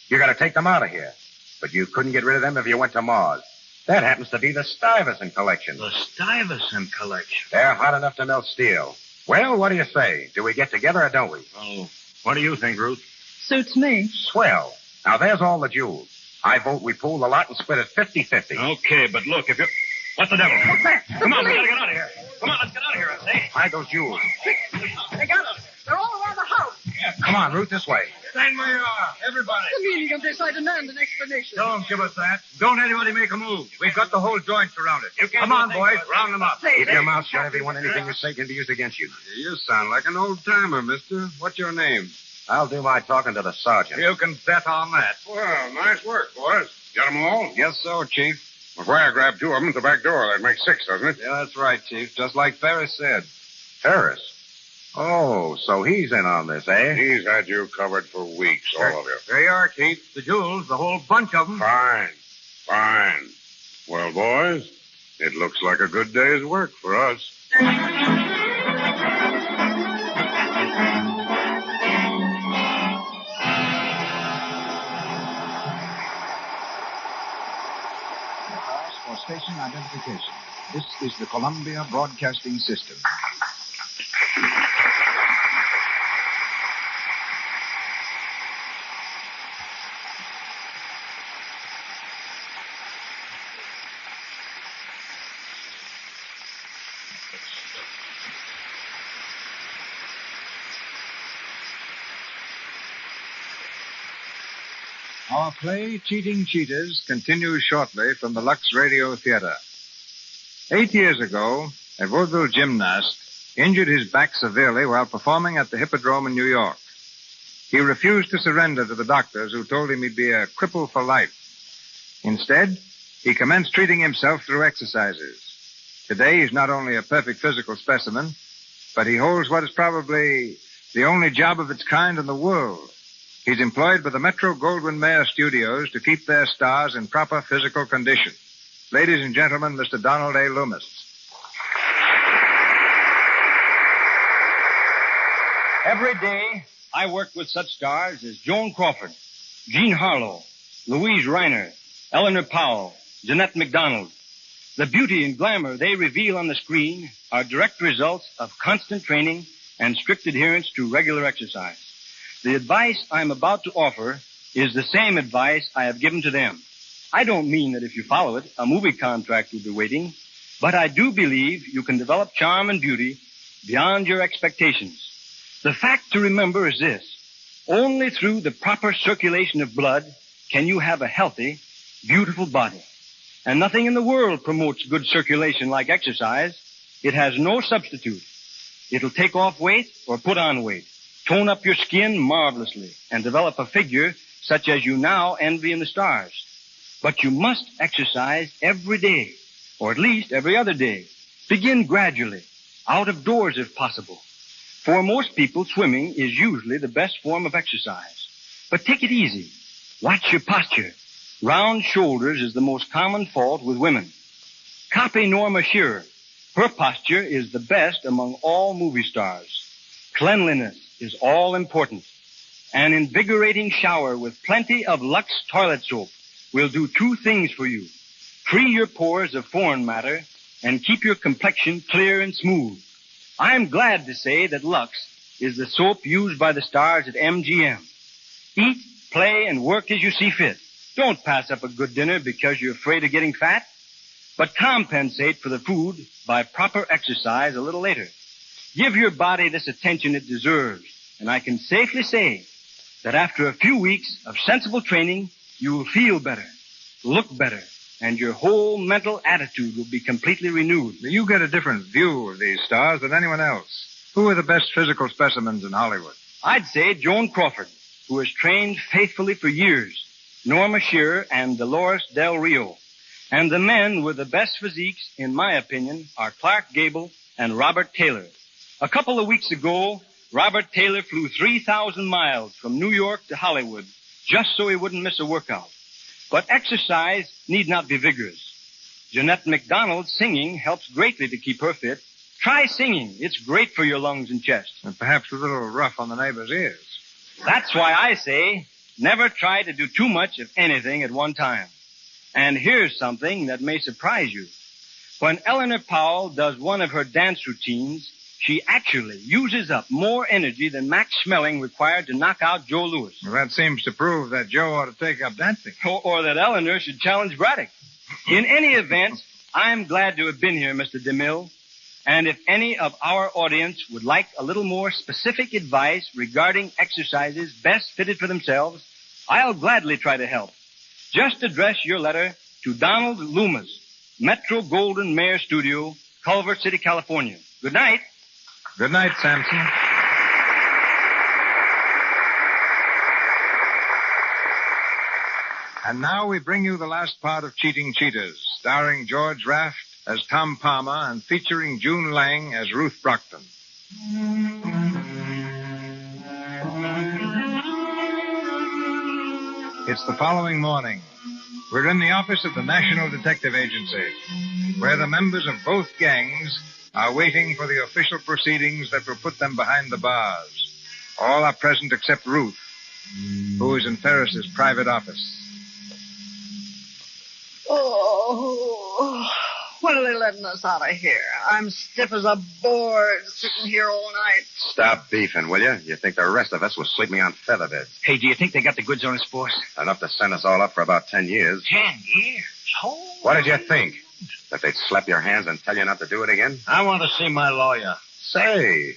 You gotta take them out of here. But you couldn't get rid of them if you went to Mars. That happens to be the Stuyvesant collection. The Stuyvesant collection? They're hot enough to melt steel. Well, what do you say? Do we get together or don't we? Oh, what do you think, Ruth? Suits me. Swell. Now, there's all the jewels. I vote we pool the lot and split it 50-50. Okay, but look, if you're... What the devil? What's that? Come on, we gotta get out of here. Come on, let's get out of here, I say. Hide those jewels. They got us. They're all around the house. Come on, Ruth, this way. Stand where you are, everybody. The meaning of this, I demand an explanation. Don't give us that. Don't anybody make a move. We've got the whole joint surrounded. You can't Come do on, a thing, boys. boys. Round them up. Keep your mouth shut, everyone. Anything you say can be used against you. You sound like an old-timer, mister. What's your name? I'll do my talking to the sergeant. You can bet on that. Well, nice work, boys. Got 'em all? Yes, so, Chief. McGuire grabbed 2 of them at the back door. That makes 6, doesn't it? Yeah, that's right, Chief. Just like Ferris said. Ferris? Oh, so he's in on this, eh? He's had you covered for weeks, all of you. There you are, Chief. The jewels, the whole bunch of them. Fine. Well, boys, it looks like a good day's work for us. For station identification. This is the Columbia Broadcasting System. Our play, Cheating Cheaters, continues shortly from the Lux Radio Theater. 8 years ago, a vaudeville gymnast injured his back severely while performing at the Hippodrome in New York. He refused to surrender to the doctors who told him he'd be a cripple for life. Instead, he commenced treating himself through exercises. Today, he's not only a perfect physical specimen, but he holds what is probably the only job of its kind in the world. He's employed by the Metro-Goldwyn-Mayer Studios to keep their stars in proper physical condition. Ladies and gentlemen, Mr. Donald A. Loomis. Every day, I worked with such stars as Joan Crawford, Jean Harlow, Louise Reiner, Eleanor Powell, Jeanette MacDonald. The beauty and glamour they reveal on the screen are direct results of constant training and strict adherence to regular exercise. The advice I'm about to offer is the same advice I have given to them. I don't mean that if you follow it, a movie contract will be waiting, but I do believe you can develop charm and beauty beyond your expectations. The fact to remember is this: only through the proper circulation of blood can you have a healthy, beautiful body. And nothing in the world promotes good circulation like exercise. It has no substitute. It'll take off weight or put on weight, tone up your skin marvelously, and develop a figure such as you now envy in the stars. But you must exercise every day, or at least every other day. Begin gradually, out of doors if possible. For most people, swimming is usually the best form of exercise. But take it easy. Watch your posture. Round shoulders is the most common fault with women. Copy Norma Shearer. Her posture is the best among all movie stars. Cleanliness is all important. An invigorating shower with plenty of Lux toilet soap will do two things for you. Free your pores of foreign matter and keep your complexion clear and smooth. I'm glad to say that Lux is the soap used by the stars at MGM. Eat, play, and work as you see fit. Don't pass up a good dinner because you're afraid of getting fat, but compensate for the food by proper exercise a little later. Give your body this attention it deserves, and I can safely say that after a few weeks of sensible training, you will feel better, look better, and your whole mental attitude will be completely renewed. You get a different view of these stars than anyone else. Who are the best physical specimens in Hollywood? I'd say Joan Crawford, who has trained faithfully for years, Norma Shearer and Dolores Del Rio. And the men with the best physiques, in my opinion, are Clark Gable and Robert Taylor. A couple of weeks ago, Robert Taylor flew 3,000 miles from New York to Hollywood just so he wouldn't miss a workout. But exercise need not be vigorous. Jeanette MacDonald's singing helps greatly to keep her fit. Try singing. It's great for your lungs and chest. And perhaps a little rough on the neighbor's ears. That's why I say never try to do too much of anything at one time. And here's something that may surprise you. When Eleanor Powell does one of her dance routines, she actually uses up more energy than Max Schmeling required to knock out Joe Louis. Well, that seems to prove that Joe ought to take up dancing. Or that Eleanor should challenge Braddock. In any event, I'm glad to have been here, Mr. DeMille. And if any of our audience would like a little more specific advice regarding exercises best fitted for themselves, I'll gladly try to help. Just address your letter to Donald Loomis, Metro Golden Mayer Studio, Culver City, California. Good night. Good night, Samson. And now we bring you the last part of Cheating Cheaters, starring George Raft as Tom Palmer and featuring June Lang as Ruth Brockton. It's the following morning. We're in the office of the National Detective Agency, where the members of both gangs are waiting for the official proceedings that will put them behind the bars. All are present except Ruth, who is in Ferris's private office. Oh, when are they letting us out of here? I'm stiff as a board sitting here all night. Stop beefing, will you? You think the rest of us was sleeping on feather beds. Hey, do you think they got the goods on us, boss? Enough to send us all up for about 10 years. 10 years? Oh. What did you think? That they'd slap your hands and tell you not to do it again? I want to see my lawyer. Say,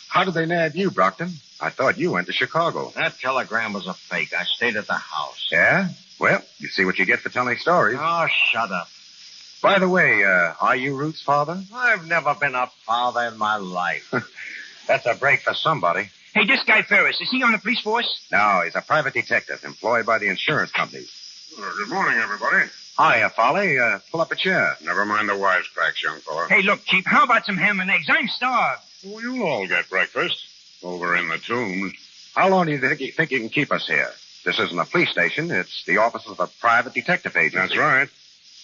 how did they nab you, Brockton? I thought you went to Chicago. That telegram was a fake. I stayed at the house. Yeah? Well, you see what you get for telling stories. Oh, shut up. By the way, are you Ruth's father? I've never been a father in my life. That's a break for somebody. Hey, this guy Ferris, is he on the police force? No, he's a private detective employed by the insurance companies. Good morning, everybody. Hiya, Folly. Pull up a chair. Never mind the wisecracks, young fella. Hey, look, Chief, how about some ham and eggs? I'm starved. Well, you'll all get breakfast over in the tombs. How long do you think you can keep us here? This isn't a police station. It's the office of a private detective agency. That's right.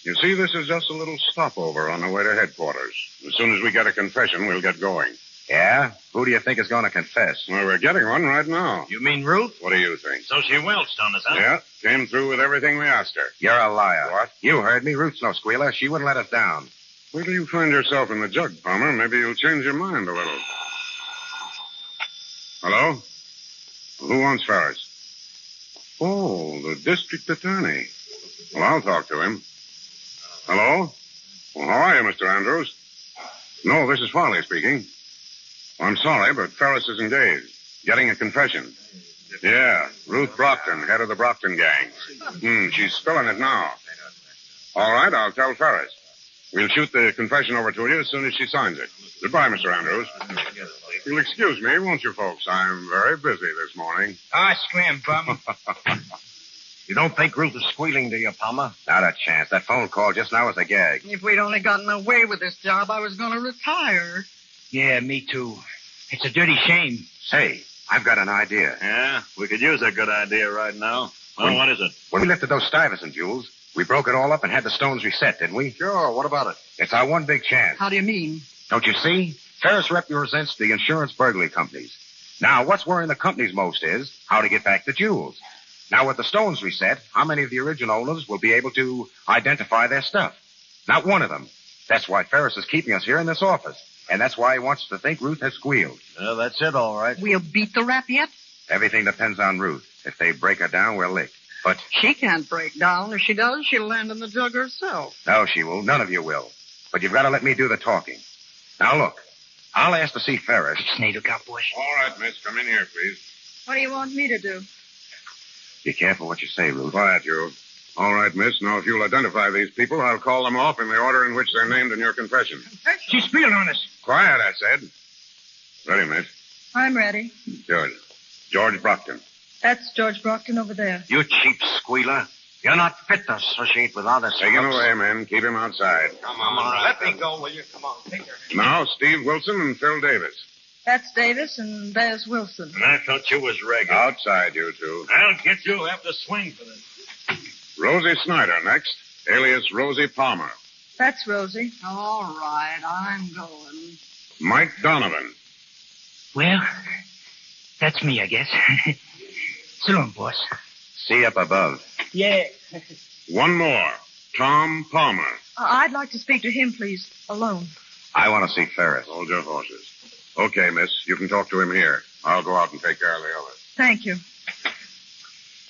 You see, this is just a little stopover on the way to headquarters. As soon as we get a confession, we'll get going. Yeah? Who do you think is going to confess? Well, we're getting one right now. You mean Ruth? What do you think? So she welched on us, huh? Yeah, came through with everything we asked her. You're a liar. What? You heard me. Ruth's no squealer. She wouldn't let us down. Wait till you find yourself in the jug, Palmer. Maybe you'll change your mind a little. Hello? Who wants Ferris? Oh, the district attorney. Well, I'll talk to him. Hello? Well, how are you, Mr. Andrews? No, this is Farley speaking. I'm sorry, but Ferris is engaged. Getting a confession. Yeah, Ruth Brockton, head of the Brockton gang. She's spilling it now. All right, I'll tell Ferris. We'll shoot the confession over to you as soon as she signs it. Goodbye, Mr. Andrews. You'll excuse me, won't you, folks? I'm very busy this morning. Scram, bum. You don't think Ruth is squealing, do you, Palmer? Not a chance. That phone call just now was a gag. If we'd only gotten away with this job, I was going to retire. Yeah, me too. It's a dirty shame. Say, I've got an idea. Yeah, we could use a good idea right now. Well, what is it? When we lifted those Stuyvesant jewels, we broke it all up and had the stones reset, didn't we? Sure, what about it? It's our one big chance. How do you mean? Don't you see? Ferris represents the insurance burglary companies. Now, what's worrying the companies most is how to get back the jewels. Now, with the stones reset, how many of the original owners will be able to identify their stuff? Not one of them. That's why Ferris is keeping us here in this office. And that's why he wants to think Ruth has squealed. Well, that's it, all right. We'll beat the rap yet? Everything depends on Ruth. If they break her down, we're licked. But... She can't break down. If she does, she'll land in the jug herself. No, she will. None of you will. But you've got to let me do the talking. Now, look. I'll ask to see Ferris. Snake cowboy. All right, miss. Come in here, please. What do you want me to do? Be careful what you say, Ruth. Quiet, you. All right, miss. Now, if you'll identify these people, I'll call them off in the order in which they're named in your confession. She's squealing on us. Quiet, I said. Ready, miss? I'm ready. Good. George Brockton. That's George Brockton over there. You cheap squealer. You're not fit to associate with others. Take him away, men. Keep him outside. Come on. Let me go, will you? Come on. Take her. Now, Steve Wilson and Phil Davis. That's Davis, and there's Wilson. And I thought you was regular. Outside, you two. I'll get you after swing for this. Rosie Snyder next, alias Rosie Palmer. That's Rosie. All right, I'm going. Mike Donovan. Well, that's me, I guess. So long, boss. See up above. Yeah. One more, Tom Palmer. I'd like to speak to him, please, alone. I want to see Ferris. Hold your horses. Okay, miss, you can talk to him here. I'll go out and take care of the others. Thank you.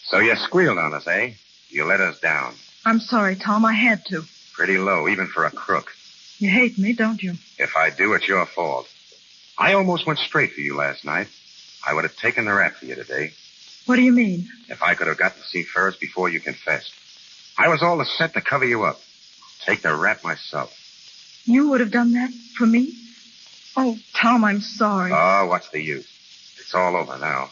So you squealed on us, eh? You let us down. I'm sorry, Tom. I had to. Pretty low, even for a crook. You hate me, don't you? If I do, it's your fault. I almost went straight for you last night. I would have taken the rap for you today. What do you mean? If I could have gotten to see Ferris before you confessed. I was all set to cover you up. Take the rap myself. You would have done that for me? Oh, Tom, I'm sorry. Oh, what's the use? It's all over now.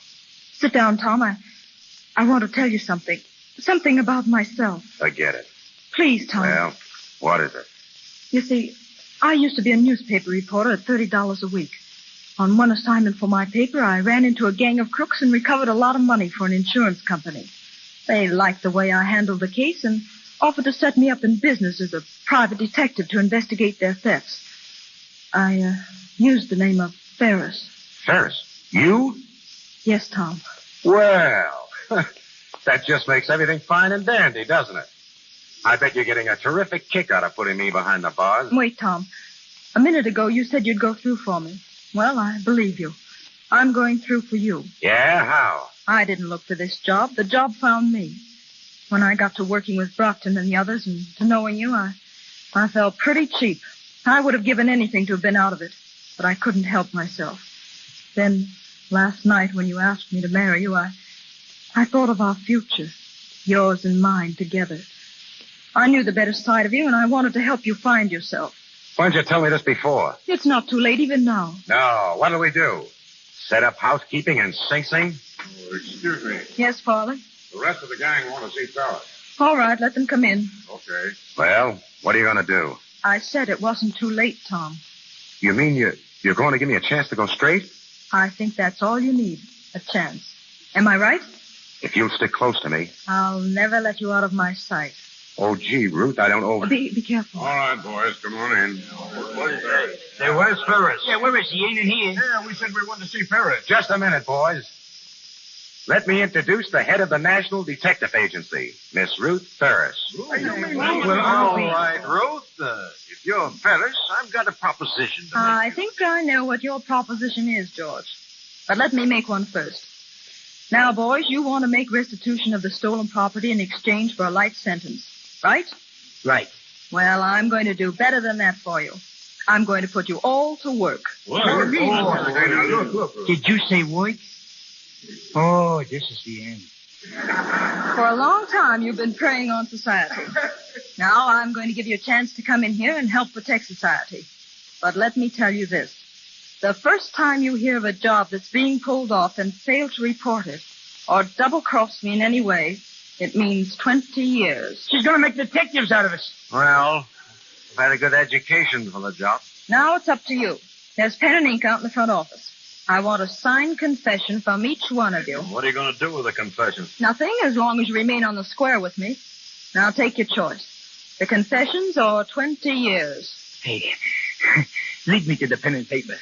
Sit down, Tom. I want to tell you something. Something about myself. Forget it. Please, Tom. Well, what is it? You see, I used to be a newspaper reporter at $30 a week. On one assignment for my paper, I ran into a gang of crooks and recovered a lot of money for an insurance company. They liked the way I handled the case and offered to set me up in business as a private detective to investigate their thefts. I used the name of Ferris. Ferris? You? Yes, Tom. Well, that just makes everything fine and dandy, doesn't it? I bet you're getting a terrific kick out of putting me behind the bars. Wait, Tom. A minute ago, you said you'd go through for me. Well, I believe you. I'm going through for you. Yeah? How? I didn't look for this job. The job found me. When I got to working with Brockton and the others and to knowing you, I felt pretty cheap. I would have given anything to have been out of it, but I couldn't help myself. Then, last night when you asked me to marry you, I thought of our future, yours and mine together. I knew the better side of you, and I wanted to help you find yourself. Why didn't you tell me this before? It's not too late even now. No. What'll we do? Set up housekeeping and Sing? Oh, excuse me. Yes, Farley? The rest of the gang want to see Ferris. All right, let them come in. Okay. Well, what are you going to do? I said it wasn't too late, Tom. You mean you're going to give me a chance to go straight? I think that's all you need, a chance. Am I right? If you'll stick close to me. I'll never let you out of my sight. Oh, gee, Ruth, I don't know. Be careful. All right, boys, come on in. Hey, where's Ferris? Yeah, where is he? Ain't in here. Yeah, we said we wanted to see Ferris. Just a minute, boys. Let me introduce the head of the National Detective Agency, Miss Ruth Ferris. Well, all right, Ruth. If you're Ferris, I've got a proposition to make. I think I know what your proposition is, George. But let me make one first. Now, boys, you want to make restitution of the stolen property in exchange for a light sentence, right? Right. Well, I'm going to do better than that for you. I'm going to put you all to work. Did you say work? Oh, this is the end. For a long time, you've been preying on society. Now I'm going to give you a chance to come in here and help Protect Society. But let me tell you this. The first time you hear of a job that's being pulled off and fail to report it, or double-cross me in any way, it means 20 years. She's going to make detectives out of us. Well, I've had a good education for the job. Now it's up to you. There's pen and ink out in the front office. I want a signed confession from each one of you. What are you going to do with the confession? Nothing, as long as you remain on the square with me. Now take your choice. The concessions or 20 years. Hey, lead me to the pen and paper.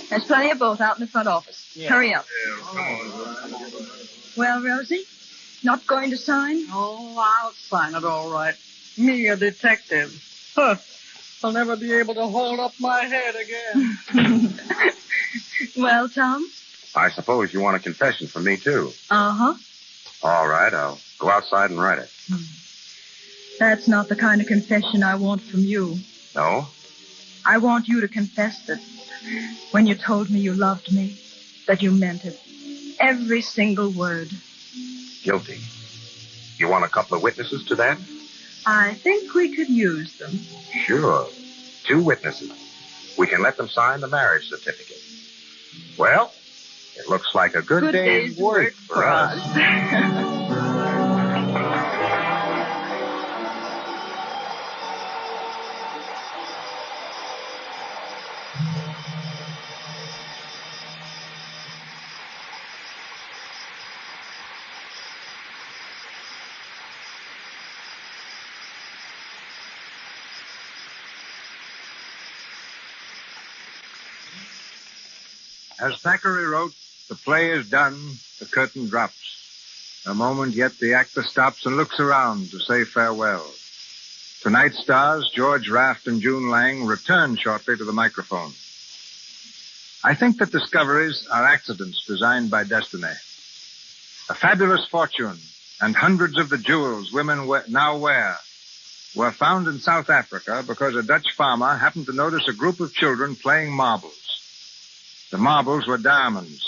There's plenty of both out in the front office. Yeah. Hurry up. Well, Rosie, not going to sign? Oh, I'll sign it all right. Me, a detective. Huh. I'll never be able to hold up my head again. Well, Tom? I suppose you want a confession from me, too. Uh-huh. All right, I'll go outside and write it. That's not the kind of confession I want from you. No? I want you to confess that when you told me you loved me, that you meant it. Every single word. Guilty. You want a couple of witnesses to that? I think we could use them. Sure. 2 witnesses. We can let them sign the marriage certificate. Well, it looks like a good day's work for us. As Thackeray wrote, the play is done, the curtain drops. A moment yet the actor stops and looks around to say farewell. Tonight's stars, George Raft and June Lang, return shortly to the microphone. I think that discoveries are accidents designed by destiny. A fabulous fortune and hundreds of the jewels women now wear were found in South Africa because a Dutch farmer happened to notice a group of children playing marbles. The marbles were diamonds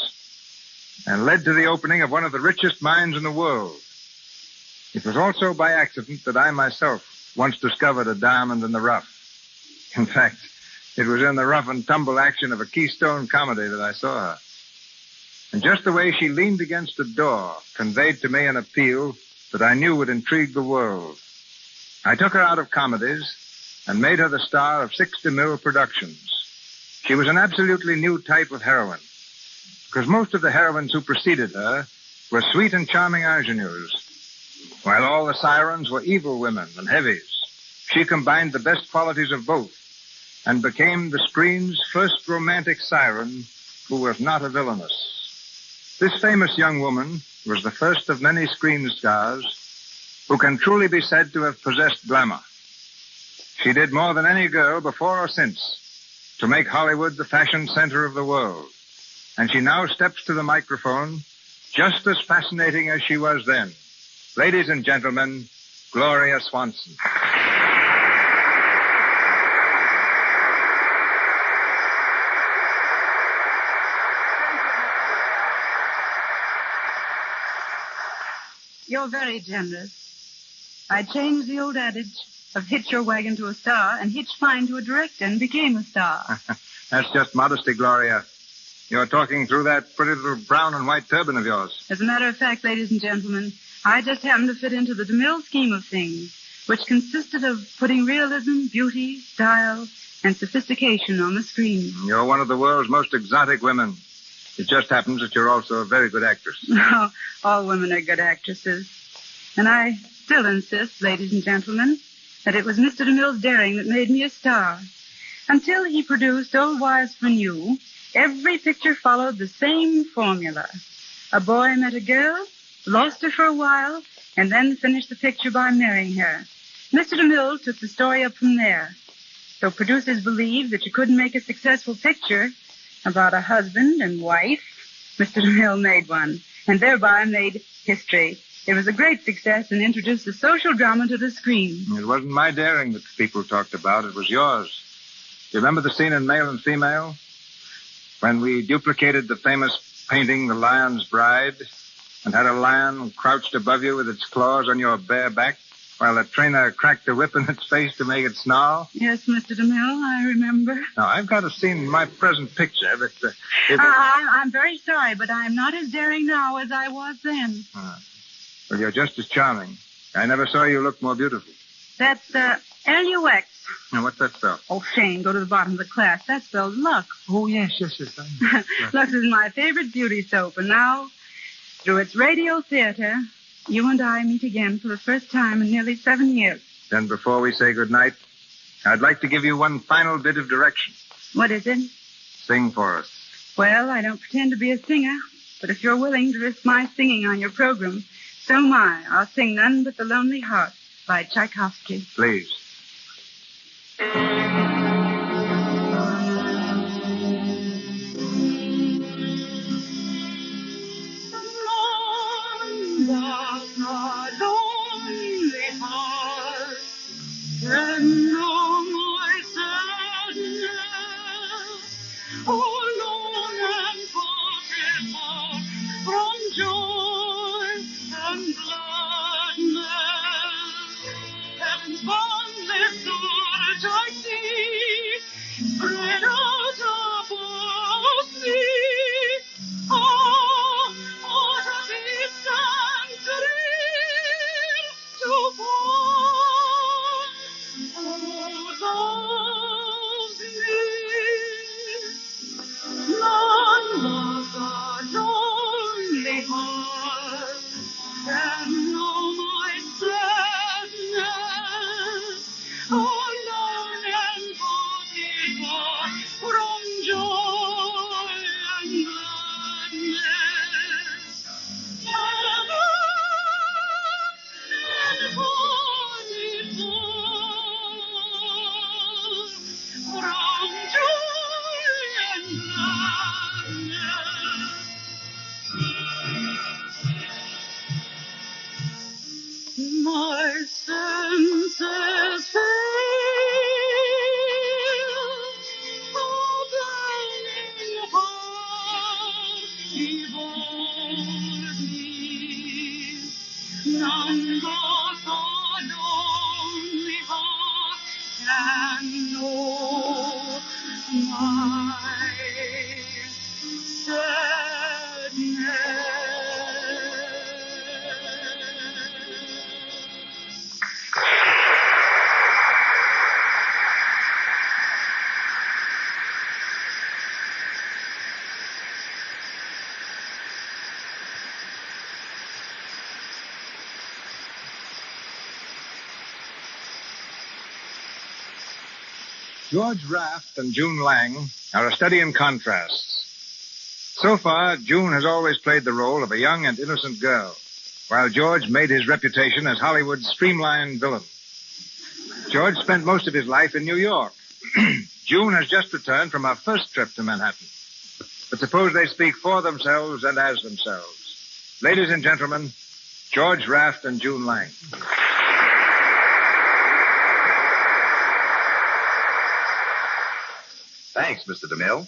and led to the opening of one of the richest mines in the world. It was also by accident that I myself once discovered a diamond in the rough. In fact, it was in the rough and tumble action of a Keystone comedy that I saw her. And just the way she leaned against the door conveyed to me an appeal that I knew would intrigue the world. I took her out of comedies and made her the star of 60 mil productions. She was an absolutely new type of heroine, because most of the heroines who preceded her were sweet and charming ingenues, while all the sirens were evil women and heavies. She combined the best qualities of both and became the screen's first romantic siren who was not a villainess. This famous young woman was the first of many screen stars who can truly be said to have possessed glamour. She did more than any girl before or since to make Hollywood the fashion center of the world. And she now steps to the microphone just as fascinating as she was then. Ladies and gentlemen, Gloria Swanson. You're very generous. I changed the old adage of hitch your wagon to a star and hitch mine to a director and became a star. That's just modesty, Gloria. You're talking through that pretty little brown and white turban of yours. As a matter of fact, ladies and gentlemen, I just happened to fit into the DeMille scheme of things, which consisted of putting realism, beauty, style, and sophistication on the screen. You're one of the world's most exotic women. It just happens that you're also a very good actress. No, all women are good actresses. And I still insist, ladies and gentlemen, that it was Mr. DeMille's daring that made me a star. Until he produced Old Wives for New, every picture followed the same formula. A boy met a girl, lost her for a while, and then finished the picture by marrying her. Mr. DeMille took the story up from there. So producers believed that you couldn't make a successful picture about a husband and wife. Mr. DeMille made one, and thereby made history. It was a great success and introduced the social drama to the screen. It wasn't my daring that people talked about. It was yours. You remember the scene in Male and Female? When we duplicated the famous painting, The Lion's Bride, and had a lion crouched above you with its claws on your bare back? while the trainer cracked the whip in its face to make it snarl? Yes, Mr. DeMille, I remember. Now, I've got a scene in my present picture that... I'm very sorry, but I'm not as daring now as I was then. Well, you're just as charming. I never saw you look more beautiful. That's, LUX. Now, what's that spell? Oh, Shane, go to the bottom of the class. That spells Lux. Oh, yes. Lux is my favorite beauty soap, and now, through its radio theater, you and I meet again for the first time in nearly 7 years. Then before we say goodnight, I'd like to give you one final bit of direction. What is it? Sing for us. Well, I don't pretend to be a singer, but if you're willing to risk my singing on your program, so am I. I'll sing None But the Lonely Heart by Tchaikovsky. Please. George Raft and June Lang are a study in contrasts. So far, June has always played the role of a young and innocent girl, while George made his reputation as Hollywood's streamlined villain. George spent most of his life in New York. June has just returned from her first trip to Manhattan. But suppose they speak for themselves and as themselves. Ladies and gentlemen, George Raft and June Lang. Thanks, Mr. DeMille.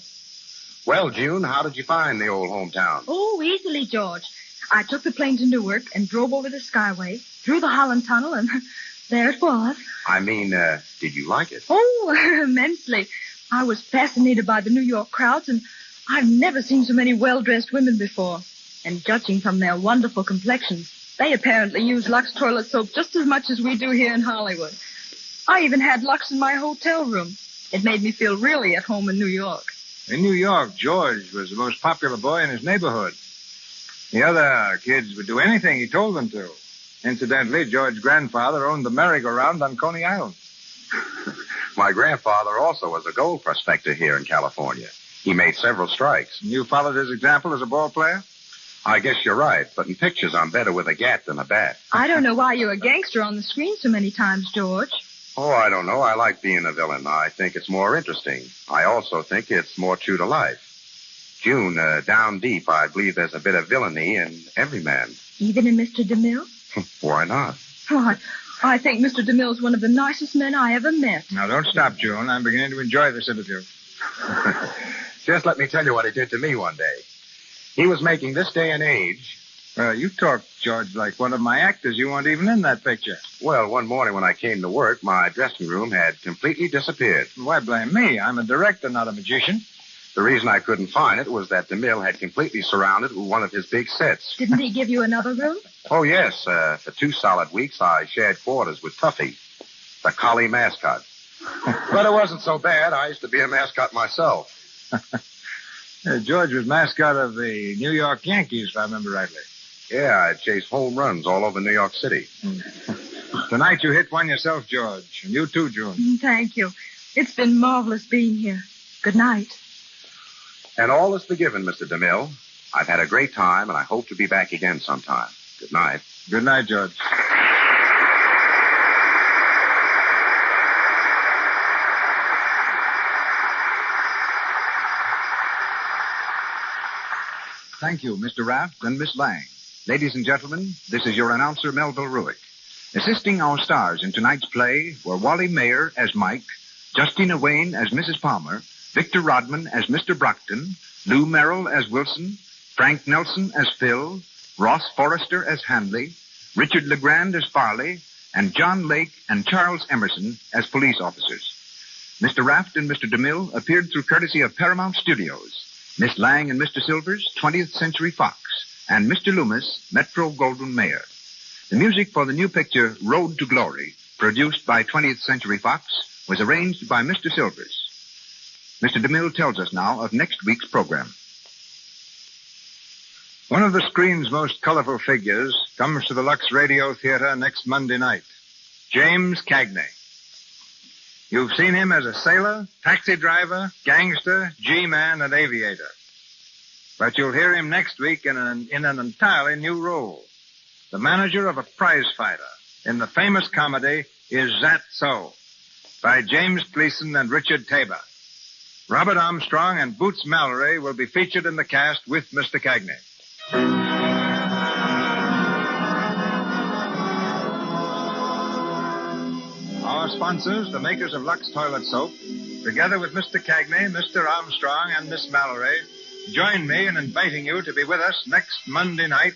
Well, June, how did you find the old hometown? Oh, easily, George. I took the plane to Newark and drove over the Skyway, through the Holland Tunnel, and there it was. I mean, did you like it? Oh, immensely. I was fascinated by the New York crowds, and I've never seen so many well-dressed women before. And judging from their wonderful complexions, they apparently use Lux toilet soap just as much as we do here in Hollywood. I even had Lux in my hotel room. It made me feel really at home in New York. In New York, George was the most popular boy in his neighborhood. The other kids would do anything he told them to. Incidentally, George's grandfather owned the merry-go-round on Coney Island. My grandfather also was a gold prospector here in California. He made several strikes. You followed his example as a ball player? I guess you're right, but in pictures I'm better with a gat than a bat. I don't know why you're a gangster on the screen so many times, George. Oh, I don't know. I like being a villain. I think it's more interesting. I also think it's more true to life. June, down deep, I believe there's a bit of villainy in every man. Even in Mr. DeMille? Why not? Oh, I think Mr. DeMille's one of the nicest men I ever met. Now, don't stop, June. I'm beginning to enjoy this interview. Just let me tell you what he did to me one day. He was making this day and age Well, you talk, George, like one of my actors. You weren't even in that picture. Well, one morning when I came to work, my dressing room had completely disappeared. Why blame me? I'm a director, not a magician. The reason I couldn't find it was that DeMille had completely surrounded it with one of his big sets. Didn't he give you another room? Oh, yes. For 2 solid weeks, I shared quarters with Tuffy, the collie mascot. But it wasn't so bad. I used to be a mascot myself. George was mascot of the New York Yankees, if I remember rightly. Yeah, I chased home runs all over New York City. Tonight you hit one yourself, George. And you too, June. Thank you. It's been marvelous being here. Good night. And all is forgiven, Mr. DeMille. I've had a great time, and I hope to be back again sometime. Good night. Good night, George. Thank you, Mr. Raft and Miss Lang. Ladies and gentlemen, this is your announcer, Melville Ruick. Assisting our stars in tonight's play were Wally Mayer as Mike, Justina Wayne as Mrs. Palmer, Victor Rodman as Mr. Brockton, Lou Merrill as Wilson, Frank Nelson as Phil, Ross Forrester as Handley, Richard LeGrand as Farley, and John Lake and Charles Emerson as police officers. Mr. Raft and Mr. DeMille appeared through courtesy of Paramount Studios, Miss Lang and Mr. Silvers, 20th Century Fox, and Mr. Loomis, Metro Goldwyn Mayer. The music for the new picture, Road to Glory, produced by 20th Century Fox, was arranged by Mr. Silvers. Mr. DeMille tells us now of next week's program. One of the screen's most colorful figures comes to the Lux Radio Theater next Monday night. James Cagney. You've seen him as a sailor, taxi driver, gangster, G-man, and aviator. But you'll hear him next week in an entirely new role. The manager of a prize fighter in the famous comedy Is That So? By James Gleason and Richard Tabor. Robert Armstrong and Boots Mallory will be featured in the cast with Mr. Cagney. Our sponsors, the makers of Lux Toilet Soap, together with Mr. Cagney, Mr. Armstrong, and Miss Mallory, join me in inviting you to be with us next Monday night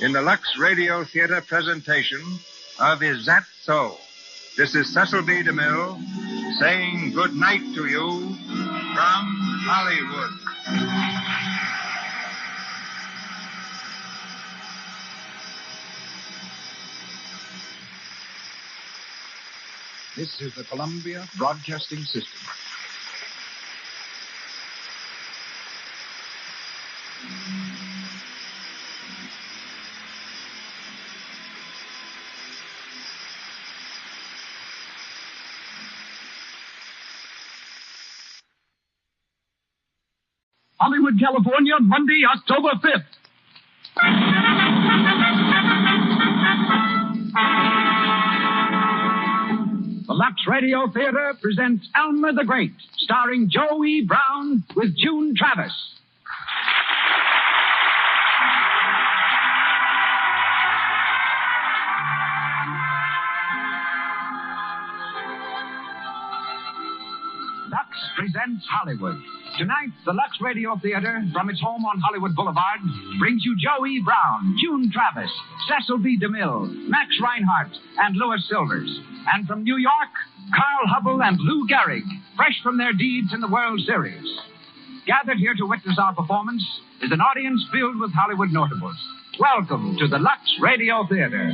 in the Lux Radio Theater presentation of Is That So? This is Cecil B. DeMille saying good night to you from Hollywood. This is the Columbia Broadcasting System. Hollywood, California, Monday, October 5th. The Lux Radio Theater presents Elmer the Great, starring Joe E. Brown with June Travis. Lux presents Hollywood. Tonight, the Lux Radio Theater, from its home on Hollywood Boulevard, brings you Joe E. Brown, June Travis, Cecil B. DeMille, Max Reinhardt, and Louis Silvers. And from New York, Carl Hubble and Lou Gehrig, fresh from their deeds in the World Series. Gathered here to witness our performance is an audience filled with Hollywood notables. Welcome to the Lux Radio Theater.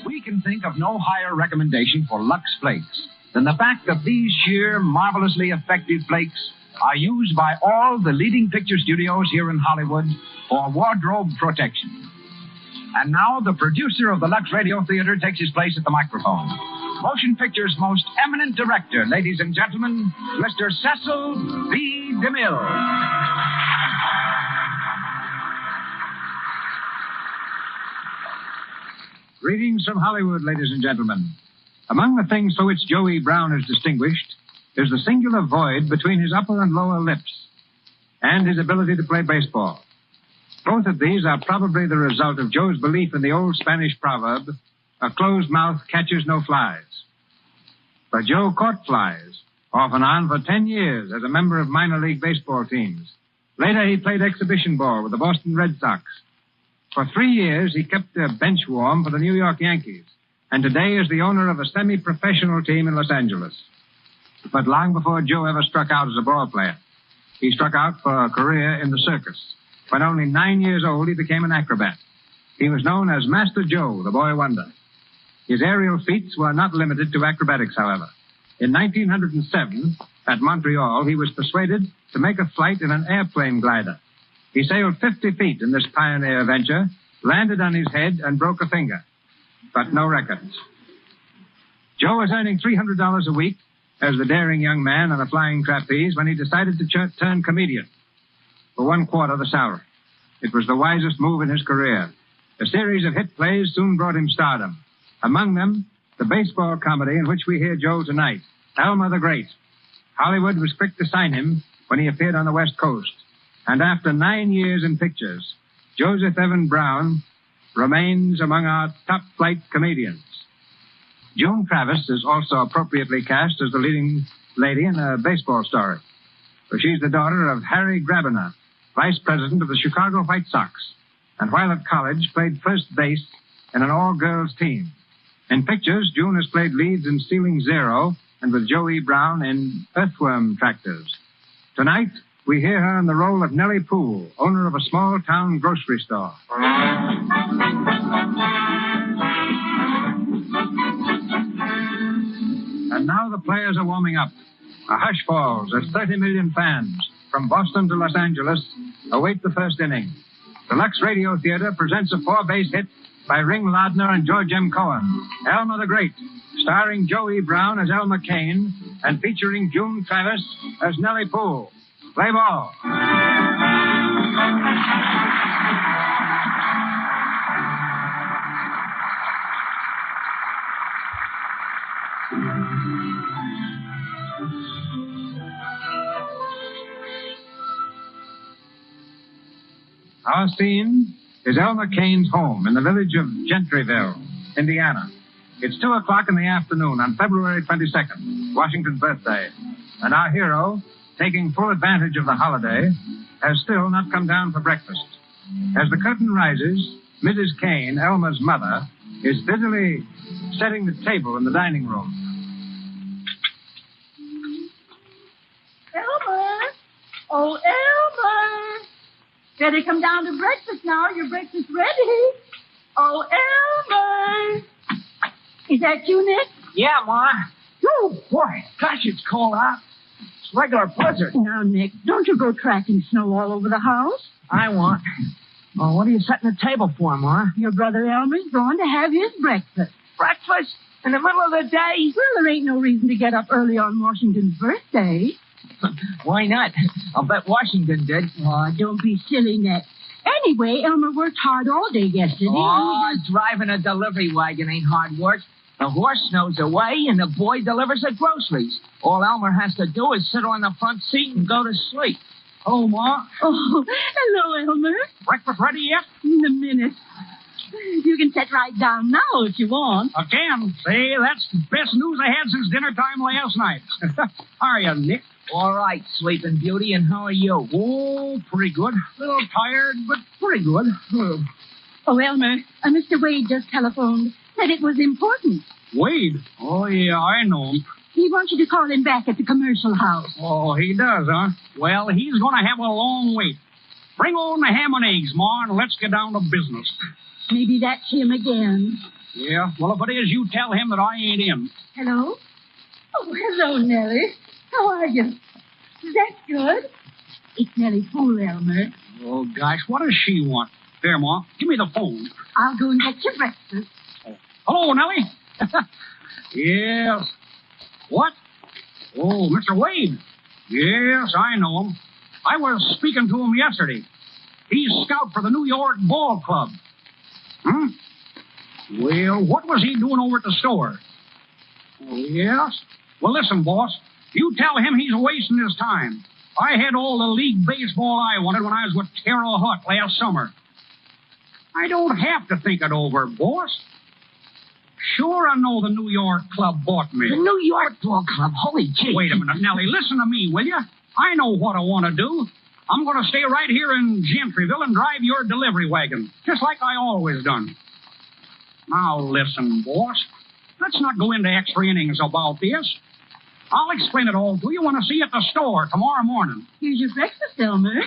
We can think of no higher recommendation for Lux Flakes than the fact that these sheer, marvelously effective flakes are used by all the leading picture studios here in Hollywood for wardrobe protection. And now the producer of the Lux Radio Theater takes his place at the microphone. Motion Picture's most eminent director, ladies and gentlemen, Mr. Cecil B. DeMille. Greetings from Hollywood, ladies and gentlemen. Among the things for which Joe E. Brown is distinguished is the singular void between his upper and lower lips and his ability to play baseball. Both of these are probably the result of Joe's belief in the old Spanish proverb, a closed mouth catches no flies. But Joe caught flies, off and on for 10 years as a member of minor league baseball teams. Later, he played exhibition ball with the Boston Red Sox. For 3 years, he kept their bench warm for the New York Yankees, and today is the owner of a semi-professional team in Los Angeles. But long before Joe ever struck out as a ball player, he struck out for a career in the circus. When only 9 years old, he became an acrobat. He was known as Master Joe, the boy wonder. His aerial feats were not limited to acrobatics, however. In 1907, at Montreal, he was persuaded to make a flight in an airplane glider. He sailed 50 feet in this pioneer venture, landed on his head, and broke a finger. But no records. Joe was earning $300 a week as the daring young man on a flying trapeze when he decided to turn comedian. For 1/4 the salary. It was the wisest move in his career. A series of hit plays soon brought him stardom. Among them, the baseball comedy in which we hear Joe tonight, Elmer the Great. Hollywood was quick to sign him when he appeared on the West Coast. And after 9 years in pictures, Joseph Evan Brown remains among our top-flight comedians. June Travis is also appropriately cast as the leading lady in a baseball story. For she's the daughter of Harry Grabiner, vice president of the Chicago White Sox, and while at college played first base in an all-girls team. In pictures, June has played leads in Ceiling Zero and with Joe E. Brown in Earthworm Tractors. Tonight, we hear her in the role of Nellie Poole, owner of a small-town grocery store. And now the players are warming up. A hush falls as 30 million fans from Boston to Los Angeles await the first inning. The Lux Radio Theater presents a 4-base hit by Ring Lardner and George M. Cohen, Elmer the Great, starring Joe E. Brown as Elmer Kane and featuring June Travis as Nellie Poole. Play ball. Our scene is Elmer Kane's home in the village of Gentryville, Indiana. It's 2:00 in the afternoon on February 22nd, Washington's birthday. And our hero, taking full advantage of the holiday, has still not come down for breakfast. As the curtain rises, Mrs. Kane, Elmer's mother, is busily setting the table in the dining room. Elmer! Oh, Elmer! Better come down to breakfast now. Your breakfast's ready. Oh, Elmer! Is that you, Nick? Yeah, Ma. Oh, boy. Gosh, it's cold out. It's regular blizzard. Now, Nick, don't you go tracking snow all over the house. I won't. Oh, what are you setting the table for, Ma? Your brother Elmer's going to have his breakfast. Breakfast? In the middle of the day? Well, there ain't no reason to get up early on Washington's birthday. Why not? I'll bet Washington did. Oh, don't be silly, Nick. Anyway, Elmer worked hard all day yesterday. Oh, driving a delivery wagon ain't hard work. The horse knows the way, and the boy delivers the groceries. All Elmer has to do is sit on the front seat and go to sleep. Oh, Ma. Oh, hello, Elmer. Breakfast ready yet? In a minute. You can sit right down now if you want. Again? Say, that's the best news I had since dinner time last night. How are you, Nick? All right, Sleeping Beauty, and how are you? Oh, pretty good. A little tired, but pretty good. Oh, Elmer, Mr. Wade just telephoned. Said it was important. Wade? Oh, yeah, I know him. He wants you to call him back at the commercial house. Oh, he does, huh? Well, he's going to have a long wait. Bring on the ham and eggs, Ma, and let's get down to business. Maybe that's him again. Yeah, well, if it is, you tell him that I ain't in. Hello? Oh, hello, Nellie. How are you? That's good. It's Nellie Poole, Elmer. Oh, gosh, what does she want? There, Ma, give me the phone. I'll go and get your breakfast. Hello, Nellie. Yes. What? Oh, Mr. Wade. Yes, I know him. I was speaking to him yesterday. He's scout for the New York Ball Club. Well, what was he doing over at the store? Oh, yes? Well, listen, boss. You tell him he's wasting his time. I had all the league baseball I wanted when I was with Terrell Hutt last summer. I don't have to think it over, boss. sure I know the New York Club bought me. The New York Ball Club? Holy gee. Wait a minute, Nellie. Listen to me, will you? I know what I want to do. I'm going to stay right here in Gentryville and drive your delivery wagon, just like I always done. Now, listen, boss. Let's not go into extra innings about this. I'll explain it all to you when I see you at the store tomorrow morning. Here's your breakfast, Elmer.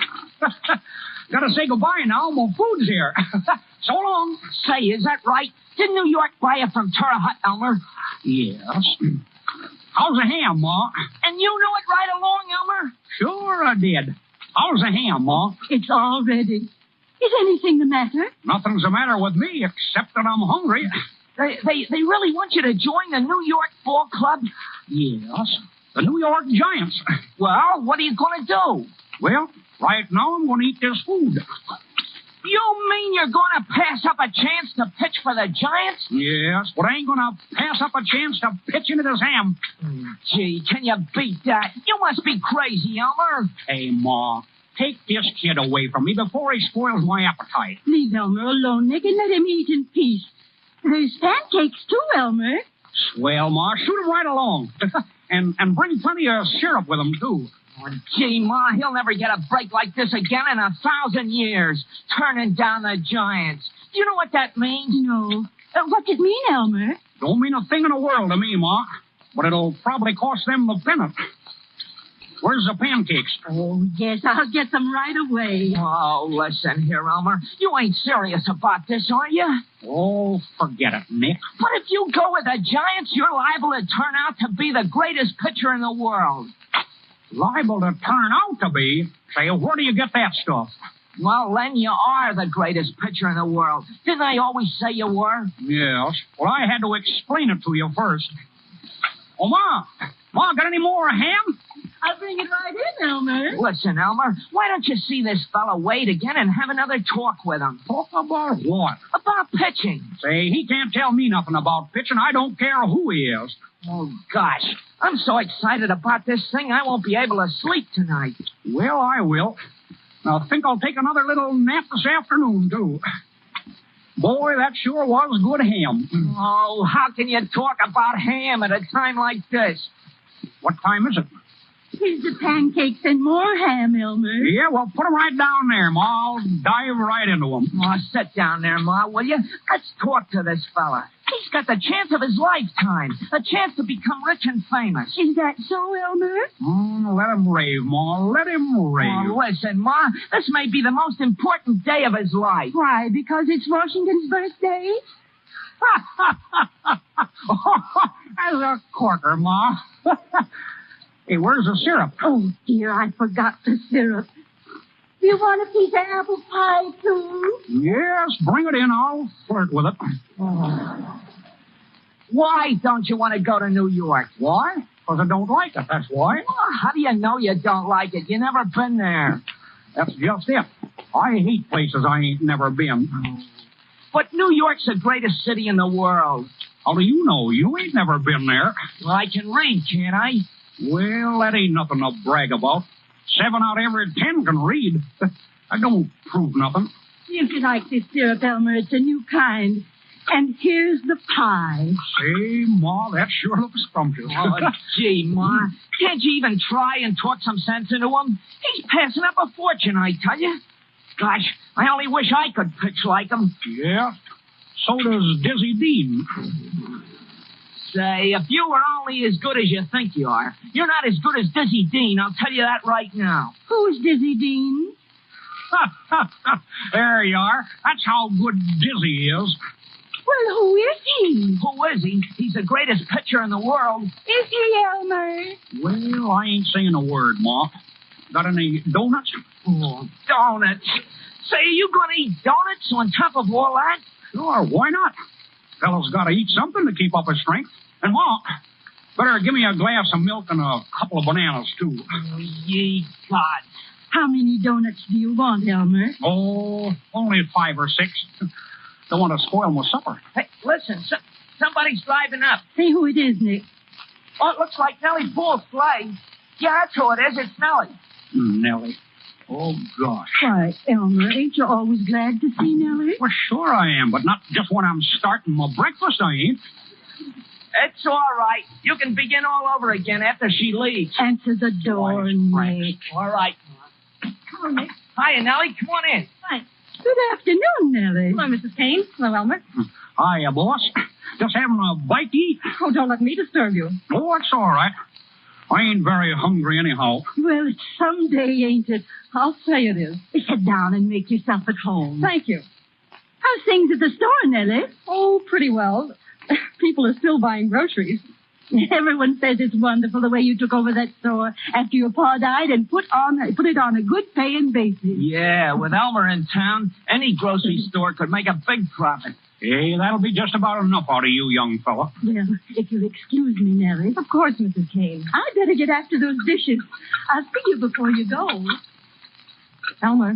Gotta say goodbye now. My food's here. So long. Say, is that right? Did New York buy it from Terre Haute, Elmer? Yes. How's the ham, Ma? And you knew it right along, Elmer? Sure I did. How's the ham, Ma? It's all ready. Is anything the matter? Nothing's the matter with me except that I'm hungry. They really want you to join the New York Ball Club? Yes. The New York Giants. Well, what are you going to do? Well, right now I'm going to eat this food. You mean you're going to pass up a chance to pitch for the Giants? Yes, but I ain't going to pass up a chance to pitch into this ham. Gee, can you beat that? You must be crazy, Elmer. Hey, Ma, take this kid away from me before he spoils my appetite. Leave Elmer alone, Nick, and let him eat in peace. There's pancakes, too, Elmer. Swell, Ma. Shoot him right along. and bring plenty of syrup with him, too. Oh, gee, Ma, he'll never get a break like this again in 1,000 years. Turning down the Giants. Do you know what that means? No. What's it mean, Elmer? Don't mean a thing in the world to me, Ma. But it'll probably cost them the pennant. Where's the pancakes? Oh, yes, I'll get them right away. Oh, listen here, Elmer. You ain't serious about this, are you? Oh, forget it, Nick. But if you go with the Giants, you're liable to turn out to be the greatest pitcher in the world. Liable to turn out to be? Say, where do you get that stuff? Well, Len, you are the greatest pitcher in the world. Didn't I always say you were? Yes. Well, I had to explain it to you first. Oh, Ma, got any more ham? I'll bring it right in, Elmer. Listen, Elmer, why don't you see this fella Wade again and have another talk with him? Talk about what? About pitching. Say, he can't tell me nothing about pitching. I don't care who he is. Oh, gosh. I'm so excited about this thing, I won't be able to sleep tonight. Well, I will. I think I'll take another little nap this afternoon, too. Boy, that sure was good ham. Oh, how can you talk about ham at a time like this? What time is it? Here's the pancakes and more ham, Elmer. Yeah, well, put them right down there, Ma. I'll dive right into them. Oh, sit down there, Ma, will you? Let's talk to this fella. He's got the chance of his lifetime. A chance to become rich and famous. Is that so, Elmer? Let him rave, Ma. Let him rave. Oh, listen, Ma. This may be the most important day of his life. Why, because it's Washington's birthday? As a corker, Ma. Hey, where's the syrup? Oh, dear, I forgot the syrup. Do you want a piece of apple pie, too? Yes, bring it in. I'll flirt with it. Oh. Why don't you want to go to New York? Why? Because I don't like it, that's why. Oh, how do you know you don't like it? You never been there. That's just it. I hate places I ain't never been. But New York's the greatest city in the world. How do you know? You ain't never been there. Well, I can read, can't I? Well, that ain't nothing to brag about. 7 out of every 10 can read. I don't prove nothing. If you like this syrup, Elmer, it's a new kind. And here's the pie. Say, Ma, that sure looks scrumptious. Oh, gee, Ma. Can't you even try and talk some sense into him? He's passing up a fortune, I tell you. Gosh, I only wish I could pitch like him. Yeah? So does Dizzy Dean. Say, if you were only as good as you think you are, you're not as good as Dizzy Dean, I'll tell you that right now. Who's Dizzy Dean? There you are. That's how good Dizzy is. Well, who is he? Who is he? He's the greatest pitcher in the world. Is he, Elmer? Well, I ain't saying a word, Ma. Got any donuts? Oh, donuts. Say, are you going to eat donuts on top of all that? Sure, why not? Fellow's got to eat something to keep up his strength. And, Ma, better give me a glass of milk and a couple of bananas, too. Oh, ye God. How many donuts do you want, Elmer? Oh, only 5 or 6. Don't want to spoil my supper. Hey, listen, somebody's driving up. See who it is, Nick. Oh, it looks like Nellie Bull's sleigh. Yeah, that's who it is. It's Nellie. Nellie. Oh, gosh. Why, Elmer, ain't you always glad to see Nellie? Well, sure I am, but not just when I'm starting my breakfast, I ain't. It's all right. You can begin all over again after she leaves. Answer the door, Nick. All right. Come on, Nick. Hiya, Nellie. Come on in. Hi. Good afternoon, Nellie. Hello, Mrs. Kane. Hello, Elmer. Hiya, boss. Just having a bite to eat? Oh, don't let me disturb you. Oh, it's all right. I ain't very hungry anyhow. Well, it's someday, ain't it? I'll say it is. Sit down and make yourself at home. Thank you. How's things at the store, Nellie? Oh, pretty well. People are still buying groceries. Everyone says it's wonderful the way you took over that store after your pa died and put it on a good paying basis. Yeah, with Elmer in town, any grocery store could make a big profit. Hey, that'll be just about enough out of you, young fella. Well, if you'll excuse me, Nellie. Of course, Mrs. Kane. I'd better get after those dishes. I'll see you before you go. Elmer.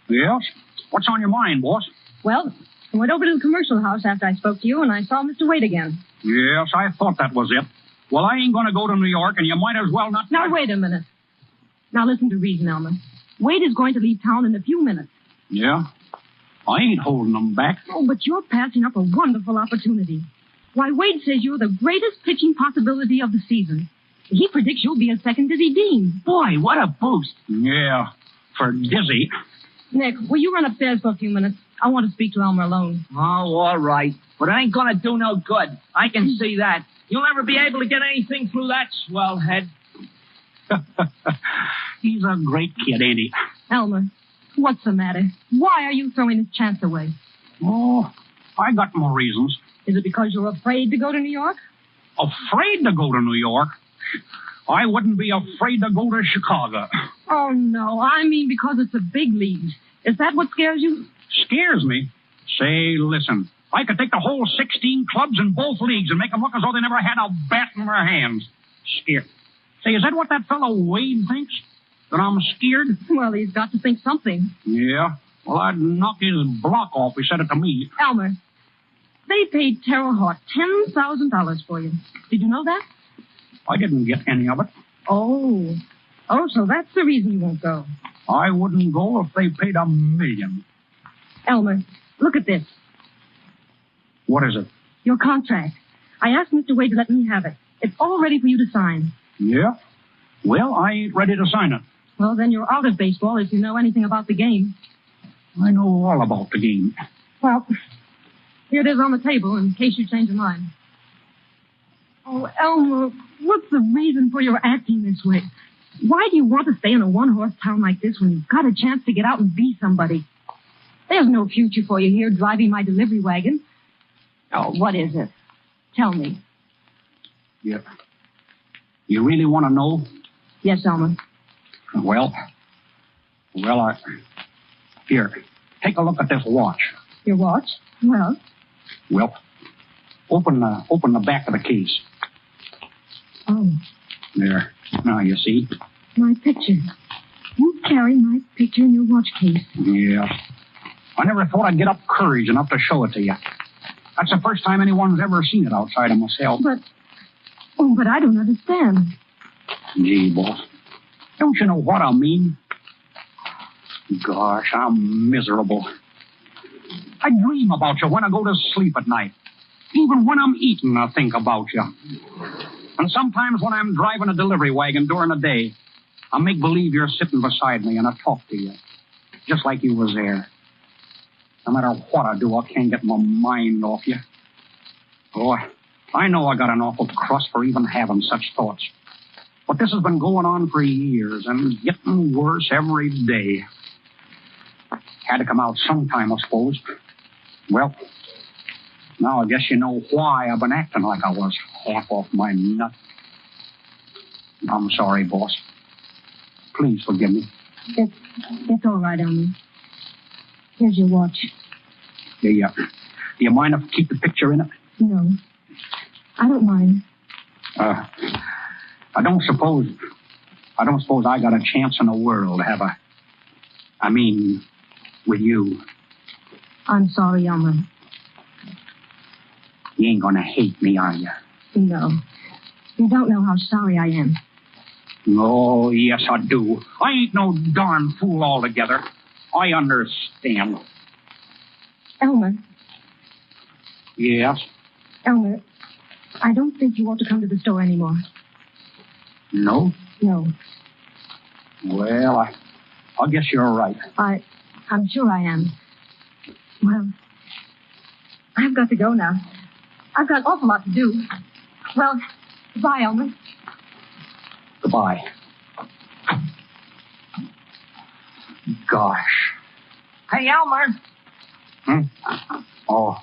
Yes? What's on your mind, boss? Well, I went over to the commercial house after I spoke to you, and I saw Mr. Wade again. Yes, I thought that was it. Well, I ain't going to go to New York, and you might as well not... Now, wait a minute. Now, listen to reason, Elmer. Wade is going to leave town in a few minutes. Yeah? I ain't holding them back. Oh, but you're passing up a wonderful opportunity. Why, Wade says you're the greatest pitching possibility of the season. He predicts you'll be a second Dizzy Dean. Boy, what a boost. Yeah, for Dizzy. Nick, will you run upstairs for a few minutes? I want to speak to Elmer alone. Oh, all right. But it ain't going to do no good. I can see that. You'll never be able to get anything through that swell head. He's a great kid, ain't he? Elmer, what's the matter? Why are you throwing this chance away? Oh, I got more reasons. Is it because you're afraid to go to New York? Afraid to go to New York? I wouldn't be afraid to go to Chicago. Oh, no. I mean because it's a big league. Is that what scares you? Scares me? Say, listen. I could take the whole 16 clubs in both leagues and make them look as though they never had a bat in their hands. Scared. Say, is that what that fellow Wade thinks? That I'm scared? Well, he's got to think something. Yeah. Well, I'd knock his block off if he said it to me. Elmer, they paid Terre Haute $10,000 for you. Did you know that? I didn't get any of it. Oh. Oh, so that's the reason you won't go. I wouldn't go if they paid $1 million. Elmer, look at this. What is it? Your contract. I asked Mr. Wade to let me have it. It's all ready for you to sign. Yeah? Well, I ain't ready to sign it. Well, then you're out of baseball if you know anything about the game. I know all about the game. Well, here it is on the table in case you change your mind. Oh, Elmer, what's the reason for your acting this way? Why do you want to stay in a one-horse town like this when you've got a chance to get out and be somebody? There's no future for you here driving my delivery wagon. Oh, what is it? Tell me. Yeah. You really want to know? Yes, Elmer. Well, here, take a look at this watch. Your watch? Well, open the back of the case. Oh. There. Now, you see? My picture. You carry my picture in your watch case. Yeah. I never thought I'd get up courage enough to show it to you. That's the first time anyone's ever seen it outside of myself. But I don't understand. Gee, boss. Don't you know what I mean? Gosh, I'm miserable. I dream about you when I go to sleep at night. Even when I'm eating, I think about you. And sometimes when I'm driving a delivery wagon during the day, I make believe you're sitting beside me and I talk to you. Just like you was there. No matter what I do, I can't get my mind off you. Oh, I know I got an awful crust for even having such thoughts. But this has been going on for years and getting worse every day. Had to come out sometime, I suppose. Well, now I guess you know why I've been acting like I was half off my nut. I'm sorry, boss. Please forgive me. It's all right, Elmer. Here's your watch. Do you mind if I keep the picture in it? No. I don't mind. I don't suppose I got a chance in the world, have I? I mean, with you. I'm sorry, Elmer. You ain't gonna hate me, are you? No. You don't know how sorry I am. Oh, yes, I do. I ain't no darn fool altogether. I understand. Elmer. Yes? Elmer, I don't think you ought to come to the store anymore. No? No. Well, I guess you're right. I'm sure I am. Well, I've got to go now. I've got an awful lot to do. Well, goodbye, Elmer. Goodbye. Gosh. Hey, Elmer. Oh,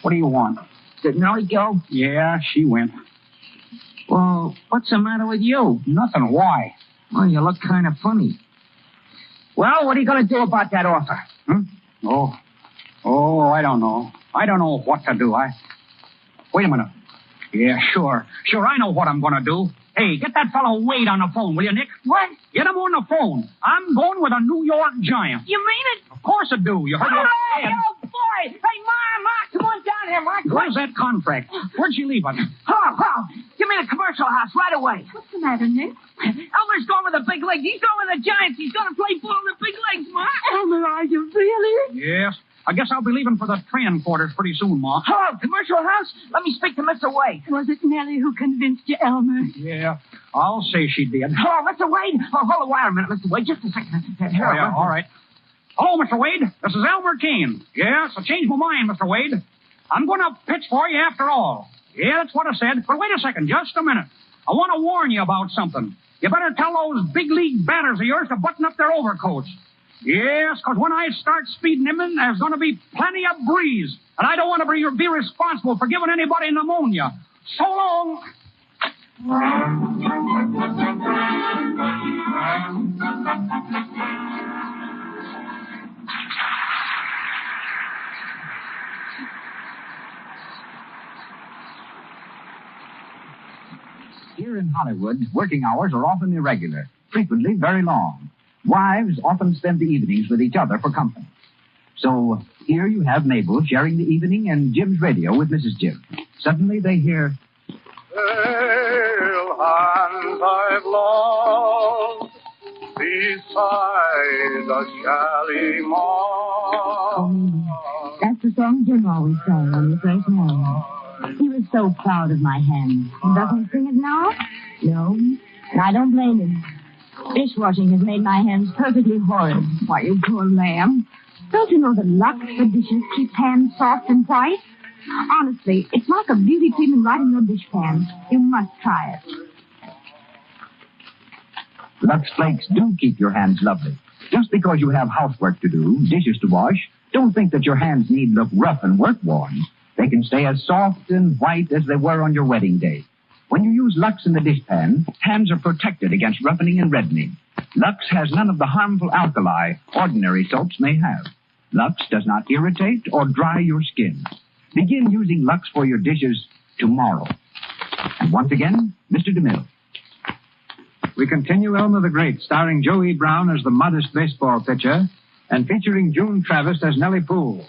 what do you want? Did Nellie go? Yeah, she went. Well, what's the matter with you? Nothing. Why? Well, you look kind of funny. Well, what are you going to do about that offer? Oh, I don't know. I don't know what to do. Wait a minute. Yeah, sure. Sure, I know what I'm going to do. Hey, get that fellow Wade on the phone, will you, Nick? What? Get him on the phone. I'm going with a New York Giant. You mean it? Of course I do. You heard what I said. Oh, boy. Hey, Ma, come on down here, Ma. Where's that contract? Where'd she leave it? Oh, give me the commercial house right away. What's the matter, Nick? Elmer's going with the big legs. He's going with the Giants. He's going to play ball in the big legs, Ma. Elmer, are you really? Yes. I guess I'll be leaving for the training quarters pretty soon, Ma. Hello, commercial house? Let me speak to Mr. Wade. Was it Nellie who convinced you, Elmer? Yeah, I'll say she did. Hello, Mr. Wade. Oh, hold a wire a minute, Mr. Wade. Just a second. Here, yeah, all right. Hello, Mr. Wade. This is Elmer Kane. Yes, I changed my mind, Mr. Wade. I'm going to pitch for you after all. Yeah, that's what I said. But wait a second, just a minute. I want to warn you about something. You better tell those big league batters of yours to button up their overcoats. Yes, because when I start speeding them in, there's going to be plenty of breeze. And I don't want to be responsible for giving anybody pneumonia. So long. Here in Hollywood, working hours are often irregular, frequently very long. Wives often spend the evenings with each other for company. So here you have Mabel sharing the evening and Jim's radio with Mrs. Jim. Suddenly they hear... Pale hands I've lost beside the Shalimar. That's the song Jim always sang when he first married. He was so proud of my hand. Doesn't he sing it now? No, and I don't blame him. Dishwashing has made my hands perfectly horrid. Why, you poor lamb. Don't you know that Lux for dishes keeps hands soft and white? Honestly, it's like a beauty treatment right in your dishpan. You must try it. Lux Flakes do keep your hands lovely. Just because you have housework to do, dishes to wash, don't think that your hands need look rough and work-worn. They can stay as soft and white as they were on your wedding day. When you use Lux in the dishpan, hands are protected against roughening and reddening. Lux has none of the harmful alkali ordinary soaps may have. Lux does not irritate or dry your skin. Begin using Lux for your dishes tomorrow. And once again, Mr. DeMille. We continue Elmer the Great, starring Joe E. Brown as the modest baseball pitcher and featuring June Travis as Nellie Poole.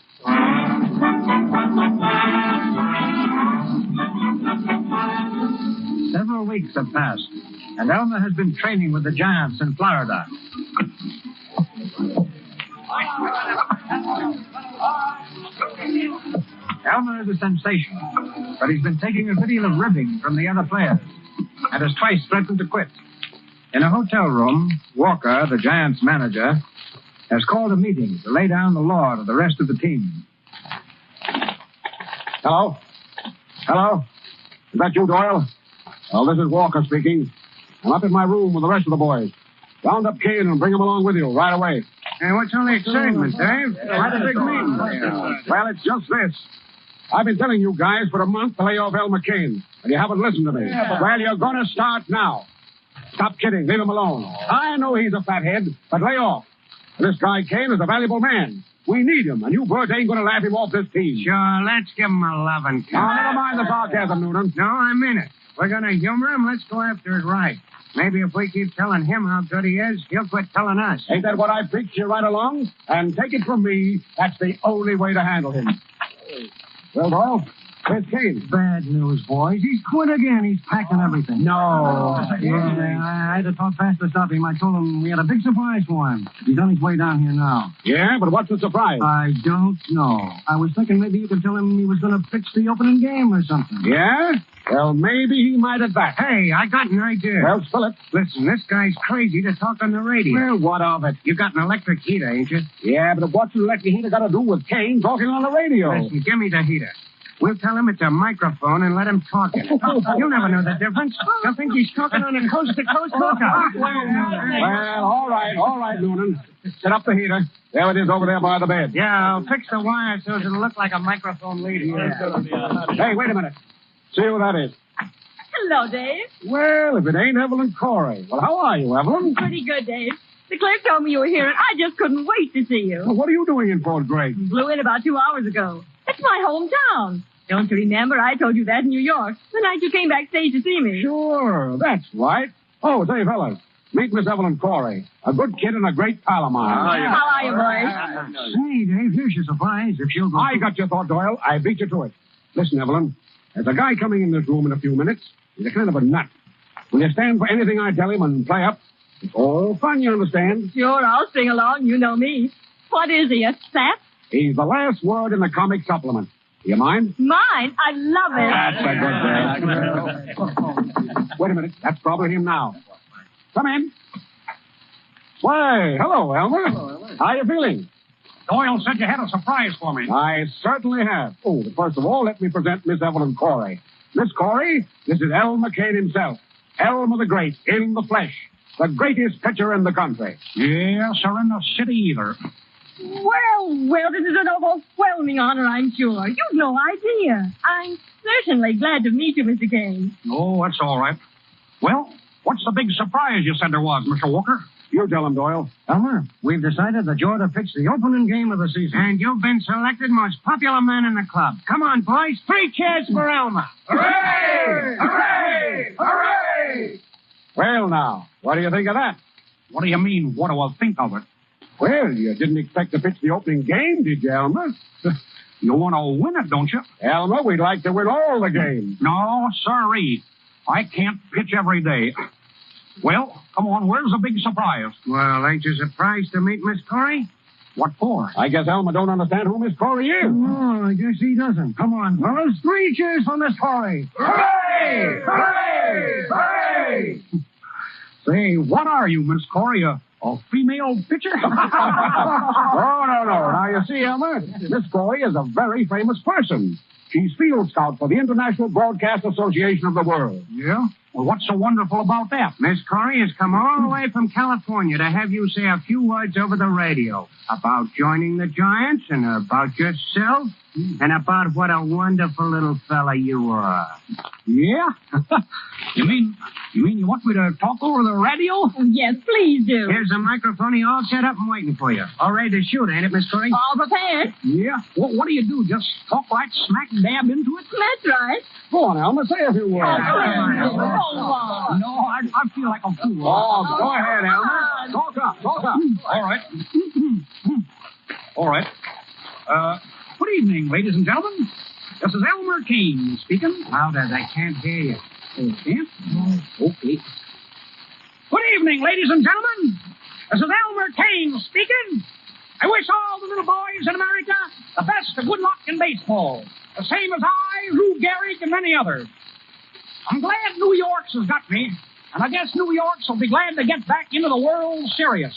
Several weeks have passed, and Elmer has been training with the Giants in Florida. Elmer is a sensation, but he's been taking a good deal of ribbing from the other players and has twice threatened to quit. In a hotel room, Walker, the Giants' manager, has called a meeting to lay down the law to the rest of the team. Hello? Hello? Is that you, Doyle? Well, this is Walker speaking. I'm up in my room with the rest of the boys. Round up Kane and bring him along with you right away. Hey, what's all the excitement, Dave? Quite a big meeting. Well, it's just this. I've been telling you guys for a month to lay off Elmer Kane, and you haven't listened to me. Well, you're going to start now. Stop kidding. Leave him alone. I know he's a fathead, but lay off. This guy Kane is a valuable man. We need him, and you birds ain't going to laugh him off this team. Sure, let's give him a loving. Now, never mind the sarcasm, Noonan. No, I mean it. We're going to humor him. Let's go after it right. Maybe if we keep telling him how good he is, he'll quit telling us. Ain't that what I preached you right along? And take it from me, that's the only way to handle him. Well, Doyle, Where's Kane? Bad news, boys. He's quit again. He's packing everything. No. Yeah, I had to talk fast to stop him. I told him we had a big surprise for him. He's on his way down here now. Yeah, but what's the surprise? I don't know. I was thinking maybe you could tell him he was going to fix the opening game or something. Yeah? Well, maybe he might have that. Hey, I got an idea. Well, spill it. Listen, this guy's crazy to talk on the radio. Well, what of it? You got an electric heater, ain't you? Yeah, but what's the electric heater got to do with Kane talking on the radio? Listen, give me the heater. We'll tell him it's a microphone and let him talk in it. You'll never know the difference. You'll think he's talking on a coast-to-coast hookup. Well, all right, Noonan. Set up the heater. There it is over there by the bed. Yeah, I'll fix the wire so it'll look like a microphone leader. Yeah. Hey, wait a minute. See who that is. Hello, Dave. Well, if it ain't Evelyn Corey. Well, how are you, Evelyn? Pretty good, Dave. The clerk told me you were here, and I just couldn't wait to see you. Well, what are you doing in Fort Gregg? Blew in about 2 hours ago. It's my hometown. Don't you remember? I told you that in New York, the night you came backstage to see me. Sure, that's right. Oh, say, fellas, meet Miss Evelyn Corey, a good kid and a great pal of mine. How are you, boys? Say, Dave, here's your surprise. If she'll go... I got your thought, Doyle. I beat you to it. Listen, Evelyn, there's a guy coming in this room in a few minutes. He's a kind of a nut. Will you stand for anything I tell him and play up? It's all fun, you understand? Sure, I'll sing along. You know me. What is he, a sap? He's the last word in the comic supplement. Do you mind? Mine? I love it. That's a good girl. Wait a minute. That's probably him now. Come in. Why, hello, Elmer. How you feeling? Doyle said you had a surprise for me. I certainly have. Oh, but first of all, let me present Miss Evelyn Corey. Miss Corey, this is Elmer Kane himself. Elmer the Great, in the flesh. The greatest pitcher in the country. Yes, or in the city either. Well, this is an overwhelming honor, I'm sure. You've no idea. I'm certainly glad to meet you, Mr. Kane. Oh, that's all right. Well, what's the big surprise you said there was, Mr. Walker? You tell him, Doyle. Elmer, we've decided that you're to pitch the opening game of the season. And you've been selected most popular man in the club. Come on, boys. 3 cheers for Elmer. Hooray! Hooray! Hooray! Well, now, what do you think of that? What do you mean, what do I think of it? Well, you didn't expect to pitch the opening game, did you, Elmer? You want to win it, don't you? Elmer, we'd like to win all the games. No, sorry. I can't pitch every day. Well, come on, where's the big surprise? Well, ain't you surprised to meet Miss Corey? What for? I guess Elmer don't understand who Miss Corey is. Oh, I guess he doesn't. Come on, fellas. 3 cheers for Miss Corey. Hooray! Hooray! Hooray! Say, what are you, Miss Corey? A female pitcher? Oh, no. Now, you see, Elmer, Miss Corey is a very famous person. She's field scout for the International Broadcast Association of the World. Yeah? Well, what's so wonderful about that? Miss Corey has come all the way from California to have you say a few words over the radio about joining the Giants and about yourself and about what a wonderful little fella you are. Yeah? You mean you want me to talk over the radio? Yes, please do. Here's a microphone all set up and waiting for you. All ready to shoot, ain't it, Miss Corey? All prepared. Yeah? What do you do? Just talk right smack dab into it? That's right. Go on, Elmer, say a few words. No, I feel like a fool. Oh, go ahead, Elmer. Talk up. All right. Good evening, ladies and gentlemen. This is Elmer Kane speaking. Louder, I can't hear you. Oh, can't? Okay. Good evening, ladies and gentlemen. This is Elmer Kane speaking. I wish all the little boys in America the best of good luck in baseball. The same as I, Lou Gehrig, and many others. I'm glad New York's has got me, and I guess New York's will be glad to get back into the World Series.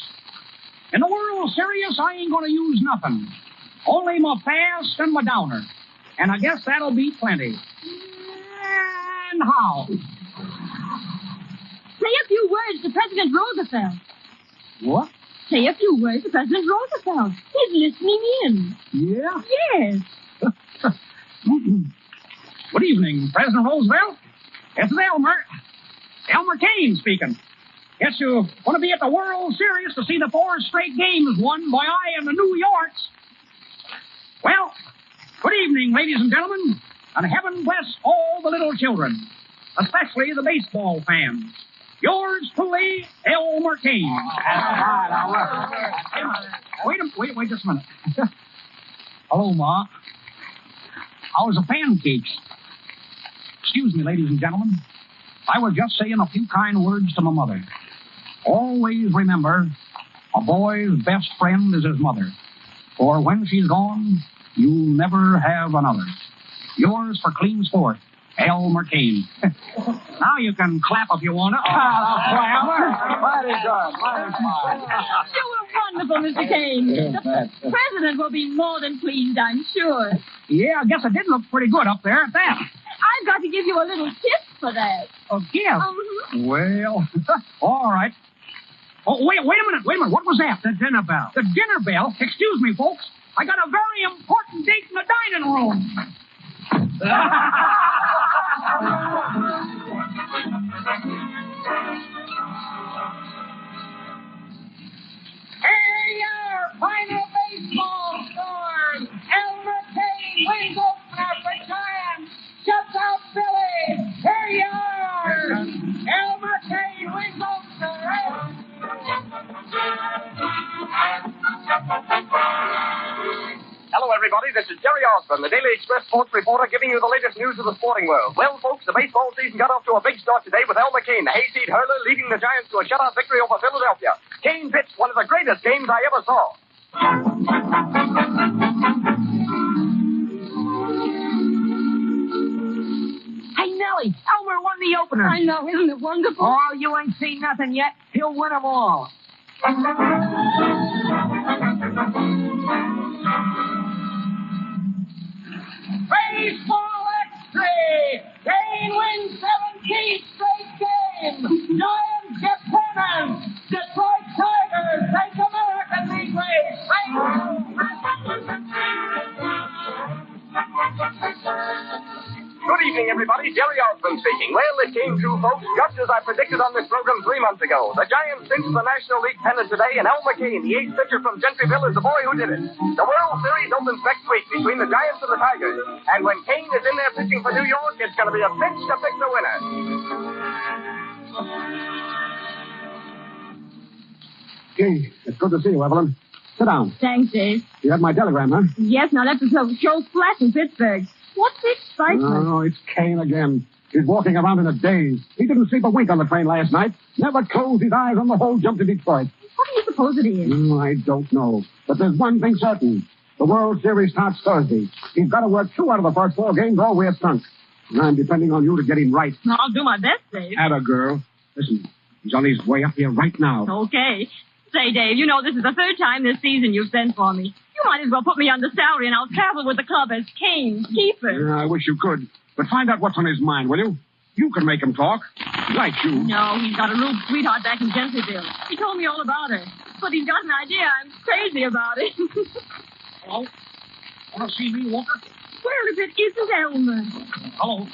In the World Series, I ain't going to use nothing. Only my fast and my downer. And I guess that'll be plenty. And how? Say a few words to President Roosevelt. What? Say a few words to President Roosevelt. He's listening in. Yeah? Yes. Good evening, President Roosevelt. This is Elmer Kane speaking. Guess you want to be at the World Series to see the 4 straight games won by I and the New Yorks. Well, good evening, ladies and gentlemen, and heaven bless all the little children, especially the baseball fans. Yours truly, Elmer Kane. Wait just a minute. Hello, Ma. How's the pancakes? Excuse me, ladies and gentlemen. I was just saying a few kind words to my mother. Always remember, a boy's best friend is his mother. For when she's gone, you'll never have another. Yours for clean sport, Elmer Kane. Now you can clap if you want to. Mighty good. You were wonderful, Mr. Kane. The president will be more than pleased, I'm sure. Yeah, I guess it did look pretty good up there at that. I've got to give you a little tip for that. A gift? Well, all right. Oh, wait a minute. What was that? The dinner bell. The dinner bell? Excuse me, folks. I got a very important date in the dining room. Here your final baseball scores. Elmer Kane wins opener for Giants. Shuts out Philly. Here you are. Elmer Kane wins opener. Hello, everybody. This is Jerry Osborne, the Daily Express sports reporter, giving you the latest news of the sporting world. Well, folks, the baseball season got off to a big start today with Elmer Kane, the hayseed hurler, leading the Giants to a shutout victory over Philadelphia. Kane pitched one of the greatest games I ever saw. Hey, Nellie, Elmer won the opener. I know, isn't it wonderful? Oh, you ain't seen nothing yet. He'll win them all. Baseball X3! Kane wins 17th straight game! Giants get pennant! Detroit Tigers take American League race! Good evening, everybody. Jerry Osborne speaking. Well, it came true, folks, just as I predicted on this program 3 months ago. The Giants cinched the National League pennant today, and Elmer Kane, the ace pitcher from Gentryville, is the boy who did it. The World Series opens next week between the Giants and the Tigers. And when Kane is in there pitching for New York, it's going to be a pinch to pick the winner. Gee, it's good to see you, Evelyn. Sit down. Thanks, Dave. You have my telegram, huh? Yes, now that's the show flat in Pittsburgh. What's the excitement? Oh, it's Kane again. He's walking around in a daze. He didn't sleep a wink on the train last night. Never closed his eyes on the whole jump to Detroit. What do you suppose it is? I don't know. But there's one thing certain. The World Series starts Thursday. He's got to work 2 out of the first 4 games or we're sunk. And I'm depending on you to get him right. I'll do my best, Dave. Atta girl. Listen, he's on his way up here right now. Okay. Say, Dave, you know this is the 3rd time this season you've sent for me. You might as well put me under salary and I'll travel with the club as Kane's keeper. I wish you could. But find out what's on his mind, will you? You can make him talk. Like you. No, he's got a rude sweetheart back in Gentryville. He told me all about her. But he's got an idea. I'm crazy about it. Hello? Want to see me, Walker? Well, if it isn't Elmer. Hello.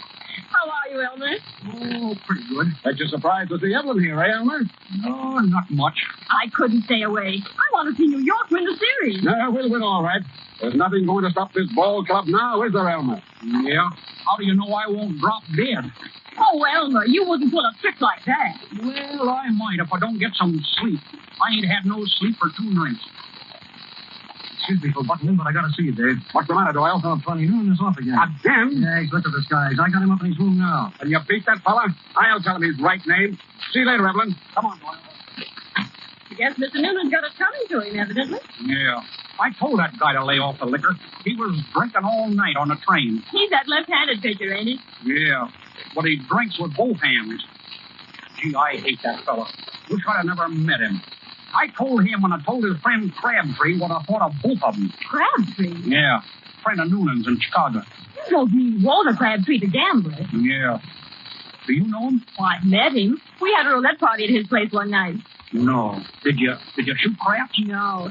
How are you, Elmer? Oh, pretty good. Bet you're surprised to see Evelyn here, eh, Elmer? No, not much. I couldn't stay away. I want to see New York win the series. No, we'll win all right. There's nothing going to stop this ball club now, is there, Elmer? Yeah. How do you know I won't drop dead? Oh, Elmer, you wouldn't pull a trick like that. Well, I might if I don't get some sleep. I ain't had no sleep for 2 nights. Excuse me for butting in, but I got to see you, Dave. What's the matter, Doyle? Oh, funny, Noonan is off again. Again? Yeah, he's looked at the skies. I got him up in his room now. And you beat that fella? I'll tell him his right name. See you later, Evelyn. Come on, Doyle. I guess Mr. Noonan's got it coming to him, evidently. Yeah. I told that guy to lay off the liquor. He was drinking all night on the train. He's that left-handed pitcher, ain't he? Yeah. But he drinks with both hands. Gee, I hate that fella. Wish I'd have never met him. I told him when I told his friend Crabtree what I thought of both of them. Crabtree? Yeah. Friend of Noonan's in Chicago. You don't mean Walter Crabtree, the gambler. Yeah. Do you know him? Well, I met him. We had a roulette party at his place one night. No. Did you shoot craps? No.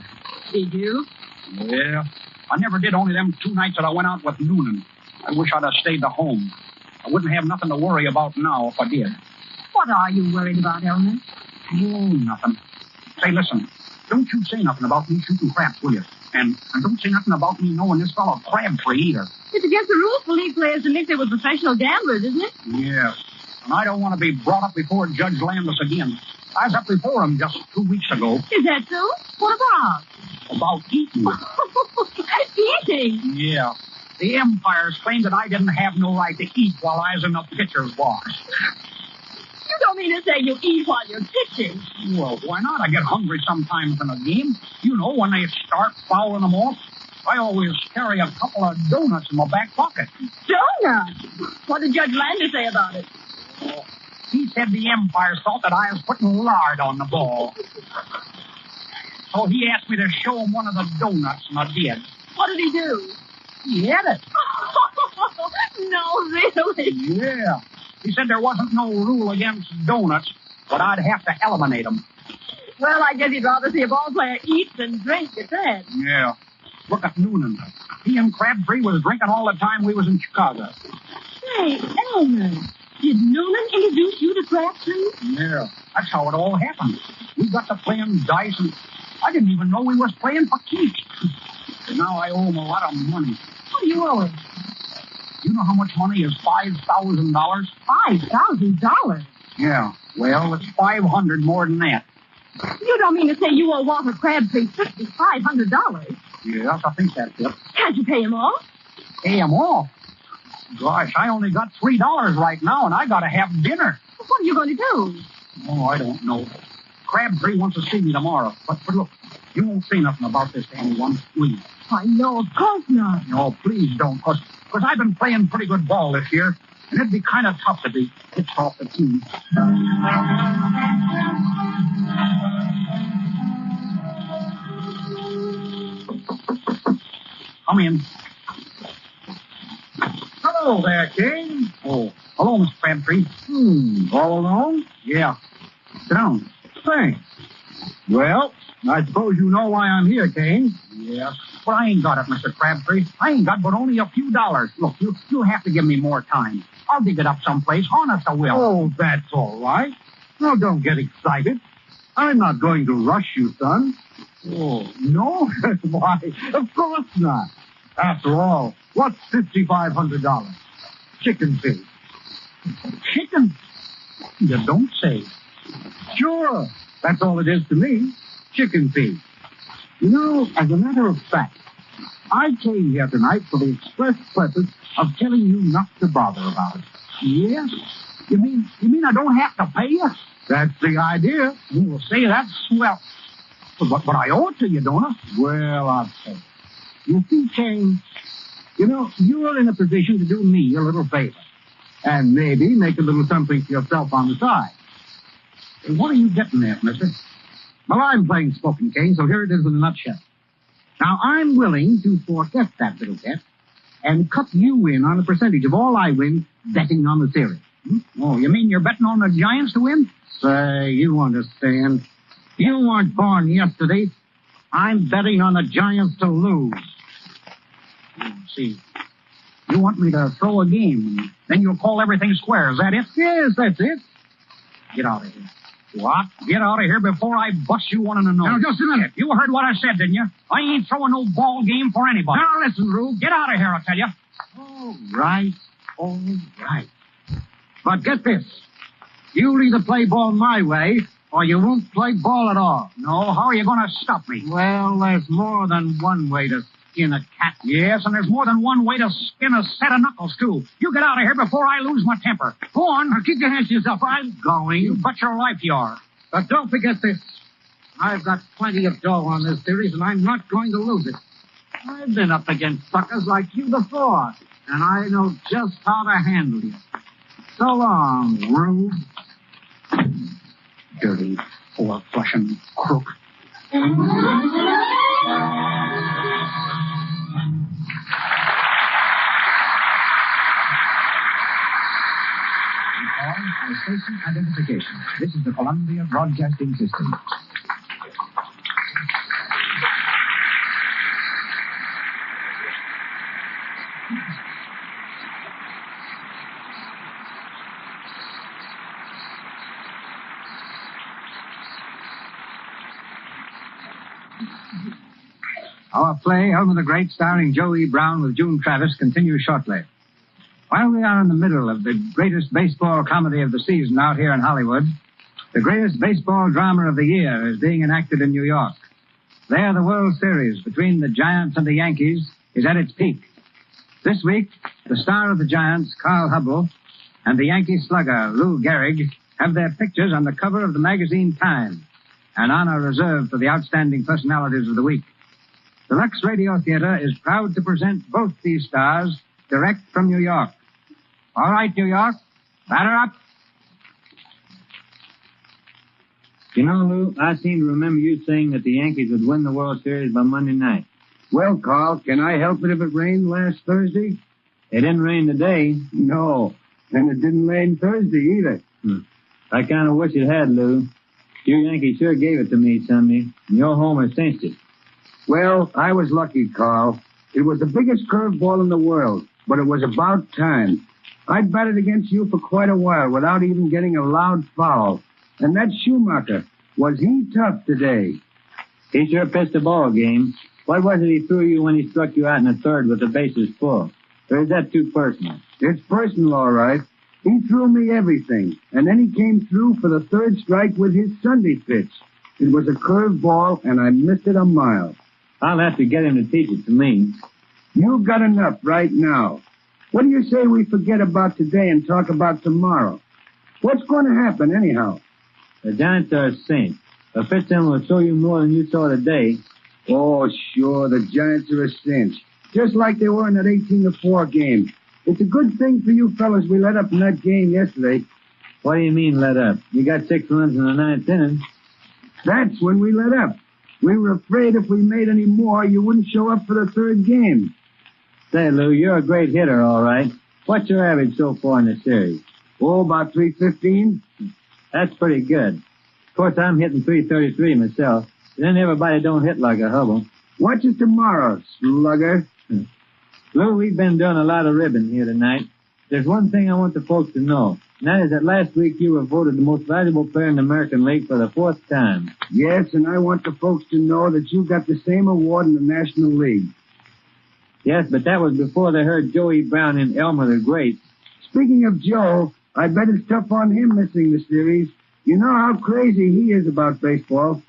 Did you? Yeah. I never did, only them 2 nights that I went out with Noonan. I wish I'd have stayed at home. I wouldn't have nothing to worry about now if I did. What are you worried about, Elmer? Oh, nothing. Say, listen, don't you say nothing about me shooting craps, will you? And don't say nothing about me knowing this fellow Crabtree either. It's against the rules for league players to mix it with professional gamblers, isn't it? Yeah. And I don't want to be brought up before Judge Landis again. I was up before him just 2 weeks ago. Is that so? What about? About eating. Eating? Yeah. The umpires claimed that I didn't have no right to eat while I was in the pitcher's box. You don't mean to say you eat while you're pitching. Well, why not? I get hungry sometimes in a game. You know, when they start fouling them off, I always carry a couple of donuts in my back pocket. Donuts? What did Judge Lander say about it? Oh, he said the umpires thought that I was putting lard on the ball. So he asked me to show him one of the donuts, and I did. What did he do? He had it. No, really? Yeah. He said there wasn't no rule against donuts, but I'd have to eliminate them. Well, I guess you'd rather see a ball player eat than drink at that. Yeah. Look at Noonan. He and Crabtree was drinking all the time we was in Chicago. Hey, Elmer, did Noonan introduce you to Crabtree? Yeah. That's how it all happened. We got to playing dice, and I didn't even know we was playing for keeps. And now I owe him a lot of money. What do you owe him? You know how much money is $5,000? $5,000? Yeah. Well, it's 500 more than that. You don't mean to say you owe Walter Crabtree $5,500? Yes, I think that's it. Can't you pay him off? Pay him off? Gosh, I only got $3 right now, and I got to have dinner. What are you going to do? Oh, I don't know. Crabtree wants to see me tomorrow. But look, you won't say nothing about this to anyone, will you? I know, of course not. No, please don't, because I've been playing pretty good ball this year, and it'd be kind of tough to be pitched off the team. Come in. Hello there, King. Oh, hello, Mr. Crabtree. All alone? Yeah. Sit down. Thanks. Well, I suppose you know why I'm here, Kane. Yes. But I ain't got it, Mr. Crabtree. I ain't got but only a few dollars. Look, you'll have to give me more time. I'll dig it up someplace. Honest, I will. Oh, that's all right. Now, don't get excited. I'm not going to rush you, son. Oh, no? Why, of course not. After all, what's $5,500? Chicken feed. Chicken? You don't say. Sure. That's all it is to me. Chicken feed. You know, as a matter of fact, I came here tonight for the express purpose of telling you not to bother about it. Yes? You mean I don't have to pay you? That's the idea. Well, say that's swell. But I owe it to you, don't I? Well, I'll say. You see, Kane, you know, you're in a position to do me a little favor. And maybe make a little something for yourself on the side. What are you getting at, mister? Well, I'm plain spoken, Kane, so here it is in a nutshell. Now, I'm willing to forget that little bet and cut you in on a percentage of all I win betting on the series. Oh, you mean you're betting on the Giants to win? Say, you understand. You weren't born yesterday. I'm betting on the Giants to lose. See, you want me to throw a game, and then you'll call everything square. Is that it? Yes, that's it. Get out of here. What? Get out of here before I bust you one in the nose. Now, just a minute. You heard what I said, didn't you? I ain't throwing no ball game for anybody. Now, listen, Rube. Get out of here, I tell you. All right. But get this. You'll either play ball my way, or you won't play ball at all. No, how are you going to stop me? Well, there's more than one way to skin a cat. Yes, and there's more than one way to skin a set of knuckles, too. You get out of here before I lose my temper. Go on. Now, keep your hands to yourself. I'm going. You bet your life you are. But don't forget this. I've got plenty of dough on this series, and I'm not going to lose it. I've been up against suckers like you before, and I know just how to handle you. So long, Rube. Dirty, four-flushing crook. For station identification. This is the Columbia Broadcasting System. Our play, Elmer the Great, starring Joe E. Brown with June Travis, continues shortly. While we are in the middle of the greatest baseball comedy of the season out here in Hollywood, the greatest baseball drama of the year is being enacted in New York. There, the World Series between the Giants and the Yankees is at its peak. This week, the star of the Giants, Carl Hubble, and the Yankee slugger, Lou Gehrig, have their pictures on the cover of the magazine Time, an honor reserved for the outstanding personalities of the week. The Lux Radio Theater is proud to present both these stars direct from New York. All right, New York, batter up. You know, Lou, I seem to remember you saying that the Yankees would win the World Series by Monday night. Well, Carl, can I help it if it rained last Thursday? It didn't rain today. No, and it didn't rain Thursday either. I kind of wish it had, Lou. You Yankees sure gave it to me Sunday, and your homer cinched it. Well, I was lucky, Carl. It was the biggest curveball in the world, but it was about time. I'd batted against you for quite a while without even getting a loud foul. And that Schumacher, was he tough today? He sure pitched the ball game. What was it he threw you when he struck you out in the third with the bases full? Or is that too personal? It's personal, all right. He threw me everything, and then he came through for the third strike with his Sunday pitch. It was a curved ball, and I missed it a mile. I'll have to get him to teach it to me. You've got enough right now. What do you say we forget about today and talk about tomorrow? What's going to happen, anyhow? The Giants are a saint. A pitch will show you more than you saw today. Oh, sure, the Giants are a cinch. Just like they were in that 18-4 game. It's a good thing for you fellas we let up in that game yesterday. What do you mean let up? You got 6 runs in the 9th inning. That's when we let up. We were afraid if we made any more, you wouldn't show up for the third game. Say, Lou, you're a great hitter, all right. What's your average so far in the series? Oh, about 315. That's pretty good. Of course, I'm hitting 333 myself. Then everybody don't hit like a Hubble. Watch it tomorrow, slugger. Lou, we've been doing a lot of ribbon here tonight. There's one thing I want the folks to know, and that is that last week you were voted the most valuable player in the American League for the 4th time. Yes, and I want the folks to know that you got the same award in the National League. Yes, but that was before they heard Joey Brown in Elmer the Great. Speaking of Joe, I bet it's tough on him missing the series. You know how crazy he is about baseball.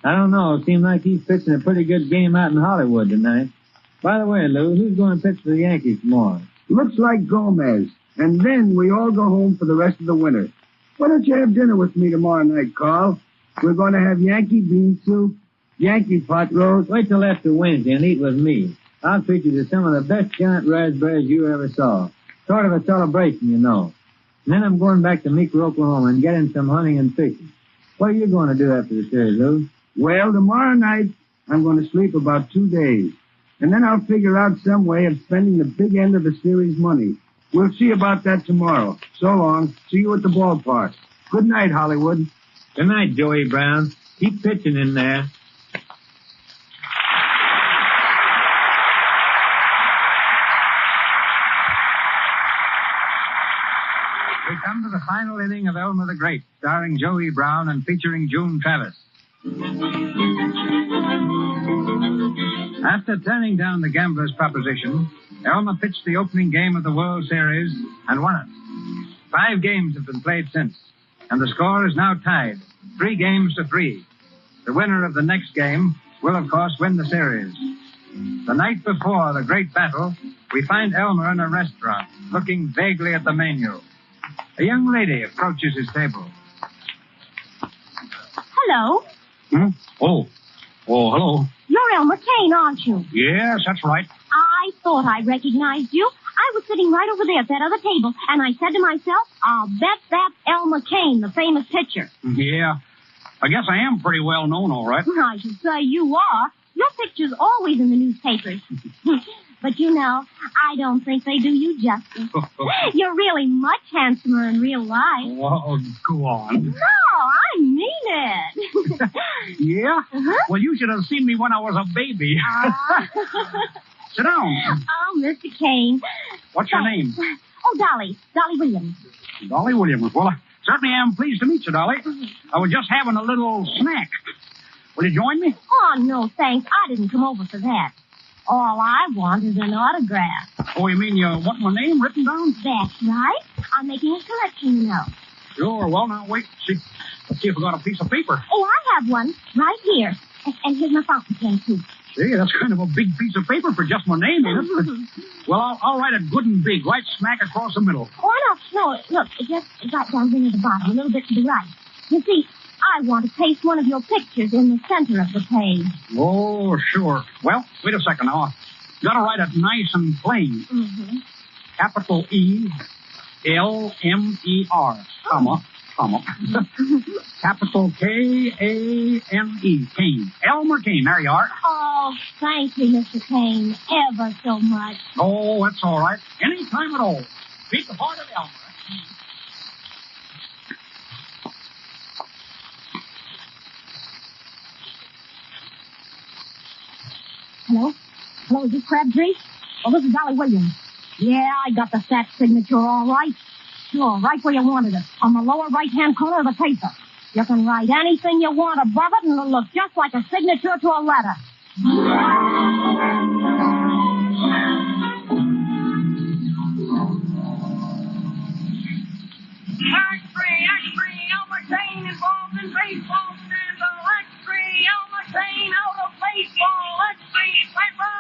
I don't know. It seems like he's pitching a pretty good game out in Hollywood tonight. By the way, Lou, who's going to pitch for the Yankees tomorrow? Looks like Gomez. And then we all go home for the rest of the winter. Why don't you have dinner with me tomorrow night, Carl? We're going to have Yankee bean soup, Yankee pot roast. Wait till after Wednesday and eat with me. I'll treat you to some of the best giant raspberries you ever saw. Sort of a celebration, you know. And then I'm going back to Meeker, Oklahoma and getting some hunting and fishing. What are you going to do after the series, Lou? Well, tomorrow night, I'm going to sleep about 2 days. And then I'll figure out some way of spending the big end of the series money. We'll see about that tomorrow. So long. See you at the ballpark. Good night, Hollywood. Good night, Joey Brown. Keep pitching in there. We come to the final inning of Elmer the Great, starring Joey Brown and featuring June Travis. After turning down the gambler's proposition, Elmer pitched the opening game of the World Series and won it. 5 games have been played since, and the score is now tied, 3-3. The winner of the next game will, of course, win the series. The night before the great battle, we find Elmer in a restaurant, looking vaguely at the menu. A young lady approaches his table. Hello. Oh, hello. You're Elmer Kane, aren't you? Yes, that's right. I thought I recognized you. I was sitting right over there at that other table, and I said to myself, I'll bet that's Elmer Kane, the famous pitcher. Yeah. I guess I am pretty well known, all right. I should say you are. Your picture's always in the newspapers. But, you know, I don't think they do you justice. You're really much handsomer in real life. Well, go on. No, I mean it. Yeah? Uh-huh. Well, you should have seen me when I was a baby. Sit down. Oh, Mr. Kane. What's your name? Oh, Dolly. Dolly Williams. Dolly Williams. Well, I certainly am pleased to meet you, Dolly. I was just having a little snack. Will you join me? Oh, no, thanks. I didn't come over for that. All I want is an autograph. Oh, you mean you want my name written down? That's right. I'm making a collection, you know. Sure. Well, now, wait. Let's see if I got a piece of paper. Oh, I have one right here. And here's my fountain pen, too. Hey, that's kind of a big piece of paper for just my name, ain't it? Well, I'll write it good and big, right smack across the middle. Oh, no, look, it just right down here at the bottom, a little bit to the right. You see, I want to paste one of your pictures in the center of the page. Oh, sure. Well, wait a second now. Gotta write it nice and plain. Mm-hmm. Capital E, L-M-E-R, comma. Capital K-A-N-E, Kane. Elmer Kane, there you are. Oh, thank you, Mr. Kane, ever so much. Oh, that's all right. Any time at all. Beat the heart of Elmer. Hello? Hello, is this Crabtree? Oh, this is Dolly Williams. Yeah, I got the stat signature all right. Sure, right where you wanted it, on the lower right-hand corner of the paper. You can write anything you want above it, and it'll look just like a signature to a letter. X3, Elmer Kane involved in baseball scandal. X3, Elmer Kane out of baseball. X3, paper!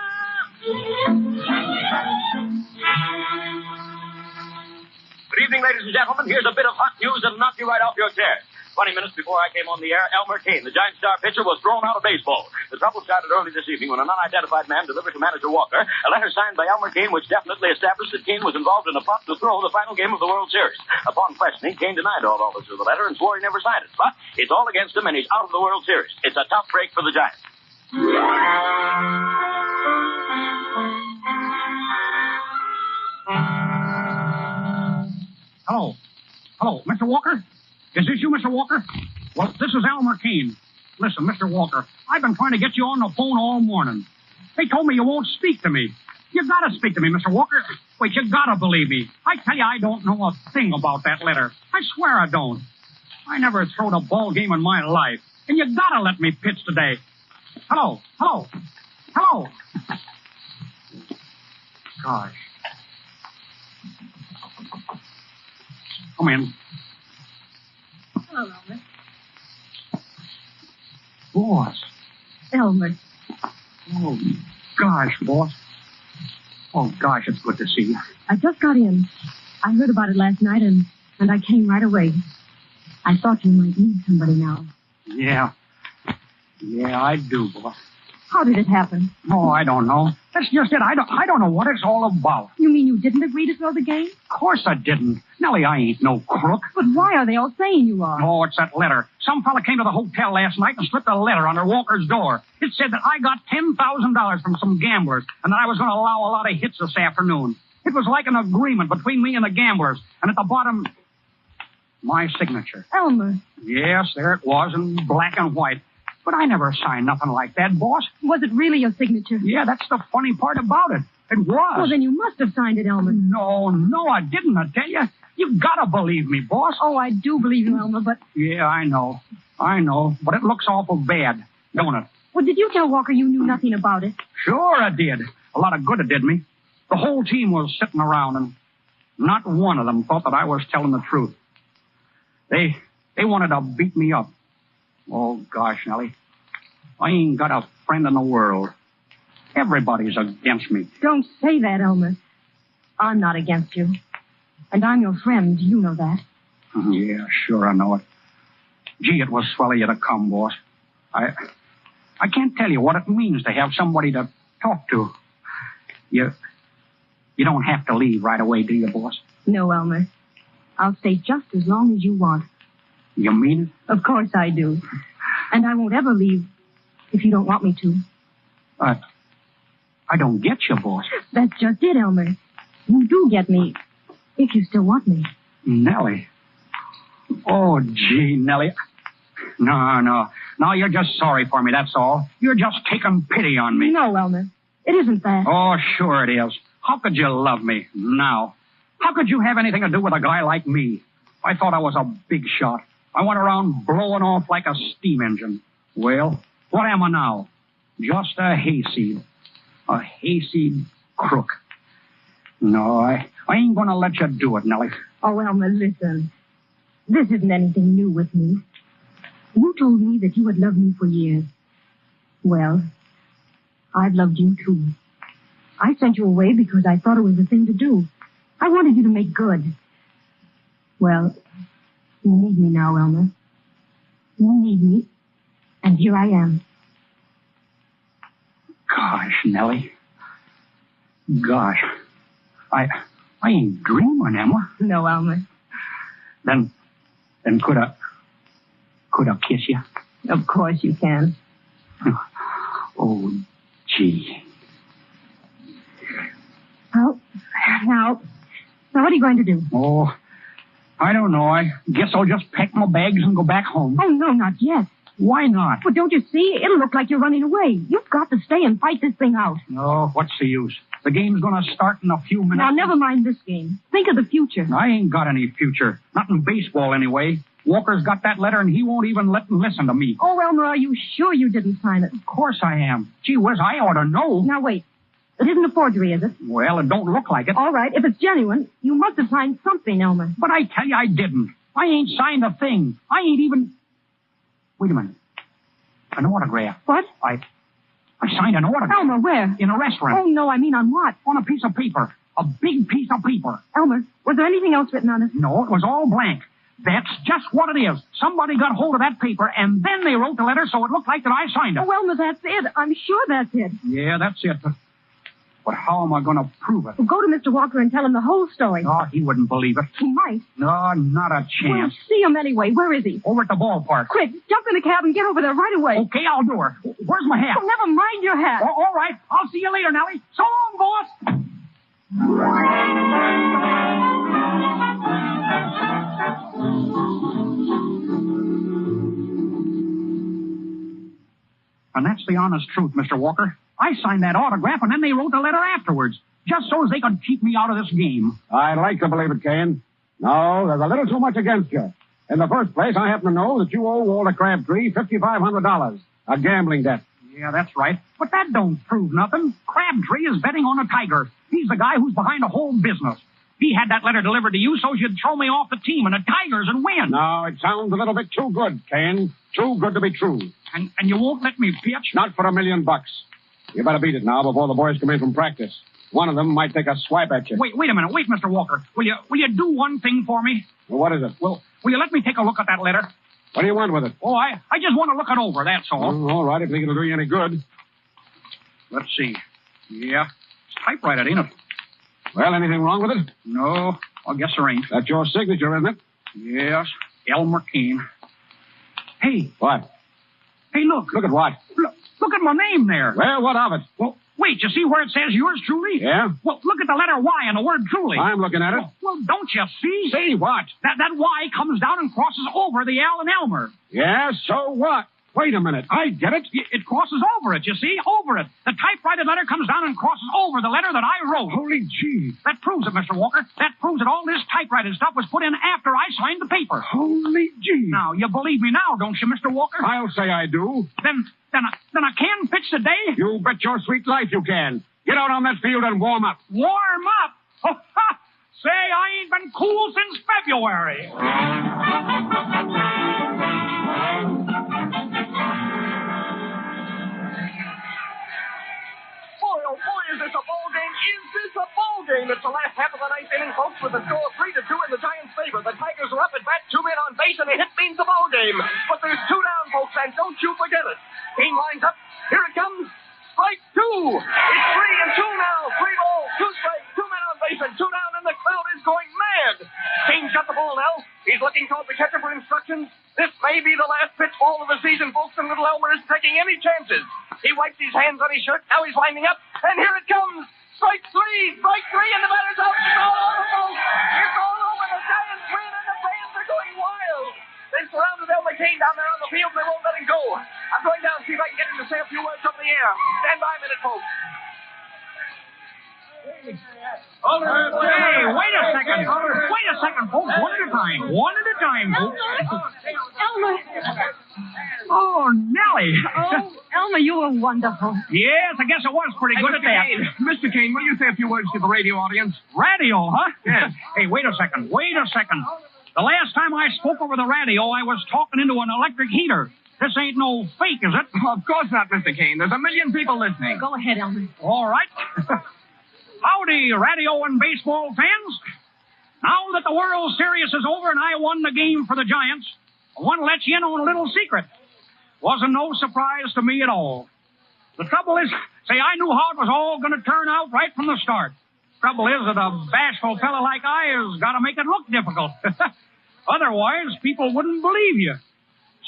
Good evening, ladies and gentlemen. Here's a bit of hot news that'll knock you right off your chair. 20 minutes before I came on the air, Elmer Kane, the Giant star pitcher, was thrown out of baseball. The trouble started early this evening when an unidentified man delivered to manager Walker a letter signed by Elmer Kane which definitely established that Kane was involved in a plot to throw the final game of the World Series. Upon questioning, Kane denied all knowledge of the letter and swore he never signed it. But it's all against him and he's out of the World Series. It's a tough break for the Giants. Hello, Mr. Walker? Is this you, Mr. Walker? Well, this is Elmer Kane. Listen, Mr. Walker, I've been trying to get you on the phone all morning. They told me you won't speak to me. You gotta speak to me, Mr. Walker. Wait, you gotta believe me. I tell you, I don't know a thing about that letter. I swear I don't. I never throwed a ball game in my life. And you gotta let me pitch today. Hello. Gosh. Come in. Hello, Elmer. Boss. Elmer. Oh, gosh, boss. Oh, gosh, it's good to see you. I just got in. I heard about it last night, and I came right away. I thought you might need somebody now. Yeah, I do, boss. How did it happen? Oh, I don't know. That's just it. I don't know what it's all about. You mean you didn't agree to throw the game? Of course I didn't. Nellie, I ain't no crook. But why are they all saying you are? Oh, it's that letter. Some fella came to the hotel last night and slipped a letter under Walker's door. It said that I got $10,000 from some gamblers and that I was going to allow a lot of hits this afternoon. It was like an agreement between me and the gamblers. And at the bottom, my signature. Elmer. Yes, there it was in black and white. But I never signed nothing like that, boss. Was it really your signature? Yeah, that's the funny part about it. It was. Well, then you must have signed it, Elmer. No, I didn't, I tell you. You gotta believe me, boss. Oh, I do believe you, Elmer, but... Yeah, I know. But it looks awful bad, don't it? Well, did you tell Walker you knew nothing about it? Sure I did. A lot of good it did me. The whole team was sitting around, and not one of them thought that I was telling the truth. They wanted to beat me up. Oh, gosh, Nellie. I ain't got a friend in the world. Everybody's against me. Don't say that, Elmer. I'm not against you. And I'm your friend. You know that. Yeah, sure, I know it. Gee, it was swell of you to come, boss. I can't tell you what it means to have somebody to talk to. You don't have to leave right away, do you, boss? No, Elmer. I'll stay just as long as you want. You mean it? Of course I do. And I won't ever leave if you don't want me to. I don't get you, boss. That's just it, Elmer. You do get me, if you still want me. Nellie. Oh, gee, Nellie. No, you're just sorry for me, that's all. You're just taking pity on me. No, Elmer. It isn't that. Oh, sure it is. How could you love me now? How could you have anything to do with a guy like me? I thought I was a big shot. I went around blowing off like a steam engine. Well, what am I now? Just a hayseed. A hayseed crook. No, I ain't going to let you do it, Nellie. Oh, Elmer, listen. This isn't anything new with me. You told me that you had loved me for years. Well, I've loved you, too. I sent you away because I thought it was the thing to do. I wanted you to make good. Well, you need me now, Elmer. You need me. And here I am. Gosh, Nellie. Gosh. I ain't dreaming, am I? No, Elmer. Then could I kiss you? Of course you can. Oh, gee. Well, now what are you going to do? Oh, I don't know. I guess I'll just pack my bags and go back home. Oh, no, not yet. Why not? Well, don't you see? It'll look like you're running away. You've got to stay and fight this thing out. No, what's the use? The game's going to start in a few minutes. Now, never mind this game. Think of the future. I ain't got any future. Not in baseball, anyway. Walker's got that letter, and he won't even let them listen to me. Oh, Elmer, are you sure you didn't sign it? Of course I am. Gee whiz, I ought to know. Now, wait. It isn't a forgery, is it? Well, it don't look like it. All right. If it's genuine, you must have signed something, Elmer. But I tell you, I didn't. I ain't signed a thing. I ain't even... Wait a minute. An autograph. What? I signed an autograph. Elmer, where? In a restaurant. Oh, no, I mean on what? On a piece of paper. A big piece of paper. Elmer, was there anything else written on it? No, it was all blank. That's just what it is. Somebody got hold of that paper, and then they wrote the letter so it looked like that I signed it. Oh, Elmer, that's it. I'm sure that's it. Yeah, that's it. But how am I going to prove it? Well, go to Mr. Walker and tell him the whole story. Oh, he wouldn't believe it. He might. No, not a chance. Well, see him anyway. Where is he? Over at the ballpark. Quick, jump in the cab and get over there right away. Okay, I'll do her. Where's my hat? Oh, never mind your hat. Oh, all right. I'll see you later, Nellie. So long, boss. And that's the honest truth, Mr. Walker. I signed that autograph, and then they wrote the letter afterwards, just so as they could keep me out of this game. I'd like to believe it, Kane. No, there's a little too much against you. In the first place, I happen to know that you owe Walter Crabtree $5,500, a gambling debt. Yeah, that's right. But that don't prove nothing. Crabtree is betting on a tiger. He's the guy who's behind the whole business. He had that letter delivered to you so you'd throw me off the team and the Tigers and win. No, it sounds a little bit too good, Kane. Too good to be true. And you won't let me pitch? Not for $1 million. You better beat it now before the boys come in from practice. One of them might take a swipe at you. Wait a minute. Wait, Mr. Walker. Will you do one thing for me? Well, what is it? Will you let me take a look at that letter? What do you want with it? Oh, I just want to look it over, that's all. All right, if you think it'll do you any good. Let's see. Yeah, it's typewriter, ain't it? Well, anything wrong with it? No, I guess there ain't. That's your signature, isn't it? Yes, Elmer Kane. Hey. What? Hey, look. Look at what? Look at my name there. Well, what of it? Well, wait, you see where it says yours truly? Yeah? Well, look at the letter Y and the word truly. I'm looking at it. Well, don't you see? See what? That Y comes down and crosses over the L in Elmer. Yeah, so what? Wait a minute. I get it. It crosses over it, you see? Over it. The typewriter letter comes down and crosses over the letter that I wrote. Holy gee. That proves it, Mr. Walker. That proves that all this typewriter stuff was put in after I signed the paper. Holy gee. Now, you believe me now, don't you, Mr. Walker? I'll say I do. Then I can pitch today? You bet your sweet life you can. Get out on that field and warm up. Warm up? Oh, ha! Say, I ain't been cool since February. Oh, boy, is this a ball game? Is this a ball game? It's the last half of the ninth inning, folks, with the score 3-2 in the Giants' favor. The Tigers are up at bat, 2 men on base, and a hit means a ball game. But there's 2 down, folks, and don't you forget it. Kane lines up. Here it comes. Strike 2. It's 3-2 now. 3 balls, 2 strikes, 2 men on base, and 2 down, and the crowd is going mad. Kane's got the ball now. He's looking toward the catcher for instructions. This may be the last pitch ball of the season, folks, and little Elmer isn't taking any chances. He wipes his hands on his shirt. Now he's winding up, and here it comes. Strike 3, and the batter's out. It's all over, folks. It's all over. The Giants win, and the fans are going wild. They've surrounded Elmer Kane down there on the field, and they won't let him go. I'm going down to see if I can get him to say a few words over the air. Stand by a minute, folks. Hey, wait a second. Wait a second, folks. One at a time, folks. Elmer. Oh, Nellie. Oh, Elmer, you were wonderful. Yes, I guess it was pretty good at that. Mr. Kane, will you say a few words to the radio audience? Radio, huh? Yes. Hey, wait a second. The last time I spoke over the radio, I was talking into an electric heater. This ain't no fake, is it? Of course not, Mr. Kane. There's a million people listening. Go ahead, Elmer. All right. Howdy, radio and baseball fans. Now that the World Series is over and I won the game for the Giants, I want to let you in on a little secret. Wasn't no surprise to me at all. The trouble is, I knew how it was all going to turn out right from the start. Trouble is that a bashful fella like I has got to make it look difficult. Otherwise, people wouldn't believe you.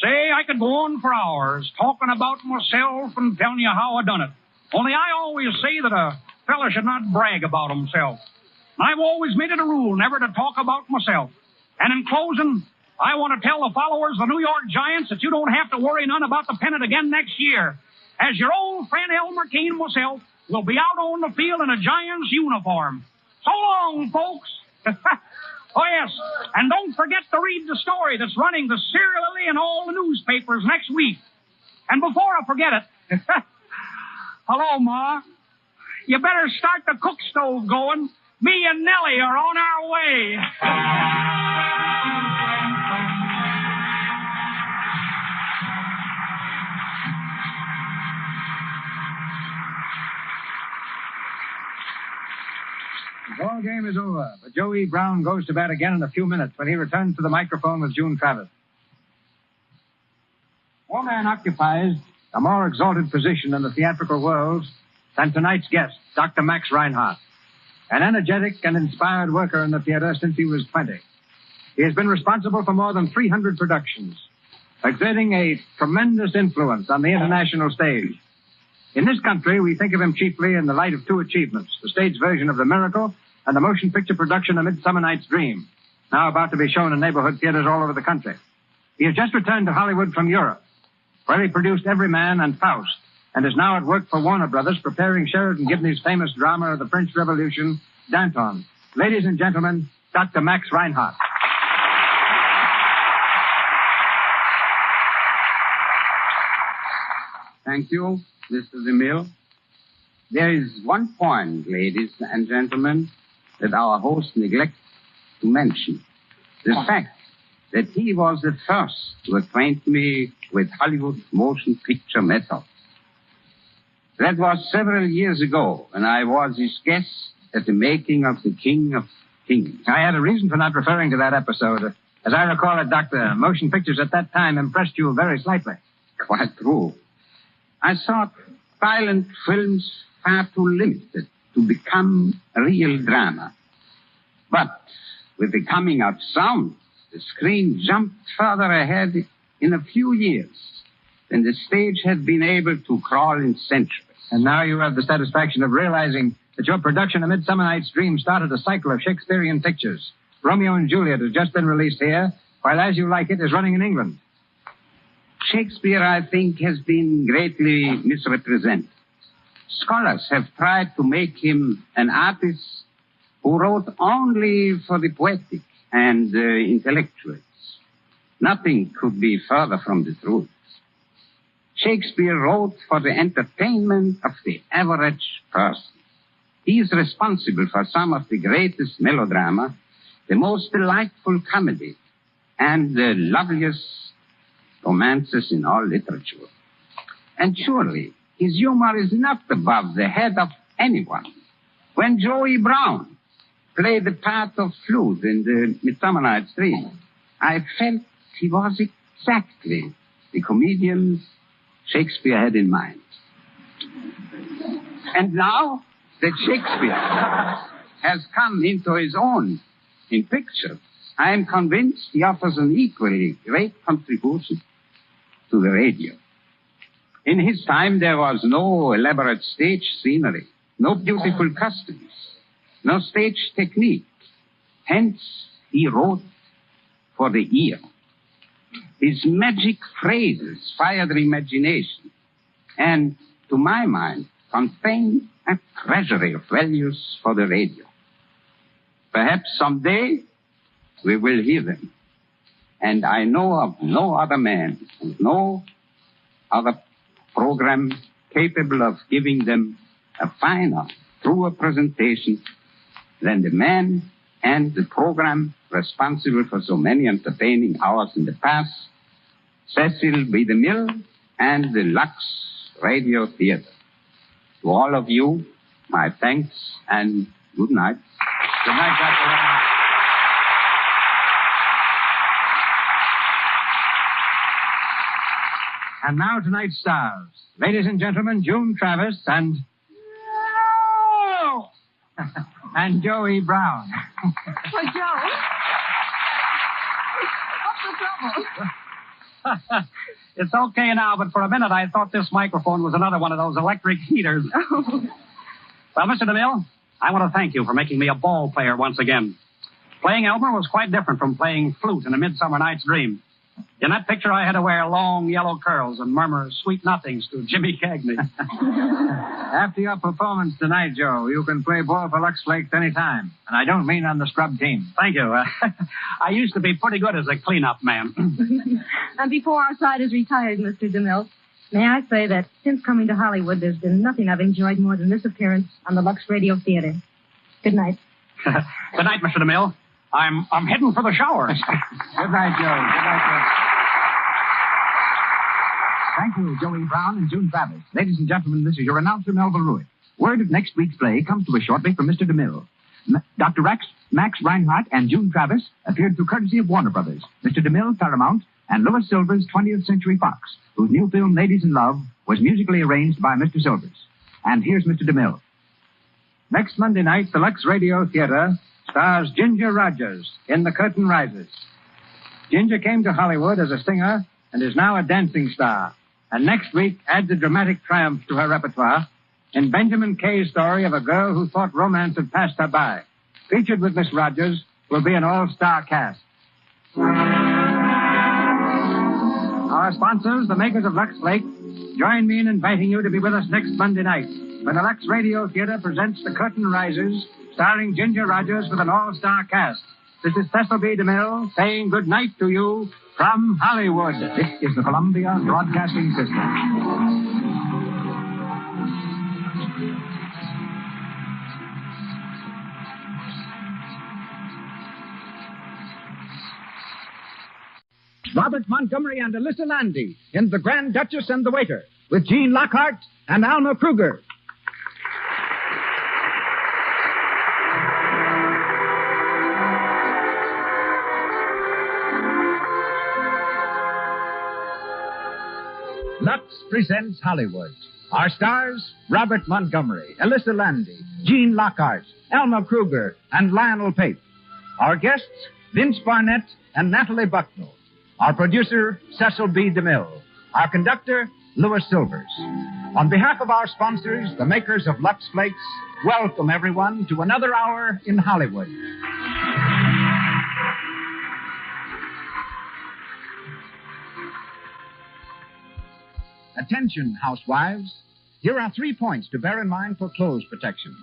I could go on for hours talking about myself and telling you how I done it. Only I always say that a fella should not brag about himself. I've always made it a rule never to talk about myself. And in closing, I want to tell the followers of the New York Giants that you don't have to worry none about the pennant again next year, as your old friend Elmer Kane and myself will be out on the field in a Giants uniform. So long, folks. Oh, yes, and don't forget to read the story that's running serially in all the newspapers next week. And before I forget it, hello, Ma. You better start the cook stove going. Me and Nellie are on our way. The ball game is over, but Joey Brown goes to bat again in a few minutes when he returns to the microphone with June Travis. No man occupies a more exalted position in the theatrical world than tonight's guest, Dr. Max Reinhardt, an energetic and inspired worker in the theater since he was 20. He has been responsible for more than 300 productions, exerting a tremendous influence on the international stage. In this country, we think of him chiefly in the light of two achievements, the stage version of The Miracle and the motion picture production A Midsummer Night's Dream, now about to be shown in neighborhood theaters all over the country. He has just returned to Hollywood from Europe, where he produced Everyman and Faust, and is now at work for Warner Brothers preparing Sheridan Gibney's famous drama of the French Revolution, Danton. Ladies and gentlemen, Dr. Max Reinhardt. Thank you, Mr. DeMille. There is one point, ladies and gentlemen, that our host neglects to mention. The fact that he was the first to acquaint me with Hollywood's motion picture methods. That was several years ago, when I was his guest at the making of The King of Kings. I had a reason for not referring to that episode. As I recall it, Doctor, motion pictures at that time impressed you very slightly. Quite true. I thought silent films far too limited to become real drama. But with the coming of sound, the screen jumped further ahead in a few years than the stage had been able to crawl in centuries. And now you have the satisfaction of realizing that your production of Midsummer Night's Dream started a cycle of Shakespearean pictures. Romeo and Juliet has just been released here, while As You Like It is running in England. Shakespeare, I think, has been greatly misrepresented. Scholars have tried to make him an artist who wrote only for the poetic and intellectuals. Nothing could be further from the truth. Shakespeare wrote for the entertainment of the average person. He is responsible for some of the greatest melodrama, the most delightful comedy, and the loveliest romances in all literature. And surely, his humor is not above the head of anyone. When Joey Brown played the part of Flute in the Midsummer Night's Dream, I felt he was exactly the comedian Shakespeare had in mind. And now that Shakespeare has come into his own in pictures, I am convinced he offers an equally great contribution to the radio. In his time, there was no elaborate stage scenery, no beautiful costumes, no stage technique. Hence, he wrote for the ear. His magic phrases fired imagination and, to my mind, contain a treasury of values for the radio. Perhaps someday we will hear them. And I know of no other man and no other program capable of giving them a finer, truer presentation than the man and the program responsible for so many entertaining hours in the past, Cecil B. DeMille, and the Lux Radio Theater. To all of you, my thanks and good night. Good night, Dr. Reinhardt. And now tonight's stars. Ladies and gentlemen, June Travis and... and Joey Brown. Oh, Joe. What's the trouble? It's okay now, but for a minute I thought this microphone was another one of those electric heaters. Well, Mr. DeMille, I want to thank you for making me a ball player once again. Playing Elmer was quite different from playing flute in A Midsummer Night's Dream. In that picture, I had to wear long yellow curls and murmur sweet nothings to Jimmy Cagney. After your performance tonight, Joe, you can play ball for Lux Flakes anytime. And I don't mean on the scrub team. Thank you. I used to be pretty good as a cleanup man. And before our side is retired, Mr. DeMille, may I say that since coming to Hollywood, there's been nothing I've enjoyed more than this appearance on the Lux Radio Theater. Good night. Good night, Mr. DeMille. I'm heading for the showers. Good night, Joe. Good night, Joe. Thank you, Joey Brown and June Travis. Ladies and gentlemen, this is your announcer, Melville Ruick. Word of next week's play comes to us shortly from Mr. DeMille. Dr. Max Reinhardt and June Travis appeared through courtesy of Warner Brothers, Mr. DeMille, Paramount, and Louis Silver's 20th Century Fox, whose new film, Ladies in Love, was musically arranged by Mr. Silvers. And here's Mr. DeMille. Next Monday night, the Lux Radio Theater stars Ginger Rogers in The Curtain Rises. Ginger came to Hollywood as a singer and is now a dancing star. And next week adds a dramatic triumph to her repertoire in Benjamin Kay's story of a girl who thought romance had passed her by. Featured with Miss Rogers will be an all-star cast. Our sponsors, the makers of Lux Flakes, join me in inviting you to be with us next Monday night when the Lux Radio Theater presents The Curtain Rises, starring Ginger Rogers with an all-star cast. This is Cecil B. DeMille saying good night to you from Hollywood. This is the Columbia Broadcasting System. Robert Montgomery and Alyssa Landy in The Grand Duchess and the Waiter with Gene Lockhart and Alma Kruger. Lux presents Hollywood. Our stars, Robert Montgomery, Alyssa Landy, Gene Lockhart, Alma Kruger, and Lionel Pape. Our guests, Vince Barnett and Natalie Bucknell. Our producer, Cecil B. DeMille. Our conductor, Louis Silvers. On behalf of our sponsors, the makers of Lux Flakes, welcome everyone to another hour in Hollywood. Attention, housewives. Here are 3 points to bear in mind for clothes protection.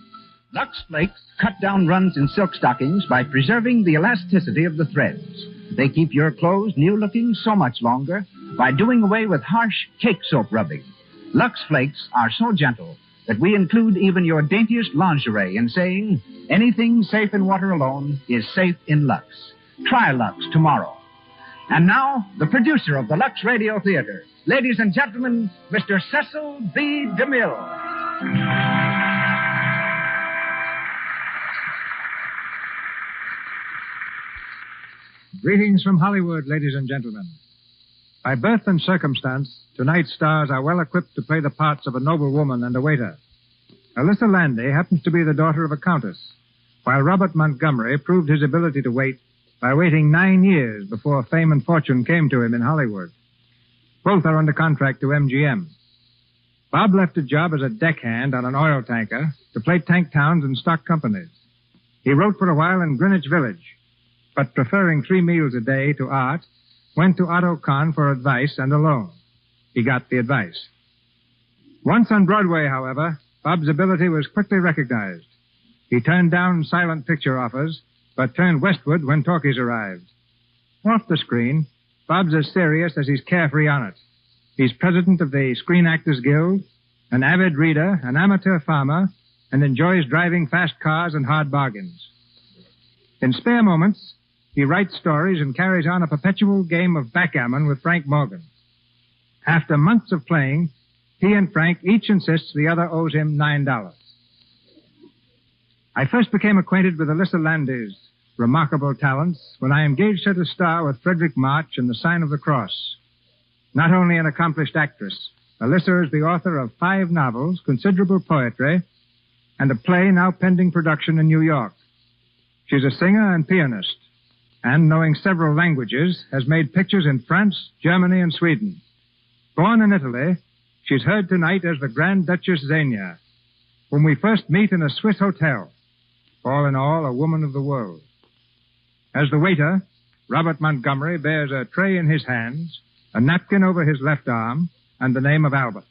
Lux Flakes cut down runs in silk stockings by preserving the elasticity of the threads. They keep your clothes new-looking so much longer by doing away with harsh cake soap rubbing. Lux Flakes are so gentle that we include even your daintiest lingerie in saying, anything safe in water alone is safe in Lux. Try Lux tomorrow. And now, the producer of the Lux Radio Theater. Ladies and gentlemen, Mr. Cecil B. DeMille. Greetings from Hollywood, ladies and gentlemen. By birth and circumstance, tonight's stars are well equipped to play the parts of a noble woman and a waiter. Alyssa Landy happens to be the daughter of a countess, while Robert Montgomery proved his ability to wait by waiting 9 years before fame and fortune came to him in Hollywood. Both are under contract to MGM. Bob left a job as a deckhand on an oil tanker to play tank towns and stock companies. He wrote for a while in Greenwich Village, but preferring 3 meals a day to art, went to Otto Kahn for advice and a loan. He got the advice. Once on Broadway, however, Bob's ability was quickly recognized. He turned down silent picture offers, but turned westward when talkies arrived. Off the screen, Bob's as serious as he's carefree on it. He's president of the Screen Actors Guild, an avid reader, an amateur farmer, and enjoys driving fast cars and hard bargains. In spare moments, he writes stories and carries on a perpetual game of backgammon with Frank Morgan. After months of playing, he and Frank each insists the other owes him $9. I first became acquainted with Alyssa Landy's remarkable talents when I engaged her to star with Frederick March in The Sign of the Cross. Not only an accomplished actress, Alyssa is the author of 5 novels, considerable poetry, and a play now pending production in New York. She's a singer and pianist, and, knowing several languages, has made pictures in France, Germany, and Sweden. Born in Italy, she's heard tonight as the Grand Duchess Xenia, whom we first meet in a Swiss hotel. All in all, a woman of the world. As the waiter, Robert Montgomery bears a tray in his hands, a napkin over his left arm, and the name of Albert.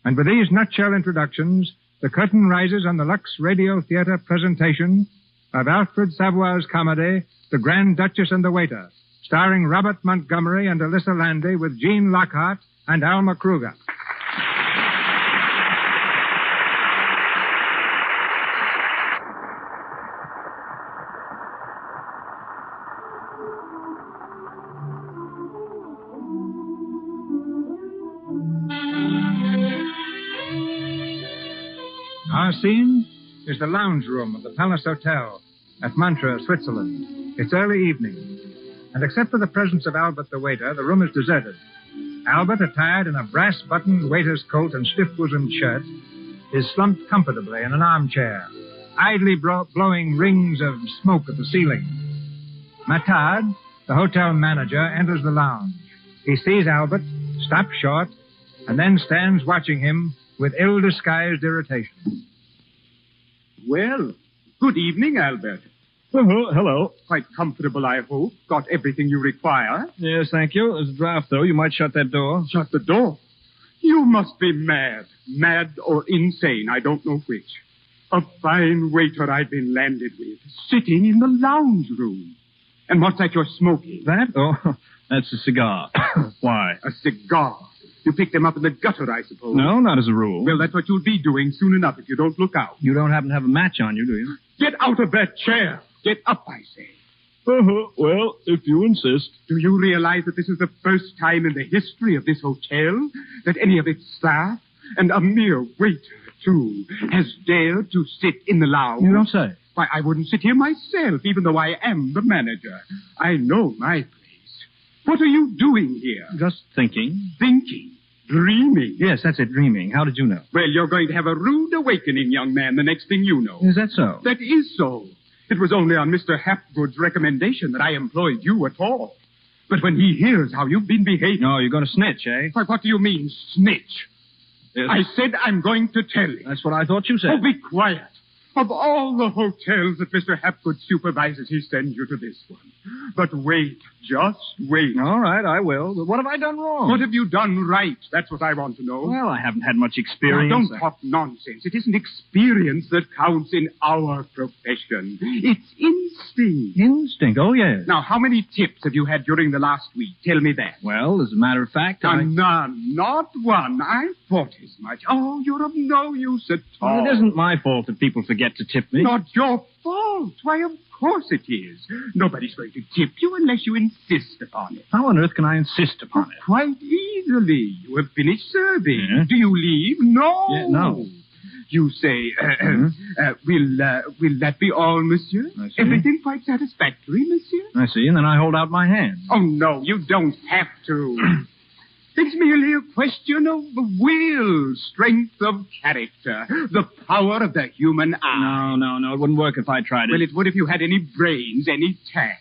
And with these nutshell introductions, the curtain rises on the Lux Radio Theater presentation of Alfred Savoy's comedy, The Grand Duchess and the Waiter, starring Robert Montgomery and Alyssa Landy with Gene Lockhart and Alma Kruger. Our scene is the lounge room of the Palace Hotel at Montreux, Switzerland. It's early evening, and except for the presence of Albert the waiter, the room is deserted. Albert, attired in a brass-buttoned waiter's coat and stiff-bosomed shirt, is slumped comfortably in an armchair, idly blowing rings of smoke at the ceiling. Matard, the hotel manager, enters the lounge. He sees Albert, stops short, and then stands watching him with ill-disguised irritation. Well, good evening, Albert. Hello. Quite comfortable, I hope. Got everything you require? Yes, thank you. There's a draft, though. You might shut that door. Shut the door? You must be mad. Mad or insane, I don't know which. A fine waiter I've been landed with, sitting in the lounge room. And what's that you're smoking? That? Oh, that's a cigar. Why? A cigar. You picked them up in the gutter, I suppose. No, not as a rule. Well, that's what you'll be doing soon enough if you don't look out. You don't happen to have a match on you, do you? Get out of that chair. Get up, I say. Well, if you insist. Do you realize that this is the first time in the history of this hotel that any of its staff, and a mere waiter, too, has dared to sit in the lounge? You don't say. Why, I wouldn't sit here myself, even though I am the manager. I know my place. What are you doing here? Just thinking. Thinking? Dreaming? Yes, that's it, dreaming. How did you know? Well, you're going to have a rude awakening, young man, the next thing you know. Is that so? That is so. It was only on Mr. Hapgood's recommendation that I employed you at all. But when he hears how you've been behaving... No, you're going to snitch, eh? Why, what do you mean, snitch? Yes. I said I'm going to tell you. That's what I thought you said. Oh, be quiet. Of all the hotels that Mr. Hapgood supervises, he sends you to this one. But wait, just wait. All right, I will. But what have I done wrong? What have you done right? That's what I want to know. Well, I haven't had much experience. Now, don't talk nonsense. It isn't experience that counts in our profession. It's instinct. Instinct? Oh, yes. Now, how many tips have you had during the last week? Tell me that. Well, as a matter of fact, None. Not one. I thought as much. Oh, you're of no use at all. Well, it isn't my fault that people forget to tip me. Not your fault. Why, of course it is. Nobody's going to tip you unless you insist upon it. How on earth can I insist upon it? Quite easily. You have finished serving. Yeah. Do you leave? No. Yeah, no. You say, will that be all, monsieur? I see. Everything quite satisfactory, monsieur? I see, and then I hold out my hand. Oh, no, you don't have to. It's merely a question of will, strength of character, the power of the human eye. No, it wouldn't work if I tried it. Well, it would if you had any brains, any tact.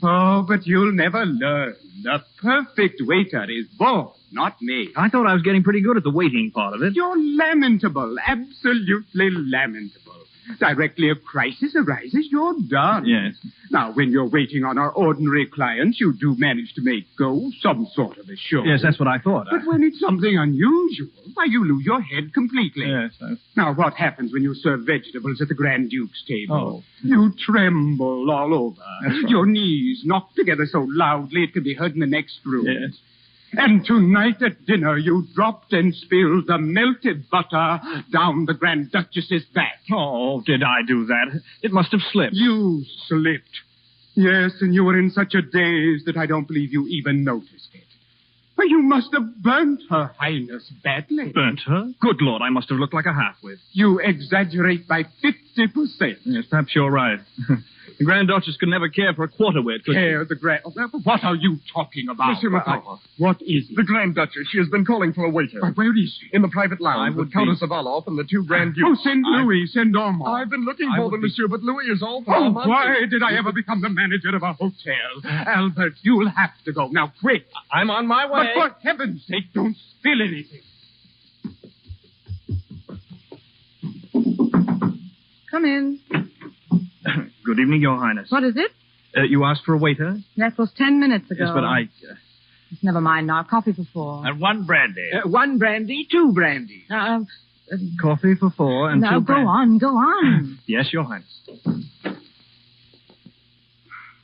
Oh, but you'll never learn. The perfect waiter is born, not made. I thought I was getting pretty good at the waiting part of it. You're lamentable, absolutely lamentable. Directly a crisis arises, you're done. Yes. Now, when you're waiting on our ordinary clients, you do manage to make go some sort of a show. Yes, that's what I thought. But when it's something unusual, why, you lose your head completely. Yes. Now, what happens when you serve vegetables at the Grand Duke's table? Oh. You tremble all over. That's right. Your knees knock together so loudly it can be heard in the next room. Yes. And tonight at dinner, you dropped and spilled the melted butter down the Grand Duchess's back. Oh, did I do that? It must have slipped. You slipped. Yes, and you were in such a daze that I don't believe you even noticed it. Well, you must have burnt Her Highness badly. Burnt her? Good Lord, I must have looked like a half-wit. You exaggerate by 50%. Yes, perhaps you're right. The Grand Duchess could never care for a quarter-wit, could Care the Grand... What are you talking about? Monsieur Macabre. What is it? The Grand Duchess. She has been calling for a waiter. But where is she? In the private lounge with Countess Zavaloff and the two Grand Dukes. Oh, send Louis, send Ormond. I've been looking for them, monsieur, but Louis is all for Oh, a month. why did I ever become the manager of a hotel? Albert, you'll have to go. Now, quick. I'm on my way. But for heaven's sake, don't spill anything. Come in. Good evening, Your Highness. What is it? You asked for a waiter? That was 10 minutes ago. Yes, but I... Never mind now. Coffee for 4. And one brandy. One brandy, 2 brandy. Coffee for 4 and now, 2 go on. Yes, Your Highness.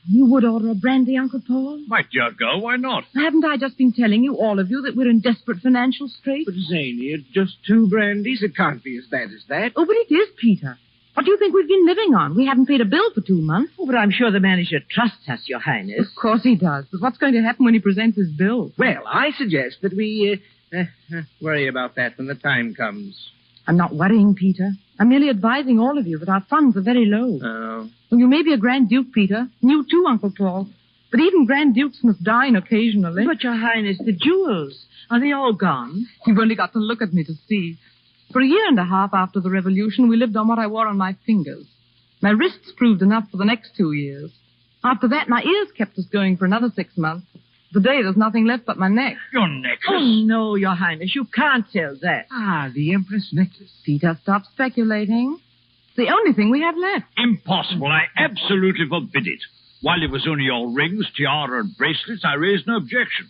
You would order a brandy, Uncle Paul? Might you go? Why not? Haven't I just been telling you, all of you, that we're in desperate financial straits? But, Zany, it's just 2 brandies. It can't be as bad as that. Oh, but it is, Peter. What do you think we've been living on? We haven't paid a bill for 2 months. Oh, but I'm sure the manager trusts us, Your Highness. Of course he does. But what's going to happen when he presents his bill? Well, I suggest that we worry about that when the time comes. I'm not worrying, Peter. I'm merely advising all of you that our funds are very low. Oh. Well, you may be a Grand Duke, Peter. And you too, Uncle Paul. But even Grand Dukes must dine occasionally. But, Your Highness, the jewels, are they all gone? You've only got to look at me to see. For a year and a half after the Revolution, we lived on what I wore on my fingers. My wrists proved enough for the next 2 years. After that, my ears kept us going for another 6 months. Today, there's nothing left but my neck. Your necklace? Oh, no, Your Highness, you can't tell that. Ah, the Empress necklace. Peter, stop speculating. It's the only thing we have left. Impossible. I absolutely forbid it. While it was only your rings, tiara, and bracelets, I raised no objection.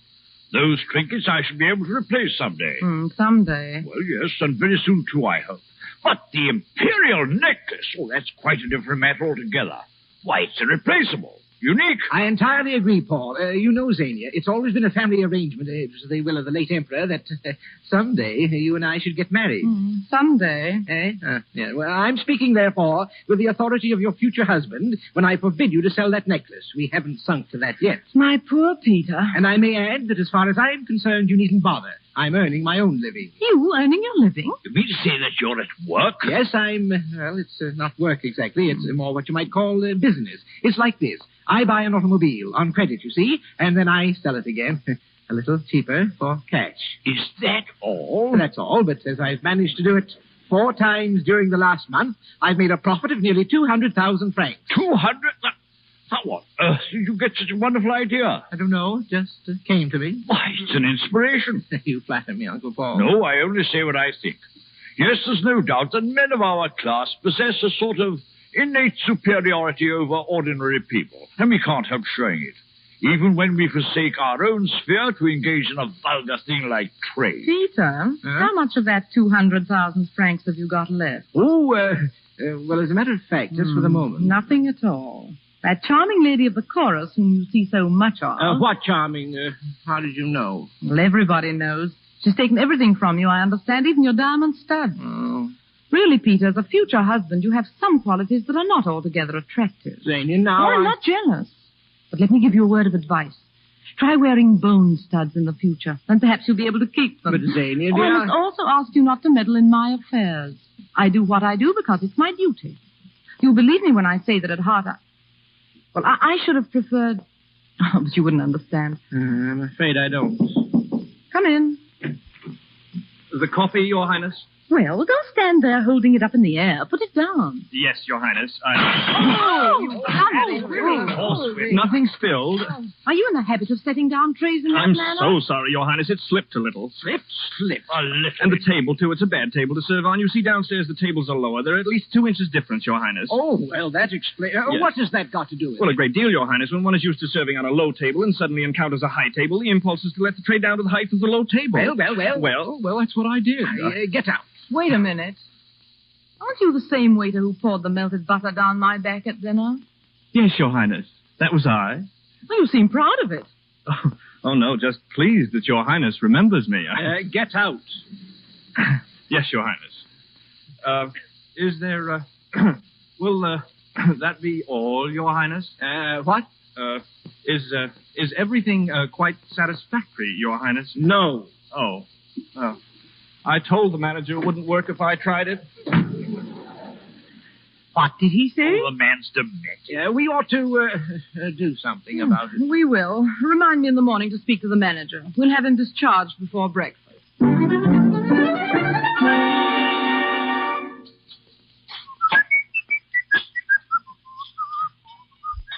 Those trinkets I shall be able to replace someday. Someday. Well, yes, and very soon, too, I hope. But the imperial necklace, that's quite a different matter altogether. Why, it's irreplaceable. Unique. I entirely agree, Paul. You know, Zania, it's always been a family arrangement, to the will of the late Emperor, that someday you and I should get married. Someday. Yeah. Well, I'm speaking, therefore, with the authority of your future husband when I forbid you to sell that necklace. We haven't sunk to that yet. My poor Peter. And I may add that as far as I'm concerned, you needn't bother. I'm earning my own living. You earning your living? You mean to say that you're at work? Yes, it's not work exactly. It's more what you might call business. It's like this. I buy an automobile on credit, you see, and then I sell it again. A little cheaper for cash. Is that all? That's all, but as I've managed to do it 4 times during the last month, I've made a profit of nearly 200,000 francs. 200? How what earth did you get such a wonderful idea? I don't know, just came to me. Why, it's an inspiration. You flatter me, Uncle Paul. No, I only say what I think. Yes, there's no doubt that men of our class possess a sort of innate superiority over ordinary people, and we can't help showing it, even when we forsake our own sphere to engage in a vulgar thing like trade. Peter, how much of that 200,000 francs have you got left? Oh, well, as a matter of fact, just for the moment. Nothing at all. That charming lady of the chorus whom you see so much of. What charming? How did you know? Well, everybody knows. She's taken everything from you, I understand, even your diamond studs. Oh. Really, Peter, as a future husband, you have some qualities that are not altogether attractive. Zania, now I'm not jealous. But let me give you a word of advice. Try wearing bone studs in the future, and perhaps you'll be able to keep them. But, Zania, I must also ask you not to meddle in my affairs. I do what I do because it's my duty. You'll believe me when I say that at heart I should have preferred... Oh, but you wouldn't understand. I'm afraid I don't. Come in. The coffee, Your Highness? Well, don't stand there holding it up in the air. Put it down. Yes, Your Highness. Nothing spilled. Are you in the habit of setting down trays in that I'm manner? so sorry, Your Highness. It slipped a little. Slip? A little. And the table, too. It's a bad table to serve on. You see, downstairs the tables are lower. There are at least 2 inches difference, Your Highness. Oh, well, that explains... Yes. What has that got to do with Well, it? a great deal, Your Highness. When one is used to serving on a low table and suddenly encounters a high table, the impulse is to let the tray down to the height of the low table. Well, that's what I did. Get out. Wait a minute. Aren't you the same waiter who poured the melted butter down my back at dinner? Yes, Your Highness. That was I. Well, you seem proud of it. Oh, no, just pleased that Your Highness remembers me. Get out. Yes, Your Highness. Is there, will, that be all, Your Highness? What? Is everything quite satisfactory, Your Highness? No. Oh. I told the manager it wouldn't work if I tried it. What did he say? Oh, the man's demented. We ought to do something about it. We will. Remind me in the morning to speak to the manager. We'll have him discharged before breakfast.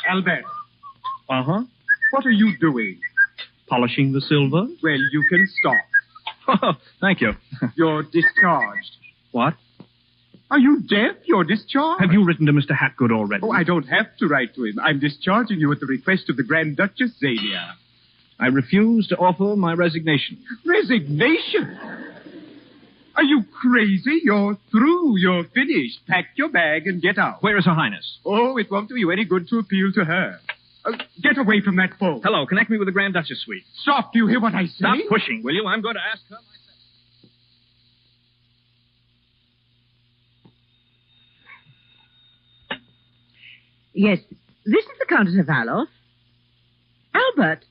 Albert. Uh-huh. What are you doing? Polishing the silver? Well, you can stop. Thank you. You're discharged. What? Are you deaf? You're discharged. Have you written to Mr. Hatgood already? Oh, I don't have to write to him. I'm discharging you at the request of the Grand Duchess Xenia. I refuse to offer my resignation. Resignation? Are you crazy? You're through. You're finished. Pack your bag and get out. Where is Her Highness? Oh, it won't do you any good to appeal to her. Get away from that phone. Hello, connect me with the Grand Duchess suite. Stop. Do you hear what I say? Stop pushing, will you? I'm going to ask her myself. Yes, this is the Countess of Valoff. Albert?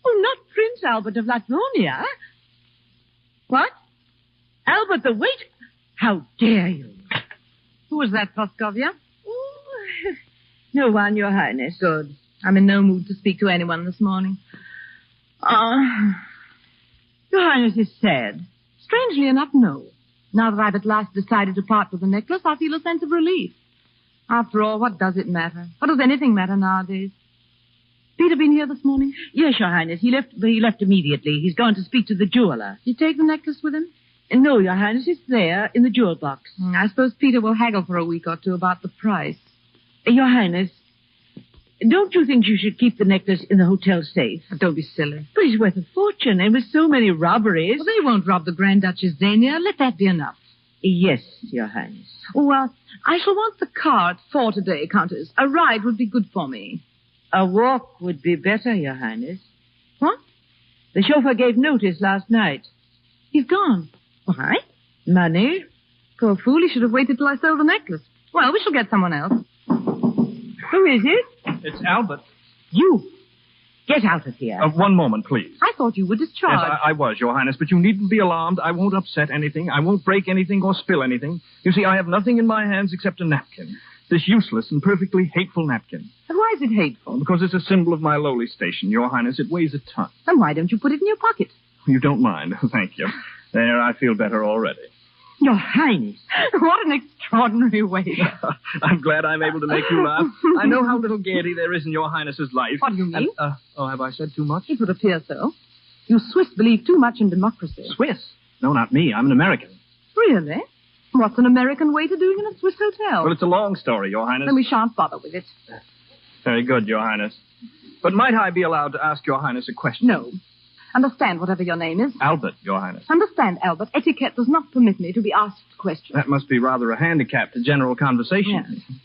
Oh, not Prince Albert of Latvonia. What? Albert the waiter? How dare you? Who was that, Praskovia? Oh, no one, Your Highness. Good. I'm in no mood to speak to anyone this morning. Your Highness is sad. Strangely enough, no. Now that I've at last decided to part with the necklace, I feel a sense of relief. After all, what does it matter? What does anything matter nowadays? Peter been here this morning? Yes, Your Highness. He left immediately. He's gone to speak to the jeweler. You take the necklace with him? No, Your Highness. It's there in the jewel box. I suppose Peter will haggle for a week or two about the price. Your Highness, don't you think you should keep the necklace in the hotel safe? Don't be silly. But it's worth a fortune, and with so many robberies... Well, they won't rob the Grand Duchess Xenia. Let that be enough. Yes, Your Highness. Well, I shall want the car at 4 today, Countess. A ride would be good for me. A walk would be better, Your Highness. What? The chauffeur gave notice last night. He's gone. Why? Money. Poor fool, he should have waited till I sold the necklace. Well, we shall get someone else. Who is it? It's Albert. You. Get out of here. One moment, please. I thought you were discharged. Yes, I was, Your Highness, but you needn't be alarmed. I won't upset anything. I won't break anything or spill anything. You see, I have nothing in my hands except a napkin. This useless and perfectly hateful napkin. And why is it hateful? Because it's a symbol of my lowly station, Your Highness. It weighs a ton. Then why don't you put it in your pocket? You don't mind. Thank you. There, I feel better already. Your Highness. What an extraordinary way. I'm glad I'm able to make you laugh. I know how little gaiety there is in Your Highness's life. What do you mean? Have I said too much? It would appear so. You Swiss believe too much in democracy. Swiss? No, not me. I'm an American. Really? What's an American waiter doing in a Swiss hotel? Well, it's a long story, Your Highness. Then we shan't bother with it. Very good, Your Highness. But might I be allowed to ask Your Highness a question? No. Understand whatever your name is. Albert, Your Highness. Understand, Albert. Etiquette does not permit me to be asked questions. That must be rather a handicap to general conversation. Yes.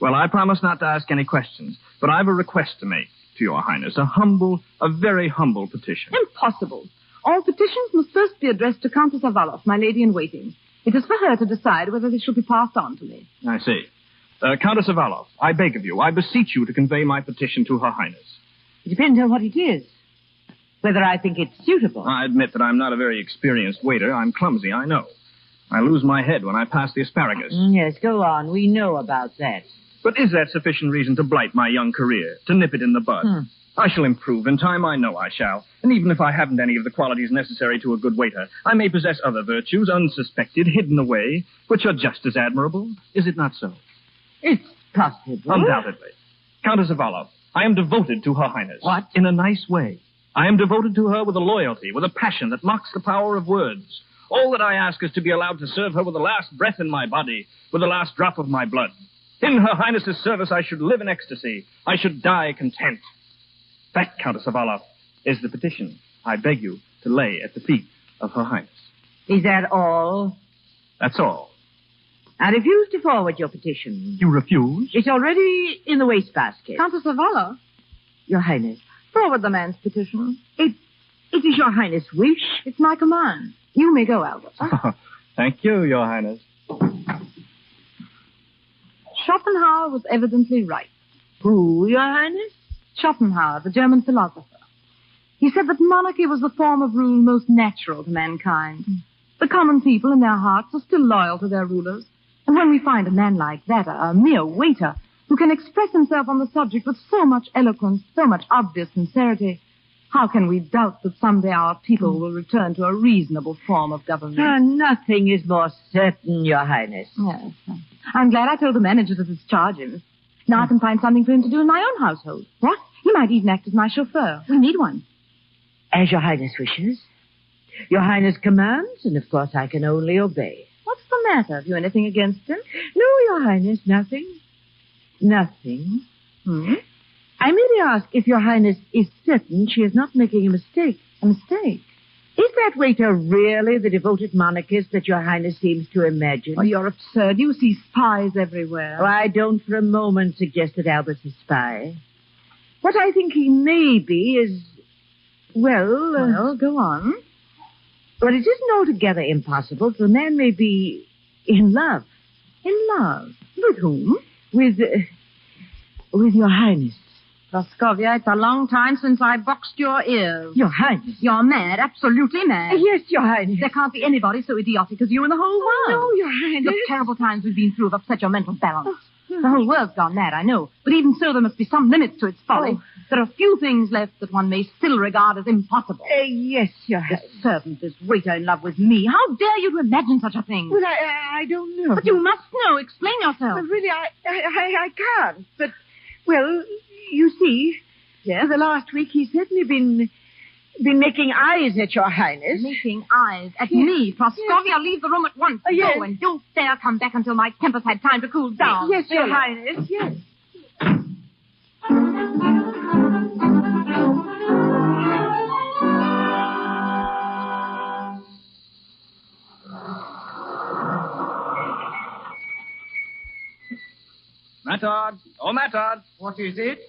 Well, I promise not to ask any questions, but I've a request to make to Your Highness. A very humble petition. Impossible. All petitions must first be addressed to Countess Avaloff, my lady-in-waiting. It is for her to decide whether they shall be passed on to me. I see. Countess Avaloff, I beg of you, I beseech you to convey my petition to Her Highness. It depends on what it is. Whether I think it's suitable. I admit that I'm not a very experienced waiter. I'm clumsy, I know. I lose my head when I pass the asparagus. Yes, go on. We know about that. But is that sufficient reason to blight my young career, to nip it in the bud? I shall improve. In time, I know I shall. And even if I haven't any of the qualities necessary to a good waiter, I may possess other virtues, unsuspected, hidden away, which are just as admirable. Is it not so? It's possible. Undoubtedly. Countess Avaloff, I am devoted to Her Highness. What? In a nice way. I am devoted to her with a loyalty, with a passion that mocks the power of words. All that I ask is to be allowed to serve her with the last breath in my body, with the last drop of my blood. In Her Highness's service, I should live in ecstasy. I should die content. That, Countess Avaloff, is the petition I beg you to lay at the feet of Her Highness. Is that all? That's all. I refuse to forward your petition. You refuse? It's already in the wastebasket. Countess Avaloff? Your Highness. Forward the man's petition. It is Your Highness' wish. It's my command. You may go, Albert. Thank you, Your Highness. Schopenhauer was evidently right. Who, Your Highness? Schopenhauer, the German philosopher. He said that monarchy was the form of rule most natural to mankind. The common people in their hearts are still loyal to their rulers. And when we find a man like that, a mere waiter, who can express himself on the subject with so much eloquence, so much obvious sincerity, how can we doubt that someday our people will return to a reasonable form of government? Nothing is more certain, Your Highness. Yes. I'm glad I told the manager to discharge him. Now I can find something for him to do in my own household. What? He might even act as my chauffeur. We need one. As Your Highness wishes. Your Highness commands, and of course I can only obey. What's the matter? Have you anything against him? No, Your Highness, nothing. Nothing. I merely ask if Your Highness is certain she is not making a mistake. A mistake? Is that waiter really the devoted monarchist that Your Highness seems to imagine? Oh, you're absurd. You see spies everywhere. Oh, I don't for a moment suggest that Albert's a spy. What I think he may be is, Well, go on. Well, it isn't altogether impossible. The man may be in love. In love? With whom? With Your Highness. Praskovia, it's a long time since I boxed your ears. Your Highness. You're mad, absolutely mad. Yes, Your Highness. There can't be anybody so idiotic as you in the whole world. No, Your Highness. The terrible times we've been through have upset your mental balance. The whole world's gone mad, I know. But even so, there must be some limits to its folly. There are few things left that one may still regard as impossible. Yes, Your Highness. This servant, this waiter in love with me. How dare you to imagine such a thing? Well, I don't know. But you must know. Explain yourself. But really, I can't. But, well, you see... Yes? The last week he's certainly been making eyes at Your Highness. Making eyes at me? Praskovia, leave the room at once. Yes. Go and don't dare come back until my temper's had time to cool down. Yes, Your Highness, yes. Matard. Oh, Matard. What is it?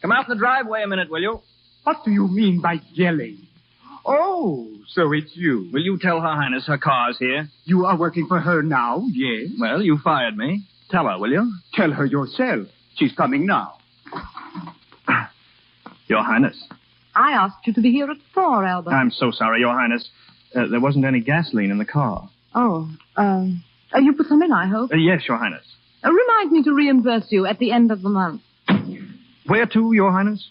Come out in the driveway a minute, will you? What do you mean by yelling? Oh, so it's you. Will you tell Her Highness her car's here? You are working for her now, yes? Well, you fired me. Tell her, will you? Tell her yourself. She's coming now. Your Highness. I asked you to be here at 4, Albert. I'm so sorry, Your Highness. There wasn't any gasoline in the car. Oh, you put some in, I hope? Yes, Your Highness. Remind me to reimburse you at the end of the month. Where to, Your Highness?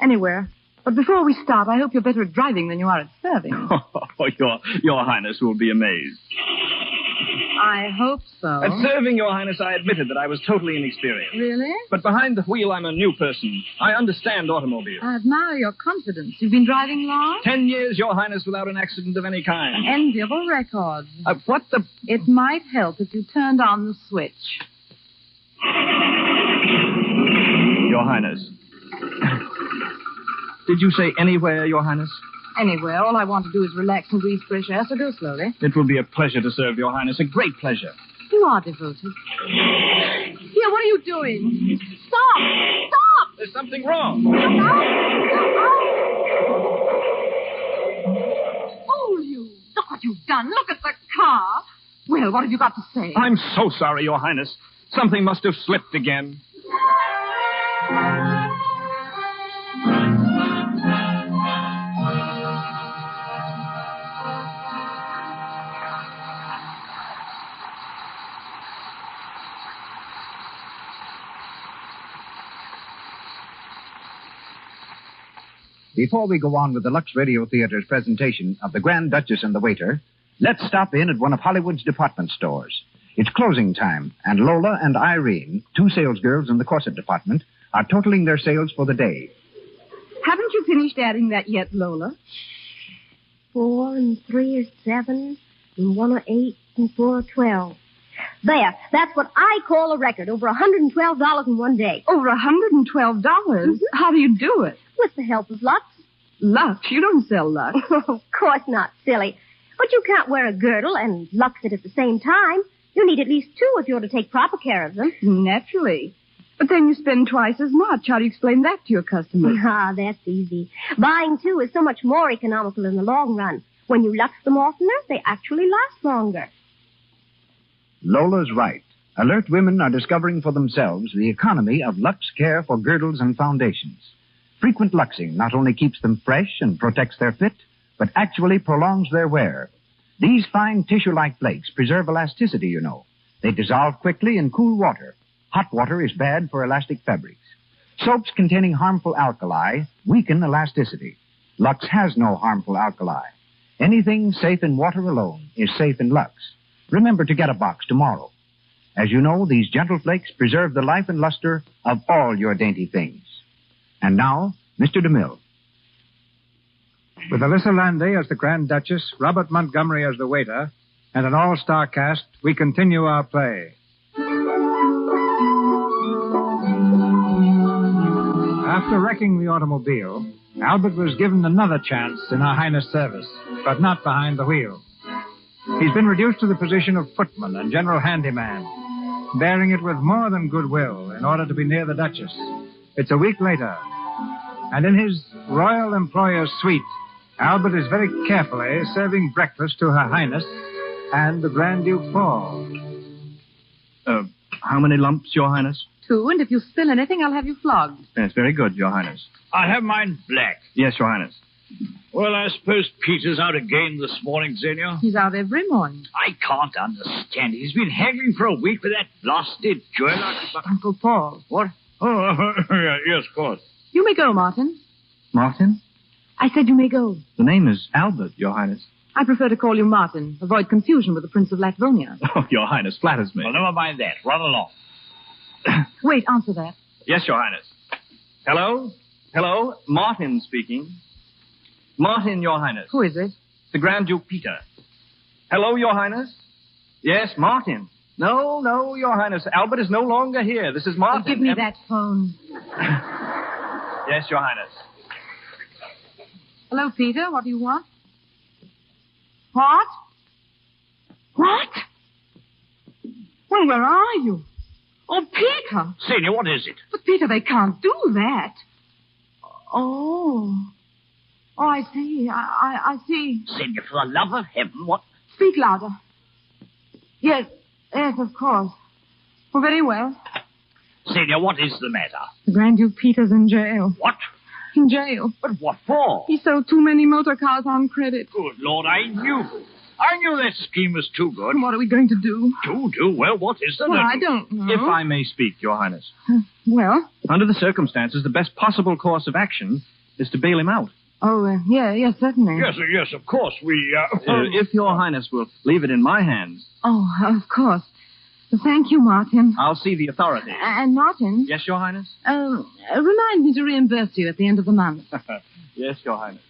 Anywhere. But before we start, I hope you're better at driving than you are at serving. Your Highness will be amazed. I hope so. At serving, Your Highness, I admitted that I was totally inexperienced. Really? But behind the wheel, I'm a new person. I understand automobiles. I admire your confidence. You've been driving long? 10 years, Your Highness, without an accident of any kind. Enviable record. What the... It might help if you turned on the switch. Your Highness. Did you say anywhere, Your Highness? Anywhere. All I want to do is relax and breathe fresh air, so go slowly. It will be a pleasure to serve Your Highness. A great pleasure. You are devoted. Here, what are you doing? Stop! Stop! There's something wrong. Fool you! Look what you've done. Look at the car. Well, what have you got to say? I'm so sorry, Your Highness. Something must have slipped again. Before we go on with the Lux Radio Theater's presentation of The Grand Duchess and the Waiter, let's stop in at one of Hollywood's department stores. It's closing time, and Lola and Irene, 2 salesgirls in the corset department, are totaling their sales for the day. Haven't you finished adding that yet, Lola? 4 and 3 is 7, and 1 are 8, and 4 are 12. There, that's what I call a record. Over $112 in one day. Over $112? Mm-hmm. How do you do it? With the help of Lux. Lux? You don't sell Lux. Of course not, silly. But you can't wear a girdle and Lux it at the same time. You need at least 2 if you're to take proper care of them. Naturally. But then you spend twice as much. How do you explain that to your customers? Ah, that's easy. Buying 2 is so much more economical in the long run. When you Lux them oftener, they actually last longer. Lola's right. Alert women are discovering for themselves the economy of Lux Care for girdles and foundations. Frequent luxing not only keeps them fresh and protects their fit, but actually prolongs their wear. These fine tissue-like flakes preserve elasticity, you know. They dissolve quickly in cool water. Hot water is bad for elastic fabrics. Soaps containing harmful alkali weaken elasticity. Lux has no harmful alkali. Anything safe in water alone is safe in Lux. Remember to get a box tomorrow. As you know, these gentle flakes preserve the life and luster of all your dainty things. And now, Mr. DeMille. With Alyssa Landay as the Grand Duchess, Robert Montgomery as the waiter, and an all-star cast, we continue our play. After wrecking the automobile, Albert was given another chance in Her Highness' service, but not behind the wheel. He's been reduced to the position of footman and general handyman, bearing it with more than goodwill in order to be near the Duchess. It's a week later, and in his royal employer's suite, Albert is very carefully serving breakfast to Her Highness and the Grand Duke Paul. How many lumps, Your Highness? 2, and if you spill anything, I'll have you flogged. Yes, very good, Your Highness. I have mine black. Yes, Your Highness. Well, I suppose Peter's out again this morning, Xenia. He's out every morning. I can't understand. He's been haggling for a week with that blasted jeweler. Uncle Paul. What? Oh, yes, of course. You may go, Martin. Martin? I said you may go. The name is Albert, Your Highness. I prefer to call you Martin. Avoid confusion with the Prince of Latvonia. Oh, Your Highness flatters me. Well, never mind that. Run along. Wait, answer that. Yes, Your Highness. Hello? Hello? Martin speaking. Martin, Your Highness. Who is it? The Grand Duke Peter. Hello, Your Highness? Yes, Martin. No, Your Highness. Albert is no longer here. This is Martin. Give me that phone. Yes, Your Highness. Hello, Peter. What do you want? What? What? Well, where are you? Oh, Peter. Xenia, what is it? But, Peter, they can't do that. Oh, I see. I see. Xenia, for the love of heaven, what? Speak louder. Yes, of course. Oh, very well. Xenia, what is the matter? The Grand Duke Peter's in jail. What? In jail. But what for? He sold too many motor cars on credit. Good Lord, I knew that scheme was too good. What are we going to do? Do? Well, what is the Well, I don't know. If I may speak, Your Highness. Well? Under the circumstances, the best possible course of action is to bail him out. Oh, yes, certainly. Yes, of course, we, If Your Highness will leave it in my hands. Oh, of course. Thank you, Martin. I'll see the authorities. And Martin? Yes, Your Highness? Remind me to reimburse you at the end of the month. Yes, Your Highness.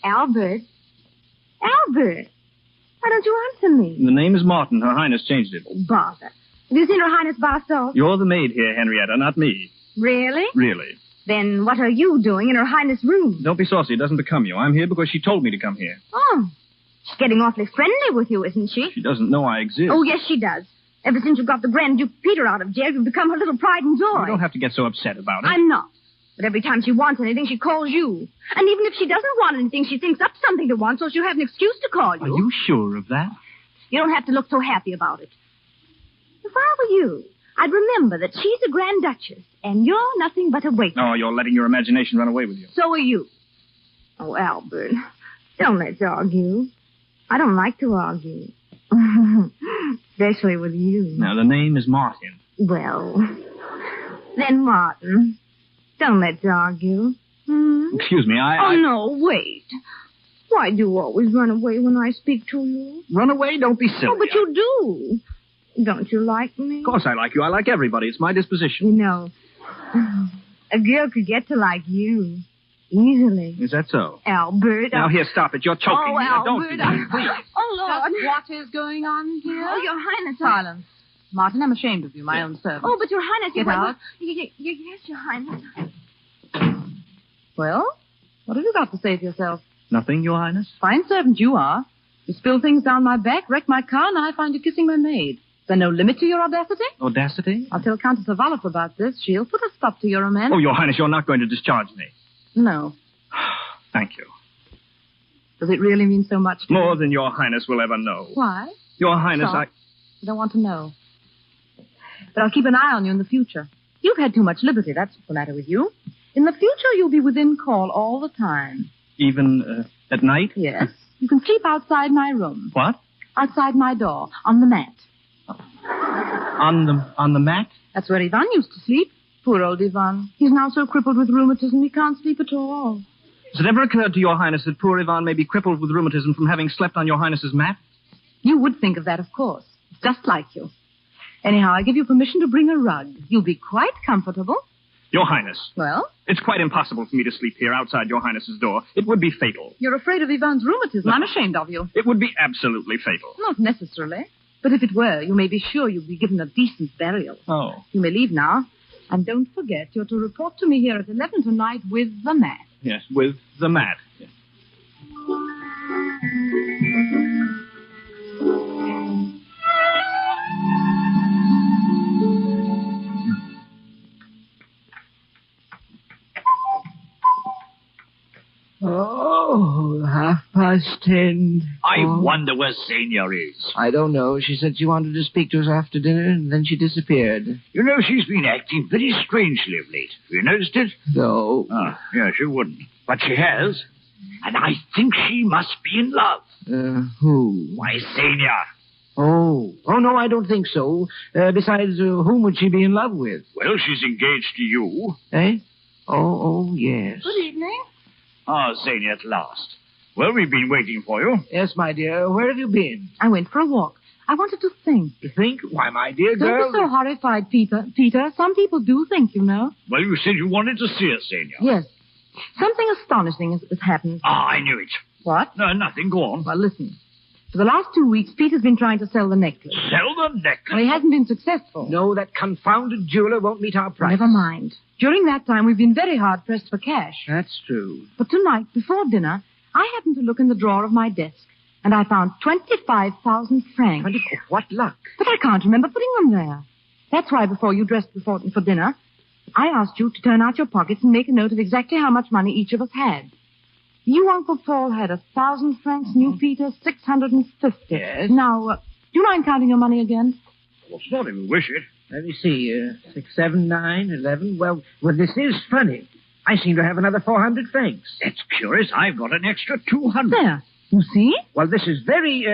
Albert? Albert! Why don't you answer me? The name is Martin. Her Highness changed it. Bother. Have you seen Her Highness Barstow? You're the maid here, Henrietta, not me. Really? Really. Then what are you doing in Her Highness' room? Don't be saucy. It doesn't become you. I'm here because she told me to come here. Oh. She's getting awfully friendly with you, isn't she? She doesn't know I exist. Oh, yes, she does. Ever since you got the Grand Duke Peter out of jail, you've become her little pride and joy. You don't have to get so upset about it. I'm not. But every time she wants anything, she calls you. And even if she doesn't want anything, she thinks up something to want, so she'll have an excuse to call you. Are you sure of that? You don't have to look so happy about it. If I were you, I'd remember that she's a Grand Duchess, and you're nothing but a waiter. Oh, you're letting your imagination run away with you. So are you. Oh, Albert, don't let's argue. I don't like to argue. Especially with you. Now, the name is Martin. Well, then Martin, don't let's argue. Excuse me, Oh, no, wait. Why do you always run away when I speak to you? Run away? Don't be silly. Oh, but you do. Don't you like me? Of course I like you. I like everybody. It's my disposition. You know, a girl could get to like you easily. Is that so? Albert. Now, here, stop it. You're choking Oh, me. Now, Albert. don't do that, please. Oh, Lord. What is going on here? Oh, Your Highness. Silence. Martin, I'm ashamed of you, my own servant. Oh, but Your Highness. Get out. Yes, Your Highness. Well, what have you got to say for yourself? Nothing, Your Highness? Fine servant you are. You spill things down my back, wreck my car, and I find you kissing my maid. There no limit to your audacity? Audacity? I'll tell Countess Zavaloff about this. She'll put a stop to your romance. Oh, Your Highness, you're not going to discharge me. No. Thank you. Does it really mean so much to More you? than Your Highness will ever know. Why? Your Highness, Stop. I don't want to know. But I'll keep an eye on you in the future. You've had too much liberty. That's what's the matter with you. In the future, you'll be within call all the time. Even at night? Yes. You can sleep outside my room. What? Outside my door. On the mat. On the mat? That's where Ivan used to sleep. Poor old Ivan. He's now so crippled with rheumatism he can't sleep at all. Has it ever occurred to Your Highness that poor Ivan may be crippled with rheumatism from having slept on Your Highness's mat? You would think of that, of course. It's just like you. Anyhow, I give you permission to bring a rug. You'll be quite comfortable. Your Highness. Well? It's quite impossible for me to sleep here outside Your Highness's door. It would be fatal. You're afraid of Ivan's rheumatism. I'm ashamed of you. It would be absolutely fatal. Not necessarily. But if it were, you may be sure you'll be given a decent burial. Oh. You may leave now. And don't forget, you're to report to me here at 11 tonight with the mat. Yes, with the mat. Yes. Oh, 10:30. I wonder where Senior is. I don't know. She said she wanted to speak to us after dinner, and then she disappeared. You know, she's been acting very strangely of late. Have you noticed it? No. Ah, yes, you wouldn't. But she has. And I think she must be in love. Who? Why, Senior. Oh, no, I don't think so. Besides, whom would she be in love with? Well, she's engaged to you. Eh? Oh, yes. Good evening. Ah, Senior, at last. Well, we've been waiting for you. Yes, my dear. Where have you been? I went for a walk. I wanted to think. To think? Why, my dear Don't girl... be so horrified, Peter. Peter, some people do think, you know. Well, you said you wanted to see us, Senior. Yes. Something astonishing has happened. Ah, I knew it. What? No, nothing. Go on. Well, listen. For the last 2 weeks, Peter's been trying to sell the necklace. Sell the necklace? Well, he hasn't been successful. No, that confounded jeweler won't meet our price. Never mind. During that time, we've been very hard-pressed for cash. That's true. But tonight, before dinner, I happened to look in the drawer of my desk, and I found 25,000 francs. What luck. But I can't remember putting them there. That's why before you dressed for dinner, I asked you to turn out your pockets and make a note of exactly how much money each of us had. You, Uncle Paul, had 1,000 francs, and you, Peter, 650. Yes. Now, do you mind counting your money again? Well, it's not if you wish it. Let me see. 6, 7, 9, 11. Well, this is funny. I seem to have another 400 francs. That's curious. I've got an extra 200. There. You see? Well, this is very,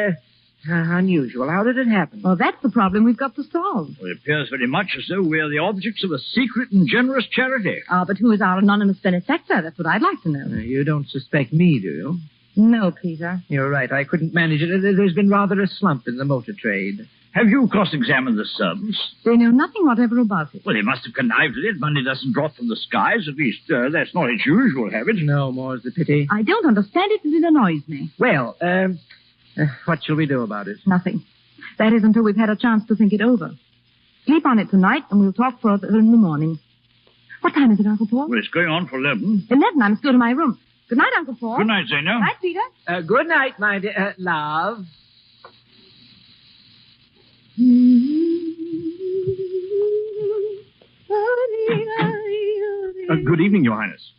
unusual. How did it happen? Well, that's the problem we've got to solve. Well, it appears very much as though we're the objects of a secret and generous charity. Ah, but who is our anonymous benefactor? That's what I'd like to know. You don't suspect me, do you? No, Peter. You're right. I couldn't manage it. There's been rather a slump in the motor trade. Have you cross-examined the subs? They know nothing whatever about it. Well, they must have connived with it. Money doesn't drop from the skies. At least, that's not its usual habit. No, more's the pity. I don't understand it, and it annoys me. Well, what shall we do about it? Nothing. That is until we've had a chance to think it over. Sleep on it tonight, and we'll talk further in the morning. What time is it, Uncle Paul? Well, it's going on for 11. 11. I must go to my room. Good night, Uncle Paul. Good night, Zena. Good night, Peter. Good night, my dear love. Good evening, Your Highness.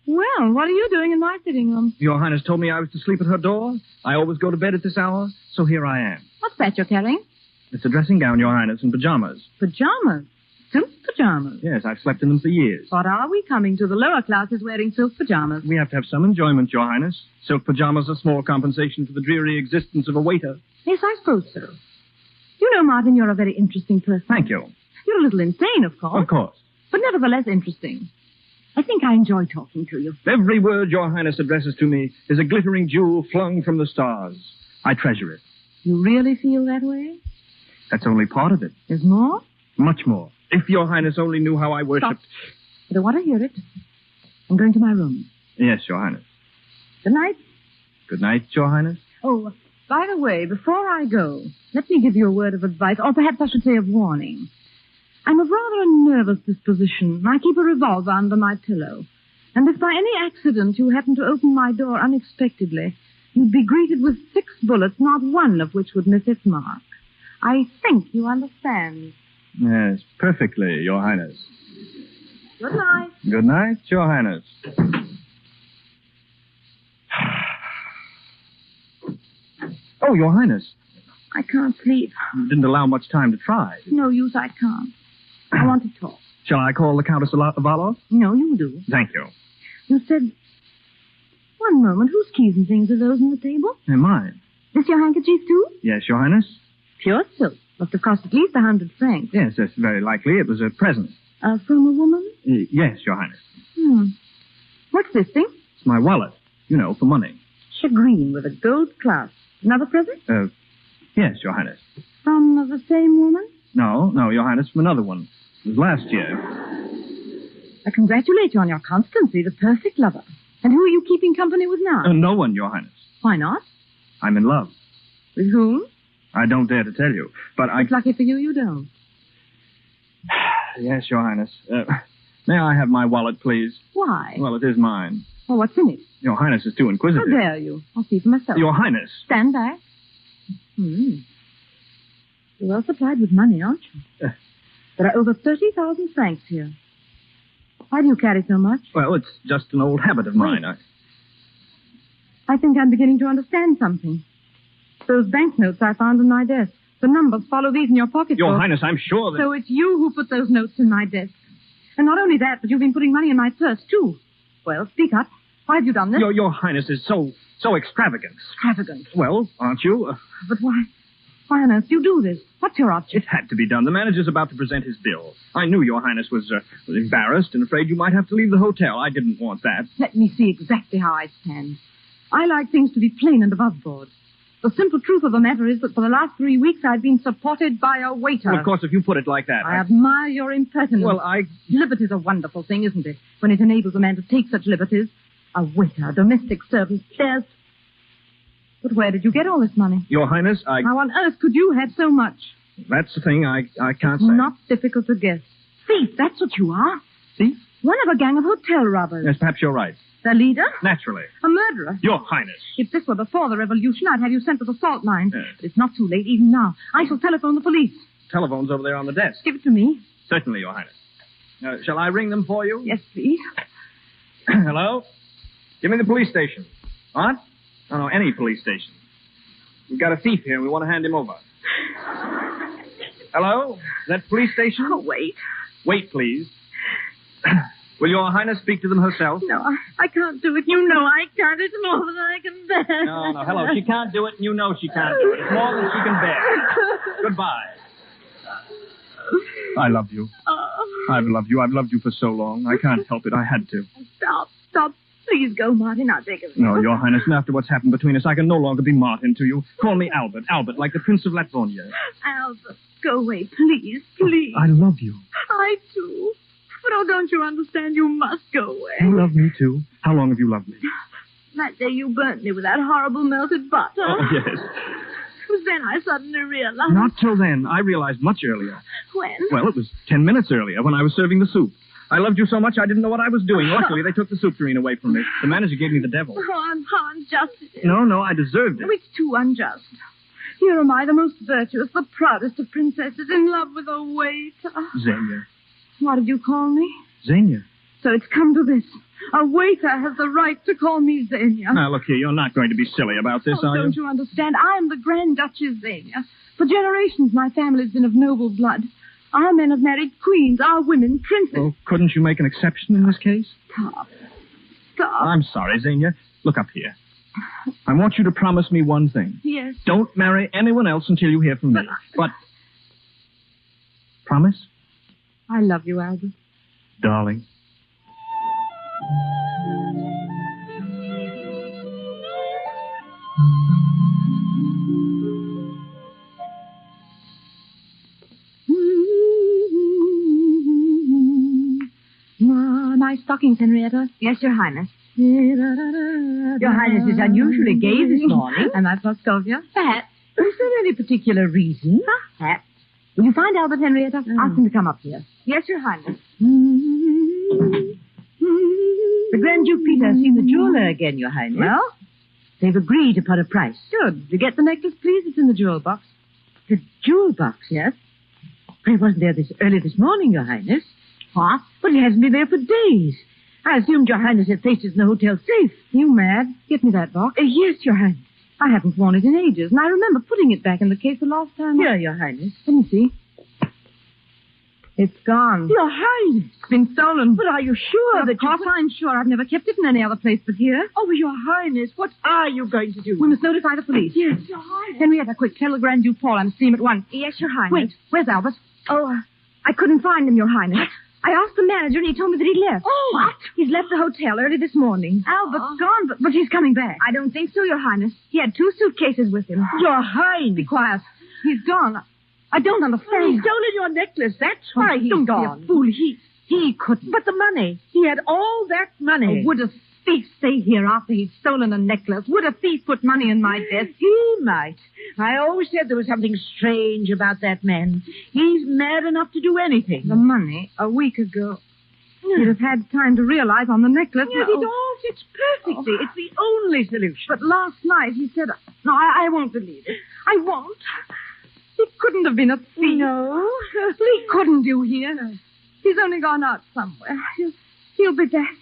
Well, what are you doing in my sitting room? Your Highness told me I was to sleep at her door. I always go to bed at this hour, so here I am. What's that you're carrying? It's a dressing gown, Your Highness, and pajamas. Pajamas? Silk pajamas? Yes, I've slept in them for years. What are we coming to? The lower classes wearing silk pajamas. We have to have some enjoyment, Your Highness. Silk pajamas are small compensation for the dreary existence of a waiter. Yes, I suppose so. You know, Martin, you're a very interesting person. Thank you. You're a little insane, of course. Of course. But nevertheless interesting. I think I enjoy talking to you. Every word Your Highness addresses to me is a glittering jewel flung from the stars. I treasure it. You really feel that way? That's only part of it. There's more? Much more. If Your Highness only knew how I worshipped... Stop. I don't want to hear it. I'm going to my room. Yes, Your Highness. Good night. Good night, Your Highness. Oh, by the way, before I go, let me give you a word of advice, or perhaps I should say of warning. I'm of rather a nervous disposition. I keep a revolver under my pillow. And if by any accident you happen to open my door unexpectedly, you'd be greeted with 6 bullets, not one of which would miss its mark. I think you understand. Yes, perfectly, Your Highness. Good night. Good night, Your Highness. Oh, Your Highness. I can't sleep. You didn't allow much time to try. No use, I can't. I want to talk. Shall I call the Countess Valov? No, you do. Thank you. You said... One moment, whose keys and things are those on the table? They're mine. This your handkerchief, too? Yes, Your Highness. Pure silk. Must have cost at least 100 francs. Yes, that's very likely. It was a present. From a woman? Yes, Your Highness. What's this thing? It's my wallet. You know, for money. Shagreen with a gold clasp. Another present? Yes, Your Highness. From the same woman? No, Your Highness, from another one. It was last year. I congratulate you on your constancy, the perfect lover. And who are you keeping company with now? No one, Your Highness. Why not? I'm in love. With whom? I don't dare to tell you, but It's lucky for you, you don't. Yes, Your Highness. May I have my wallet, please? Why? Well, it is mine. Well, what's in it? Your Highness is too inquisitive. How dare you? I'll see for myself. Your Highness. Stand back. You're well supplied with money, aren't you? There are over 30,000 francs here. Why do you carry so much? Well, it's just an old habit of mine. I think I'm beginning to understand something. Those banknotes I found in my desk. The numbers follow these in your pocketbook. Your Highness, I'm sure that... So it's you who put those notes in my desk. And not only that, but you've been putting money in my purse, too. Well, speak up. Why have you done this? Your Highness is so extravagant. Extravagant? Well, aren't you? But why? Why on earth do you do this? What's your object? It had to be done. The manager's about to present his bill. I knew Your Highness was embarrassed and afraid you might have to leave the hotel. I didn't want that. Let me see exactly how I stand. I like things to be plain and above board. The simple truth of the matter is that for the last 3 weeks I've been supported by a waiter. Well, of course, if you put it like that... I admire your impertinence. Well, Liberty's a wonderful thing, isn't it? When it enables a man to take such liberties. A waiter, a domestic servant, there's... But where did you get all this money? Your Highness, How on earth could you have so much? That's the thing I can't say. Not difficult to guess. Thief, that's what you are. Thief? One of a gang of hotel robbers. Yes, perhaps you're right. The leader? Naturally. A murderer? Your Highness. If this were before the revolution, I'd have you sent to the salt mine. Yes. But it's not too late, even now. I shall telephone the police. Telephone's over there on the desk. Give it to me. Certainly, Your Highness. Shall I ring them for you? Yes, please. Hello? Give me the police station. What? No, any police station. We've got a thief here and we want to hand him over. Hello? Is that police station? Oh, wait. Wait, please. Will Your Highness speak to them herself? No, I can't do it. You know I can't. It's more than I can bear. No. Hello. She can't do it, and you know she can't do it. It's more than she can bear. Goodbye. I love you. I've loved you. I've loved you for so long. I can't help it. I had to. Stop. Please go, Martin. I'll take it. No, Your Highness, and after what's happened between us, I can no longer be Martin to you. Call me Albert. Albert, like the Prince of Latvonia. Albert, go away, please. I love you. I do. But don't you understand? You must go away. You love me, too? How long have you loved me? That day you burnt me with that horrible melted butter. Oh, yes. It was then I suddenly realized. Not till then. I realized much earlier. When? Well, it was 10 minutes earlier when I was serving the soup. I loved you so much I didn't know what I was doing. Luckily, they took the soup tureen away from me. The manager gave me the devil. Oh, how unjust it is. No, I deserved it. Oh, it's too unjust. Here am I, the most virtuous, the proudest of princesses, in love with a waiter. Xenia. What did you call me? Xenia. So it's come to this. A waiter has the right to call me Xenia. Now, look here, you're not going to be silly about this, are you? Don't you understand? I am the Grand Duchess Xenia. For generations, my family's been of noble blood. Our men have married queens, our women princes. Oh, couldn't you make an exception in this case? Stop. I'm sorry, Xenia. Look up here. I want you to promise me one thing. Yes. Don't marry anyone else until you hear from me. But... Promise? I love you, Albert. Darling. My stockings, Henrietta. Yes, Your Highness. Your Highness is unusually gay this morning. Am I Praskovia? Perhaps. Is there any particular reason? Perhaps. Will you find Albert, Henrietta? Ask him to come up here. Yes, Your Highness. The Grand Duke Peter has seen the jeweler again, Your Highness. Well? They've agreed upon a price. Good. You get the necklace, please? It's in the jewel box. The jewel box, yes? But it wasn't there early this morning, Your Highness. What? But it hasn't been there for days. I assumed Your Highness had placed it in the hotel safe. You mad? Get me that box. Yes, Your Highness. I haven't worn it in ages, and I remember putting it back in the case the last time. Here, Your Highness. Let me see. It's gone. Your Highness. It's been stolen. But are you sure that Of course I'm sure. I've never kept it in any other place but here. Oh, Your Highness, what are you going to do? We must notify the police. Yes, Your Highness. Henrietta, quick, tell the Grand Duke Paul I'm to see him at once. Yes, Your Highness. Wait, where's Albert? Oh, I couldn't find him, Your Highness. I asked the manager, and he told me that he'd left. Oh, what? He's left the hotel early this morning. Albert's gone, but he's coming back. I don't think so, Your Highness. He had 2 suitcases with him. Your Highness. Be quiet. He's gone. I don't understand. He's stolen your necklace. That's why he's don't gone. Be a fool. He couldn't. But the money. He had all that money. Oh, would a thief stay here after he'd stolen a necklace? Would a thief put money in my desk? He might. I always said there was something strange about that man. He's mad enough to do anything. The money, a week ago. He'd have had time to realize on the necklace. Yes, it all fits perfectly. It's the only solution. But last night he said, no, I won't believe it. I won't. He couldn't have been a thief. No. He couldn't do here. He's only gone out somewhere. He'll be back.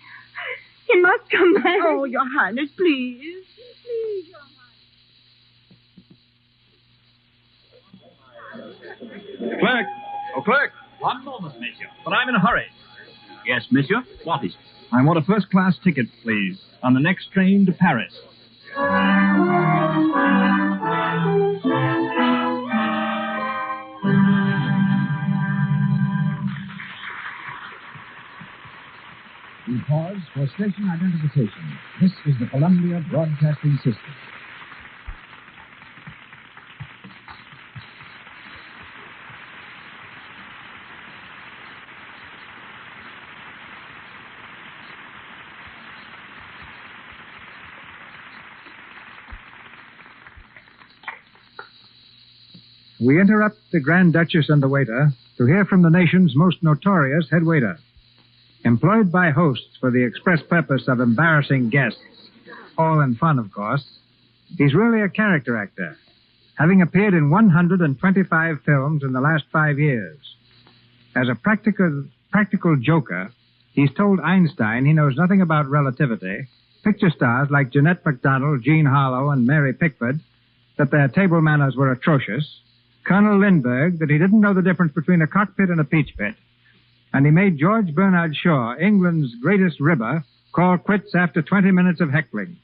He must come back. Oh, Your Highness, please. Please, Your Highness. Clerk! Oh, clerk! One moment, monsieur. But I'm in a hurry. Yes, monsieur? What is it? I want a first-class ticket, please, on the next train to Paris. We pause for station identification. This is the Columbia Broadcasting System. We interrupt the Grand Duchess and the waiter to hear from the nation's most notorious head waiter. Employed by hosts for the express purpose of embarrassing guests, all in fun, of course, he's really a character actor, having appeared in 125 films in the last 5 years. As a practical joker, he's told Einstein he knows nothing about relativity, picture stars like Jeanette MacDonald, Jean Harlow, and Mary Pickford, that their table manners were atrocious, Colonel Lindbergh that he didn't know the difference between a cockpit and a peach pit, and he made George Bernard Shaw, England's greatest ribber, call quits after 20 minutes of heckling.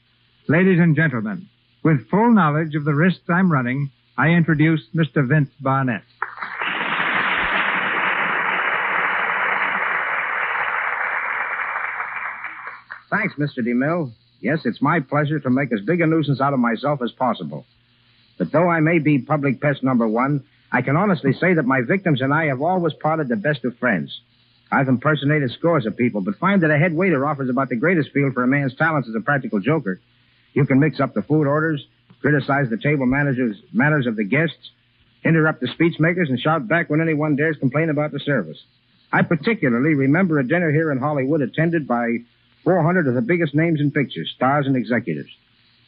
Ladies and gentlemen, with full knowledge of the risks I'm running, I introduce Mr. Vince Barnett. Thanks, Mr. DeMille. Yes, it's my pleasure to make as big a nuisance out of myself as possible. But though I may be public pest number 1, I can honestly say that my victims and I have always parted the best of friends. I've impersonated scores of people, but find that a head waiter offers about the greatest field for a man's talents as a practical joker. You can mix up the food orders, criticize the table manners of the guests, interrupt the speech makers, and shout back when anyone dares complain about the service. I particularly remember a dinner here in Hollywood attended by 400 of the biggest names in pictures, stars and executives.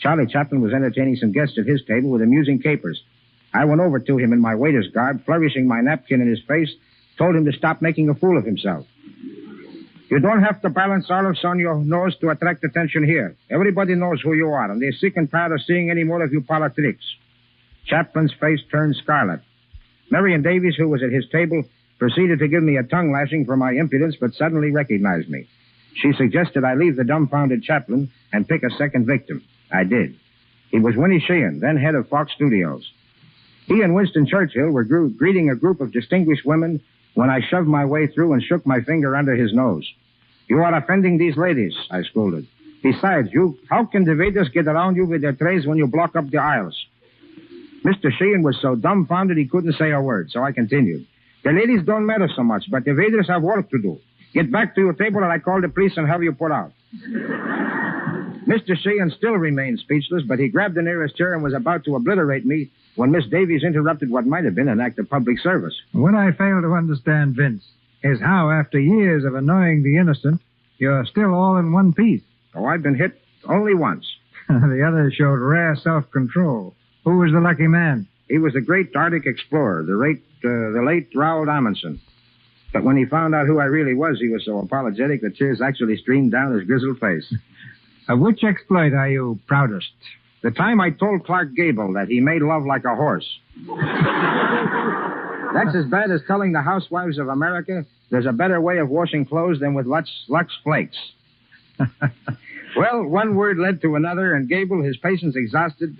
Charlie Chaplin was entertaining some guests at his table with amusing capers. I went over to him in my waiter's garb, flourishing my napkin in his face, told him to stop making a fool of himself. You don't have to balance olives on your nose to attract attention here. Everybody knows who you are, and they're sick and tired of seeing any more of you politics. Chaplin's face turned scarlet. Marion Davies, who was at his table, proceeded to give me a tongue lashing for my impudence, but suddenly recognized me. She suggested I leave the dumbfounded Chaplin and pick a second victim. I did. He was Winnie Sheehan, then head of Fox Studios. He and Winston Churchill were greeting a group of distinguished women when I shoved my way through and shook my finger under his nose. You are offending these ladies, I scolded. Besides, how can the waiters get around you with their trays when you block up the aisles? Mr. Sheehan was so dumbfounded he couldn't say a word, so I continued. The ladies don't matter so much, but the waiters have work to do. Get back to your table and I call the police and have you put out. Mr. Sheehan still remained speechless, but he grabbed the nearest chair and was about to obliterate me when Miss Davies interrupted what might have been an act of public service. What I fail to understand, Vince, is how, after years of annoying the innocent, you're still all in one piece. Oh, I've been hit only once. The others showed rare self-control. Who was the lucky man? He was the great Arctic explorer, the late Raoul Amundsen. But when he found out who I really was, he was so apologetic that tears actually streamed down his grizzled face. Of which exploit are you proudest? The time I told Clark Gable that he made love like a horse. That's as bad as telling the housewives of America there's a better way of washing clothes than with Lux Flakes. Well, one word led to another, and Gable, his patience exhausted,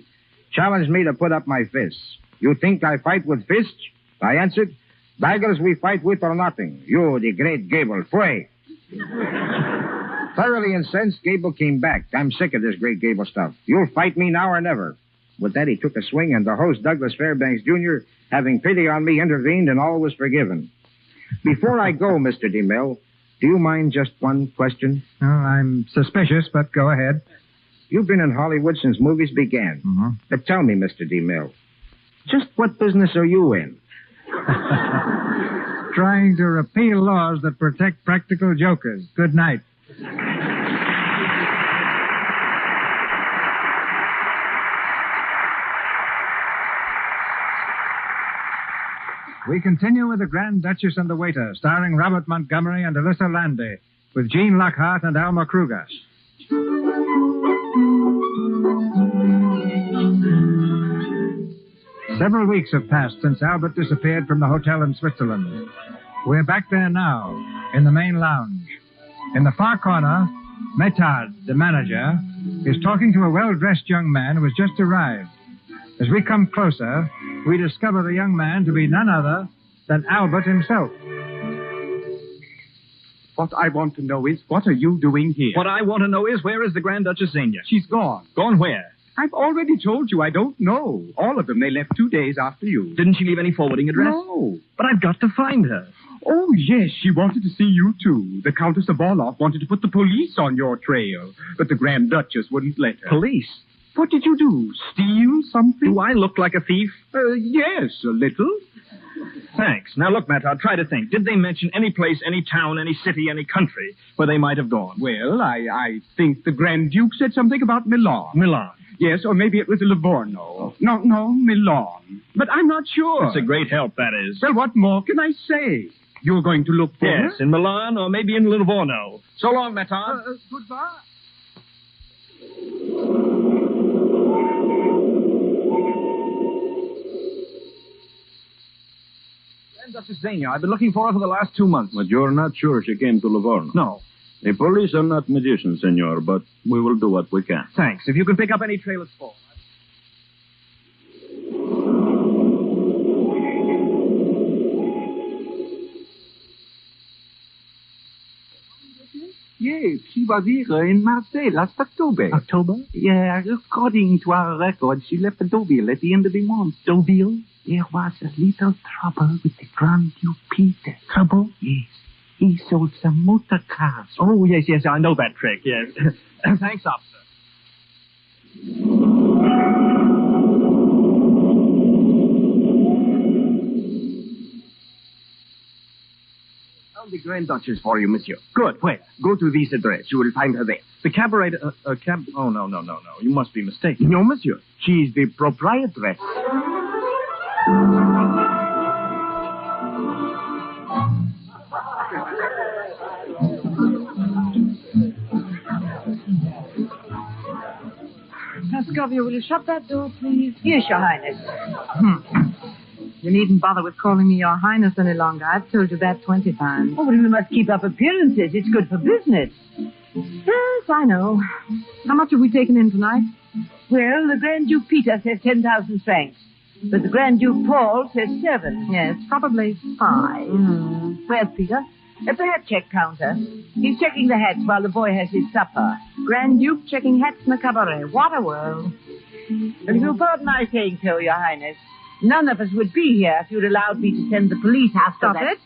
challenged me to put up my fists. You think I fight with fists? I answered, daggers we fight with or nothing. You, the great Gable, fray. Thoroughly incensed, Gable came back. I'm sick of this great Gable stuff. You'll fight me now or never. With that, he took a swing, and the host, Douglas Fairbanks, Jr., having pity on me, intervened, and all was forgiven. Before I go, Mr. DeMille, do you mind just one question? Oh, I'm suspicious, but go ahead. You've been in Hollywood since movies began. Mm-hmm. But tell me, Mr. DeMille, just what business are you in? Trying to repeal laws that protect practical jokers. Good night. We continue with The Grand Duchess and the Waiter, starring Robert Montgomery and Alyssa Landy, with Gene Lockhart and Alma Kruger. Several weeks have passed since Albert disappeared from the hotel in Switzerland. We're back there now, in the main lounge. In the far corner, Metard, the manager, is talking to a well-dressed young man who has just arrived. As we come closer, we discover the young man to be none other than Albert himself. What I want to know is, what are you doing here? What I want to know is, where is the Grand Duchess Xenia? She's gone. Gone where? I've already told you I don't know. All of them, they left 2 days after you. Didn't she leave any forwarding address? No. But I've got to find her. Oh, yes, she wanted to see you, too. The Countess of Orloff wanted to put the police on your trail, but the Grand Duchess wouldn't let her. Police? What did you do? Steal something? Do I look like a thief? Yes, a little. Thanks. Now, look, Matt, I'll try to think. Did they mention any place, any town, any city, any country where they might have gone? Well, I think the Grand Duke said something about Milan. Milan? Yes, or maybe it was Livorno. No, Milan. But I'm not sure. It's a great help, that is. Well, what more can I say? You're going to look for her? Yes, in Milan or maybe in Livorno. So long, Maton. Goodbye. Duchess Xenia, I've been looking for her for the last 2 months. But you're not sure she came to Livorno? No. The police are not magicians, senor, but we will do what we can. Thanks. If you can pick up any trail it's for. Yes, she was here in Marseille last October. October? Yeah, according to our records, she left Deauville at the end of the month. Deauville? There was a little trouble with the Grand Duke Peter. Trouble? Yes. He sold some motor cars. Oh, yes, I know that trick, yes. Thanks, officer. The Grand Duchess for you, monsieur. Good. Where? Go to this address. You will find her there. The cabaret... Oh, no. You must be mistaken. No, monsieur. She is the proprietress. Pascovia, will you shut that door, please? Yes, Your Highness. You needn't bother with calling me Your Highness any longer. I've told you that 20 times. Oh, but we must keep up appearances. It's good for business. Yes, I know. How much have we taken in tonight? Well, the Grand Duke Peter says 10,000 francs. But the Grand Duke Paul says 7. Yes, probably 5. Where's Peter? At the hat check counter. He's checking the hats while the boy has his supper. Grand Duke checking hats in the cabaret. What a world. But if you'll pardon my saying so, Your Highness, none of us would be here if you'd allowed me to send the police after Stop it.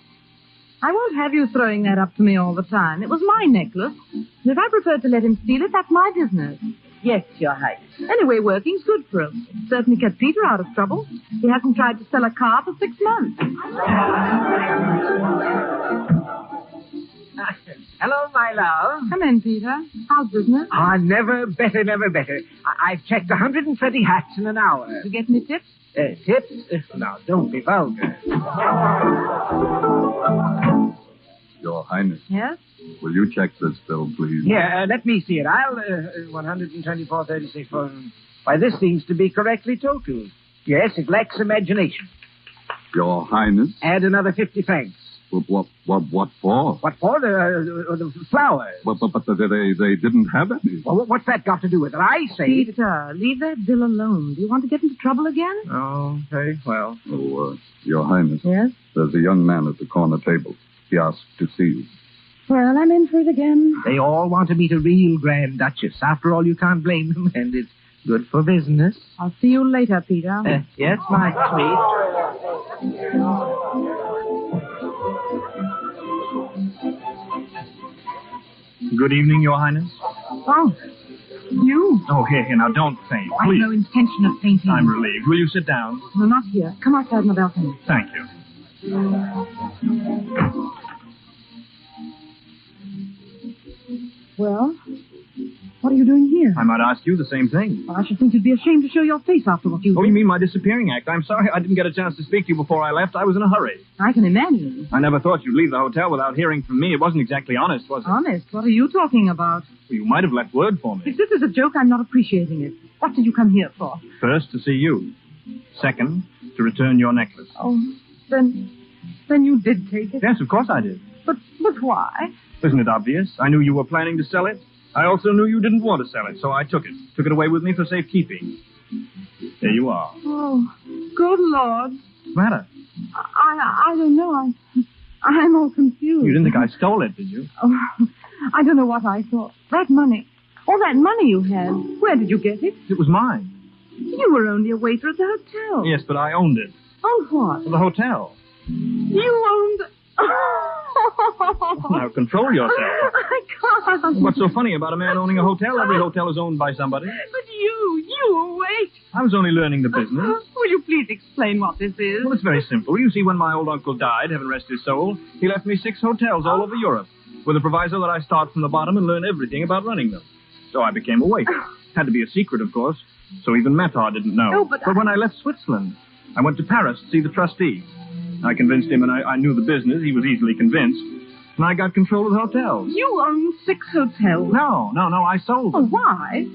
I won't have you throwing that up to me all the time. It was my necklace. And if I prefer to let him steal it, that's my business. Yes, Your Highness. Anyway, working's good for us. Certainly kept Peter out of trouble. He hasn't tried to sell a car for 6 months. Hello, my love. Come then, Peter. How's business? Ah, never better, never better. I've checked 120 hats in an hour. Did you get any tips? Tips? Now, don't be vulgar. Your Highness. Yes? Will you check this bill, please? Yeah, let me see it. I'll, 124.36. Why, this seems to be correctly totaled. Yes, it lacks imagination. Your Highness. Add another 50 francs. What for? What for? The flowers. But they didn't have any. Well, what's that got to do with it? I say... Peter, leave that bill alone. Do you want to get into trouble again? Oh, very well. Oh, Your Highness. Yes? There's a young man at the corner table. He asked to see you. Well, I'm in for it again. They all want to meet a real Grand Duchess. After all, you can't blame them, and it's good for business. I'll see you later, Peter. Yes, my sweet. Good evening, Your Highness. Oh, you? Oh, here, now, don't faint, I have please. no intention of fainting. I'm relieved. Will you sit down? No, not here. Come outside on the balcony. Thank you. Well, what are you doing here? I might ask you the same thing. Well, I should think you'd be ashamed to show your face after what you Oh, did. you mean my disappearing act? I'm sorry I didn't get a chance to speak to you before I left. I was in a hurry. I can imagine. I never thought you'd leave the hotel without hearing from me. It wasn't exactly honest, was it? Honest? What are you talking about? Well, you might have left word for me. If this is a joke, I'm not appreciating it. What did you come here for? First, to see you. Second, to return your necklace. Oh, then you did take it? Yes, of course I did. But why? Isn't it obvious? I knew you were planning to sell it. I also knew you didn't want to sell it, so I took it. Took it away with me for safekeeping. There you are. Oh, good Lord. What's the matter? I don't know. I'm all confused. You didn't think I stole it, did you? Oh, I don't know what I thought. That money. All that money you had. Where did you get it? It was mine. You were only a waiter at the hotel. Yes, but I owned it. Owned what? The hotel. You owned... Now, control yourself. I can't. What's so funny about a man owning a hotel? Every hotel is owned by somebody. But you wait. I was only learning the business. Will you please explain what this is? Well, it's very simple. You see, when my old uncle died, heaven rest his soul, he left me 6 hotels all over Europe, with a proviso that I start from the bottom and learn everything about running them. So I became a waiter. Had to be a secret, of course, so even Matar didn't know. No, but when I left Switzerland, I went to Paris to see the trustee. I convinced him, and I knew the business. He was easily convinced. And I got control of the hotels. You own 6 hotels? No, I sold them. Oh, why?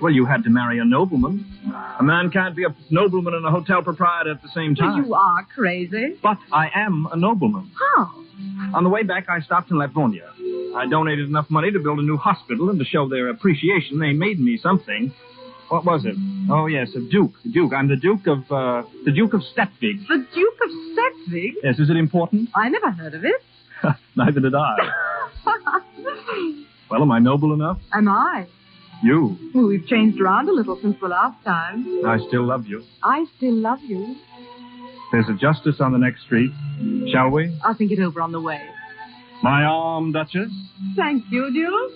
Well, you had to marry a nobleman. A man can't be a nobleman and a hotel proprietor at the same time. You are crazy. But I am a nobleman. How? On the way back, I stopped in Latvonia. I donated enough money to build a new hospital, and to show their appreciation, they made me something. What was it? Oh, yes, a duke. I'm the Duke of Stepvig. The Duke of Stepvig? Yes, is it important? I never heard of it. Neither did I. Well, am I noble enough? Am I? You. Well, we've changed around a little since the last time. I still love you. I still love you. There's a justice on the next street. Shall we? I'll think it over on the way. My arm, Duchess. Thank you, Duke.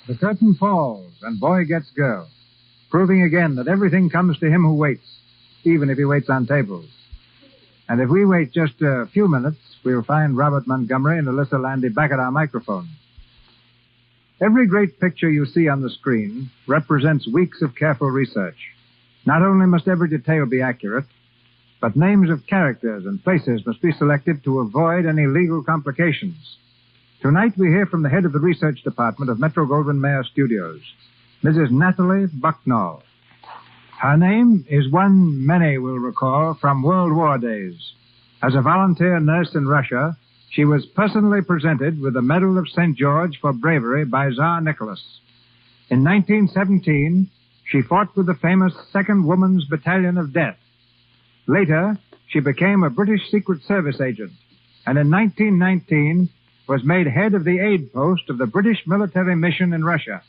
The curtain falls, and boy gets girl, proving again that everything comes to him who waits, even if he waits on tables. And if we wait just a few minutes, we'll find Robert Montgomery and Alyssa Landy back at our microphone. Every great picture you see on the screen represents weeks of careful research. Not only must every detail be accurate, but names of characters and places must be selected to avoid any legal complications. Tonight we hear from the head of the research department of Metro-Goldwyn-Mayer Studios, Mrs. Natalie Bucknall. Her name is one many will recall from World War days. As a volunteer nurse in Russia, she was personally presented with the Medal of St. George for bravery by Tsar Nicholas. In 1917, she fought with the famous 2nd Women's Battalion of Death. Later, she became a British Secret Service agent, and in 1919 was made head of the aid post of the British military mission in Russia.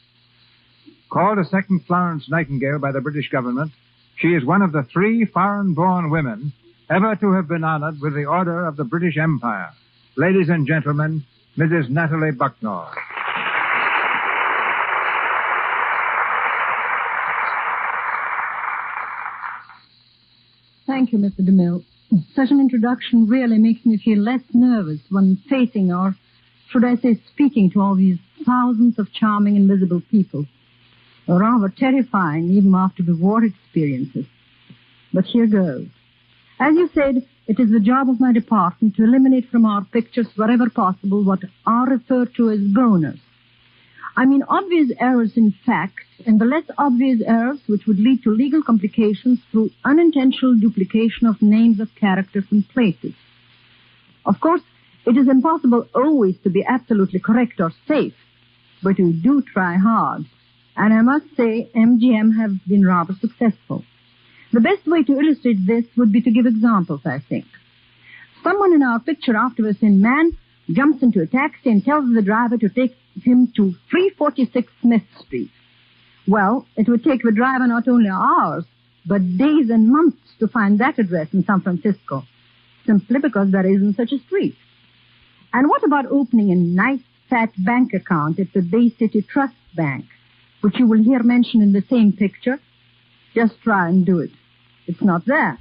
Called a second Florence Nightingale by the British government, she is one of the 3 foreign-born women ever to have been honored with the Order of the British Empire. Ladies and gentlemen, Mrs. Natalie Bucknall. Thank you, Mr. DeMille. Such an introduction really makes me feel less nervous when facing, or should I say speaking, to all these thousands of charming invisible people. Rather terrifying, even after the war experiences. But here goes. As you said, it is the job of my department to eliminate from our pictures wherever possible what are referred to as boners. I mean obvious errors in fact, and the less obvious errors which would lead to legal complications through unintentional duplication of names of characters and places. Of course, it is impossible always to be absolutely correct or safe, but we do try hard. And I must say, MGM have been rather successful. The best way to illustrate this would be to give examples, I think. Someone in our picture afterwards in man jumps into a taxi and tells the driver to take him to 346 Smith Street. Well, it would take the driver not only hours, but days and months to find that address in San Francisco, simply because there isn't such a street. And what about opening a nice fat bank account at the Bay City Trust Bank, which you will hear mentioned in the same picture? Just try and do it. It's not there.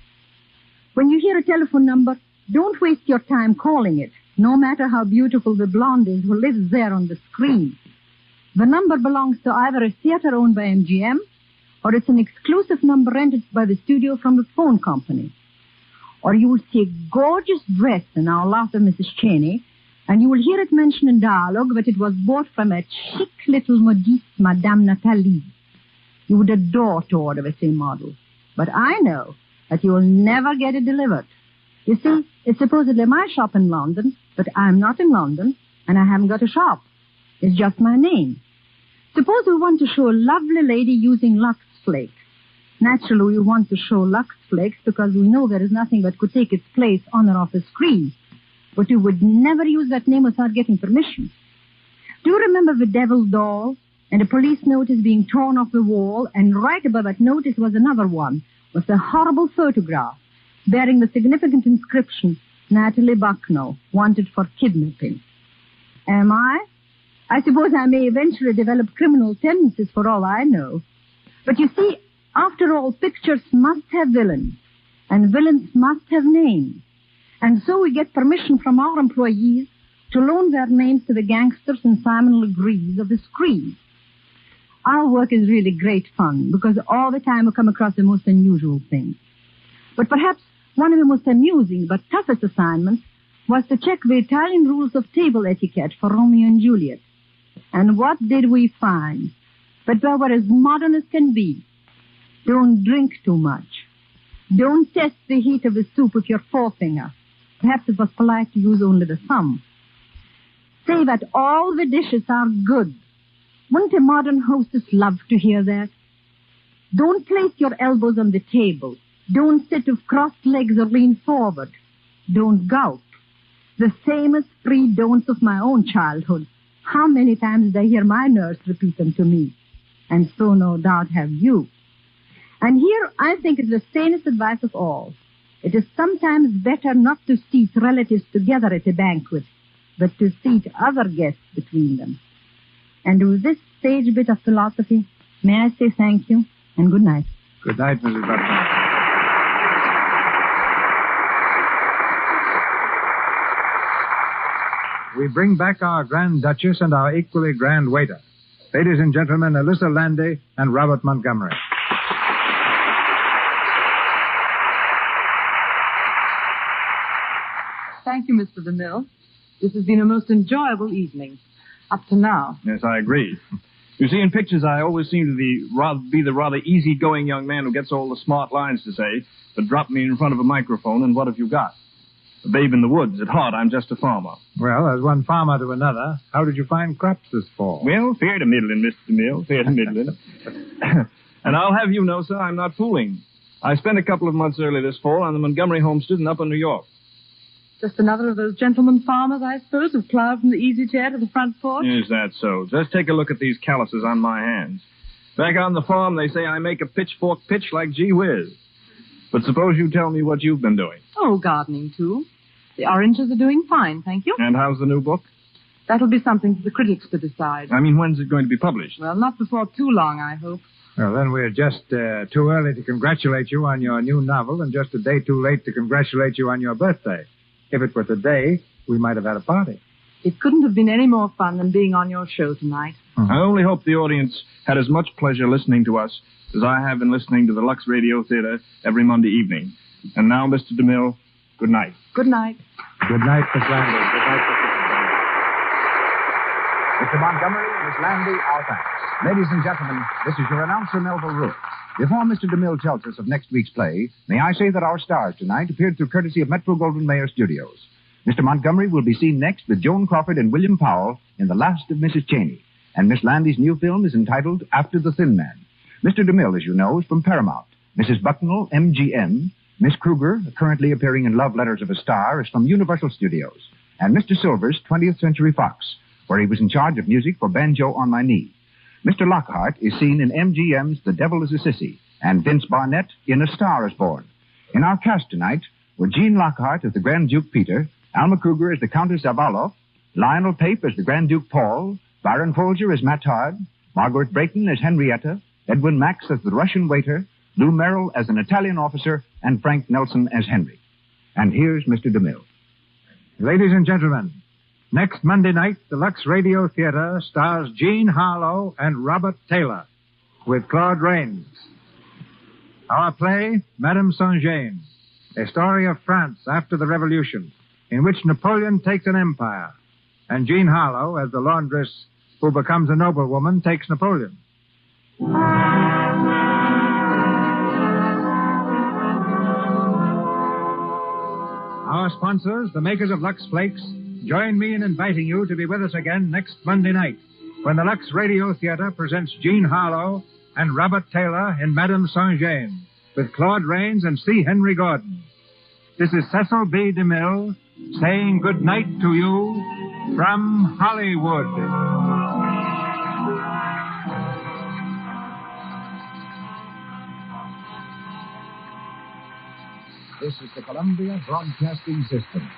When you hear a telephone number, don't waste your time calling it, no matter how beautiful the blonde is who lives there on the screen. The number belongs to either a theater owned by MGM, or it's an exclusive number rented by the studio from the phone company. Or you will see a gorgeous dress in Our Laughter, Mrs. Cheney, and you will hear it mentioned in dialogue that it was bought from a chic little modiste, Madame Nathalie. You would adore to order the same model. But I know that you will never get it delivered. You see, it's supposedly my shop in London, but I'm not in London, and I haven't got a shop. It's just my name. Suppose we want to show a lovely lady using Lux Flakes. Naturally, we want to show Lux Flakes because we know there is nothing that could take its place on or off the screen. But we would never use that name without getting permission. Do you remember the Devil's Doll? And a police notice being torn off the wall, and right above that notice was another one, with a horrible photograph, bearing the significant inscription, Natalie Bucknell, wanted for kidnapping. Am I? I suppose I may eventually develop criminal tendencies for all I know. But you see, after all, pictures must have villains, and villains must have names. And so we get permission from our employees to loan their names to the gangsters and Simon Legrees of the screen. Our work is really great fun, because all the time we come across the most unusual things. But perhaps one of the most amusing but toughest assignments was to check the Italian rules of table etiquette for Romeo and Juliet. And what did we find? But we were as modern as can be. Don't drink too much. Don't test the heat of the soup with your forefinger. Perhaps it was polite to use only the thumb. Say that all the dishes are good. Wouldn't a modern hostess love to hear that? Don't place your elbows on the table. Don't sit with crossed legs or lean forward. Don't gulp. The famous 3 don'ts of my own childhood. How many times did I hear my nurse repeat them to me? And so no doubt have you. And here I think is the sanest advice of all. It is sometimes better not to seat relatives together at a banquet, but to seat other guests between them. And with this sage bit of philosophy, may I say thank you and good night. Good night, Mrs. Bucknell. We bring back our Grand Duchess and our equally grand waiter. Ladies and gentlemen, Alyssa Landy and Robert Montgomery. Thank you, Mr. DeMille. This has been a most enjoyable evening. Up to now. Yes, I agree. You see, in pictures, I always seem to be the rather easygoing young man who gets all the smart lines to say, but drop me in front of a microphone, and what have you got? A babe in the woods. At heart, I'm just a farmer. Well, as one farmer to another, how did you find crops this fall? Well, fair to middling, Mr. DeMille, fair to middling. And I'll have you know, sir, I'm not fooling. I spent a couple of months early this fall on the Montgomery homestead in Upper New York. Just another of those gentlemen farmers, I suppose, who've plowed from the easy chair to the front porch? Is that so? Just take a look at these calluses on my hands. Back on the farm, they say I make a pitchfork pitch like gee whiz. But suppose you tell me what you've been doing. Oh, gardening, too. The oranges are doing fine, thank you. And how's the new book? That'll be something for the critics to decide. I mean, when's it going to be published? Well, not before too long, I hope. Well, then we're just too early to congratulate you on your new novel and just a day too late to congratulate you on your birthday. If it were today, we might have had a party. It couldn't have been any more fun than being on your show tonight. I only hope the audience had as much pleasure listening to us as I have in listening to the Lux Radio Theater every Monday evening. And now, Mr. DeMille, good night. Good night. Good night, Miss Landy. Good night, Mr. Montgomery, Miss Landy, our thanks. Ladies and gentlemen, this is your announcer, Melville Ruick. Before Mr. DeMille tells us of next week's play, may I say that our stars tonight appeared through courtesy of Metro-Goldwyn-Mayer Studios. Mr. Montgomery will be seen next with Joan Crawford and William Powell in The Last of Mrs. Cheney. And Miss Landy's new film is entitled After the Thin Man. Mr. DeMille, as you know, is from Paramount. Mrs. Bucknell, MGM. Miss Kruger, currently appearing in Love Letters of a Star, is from Universal Studios. And Mr. Silvers, 20th Century Fox, where he was in charge of music for Banjo on My Knee. Mr. Lockhart is seen in MGM's The Devil is a Sissy, and Vince Barnett in A Star is Born. In our cast tonight were Gene Lockhart as the Grand Duke Peter, Alma Kruger as the Countess Zavaloff, Lionel Pape as the Grand Duke Paul, Byron Folger as Mattard, Margaret Brayton as Henrietta, Edwin Max as the Russian waiter, Lou Merrill as an Italian officer, and Frank Nelson as Henry. And here's Mr. DeMille. Ladies and gentlemen, next Monday night, the Lux Radio Theater stars Jean Harlow and Robert Taylor with Claude Rains. Our play, Madame Saint-Jean, a story of France after the Revolution, in which Napoleon takes an empire, and Jean Harlow, as the laundress who becomes a noblewoman, takes Napoleon. Our sponsors, the makers of Lux Flakes, join me in inviting you to be with us again next Monday night when the Lux Radio Theater presents Jean Harlow and Robert Taylor in Madame Saint-Jean with Claude Rains and C. Henry Gordon. This is Cecil B. DeMille saying good night to you from Hollywood. This is the Columbia Broadcasting System.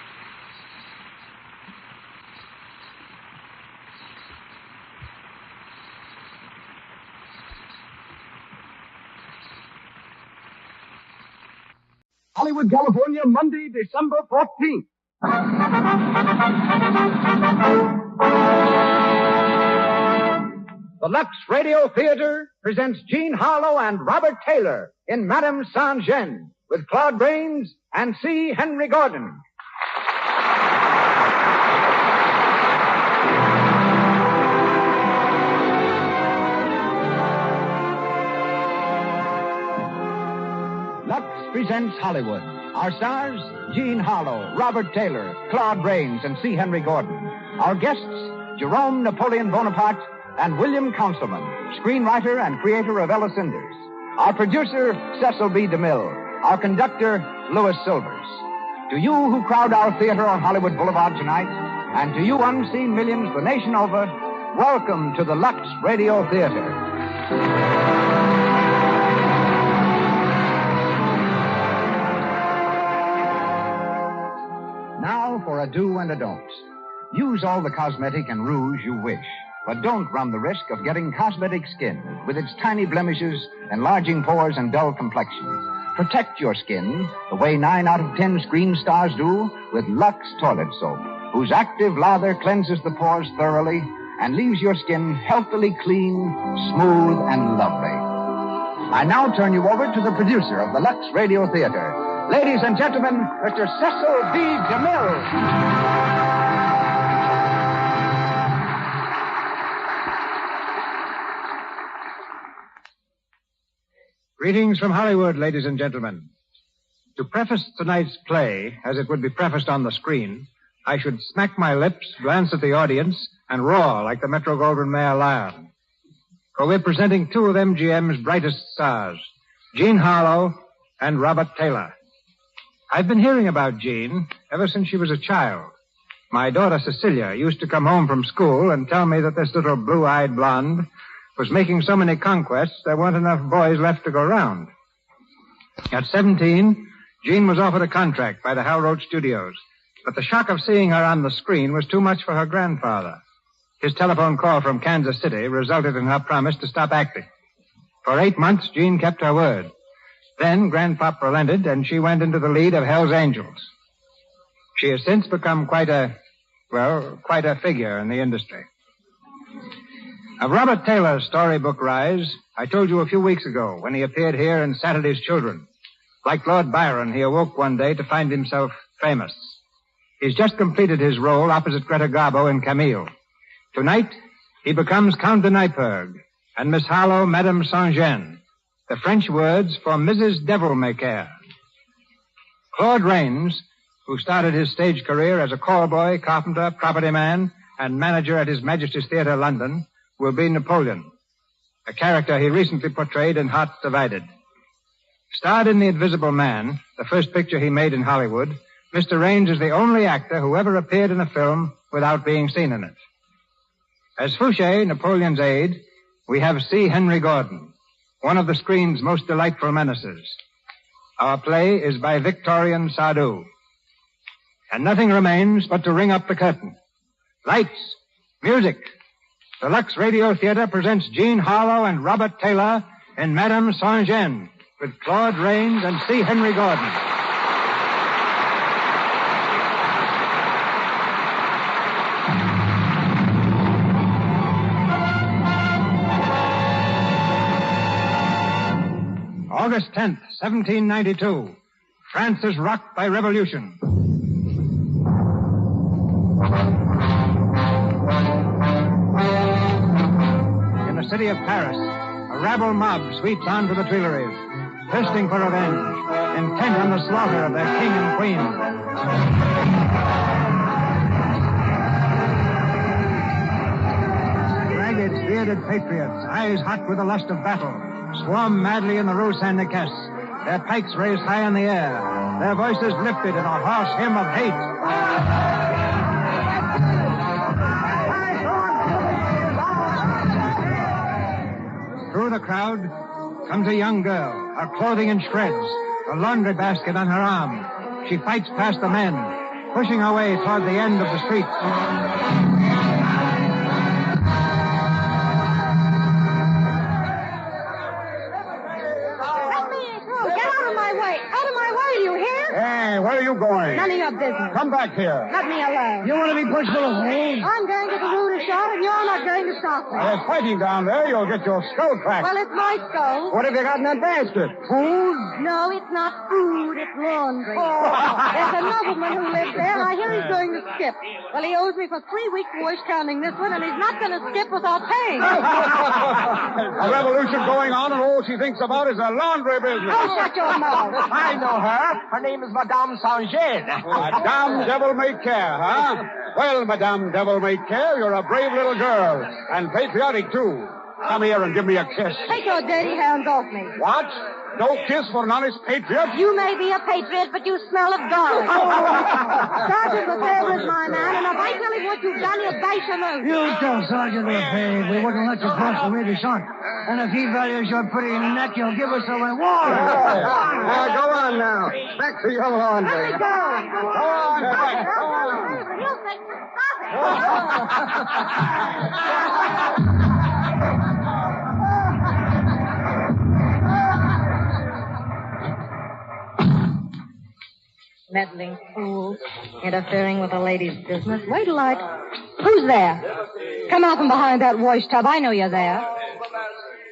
Hollywood, California, Monday, December 14th. The Lux Radio Theater presents Jean Harlow and Robert Taylor in Madame Saint-Jean with Claude Rains and C. Henry Gordon. Lux presents Hollywood. Our stars, Jean Harlow, Robert Taylor, Claude Rains, and C. Henry Gordon. Our guests, Jerome Napoleon Bonaparte and William Councilman, screenwriter and creator of Ella Cinders. Our producer, Cecil B. DeMille. Our conductor, Louis Silvers. To you who crowd our theater on Hollywood Boulevard tonight, and to you unseen millions the nation over, welcome to the Lux Radio Theater. Now for a do and a don't. Use all the cosmetic and rouge you wish, but don't run the risk of getting cosmetic skin with its tiny blemishes, enlarging pores, and dull complexion. Protect your skin the way 9 out of 10 screen stars do with Lux Toilet Soap, whose active lather cleanses the pores thoroughly and leaves your skin healthily clean, smooth, and lovely. I now turn you over to the producer of the Lux Radio Theater. Ladies and gentlemen, Mr. Cecil B. DeMille. Greetings from Hollywood, ladies and gentlemen. To preface tonight's play, as it would be prefaced on the screen, I should smack my lips, glance at the audience, and roar like the Metro-Goldwyn-Mayer lion. For we're presenting two of MGM's brightest stars, Jean Harlow and Robert Taylor. I've been hearing about Jean ever since she was a child. My daughter Cecilia used to come home from school and tell me that this little blue-eyed blonde was making so many conquests there weren't enough boys left to go round. At 17, Jean was offered a contract by the Hal Roach Studios, but the shock of seeing her on the screen was too much for her grandfather. His telephone call from Kansas City resulted in her promise to stop acting. For 8 months, Jean kept her word. Then Grandpop relented, and she went into the lead of Hell's Angels. She has since become quite a figure in the industry. Of Robert Taylor's storybook rise, I told you a few weeks ago when he appeared here in Saturday's Children. Like Lord Byron, he awoke one day to find himself famous. He's just completed his role opposite Greta Garbo in Camille. Tonight, he becomes Count de Nyperg and Miss Harlow, Madame Saint-Jean, the French words for Mrs. Devil-May-Care. Claude Rains, who started his stage career as a callboy, carpenter, property man, and manager at His Majesty's Theatre, London, will be Napoleon, a character he recently portrayed in Hearts Divided. Starred in The Invisible Man, the first picture he made in Hollywood, Mr. Rains is the only actor who ever appeared in a film without being seen in it. As Fouché, Napoleon's aide, we have C. Henry Gordon, one of the screen's most delightful menaces. Our play is by Victorian Sardou. And nothing remains but to ring up the curtain. Lights, music. The Lux Radio Theater presents Jean Harlow and Robert Taylor in Madame Saint-Jean with Claude Rains and C. Henry Gordon. August 10th, 1792. France is rocked by revolution. In the city of Paris, a rabble mob sweeps onto the Tuileries, thirsting for revenge, intent on the slaughter of their king and queen. Ragged, bearded patriots, eyes hot with the lust of battle, swarm madly in the Rue Saint-Nicaise, their pikes raised high in the air, their voices lifted in a hoarse hymn of hate. Through the crowd comes a young girl, her clothing in shreds, a laundry basket on her arm. She fights past the men, pushing her way toward the end of the street. Hey, where are you going? None of your business. Come back here. Let me alone. You want to be pushed full of holes? I'm going to the Rue de Shot, and you're not going to stop me. There's fighting down there. You'll get your skull cracked. Well, it's my skull. What have you got in that basket? Food? No, it's not food. It's laundry. There's a nobleman who lives there, and I hear he's going to skip. Well, he owes me for 3 weeks' wash counting this one, and he's not going to skip without paying. A revolution going on, and all she thinks about is a laundry business. Oh, shut your mouth. I know her. Her name is Madame Saint-Jean. Madame Devil-May-Care, huh? Well, Madame Devil-May-Care, you're a brave little girl. And patriotic, too. Come here and give me a kiss. Take your dirty hands off me. What? No kiss for an honest patriot? You may be a patriot, but you smell of garlic. Sergeant Lefebvre is my man, and if I tell him what you've done, he'll bite your nose. You tell Sergeant Lefebvre we wouldn't let you cross the Rue de Shot. And if he values your pretty neck, he'll give us a reward. Go on now. Back to your laundry. Let me go. Go on, back. Go on. He'll say, meddling fool, interfering with a lady's business. Wait till I... Who's there? Come out from behind that wash tub. I know you're there.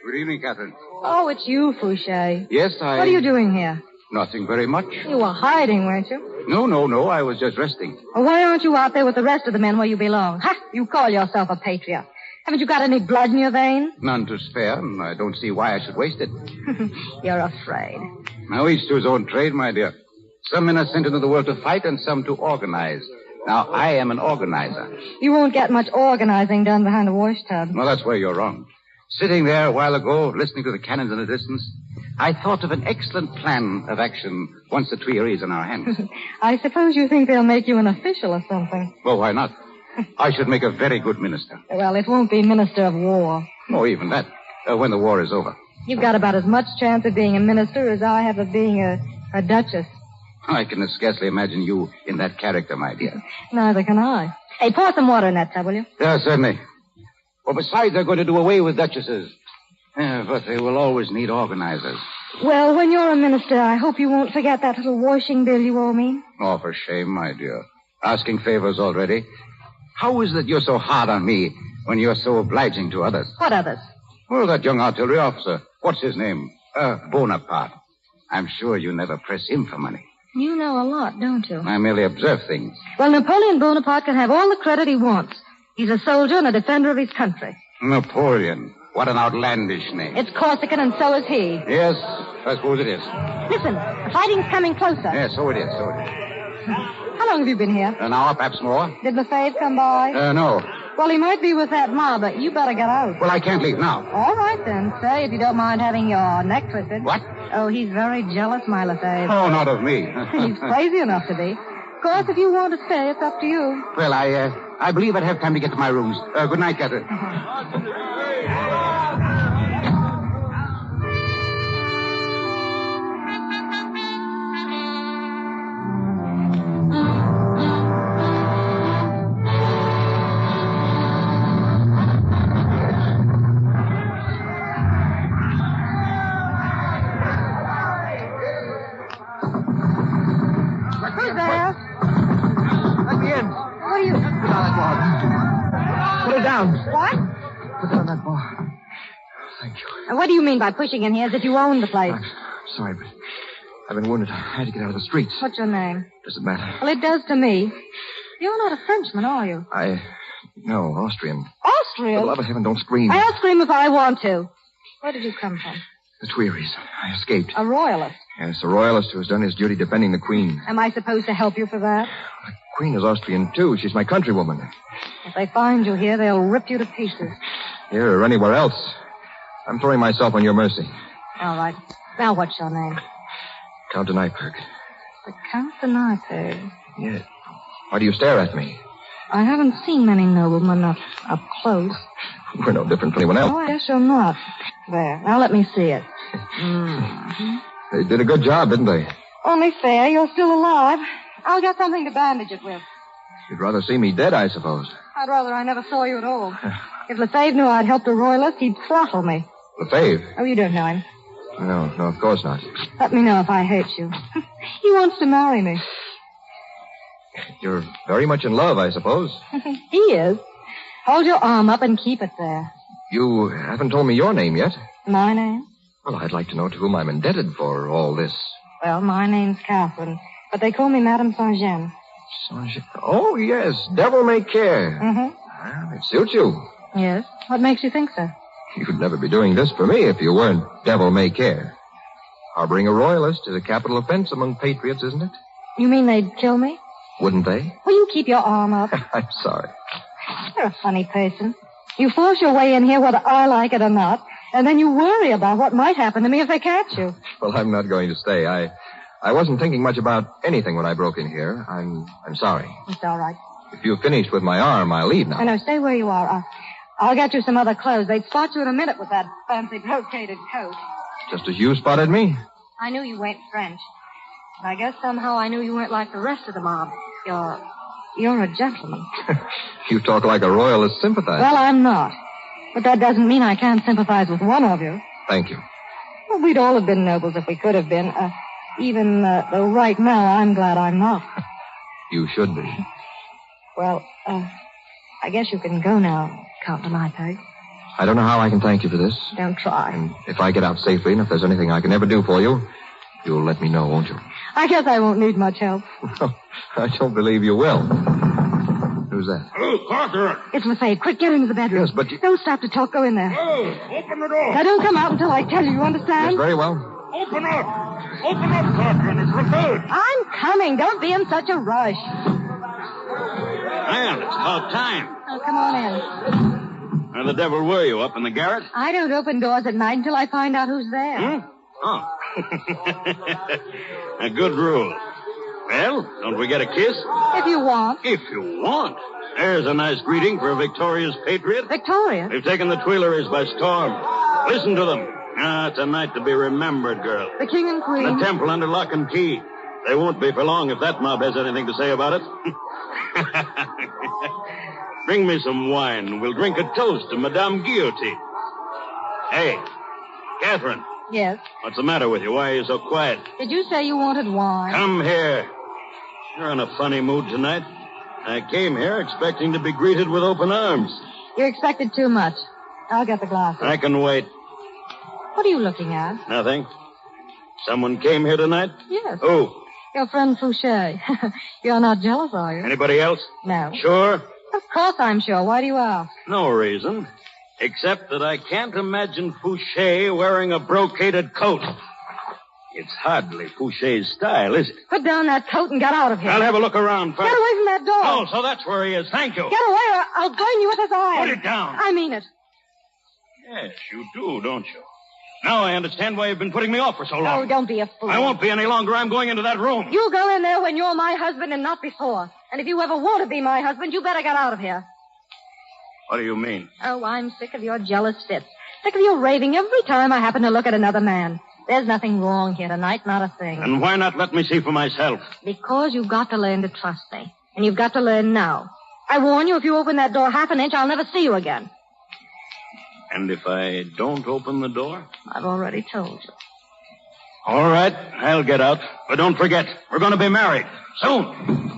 Good evening, Catherine. Oh, it's you, Fouché. Yes, I... What are you doing here? Nothing very much. You were hiding, weren't you? No. I was just resting. Well, why aren't you out there with the rest of the men where you belong? Ha! You call yourself a patriot. Haven't you got any blood in your veins? None to spare, and I don't see why I should waste it. You're afraid. Now, each to his own trade, my dear. Some men are sent into the world to fight and some to organize. Now, I am an organizer. You won't get much organizing done behind a wash tub. Well, that's where you're wrong. Sitting there a while ago, listening to the cannons in the distance, I thought of an excellent plan of action once the Tuileries in our hands. I suppose you think they'll make you an official or something. Well, why not? I should make a very good minister. Well, it won't be Minister of War. Oh, even that. When the war is over. You've got about as much chance of being a minister as I have of being a duchess. I can scarcely imagine you in that character, my dear. Neither can I. Hey, pour some water in that tub, will you? Yeah, certainly. Well, besides, they're going to do away with duchesses. But they will always need organizers. Well, when you're a minister, I hope you won't forget that little washing bill you owe me. Oh, for shame, my dear. Asking favors already. How is it you're so hard on me when you're so obliging to others? What others? Well, that young artillery officer. What's his name? Bonaparte. I'm sure you never press him for money. You know a lot, don't you? I merely observe things. Well, Napoleon Bonaparte can have all the credit he wants. He's a soldier and a defender of his country. Napoleon. What an outlandish name. It's Corsican, and so is he. Yes, I suppose it is. Listen, the fighting's coming closer. Yes, so it is. How long have you been here? An hour, perhaps more. Did Lefebvre come by? No. Well, he might be with that mob, but you better get out. Well, I can't leave now. All right, then. Say, if you don't mind having your neck twisted. What? Oh, he's very jealous, my Lefebvre. Oh, not of me. He's crazy enough to be. Of course, if you want to stay, it's up to you. Well, I believe I'd have time to get to my rooms. Good night, Catherine. Who's there? Let me in. What are you... Put down that bar. Put it down. What? Put down that bar. Thank you. What do you mean by pushing in here as if you own the place? I'm sorry, but I've been wounded. I had to get out of the streets. What's your name? Does it matter? Well, it does to me. You're not a Frenchman, are you? No, Austrian. Austrian? For the love of heaven, don't scream. I'll scream if I want to. Where did you come from? The Tuileries. I escaped. A royalist. Yes, a royalist who has done his duty defending the Queen. Am I supposed to help you for that? The Queen is Austrian, too. She's my countrywoman. If they find you here, they'll rip you to pieces. Here or anywhere else. I'm throwing myself on your mercy. All right. Now, what's your name? Count de Nyperg. The Count de Nyperg. Yeah. Why do you stare at me? I haven't seen many noblemen up close. We're no different from anyone else. Oh, I guess you're not. There. Now let me see it. Mm-hmm. They did a good job, didn't they? Only fair. You're still alive. I'll get something to bandage it with. You'd rather see me dead, I suppose. I'd rather I never saw you at all. If Lefebvre knew I'd helped a royalist, he'd throttle me. Lefebvre? Oh, you don't know him. No, of course not. Let me know if I hate you. He wants to marry me. You're very much in love, I suppose. He is. Hold your arm up and keep it there. You haven't told me your name yet. My name? Well, I'd like to know to whom I'm indebted for all this. Well, my name's Catherine, but they call me Madame Saint-Jean. Oh, yes. Devil may care. Mm-hmm. Well, it suits you. Yes? What makes you think so? You'd never be doing this for me if you weren't devil may care. Harboring a royalist is a capital offense among patriots, isn't it? You mean they'd kill me? Wouldn't they? Will you keep your arm up? I'm sorry. You're a funny person. You force your way in here whether I like it or not, and then you worry about what might happen to me if they catch you. Well, I'm not going to stay. I wasn't thinking much about anything when I broke in here. I'm sorry. It's all right. If you've finished with my arm, I'll leave now. No, stay where you are. I'll get you some other clothes. They'd spot you in a minute with that fancy brocaded coat. Just as you spotted me? I knew you weren't French. But I guess somehow I knew you weren't like the rest of the mob. You're a gentleman. You talk like a royalist sympathizer. Well, I'm not. But that doesn't mean I can't sympathize with one of you. Thank you. Well, we'd all have been nobles if we could have been. Even though right now I'm glad I'm not. You should be. Well, I guess you can go now, Count de Nyperg. I don't know how I can thank you for this. Don't try. And if I get out safely, and if there's anything I can ever do for you, you'll let me know, won't you? I guess I won't need much help. I don't believe you will. Who's that? Oh, Parker. It's Lefebvre. Quick, get into the bedroom. Yes, but you... Don't stop to talk. Go in there. Oh, open the door. Now, don't come out until I tell you. You understand? Yes, very well. Open up. Open up, Parker. It's Lefebvre. I'm coming. Don't be in such a rush. Well, it's about time. Oh, come on in. Where the devil were you, up in the garret? I don't open doors at night until I find out who's there. Oh. A good rule. Well, don't we get a kiss? If you want. If you want. There's a nice greeting for a victorious patriot. Victoria? They've taken the Tuileries by storm. Listen to them. Ah, it's a night to be remembered, girl. The king and queen. The temple under lock and key. They won't be for long if that mob has anything to say about it. Bring me some wine. We'll drink a toast to Madame Guillotine. Hey, Catherine, Yes. what's the matter with you? Why are you so quiet? Did you say you wanted wine? Come here. You're in a funny mood tonight. I came here expecting to be greeted with open arms. You expected too much. I'll get the glasses. I can wait. What are you looking at? Nothing. Someone came here tonight? Yes. Who? Your friend Fouché. You're not jealous, are you? Anybody else? No. Sure? Of course I'm sure. Why do you ask? No reason. Except that I can't imagine Fouché wearing a brocaded coat. It's hardly Fouché's style, is it? Put down that coat and get out of here. I'll have a look around first. Get away from that door. Oh, so that's where he is. Thank you. Get away or I'll burn you with this iron. Put it down. I mean it. Yes, you do, don't you? Now I understand why you've been putting me off for so long. Oh, don't be a fool. I won't be any longer. I'm going into that room. You go in there when you're my husband and not before. And if you ever want to be my husband, you better get out of here. What do you mean? Oh, I'm sick of your jealous fits. Sick of your raving every time I happen to look at another man. There's nothing wrong here tonight, not a thing. And why not let me see for myself? Because you've got to learn to trust me. And you've got to learn now. I warn you, if you open that door half an inch, I'll never see you again. And if I don't open the door? I've already told you. All right, I'll get out. But don't forget, we're going to be married. Soon.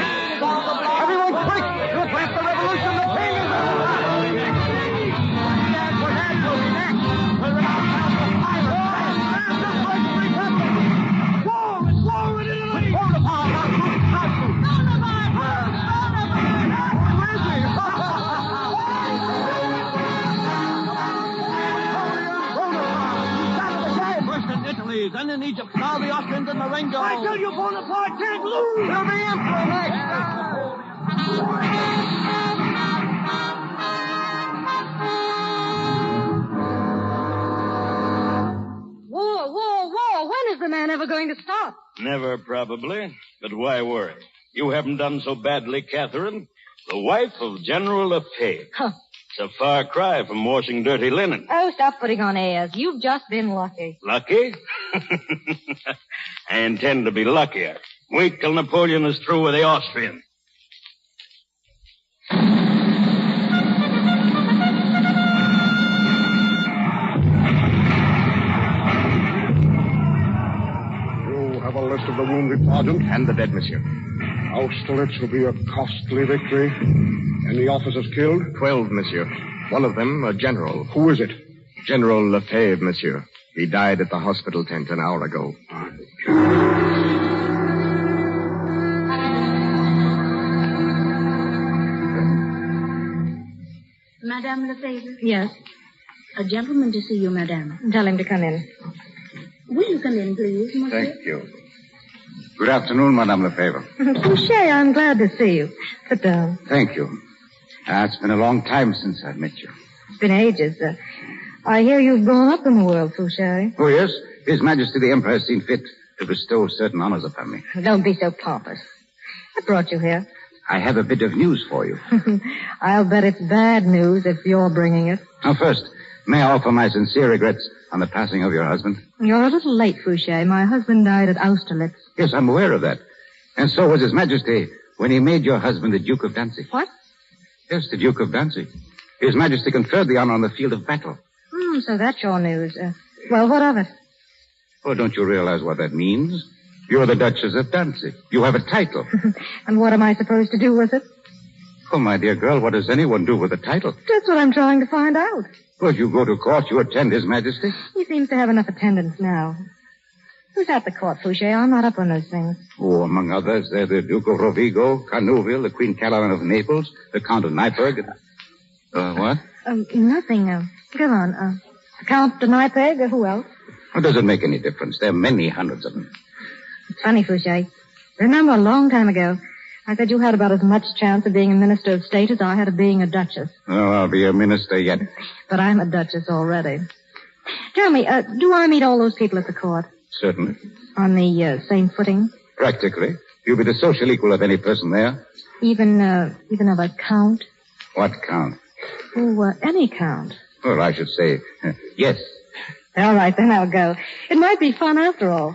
Everyone quick! To advance the revolution, the king is Italy, then in Egypt, now the Austrians and Marengo. I tell you, Bonaparte can't lose! He'll be emperor next! Whoa. When is the man ever going to stop? Never, probably. But why worry? You haven't done so badly, Catherine. The wife of General Lefebvre. Huh. It's a far cry from washing dirty linen. Oh, stop putting on airs. You've just been lucky. Lucky? I intend to be luckier. Wait till Napoleon is through with the Austrians. You have a list of the wounded, Sergeant? And the dead, monsieur. Austerlitz will be a costly victory. Any officers killed? 12, monsieur. One of them, a general. Who is it? General Lefebvre, monsieur. He died at the hospital tent an hour ago. Madame Lefebvre? Yes? A gentleman to see you, madame. Tell him to come in. Will you come in, please, monsieur? Thank you. Good afternoon, Madame Lefebvre. Fouché, I'm glad to see you. Sit down. Thank you. It's been a long time since I've met you. It's been ages. I hear you've grown up in the world, Fouché. Oh, yes? His Majesty the Emperor has seen fit to bestow certain honors upon me. Don't be so pompous. What brought you here? I have a bit of news for you. I'll bet it's bad news if you're bringing it. Now, first, may I offer my sincere regrets on the passing of your husband? You're a little late, Fouché. My husband died at Austerlitz. Yes, I'm aware of that. And so was His Majesty when he made your husband the Duke of Danzig. What? Yes, the Duke of Danzig. His Majesty conferred the honor on the field of battle. So that's your news. Well, what of it? Oh, don't you realize what that means? You're the Duchess of Danzig. You have a title. And what am I supposed to do with it? Oh, my dear girl, what does anyone do with a title? That's what I'm trying to find out. Well, you go to court, you attend His Majesty. He seems to have enough attendance now. Who's at the court, Fouché? I'm not up on those things. Oh, among others, they're the Duke of Rovigo, Carnouville, the Queen Caroline of Naples, the Count of Nyberg. What? Nothing. Go on. Count de Nyberg, who else? Well, does it make any difference? There are many hundreds of them. It's funny, Fouché. Remember a long time ago, I said you had about as much chance of being a minister of state as I had of being a duchess. Oh, I'll be a minister yet. But I'm a duchess already. Tell me, do I meet all those people at the court? Certainly. On the same footing? Practically. You'll be the social equal of any person there. Even of a count? What count? Oh, any count. Well, I should say, yes. All right, then I'll go. It might be fun after all.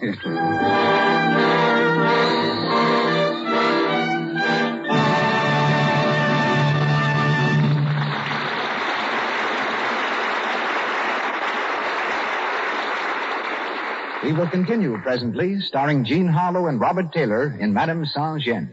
We will continue presently, starring Jean Harlow and Robert Taylor in Madame Saint-Jean.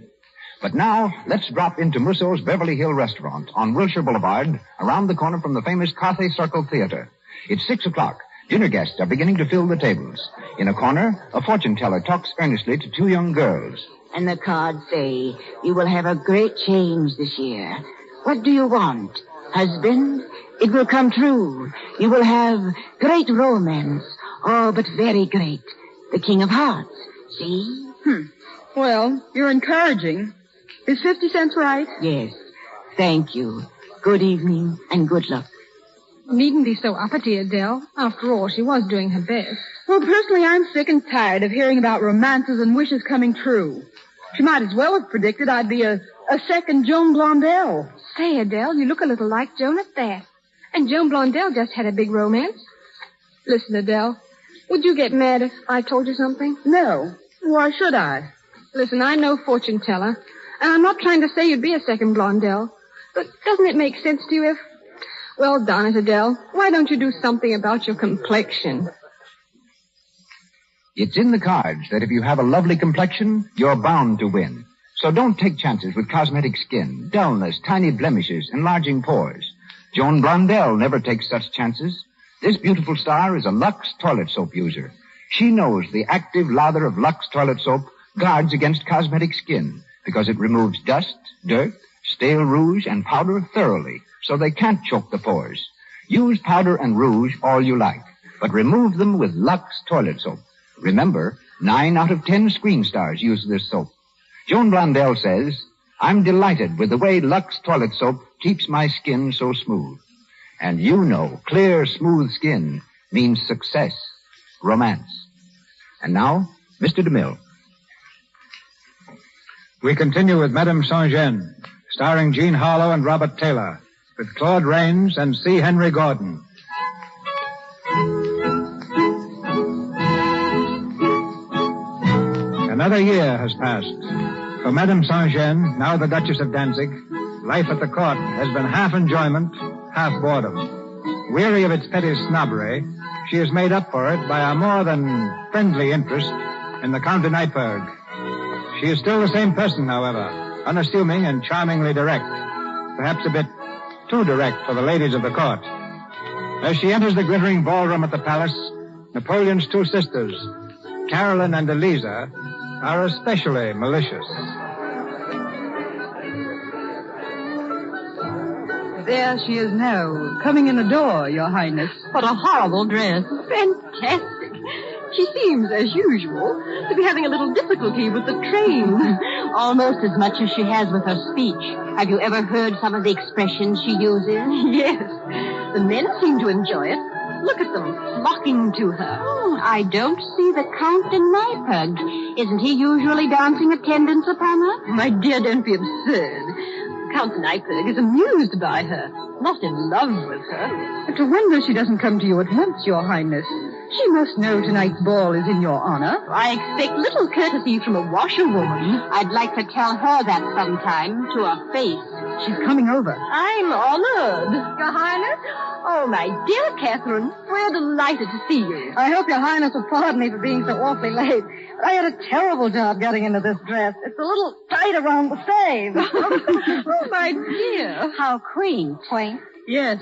But now, let's drop into Musso's Beverly Hill Restaurant on Wilshire Boulevard, around the corner from the famous Cathay Circle Theater. It's 6 o'clock. Dinner guests are beginning to fill the tables. In a corner, a fortune teller talks earnestly to two young girls. And the cards say, you will have a great change this year. What do you want? Husband? It will come true. You will have great romance. Oh, but very great. The King of Hearts. See? Well, you're encouraging. Is 50 cents right? Yes. Thank you. Good evening and good luck. Needn't be so uppity, Adele. After all, she was doing her best. Well, personally, I'm sick and tired of hearing about romances and wishes coming true. She might as well have predicted I'd be a second Joan Blondell. Say, Adele, you look a little like Joan at that. And Joan Blondell just had a big romance. Listen, Adele, would you get mad if I told you something? No. Why should I? Listen, I'm no fortune teller, and I'm not trying to say you'd be a second Blondell. But doesn't it make sense to you if... Well, darn it, Adele, why don't you do something about your complexion? It's in the cards that if you have a lovely complexion, you're bound to win. So don't take chances with cosmetic skin, dullness, tiny blemishes, enlarging pores. Joan Blondell never takes such chances. This beautiful star is a Lux toilet soap user. She knows the active lather of Lux toilet soap guards against cosmetic skin because it removes dust, dirt, stale rouge, and powder thoroughly, so they can't choke the pores. Use powder and rouge all you like, but remove them with Lux toilet soap. Remember, 9 out of 10 screen stars use this soap. Joan Blondell says, I'm delighted with the way Lux toilet soap keeps my skin so smooth. And you know, clear, smooth skin means success, romance. And now, Mr. DeMille. We continue with Madame Saint-Jean, starring Jean Harlow and Robert Taylor, with Claude Rains and C. Henry Gordon. Another year has passed. For Madame Saint-Jean, now the Duchess of Danzig, life at the court has been half enjoyment, half boredom. Weary of its petty snobbery, she has made up for it by a more than friendly interest in the Count de Nyberg. She is still the same person, however, unassuming and charmingly direct, perhaps a bit too direct for the ladies of the court. As she enters the glittering ballroom at the palace, Napoleon's two sisters, Caroline and Eliza, are especially malicious. There she is now, coming in the door, Your Highness. What a horrible dress. Fantastic. She seems, as usual, to be having a little difficulty with the train. Almost as much as she has with her speech. Have you ever heard some of the expressions she uses? Yes. The men seem to enjoy it. Look at them, flocking to her. Oh, I don't see the Count de Nyberg. Isn't he usually dancing attendance upon her? My dear, don't be absurd. Count de Nyberg is amused by her, not in love with her. It's a wonder she doesn't come to you at once, Your Highness. She must know tonight's ball is in your honor. I expect little courtesy from a washerwoman. I'd like to tell her that sometime to her face. She's coming over. I'm honored. Your Highness? Oh, my dear Catherine, we're delighted to see you. I hope Your Highness will pardon me for being so awfully late. But I had a terrible job getting into this dress. It's a little tight around the seam. Oh, my dear. How quaint. Yes.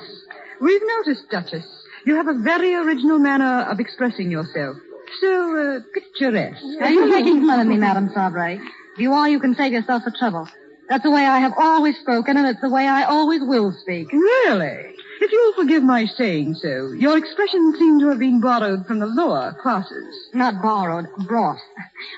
We've noticed, Duchess. You have a very original manner of expressing yourself. So, picturesque. Are you making fun of me, Madame Sabre? If you are, you can save yourself the trouble. That's the way I have always spoken, and it's the way I always will speak. Really? If you'll forgive my saying so, your expressions seem to have been borrowed from the lower classes. Not borrowed, brought.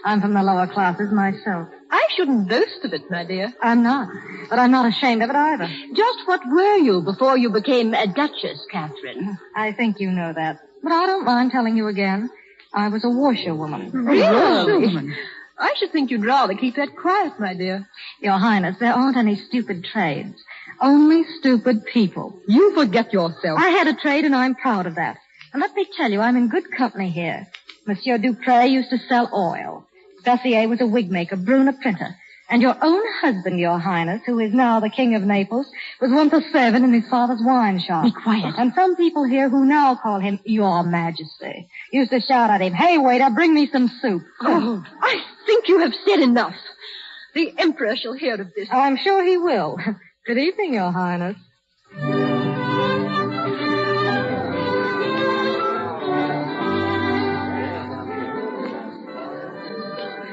I'm from the lower classes myself. I shouldn't boast of it, my dear. I'm not, but I'm not ashamed of it either. Just what were you before you became a duchess, Catherine? I think you know that, but I don't mind telling you again. I was a washerwoman. Really? I should think you'd rather keep that quiet, my dear. Your Highness, there aren't any stupid trades. Only stupid people. You forget yourself. I had a trade, and I'm proud of that. And let me tell you, I'm in good company here. Monsieur Dupré used to sell oil. Bessier was a wig maker, Brune a printer. And your own husband, Your Highness, who is now the King of Naples, was once a servant in his father's wine shop. Be quiet. And some people here who now call him Your Majesty used to shout at him, "Hey, waiter, bring me some soup." Oh, I think you have said enough. The Emperor shall hear of this. Oh, I'm sure he will. Good evening, Your Highness.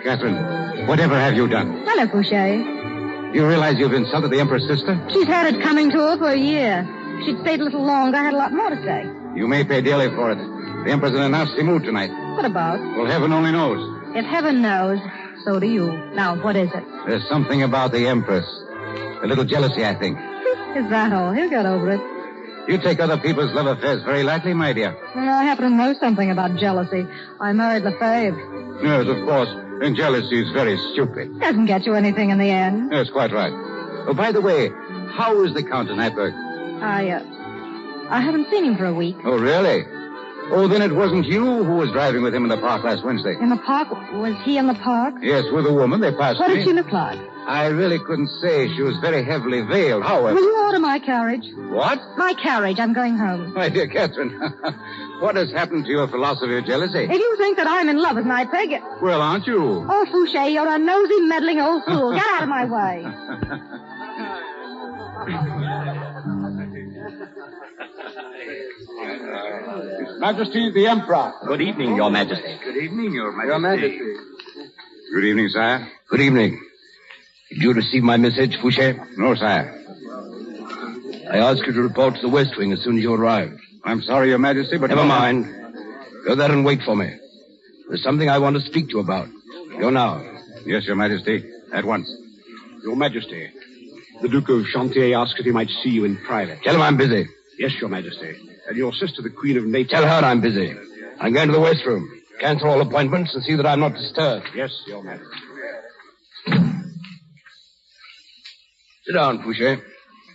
Catherine, whatever have you done? Hello, Fouché. You realize you've insulted the Emperor's sister? She's had it coming to her for a year. If she'd stayed a little longer, I had a lot more to say. You may pay dearly for it. The Emperor's in a nasty mood tonight. What about? Well, heaven only knows. If heaven knows, so do you. Now, what is it? There's something about the Empress. A little jealousy, I think. Is that all? He'll get over it. You take other people's love affairs very lightly, my dear. Well, I happen to know something about jealousy. I married Lefebvre. Yes, of course. And jealousy is very stupid. Doesn't get you anything in the end. Yes, quite right. Oh, by the way, how is the Count in Nyberg? I haven't seen him for a week. Oh, really? Oh, then it wasn't you who was driving with him in the park last Wednesday. In the park? Was he in the park? Yes, with a woman. They passed What me. did she look like? I really couldn't say. She was very heavily veiled. However... Will you order my carriage? What? My carriage. I'm going home. My dear Catherine, what has happened to your philosophy of jealousy? If you think that I'm in love with my peg... Well, aren't you? Oh, Fouché, you're a nosy, meddling old fool. Get out of my way. His Majesty the Emperor. Good evening, Your Majesty. Good evening, Your Majesty. Your Majesty. Good evening, sire. Good evening. Did you receive my message, Fouché? No, sire. I asked you to report to the West Wing as soon as you arrived. I'm sorry, Your Majesty, but... Never mind. Go there and wait for me. There's something I want to speak to you about. Go now. Yes, Your Majesty. At once. Your Majesty, the Duke of Chantier asked if he might see you in private. Tell him I'm busy. Yes, Your Majesty. And your sister, the Queen of Naples... Tell her I'm busy. I'm going to the West Room. Cancel all appointments and see that I'm not disturbed. Yes, Your Majesty. Sit down, Fouché.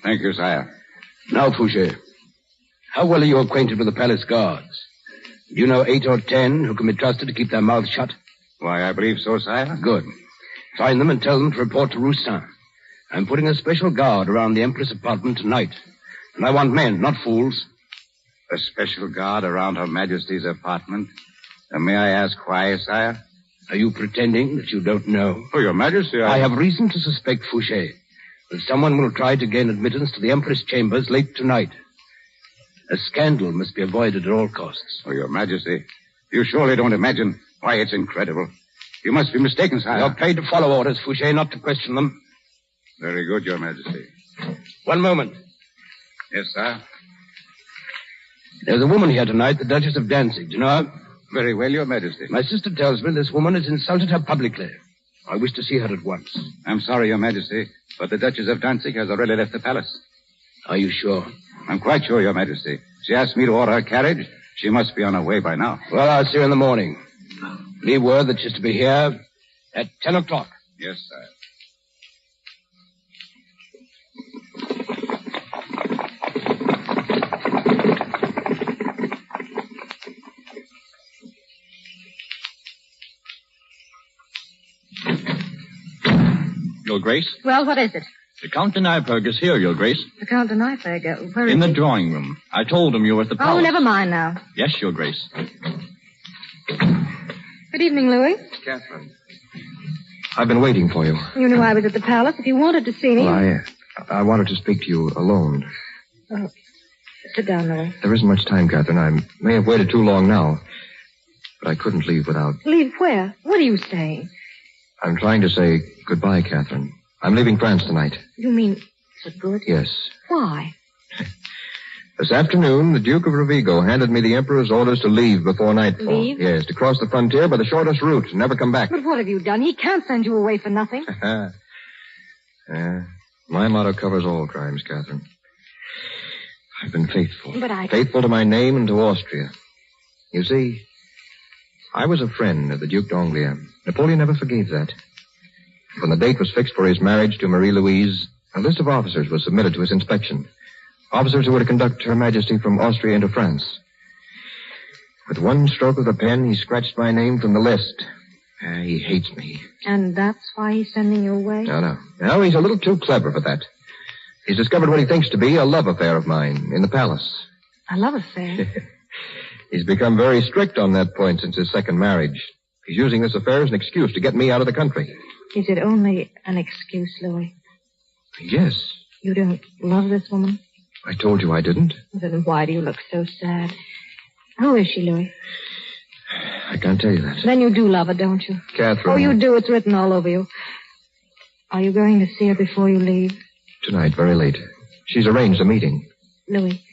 Thank you, sire. Now, Fouché, how well are you acquainted with the palace guards? Do you know 8 or 10 who can be trusted to keep their mouths shut? Why, I believe so, sire. Good. Find them and tell them to report to Roussin. I'm putting a special guard around the Empress' apartment tonight. And I want men, not fools. A special guard around Her Majesty's apartment? May I ask why, sire? Are you pretending that you don't know? Oh, Your Majesty, I have reason to suspect, Fouché, that someone will try to gain admittance to the Empress' chambers late tonight. A scandal must be avoided at all costs. Oh, Your Majesty, you surely don't imagine... Why, it's incredible. You must be mistaken, sire. You're paid to follow orders, Fouché, not to question them. Very good, Your Majesty. One moment. Yes, sir. There's a woman here tonight, the Duchess of Danzig. Do you know her? Very well, Your Majesty. My sister tells me this woman has insulted her publicly. I wish to see her at once. I'm sorry, Your Majesty, but the Duchess of Danzig has already left the palace. Are you sure? I'm quite sure, Your Majesty. She asked me to order her carriage. She must be on her way by now. Well, I'll see her in the morning. Leave word that she's to be here at 10 o'clock. Yes, sir. Your Grace? Well, what is it? The Count de Nyberg is here, Your Grace. The Count de Nyberg. Where is In the he? drawing room. I told him you were at the palace. Oh, never mind now. Yes, Your Grace. Good evening, Louis. Catherine. I've been waiting for you. You knew I was at the palace. If you wanted to see me... Well, I wanted to speak to you alone. Oh, sit down, Louis. There isn't much time, Catherine. I may have waited too long now. But I couldn't leave without... Leave where? What are you saying? I'm trying to say goodbye, Catherine. I'm leaving France tonight. You mean for good? Yes. Why? This afternoon, the Duke of Rovigo handed me the Emperor's orders to leave before nightfall. Leave? Yes, to cross the frontier by the shortest route and never come back. But what have you done? He can't send you away for nothing. My motto covers all crimes, Catherine. I've been faithful. But Faithful to my name and to Austria. You see, I was a friend of the Duc d'Angoulême. Napoleon never forgave that. When the date was fixed for his marriage to Marie-Louise, a list of officers was submitted to his inspection. Officers who were to conduct Her Majesty from Austria into France. With one stroke of the pen, he scratched my name from the list. He hates me. And that's why he's sending you away? No. No, he's a little too clever for that. He's discovered what he thinks to be a love affair of mine in the palace. A love affair? He's become very strict on that point since his second marriage. He's using this affair as an excuse to get me out of the country. Is it only an excuse, Louis? Yes. You don't love this woman? I told you I didn't. Then why do you look so sad? Who is she, Louis? I can't tell you that. Then you do love her, don't you? Catherine. Oh, you do. It's written all over you. Are you going to see her before you leave? Tonight, very late. She's arranged a meeting. Louis,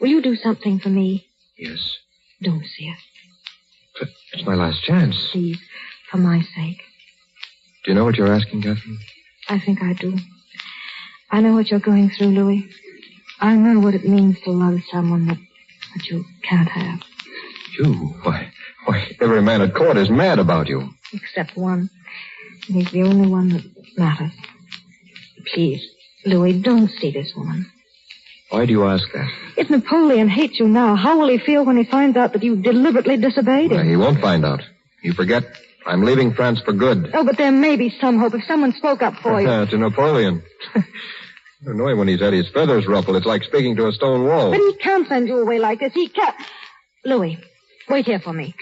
will you do something for me? Yes. Don't see her. But it's my last chance. Please, for my sake. Do you know what you're asking, Catherine? I think I do. I know what you're going through, Louis. I know what it means to love someone that you can't have. You? Why, every man at court is mad about you. Except one. And he's the only one that matters. Please, Louis, don't see this woman. Why do you ask that? If Napoleon hates you now, how will he feel when he finds out that you deliberately disobeyed him? Well, he won't find out. You forget, I'm leaving France for good. Oh, but there may be some hope if someone spoke up for you. To Napoleon. I know him when he's had his feathers ruffled. It's like speaking to a stone wall. But he can't send you away like this. He can't. Louis, wait here for me.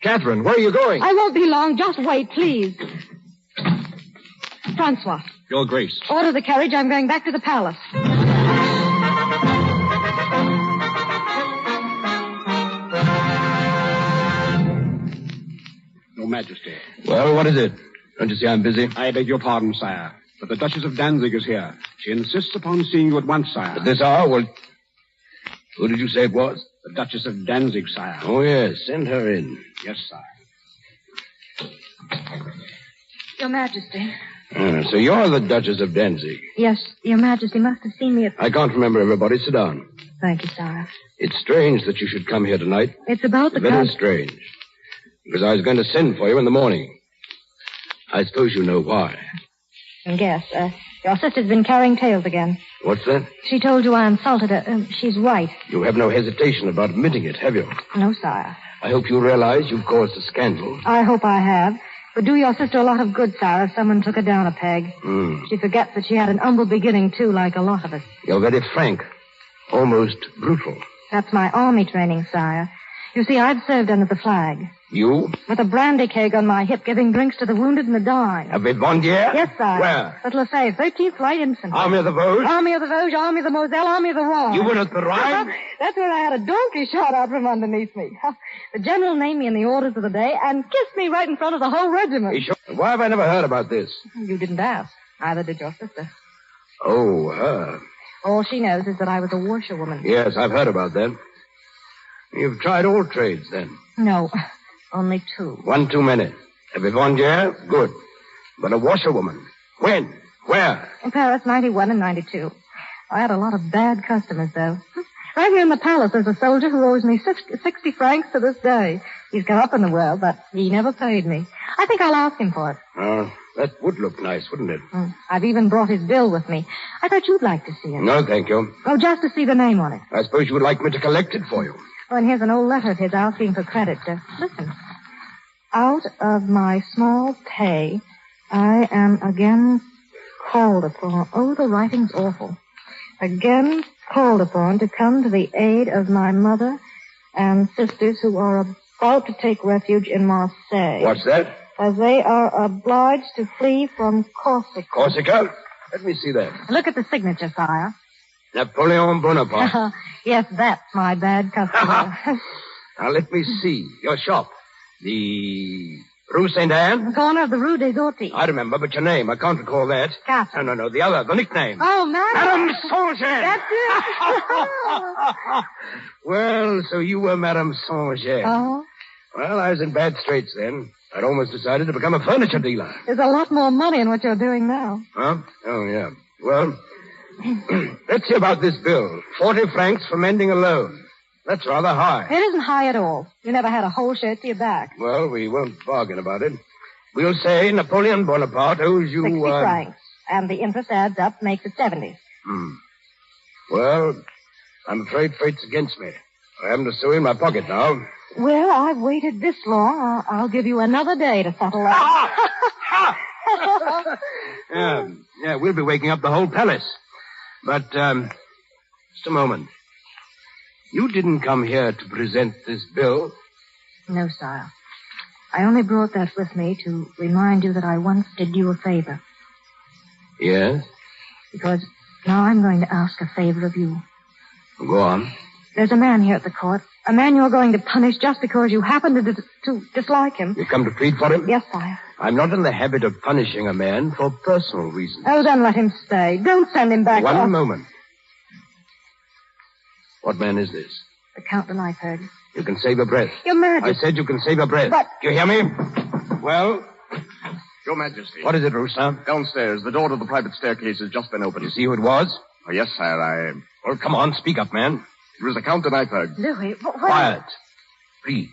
Catherine, where are you going? I won't be long. Just wait, please. Francois. Your Grace. Order the carriage. I'm going back to the palace. Your Majesty. Well, what is it? Don't you see I'm busy? I beg your pardon, sire. But the Duchess of Danzig is here. She insists upon seeing you at once, sire. At this hour? Well, who did you say it was? The Duchess of Danzig, sire. Oh, yes. Send her in. Yes, sire. Your Majesty. So you're the Duchess of Danzig. Yes, Your Majesty must have seen me at... I can't remember everybody. Sit down. Thank you, sire. It's strange that you should come here tonight. It's about the... Very strange. Because I was going to send for you in the morning. I suppose you know why. Yes, your sister's been carrying tales again. What's that? She told you I insulted her. She's right. You have no hesitation about admitting it, have you? No, sire. I hope you realize you've caused a scandal. I hope I have. Would do your sister a lot of good, sire, if someone took her down a peg. She forgets that she had an humble beginning, too, like a lot of us. You're very frank. Almost brutal. That's my army training, sire. You see, I've served under the flag. You? With a brandy keg on my hip, giving drinks to the wounded and the dying. A Vivandière? Yes, sire. Where? At Lefebvre, 13th Light Infantry. Army of the Vosges? Army of the Vosges, Army of the Moselle, Army of the Rhone. You were at the Rhine? That's where I had a donkey shot out from underneath me. The general named me in the orders of the day and kissed me right in front of the whole regiment. Sure? Why have I never heard about this? You didn't ask. Neither did your sister. Oh, her. All she knows is that I was a washerwoman. Yes, I've heard about that. You've tried all trades, then? No, only two. One too many. A Vivandière? Good. But a washerwoman? When? Where? In Paris, 91 and 92. I had a lot of bad customers, though. Right here in the palace, there's a soldier who owes me 60 francs to this day. He's come up in the world, but he never paid me. I think I'll ask him for it. Oh, that would look nice, wouldn't it? I've even brought his bill with me. I thought you'd like to see it. No, thank you. Oh, just to see the name on it. I suppose you would like me to collect it for you. Oh, and here's an old letter of his asking for credit. Listen. Out of my small pay, I am again called upon. Oh, the writing's awful. Again called upon to come to the aid of my mother and sisters who are about to take refuge in Marseille. What's that? As they are obliged to flee from Corsica. Corsica? Let me see that. Look at the signature, sire. Napoleon Bonaparte. Yes, that's my bad customer. Now, let me see. Your shop. The Rue Saint-Anne? The corner of the Rue des Orties. I remember, but your name, I can't recall that. Catherine. No, the other, the nickname. Oh, Madame. Madame Saint-Jean. That's it. Well, so you were Madame Saint-Jean. Oh? Well, I was in bad straits then. I'd almost decided to become a furniture dealer. There's a lot more money in what you're doing now. Huh? Oh, yeah. Well, let's see about this bill. 40 francs for mending alone. That's rather high. It isn't high at all. You never had a whole shirt to your back. Well, we won't bargain about it. We'll say Napoleon Bonaparte owes you... 60 francs. And the interest adds up, makes it 70. Well, I'm afraid fate's against me. I haven't a sou in my pocket now. Well, I've waited this long. I'll give you another day to settle out. Yeah, we'll be waking up the whole palace. But, just a moment. You didn't come here to present this bill. No, sire. I only brought that with me to remind you that I once did you a favor. Yes? Because now I'm going to ask a favor of you. Go on. There's a man here at the court. A man you're going to punish just because you happen to dislike him. You come to plead for him? Yes, sire. I'm not in the habit of punishing a man for personal reasons. Oh, then let him stay. Don't send him back. One moment. What man is this? The Count de Nyperg. You can save your breath. Your Majesty. I said you can save your breath. But... Do you hear me? Well? Your Majesty. What is it, Roustan? Downstairs. The door to the private staircase has just been opened. You see who it was? Oh, yes, sire. Well, come on. Speak up, man. It was the Count de Nyperg. Louis, what... Quiet. Please.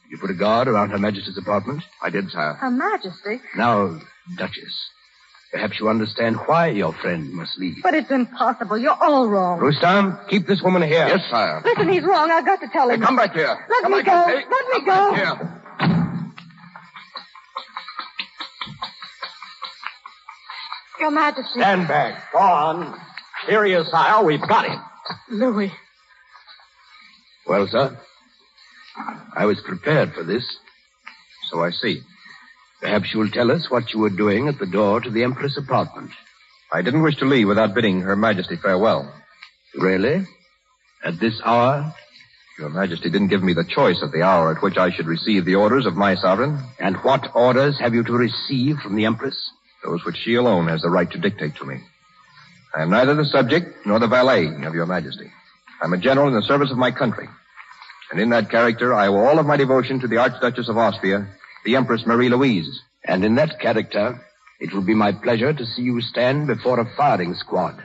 You put a guard around Her Majesty's apartment? I did, sire. Her Majesty? Now, Duchess, perhaps you understand why your friend must leave. But it's impossible. You're all wrong. Roustan, keep this woman here. Yes, sire. Listen, he's wrong. I've got to tell him. Hey, come back here. Let me go. Let me go. Back here. Your Majesty. Stand back. Go on. Here he is, sire. We've got him. Louis. Well, sir, I was prepared for this. So I see. Perhaps you'll tell us what you were doing at the door to the Empress' apartment. I didn't wish to leave without bidding Her Majesty farewell. Really? At this hour? Your Majesty didn't give me the choice of the hour at which I should receive the orders of my sovereign. And what orders have you to receive from the Empress? Those which she alone has the right to dictate to me. I am neither the subject nor the valet of Your Majesty. I'm a general in the service of my country. And in that character, I owe all of my devotion to the Archduchess of Austria, the Empress Marie-Louise. And in that character, it will be my pleasure to see you stand before a firing squad.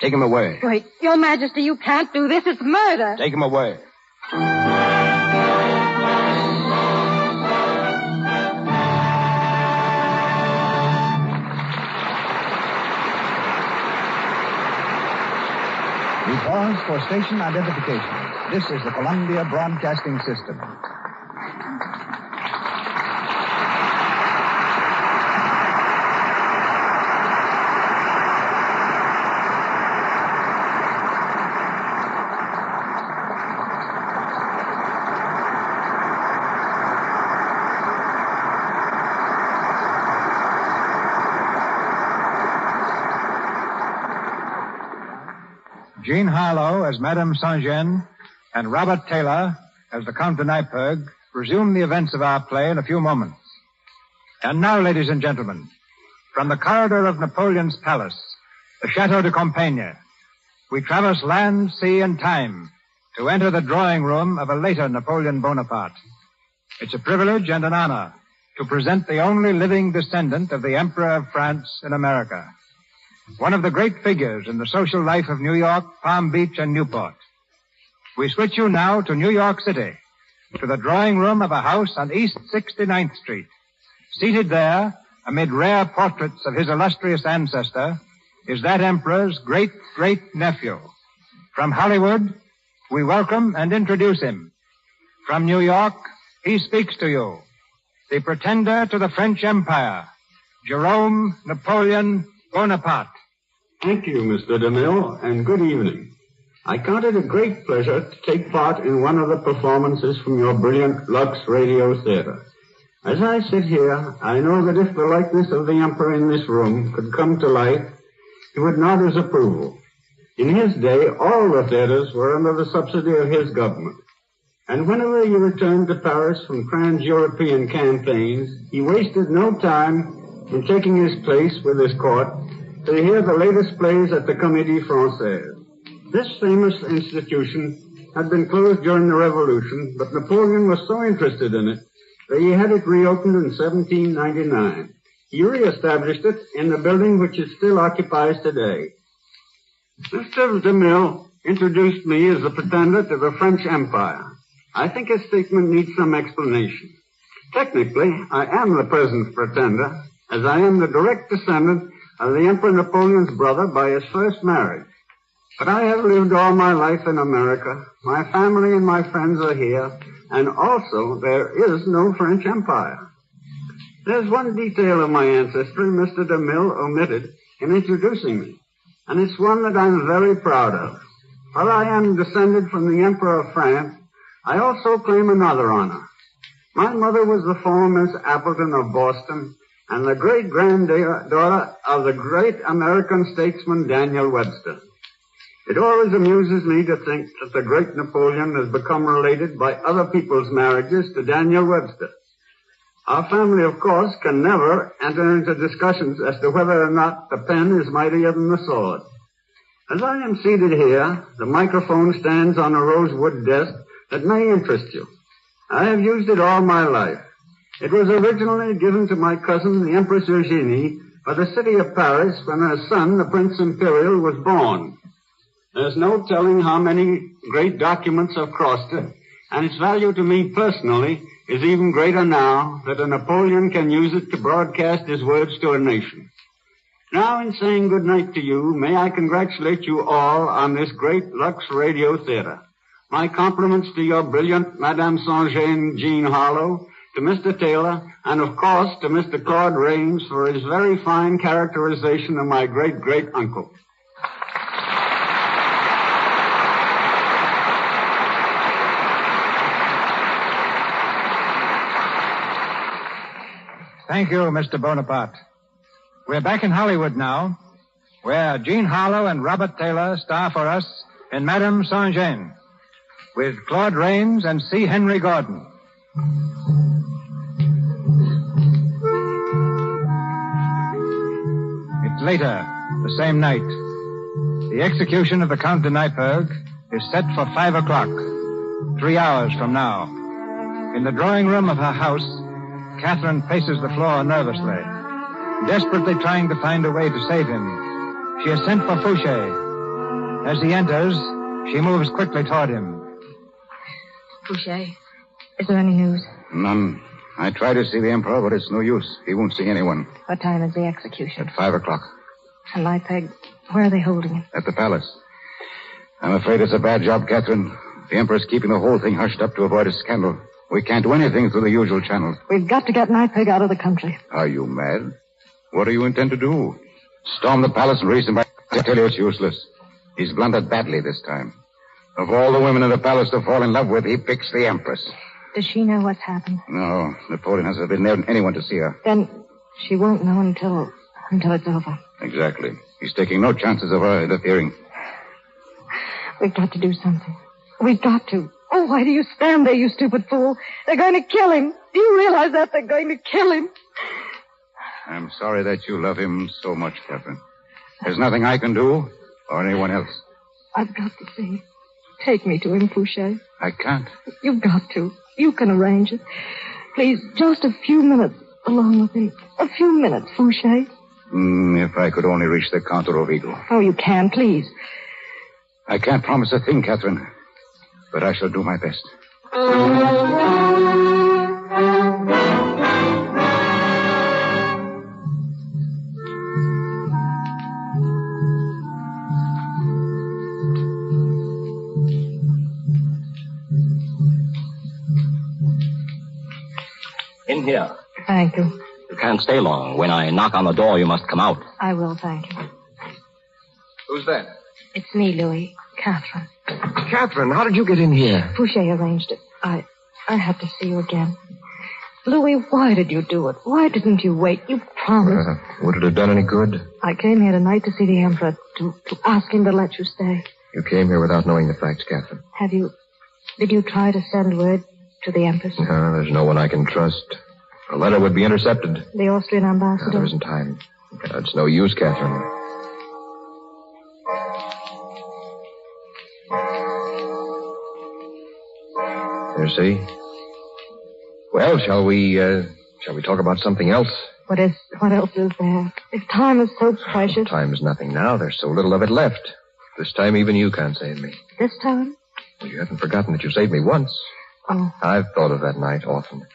Take him away. Wait, Your Majesty, you can't do this. It's murder. Take him away. We pause for station identification. This is the Columbia Broadcasting System. Jean Harlow as Madame Saint-Jean and Robert Taylor as the Count de Nyperg resume the events of our play in a few moments. And now, ladies and gentlemen, from the corridor of Napoleon's palace, the Chateau de Compiègne, we traverse land, sea, and time to enter the drawing room of a later Napoleon Bonaparte. It's a privilege and an honor to present the only living descendant of the Emperor of France in America. One of the great figures in the social life of New York, Palm Beach, and Newport. We switch you now to New York City, to the drawing room of a house on East 69th Street. Seated there, amid rare portraits of his illustrious ancestor, is that emperor's great-great-nephew. From Hollywood, we welcome and introduce him. From New York, he speaks to you. The pretender to the French Empire, Jerome Napoleon Bonaparte. Thank you, Mr. DeMille, and good evening. I count it a great pleasure to take part in one of the performances from your brilliant Lux Radio Theater. As I sit here, I know that if the likeness of the Emperor in this room could come to life, he would nod his approval. In his day, all the theaters were under the subsidy of his government. And whenever he returned to Paris from trans-European campaigns, he wasted no time in taking his place with his court to hear the latest plays at the Comédie Française. This famous institution had been closed during the Revolution, but Napoleon was so interested in it that he had it reopened in 1799. He reestablished it in the building which it still occupies today. Mr. DeMille introduced me as the pretender to the French Empire. I think his statement needs some explanation. Technically, I am the present pretender, as I am the direct descendant of the Emperor Napoleon's brother by his first marriage. But I have lived all my life in America. My family and my friends are here. And also, there is no French Empire. There's one detail of my ancestry Mr. DeMille omitted in introducing me. And it's one that I'm very proud of. While I am descended from the Emperor of France, I also claim another honor. My mother was the former Miss Appleton of Boston and the great-granddaughter of the great American statesman Daniel Webster. It always amuses me to think that the great Napoleon has become related by other people's marriages to Daniel Webster. Our family, of course, can never enter into discussions as to whether or not the pen is mightier than the sword. As I am seated here, the microphone stands on a rosewood desk that may interest you. I have used it all my life. It was originally given to my cousin, the Empress Eugenie, by the city of Paris when her son, the Prince Imperial, was born. There's no telling how many great documents have crossed it, and its value to me personally is even greater now that a Napoleon can use it to broadcast his words to a nation. Now, in saying good night to you, may I congratulate you all on this great Lux Radio Theater. My compliments to your brilliant Madame Saint-Jean Jean Harlow, to Mr. Taylor, and of course to Mr. Claude Rains for his very fine characterization of my great-great-uncle. Thank you, Mr. Bonaparte. We're back in Hollywood now, where Jean Harlow and Robert Taylor star for us in Madame Saint-Jean, with Claude Rains and C. Henry Gordon. It's later, the same night. The execution of the Count de Nyberg is set for 5 o'clock, 3 hours from now. In the drawing room of her house, Catherine paces the floor nervously, desperately trying to find a way to save him. She has sent for Fouché. As he enters, she moves quickly toward him. Fouché, is there any news? None. I tried to see the Emperor, but it's no use. He won't see anyone. What time is the execution? At 5 o'clock. And Nyberg, where are they holding him? At the palace. I'm afraid it's a bad job, Catherine. The Emperor's keeping the whole thing hushed up to avoid a scandal. We can't do anything through the usual channels. We've got to get Nyberg out of the country. Are you mad? What do you intend to do? Storm the palace and raise him back? I tell you it's useless. He's blundered badly this time. Of all the women in the palace to fall in love with, he picks the Empress. Does she know what's happened? No, Napoleon hasn't forbidden anyone to see her. Then she won't know until it's over. Exactly. He's taking no chances of her interfering. We've got to do something. We've got to. Oh, why do you stand there, you stupid fool? They're going to kill him. Do you realize that? They're going to kill him. I'm sorry that you love him so much, Catherine. There's nothing I can do, or anyone else. I've got to see him. Take me to him, Fouché. I can't. You've got to. You can arrange it. Please, just a few minutes alone with him. A few minutes, Fouché. If I could only reach the Count de Rovigo. Oh, you can, please. I can't promise a thing, Catherine. But I shall do my best. In here. Thank you. You can't stay long. When I knock on the door, you must come out. I will, thank you. Who's that? It's me, Louis. Catherine. Catherine, how did you get in here? Fouché arranged it. I had to see you again. Louis, why did you do it? Why didn't you wait? You promised. Would it have done any good? I came here tonight to see the Emperor, to ask him to let you stay. You came here without knowing the facts, Catherine. Did you try to send word to the Empress? No, there's no one I can trust. A letter would be intercepted. The Austrian ambassador? No, there isn't time. It's no use, Catherine. You see? Well, shall we talk about something else? What else is there? If time is so precious. Time is nothing now. There's so little of it left. This time even you can't save me. This time? Well, you haven't forgotten that you saved me once. Oh. I've thought of that night often.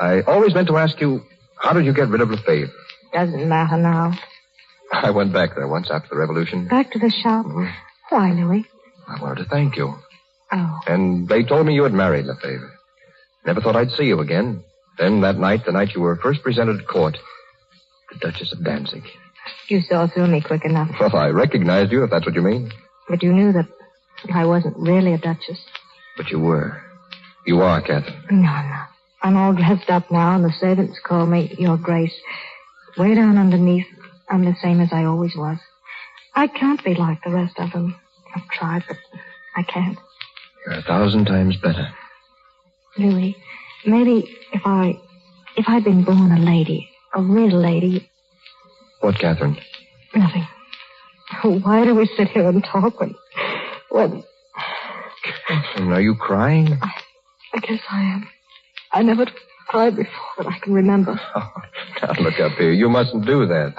I always meant to ask you, how did you get rid of Lefebvre? Doesn't matter now. I went back there once after the revolution. Back to the shop? Mm-hmm. Why, Louis? I wanted to thank you. Oh. And they told me you had married Lefebvre. Never thought I'd see you again. Then that night, the night you were first presented at court, the Duchess of Danzig. You saw through me quick enough. Well, I recognized you, if that's what you mean. But you knew that I wasn't really a duchess. But you were. You are, Catherine. No. I'm all dressed up now, and the servants call me Your Grace. Way down underneath, I'm the same as I always was. I can't be like the rest of them. I've tried, but I can't. You're 1,000 times better. Louis, maybe if I'd been born a lady, a real lady... What, Catherine? Nothing. Why do we sit here and talk when... Catherine, are you crying? I guess I am. I never cried before that I can remember. Oh, now look up here. You mustn't do that.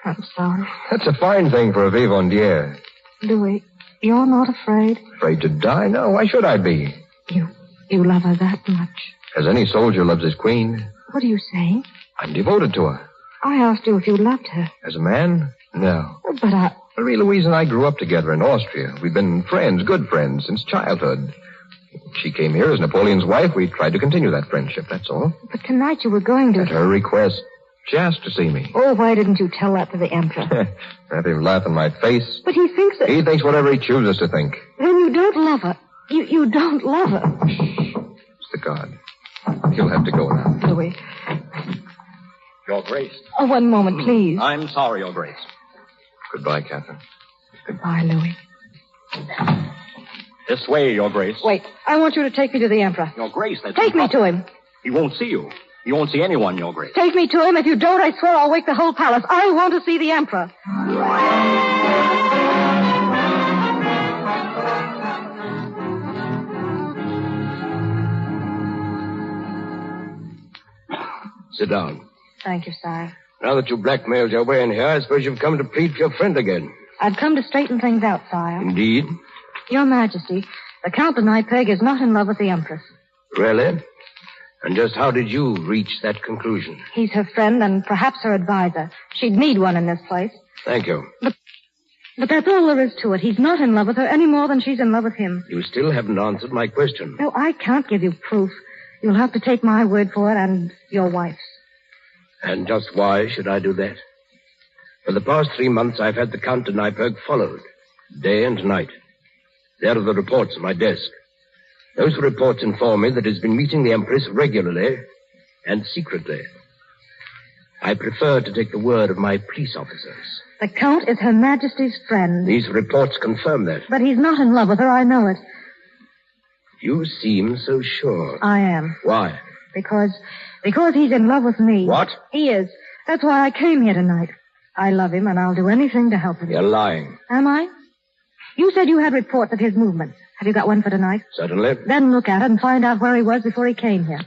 I'm sorry. That's a fine thing for a vivandière. Louis, you're not afraid? Afraid to die? No, why should I be? You love her that much? As any soldier loves his queen. What are you saying? I'm devoted to her. I asked you if you loved her. As a man? No. But Marie Louise and I grew up together in Austria. We've been friends, good friends, since childhood. She came here as Napoleon's wife. We tried to continue that friendship, that's all. But tonight you were going to... At her request. She asked to see me. Oh, why didn't you tell that to the Emperor? Have him laugh in my face. But he thinks that... He thinks whatever he chooses to think. Then you don't love her. You don't love her. It's the guard. He'll have to go now. Louis. Your Grace. Oh, one moment, please. I'm sorry, Your Grace. Goodbye, Catherine. Goodbye, Louis. This way, Your Grace. Wait, I want you to take me to the Emperor. Your Grace, that's... Take me to him. He won't see you. He won't see anyone, Your Grace. Take me to him. If you don't, I swear I'll wake the whole palace. I want to see the Emperor. Sit down. Thank you, sire. Now that you blackmailed your way in here, I suppose you've come to plead for your friend again. I've come to straighten things out, sire. Indeed? Your Majesty, the Count de Nypeg is not in love with the Empress. Really? And just how did you reach that conclusion? He's her friend and perhaps her advisor. She'd need one in this place. Thank you. But that's all there is to it. He's not in love with her any more than she's in love with him. You still haven't answered my question. No, I can't give you proof. You'll have to take my word for it and your wife's. And just why should I do that? For the past 3 months, I've had the Count de Nypeg followed, day and night. There are the reports on my desk. Those reports inform me that he's been meeting the Empress regularly and secretly. I prefer to take the word of my police officers. The Count is Her Majesty's friend. These reports confirm that. But he's not in love with her, I know it. You seem so sure. I am. Why? Because he's in love with me. What? He is. That's why I came here tonight. I love him, and I'll do anything to help him. You're lying. Am I? You said you had reports of his movements. Have you got one for tonight? Certainly. Then look at it and find out where he was before he came here.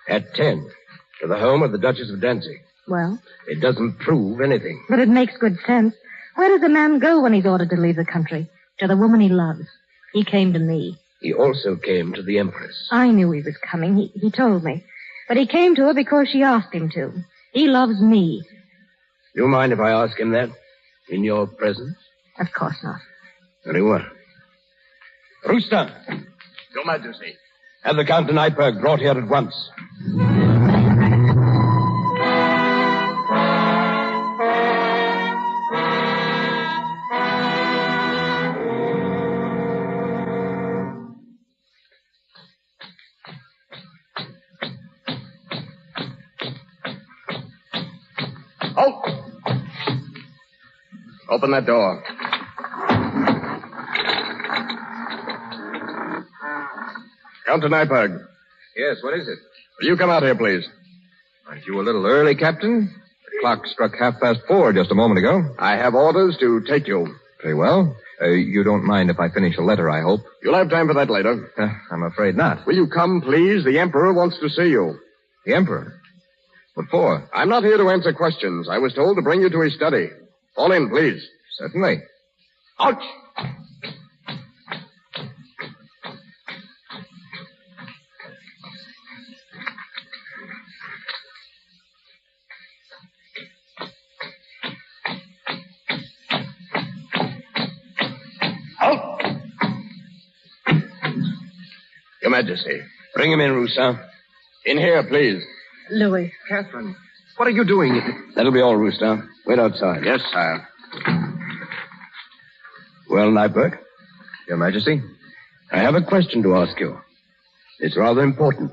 At 10, to the home of the Duchess of Danzig. Well? It doesn't prove anything. But it makes good sense. Where does a man go when he's ordered to leave the country? To the woman he loves. He came to me. He also came to the Empress. I knew he was coming. He told me. But he came to her because she asked him to. He loves me. Do you mind if I ask him that? In your presence? Of course not. Very well. Rooster. Your Majesty. Have the Count de Nypeg brought here at once. Open that door. Count de Nypeg. Yes, what is it? Will you come out here, please? Aren't you a little early, Captain? The clock struck 4:30 just a moment ago. I have orders to take you. Very well. You don't mind if I finish a letter, I hope. You'll have time for that later. I'm afraid not. Will you come, please? The Emperor wants to see you. The Emperor? What for? I'm not here to answer questions. I was told to bring you to his study. Fall in, please. Certainly. Ouch! Majesty. Bring him in, Rousseau. In here, please. Louis. Catherine, what are you doing? That'll be all, Rousseau. Wait outside. Yes, sire. Well, Nyberg? Your Majesty? I have a question to ask you. It's rather important.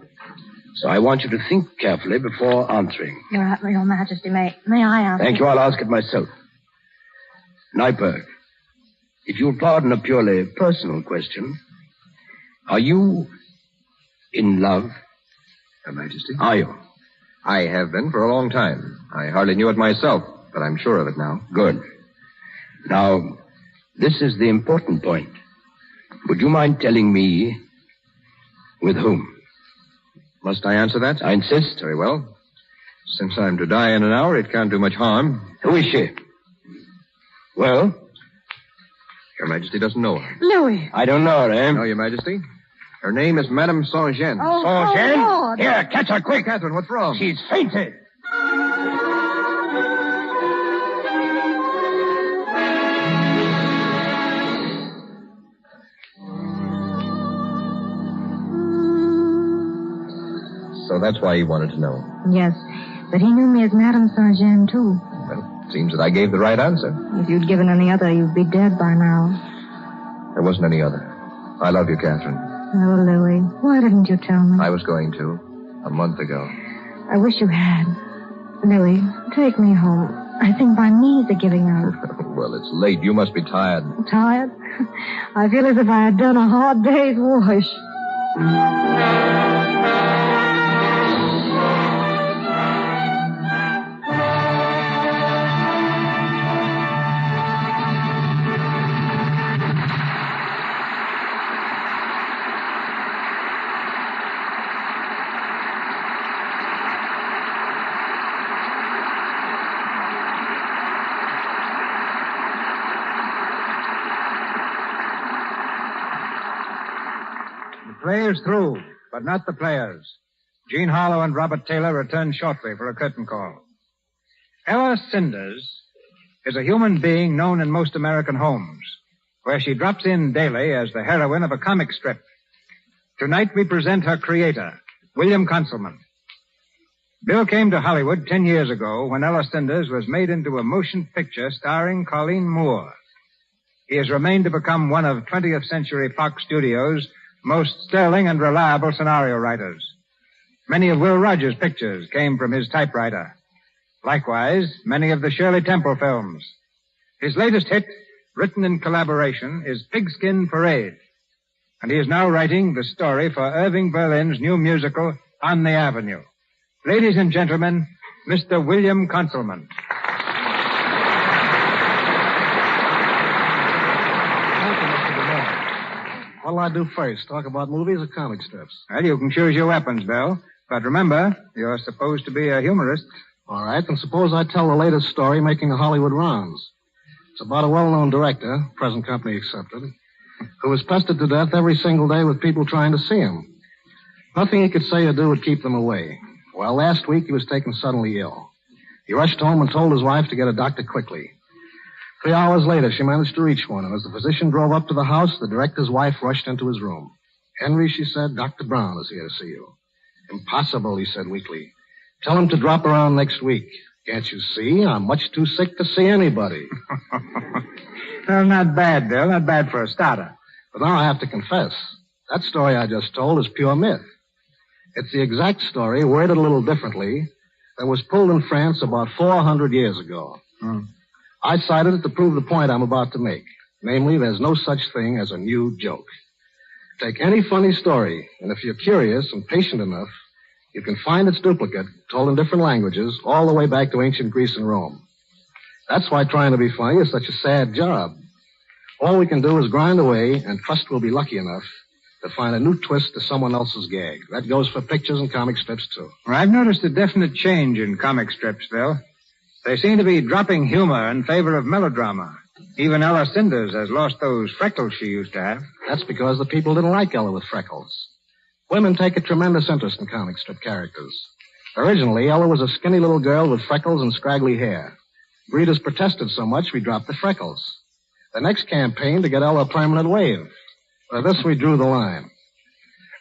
So I want you to think carefully before answering. Your Majesty, may I ask? Thank you. I'll ask it myself. Nyberg, if you'll pardon a purely personal question, are you in love? Your Majesty? Are you? I have been for a long time. I hardly knew it myself, but I'm sure of it now. Good. Now, this is the important point. Would you mind telling me with whom? Must I answer that? I insist. Very well. Since I'm to die in an hour, it can't do much harm. Who is she? Well? Your Majesty doesn't know her. Louis. I don't know her, eh? No, Your Majesty. Her name is Madame Saint-Jean. Oh, Saint-Jean? Lord. Here, catch her quick. Catherine, what's wrong? She's fainted. So that's why he wanted to know. Yes, but he knew me as Madame Saint-Jean, too. Well, it seems that I gave the right answer. If you'd given any other, you'd be dead by now. There wasn't any other. I love you, Catherine. Oh, Louis, why didn't you tell me? I was going to, a month ago. I wish you had. Louis, take me home. I think my knees are giving out. Well, it's late. You must be tired. Tired? I feel as if I had done a hard day's wash. The play is through, but not the players. Gene Harlow and Robert Taylor return shortly for a curtain call. Ella Cinders is a human being known in most American homes, where she drops in daily as the heroine of a comic strip. Tonight we present her creator, William Conselman. Bill came to Hollywood 10 years ago when Ella Cinders was made into a motion picture starring Colleen Moore. He has remained to become one of 20th Century Fox Studios' most sterling and reliable scenario writers. Many of Will Rogers' pictures came from his typewriter. Likewise, many of the Shirley Temple films. His latest hit, written in collaboration, is Pigskin Parade. And he is now writing the story for Irving Berlin's new musical, On the Avenue. Ladies and gentlemen, Mr. William Conselman. What'll I do first? Talk about movies or comic strips? Well, you can choose your weapons, Bill. But remember, you're supposed to be a humorist. All right, then suppose I tell the latest story making the Hollywood rounds. It's about a well-known director, present company accepted, who was pestered to death every single day with people trying to see him. Nothing he could say or do would keep them away. Well, last week he was taken suddenly ill. He rushed home and told his wife to get a doctor quickly. 3 hours later, she managed to reach one, and as the physician drove up to the house, the director's wife rushed into his room. "Henry," she said, "Dr. Brown is here to see you." "Impossible," he said weakly. "Tell him to drop around next week. Can't you see? I'm much too sick to see anybody." Well, not bad, Bill. Not bad for a starter. But now I have to confess, that story I just told is pure myth. It's the exact story, worded a little differently, that was pulled in France about 400 years ago. I cited it to prove the point I'm about to make. Namely, there's no such thing as a new joke. Take any funny story, and if you're curious and patient enough, you can find its duplicate, told in different languages, all the way back to ancient Greece and Rome. That's why trying to be funny is such a sad job. All we can do is grind away and trust we'll be lucky enough to find a new twist to someone else's gag. That goes for pictures and comic strips, too. Well, I've noticed a definite change in comic strips, Bill. They seem to be dropping humor in favor of melodrama. Even Ella Cinders has lost those freckles she used to have. That's because the people didn't like Ella with freckles. Women take a tremendous interest in comic strip characters. Originally, Ella was a skinny little girl with freckles and scraggly hair. Readers protested so much, we dropped the freckles. The next campaign to get Ella a permanent wave. For this, we drew the line.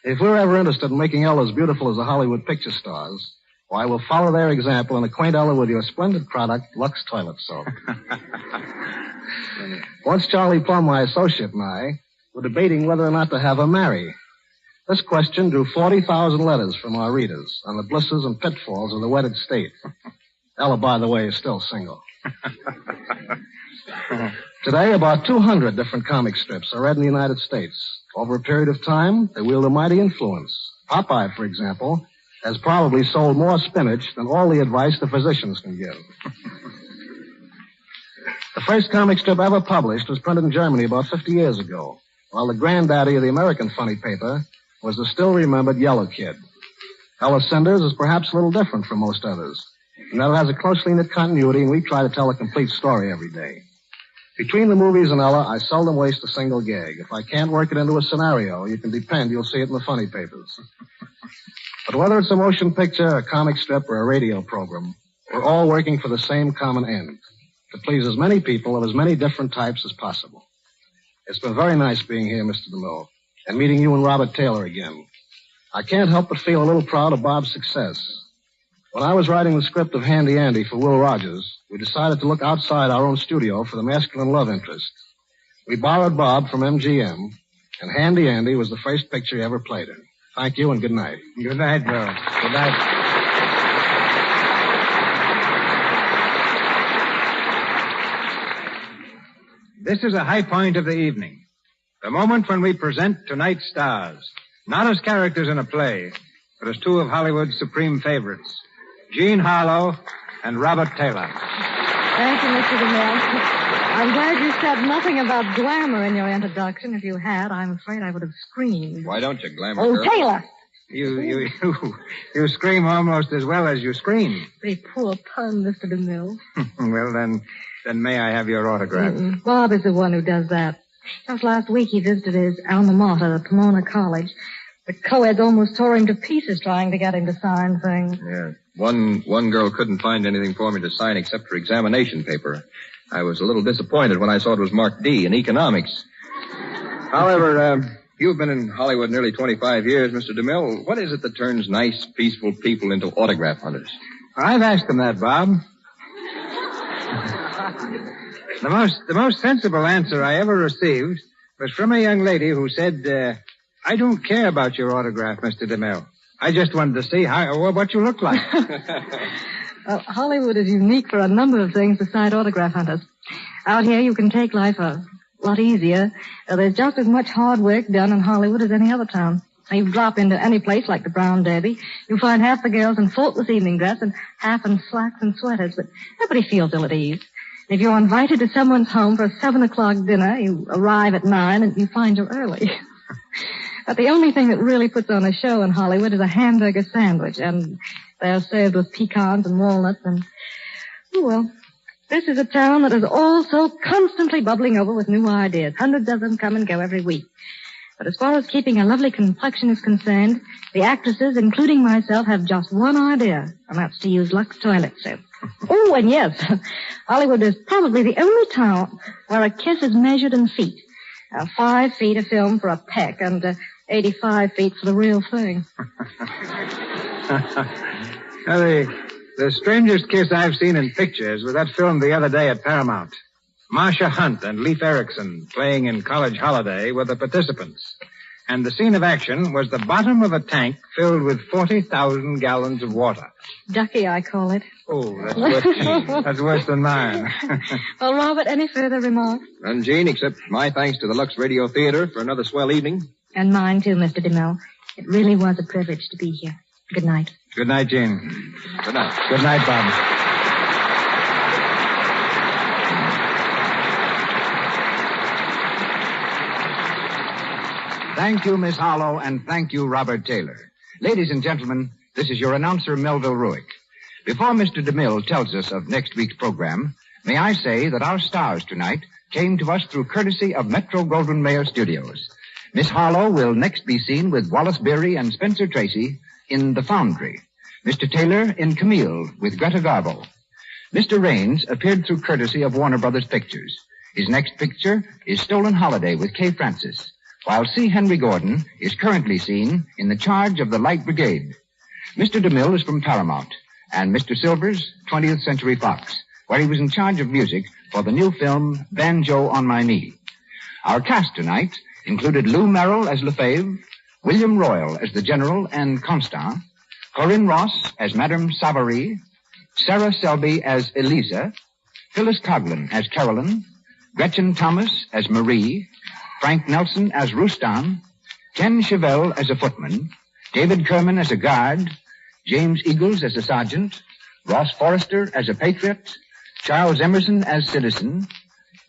If we're ever interested in making Ella as beautiful as the Hollywood picture stars, why, we'll follow their example and acquaint Ella with your splendid product, Lux Toilet Soap. Once Charlie Plum, my associate, and I were debating whether or not to have her marry. This question drew 40,000 letters from our readers on the blisses and pitfalls of the wedded state. Ella, by the way, is still single. Today, about 200 different comic strips are read in the United States. Over a period of time, they wield a mighty influence. Popeye, for example, has probably sold more spinach than all the advice the physicians can give. The first comic strip ever published was printed in Germany about 50 years ago, while the granddaddy of the American funny paper was the still-remembered Yellow Kid. Ella Cinders is perhaps a little different from most others, in that it has a closely knit continuity, and we try to tell a complete story every day. Between the movies and Ella, I seldom waste a single gag. If I can't work it into a scenario, you can depend you'll see it in the funny papers. But whether it's a motion picture, a comic strip, or a radio program, we're all working for the same common end, to please as many people of as many different types as possible. It's been very nice being here, Mr. DeMille, and meeting you and Robert Taylor again. I can't help but feel a little proud of Bob's success. When I was writing the script of Handy Andy for Will Rogers, we decided to look outside our own studio for the masculine love interest. We borrowed Bob from MGM, and Handy Andy was the first picture he ever played in. Thank you and good night. Good night, Bill. Good night. This is a high point of the evening. The moment when we present tonight's stars. Not as characters in a play, but as two of Hollywood's supreme favorites. Jean Harlow and Robert Taylor. Thank you, Mr. DeMille. I'm glad you said nothing about glamour in your introduction. If you had, I'm afraid I would have screamed. Why don't you, glamour Oh, girl? Taylor! You scream almost as well as you scream. Pretty poor pun, Mr. DeMille. Well, then may I have your autograph? Bob is the one who does that. Just last week he visited his alma mater, Pomona College. The co-eds almost tore him to pieces trying to get him to sign things. Yeah. One girl couldn't find anything for me to sign except her examination paper. I was a little disappointed when I saw it was marked D in economics. However, you've been in Hollywood nearly 25 years, Mr. DeMille. What is it that turns nice, peaceful people into autograph hunters? I've asked them that, Bob. The most sensible answer I ever received was from a young lady who said, I don't care about your autograph, Mr. DeMille. I just wanted to see what you look like. Well, Hollywood is unique for a number of things besides autograph hunters. Out here, you can take life a lot easier. There's just as much hard work done in Hollywood as any other town. You drop into any place like the Brown Derby, you'll find half the girls in faultless evening dress and half in slacks and sweaters, but nobody feels ill at ease. If you're invited to someone's home for a 7 o'clock dinner, you arrive at 9 and you find you're early. But the only thing that really puts on a show in Hollywood is a hamburger sandwich, and they're served with pecans and walnuts, and, oh, well, this is a town that is all so constantly bubbling over with new ideas. Hundreds of them come and go every week. But as far as keeping a lovely complexion is concerned, the actresses, including myself, have just one idea, and that's to use Lux toilet soap. Oh, and yes, Hollywood is probably the only town where a kiss is measured in feet. 5 feet of film for a peck and 85 feet for the real thing. The strangest kiss I've seen in pictures was that film the other day at Paramount. Marsha Hunt and Leif Erikson playing in College Holiday were the participants. And the scene of action was the bottom of a tank filled with 40,000 gallons of water. Ducky, I call it. Oh, that's worse than mine. Well, Robert, any further remarks? None, Jean, except my thanks to the Lux Radio Theater for another swell evening. And mine, too, Mr. DeMille. It really was a privilege to be here. Good night. Good night, Jean. Good night. Good night, Bob. Thank you, Miss Harlow, and thank you, Robert Taylor. Ladies and gentlemen, this is your announcer, Melville Ruick. Before Mr. DeMille tells us of next week's program, may I say that our stars tonight came to us through courtesy of Metro-Goldwyn-Mayer Studios. Miss Harlow will next be seen with Wallace Beery and Spencer Tracy in The Foundry. Mr. Taylor in Camille with Greta Garbo. Mr. Raines appeared through courtesy of Warner Brothers Pictures. His next picture is Stolen Holiday with Kay Francis. while C. Henry Gordon is currently seen in the charge of the Light Brigade. Mr. DeMille is from Paramount, and Mr. Silvers, 20th Century Fox, where he was in charge of music for the new film Banjo on My Knee. Our cast tonight included Lou Merrill as Lefebvre, William Royal as the General and Constant, Corinne Ross as Madame Savary, Sarah Selby as Elisa, Phyllis Coughlin as Carolyn, Gretchen Thomas as Marie, Frank Nelson as Rustam, Ken Chevelle as a footman, David Kerman as a guard, James Eagles as a sergeant, Ross Forrester as a patriot, Charles Emerson as citizen,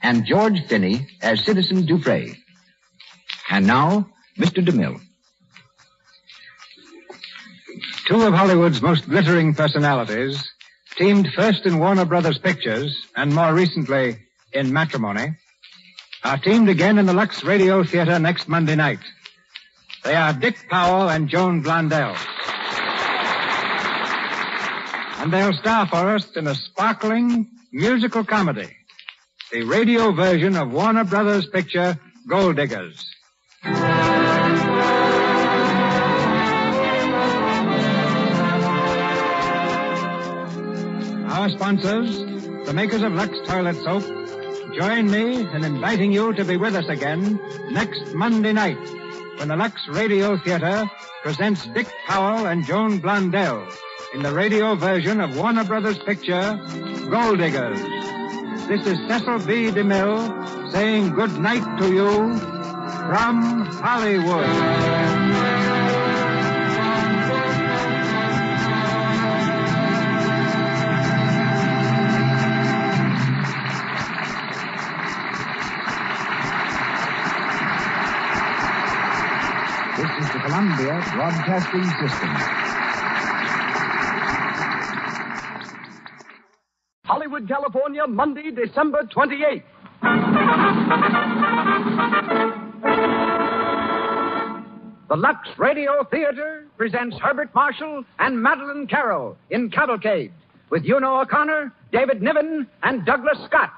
and George Finney as Citizen Dufresne. And now, Mr. DeMille. Two of Hollywood's most glittering personalities, teamed first in Warner Brothers Pictures and more recently in Matrimony, are teamed again in the Lux Radio Theater next Monday night. They are Dick Powell and Joan Blondell. And they'll star for us in a sparkling musical comedy, the radio version of Warner Brothers' picture Gold Diggers. Our sponsors, the makers of Lux Toilet Soap, join me in inviting you to be with us again next Monday night when the Lux Radio Theater presents Dick Powell and Joan Blondell in the radio version of Warner Brothers' picture Gold Diggers. This is Cecil B. DeMille saying good night to you from Hollywood. This is the Columbia Broadcasting System. Hollywood, California, Monday, December 28th. The Lux Radio Theater presents Herbert Marshall and Madeline Carroll in Cavalcade with Una O'Connor, David Niven, and Douglas Scott.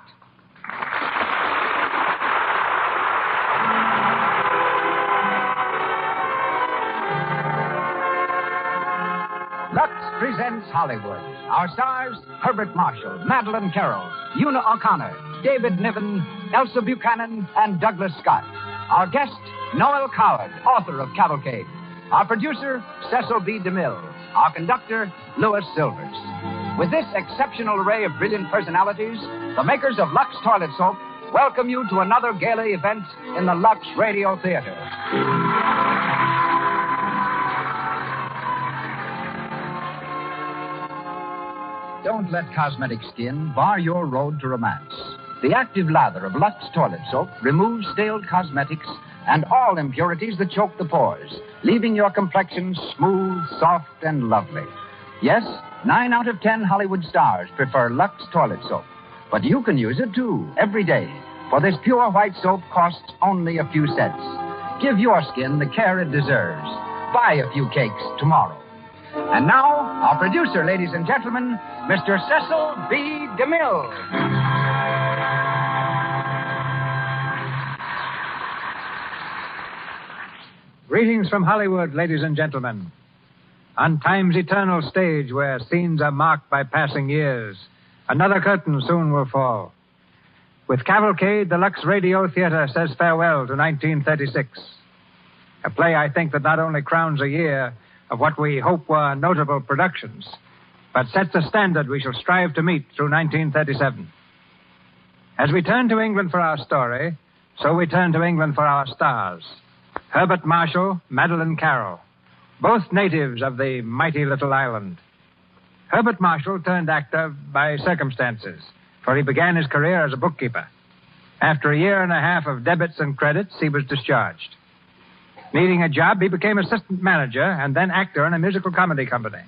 Lux presents Hollywood. Our stars, Herbert Marshall, Madeline Carroll, Una O'Connor, David Niven, Elsa Buchanan, and Douglas Scott. Our guest, Noel Coward, author of Cavalcade. Our producer, Cecil B. DeMille. Our conductor, Louis Silvers. With this exceptional array of brilliant personalities, the makers of Lux Toilet Soap welcome you to another gala event in the Lux Radio Theater. Don't let cosmetic skin bar your road to romance. The active lather of Lux Toilet Soap removes stale cosmetics and all impurities that choke the pores, leaving your complexion smooth, soft, and lovely. Yes, 9 out of 10 Hollywood stars prefer Lux Toilet Soap. But you can use it, too, every day. For this pure white soap costs only a few cents. Give your skin the care it deserves. Buy a few cakes tomorrow. And now, our producer, ladies and gentlemen, Mr. Cecil B. DeMille. Greetings from Hollywood, ladies and gentlemen. On time's eternal stage where scenes are marked by passing years, another curtain soon will fall. With Cavalcade, the Lux Radio Theater says farewell to 1936. A play, I think, that not only crowns a year of what we hope were notable productions, but sets a standard we shall strive to meet through 1937. As we turn to England for our story, so we turn to England for our stars. Herbert Marshall, Madeline Carroll, both natives of the mighty little island. Herbert Marshall turned actor by circumstances, for he began his career as a bookkeeper. After a year and a half of debits and credits, he was discharged. Needing a job, he became assistant manager and then actor in a musical comedy company.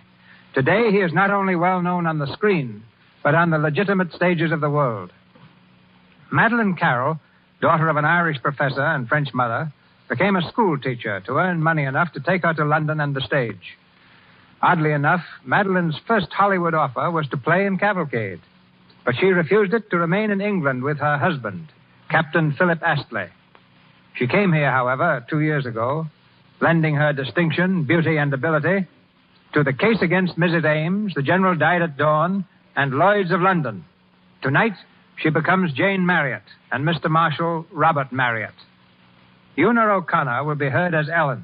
Today, he is not only well known on the screen, but on the legitimate stages of the world. Madeline Carroll, daughter of an Irish professor and French mother, became a school teacher to earn money enough to take her to London and the stage. Oddly enough, Madeline's first Hollywood offer was to play in Cavalcade, but she refused it to remain in England with her husband, Captain Philip Astley. She came here, however, 2 years ago, lending her distinction, beauty, and ability to the case against Mrs. Ames, the General Died at Dawn, and Lloyd's of London. Tonight, she becomes Jane Marriott and Mr. Marshall Robert Marriott. Una O'Connor will be heard as Ellen,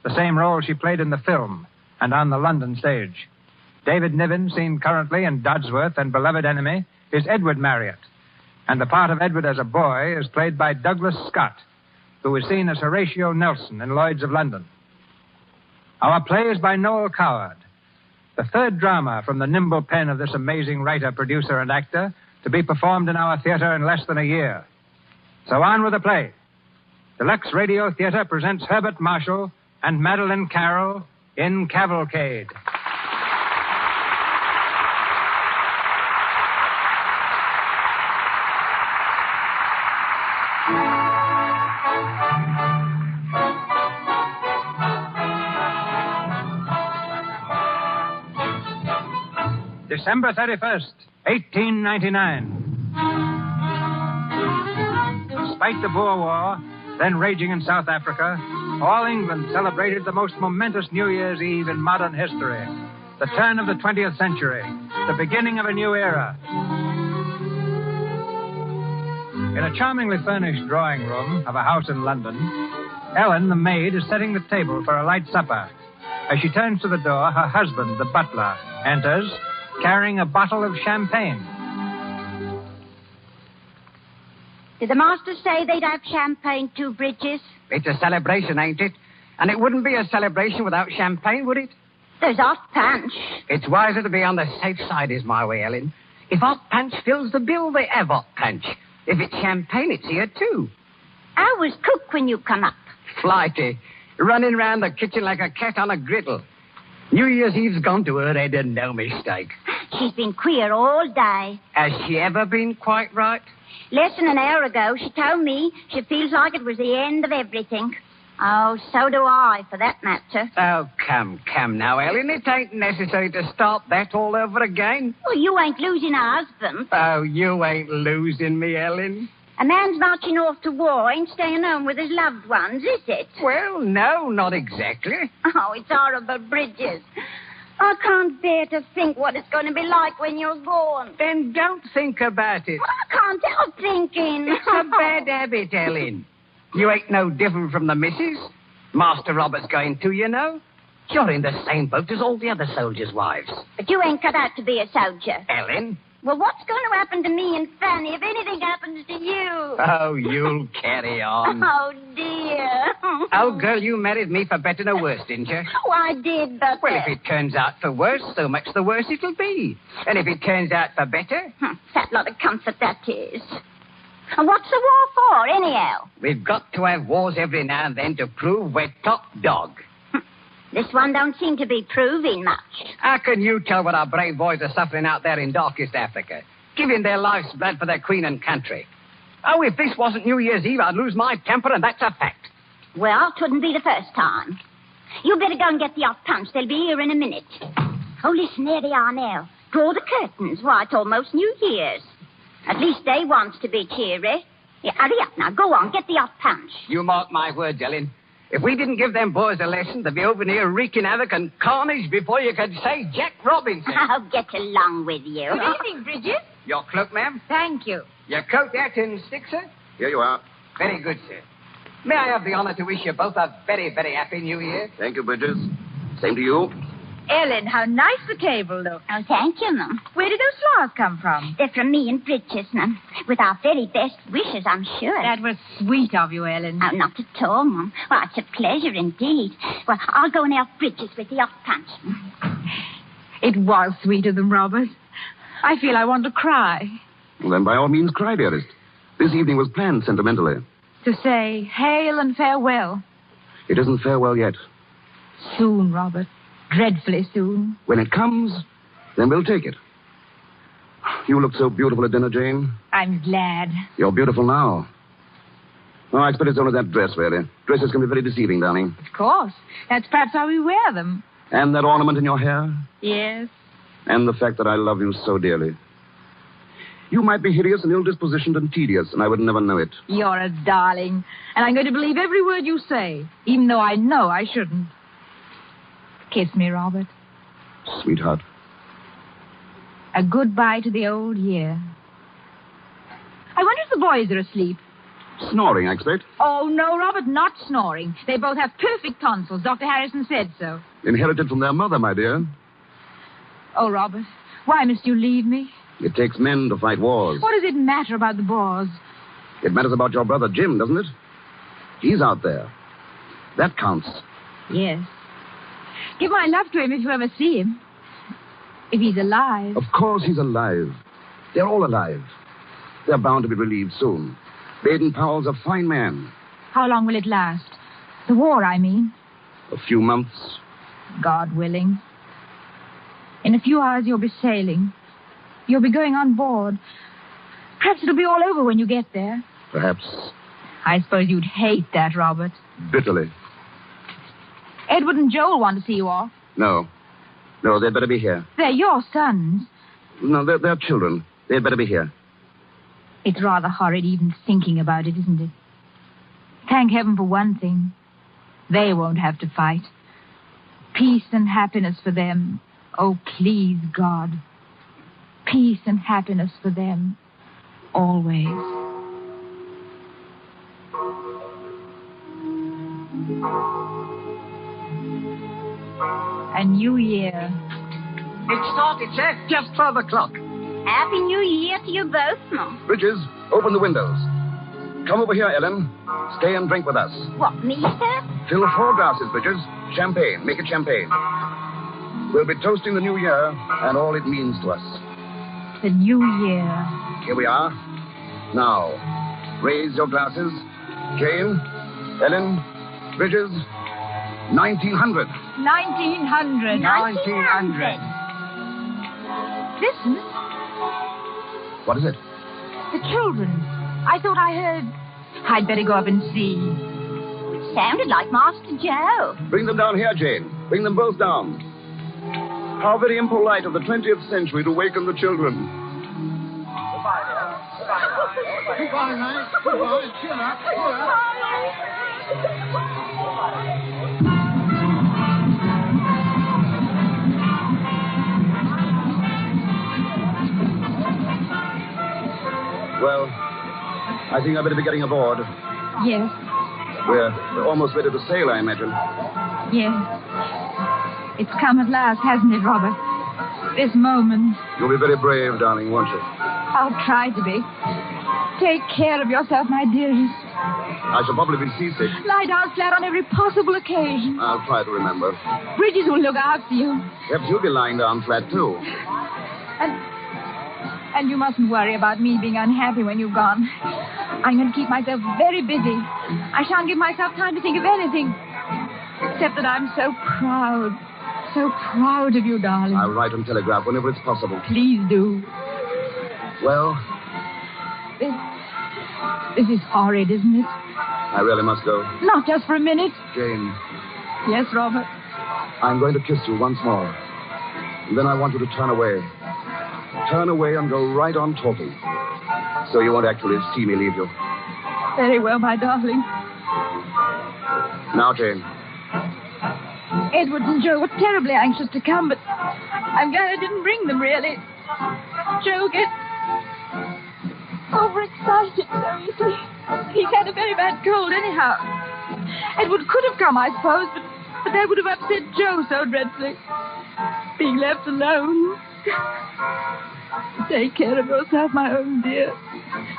the same role she played in the film and on the London stage. David Niven, seen currently in Dodsworth and Beloved Enemy, is Edward Marriott, and the part of Edward as a boy is played by Douglas Scott, who is seen as Horatio Nelson in Lloyd's of London. Our play is by Noel Coward, the third drama from the nimble pen of this amazing writer, producer, and actor, to be performed in our theater in less than a year. So on with the play. The Lux Radio Theater presents Herbert Marshall and Madeline Carroll in Cavalcade. December 31st, 1899. Despite the Boer War, then raging in South Africa, all England celebrated the most momentous New Year's Eve in modern history. The turn of the 20th century, the beginning of a new era. In a charmingly furnished drawing room of a house in London, Ellen, the maid, is setting the table for a light supper. As she turns to the door, her husband, the butler, enters, carrying a bottle of champagne. Did the master say they'd have champagne too, Bridges? It's a celebration, ain't it? And it wouldn't be a celebration without champagne, would it? There's hot punch. It's wiser to be on the safe side, is my way, Ellen. If hot punch fills the bill, they have hot punch. If it's champagne, it's here, too. How was cook when you come up? Flighty. Running round the kitchen like a cat on a griddle. New Year's Eve's gone to her head and no mistake. She's been queer all day. Has she ever been quite right? Less than an hour ago, she told me she feels like it was the end of everything. Oh, so do I, for that matter. Oh, come now, Ellen. It ain't necessary to start that all over again. Well, you ain't losing a husband. Oh, you ain't losing me, Ellen. A man's marching off to war ain't staying home with his loved ones, is it? Well, no, not exactly. Oh, it's horrible, Bridges. I can't bear to think what it's going to be like when you're gone. Then don't think about it. I can't help thinking. It's a bad habit, Ellen. You ain't no different from the missus. Master Robert's going too, you know. You're in the same boat as all the other soldiers' wives. But you ain't cut out to be a soldier. Ellen? Well, what's going to happen to me and Fanny if anything happens to you? Oh, you'll carry on. Oh, dear. Oh, girl, you married me for better or worse, didn't you? Oh, I did, but... Well, if it turns out for worse, so much the worse it'll be. And if it turns out for better... Fat lot of comfort that is. And what's the war for, anyhow? We've got to have wars every now and then to prove we're top dog. This one don't seem to be proving much. How can you tell what our brave boys are suffering out there in darkest Africa? Giving their life's blood for their queen and country. Oh, if this wasn't New Year's Eve, I'd lose my temper, and that's a fact. Well, 'twouldn't be the first time. You better go and get the hot punch. They'll be here in a minute. Oh, listen, there they are now. Draw the curtains. Why, it's almost New Year's. At least they wants to be cheery. Yeah, hurry up now. Go on, get the hot punch. You mark my words, Ellen. If we didn't give them boys a lesson, they'd be over here wreaking havoc and carnage before you could say Jack Robinson. I'll get along with you. Good evening, Bridget. Your cloak, ma'am? Thank you. Your coat, hat, and stick, sir? Here you are. Very good, sir. May I have the honor to wish you both a very, very happy New Year? Thank you, Bridges. Same to you. Ellen, how nice the table looks. Oh, thank you, ma'am. Where did those flowers come from? They're from me and Bridges, ma'am. With our very best wishes, I'm sure. That was sweet of you, Ellen. Oh, not at all, ma'am. Well, it's a pleasure indeed. Well, I'll go and help Bridges with the hot punch. It was sweeter than Robert. I feel I want to cry. Well, then by all means cry, dearest. This evening was planned sentimentally. To say hail and farewell. It isn't farewell yet. Soon, Robert. Dreadfully soon. When it comes, then we'll take it. You looked so beautiful at dinner, Jane. I'm glad. You're beautiful now. Oh, I expect it's only that dress, really. Dresses can be very deceiving, darling. Of course. That's perhaps how we wear them. And that ornament in your hair. Yes. And the fact that I love you so dearly. You might be hideous and ill-dispositioned and tedious, and I would never know it. You're a darling. And I'm going to believe every word you say, even though I know I shouldn't. Kiss me, Robert. Sweetheart. A goodbye to the old year. I wonder if the boys are asleep. Snoring, I expect. Oh, no, Robert, not snoring. They both have perfect tonsils. Dr. Harrison said so. Inherited from their mother, my dear. Oh, Robert, why must you leave me? It takes men to fight wars. What does it matter about the boys? It matters about your brother Jim, doesn't it? He's out there. That counts. Yes. Give my love to him if you ever see him. If he's alive. Of course he's alive. They're all alive. They're bound to be relieved soon. Baden-Powell's a fine man. How long will it last? The war, I mean. A few months. God willing. In a few hours, you'll be sailing. You'll be going on board. Perhaps it'll be all over when you get there. Perhaps. I suppose you'd hate that, Robert. Bitterly. Edward and Joel want to see you off. No. No, they'd better be here. They're your sons. No, they're children. They'd better be here. It's rather horrid even thinking about it, isn't it? Thank heaven for one thing. They won't have to fight. Peace and happiness for them. Oh, please, God. Peace and happiness for them. Always. A new year. It started, sir. Just 12 o'clock. Happy New Year to you both, Mom. Bridges, open the windows. Come over here, Ellen. Stay and drink with us. What, me, sir? Fill 4 glasses, Bridges. Champagne. Make it champagne. We'll be toasting the new year and all it means to us. The new year. Here we are. Now, raise your glasses. Jane, Ellen, Bridges, 1900. 1900. 1900. Listen. What is it? The children. I thought I heard. I'd better go up and see. It sounded like Master Joe. Bring them down here, Jane. Bring them both down. How very impolite of the 20th century to waken the children. Goodbye, dear. Goodbye, Mike. Goodbye. Cheer up. Well, I think I better be getting aboard. Yes. We're almost ready to sail, I imagine. Yes. It's come at last, hasn't it, Robert? This moment. You'll be very brave, darling, won't you? I'll try to be. Take care of yourself, my dearest. I shall probably be seasick. Lie down flat on every possible occasion. I'll try to remember. Bridges will look after you. Perhaps you'll be lying down flat, too. And you mustn't worry about me being unhappy when you've gone. I'm going to keep myself very busy. I shan't give myself time to think of anything. Except that I'm so proud of you, darling. I'll write and telegraph whenever it's possible. Please do. Well? This is horrid, isn't it? I really must go. Not just for a minute. Jane. Yes, Robert? I'm going to kiss you once more. And then I want you to turn away. Turn away and go right on talking. So you won't actually see me leave you. Very well, my darling. Now, Jane. Edward and Joe were terribly anxious to come, but I'm glad I didn't bring them, really. Joe gets overexcited so easily. He's had a very bad cold anyhow. Edward could have come, I suppose, but that would have upset Joe so dreadfully. Being left alone. Take care of yourself, my own dear.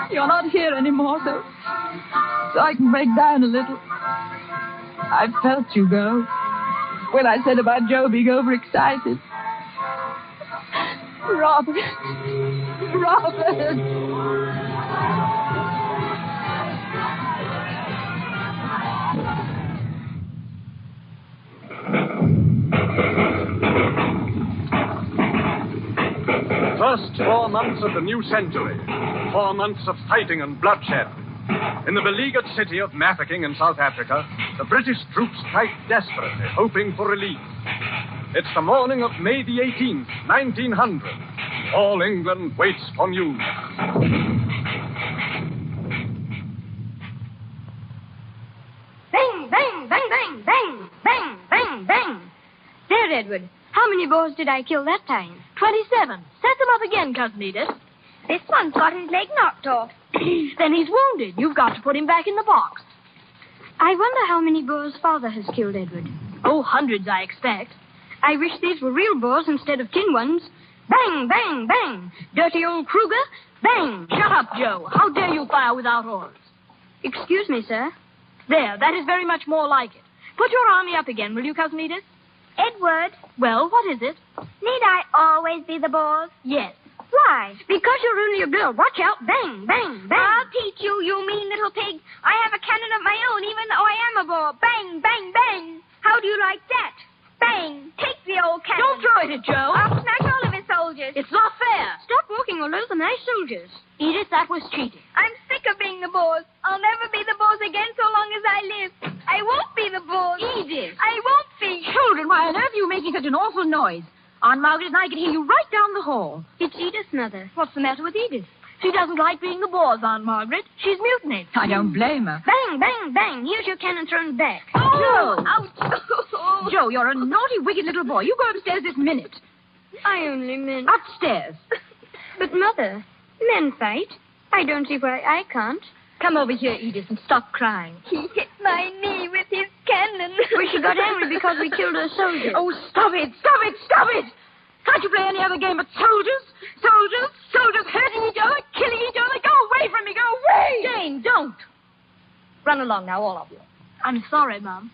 You're not here anymore, so I can break down a little. I felt you go when I said about Joe being overexcited. Robert. First 4 months of the new century. 4 months of fighting and bloodshed. In the beleaguered city of Mafeking in South Africa, the British troops fight desperately, hoping for relief. It's the morning of May the 18th, 1900. All England waits for news. Bang, bang, bang, bang, bang, bang, bang, bang. There, Edward. How many boars did I kill that time? 27. Set them up again, Cousin Edith. This one's got his leg knocked off. Then he's wounded. You've got to put him back in the box. I wonder how many boars Father has killed, Edward. Oh, hundreds, I expect. I wish these were real boars instead of tin ones. Bang, bang, bang. Dirty old Kruger. Bang. Shut up, Joe. How dare you fire without orders? Excuse me, sir. There, that is very much more like it. Put your army up again, will you, Cousin Edith? Edward, Well, what is it? need I always be the boss? Yes. Why? Because you're only a girl. Watch out. Bang, bang, bang. I'll teach you, you mean little pig. I have a cannon of my own, even though I am a boar. Bang, bang, bang. How do you like that? Bang. Take the old cannon. Don't throw it at Joe. I'll smash all of his soldiers. It's not fair. Stop walking all over my soldiers. Edith, that was cheating. I'm sick of being the boss. I'll never be the boss again so long as I live. I won't be the boss. Edith. I won't be. Children, why on earth are you making such an awful noise? Aunt Margaret and I could hear you right down the hall. It's Edith, Mother. What's the matter with Edith? She doesn't like being the boss, Aunt Margaret. She's mutinied. I don't blame her. Bang, bang, bang. Here's your cannon thrown back. Joe! Ouch. Joe, you're a naughty, wicked little boy. You go upstairs this minute. I only meant... Upstairs. But, Mother, men fight. I don't see why I can't. Come over here, Edith, and stop crying. He hit my knee with his cannon. She got angry because we killed her soldier. Oh, stop it, stop it, stop it! Can't you play any other game but soldiers? Soldiers hurting each other, killing each other. Go away from me, go away! Jane, don't. Run along now, all of you. I'm sorry, Mum.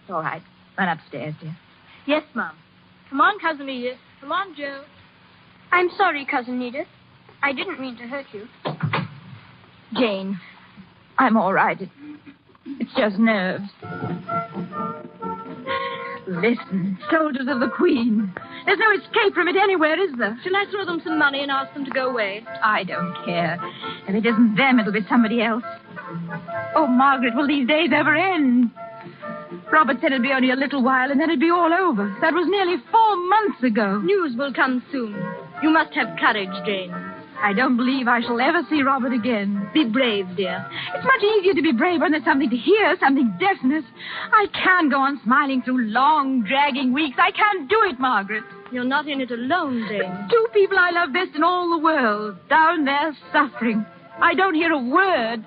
It's all right. Run upstairs, dear. Yes, Mum. Come on, Cousin Edith. Come on, Joe. I'm sorry, Cousin Edith. I didn't mean to hurt you. Jane, I'm all right. It's just nerves. Listen, soldiers of the Queen. There's no escape from it anywhere, is there? Shall I throw them some money and ask them to go away? I don't care. If it isn't them, it'll be somebody else. Oh, Margaret, will these days ever end? Robert said it'd be only a little while and then it'd be all over. That was nearly 4 months ago. News will come soon. You must have courage, Jane. I don't believe I shall ever see Robert again. Be brave, dear. It's much easier to be brave when there's something to hear, something definite. I can't go on smiling through long, dragging weeks. I can't do it, Margaret. You're not in it alone, Jane. 2 people I love best in all the world, down there suffering. I don't hear a word.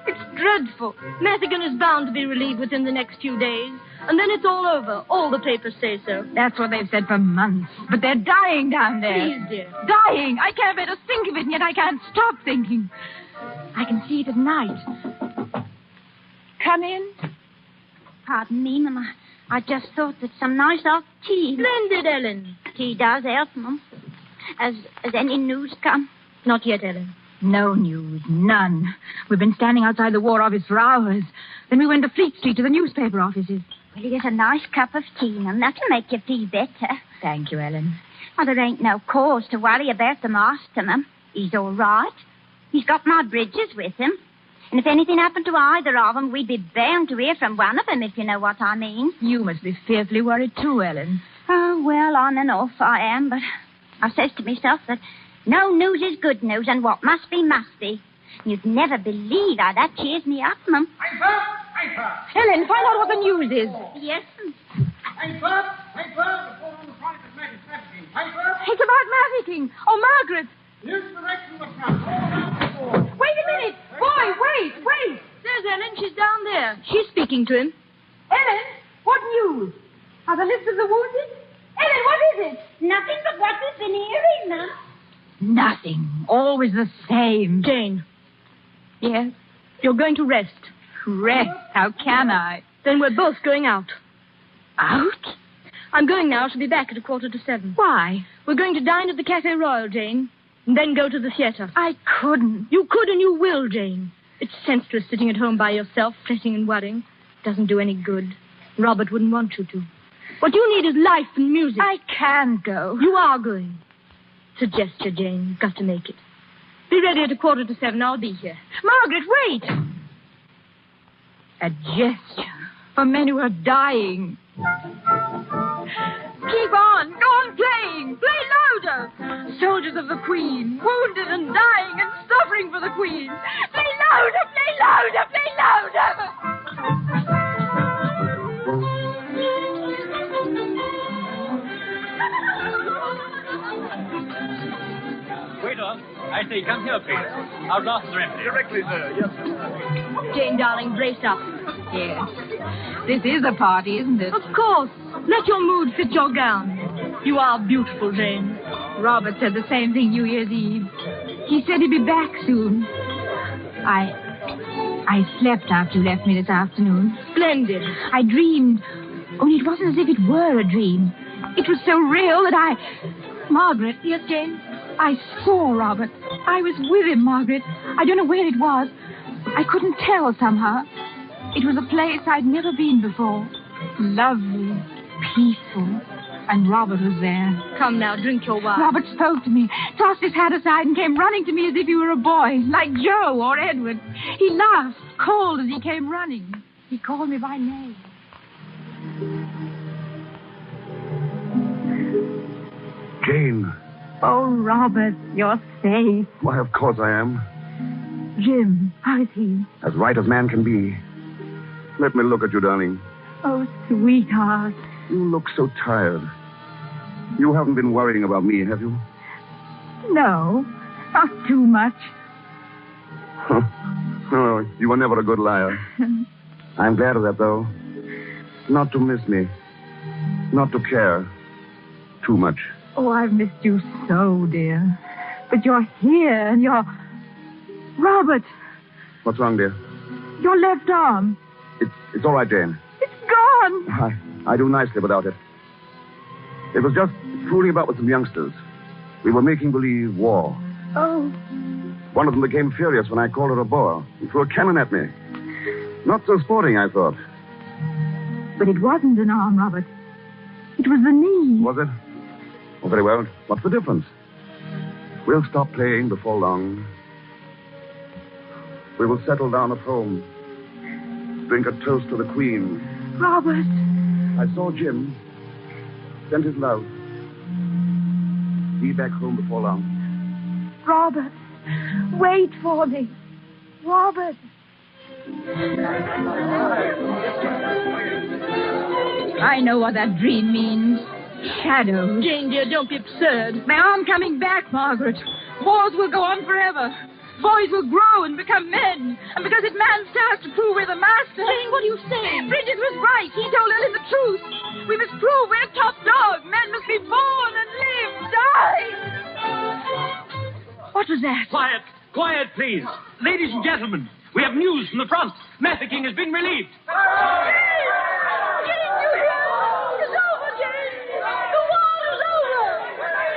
It's dreadful. Madigan is bound to be relieved within the next few days. And then it's all over. All the papers say so. That's what they've said for months. But they're dying down there. Please, dear. Dying. I can't bear to think of it, and yet I can't stop thinking. I can see it at night. Come in. Pardon me, Mama. I just thought that some nice hot tea. Splendid, Ellen. Tea does help, Mum. Has any news come? Not yet, Ellen. No news. None. We've been standing outside the War Office for hours. Then we went to Fleet Street to the newspaper offices. Well, here's a nice cup of tea, Mum. That'll make you feel better. Thank you, Ellen. Well, there ain't no cause to worry about the master, Mum. He's all right. He's got my bridges with him. And if anything happened to either of them, we'd be bound to hear from one of them, if you know what I mean. You must be fearfully worried too, Ellen. Oh, well, on and off I am, but I says to myself that no news is good news, and what must be, must be. You'd never believe how that cheers me up, Mum. Ellen, find out what the news is. Yes. It's about Mafeking. Oh, Margaret. Wait a minute. Boy, wait. There's Ellen. She's down there. She's speaking to him. Ellen, what news? Are the lists of the wounded? Ellen, what is it? Nothing but what we've been hearing, Mum. Nothing. Always the same. Jane. Yes? You're going to rest. Rest? How can I? Then we're both going out. Out? I'm going now. She'll be back at 7:15. Why? We're going to dine at the Café Royal, Jane, and then go to the theater. I couldn't. You could and you will, Jane. It's senseless sitting at home by yourself, fretting and worrying. Doesn't do any good. Robert wouldn't want you to. What you need is life and music. I can't go. You are going. It's a gesture, Jane. You've got to make it. Be ready at 7:15. I'll be here. Margaret, wait. A gesture for men who are dying. Keep on. Go on playing. Play louder. soldiers of the Queen, wounded and dying and suffering for the Queen. Play louder, play louder, play louder! Waiter, I say, come here, please. Our glasses are empty. Directly, sir. Yes, sir. Jane, darling, brace up. Yes. This is a party, isn't it? Of course. Let your mood fit your gown. You are beautiful, Jane. Robert said the same thing New Year's Eve. He said he'd be back soon. I slept after you left me this afternoon. Splendid. I dreamed. Only it wasn't as if it were a dream. It was so real that Margaret. Yes, Jane? I saw Robert. I was with him, Margaret. I don't know where it was. I couldn't tell somehow. It was a place I'd never been before. Lovely, peaceful. And Robert was there. Come now, drink your wine. Robert spoke to me, tossed his hat aside, and came running to me as if he were a boy, like Joe or Edward. He laughed, called as he came running. He called me by name. Jane. Oh, Robert, you're safe. Why, of course I am. Jim, how is he? As right as man can be. Let me look at you, darling. Oh, sweetheart. You look so tired. You haven't been worrying about me, have you? No, not too much. Huh. Oh, you were never a good liar. I'm glad of that, though. Not to miss me. Not to care. Too much. Oh, I've missed you so, dear. But you're here, and you're... Robert! What's wrong, dear? Your left arm. It's all right, Jane. It's gone! I do nicely without it. It was just fooling about with some youngsters. We were making believe war. Oh. One of them became furious when I called her a bore. He threw a cannon at me. Not so sporting, I thought. But it wasn't an arm, Robert. It was the knee. Was it? Oh, very well. What's the difference? We'll stop playing before long. We will settle down at home. Drink a toast to the Queen. Robert. I saw Jim. Sent his love. Be back home before long. Robert, wait for me. Robert. I know what that dream means. Shadows. Jane, dear, don't be absurd. My arm coming back, Margaret. Wars will go on forever. Boys will grow and become men. And because it's man's task to prove we're the master... Jane, what are you saying? Bridget was right. He told Ellen the truth. We must prove we're top dog. Men must be born and live, die. What was that? Quiet. Quiet, please. Ladies and gentlemen, we have news from the front. Mafeking has been relieved.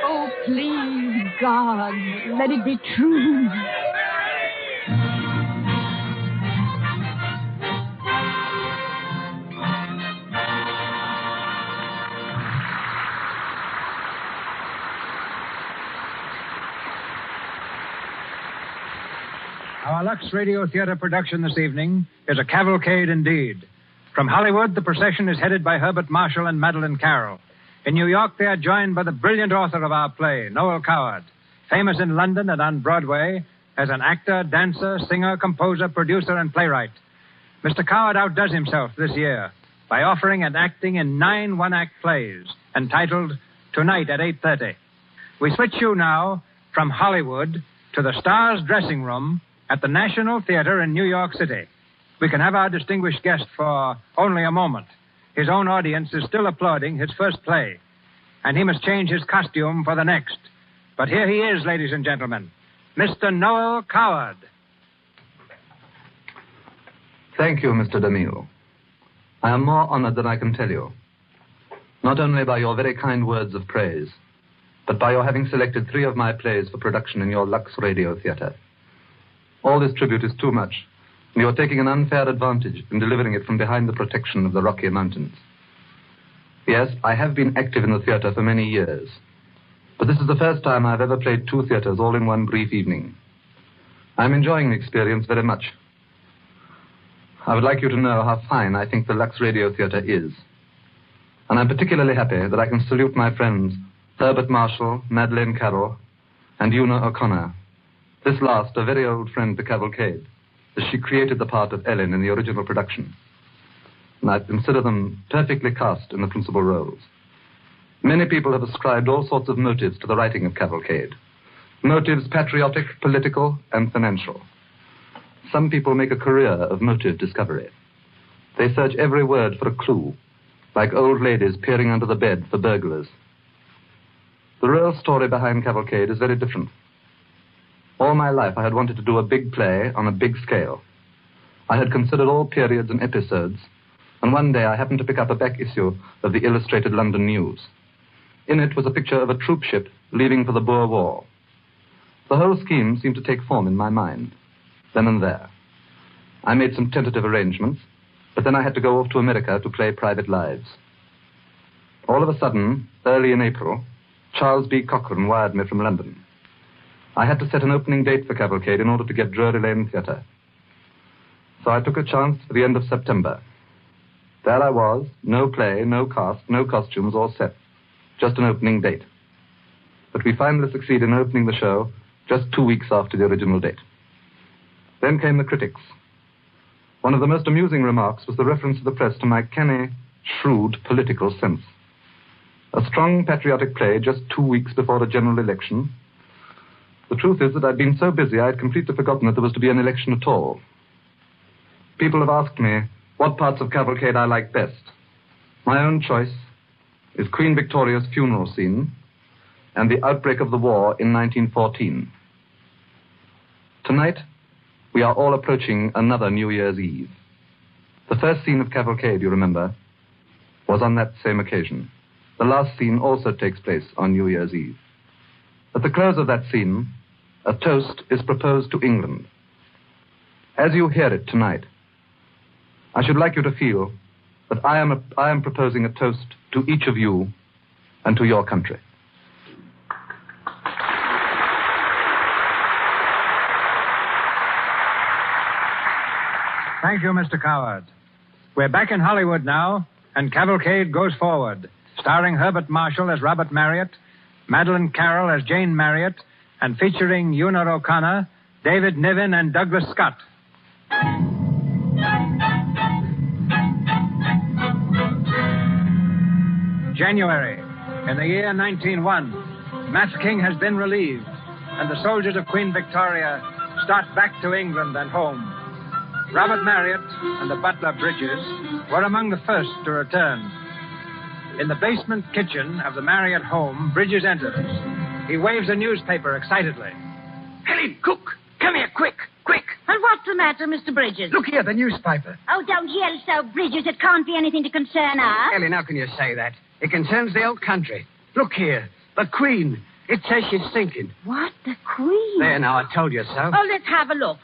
Oh, please, God, let it be true. Our Lux Radio Theater production this evening is a cavalcade indeed. From Hollywood, the procession is headed by Herbert Marshall and Madeline Carroll. In New York, they are joined by the brilliant author of our play, Noel Coward, famous in London and on Broadway as an actor, dancer, singer, composer, producer, and playwright. Mr. Coward outdoes himself this year by offering and acting in 9 one-act plays entitled Tonight at 8:30. We switch you now from Hollywood to the star's dressing room at the National Theater in New York City. We can have our distinguished guest for only a moment. His own audience is still applauding his first play, and he must change his costume for the next. But here he is, ladies and gentlemen, Mr. Noel Coward. Thank you, Mr. DeMille. I am more honored than I can tell you. Not only by your very kind words of praise, but by your having selected 3 of my plays for production in your Lux Radio Theater. All this tribute is too much, and you're taking an unfair advantage in delivering it from behind the protection of the Rocky Mountains. Yes, I have been active in the theater for many years, but this is the first time I've ever played 2 theaters all in one brief evening. I'm enjoying the experience very much. I would like you to know how fine I think the Lux Radio Theater is. And I'm particularly happy that I can salute my friends Herbert Marshall, Madeline Carroll, and Una O'Connor. This last, a very old friend to Cavalcade, as she created the part of Ellen in the original production. And I consider them perfectly cast in the principal roles. Many people have ascribed all sorts of motives to the writing of Cavalcade. Motives patriotic, political, and financial. Some people make a career of motive discovery. They search every word for a clue, like old ladies peering under the bed for burglars. The real story behind Cavalcade is very different. All my life I had wanted to do a big play on a big scale. I had considered all periods and episodes, and one day I happened to pick up a back issue of the Illustrated London News. In it was a picture of a troop ship leaving for the Boer War. The whole scheme seemed to take form in my mind, then and there. I made some tentative arrangements, but then I had to go off to America to play Private Lives. All of a sudden, early in April, Charles B. Cochrane wired me from London. I had to set an opening date for Cavalcade in order to get Drury Lane Theatre. So I took a chance for the end of September. There I was, no play, no cast, no costumes, all set. Just an opening date. But we finally succeeded in opening the show just 2 weeks after the original date. Then came the critics. One of the most amusing remarks was the reference of the press to my canny, shrewd political sense. A strong patriotic play just 2 weeks before a general election. The truth is that I'd been so busy I had completely forgotten that there was to be an election at all. People have asked me what parts of Cavalcade I like best. My own choice is Queen Victoria's funeral scene and the outbreak of the war in 1914. Tonight, we are all approaching another New Year's Eve. The first scene of Cavalcade, you remember, was on that same occasion. The last scene also takes place on New Year's Eve. At the close of that scene, a toast is proposed to England. As you hear it tonight, I should like you to feel that I am proposing a toast to each of you and to your country. Thank you, Mr. Coward. We're back in Hollywood now, and Cavalcade goes forward, starring Herbert Marshall as Robert Marriott, Madeleine Carroll as Jane Marriott, and featuring Una O'Connor, David Niven, and Douglas Scott. January, in the year 1901, Mafeking has been relieved, and the soldiers of Queen Victoria start back to England and home. Robert Marriott and the butler Bridges were among the first to return. In the basement kitchen of the Marriott home, Bridges enters. He waves a newspaper excitedly. Helen, cook! Come here, quick, quick! And what's the matter, Mr. Bridges? Look here, the newspaper. Oh, don't yell so, Bridges. It can't be anything to concern us. Helen, how can you say that? It concerns the old country. Look here, the Queen. It says she's sinking. What? The Queen? There, now, I told you so. Oh, let's have a look.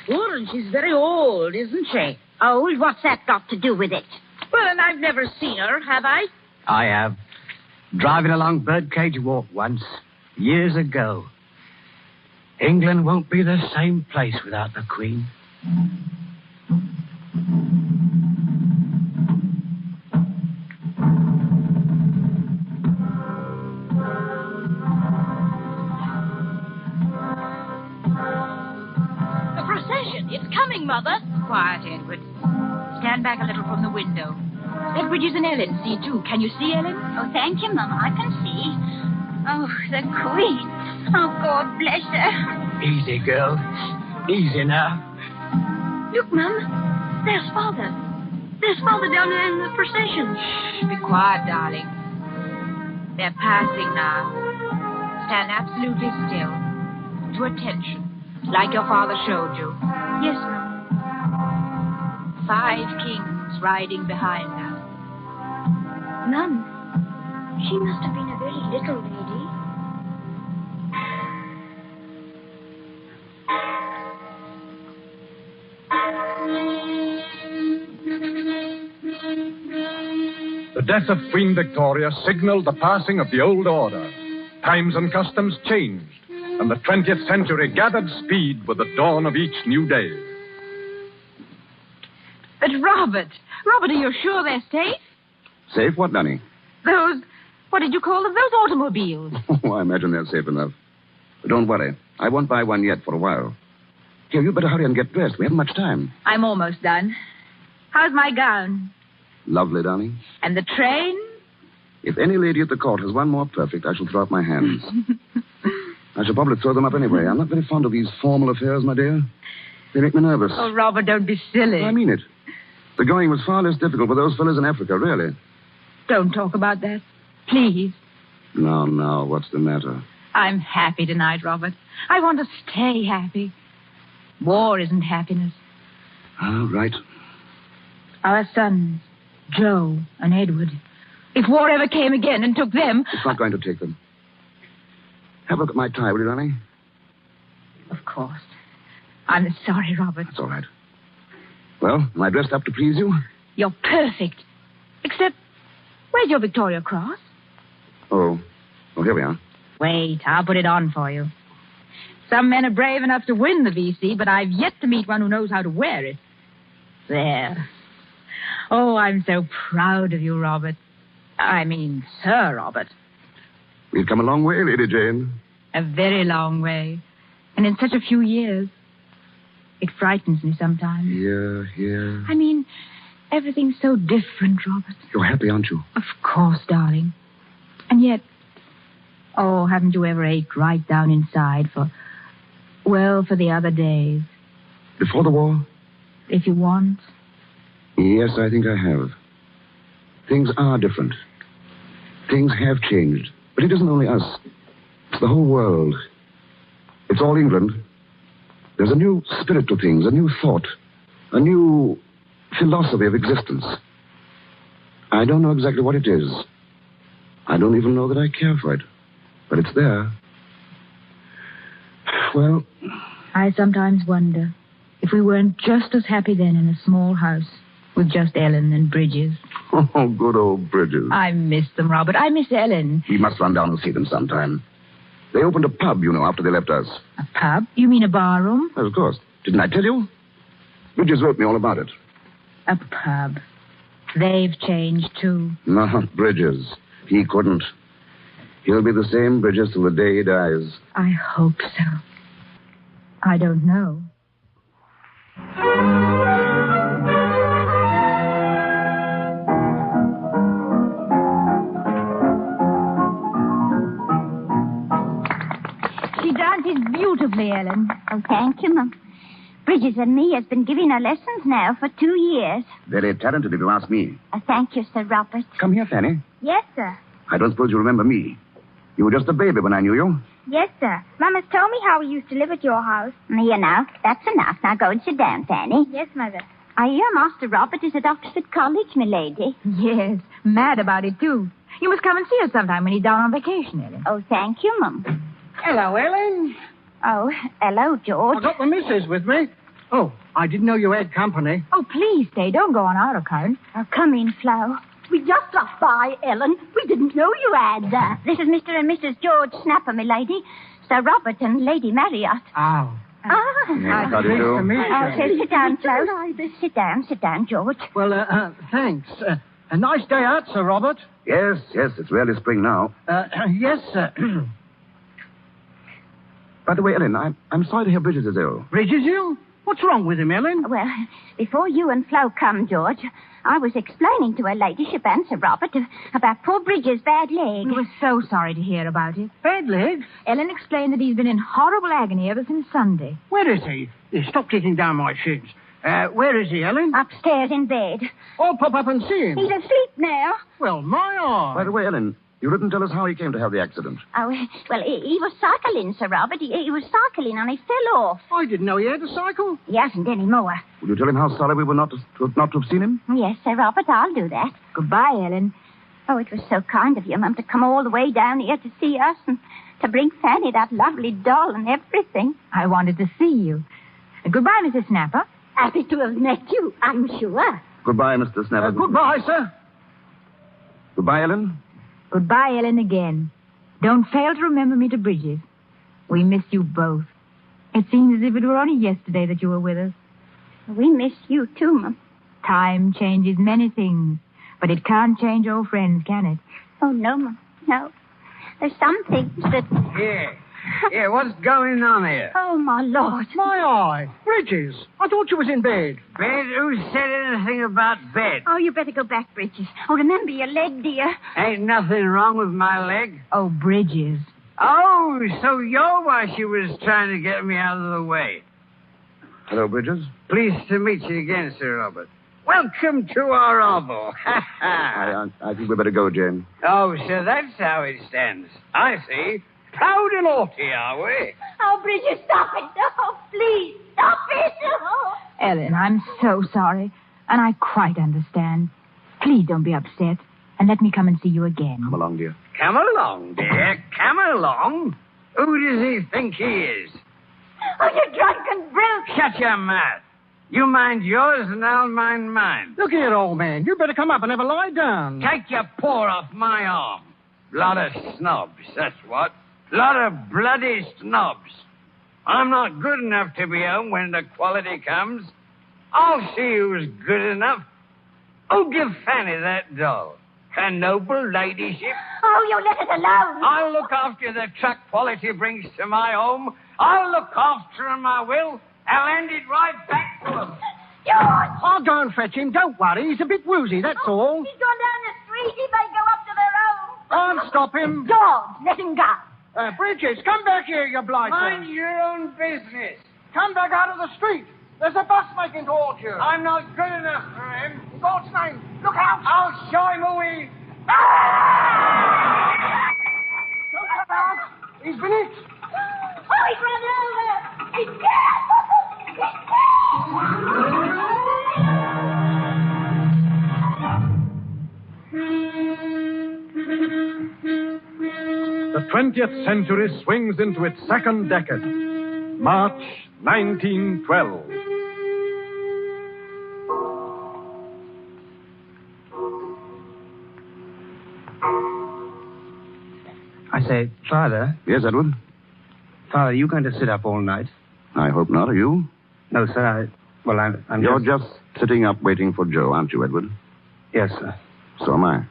Oh, and she's very old, isn't she? Old? What's that got to do with it? Well, and I've never seen her, have I? I have. Driving along Birdcage Walk once, years ago. England won't be the same place without the Queen. The procession. It's coming, Mother. Quiet, Edward. Stand back a little from the window. Let Bridges and Ellen see, too. Can you see, Ellen? Oh, thank you, Mama. I can see. Oh, the Queen. Oh, God bless her. Easy, girl. Easy now. Look, Mum. There's Father. There's Father down there in the procession. Shh, be quiet, darling. They're passing now. Stand absolutely still. To attention. Like your father showed you. Yes, Mum. 5 kings riding behind us. Mum, she must have been a very little lady. The death of Queen Victoria signaled the passing of the old order. Times and customs changed, and the 20th century gathered speed with the dawn of each new day. But Robert, are you sure they're safe? Safe what, Dunny? Those, what did you call them? Those automobiles. Oh, I imagine they're safe enough. Don't worry. I won't buy one yet for a while. Here, you better hurry and get dressed. We haven't much time. I'm almost done. How's my gown? Lovely, darling. And the train? If any lady at the court has one more perfect, I shall throw up my hands. I shall probably throw them up anyway. I'm not very fond of these formal affairs, my dear. They make me nervous. Oh, Robert, don't be silly. I mean it. The going was far less difficult for those fellows in Africa, really. Don't talk about that. Please. No. What's the matter? I'm happy tonight, Robert. I want to stay happy. War isn't happiness. All right. Our sons, Joe and Edward. If war ever came again and took them... It's not going to take them. Have a look at my tie, will you, darling? Of course. I'm sorry, Robert. That's all right. Well, am I dressed up to please you? You're perfect. Except, where's your Victoria Cross? Oh, here we are. Wait, I'll put it on for you. Some men are brave enough to win the VC, but I've yet to meet one who knows how to wear it. There. Oh, I'm so proud of you, Robert. I mean, Sir Robert. We've come a long way, Lady Jane. A very long way. And in such a few years. It frightens me sometimes. Yeah. I mean, everything's so different, Robert. You're happy, aren't you? Of course, darling. And yet, oh, haven't you ever ached right down inside for the other days? Before the war? If you want. Yes, I think I have. Things are different. Things have changed. But it isn't only us. It's the whole world. It's all England. There's a new spirit to things, a new thought, a new philosophy of existence. I don't know exactly what it is. I don't even know that I care for it. But it's there. Well... I sometimes wonder if we weren't just as happy then in a small house with just Ellen and Bridges. Oh, good old Bridges. I miss them, Robert. I miss Ellen. We must run down and see them sometime. They opened a pub, you know, after they left us. A pub? You mean a barroom? Well, of course. Didn't I tell you? Bridges wrote me all about it. A pub. They've changed, too. Not Bridges. He couldn't. He'll be the same Bridges till the day he dies. I hope so. I don't know. She dances beautifully, Ellen. Oh, thank you, Mum. Bridges and me has been giving her lessons now for 2 years. Very talented, if you ask me. Thank you, Sir Robert. Come here, Fanny. Yes, sir. I don't suppose you remember me. You were just a baby when I knew you. Yes, sir. Mama's told me how we used to live at your house. You know, that's enough. Now go and sit down, Fanny. Yes, Mother. I hear Master Robert is at Oxford College, milady. Yes, mad about it, too. You must come and see us sometime when he's down on vacation, Ellen. Oh, thank you, Mum. Hello, Ellen. Oh, hello, George. I've got the missus with me. Oh, I didn't know you had company. Oh, please stay. Don't go on our account. Oh, come in, Flo. We just dropped by, Ellen. We didn't know you had. This is Mr. and Mrs. George Snapper, milady. Sir Robert and Lady Marriott. Oh. Ah. How do you do? Okay, sit down, Flo. Sit down, George. Well, thanks. A nice day out, Sir Robert. Yes, it's really spring now. Yes, sir. By the way, Ellen, I'm sorry to hear Bridges is ill. Bridges ill? What's wrong with him, Ellen? Well, before you and Flo come, George, I was explaining to her ladyship and Sir Robert about poor Bridges' bad leg. We were so sorry to hear about it. Bad leg? Ellen explained that he's been in horrible agony ever since Sunday. Where is he? Stop kicking down my shins. Where is he, Ellen? Upstairs in bed. I'll pop up and see him. He's asleep now. Well, my eye. By the way, Ellen, you didn't tell us how he came to have the accident. Oh, well, he was cycling, Sir Robert. He was cycling and he fell off. I didn't know he had a cycle. He hasn't any more. Will you tell him how sorry we were not to have seen him? Yes, Sir Robert, I'll do that. Goodbye, Ellen. Oh, it was so kind of you, Mum, to come all the way down here to see us and to bring Fanny that lovely doll and everything. I wanted to see you. Goodbye, Mrs. Snapper. Happy to have met you, I'm sure. Goodbye, Mr. Snapper. Goodbye, sir. Goodbye, Ellen. Goodbye, Ellen, again. Don't fail to remember me to Bridges. We miss you both. It seems as if it were only yesterday that you were with us. We miss you, too, Mum. Time changes many things, but it can't change old friends, can it? Oh, no, Mum. No. There's some things that... Here. Yeah, what's going on here? Oh, my Lord. My eye. Bridges, I thought you was in bed. Bed? Who said anything about bed? Oh, you better go back, Bridges. Oh, remember your leg, dear. Ain't nothing wrong with my leg. Oh, Bridges. Oh, so you're why she was trying to get me out of the way. Hello, Bridges. Pleased to meet you again, Sir Robert. Welcome to our oval. I think we better go, Jane. Oh, so that's how it stands. I see. Proud and haughty, are we? Oh, Bridget, stop it. Oh, please, stop it. Oh. Ellen, I'm so sorry. And I quite understand. Please don't be upset. And let me come and see you again. Come along, dear. Come along, dear. Come along. Who does he think he is? Oh, you drunken brute. Shut your mouth. You mind yours and I'll mind mine. Look here, old man. You better come up and have a lie down. Take your paw off my arm. Lot of snobs, that's what. Lot of bloody snobs. I'm not good enough to be home when the quality comes. I'll see who's good enough. Oh, give Fanny that doll. Her noble ladyship. Oh, you let it alone. I'll look after the truck quality brings to my home. I'll look after him, I will. I'll hand it right back to him. George! I'll go and fetch him. Don't worry. He's a bit woozy, that's all. He's gone down the street. He may go up to their own. I'll stop him. George, let him go. Bridges, come back here, you blighter. Mind your own business. Come back out of the street. There's a bus making towards you. I'm not good enough for him. In God's name, look out. I'll show him who he... Don't come out. He's been hit. Oh, he's run over. He's dead. The 20th century swings into its second decade. March 1912. I say, Father. Yes, Edward? Father, are you going to sit up all night? I hope not. Are you? No, sir. I'm You're just sitting up waiting for Joe, aren't you, Edward? Yes, sir. So am I.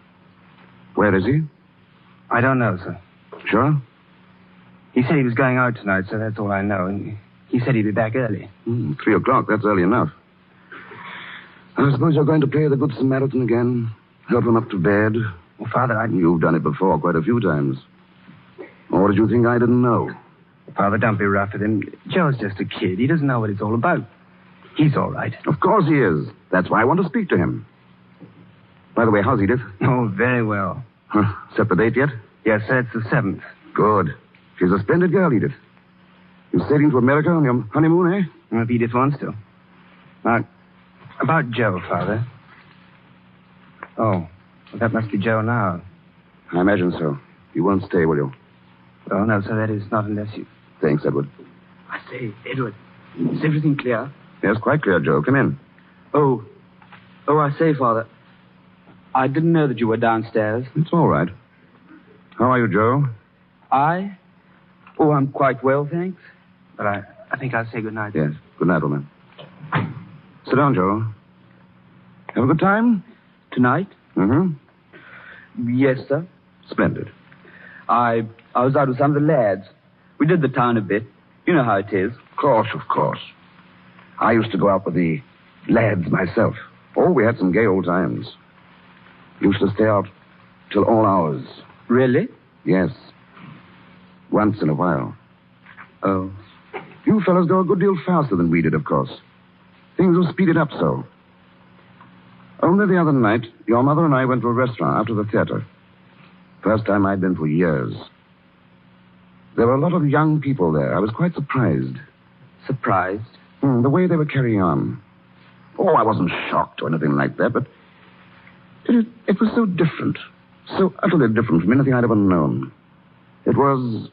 Where is he? I don't know, sir. Sure? He said he was going out tonight, so that's all I know. And he said he'd be back early. 3 o'clock. That's early enough. I suppose you're going to play the Good Samaritan again? Help him up to bed? Well, Father, You've done it before quite a few times. Or did you think I didn't know? Father, don't be rough with him. Joe's just a kid. He doesn't know what it's all about. He's all right. Of course he is. That's why I want to speak to him. By the way, how's Edith? Oh, very well. Set the date yet? Yes, sir, it's the 7th. Good. She's a splendid girl, Edith. You're sailing to America on your honeymoon, eh? Well, if Edith wants to. Now, about Joe, Father. Oh, well, that must be Joe now. I imagine so. You won't stay, will you? Well, no, sir, that is not unless you... Thanks, Edward. I say, Edward, is everything clear? Yes, quite clear, Joe. Come in. Oh, I say, Father, I didn't know that you were downstairs. It's all right. How are you, Joe? I? Oh, I'm quite well, thanks. But I think I'll say good night. Yes, good night, old man. Sit down, Joe. Have a good time? Tonight? Mm-hmm. Yes, sir. Splendid. I was out with some of the lads. We did the town a bit. You know how it is. Of course. I used to go out with the lads myself. Oh, we had some gay old times. Used to stay out till all hours. Really? Yes. Once in a while. Oh. You fellows go a good deal faster than we did, of course. Things were speeded up so. Only the other night, your mother and I went to a restaurant after the theater. First time I'd been for years. There were a lot of young people there. I was quite surprised. Surprised? The way they were carrying on. Oh, I wasn't shocked or anything like that, but it was so different. So utterly different from anything I'd ever known. It was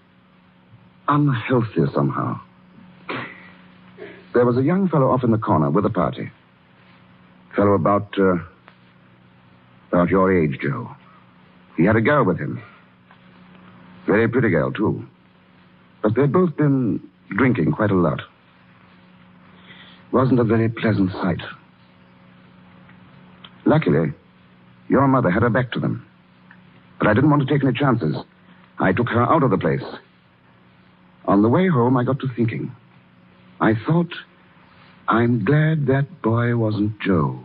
unhealthy somehow. There was a young fellow off in the corner with a party. Fellow about your age, Joe. He had a girl with him. Very pretty girl, too. But they'd both been drinking quite a lot. Wasn't a very pleasant sight. Luckily, your mother had her back to them. But I didn't want to take any chances. I took her out of the place. On the way home, I got to thinking. I thought, I'm glad that boy wasn't Joe.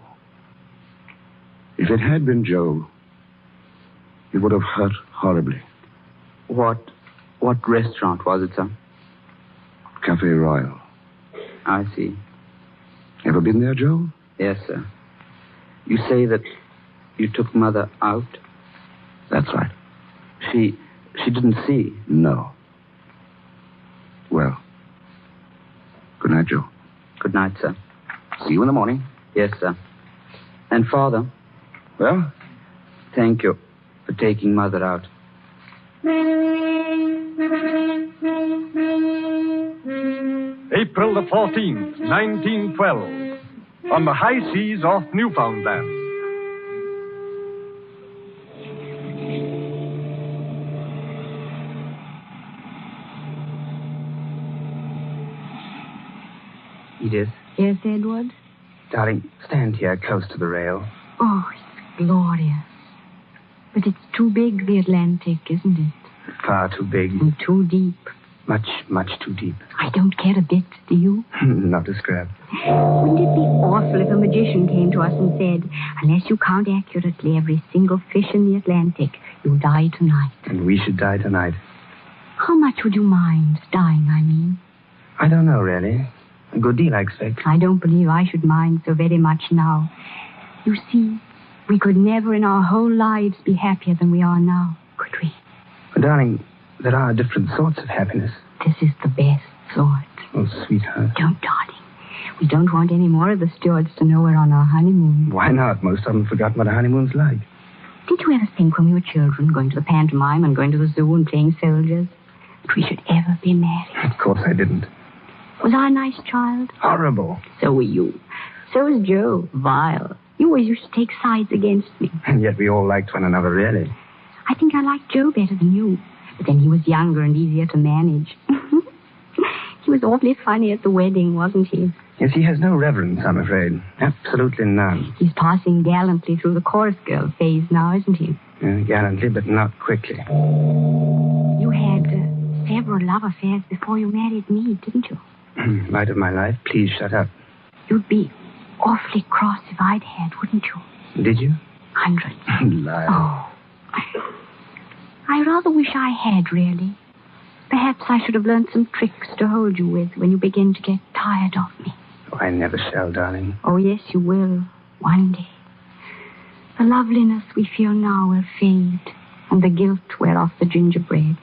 If it had been Joe, it would have hurt horribly. What restaurant was it, sir? Cafe Royal. I see. Ever been there, Joe? Yes, sir. You say that you took Mother out? That's right. She didn't see? No. Well, good night, Joe. Good night, sir. See you in the morning. Yes, sir. And Father? Well? Thank you for taking Mother out. April the 14th, 1912. On the high seas off Newfoundland. Edith? Yes, Edward? Darling, stand here close to the rail. Oh, it's glorious. But it's too big, the Atlantic, isn't it? Far too big. And too deep. Much, much too deep. I don't care a bit, do you? Not a scrap. Wouldn't it be awful if a magician came to us and said, unless you count accurately every single fish in the Atlantic, you'll die tonight? And we should die tonight. How much would you mind dying, I mean? I don't know, really. A good deal, I expect. I don't believe I should mind so very much now. You see, we could never in our whole lives be happier than we are now, could we? But, darling, there are different sorts of happiness. This is the best sort. Oh, sweetheart. Don't, darling. We don't want any more of the stewards to know we're on our honeymoon. Why not? Most of them forgot what a honeymoon's like. Did you ever think when we were children, going to the pantomime and going to the zoo and playing soldiers, that we should ever be married? Of course I didn't. Was I a nice child? Horrible. So were you. So was Joe. Vile. You always used to take sides against me. And yet we all liked one another, really. I think I liked Joe better than you. But then he was younger and easier to manage. He was awfully funny at the wedding, wasn't he? Yes, he has no reverence, I'm afraid. Absolutely none. He's passing gallantly through the chorus girl phase now, isn't he? Gallantly, but not quickly. You had several love affairs before you married me, didn't you? Light of my life, please shut up. You'd be awfully cross if I'd had, wouldn't you? Did you? Hundreds. Liar. Oh. I rather wish I had, really. Perhaps I should have learned some tricks to hold you with when you begin to get tired of me. Oh, I never shall, darling. Oh, yes, you will. One day. The loveliness we feel now will fade, and the guilt wear off the gingerbread.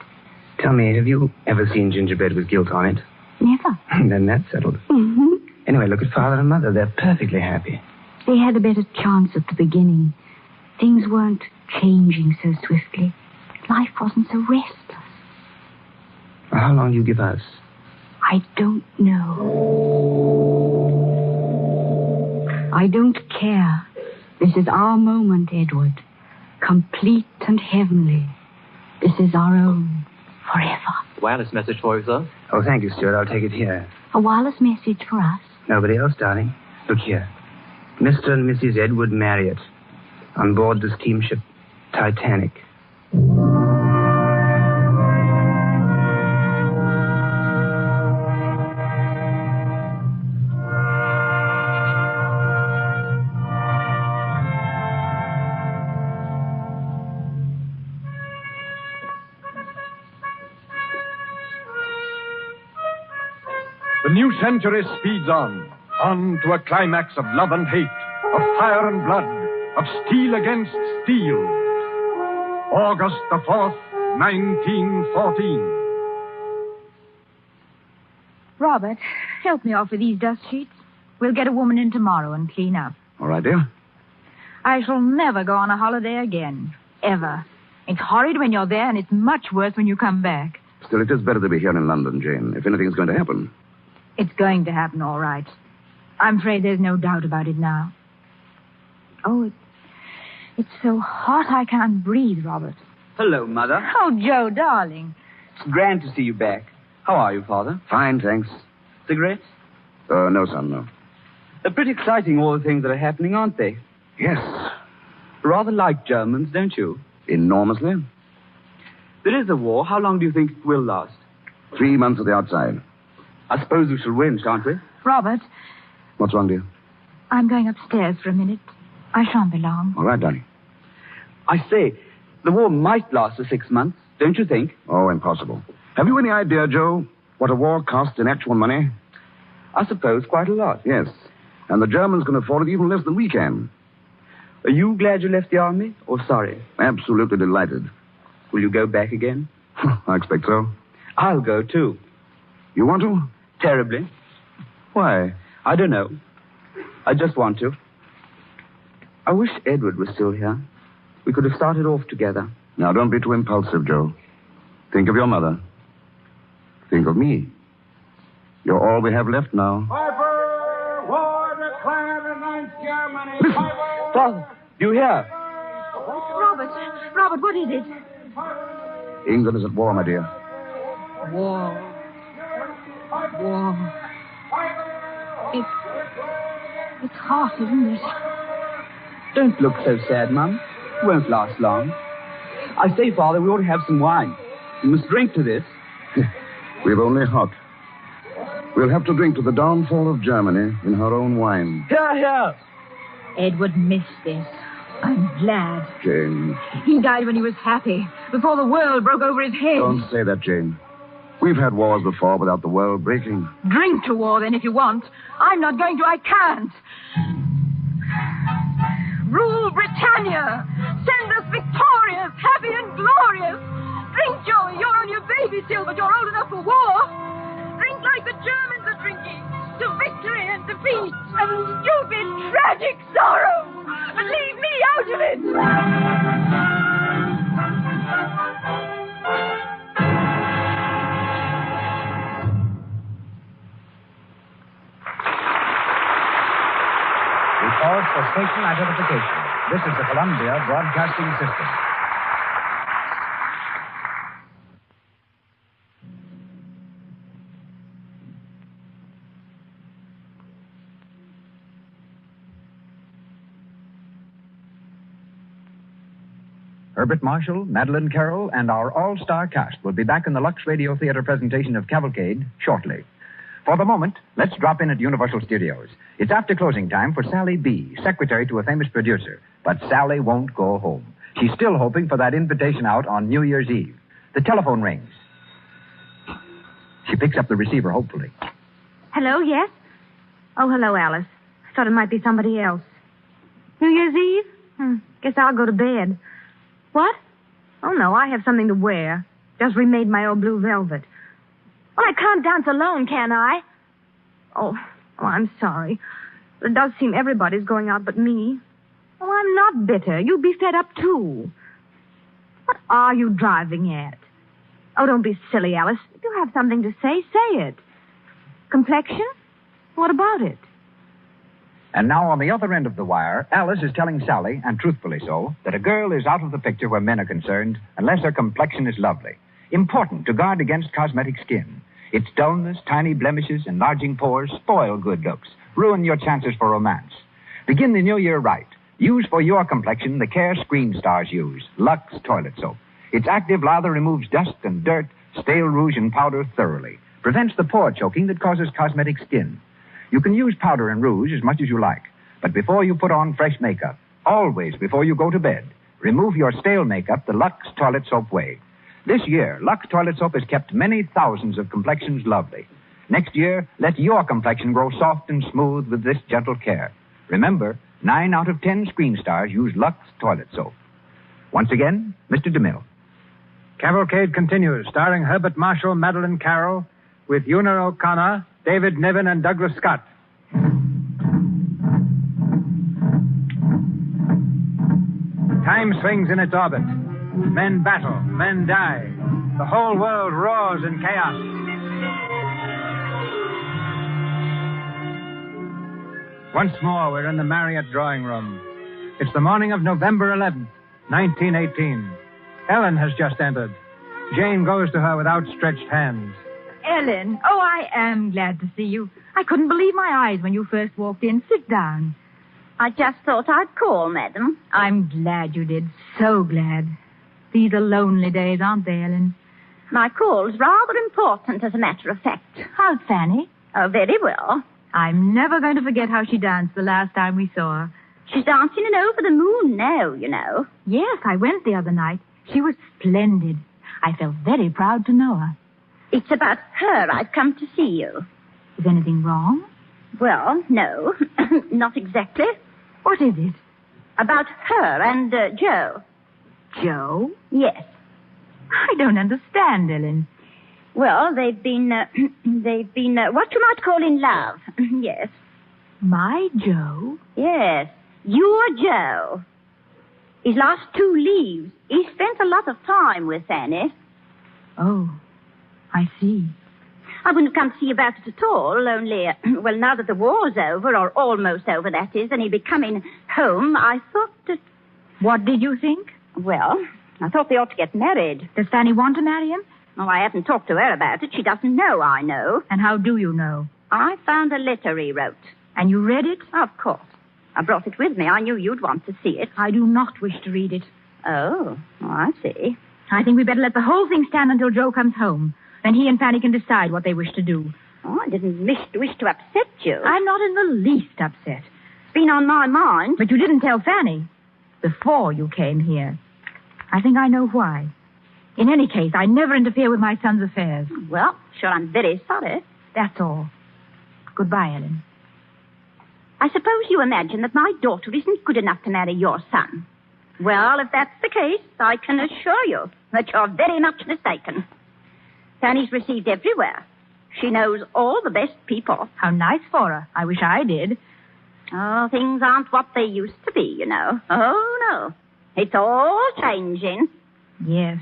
Tell me, have you ever seen gingerbread with guilt on it? Never. Then that's settled. Mm-hmm. Anyway, look at Father and Mother. They're perfectly happy. They had a better chance at the beginning. Things weren't changing so swiftly. Life wasn't so restless. Well, how long do you give us? I don't know. I don't care. This is our moment, Edward. Complete and heavenly. This is our own. Forever. Wireless message for you, sir. Oh, thank you, Stuart. I'll take it here. A wireless message for us? Nobody else, darling. Look here. Mr. and Mrs. Edward Marriott. On board the steamship Titanic. The new century speeds on to a climax of love and hate, of fire and blood, of steel against steel. August the 4th, 1914. Robert, help me off with these dust sheets. We'll get a woman in tomorrow and clean up. All right, dear. I shall never go on a holiday again. Ever. It's horrid when you're there, and it's much worse when you come back. Still, it is better to be here in London, Jane, if anything's going to happen. It's going to happen, all right. I'm afraid there's no doubt about it now. Oh, it's so hot I can't breathe, Robert. Hello, Mother. Oh, Joe, darling. It's grand to see you back. How are you, Father? Fine, thanks. Cigarettes? No, son, no. They're pretty exciting, all the things that are happening, aren't they? Yes. Rather like Germans, don't you? Enormously. There is a war. How long do you think it will last? 3 months at the outside. I suppose we shall win, shan't we? Robert, What's wrong, dear? I'm going upstairs for a minute. I shan't be long. All right, darling. I say, the war might last for 6 months, don't you think? Oh, impossible. Have you any idea, Joe, what a war costs in actual money? I suppose quite a lot. Yes. And the Germans can afford it even less than we can. Are you glad you left the army, or sorry? Absolutely delighted. Will you go back again? I expect so. I'll go, too. You want to? Terribly. Why? I don't know. I just want to. I wish Edward was still here. We could have started off together. Now, don't be too impulsive, Joe. Think of your mother. Think of me. You're all we have left now. Piper, war declared against Germany. Piper! Father, you hear? Robert, what is it? England is at war, my dear. War. It's hot, isn't it? Don't look so sad, Mum. It won't last long. I say, Father, we ought to have some wine. We must drink to this. We've only hot. We'll have to drink to the downfall of Germany in her own wine. Here, here. Edward missed this. I'm glad. Jane. He died when he was happy, before the world broke over his head. Don't say that, Jane. We've had wars before without the world breaking. Drink to war, then, if you want. I'm not going to. I can't. Rule Britannia. Send us victorious, happy and glorious. Drink, Joey. You're on your baby still, but you're old enough for war. Drink like the Germans are drinking. To victory and defeat and stupid, tragic sorrow. But leave me out of it. We pause for station identification. This is the Columbia Broadcasting System. Herbert Marshall, Madeline Carroll, and our all-star cast will be back in the Lux Radio Theater presentation of Cavalcade shortly. For the moment, let's drop in at Universal Studios. It's after closing time for Sally B., secretary to a famous producer. But Sally won't go home. She's still hoping for that invitation out on New Year's Eve. The telephone rings. She picks up the receiver hopefully. Hello, yes? Oh, hello, Alice. I thought it might be somebody else. New Year's Eve? Guess I'll go to bed. What? Oh, no, I have something to wear. Just remade my old blue velvet. Well, I can't dance alone, can I? Oh, I'm sorry. It does seem everybody's going out but me. Oh, I'm not bitter. You'd be fed up, too. What are you driving at? Oh, don't be silly, Alice. If you have something to say, say it. Complexion? What about it? And now on the other end of the wire, Alice is telling Sally, and truthfully so, that a girl is out of the picture where men are concerned unless her complexion is lovely. Important to guard against cosmetic skin. Its dullness, tiny blemishes, enlarging pores spoil good looks, ruin your chances for romance. Begin the new year right. Use for your complexion the care screen stars use, Lux Toilet Soap. Its active lather removes dust and dirt, stale rouge and powder thoroughly. Prevents the pore choking that causes cosmetic skin. You can use powder and rouge as much as you like, but before you put on fresh makeup, always before you go to bed, remove your stale makeup the Lux Toilet Soap way. This year, Lux Toilet Soap has kept many thousands of complexions lovely. Next year, let your complexion grow soft and smooth with this gentle care. Remember, 9 out of 10 screen stars use Lux Toilet Soap. Once again, Mr. DeMille. Cavalcade continues, starring Herbert Marshall, Madeline Carroll, with Una O'Connor, David Niven, and Douglas Scott. Time swings in its orbit. Men battle, men die. The whole world roars in chaos. Once more, we're in the Marriott drawing room. It's the morning of November 11th, 1918. Ellen has just entered. Jane goes to her with outstretched hands. Ellen, oh, I am glad to see you. I couldn't believe my eyes when you first walked in. Sit down. I just thought I'd call, madam. I'm glad you did. So glad. These are lonely days, aren't they, Ellen? My call's rather important, as a matter of fact. How's Fanny? Oh, very well. I'm never going to forget how she danced the last time we saw her. She's dancing in Over the Moon now, you know. Yes, I went the other night. She was splendid. I felt very proud to know her. It's about her I've come to see you. Is anything wrong? Well, no, not exactly. What is it? About her and Joe. Joe? Yes. I don't understand, Ellen. Well, they've been what you might call in love. Yes. My Joe? Yes, your Joe. His last 2 leaves, he spent a lot of time with Fanny. Oh, I see. I wouldn't have come to see you about it at all, only, well, now that the war's over, or almost over, that is, and he'll be coming home, I thought that... What did you think? Well, I thought they ought to get married. Does Fanny want to marry him? Oh, I haven't talked to her about it. She doesn't know I know. And how do you know? I found a letter he wrote. And you read it? Of course. I brought it with me. I knew you'd want to see it. I do not wish to read it. Oh, I see. I think we better let the whole thing stand until Joe comes home. Then he and Fanny can decide what they wish to do. Oh, I didn't wish to upset you. I'm not in the least upset. It's been on my mind. But you didn't tell Fanny before you came here. I think I know why. In any case, I never interfere with my son's affairs. Well, sure, I'm very sorry. That's all. Goodbye, Ellen. I suppose you imagine that my daughter isn't good enough to marry your son. Well, if that's the case, I can assure you that you're very much mistaken. Fanny's received everywhere. She knows all the best people. How nice for her. I wish I did. Oh, things aren't what they used to be, you know. Oh, no. It's all changing. Yes,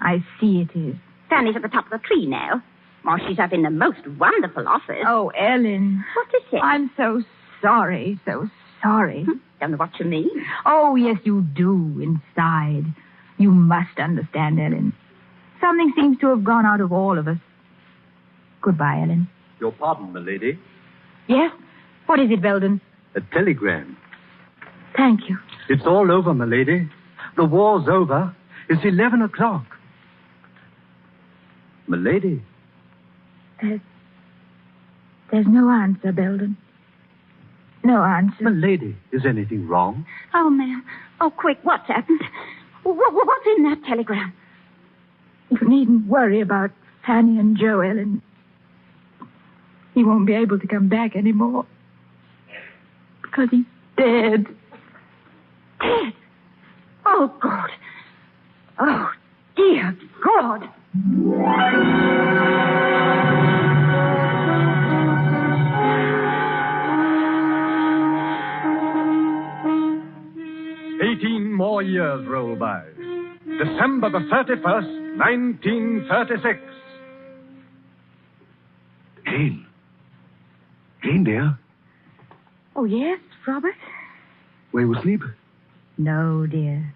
I see it is. Fanny's at the top of the tree now. Oh, she's having the most wonderful office. Oh, Ellen. What is it? I'm so sorry, so sorry. Don't know what you mean. Oh, yes, you do, inside. You must understand, Ellen. Something seems to have gone out of all of us. Goodbye, Ellen. Your pardon, milady. Yes? What is it, Belden? A telegram. Thank you. It's all over, milady. The war's over. It's 11 o'clock. Milady. There's no answer, Belden. No answer. Milady, is anything wrong? Oh, ma'am. Oh, quick, what's happened? What's in that telegram? You needn't worry about Fanny and Joe, Ellen. He won't be able to come back anymore. Because he's dead. Dead? Oh, God. Oh, dear God. More years roll by. December the 31st, 1936. Jane. Jane, dear. Oh, yes, Robert? Were you asleep? No, dear.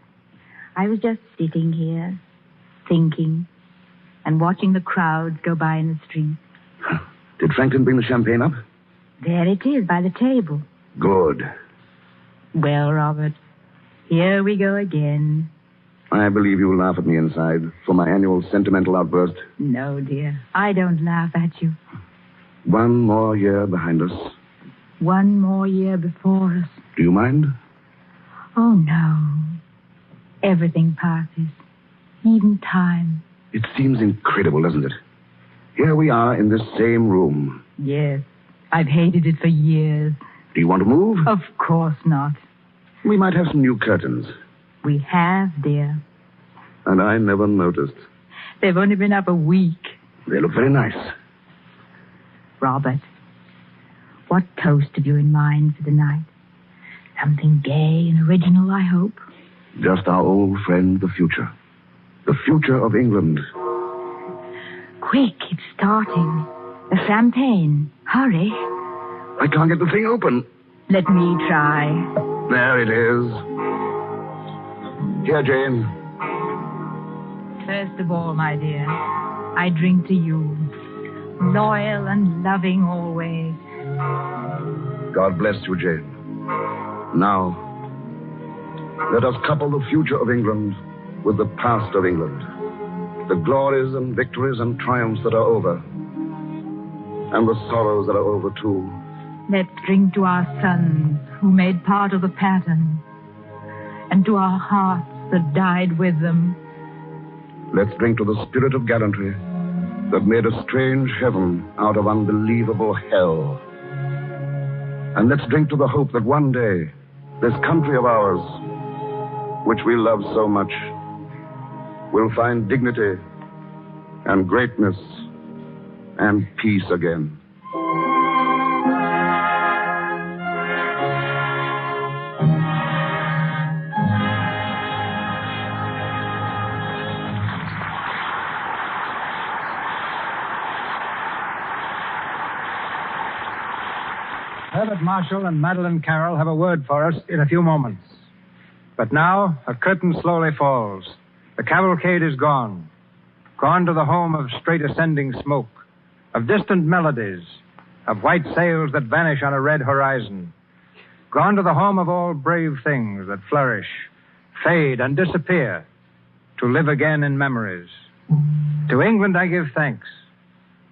I was just sitting here, thinking, and watching the crowds go by in the street. Did Franklin bring the champagne up? There it is, by the table. Good. Well, Robert, here we go again. I believe you laugh at me inside for my annual sentimental outburst. No, dear. I don't laugh at you. One more year behind us. One more year before us. Do you mind? Oh, no. Everything passes. Even time. It seems incredible, doesn't it? Here we are in this same room. Yes. I've hated it for years. Do you want to move? Of course not. We might have some new curtains. We have, dear. And I never noticed. They've only been up a week. They look very nice. Robert, what toast have you in mind for the night? Something gay and original, I hope. Just our old friend, the future. The future of England. Quick, it's starting. The champagne. Hurry. I can't get the thing open. Let me try. There it is. Here, Jane. First of all, my dear, I drink to you. Loyal and loving always. God bless you, Jane. Now, let us couple the future of England with the past of England. the glories and victories and triumphs that are over, and the sorrows that are over, too. Let's drink to our sons who made part of the pattern, and to our hearts that died with them. Let's drink to the spirit of gallantry that made a strange heaven out of unbelievable hell. And let's drink to the hope that one day, this country of ours, which we love so much, will find dignity and greatness and peace again. Herbert Marshall and Madeline Carroll have a word for us in a few moments. But now, a curtain slowly falls. The cavalcade is gone. Gone to the home of straight ascending smoke, of distant melodies, of white sails that vanish on a red horizon. Gone to the home of all brave things that flourish, fade, and disappear, to live again in memories. To England I give thanks.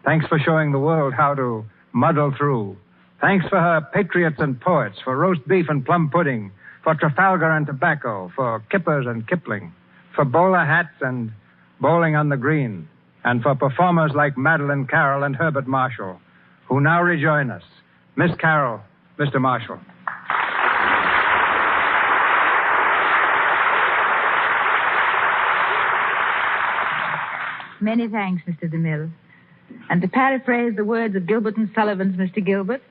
Thanks for showing the world how to muddle through. Thanks for her patriots and poets, for roast beef and plum pudding, for Trafalgar and tobacco, for kippers and Kipling, for bowler hats and bowling on the green, and for performers like Madeline Carroll and Herbert Marshall, who now rejoin us. Miss Carroll, Mr. Marshall. Many thanks, Mr. DeMille. And to paraphrase the words of Gilbert and Sullivan's Mr. Gilbert,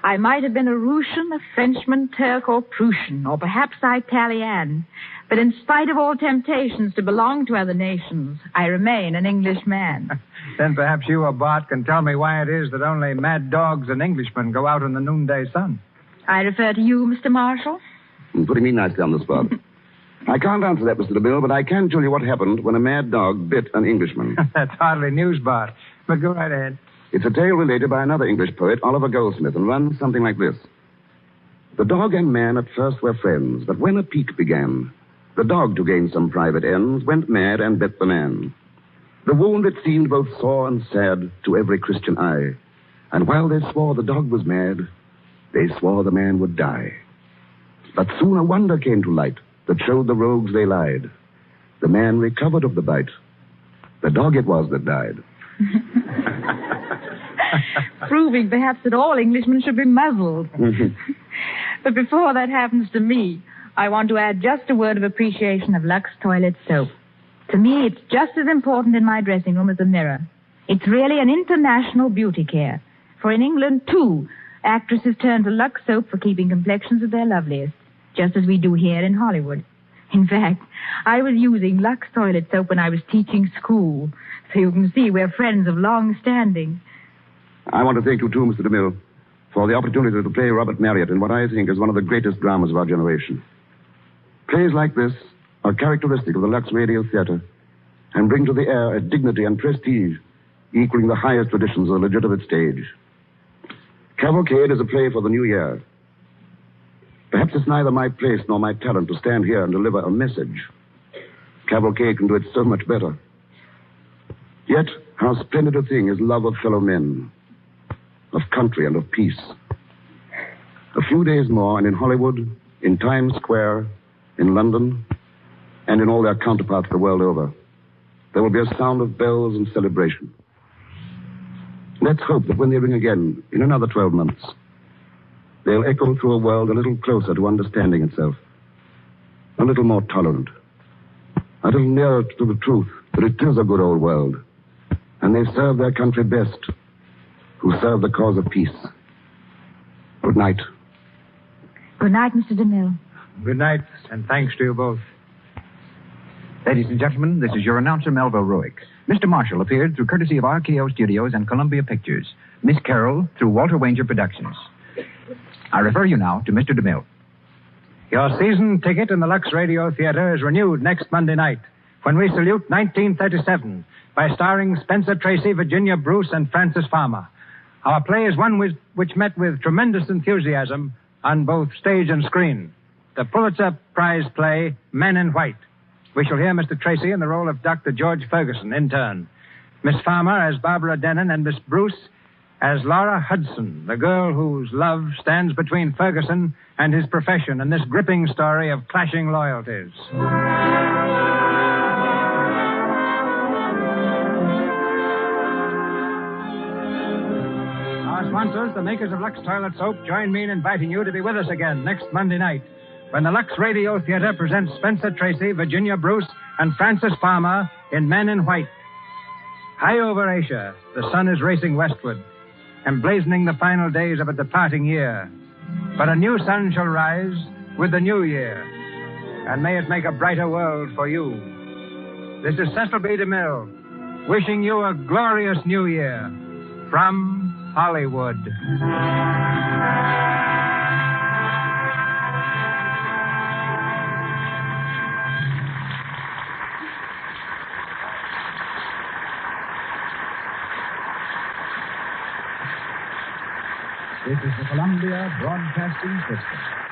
I might have been a Russian, a Frenchman, Turk, or Prussian, or perhaps Italian. But in spite of all temptations to belong to other nations, I remain an Englishman. Then perhaps you or Bart can tell me why it is that only mad dogs and Englishmen go out in the noonday sun. I refer to you, Mr. Marshall. You're putting me nicely on the spot. I can't answer that, Mr. DeMille, but I can tell you what happened when a mad dog bit an Englishman. That's hardly news, Bart. But go right ahead. It's a tale related by another English poet, Oliver Goldsmith, and runs something like this. The dog and man at first were friends, but when a pique began, the dog, to gain some private ends, went mad and bit the man. The wound, it seemed both sore and sad to every Christian eye. And while they swore the dog was mad, they swore the man would die. But soon a wonder came to light that showed the rogues they lied. The man recovered of the bite. The dog it was that died. Proving perhaps that all Englishmen should be muzzled. But before that happens to me, I want to add just a word of appreciation of Lux Toilet Soap. To me, it's just as important in my dressing room as a mirror. It's really an international beauty care. For in England, too, actresses turn to Lux Soap for keeping complexions at their loveliest, just as we do here in Hollywood. In fact, I was using Lux Toilet Soap when I was teaching school, so you can see we're friends of long standing. I want to thank you, too, Mr. DeMille, for the opportunity to play Robert Marriott in what I think is one of the greatest dramas of our generation. Plays like this are characteristic of the Lux Radio Theater and bring to the air a dignity and prestige equaling the highest traditions of the legitimate stage. Cavalcade is a play for the new year. Perhaps it's neither my place nor my talent to stand here and deliver a message. Cavalcade can do it so much better. Yet, how splendid a thing is love of fellow men, of country and of peace. A few days more, and in Hollywood, in Times Square, in London, and in all their counterparts the world over, there will be a sound of bells and celebration. Let's hope that when they ring again, in another 12 months, they'll echo through a world a little closer to understanding itself, a little more tolerant, a little nearer to the truth that it is a good old world, and they serve their country best, who serve the cause of peace. Good night. Good night, Mr. DeMille. Good night, and thanks to you both. Ladies and gentlemen, this is your announcer, Melville Ruick. Mr. Marshall appeared through courtesy of RKO Studios and Columbia Pictures. Miss Carroll through Walter Wanger Productions. I refer you now to Mr. DeMille. Your season ticket in the Lux Radio Theater is renewed next Monday night when we salute 1937 by starring Spencer Tracy, Virginia Bruce, and Francis Farmer. Our play is one which met with tremendous enthusiasm on both stage and screen. The Pulitzer Prize play, Men in White, We shall hear Mr. Tracy in the role of Dr. George Ferguson, intern. Miss Farmer as Barbara Denon, and Miss Bruce as Laura Hudson, the girl whose love stands between Ferguson and his profession in this gripping story of clashing loyalties. Our sponsors, the makers of Lux Toilet Soap, join me in inviting you to be with us again next Monday night when the Lux Radio Theater presents Spencer Tracy, Virginia Bruce, and Francis Farmer in Men in White. High over Asia, the sun is racing westward, emblazoning the final days of a departing year. But a new sun shall rise with the new year, and may it make a brighter world for you. This is Cecil B. DeMille, wishing you a glorious new year from Hollywood. This is the Columbia Broadcasting System.